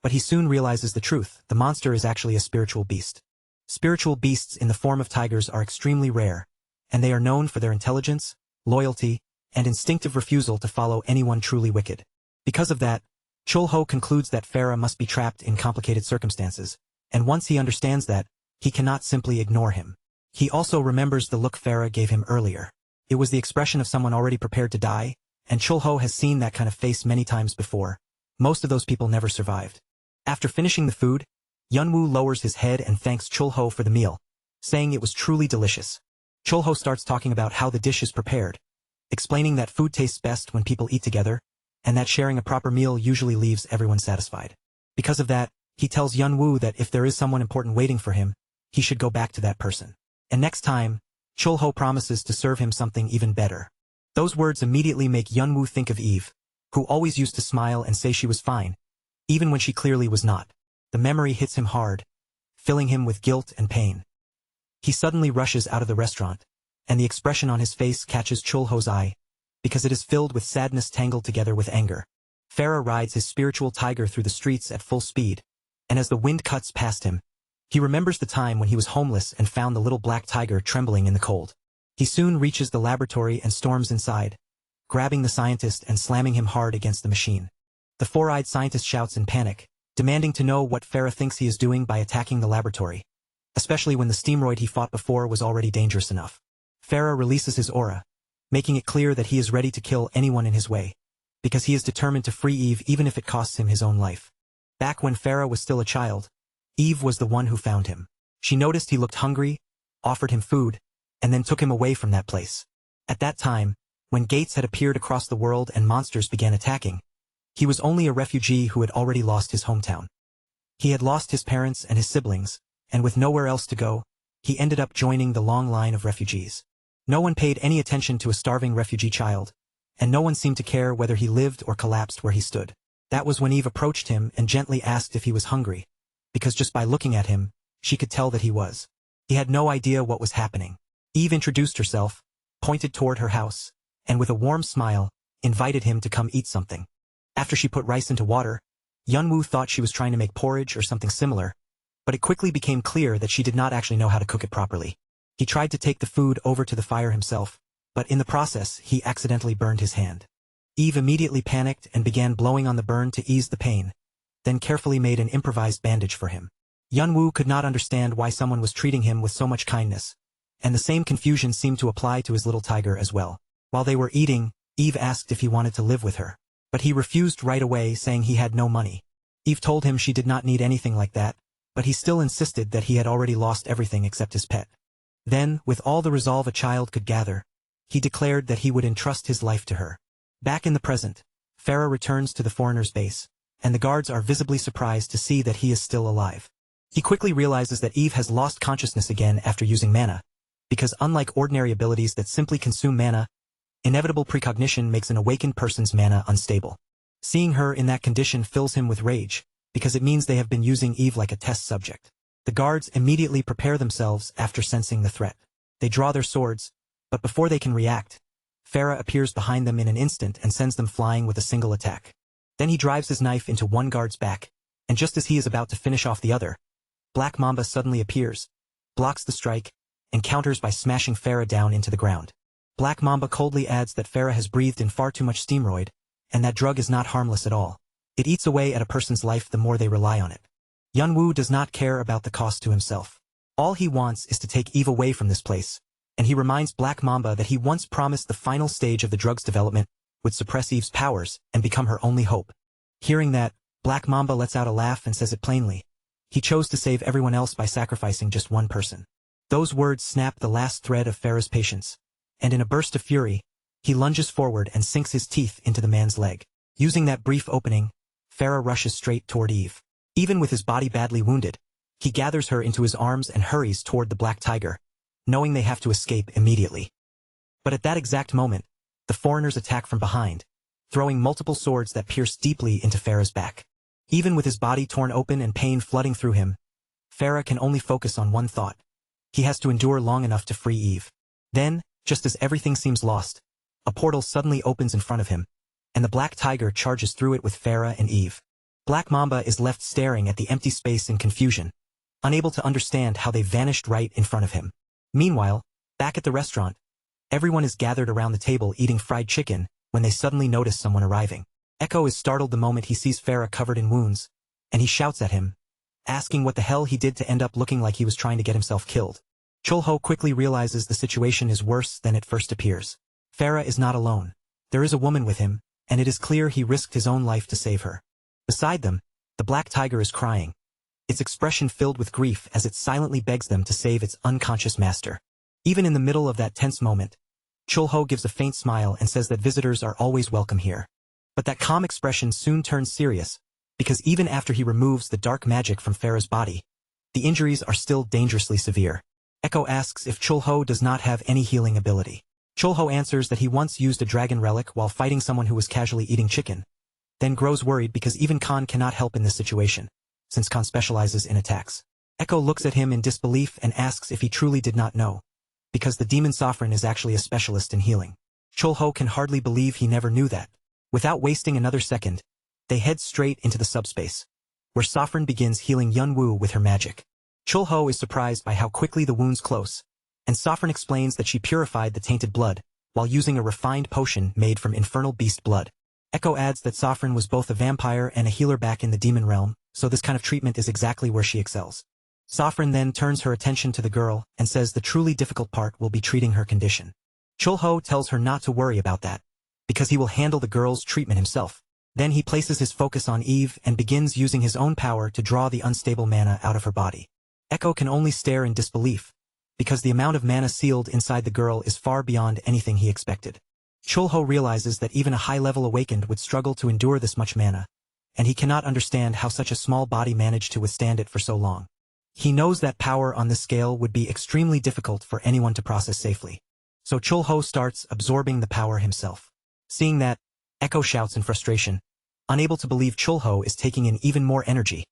but he soon realizes the truth. The monster is actually a spiritual beast. Spiritual beasts in the form of tigers are extremely rare, and they are known for their intelligence, loyalty, and instinctive refusal to follow anyone truly wicked. Because of that, Chulho concludes that Farah must be trapped in complicated circumstances, and once he understands that, he cannot simply ignore him. He also remembers the look Farah gave him earlier. It was the expression of someone already prepared to die, and Chulho has seen that kind of face many times before. Most of those people never survived. After finishing the food, Yunwoo lowers his head and thanks Chulho for the meal, saying it was truly delicious. Chulho starts talking about how the dish is prepared, explaining that food tastes best when people eat together, and that sharing a proper meal usually leaves everyone satisfied. Because of that, he tells Yunwoo that if there is someone important waiting for him, he should go back to that person. And next time, Chulho promises to serve him something even better. Those words immediately make Yunwoo think of Eve, who always used to smile and say she was fine, even when she clearly was not. The memory hits him hard, filling him with guilt and pain. He suddenly rushes out of the restaurant, and the expression on his face catches Chulho's eye, because it is filled with sadness tangled together with anger. Farah rides his spiritual tiger through the streets at full speed, and as the wind cuts past him, he remembers the time when he was homeless and found the little black tiger trembling in the cold. He soon reaches the laboratory and storms inside, grabbing the scientist and slamming him hard against the machine. The four-eyed scientist shouts in panic, demanding to know what Farah thinks he is doing by attacking the laboratory, especially when the steamroid he fought before was already dangerous enough. Farah releases his aura, making it clear that he is ready to kill anyone in his way, because he is determined to free Eve even if it costs him his own life. Back when Farah was still a child, Eve was the one who found him. She noticed he looked hungry, offered him food, and then took him away from that place. At that time, when gates had appeared across the world and monsters began attacking, he was only a refugee who had already lost his hometown. He had lost his parents and his siblings, and with nowhere else to go, he ended up joining the long line of refugees. No one paid any attention to a starving refugee child, and no one seemed to care whether he lived or collapsed where he stood. That was when Eve approached him and gently asked if he was hungry, because just by looking at him, she could tell that he was. He had no idea what was happening. Eve introduced herself, pointed toward her house, and with a warm smile, invited him to come eat something. After she put rice into water, Yunwoo thought she was trying to make porridge or something similar, but it quickly became clear that she did not actually know how to cook it properly. He tried to take the food over to the fire himself, but in the process, he accidentally burned his hand. Eve immediately panicked and began blowing on the burn to ease the pain, then carefully made an improvised bandage for him. Yunwoo could not understand why someone was treating him with so much kindness, and the same confusion seemed to apply to his little tiger as well. While they were eating, Eve asked if he wanted to live with her, but he refused right away, saying he had no money. Eve told him she did not need anything like that, but he still insisted that he had already lost everything except his pet. Then, with all the resolve a child could gather, he declared that he would entrust his life to her. Back in the present, Farah returns to the foreigner's base, and the guards are visibly surprised to see that he is still alive. He quickly realizes that Eve has lost consciousness again after using mana, because unlike ordinary abilities that simply consume mana, inevitable precognition makes an awakened person's mana unstable. Seeing her in that condition fills him with rage, because it means they have been using Eve like a test subject. The guards immediately prepare themselves after sensing the threat. They draw their swords, but before they can react, Farah appears behind them in an instant and sends them flying with a single attack. Then he drives his knife into one guard's back, and just as he is about to finish off the other, Black Mamba suddenly appears, blocks the strike, and counters by smashing Farah down into the ground. Black Mamba coldly adds that Farah has breathed in far too much steroid, and that drug is not harmless at all. It eats away at a person's life the more they rely on it. Yunwoo does not care about the cost to himself. All he wants is to take Eve away from this place, and he reminds Black Mamba that he once promised the final stage of the drug's development would suppress Eve's powers and become her only hope. Hearing that, Black Mamba lets out a laugh and says it plainly. He chose to save everyone else by sacrificing just one person. Those words snap the last thread of Farah's patience, and in a burst of fury, he lunges forward and sinks his teeth into the man's leg. Using that brief opening, Farah rushes straight toward Eve. Even with his body badly wounded, he gathers her into his arms and hurries toward the black tiger, knowing they have to escape immediately. But at that exact moment, the foreigners attack from behind, throwing multiple swords that pierce deeply into Farah's back. Even with his body torn open and pain flooding through him, Farah can only focus on one thought. He has to endure long enough to free Eve. Then, just as everything seems lost, a portal suddenly opens in front of him, and the black tiger charges through it with Farah and Eve. Black Mamba is left staring at the empty space in confusion, unable to understand how they vanished right in front of him. Meanwhile, back at the restaurant, everyone is gathered around the table eating fried chicken when they suddenly notice someone arriving. Echo is startled the moment he sees Farah covered in wounds, and he shouts at him, asking what the hell he did to end up looking like he was trying to get himself killed. Chulho quickly realizes the situation is worse than it first appears. Farah is not alone. There is a woman with him, and it is clear he risked his own life to save her. Beside them, the black tiger is crying, its expression filled with grief as it silently begs them to save its unconscious master. Even in the middle of that tense moment, Chulho gives a faint smile and says that visitors are always welcome here. But that calm expression soon turns serious, because even after he removes the dark magic from Farah's body, the injuries are still dangerously severe. Echo asks if Chulho does not have any healing ability. Chulho answers that he once used a dragon relic while fighting someone who was casually eating chicken, then grows worried because even Khan cannot help in this situation, since Khan specializes in attacks. Echo looks at him in disbelief and asks if he truly did not know, because the demon Sofran is actually a specialist in healing. Chulho can hardly believe he never knew that. Without wasting another second, they head straight into the subspace, where Sofran begins healing Yunwoo with her magic. Chulho is surprised by how quickly the wounds close, and Sofran explains that she purified the tainted blood while using a refined potion made from infernal beast blood. Echo adds that Sofran was both a vampire and a healer back in the demon realm, so this kind of treatment is exactly where she excels. Sofran then turns her attention to the girl and says the truly difficult part will be treating her condition. Chulho tells her not to worry about that, because he will handle the girl's treatment himself. Then he places his focus on Eve and begins using his own power to draw the unstable mana out of her body. Echo can only stare in disbelief, because the amount of mana sealed inside the girl is far beyond anything he expected. Chulho realizes that even a high-level awakened would struggle to endure this much mana, and he cannot understand how such a small body managed to withstand it for so long. He knows that power on this scale would be extremely difficult for anyone to process safely. So Chulho starts absorbing the power himself. Seeing that, Echo shouts in frustration, unable to believe Chulho is taking in even more energy,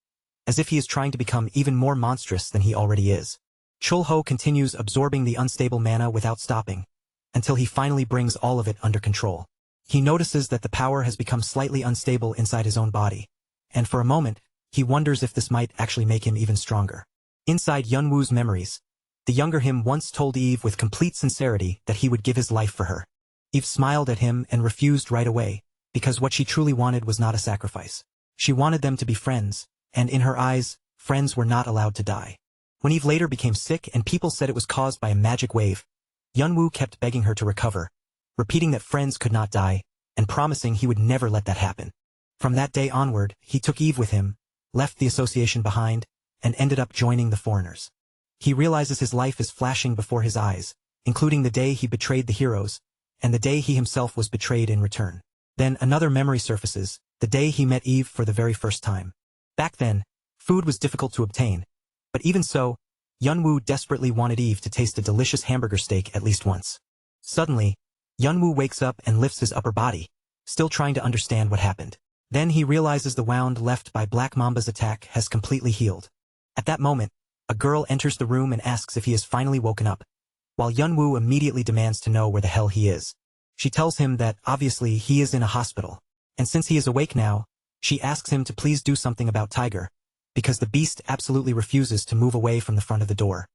as if he is trying to become even more monstrous than he already is. Chulho continues absorbing the unstable mana without stopping, until he finally brings all of it under control. He notices that the power has become slightly unstable inside his own body, and for a moment, he wonders if this might actually make him even stronger. Inside Yunwoo's memories, the younger him once told Eve with complete sincerity that he would give his life for her. Eve smiled at him and refused right away, because what she truly wanted was not a sacrifice. She wanted them to be friends, and in her eyes, friends were not allowed to die. When Eve later became sick and people said it was caused by a magic wave, Yunwoo kept begging her to recover, repeating that friends could not die, and promising he would never let that happen. From that day onward, he took Eve with him, left the association behind, and ended up joining the foreigners. He realizes his life is flashing before his eyes, including the day he betrayed the heroes, and the day he himself was betrayed in return. Then another memory surfaces, the day he met Eve for the very first time. Back then, food was difficult to obtain, but even so, Yunwoo desperately wanted Eve to taste a delicious hamburger steak at least once. Suddenly, Yunwoo wakes up and lifts his upper body, still trying to understand what happened. Then he realizes the wound left by Black Mamba's attack has completely healed. At that moment, a girl enters the room and asks if he has finally woken up, while Yunwoo immediately demands to know where the hell he is. She tells him that obviously he is in a hospital, and since he is awake now, she asks him to please do something about Tiger, because the beast absolutely refuses to move away from the front of the door.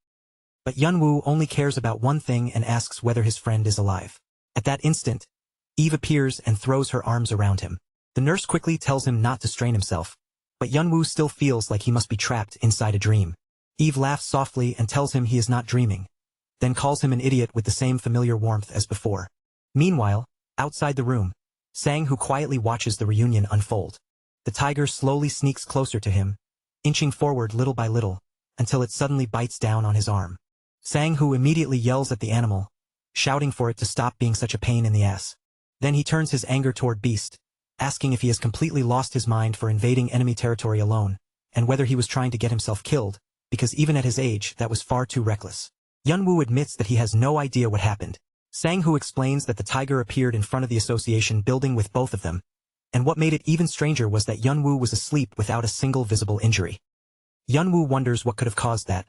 But Yunwoo only cares about one thing and asks whether his friend is alive. At that instant, Eve appears and throws her arms around him. The nurse quickly tells him not to strain himself, but Yunwoo still feels like he must be trapped inside a dream. Eve laughs softly and tells him he is not dreaming, then calls him an idiot with the same familiar warmth as before. Meanwhile, outside the room, Sang-hoo quietly watches the reunion unfold. The tiger slowly sneaks closer to him, inching forward little by little, until it suddenly bites down on his arm. Sang-hoo immediately yells at the animal, shouting for it to stop being such a pain in the ass. Then he turns his anger toward Beast, asking if he has completely lost his mind for invading enemy territory alone, and whether he was trying to get himself killed, because even at his age that was far too reckless. Yunwoo admits that he has no idea what happened. Sang-hoo explains that the tiger appeared in front of the association building with both of them, and what made it even stranger was that Yunwoo was asleep without a single visible injury. Yunwoo wonders what could have caused that,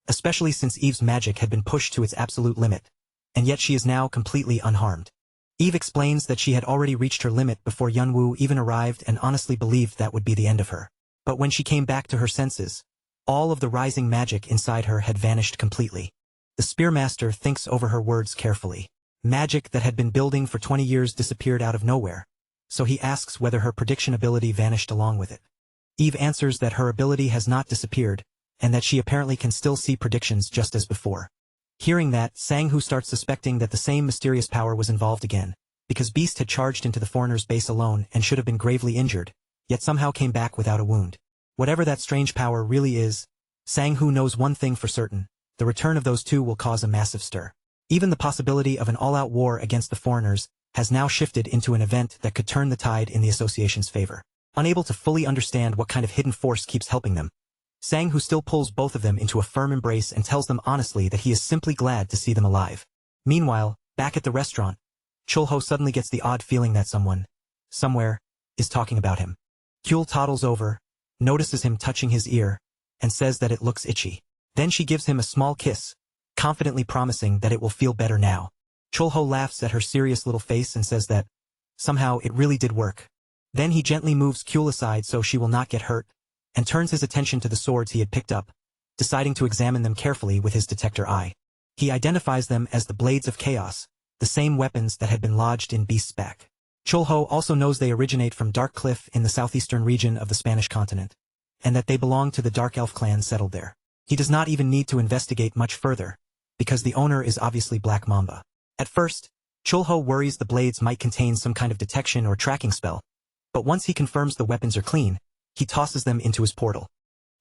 especially since Eve's magic had been pushed to its absolute limit, and yet she is now completely unharmed. Eve explains that she had already reached her limit before Yunwoo even arrived and honestly believed that would be the end of her. But when she came back to her senses, all of the rising magic inside her had vanished completely. The Spearmaster thinks over her words carefully. Magic that had been building for 20 years disappeared out of nowhere, so he asks whether her prediction ability vanished along with it. Eve answers that her ability has not disappeared, and that she apparently can still see predictions just as before. Hearing that, Sang-hoo starts suspecting that the same mysterious power was involved again, because Beast had charged into the foreigner's base alone and should have been gravely injured, yet somehow came back without a wound. Whatever that strange power really is, Sang-hoo knows one thing for certain: the return of those two will cause a massive stir. Even the possibility of an all-out war against the foreigners has now shifted into an event that could turn the tide in the association's favor. Unable to fully understand what kind of hidden force keeps helping them, Sang-hoo still pulls both of them into a firm embrace and tells them honestly that he is simply glad to see them alive. Meanwhile, back at the restaurant, Chulho suddenly gets the odd feeling that someone, somewhere, is talking about him. Kyul toddles over, notices him touching his ear, and says that it looks itchy. Then she gives him a small kiss, confidently promising that it will feel better now. Chulho laughs at her serious little face and says that, somehow it really did work. Then he gently moves Kyul aside so she will not get hurt, and turns his attention to the swords he had picked up, deciding to examine them carefully with his detector eye. He identifies them as the Blades of Chaos, the same weapons that had been lodged in Beast's back. Chulho also knows they originate from Dark Cliff in the southeastern region of the Spanish continent, and that they belong to the Dark Elf clan settled there. He does not even need to investigate much further, because the owner is obviously Black Mamba. At first, Chulho worries the blades might contain some kind of detection or tracking spell, but once he confirms the weapons are clean, he tosses them into his portal.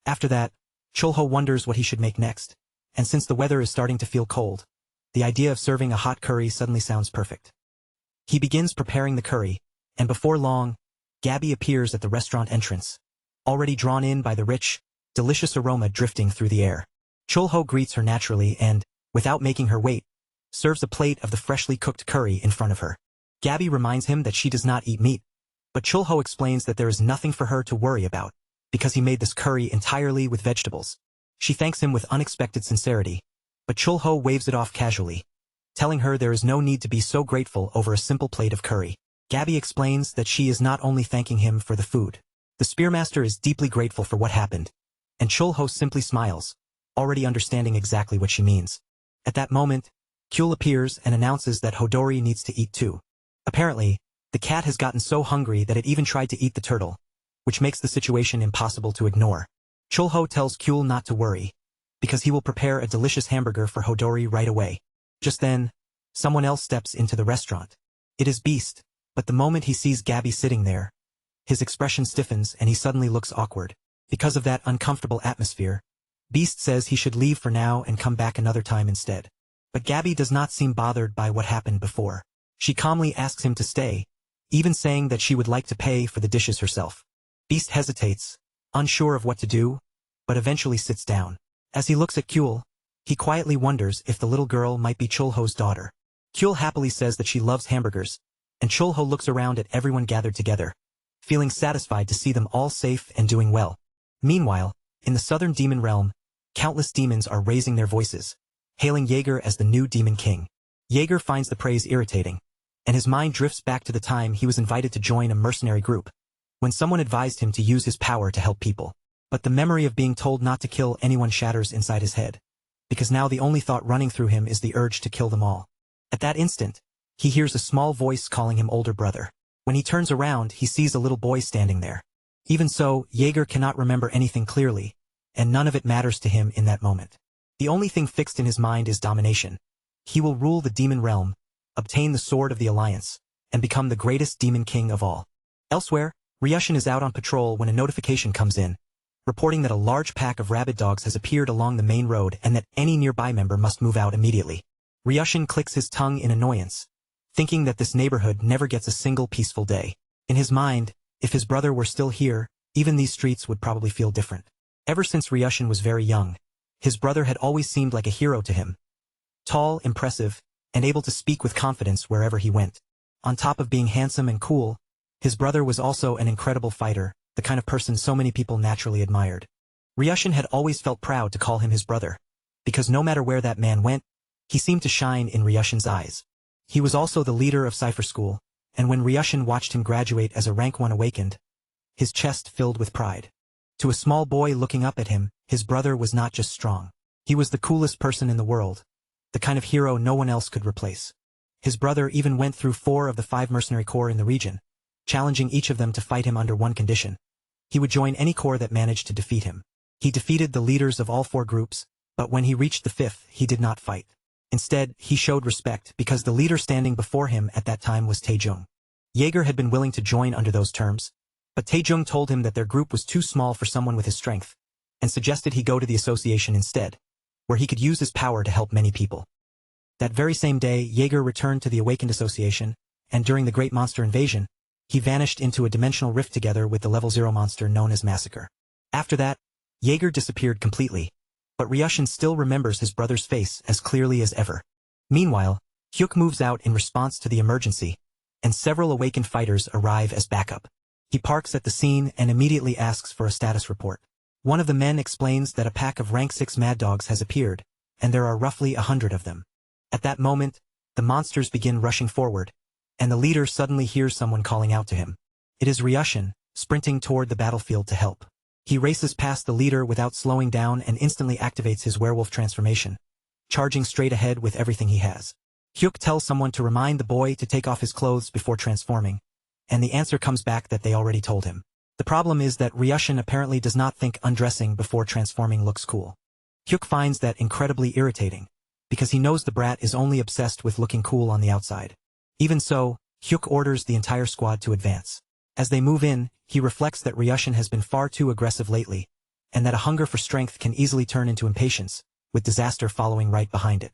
After that, Chulho wonders what he should make next, and since the weather is starting to feel cold, the idea of serving a hot curry suddenly sounds perfect. He begins preparing the curry, and before long, Gabby appears at the restaurant entrance, already drawn in by the rich, delicious aroma drifting through the air. Chulho greets her naturally and, without making her wait, serves a plate of the freshly cooked curry in front of her. Gabby reminds him that she does not eat meat, But Chulho explains that there is nothing for her to worry about, because he made this curry entirely with vegetables. She thanks him with unexpected sincerity, but Chulho waves it off casually, telling her there is no need to be so grateful over a simple plate of curry. Gabby explains that she is not only thanking him for the food. The Spearmaster is deeply grateful for what happened, and Chulho simply smiles, already understanding exactly what she means. At that moment, Kyul appears and announces that Hodori needs to eat too. Apparently, the cat has gotten so hungry that it even tried to eat the turtle, which makes the situation impossible to ignore. Chulho tells Kyul not to worry, because he will prepare a delicious hamburger for Hodori right away. Just then, someone else steps into the restaurant. It is Beast, but the moment he sees Gabby sitting there, his expression stiffens and he suddenly looks awkward. Because of that uncomfortable atmosphere, Beast says he should leave for now and come back another time instead. But Gabby does not seem bothered by what happened before. She calmly asks him to stay, even saying that she would like to pay for the dishes herself. Beast hesitates, unsure of what to do, but eventually sits down. As he looks at Kyul, he quietly wonders if the little girl might be Chulho's daughter. Kyul happily says that she loves hamburgers, and Chulho looks around at everyone gathered together, feeling satisfied to see them all safe and doing well. Meanwhile, in the southern demon realm, countless demons are raising their voices, hailing Jaeger as the new demon king. Jaeger finds the praise irritating, and his mind drifts back to the time he was invited to join a mercenary group, when someone advised him to use his power to help people. But the memory of being told not to kill anyone shatters inside his head, because now the only thought running through him is the urge to kill them all. At that instant, he hears a small voice calling him older brother. When he turns around, he sees a little boy standing there. Even so, Jaeger cannot remember anything clearly, and none of it matters to him in that moment. The only thing fixed in his mind is domination. He will rule the demon realm, obtain the sword of the alliance, and become the greatest demon king of all. Elsewhere, Ryushin is out on patrol when a notification comes in, reporting that a large pack of rabid dogs has appeared along the main road and that any nearby member must move out immediately. Ryushin clicks his tongue in annoyance, thinking that this neighborhood never gets a single peaceful day. In his mind, if his brother were still here, even these streets would probably feel different. Ever since Ryushin was very young, his brother had always seemed like a hero to him. Tall, impressive, and able to speak with confidence wherever he went. On top of being handsome and cool, his brother was also an incredible fighter, the kind of person so many people naturally admired. Ryushin had always felt proud to call him his brother, because no matter where that man went, he seemed to shine in Ryushin's eyes. He was also the leader of Cipher School, and when Ryushin watched him graduate as a Rank 1 awakened, his chest filled with pride. To a small boy looking up at him, his brother was not just strong. He was the coolest person in the world, the kind of hero no one else could replace. His brother even went through 4 of the 5 mercenary corps in the region, challenging each of them to fight him under one condition. He would join any corps that managed to defeat him. He defeated the leaders of all 4 groups, but when he reached the 5th, he did not fight. Instead, he showed respect because the leader standing before him at that time was Taejung. Jaeger had been willing to join under those terms, but Taejung told him that their group was too small for someone with his strength, and suggested he go to the association instead, where he could use his power to help many people. That very same day, Jaeger returned to the Awakened Association, and during the Great Monster Invasion, he vanished into a dimensional rift together with the Level 0 monster known as Massacre. After that, Jaeger disappeared completely, but Ryushin still remembers his brother's face as clearly as ever. Meanwhile, Hyuk moves out in response to the emergency, and several awakened fighters arrive as backup. He parks at the scene and immediately asks for a status report. One of the men explains that a pack of Rank 6 mad dogs has appeared, and there are roughly 100 of them. At that moment, the monsters begin rushing forward, and the leader suddenly hears someone calling out to him. It is Ryushin, sprinting toward the battlefield to help. He races past the leader without slowing down and instantly activates his werewolf transformation, charging straight ahead with everything he has. Hyuk tells someone to remind the boy to take off his clothes before transforming, and the answer comes back that they already told him. The problem is that Ryushin apparently does not think undressing before transforming looks cool. Hyuk finds that incredibly irritating, because he knows the brat is only obsessed with looking cool on the outside. Even so, Hyuk orders the entire squad to advance. As they move in, he reflects that Ryushin has been far too aggressive lately, and that a hunger for strength can easily turn into impatience, with disaster following right behind it.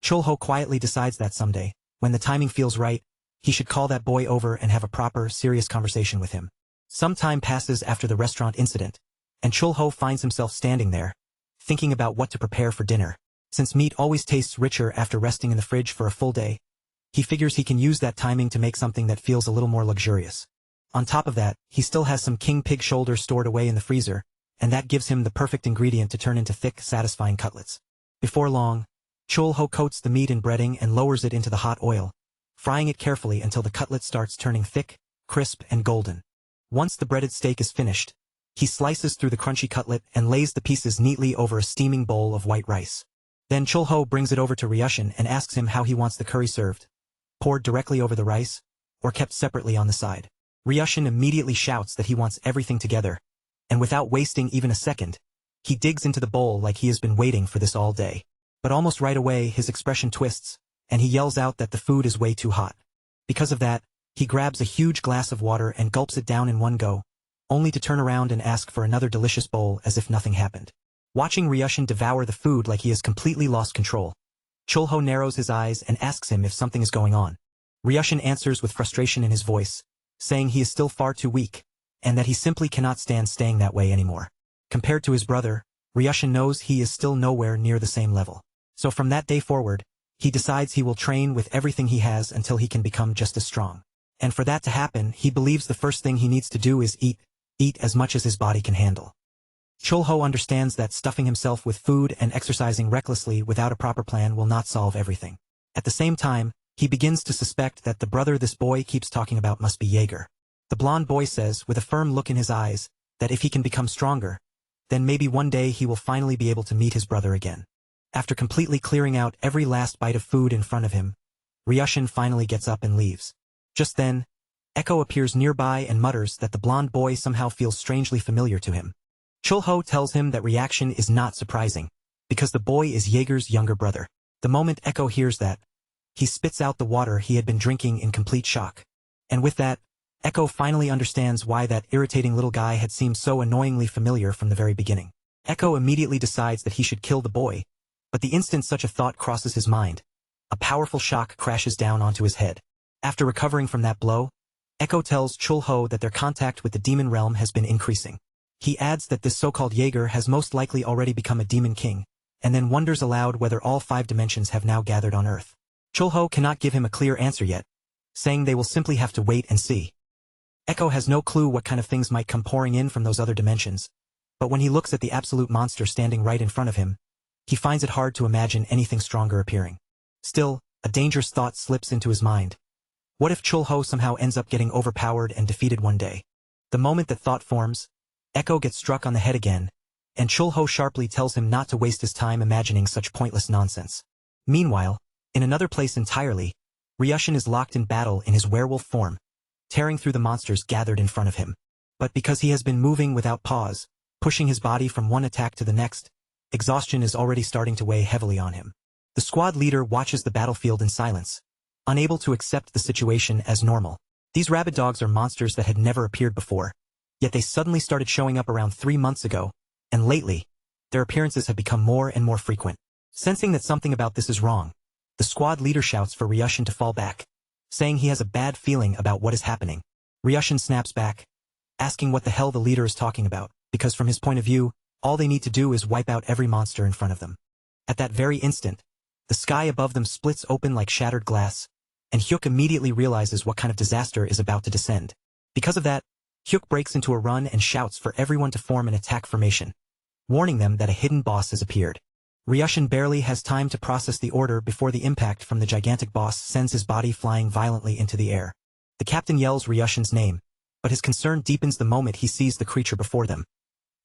Chulho quietly decides that someday, when the timing feels right, he should call that boy over and have a proper, serious conversation with him. Some time passes after the restaurant incident, and Chulho finds himself standing there, thinking about what to prepare for dinner. Since meat always tastes richer after resting in the fridge for a full day, he figures he can use that timing to make something that feels a little more luxurious. On top of that, he still has some king pig shoulder stored away in the freezer, and that gives him the perfect ingredient to turn into thick, satisfying cutlets. Before long, Chul-ho coats the meat in breading and lowers it into the hot oil, frying it carefully until the cutlet starts turning thick, crisp, and golden. Once the breaded steak is finished, he slices through the crunchy cutlet and lays the pieces neatly over a steaming bowl of white rice. Then Chul-ho brings it over to Ryushin and asks him how he wants the curry served, poured directly over the rice, or kept separately on the side. Ryushin immediately shouts that he wants everything together, and without wasting even a second, he digs into the bowl like he has been waiting for this all day. But almost right away his expression twists, and he yells out that the food is way too hot. Because of that, he grabs a huge glass of water and gulps it down in one go, only to turn around and ask for another delicious bowl as if nothing happened. Watching Ryushin devour the food like he has completely lost control, Chul-ho narrows his eyes and asks him if something is going on. Ryushin answers with frustration in his voice, saying he is still far too weak, and that he simply cannot stand staying that way anymore. Compared to his brother, Ryushin knows he is still nowhere near the same level. So from that day forward, he decides he will train with everything he has until he can become just as strong. And for that to happen, he believes the first thing he needs to do is eat as much as his body can handle. Chul-ho understands that stuffing himself with food and exercising recklessly without a proper plan will not solve everything. At the same time, he begins to suspect that the brother this boy keeps talking about must be Jaeger. The blonde boy says, with a firm look in his eyes, that if he can become stronger, then maybe one day he will finally be able to meet his brother again. After completely clearing out every last bite of food in front of him, Ryushin finally gets up and leaves. Just then, Echo appears nearby and mutters that the blonde boy somehow feels strangely familiar to him. Chul-ho tells him that reaction is not surprising, because the boy is Jaeger's younger brother. The moment Echo hears that, he spits out the water he had been drinking in complete shock. And with that, Echo finally understands why that irritating little guy had seemed so annoyingly familiar from the very beginning. Echo immediately decides that he should kill the boy, but the instant such a thought crosses his mind, a powerful shock crashes down onto his head. After recovering from that blow, Echo tells Chul-ho that their contact with the demon realm has been increasing. He adds that this so-called Jaeger has most likely already become a demon king, and then wonders aloud whether all 5 dimensions have now gathered on Earth. Chul-ho cannot give him a clear answer yet, saying they will simply have to wait and see. Echo has no clue what kind of things might come pouring in from those other dimensions, but when he looks at the absolute monster standing right in front of him, he finds it hard to imagine anything stronger appearing. Still, a dangerous thought slips into his mind. What if Chul-ho somehow ends up getting overpowered and defeated one day? The moment that thought forms, Echo gets struck on the head again, and Chul-ho sharply tells him not to waste his time imagining such pointless nonsense. Meanwhile, in another place entirely, Ryushin is locked in battle in his werewolf form, tearing through the monsters gathered in front of him. But because he has been moving without pause, pushing his body from one attack to the next, exhaustion is already starting to weigh heavily on him. The squad leader watches the battlefield in silence, unable to accept the situation as normal. These rabid dogs are monsters that had never appeared before, yet they suddenly started showing up around 3 months ago, and lately, their appearances have become more and more frequent. Sensing that something about this is wrong, the squad leader shouts for Ryushin to fall back, saying he has a bad feeling about what is happening. Ryushin snaps back, asking what the hell the leader is talking about, because from his point of view, all they need to do is wipe out every monster in front of them. At that very instant, the sky above them splits open like shattered glass, and Hyuk immediately realizes what kind of disaster is about to descend. Because of that, Hyuk breaks into a run and shouts for everyone to form an attack formation, warning them that a hidden boss has appeared. Ryushin barely has time to process the order before the impact from the gigantic boss sends his body flying violently into the air. The captain yells Ryushin's name, but his concern deepens the moment he sees the creature before them.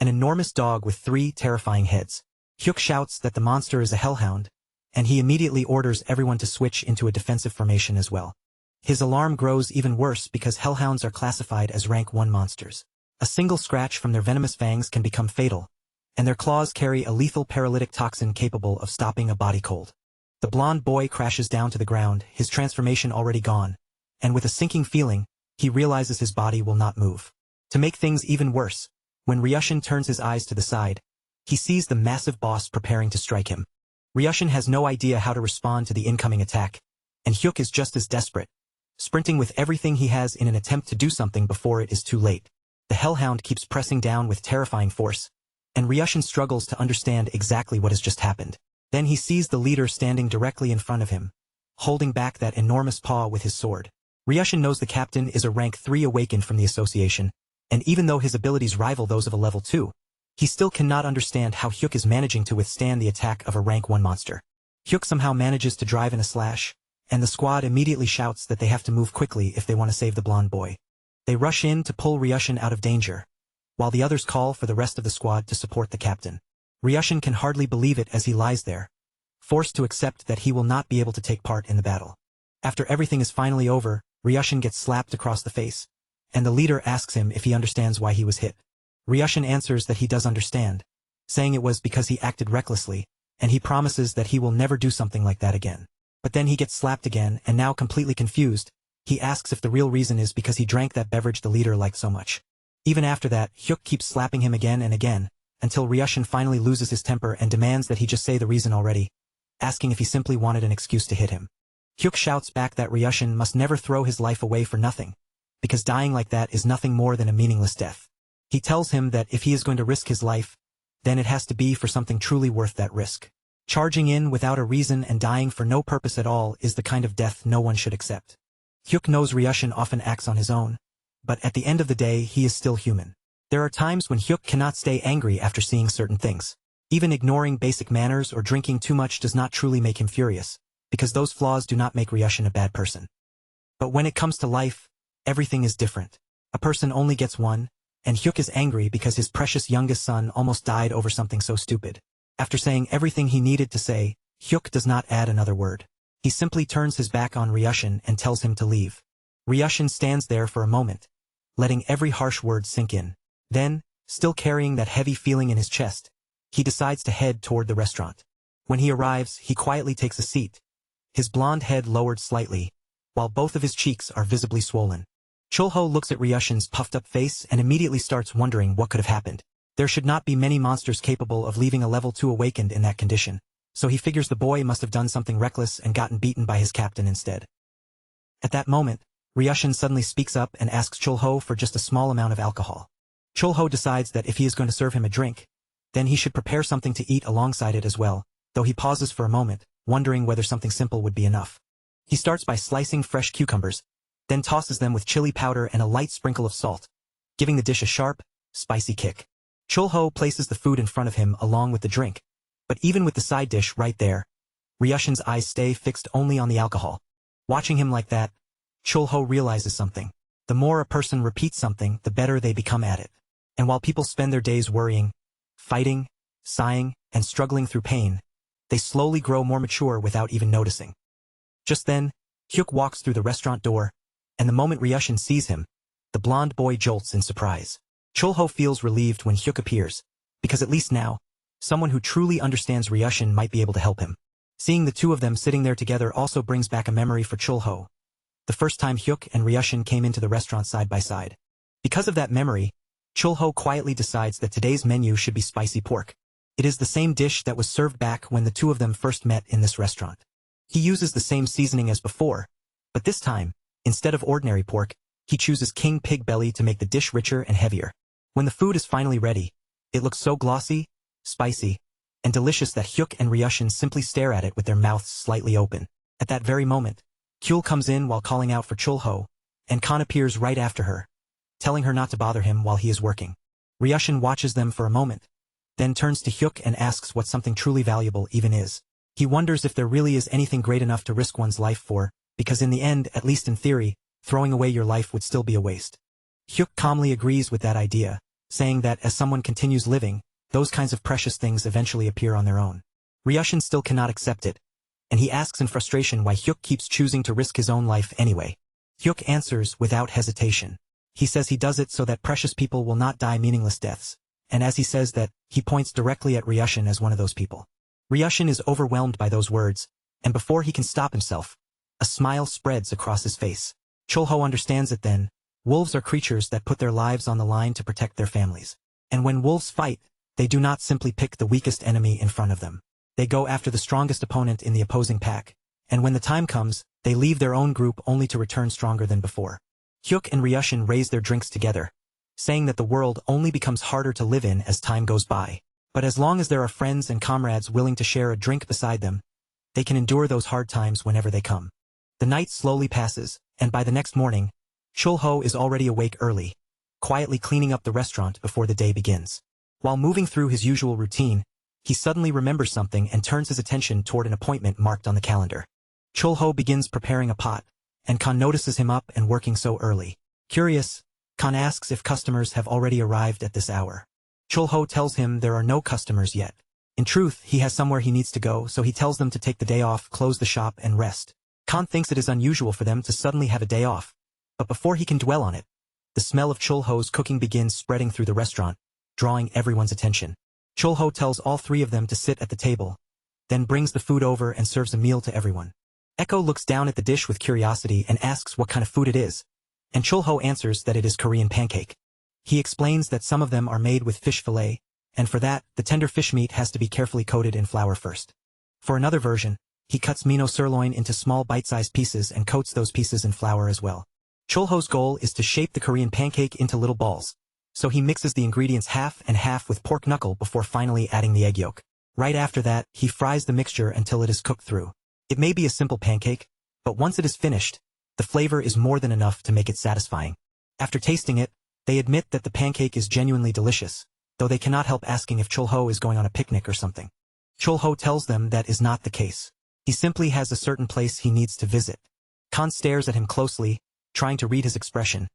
An enormous dog with 3 terrifying heads. Hyuk shouts that the monster is a hellhound, and he immediately orders everyone to switch into a defensive formation as well. His alarm grows even worse because hellhounds are classified as rank 1 monsters. A single scratch from their venomous fangs can become fatal, and their claws carry a lethal paralytic toxin capable of stopping a body cold. The blonde boy crashes down to the ground, his transformation already gone, and with a sinking feeling, he realizes his body will not move. To make things even worse, when Ryushin turns his eyes to the side, he sees the massive boss preparing to strike him. Ryushin has no idea how to respond to the incoming attack, and Hyuk is just as desperate, sprinting with everything he has in an attempt to do something before it is too late. The hellhound keeps pressing down with terrifying force, and Ryushin struggles to understand exactly what has just happened. Then he sees the leader standing directly in front of him, holding back that enormous paw with his sword. Ryushin knows the captain is a rank 3 awakened from the association, and even though his abilities rival those of a level 2, he still cannot understand how Hyuk is managing to withstand the attack of a rank 1 monster. Hyuk somehow manages to drive in a slash, and the squad immediately shouts that they have to move quickly if they want to save the blonde boy. They rush in to pull Ryushin out of danger, while the others call for the rest of the squad to support the captain. Ryushin can hardly believe it as he lies there, forced to accept that he will not be able to take part in the battle. After everything is finally over, Ryushin gets slapped across the face, and the leader asks him if he understands why he was hit. Ryushin answers that he does understand, saying it was because he acted recklessly, and he promises that he will never do something like that again. But then he gets slapped again, and now completely confused, he asks if the real reason is because he drank that beverage the leader liked so much. Even after that, Hyuk keeps slapping him again and again, until Ryushin finally loses his temper and demands that he just say the reason already, asking if he simply wanted an excuse to hit him. Hyuk shouts back that Ryushin must never throw his life away for nothing, because dying like that is nothing more than a meaningless death. He tells him that if he is going to risk his life, then it has to be for something truly worth that risk. Charging in without a reason and dying for no purpose at all is the kind of death no one should accept. Hyuk knows Ryushin often acts on his own, but at the end of the day he is still human. There are times when Hyuk cannot stay angry after seeing certain things. Even ignoring basic manners or drinking too much does not truly make him furious, because those flaws do not make Ryushin a bad person. But when it comes to life, everything is different. A person only gets one, and Hyuk is angry because his precious youngest son almost died over something so stupid. After saying everything he needed to say, Hyuk does not add another word. He simply turns his back on Ryushin and tells him to leave. Ryushin stands there for a moment, letting every harsh word sink in. Then, still carrying that heavy feeling in his chest, he decides to head toward the restaurant. When he arrives, he quietly takes a seat, his blonde head lowered slightly, while both of his cheeks are visibly swollen. Chulho looks at Ryushin's puffed-up face and immediately starts wondering what could have happened. There should not be many monsters capable of leaving a level 2 awakened in that condition, so he figures the boy must have done something reckless and gotten beaten by his captain instead. At that moment, Ryushin suddenly speaks up and asks Chulho for just a small amount of alcohol. Chulho decides that if he is going to serve him a drink, then he should prepare something to eat alongside it as well, though he pauses for a moment, wondering whether something simple would be enough. He starts by slicing fresh cucumbers, then tosses them with chili powder and a light sprinkle of salt, giving the dish a sharp, spicy kick. Chulho places the food in front of him along with the drink, but even with the side dish right there, Ryushin's eyes stay fixed only on the alcohol. Watching him like that, Chulho realizes something. The more a person repeats something, the better they become at it. And while people spend their days worrying, fighting, sighing, and struggling through pain, they slowly grow more mature without even noticing. Just then, Hyuk walks through the restaurant door, and the moment Ryushin sees him, the blonde boy jolts in surprise. Chulho feels relieved when Hyuk appears, because at least now, someone who truly understands Ryushin might be able to help him. Seeing the two of them sitting there together also brings back a memory for Chulho. The first time Hyuk and Ryushin came into the restaurant side by side. Because of that memory, Chulho quietly decides that today's menu should be spicy pork. It is the same dish that was served back when the two of them first met in this restaurant. He uses the same seasoning as before, but this time, instead of ordinary pork, he chooses king pig belly to make the dish richer and heavier. When the food is finally ready, it looks so glossy, spicy, and delicious that Hyuk and Ryushin simply stare at it with their mouths slightly open. At that very moment, Kyul comes in while calling out for Chulho, and Khan appears right after her, telling her not to bother him while he is working. Ryushin watches them for a moment, then turns to Hyuk and asks what something truly valuable even is. He wonders if there really is anything great enough to risk one's life for, because in the end, at least in theory, throwing away your life would still be a waste. Hyuk calmly agrees with that idea, saying that as someone continues living, those kinds of precious things eventually appear on their own. Ryushin still cannot accept it, and he asks in frustration why Hyuk keeps choosing to risk his own life anyway. Hyuk answers without hesitation. He says he does it so that precious people will not die meaningless deaths, and as he says that, he points directly at Ryushin as one of those people. Ryushin is overwhelmed by those words, and before he can stop himself, a smile spreads across his face. Chulho understands it then. Wolves are creatures that put their lives on the line to protect their families. And when wolves fight, they do not simply pick the weakest enemy in front of them. They go after the strongest opponent in the opposing pack, and when the time comes, they leave their own group only to return stronger than before. Hyuk and Ryushin raise their drinks together, saying that the world only becomes harder to live in as time goes by. But as long as there are friends and comrades willing to share a drink beside them, they can endure those hard times whenever they come. The night slowly passes, and by the next morning, Chul-ho is already awake early, quietly cleaning up the restaurant before the day begins. While moving through his usual routine, he suddenly remembers something and turns his attention toward an appointment marked on the calendar. Chul-ho begins preparing a pot, and Khan notices him up and working so early. Curious, Khan asks if customers have already arrived at this hour. Chul-ho tells him there are no customers yet. In truth, he has somewhere he needs to go, so he tells them to take the day off, close the shop, and rest. Khan thinks it is unusual for them to suddenly have a day off, but before he can dwell on it, the smell of Chul-ho's cooking begins spreading through the restaurant, drawing everyone's attention. Chul-ho tells all three of them to sit at the table, then brings the food over and serves a meal to everyone. Echo looks down at the dish with curiosity and asks what kind of food it is, and Chul-ho answers that it is Korean pancake. He explains that some of them are made with fish fillet, and for that, the tender fish meat has to be carefully coated in flour first. For another version, he cuts mino sirloin into small bite-sized pieces and coats those pieces in flour as well. Chul-ho's goal is to shape the Korean pancake into little balls, so he mixes the ingredients half and half with pork knuckle before finally adding the egg yolk. Right after that, he fries the mixture until it is cooked through. It may be a simple pancake, but once it is finished, the flavor is more than enough to make it satisfying. After tasting it, they admit that the pancake is genuinely delicious, though they cannot help asking if Chul-ho is going on a picnic or something. Chul-ho tells them that is not the case. He simply has a certain place he needs to visit. Khan stares at him closely, trying to read his expression,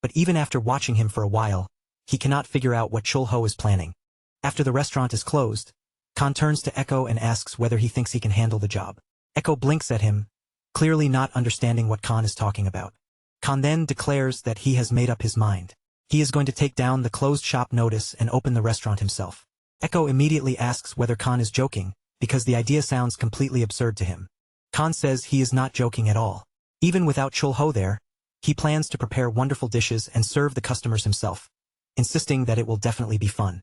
but even after watching him for a while, he cannot figure out what Chul-ho is planning. After the restaurant is closed, Khan turns to Echo and asks whether he thinks he can handle the job. Echo blinks at him, clearly not understanding what Khan is talking about. Khan then declares that he has made up his mind. He is going to take down the closed shop notice and open the restaurant himself. Echo immediately asks whether Khan is joking, because the idea sounds completely absurd to him. Khan says he is not joking at all. Even without Chul-ho there, he plans to prepare wonderful dishes and serve the customers himself, insisting that it will definitely be fun.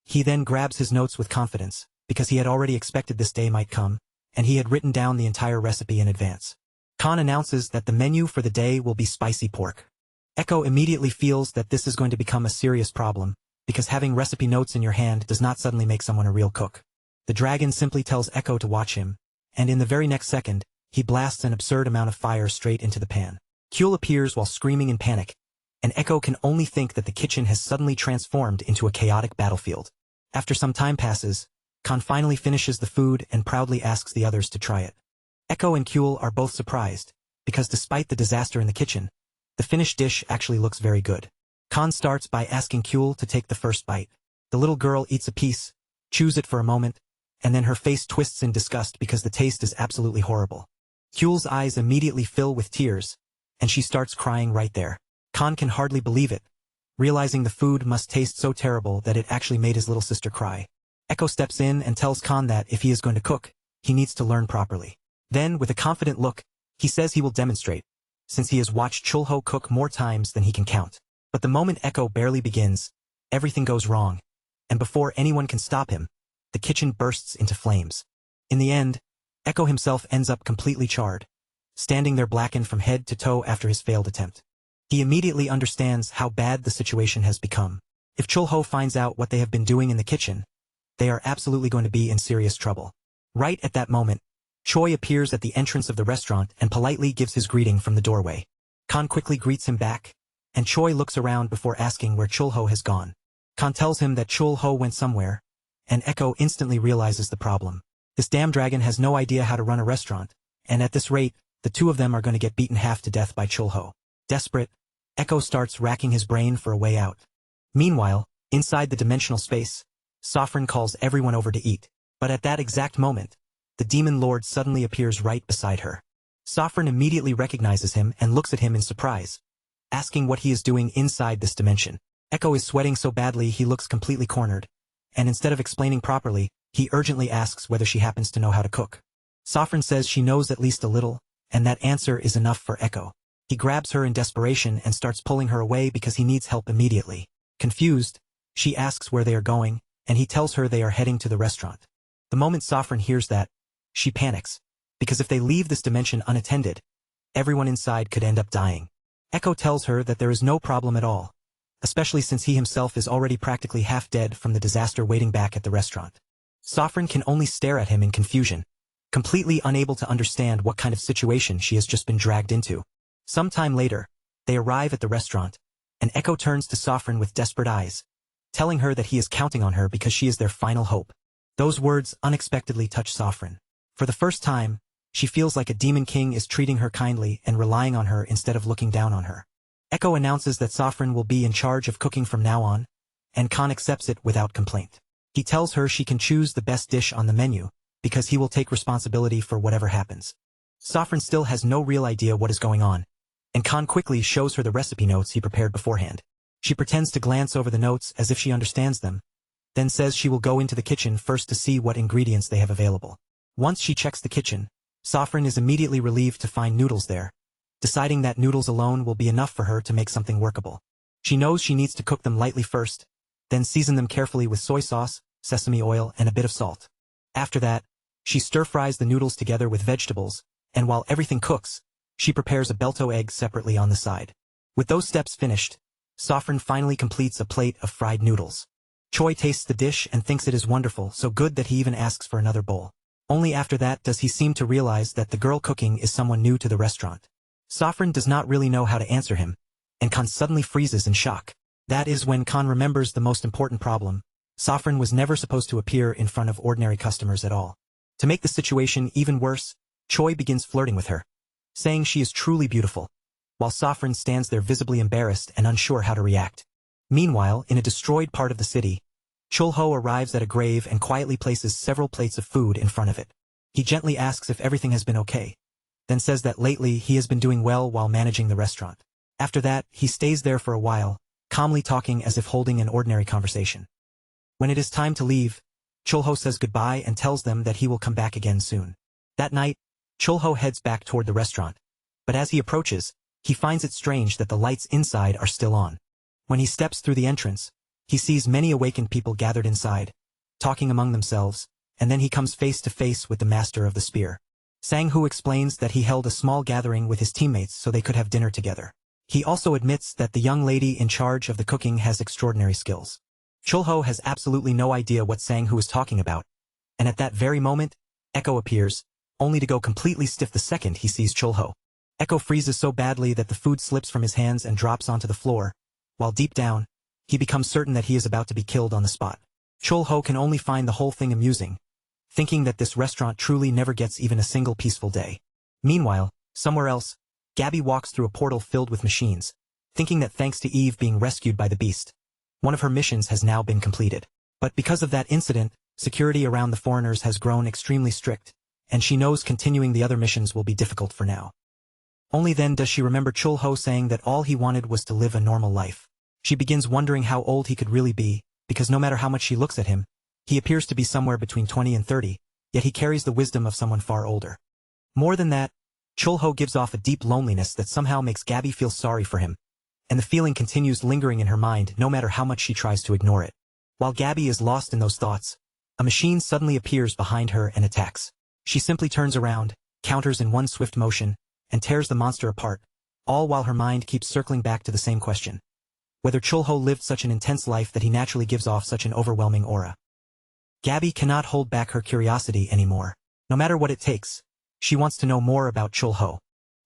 He then grabs his notes with confidence, because he had already expected this day might come, and he had written down the entire recipe in advance. Khan announces that the menu for the day will be spicy pork. Echo immediately feels that this is going to become a serious problem, because having recipe notes in your hand does not suddenly make someone a real cook. The dragon simply tells Echo to watch him, and in the very next second, he blasts an absurd amount of fire straight into the pan. Kyul appears while screaming in panic, and Echo can only think that the kitchen has suddenly transformed into a chaotic battlefield. After some time passes, Khan finally finishes the food and proudly asks the others to try it. Echo and Kyul are both surprised, because despite the disaster in the kitchen, the finished dish actually looks very good. Khan starts by asking Kyul to take the first bite. The little girl eats a piece, chews it for a moment, and then her face twists in disgust because the taste is absolutely horrible. Kyul's eyes immediately fill with tears, and she starts crying right there. Khan can hardly believe it, realizing the food must taste so terrible that it actually made his little sister cry. Echo steps in and tells Khan that if he is going to cook, he needs to learn properly. Then, with a confident look, he says he will demonstrate, since he has watched Chul-ho cook more times than he can count. But the moment Echo barely begins, everything goes wrong, and before anyone can stop him, the kitchen bursts into flames. In the end, Echo himself ends up completely charred, standing there blackened from head to toe after his failed attempt. He immediately understands how bad the situation has become. If Chul-ho finds out what they have been doing in the kitchen, they are absolutely going to be in serious trouble. Right at that moment, Choi appears at the entrance of the restaurant and politely gives his greeting from the doorway. Khan quickly greets him back, and Choi looks around before asking where Chul-ho has gone. Khan tells him that Chul-ho went somewhere, and Echo instantly realizes the problem. This damn dragon has no idea how to run a restaurant, and at this rate, the two of them are going to get beaten half to death by Chul-ho. Desperate, Echo starts racking his brain for a way out. Meanwhile, inside the dimensional space, Sofran calls everyone over to eat. But at that exact moment, the demon lord suddenly appears right beside her. Sofran immediately recognizes him and looks at him in surprise, asking what he is doing inside this dimension. Echo is sweating so badly he looks completely cornered, and instead of explaining properly, he urgently asks whether she happens to know how to cook. Sofran says she knows at least a little, and that answer is enough for Echo. He grabs her in desperation and starts pulling her away because he needs help immediately. Confused, she asks where they are going, and he tells her they are heading to the restaurant. The moment Sofran hears that, she panics, because if they leave this dimension unattended, everyone inside could end up dying. Echo tells her that there is no problem at all, especially since he himself is already practically half dead from the disaster waiting back at the restaurant. Sofran can only stare at him in confusion, completely unable to understand what kind of situation she has just been dragged into. Some time later, they arrive at the restaurant, and Echo turns to Sofran with desperate eyes, telling her that he is counting on her because she is their final hope. Those words unexpectedly touch Sofran. For the first time, she feels like a demon king is treating her kindly and relying on her instead of looking down on her. Echo announces that Sofran will be in charge of cooking from now on, and Khan accepts it without complaint. He tells her she can choose the best dish on the menu, because he will take responsibility for whatever happens. Sofran still has no real idea what is going on, and Khan quickly shows her the recipe notes he prepared beforehand. She pretends to glance over the notes as if she understands them, then says she will go into the kitchen first to see what ingredients they have available. Once she checks the kitchen, Sofran is immediately relieved to find noodles there, deciding that noodles alone will be enough for her to make something workable. She knows she needs to cook them lightly first, then season them carefully with soy sauce, sesame oil, and a bit of salt. After that, she stir-fries the noodles together with vegetables, and while everything cooks, she prepares a bento egg separately on the side. With those steps finished, Sofran finally completes a plate of fried noodles. Choi tastes the dish and thinks it is wonderful, so good that he even asks for another bowl. Only after that does he seem to realize that the girl cooking is someone new to the restaurant. Sofran does not really know how to answer him, and Khan suddenly freezes in shock. That is when Khan remembers the most important problem. Sofran was never supposed to appear in front of ordinary customers at all. To make the situation even worse, Choi begins flirting with her, saying she is truly beautiful, while Sofran stands there visibly embarrassed and unsure how to react. Meanwhile, in a destroyed part of the city, Chulho arrives at a grave and quietly places several plates of food in front of it. He gently asks if everything has been okay, then says that lately he has been doing well while managing the restaurant. After that, he stays there for a while, calmly talking as if holding an ordinary conversation. When it is time to leave, Chulho says goodbye and tells them that he will come back again soon. That night, Chulho heads back toward the restaurant, but as he approaches, he finds it strange that the lights inside are still on. When he steps through the entrance, he sees many awakened people gathered inside, talking among themselves, and then he comes face to face with the master of the spear. Sang-hoo explains that he held a small gathering with his teammates so they could have dinner together. He also admits that the young lady in charge of the cooking has extraordinary skills. Chulho has absolutely no idea what Sang-hoo is talking about, and at that very moment, Echo appears, only to go completely stiff the second he sees Chulho. Echo freezes so badly that the food slips from his hands and drops onto the floor, while deep down, he becomes certain that he is about to be killed on the spot. Chulho can only find the whole thing amusing, thinking that this restaurant truly never gets even a single peaceful day. Meanwhile, somewhere else, Gabby walks through a portal filled with machines, thinking that thanks to Eve being rescued by the beast, one of her missions has now been completed. But because of that incident, security around the foreigners has grown extremely strict, and she knows continuing the other missions will be difficult for now. Only then does she remember Chulho saying that all he wanted was to live a normal life. She begins wondering how old he could really be, because no matter how much she looks at him, he appears to be somewhere between 20 and 30, yet he carries the wisdom of someone far older. More than that, Chulho gives off a deep loneliness that somehow makes Gabby feel sorry for him, and the feeling continues lingering in her mind no matter how much she tries to ignore it. While Gabby is lost in those thoughts, a machine suddenly appears behind her and attacks. She simply turns around, counters in one swift motion, and tears the monster apart, all while her mind keeps circling back to the same question: whether Chulho lived such an intense life that he naturally gives off such an overwhelming aura. Gabby cannot hold back her curiosity anymore. No matter what it takes, she wants to know more about Chulho.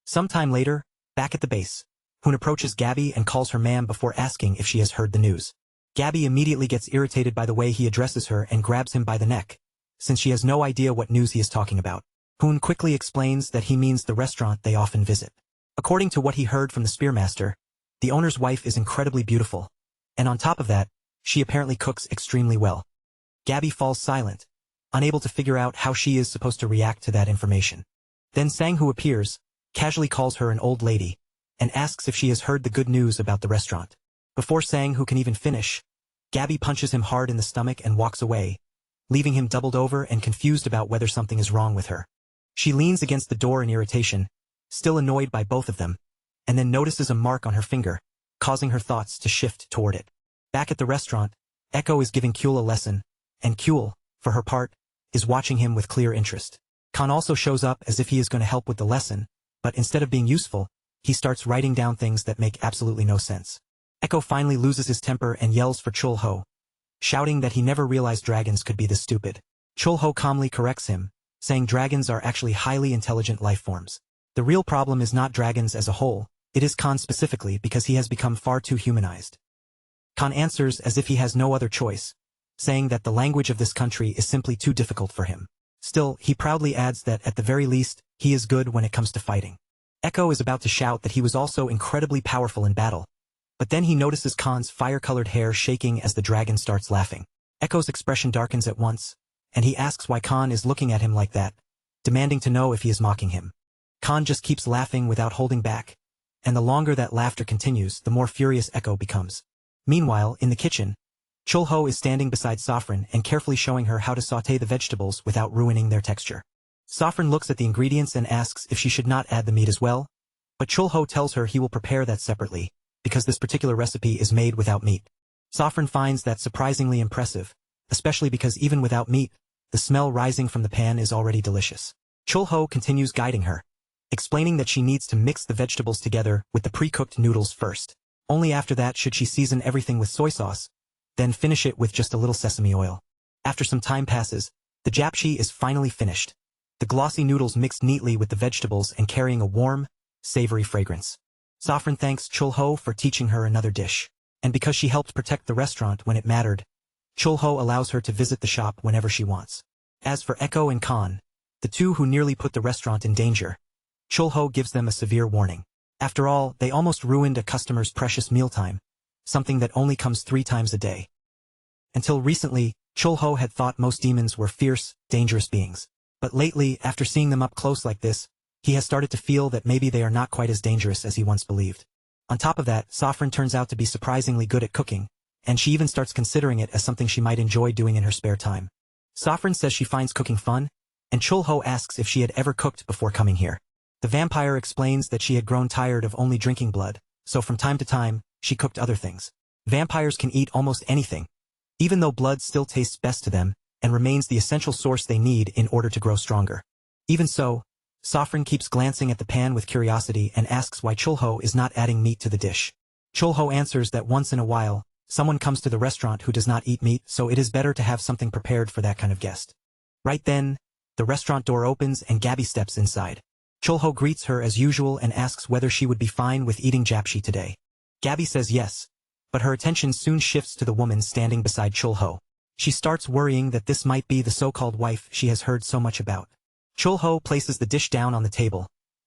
Sometime later, back at the base, Hoon approaches Gabby and calls her ma'am before asking if she has heard the news. Gabby immediately gets irritated by the way he addresses her and grabs him by the neck, since she has no idea what news he is talking about. Hoon quickly explains that he means the restaurant they often visit. According to what he heard from the spearmaster, the owner's wife is incredibly beautiful, and on top of that, she apparently cooks extremely well. Gabby falls silent, unable to figure out how she is supposed to react to that information. Then Sang-hoo appears, casually calls her an old lady, and asks if she has heard the good news about the restaurant. Before Sang-hoo can even finish, Gabby punches him hard in the stomach and walks away, leaving him doubled over and confused about whether something is wrong with her. She leans against the door in irritation, still annoyed by both of them, and then notices a mark on her finger, causing her thoughts to shift toward it. Back at the restaurant, Echo is giving Kyul a lesson, and Kyul, for her part, is watching him with clear interest. Khan also shows up as if he is going to help with the lesson, but instead of being useful, he starts writing down things that make absolutely no sense. Echo finally loses his temper and yells for Chulho, shouting that he never realized dragons could be this stupid. Chulho calmly corrects him, saying dragons are actually highly intelligent life forms. The real problem is not dragons as a whole, It is Khan specifically because he has become far too humanized. Khan answers as if he has no other choice, saying that the language of this country is simply too difficult for him. Still, he proudly adds that at the very least, he is good when it comes to fighting. Echo is about to shout that he was also incredibly powerful in battle, but then he notices Khan's fire-colored hair shaking as the dragon starts laughing. Echo's expression darkens at once, and he asks why Khan is looking at him like that, demanding to know if he is mocking him. Khan just keeps laughing without holding back, and the longer that laughter continues, the more furious Echo becomes. Meanwhile, in the kitchen, Chulho is standing beside Saffron and carefully showing her how to sauté the vegetables without ruining their texture. Saffron looks at the ingredients and asks if she should not add the meat as well, but Chulho tells her he will prepare that separately, because this particular recipe is made without meat. Saffron finds that surprisingly impressive, especially because even without meat, the smell rising from the pan is already delicious. Chulho continues guiding her, explaining that she needs to mix the vegetables together with the pre-cooked noodles first. Only after that should she season everything with soy sauce, then finish it with just a little sesame oil. After some time passes, the japchae is finally finished, the glossy noodles mixed neatly with the vegetables and carrying a warm, savory fragrance. Saffron thanks Chulho for teaching her another dish, and because she helped protect the restaurant when it mattered, Chulho allows her to visit the shop whenever she wants. As for Echo and Khan, the two who nearly put the restaurant in danger, Chulho gives them a severe warning. After all, they almost ruined a customer's precious mealtime, something that only comes 3 times a day. Until recently, Chulho had thought most demons were fierce, dangerous beings. But lately, after seeing them up close like this, he has started to feel that maybe they are not quite as dangerous as he once believed. On top of that, Saffron turns out to be surprisingly good at cooking, and she even starts considering it as something she might enjoy doing in her spare time. Saffron says she finds cooking fun, and Chulho asks if she had ever cooked before coming here. The vampire explains that she had grown tired of only drinking blood, so from time to time, she cooked other things. Vampires can eat almost anything, even though blood still tastes best to them, and remains the essential source they need in order to grow stronger. Even so, Saffron keeps glancing at the pan with curiosity and asks why Chulho is not adding meat to the dish. Chulho answers that once in a while, someone comes to the restaurant who does not eat meat, so it is better to have something prepared for that kind of guest. Right then, the restaurant door opens and Gabby steps inside. Chulho greets her as usual and asks whether she would be fine with eating japchae today. Gabby says yes, but her attention soon shifts to the woman standing beside Chulho. She starts worrying that this might be the so-called wife she has heard so much about. Chulho places the dish down on the table,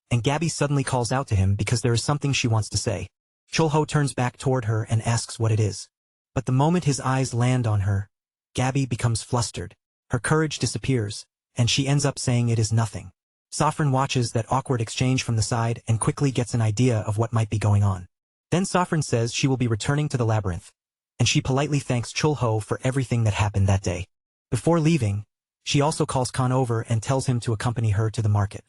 and Gabby suddenly calls out to him because there is something she wants to say. Chulho turns back toward her and asks what it is. But the moment his eyes land on her, Gabby becomes flustered. Her courage disappears, and she ends up saying it is nothing. Saffron watches that awkward exchange from the side and quickly gets an idea of what might be going on. Then Saffron says she will be returning to the labyrinth, and she politely thanks Chulho for everything that happened that day. Before leaving, she also calls Khan over and tells him to accompany her to the market.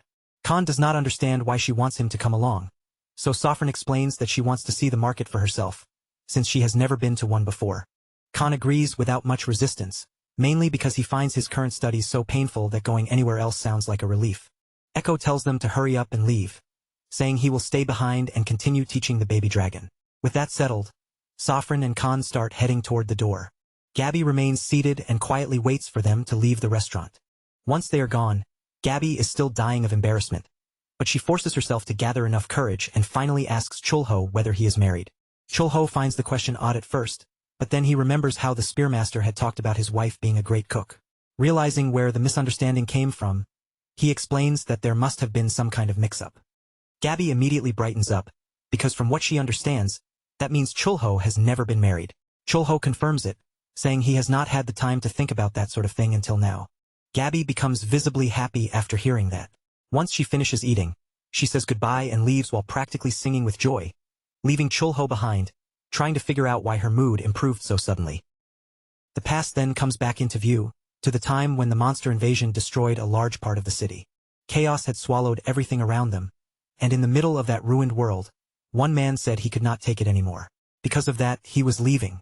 Khan does not understand why she wants him to come along, so Saffron explains that she wants to see the market for herself, since she has never been to one before. Khan agrees without much resistance, mainly because he finds his current studies so painful that going anywhere else sounds like a relief. Echo tells them to hurry up and leave, saying he will stay behind and continue teaching the baby dragon. With that settled, Saffron and Khan start heading toward the door. Gabby remains seated and quietly waits for them to leave the restaurant. Once they are gone, Gabby is still dying of embarrassment, but she forces herself to gather enough courage and finally asks Chulho whether he is married. Chulho finds the question odd at first, but then he remembers how the spearmaster had talked about his wife being a great cook. Realizing where the misunderstanding came from, he explains that there must have been some kind of mix-up. Gabby immediately brightens up, because from what she understands, that means Chulho has never been married. Chulho confirms it, saying he has not had the time to think about that sort of thing until now. Gabby becomes visibly happy after hearing that. Once she finishes eating, she says goodbye and leaves while practically singing with joy, leaving Chulho behind, trying to figure out why her mood improved so suddenly. The past then comes back into view, to the time when the monster invasion destroyed a large part of the city. Chaos had swallowed everything around them, and in the middle of that ruined world, one man said he could not take it anymore. Because of that, he was leaving.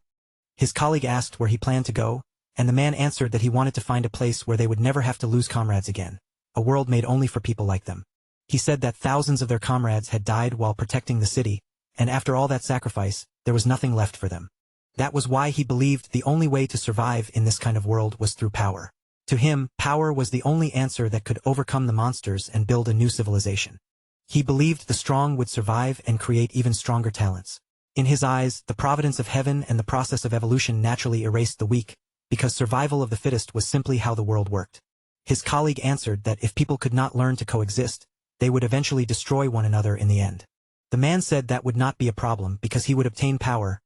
His colleague asked where he planned to go, and the man answered that he wanted to find a place where they would never have to lose comrades again, a world made only for people like them. He said that thousands of their comrades had died while protecting the city, and after all that sacrifice, there was nothing left for them. That was why he believed the only way to survive in this kind of world was through power. To him, power was the only answer that could overcome the monsters and build a new civilization. He believed the strong would survive and create even stronger talents. In his eyes, the providence of heaven and the process of evolution naturally erased the weak, because survival of the fittest was simply how the world worked. His colleague answered that if people could not learn to coexist, they would eventually destroy one another in the end. The man said that would not be a problem because he would obtain power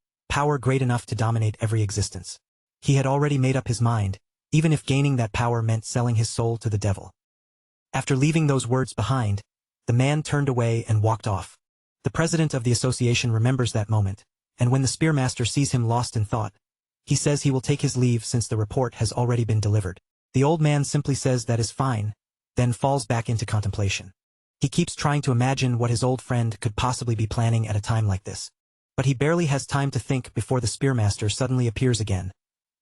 great enough to dominate every existence. He had already made up his mind, even if gaining that power meant selling his soul to the devil. After leaving those words behind, the man turned away and walked off. The president of the association remembers that moment, and when the spearmaster sees him lost in thought, he says he will take his leave since the report has already been delivered. The old man simply says that is fine, then falls back into contemplation. He keeps trying to imagine what his old friend could possibly be planning at a time like this. But he barely has time to think before the spearmaster suddenly appears again,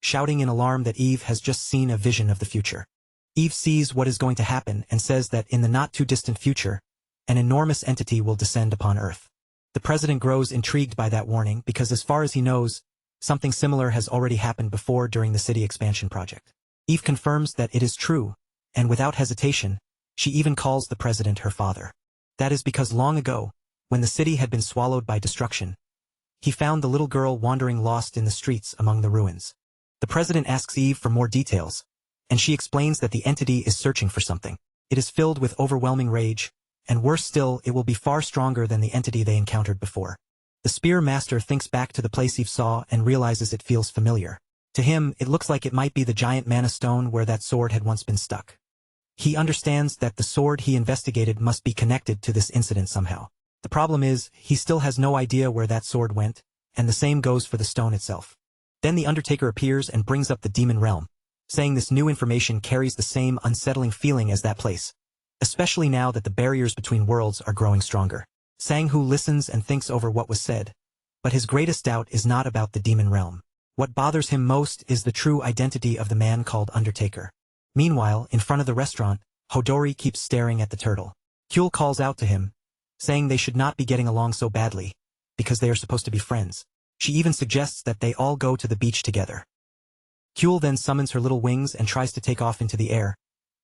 shouting in alarm that Eve has just seen a vision of the future. Eve sees what is going to happen and says that in the not-too-distant future, an enormous entity will descend upon Earth. The president grows intrigued by that warning because as far as he knows, something similar has already happened before during the city expansion project. Eve confirms that it is true, and without hesitation, she even calls the president her father. That is because long ago, when the city had been swallowed by destruction, he found the little girl wandering lost in the streets among the ruins. The president asks Eve for more details, and she explains that the entity is searching for something. It is filled with overwhelming rage, and worse still, it will be far stronger than the entity they encountered before. The spear master thinks back to the place Eve saw and realizes it feels familiar. To him, it looks like it might be the giant mana stone where that sword had once been stuck. He understands that the sword he investigated must be connected to this incident somehow. The problem is, he still has no idea where that sword went, and the same goes for the stone itself. Then the Undertaker appears and brings up the demon realm, saying this new information carries the same unsettling feeling as that place, especially now that the barriers between worlds are growing stronger. Sang-Hu listens and thinks over what was said, but his greatest doubt is not about the demon realm. What bothers him most is the true identity of the man called Undertaker. Meanwhile, in front of the restaurant, Hodori keeps staring at the turtle. Kyul calls out to him, saying they should not be getting along so badly, because they are supposed to be friends. She even suggests that they all go to the beach together. Kyul then summons her little wings and tries to take off into the air,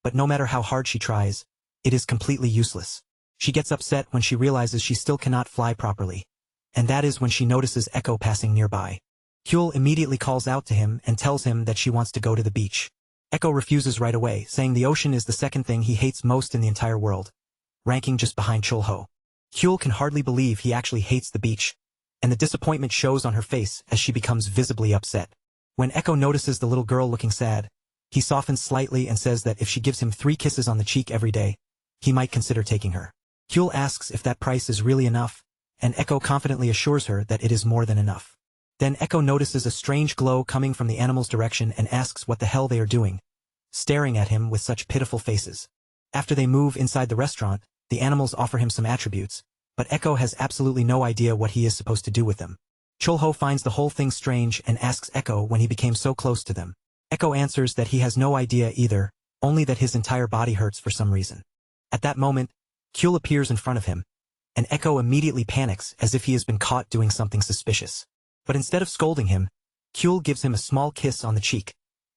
but no matter how hard she tries, it is completely useless. She gets upset when she realizes she still cannot fly properly, and that is when she notices Echo passing nearby. Kyul immediately calls out to him and tells him that she wants to go to the beach. Echo refuses right away, saying the ocean is the second thing he hates most in the entire world, ranking just behind Chulho. Kyul can hardly believe he actually hates the beach, and the disappointment shows on her face as she becomes visibly upset. When Echo notices the little girl looking sad, he softens slightly and says that if she gives him 3 kisses on the cheek every day, he might consider taking her. Kyul asks if that price is really enough, and Echo confidently assures her that it is more than enough. Then Echo notices a strange glow coming from the animals' direction and asks what the hell they are doing, staring at him with such pitiful faces. After they move inside the restaurant, the animals offer him some attributes, but Echo has absolutely no idea what he is supposed to do with them. Chulho finds the whole thing strange and asks Echo when he became so close to them. Echo answers that he has no idea either, only that his entire body hurts for some reason. At that moment, Kyul appears in front of him, and Echo immediately panics as if he has been caught doing something suspicious. But instead of scolding him, Kyul gives him a small kiss on the cheek,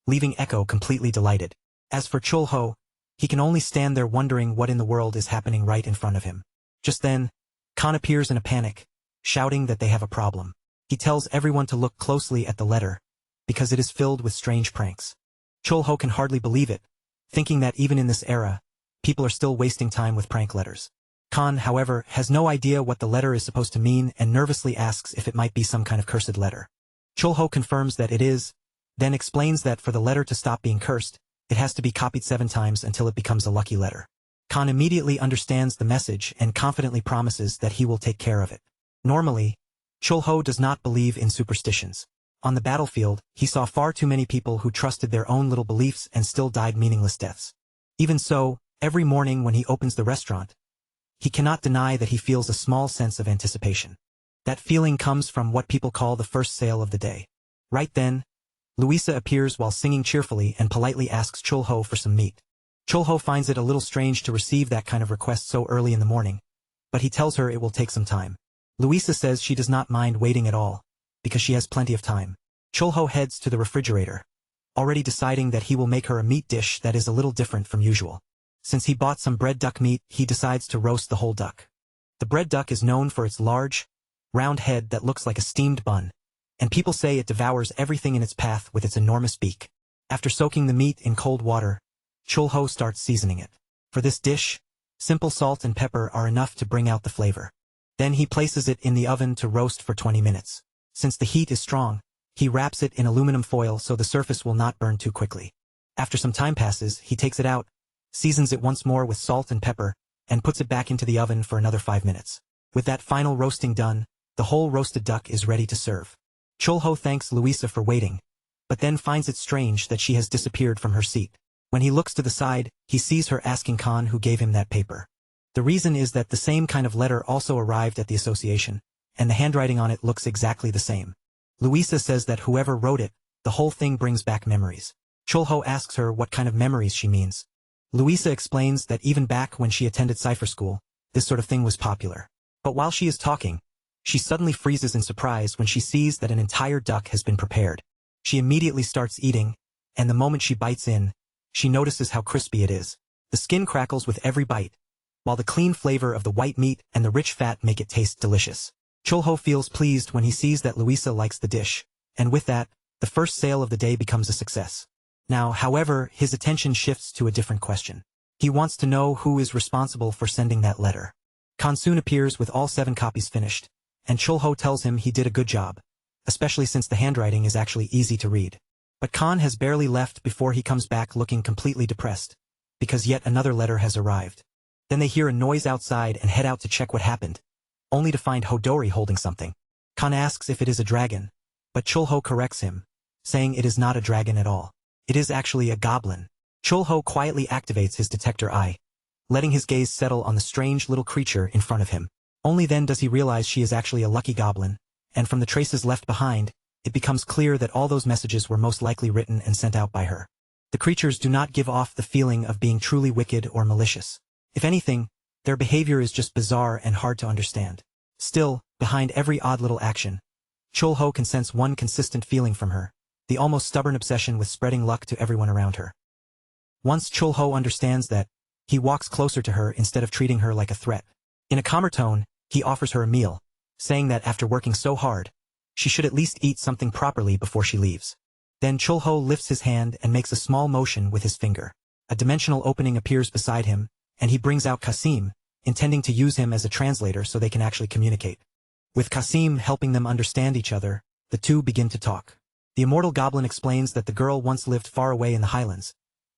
leaving Echo completely delighted. As for Chulho, he can only stand there wondering what in the world is happening right in front of him. Just then, Khan appears in a panic, shouting that they have a problem. He tells everyone to look closely at the letter, because it is filled with strange pranks. Chulho can hardly believe it, thinking that even in this era, people are still wasting time with prank letters. Khan, however, has no idea what the letter is supposed to mean and nervously asks if it might be some kind of cursed letter. Chulho confirms that it is, then explains that for the letter to stop being cursed, it has to be copied 7 times until it becomes a lucky letter. Khan immediately understands the message and confidently promises that he will take care of it. Normally, Chulho does not believe in superstitions. On the battlefield, he saw far too many people who trusted their own little beliefs and still died meaningless deaths. Even so, every morning when he opens the restaurant, he cannot deny that he feels a small sense of anticipation. That feeling comes from what people call the first sale of the day. Right then, Luisa appears while singing cheerfully and politely asks Chulho for some meat. Chulho finds it a little strange to receive that kind of request so early in the morning, but he tells her it will take some time. Luisa says she does not mind waiting at all, because she has plenty of time. Chulho heads to the refrigerator, already deciding that he will make her a meat dish that is a little different from usual. Since he bought some bread duck meat, he decides to roast the whole duck. The bread duck is known for its large, round head that looks like a steamed bun, and people say it devours everything in its path with its enormous beak. After soaking the meat in cold water, Chulho starts seasoning it. For this dish, simple salt and pepper are enough to bring out the flavor. Then he places it in the oven to roast for 20 minutes. Since the heat is strong, he wraps it in aluminum foil so the surface will not burn too quickly. After some time passes, he takes it out, seasons it once more with salt and pepper, and puts it back into the oven for another 5 minutes. With that final roasting done, the whole roasted duck is ready to serve. Chulho thanks Louisa for waiting, but then finds it strange that she has disappeared from her seat. When he looks to the side, he sees her asking Khan who gave him that paper. The reason is that the same kind of letter also arrived at the association, and the handwriting on it looks exactly the same. Louisa says that whoever wrote it, the whole thing brings back memories. Chulho asks her what kind of memories she means. Louisa explains that even back when she attended cipher school, this sort of thing was popular. But while she is talking, she suddenly freezes in surprise when she sees that an entire duck has been prepared. She immediately starts eating, and the moment she bites in, she notices how crispy it is. The skin crackles with every bite, while the clean flavor of the white meat and the rich fat make it taste delicious. Chulho feels pleased when he sees that Louisa likes the dish, and with that, the first sale of the day becomes a success. Now, however, his attention shifts to a different question. He wants to know who is responsible for sending that letter. Khan soon appears with all 7 copies finished, and Chulho tells him he did a good job, especially since the handwriting is actually easy to read. But Khan has barely left before he comes back looking completely depressed, because yet another letter has arrived. Then they hear a noise outside and head out to check what happened, only to find Hodori holding something. Khan asks if it is a dragon, but Chulho corrects him, saying it is not a dragon at all. It is actually a goblin. Chulho quietly activates his detector eye, letting his gaze settle on the strange little creature in front of him. Only then does he realize she is actually a lucky goblin, and from the traces left behind, it becomes clear that all those messages were most likely written and sent out by her. The creatures do not give off the feeling of being truly wicked or malicious. If anything, their behavior is just bizarre and hard to understand. Still, behind every odd little action, Chulho can sense one consistent feeling from her, the almost stubborn obsession with spreading luck to everyone around her. Once Chulho understands that, he walks closer to her instead of treating her like a threat. In a calmer tone, he offers her a meal, saying that after working so hard, she should at least eat something properly before she leaves. Then Chulho lifts his hand and makes a small motion with his finger. A dimensional opening appears beside him, and he brings out Kasim, intending to use him as a translator so they can actually communicate. With Kasim helping them understand each other, the two begin to talk. The immortal goblin explains that the girl once lived far away in the highlands,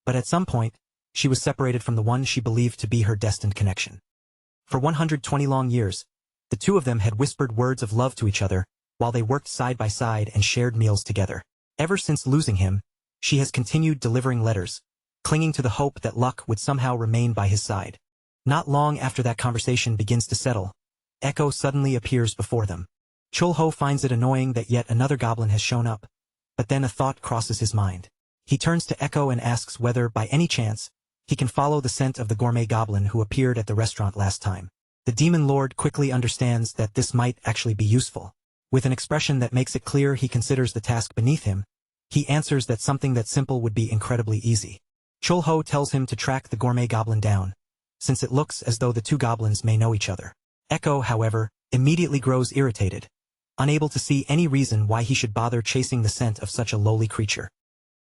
but at some point, she was separated from the one she believed to be her destined connection. For 120 long years, the two of them had whispered words of love to each other, while they worked side by side and shared meals together. Ever since losing him, she has continued delivering letters, clinging to the hope that luck would somehow remain by his side. Not long after that conversation begins to settle, Echo suddenly appears before them. Chulho finds it annoying that yet another goblin has shown up, but then a thought crosses his mind. He turns to Echo and asks whether, by any chance, he can follow the scent of the gourmet goblin who appeared at the restaurant last time. The demon lord quickly understands that this might actually be useful. With an expression that makes it clear he considers the task beneath him, he answers that something that simple would be incredibly easy. Chulho tells him to track the gourmet goblin down, since it looks as though the two goblins may know each other. Echo, however, immediately grows irritated, unable to see any reason why he should bother chasing the scent of such a lowly creature.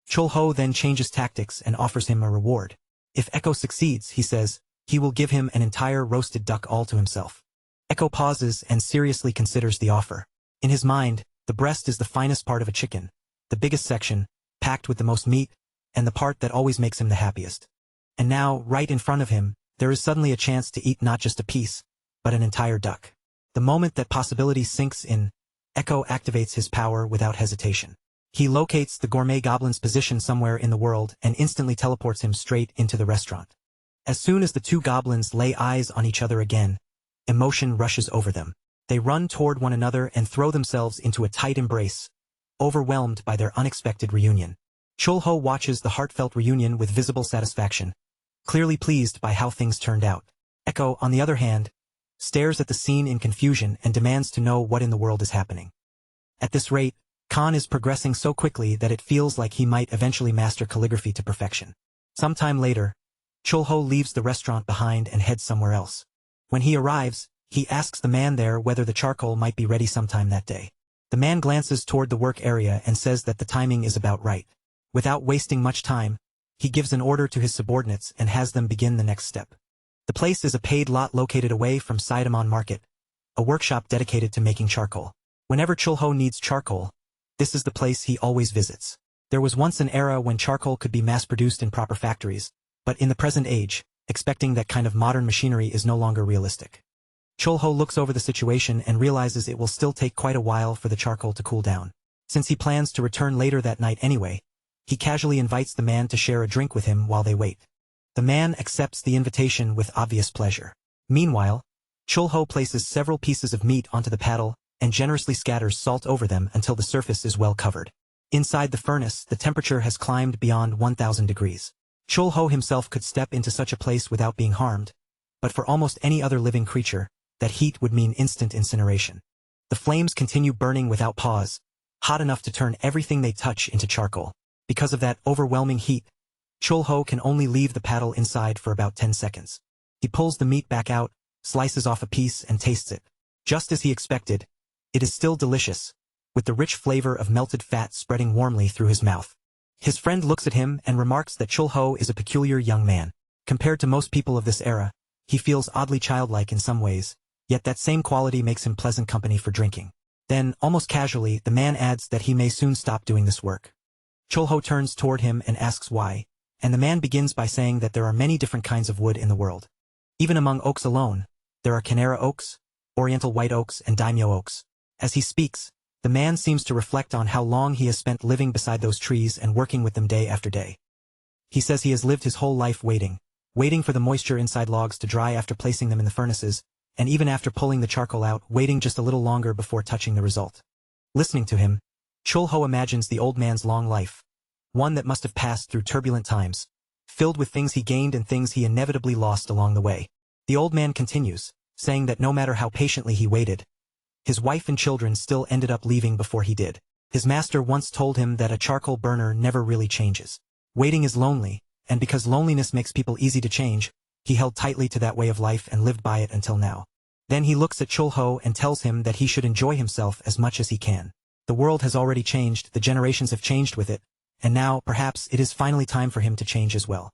Chulho then changes tactics and offers him a reward. If Echo succeeds, he says, he will give him an entire roasted duck all to himself. Echo pauses and seriously considers the offer. In his mind, the breast is the finest part of a chicken, the biggest section, packed with the most meat, and the part that always makes him the happiest. And now, right in front of him, there is suddenly a chance to eat not just a piece, but an entire duck. The moment that possibility sinks in, Echo activates his power without hesitation. He locates the gourmet goblin's position somewhere in the world and instantly teleports him straight into the restaurant. As soon as the two goblins lay eyes on each other again, emotion rushes over them. They run toward one another and throw themselves into a tight embrace, overwhelmed by their unexpected reunion. Chulho watches the heartfelt reunion with visible satisfaction, clearly pleased by how things turned out. Echo, on the other hand, stares at the scene in confusion and demands to know what in the world is happening. At this rate, Khan is progressing so quickly that it feels like he might eventually master calligraphy to perfection. Sometime later, Chulho leaves the restaurant behind and heads somewhere else. When he arrives, he asks the man there whether the charcoal might be ready sometime that day. The man glances toward the work area and says that the timing is about right. Without wasting much time, he gives an order to his subordinates and has them begin the next step. The place is a paid lot located away from Saidamon Market, a workshop dedicated to making charcoal. Whenever Chulho needs charcoal, this is the place he always visits. There was once an era when charcoal could be mass-produced in proper factories, but in the present age, expecting that kind of modern machinery is no longer realistic. Chulho looks over the situation and realizes it will still take quite a while for the charcoal to cool down. Since he plans to return later that night anyway, he casually invites the man to share a drink with him while they wait. The man accepts the invitation with obvious pleasure. Meanwhile, Chulho places several pieces of meat onto the paddle and generously scatters salt over them until the surface is well covered. Inside the furnace, the temperature has climbed beyond 1,000 degrees. Chulho himself could step into such a place without being harmed, but for almost any other living creature, that heat would mean instant incineration. The flames continue burning without pause, hot enough to turn everything they touch into charcoal. Because of that overwhelming heat, Chulho can only leave the paddle inside for about 10 seconds. He pulls the meat back out, slices off a piece and tastes it. Just as he expected, it is still delicious, with the rich flavor of melted fat spreading warmly through his mouth. His friend looks at him and remarks that Chulho is a peculiar young man. Compared to most people of this era, he feels oddly childlike in some ways, yet that same quality makes him pleasant company for drinking. Then, almost casually, the man adds that he may soon stop doing this work. Chulho turns toward him and asks why, and the man begins by saying that there are many different kinds of wood in the world. Even among oaks alone, there are Canara oaks, Oriental white oaks, and daimyo oaks. As he speaks, the man seems to reflect on how long he has spent living beside those trees and working with them day after day. He says he has lived his whole life waiting for the moisture inside logs to dry after placing them in the furnaces, and even after pulling the charcoal out, waiting just a little longer before touching the result. Listening to him, Chulho imagines the old man's long life, one that must have passed through turbulent times, filled with things he gained and things he inevitably lost along the way. The old man continues, saying that no matter how patiently he waited, his wife and children still ended up leaving before he did. His master once told him that a charcoal burner never really changes. Waiting is lonely, and because loneliness makes people easy to change, he held tightly to that way of life and lived by it until now. Then he looks at Chulho and tells him that he should enjoy himself as much as he can. The world has already changed, the generations have changed with it, and now, perhaps, it is finally time for him to change as well.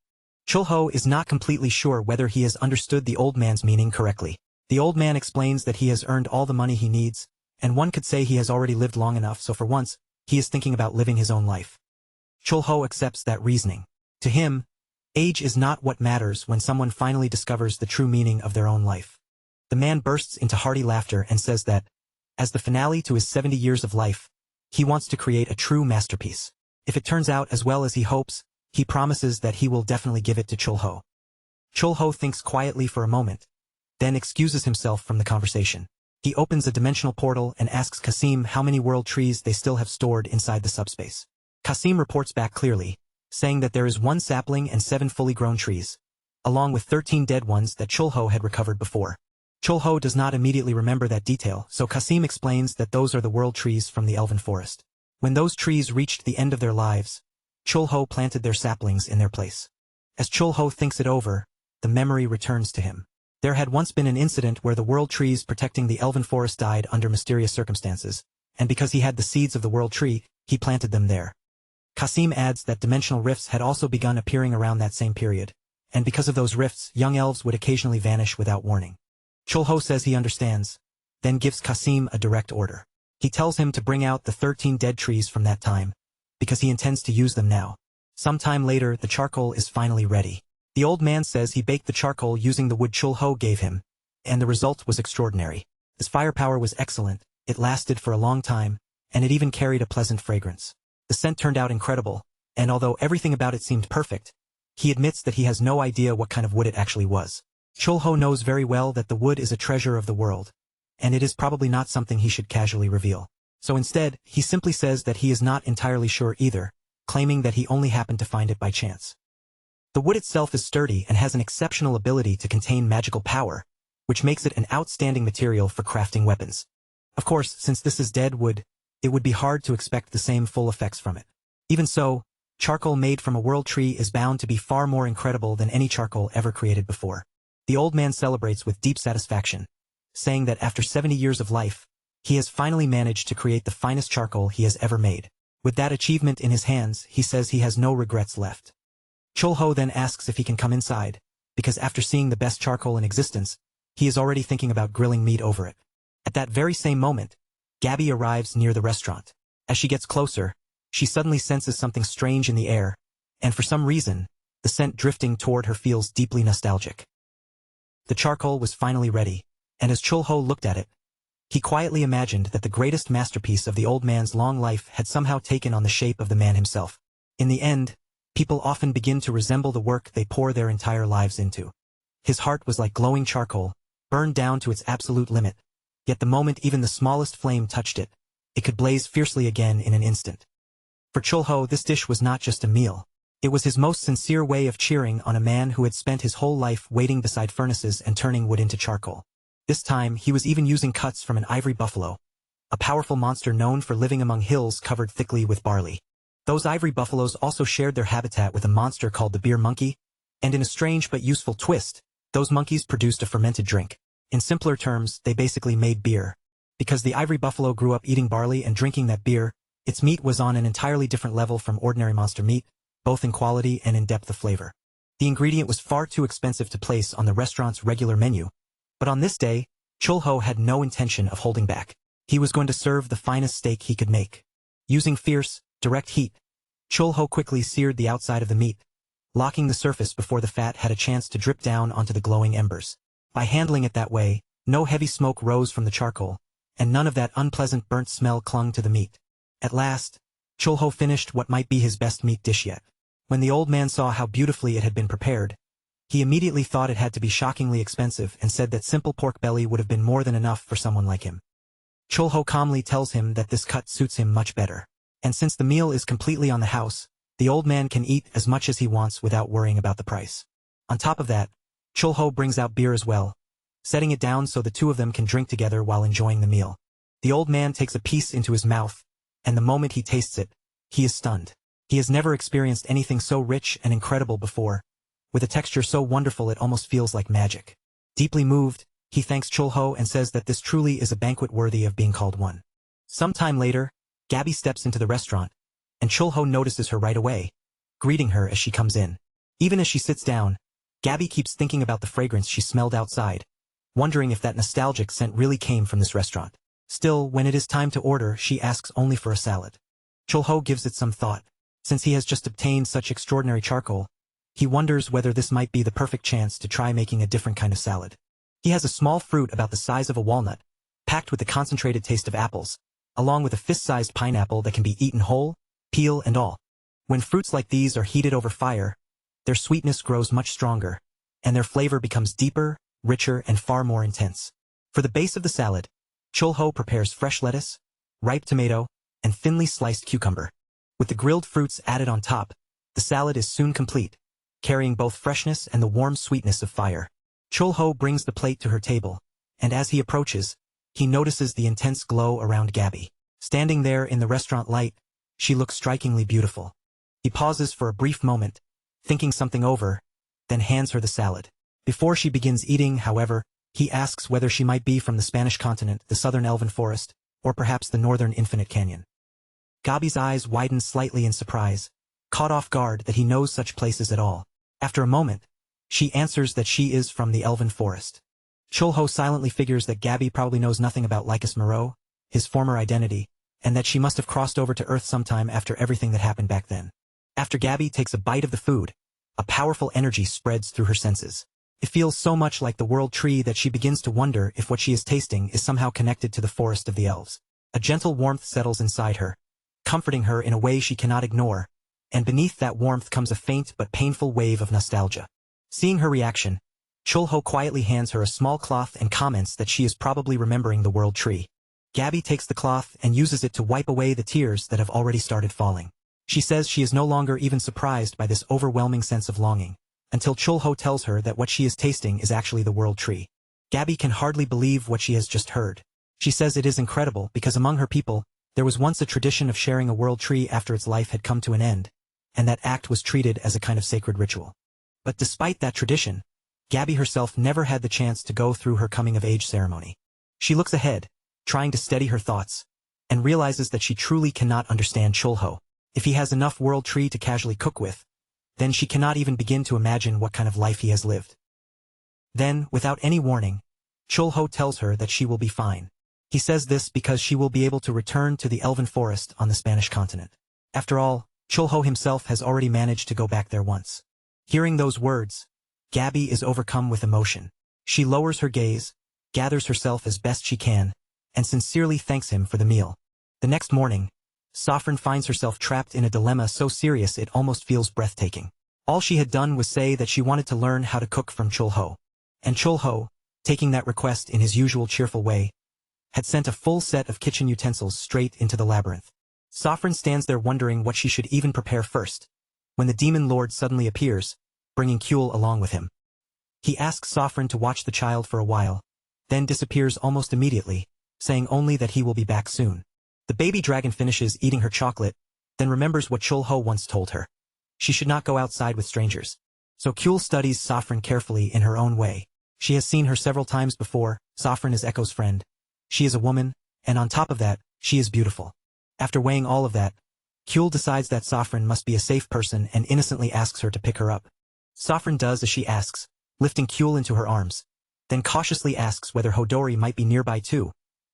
Chulho is not completely sure whether he has understood the old man's meaning correctly. The old man explains that he has earned all the money he needs, and one could say he has already lived long enough, so for once, he is thinking about living his own life. Chulho accepts that reasoning. To him, age is not what matters when someone finally discovers the true meaning of their own life. The man bursts into hearty laughter and says that, as the finale to his 70 years of life, he wants to create a true masterpiece. If it turns out as well as he hopes, he promises that he will definitely give it to Chulho. Chulho thinks quietly for a moment, then excuses himself from the conversation. He opens a dimensional portal and asks Kasim how many world trees they still have stored inside the subspace. Kasim reports back clearly, saying that there is 1 sapling and 7 fully grown trees, along with 13 dead ones that Chulho had recovered before. Chulho does not immediately remember that detail, so Kasim explains that those are the world trees from the elven forest. When those trees reached the end of their lives, Chulho planted their saplings in their place. As Chulho thinks it over, the memory returns to him. There had once been an incident where the world trees protecting the elven forest died under mysterious circumstances, and because he had the seeds of the world tree, he planted them there. Kasim adds that dimensional rifts had also begun appearing around that same period, and because of those rifts, young elves would occasionally vanish without warning. Chulho says he understands, then gives Kasim a direct order. He tells him to bring out the 13 dead trees from that time, because he intends to use them now. Sometime later, the charcoal is finally ready. The old man says he baked the charcoal using the wood Chulho gave him, and the result was extraordinary. His firepower was excellent, it lasted for a long time, and it even carried a pleasant fragrance. The scent turned out incredible, and although everything about it seemed perfect, he admits that he has no idea what kind of wood it actually was. Chulho knows very well that the wood is a treasure of the world, and it is probably not something he should casually reveal. So instead, he simply says that he is not entirely sure either, claiming that he only happened to find it by chance. The wood itself is sturdy and has an exceptional ability to contain magical power, which makes it an outstanding material for crafting weapons. Of course, since this is dead wood, it would be hard to expect the same full effects from it. Even so, Charcoal made from a world tree is bound to be far more incredible than any charcoal ever created before. The old man celebrates with deep satisfaction, saying that after 70 years of life, he has finally managed to create the finest charcoal he has ever made. With that achievement in his hands, he says he has no regrets left. Chulho then asks if he can come inside, because after seeing the best charcoal in existence, he is already thinking about grilling meat over it. At that very same moment, Gabby arrives near the restaurant. As she gets closer, she suddenly senses something strange in the air, and for some reason, the scent drifting toward her feels deeply nostalgic. The charcoal was finally ready, and as Chulho looked at it, he quietly imagined that the greatest masterpiece of the old man's long life had somehow taken on the shape of the man himself. In the end, people often begin to resemble the work they pour their entire lives into. His heart was like glowing charcoal, burned down to its absolute limit, yet the moment even the smallest flame touched it, it could blaze fiercely again in an instant. For Chulho, this dish was not just a meal. It was his most sincere way of cheering on a man who had spent his whole life waiting beside furnaces and turning wood into charcoal. This time, he was even using cuts from an ivory buffalo, a powerful monster known for living among hills covered thickly with barley. Those ivory buffaloes also shared their habitat with a monster called the beer monkey, and in a strange but useful twist, those monkeys produced a fermented drink. In simpler terms, they basically made beer. Because the ivory buffalo grew up eating barley and drinking that beer, its meat was on an entirely different level from ordinary monster meat, both in quality and in depth of flavor. The ingredient was far too expensive to place on the restaurant's regular menu, but on this day, Chulho had no intention of holding back. He was going to serve the finest steak he could make. Using fierce, direct heat, Chulho quickly seared the outside of the meat, locking the surface before the fat had a chance to drip down onto the glowing embers. By handling it that way, no heavy smoke rose from the charcoal, and none of that unpleasant burnt smell clung to the meat. At last, Chulho finished what might be his best meat dish yet. When the old man saw how beautifully it had been prepared, he immediately thought it had to be shockingly expensive and said that simple pork belly would have been more than enough for someone like him. Chulho calmly tells him that this cut suits him much better. And since the meal is completely on the house, the old man can eat as much as he wants without worrying about the price. On top of that, Chulho brings out beer as well, setting it down so the two of them can drink together while enjoying the meal. The old man takes a piece into his mouth, and the moment he tastes it, he is stunned. He has never experienced anything so rich and incredible before, with a texture so wonderful it almost feels like magic. Deeply moved, he thanks Chulho and says that this truly is a banquet worthy of being called one. Some time later, Gabby steps into the restaurant, and Chulho notices her right away, greeting her as she comes in. Even as she sits down, Gabby keeps thinking about the fragrance she smelled outside, wondering if that nostalgic scent really came from this restaurant. Still, when it is time to order, she asks only for a salad. Chulho gives it some thought. Since he has just obtained such extraordinary charcoal, he wonders whether this might be the perfect chance to try making a different kind of salad. He has a small fruit about the size of a walnut, packed with the concentrated taste of apples, along with a fist-sized pineapple that can be eaten whole, peel and all. When fruits like these are heated over fire, their sweetness grows much stronger, and their flavor becomes deeper, richer, and far more intense. For the base of the salad, Chulho prepares fresh lettuce, ripe tomato, and thinly sliced cucumber. With the grilled fruits added on top, the salad is soon complete, carrying both freshness and the warm sweetness of fire. Chulho brings the plate to her table, and as he approaches, he notices the intense glow around Gabby. Standing there in the restaurant light, she looks strikingly beautiful. He pauses for a brief moment, thinking something over, then hands her the salad. Before she begins eating, however, he asks whether she might be from the Spanish continent, the southern elven forest, or perhaps the northern infinite canyon. Gabby's eyes widen slightly in surprise, caught off guard that he knows such places at all. After a moment, she answers that she is from the elven forest. Chulho silently figures that Gabby probably knows nothing about Lycus Moreau, his former identity, and that she must have crossed over to Earth sometime after everything that happened back then. After Gabby takes a bite of the food, a powerful energy spreads through her senses. It feels so much like the world tree that she begins to wonder if what she is tasting is somehow connected to the forest of the elves. A gentle warmth settles inside her, comforting her in a way she cannot ignore, and beneath that warmth comes a faint but painful wave of nostalgia. Seeing her reaction, Chulho quietly hands her a small cloth and comments that she is probably remembering the world tree. Gabby takes the cloth and uses it to wipe away the tears that have already started falling. She says she is no longer even surprised by this overwhelming sense of longing, until Chulho tells her that what she is tasting is actually the world tree. Gabby can hardly believe what she has just heard. She says it is incredible because among her people, there was once a tradition of sharing a world tree after its life had come to an end, and that act was treated as a kind of sacred ritual. But despite that tradition, Gabby herself never had the chance to go through her coming-of-age ceremony. She looks ahead, trying to steady her thoughts, and realizes that she truly cannot understand Chulho. If he has enough world tree to casually cook with, then she cannot even begin to imagine what kind of life he has lived. Then, without any warning, Chulho tells her that she will be fine. He says this because she will be able to return to the elven forest on the Spanish continent. After all, Chulho himself has already managed to go back there once. Hearing those words, Gabby is overcome with emotion. She lowers her gaze, gathers herself as best she can, and sincerely thanks him for the meal. The next morning, Saffron finds herself trapped in a dilemma so serious it almost feels breathtaking. All she had done was say that she wanted to learn how to cook from Chulho. And Chulho, taking that request in his usual cheerful way, had sent a full set of kitchen utensils straight into the labyrinth. Saffron stands there wondering what she should even prepare first, when the demon lord suddenly appears, bringing Kyul along with him. He asks Saffron to watch the child for a while, then disappears almost immediately, saying only that he will be back soon. The baby dragon finishes eating her chocolate, then remembers what Chulho once told her. She should not go outside with strangers. So Kyul studies Saffron carefully in her own way. She has seen her several times before. Saffron is Echo's friend. She is a woman, and on top of that, she is beautiful. After weighing all of that, Kyul decides that Saffron must be a safe person and innocently asks her to pick her up. Saffron does as she asks, lifting Kyul into her arms, then cautiously asks whether Hodori might be nearby too,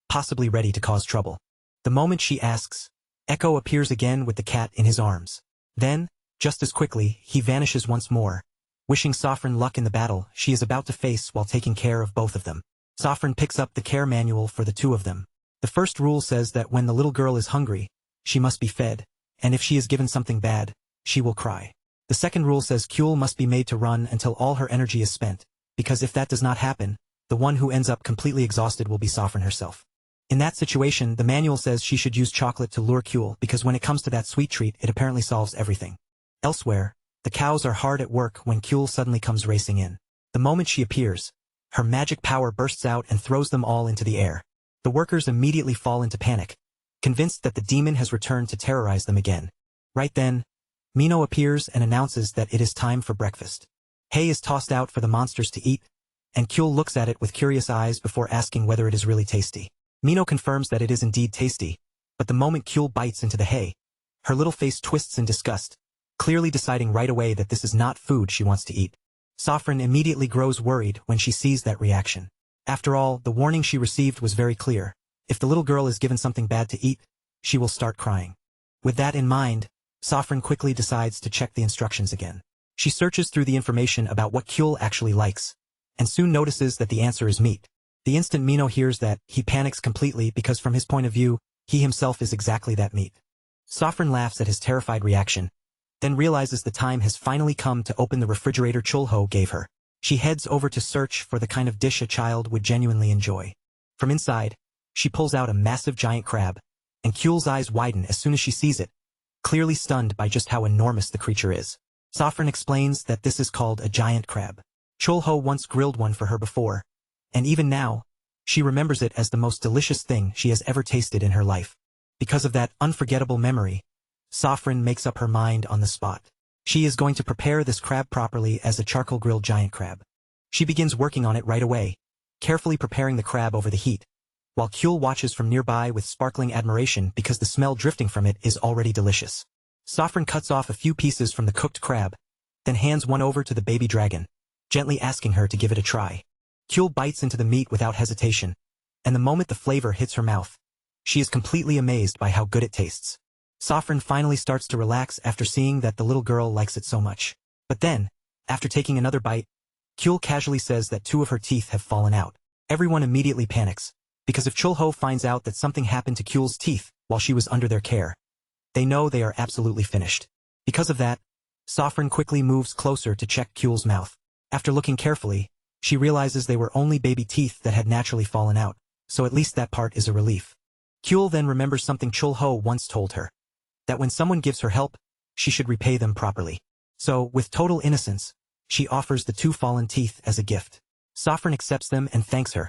possibly ready to cause trouble. The moment she asks, Echo appears again with the cat in his arms. Then, just as quickly, he vanishes once more, wishing Saffron luck in the battle she is about to face while taking care of both of them. Saffron picks up the care manual for the two of them. The first rule says that when the little girl is hungry, she must be fed, and if she is given something bad, she will cry. The second rule says Kyul must be made to run until all her energy is spent, because if that does not happen, the one who ends up completely exhausted will be Saffron herself. In that situation, the manual says she should use chocolate to lure Kyul because when it comes to that sweet treat, it apparently solves everything. Elsewhere, the cows are hard at work when Kyul suddenly comes racing in. The moment she appears, her magic power bursts out and throws them all into the air. The workers immediately fall into panic, convinced that the demon has returned to terrorize them again. Right then, Mino appears and announces that it is time for breakfast. Hay is tossed out for the monsters to eat, and Kyul looks at it with curious eyes before asking whether it is really tasty. Mino confirms that it is indeed tasty, but the moment Kyul bites into the hay, her little face twists in disgust, clearly deciding right away that this is not food she wants to eat. Saffron immediately grows worried when she sees that reaction. After all, the warning she received was very clear. If the little girl is given something bad to eat, she will start crying. With that in mind, Saffron quickly decides to check the instructions again. She searches through the information about what Kyul actually likes, and soon notices that the answer is meat. The instant Mino hears that, he panics completely because from his point of view, he himself is exactly that meat. Saffron laughs at his terrified reaction, then realizes the time has finally come to open the refrigerator Chulho gave her. She heads over to search for the kind of dish a child would genuinely enjoy. From inside, she pulls out a massive giant crab, and Kyul's eyes widen as soon as she sees it, clearly stunned by just how enormous the creature is. Saffron explains that this is called a giant crab. Chulho once grilled one for her before, and even now, she remembers it as the most delicious thing she has ever tasted in her life. Because of that unforgettable memory, Saffron makes up her mind on the spot. She is going to prepare this crab properly as a charcoal-grilled giant crab. She begins working on it right away, carefully preparing the crab over the heat, while Kyul watches from nearby with sparkling admiration because the smell drifting from it is already delicious. Saffron cuts off a few pieces from the cooked crab, then hands one over to the baby dragon, gently asking her to give it a try. Kyul bites into the meat without hesitation, and the moment the flavor hits her mouth, she is completely amazed by how good it tastes. Saffron finally starts to relax after seeing that the little girl likes it so much. But then, after taking another bite, Kyul casually says that 2 of her teeth have fallen out. Everyone immediately panics, because if Chulho finds out that something happened to Kyul's teeth while she was under their care, they know they are absolutely finished. Because of that, Saffron quickly moves closer to check Kyul's mouth. After looking carefully, she realizes they were only baby teeth that had naturally fallen out, so at least that part is a relief. Kyul then remembers something Chulho once told her, that when someone gives her help, she should repay them properly. So, with total innocence, she offers the 2 fallen teeth as a gift. Saffron accepts them and thanks her,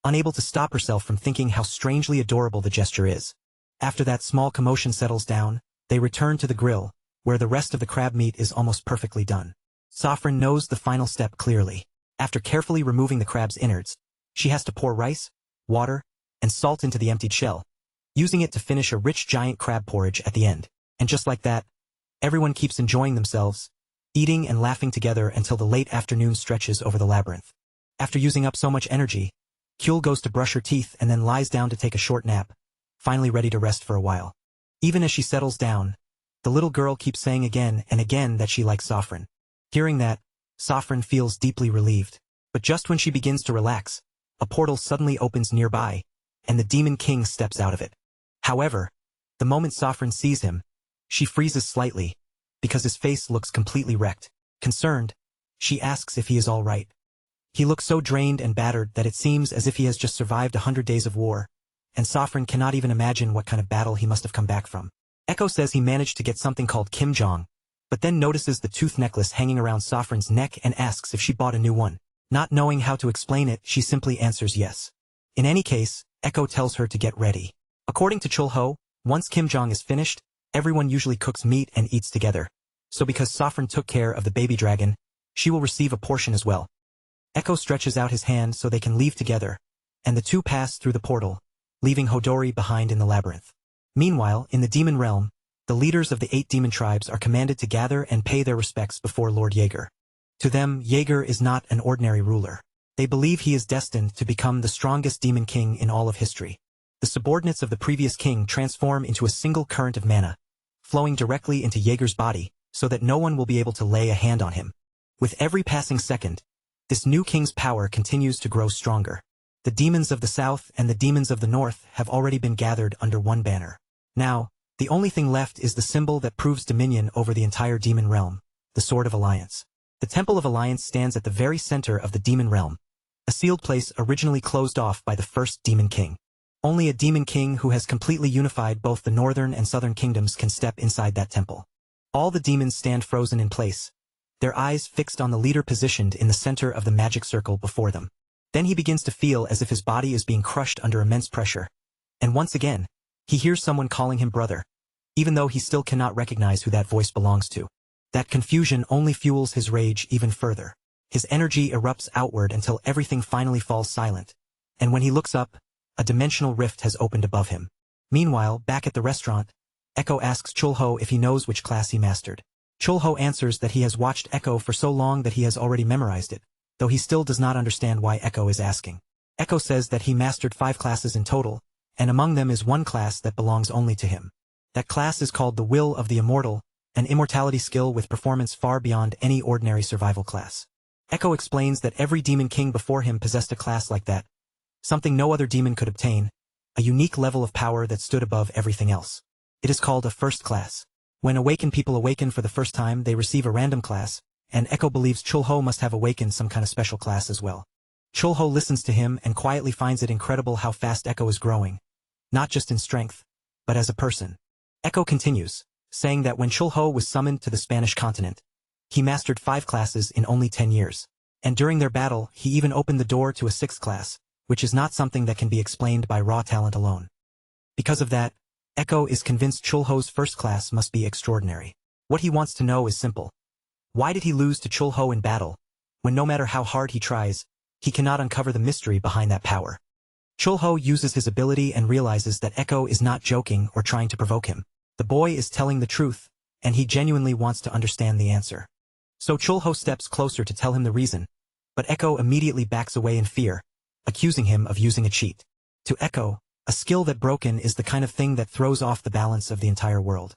unable to stop herself from thinking how strangely adorable the gesture is. After that small commotion settles down, they return to the grill, where the rest of the crab meat is almost perfectly done. Saffron knows the final step clearly. After carefully removing the crab's innards, she has to pour rice, water, and salt into the emptied shell, using it to finish a rich giant crab porridge at the end. And just like that, everyone keeps enjoying themselves, eating and laughing together until the late afternoon stretches over the labyrinth. After using up so much energy, Kyul goes to brush her teeth and then lies down to take a short nap, finally ready to rest for a while. Even as she settles down, the little girl keeps saying again and again that she likes Saffron. Hearing that, Saffron feels deeply relieved. But just when she begins to relax, a portal suddenly opens nearby, and the Demon King steps out of it. However, the moment Saffron sees him, she freezes slightly, because his face looks completely wrecked. Concerned, she asks if he is all right. He looks so drained and battered that it seems as if he has just survived 100 days of war, and Saffron cannot even imagine what kind of battle he must have come back from. Echo says he managed to get something called Kimjong, but then notices the tooth necklace hanging around Saffron's neck and asks if she bought a new one. Not knowing how to explain it, she simply answers yes. In any case, Echo tells her to get ready. According to Chulho, once Kimjong is finished, everyone usually cooks meat and eats together. So because Saffron took care of the baby dragon, she will receive a portion as well. Echo stretches out his hand so they can leave together, and the two pass through the portal, leaving Hodori behind in the labyrinth. Meanwhile, in the demon realm, the leaders of the 8 demon tribes are commanded to gather and pay their respects before Lord Jaeger. To them, Jaeger is not an ordinary ruler. They believe he is destined to become the strongest demon king in all of history. The subordinates of the previous king transform into a single current of mana, flowing directly into Jaeger's body, so that no one will be able to lay a hand on him. With every passing second, this new king's power continues to grow stronger. The demons of the south and the demons of the north have already been gathered under one banner. Now, the only thing left is the symbol that proves dominion over the entire demon realm, the Sword of Alliance. The Temple of Alliance stands at the very center of the demon realm, a sealed place originally closed off by the first demon king. Only a demon king who has completely unified both the northern and southern kingdoms can step inside that temple. All the demons stand frozen in place, their eyes fixed on the leader positioned in the center of the magic circle before them. Then he begins to feel as if his body is being crushed under immense pressure. And once again, he hears someone calling him brother, even though he still cannot recognize who that voice belongs to. That confusion only fuels his rage even further. His energy erupts outward until everything finally falls silent, and when he looks up, a dimensional rift has opened above him. Meanwhile, back at the restaurant, Echo asks Chulho if he knows which class he mastered. Chulho answers that he has watched Echo for so long that he has already memorized it, though he still does not understand why Echo is asking. Echo says that he mastered 5 classes in total, and among them is one class that belongs only to him. That class is called the Will of the Immortal, an immortality skill with performance far beyond any ordinary survival class. Echo explains that every demon king before him possessed a class like that, something no other demon could obtain, a unique level of power that stood above everything else. It is called a first class. When awakened people awaken for the first time, they receive a random class, and Echo believes Chulho must have awakened some kind of special class as well. Chulho listens to him and quietly finds it incredible how fast Echo is growing, not just in strength, but as a person. Echo continues, saying that when Chulho was summoned to the Spanish continent, he mastered 5 classes in only 10 years. And during their battle, he even opened the door to a 6th class, which is not something that can be explained by raw talent alone. Because of that, Echo is convinced Chulho's first class must be extraordinary. What he wants to know is simple. Why did he lose to Chulho in battle, when no matter how hard he tries, he cannot uncover the mystery behind that power? Chulho uses his ability and realizes that Echo is not joking or trying to provoke him. The boy is telling the truth, and he genuinely wants to understand the answer. So Chulho steps closer to tell him the reason, but Echo immediately backs away in fear, accusing him of using a cheat. To Echo, a skill that broken is the kind of thing that throws off the balance of the entire world.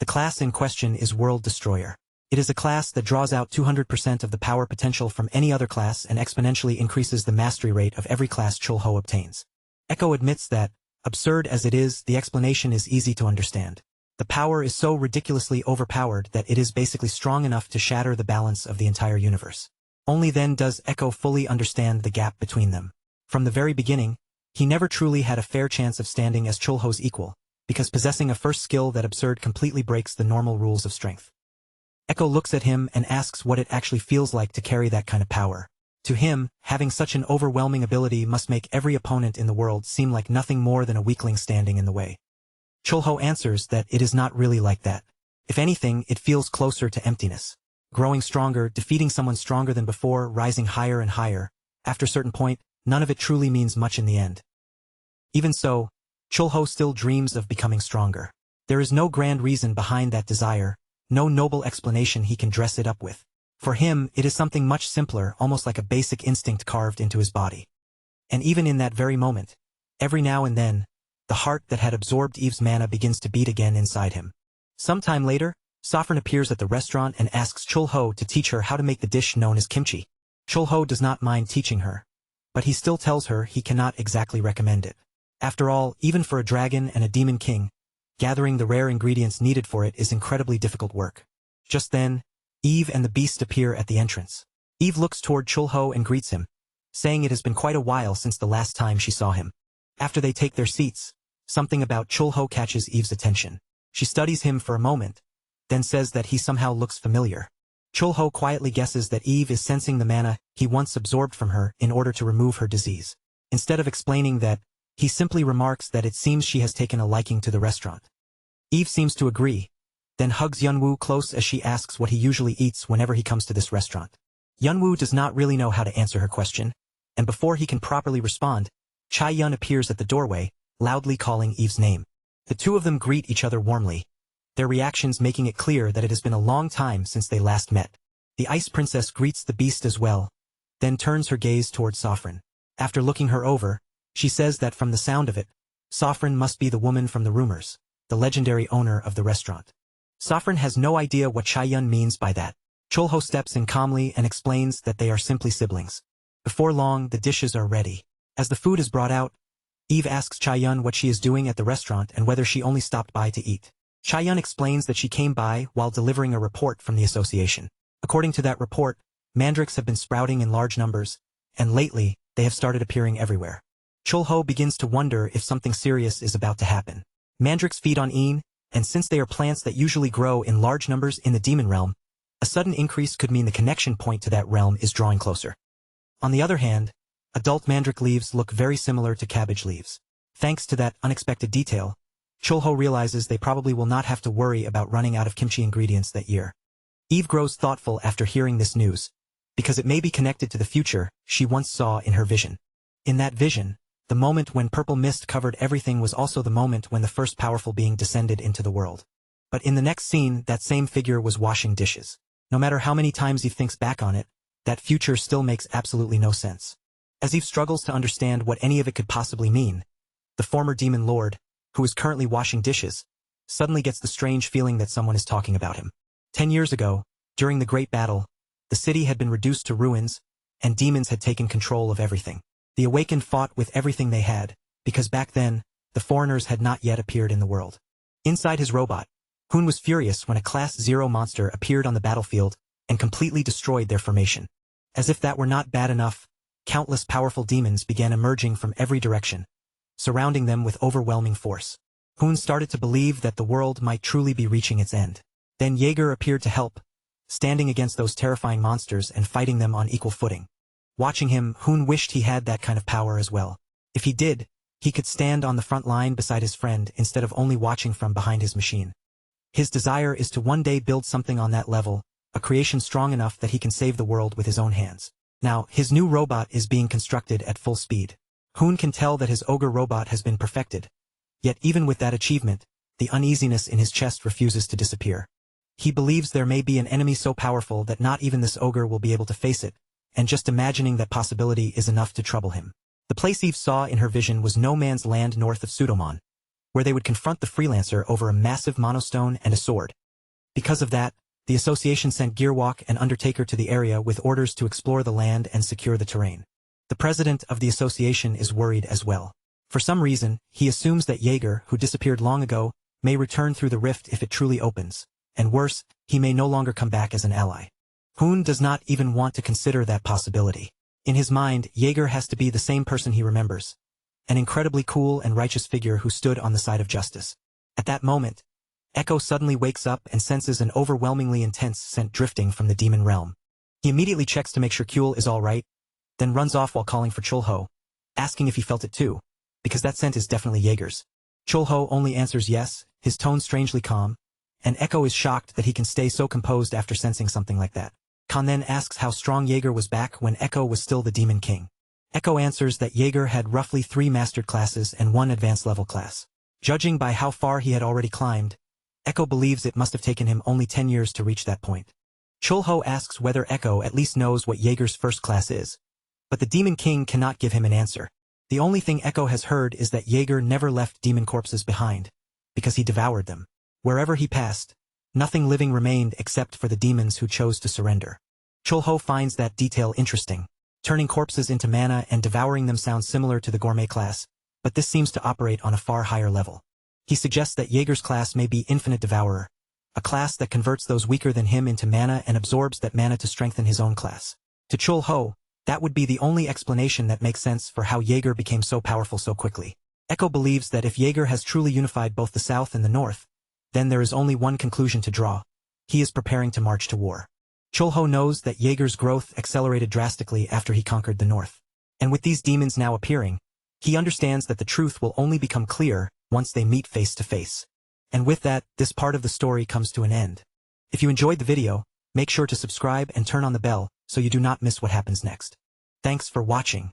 The class in question is World Destroyer. It is a class that draws out 200% of the power potential from any other class and exponentially increases the mastery rate of every class Chulho obtains. Echo admits that, absurd as it is, the explanation is easy to understand. The power is so ridiculously overpowered that it is basically strong enough to shatter the balance of the entire universe. Only then does Echo fully understand the gap between them. From the very beginning, he never truly had a fair chance of standing as Chulho's equal, because possessing a first skill that absurd completely breaks the normal rules of strength. Echo looks at him and asks what it actually feels like to carry that kind of power. To him, having such an overwhelming ability must make every opponent in the world seem like nothing more than a weakling standing in the way. Chulho answers that it is not really like that. If anything, it feels closer to emptiness. Growing stronger, defeating someone stronger than before, rising higher and higher. After a certain point, none of it truly means much in the end. Even so, Chulho still dreams of becoming stronger. There is no grand reason behind that desire, no noble explanation he can dress it up with. For him, it is something much simpler, almost like a basic instinct carved into his body. And even in that very moment, every now and then, the heart that had absorbed Eve's mana begins to beat again inside him. Sometime later, Safran appears at the restaurant and asks Chulho to teach her how to make the dish known as kimchi. Chulho does not mind teaching her, but he still tells her he cannot exactly recommend it. After all, even for a dragon and a demon king, gathering the rare ingredients needed for it is incredibly difficult work. Just then, Eve and the beast appear at the entrance. Eve looks toward Chulho and greets him, saying it has been quite a while since the last time she saw him. After they take their seats, something about Chulho catches Eve's attention. She studies him for a moment, then says that he somehow looks familiar. Chulho quietly guesses that Eve is sensing the mana he once absorbed from her in order to remove her disease. Instead of explaining that, he simply remarks that it seems she has taken a liking to the restaurant. Eve seems to agree, then hugs Yunwoo close as she asks what he usually eats whenever he comes to this restaurant. Yunwoo does not really know how to answer her question, and before he can properly respond, Chai-yun appears at the doorway, loudly calling Eve's name. The two of them greet each other warmly, their reactions making it clear that it has been a long time since they last met. The Ice Princess greets the beast as well, then turns her gaze towards Safran. After looking her over, she says that from the sound of it, Safran must be the woman from the rumors, the legendary owner of the restaurant. Safran has no idea what Chai-yun means by that. Chulho steps in calmly and explains that they are simply siblings. Before long, the dishes are ready. As the food is brought out, Eve asks Chai-yun what she is doing at the restaurant and whether she only stopped by to eat. Chai-yun explains that she came by while delivering a report from the association. According to that report, mandrakes have been sprouting in large numbers, and lately, they have started appearing everywhere. Chulho begins to wonder if something serious is about to happen. Mandrakes feed on een, and since they are plants that usually grow in large numbers in the demon realm, a sudden increase could mean the connection point to that realm is drawing closer. On the other hand, adult mandrake leaves look very similar to cabbage leaves. Thanks to that unexpected detail, Chulho realizes they probably will not have to worry about running out of kimchi ingredients that year. Eve grows thoughtful after hearing this news, because it may be connected to the future she once saw in her vision. In that vision, the moment when purple mist covered everything was also the moment when the first powerful being descended into the world. But in the next scene, that same figure was washing dishes. No matter how many times Eve thinks back on it, that future still makes absolutely no sense. As Eve struggles to understand what any of it could possibly mean, the former demon lord, who is currently washing dishes, suddenly gets the strange feeling that someone is talking about him. 10 years ago, during the Great Battle, the city had been reduced to ruins, and demons had taken control of everything. The Awakened fought with everything they had, because back then, the foreigners had not yet appeared in the world. Inside his robot, Hoon was furious when a Class 0 monster appeared on the battlefield and completely destroyed their formation. As if that were not bad enough, countless powerful demons began emerging from every direction, surrounding them with overwhelming force. Hoon started to believe that the world might truly be reaching its end. Then Jaeger appeared to help, standing against those terrifying monsters and fighting them on equal footing. Watching him, Hoon wished he had that kind of power as well. If he did, he could stand on the front line beside his friend instead of only watching from behind his machine. His desire is to one day build something on that level, a creation strong enough that he can save the world with his own hands. Now, his new robot is being constructed at full speed. Hoon can tell that his ogre robot has been perfected. Yet even with that achievement, the uneasiness in his chest refuses to disappear. He believes there may be an enemy so powerful that not even this ogre will be able to face it, and just imagining that possibility is enough to trouble him. The place Eve saw in her vision was no man's land north of Pseudomon, where they would confront the freelancer over a massive monostone and a sword. Because of that, the association sent Gearwalk and Undertaker to the area with orders to explore the land and secure the terrain. The president of the association is worried as well. For some reason, he assumes that Jaeger, who disappeared long ago, may return through the rift if it truly opens, and worse, he may no longer come back as an ally. Hoon does not even want to consider that possibility. In his mind, Jaeger has to be the same person he remembers, an incredibly cool and righteous figure who stood on the side of justice. At that moment, Echo suddenly wakes up and senses an overwhelmingly intense scent drifting from the demon realm. He immediately checks to make sure Kuel is alright, then runs off while calling for Chulho, asking if he felt it too, because that scent is definitely Jaeger's. Chulho only answers yes, his tone strangely calm, and Echo is shocked that he can stay so composed after sensing something like that. Khan then asks how strong Jaeger was back when Echo was still the Demon King. Echo answers that Jaeger had roughly 3 mastered classes and 1 advanced level class. Judging by how far he had already climbed, Echo believes it must have taken him only 10 years to reach that point. Chulho asks whether Echo at least knows what Jaeger's first class is, but the Demon King cannot give him an answer. The only thing Echo has heard is that Jaeger never left demon corpses behind, because he devoured them. Wherever he passed, nothing living remained except for the demons who chose to surrender. Chulho finds that detail interesting. Turning corpses into mana and devouring them sounds similar to the gourmet class, but this seems to operate on a far higher level. He suggests that Jaeger's class may be Infinite Devourer, a class that converts those weaker than him into mana and absorbs that mana to strengthen his own class. To Chulho, that would be the only explanation that makes sense for how Jaeger became so powerful so quickly. Echo believes that if Jaeger has truly unified both the South and the North, then there is only one conclusion to draw. He is preparing to march to war. Chulho knows that Jaeger's growth accelerated drastically after he conquered the North. And with these demons now appearing, he understands that the truth will only become clear once they meet face to face. And with that, this part of the story comes to an end. If you enjoyed the video, make sure to subscribe and turn on the bell so you do not miss what happens next. Thanks for watching.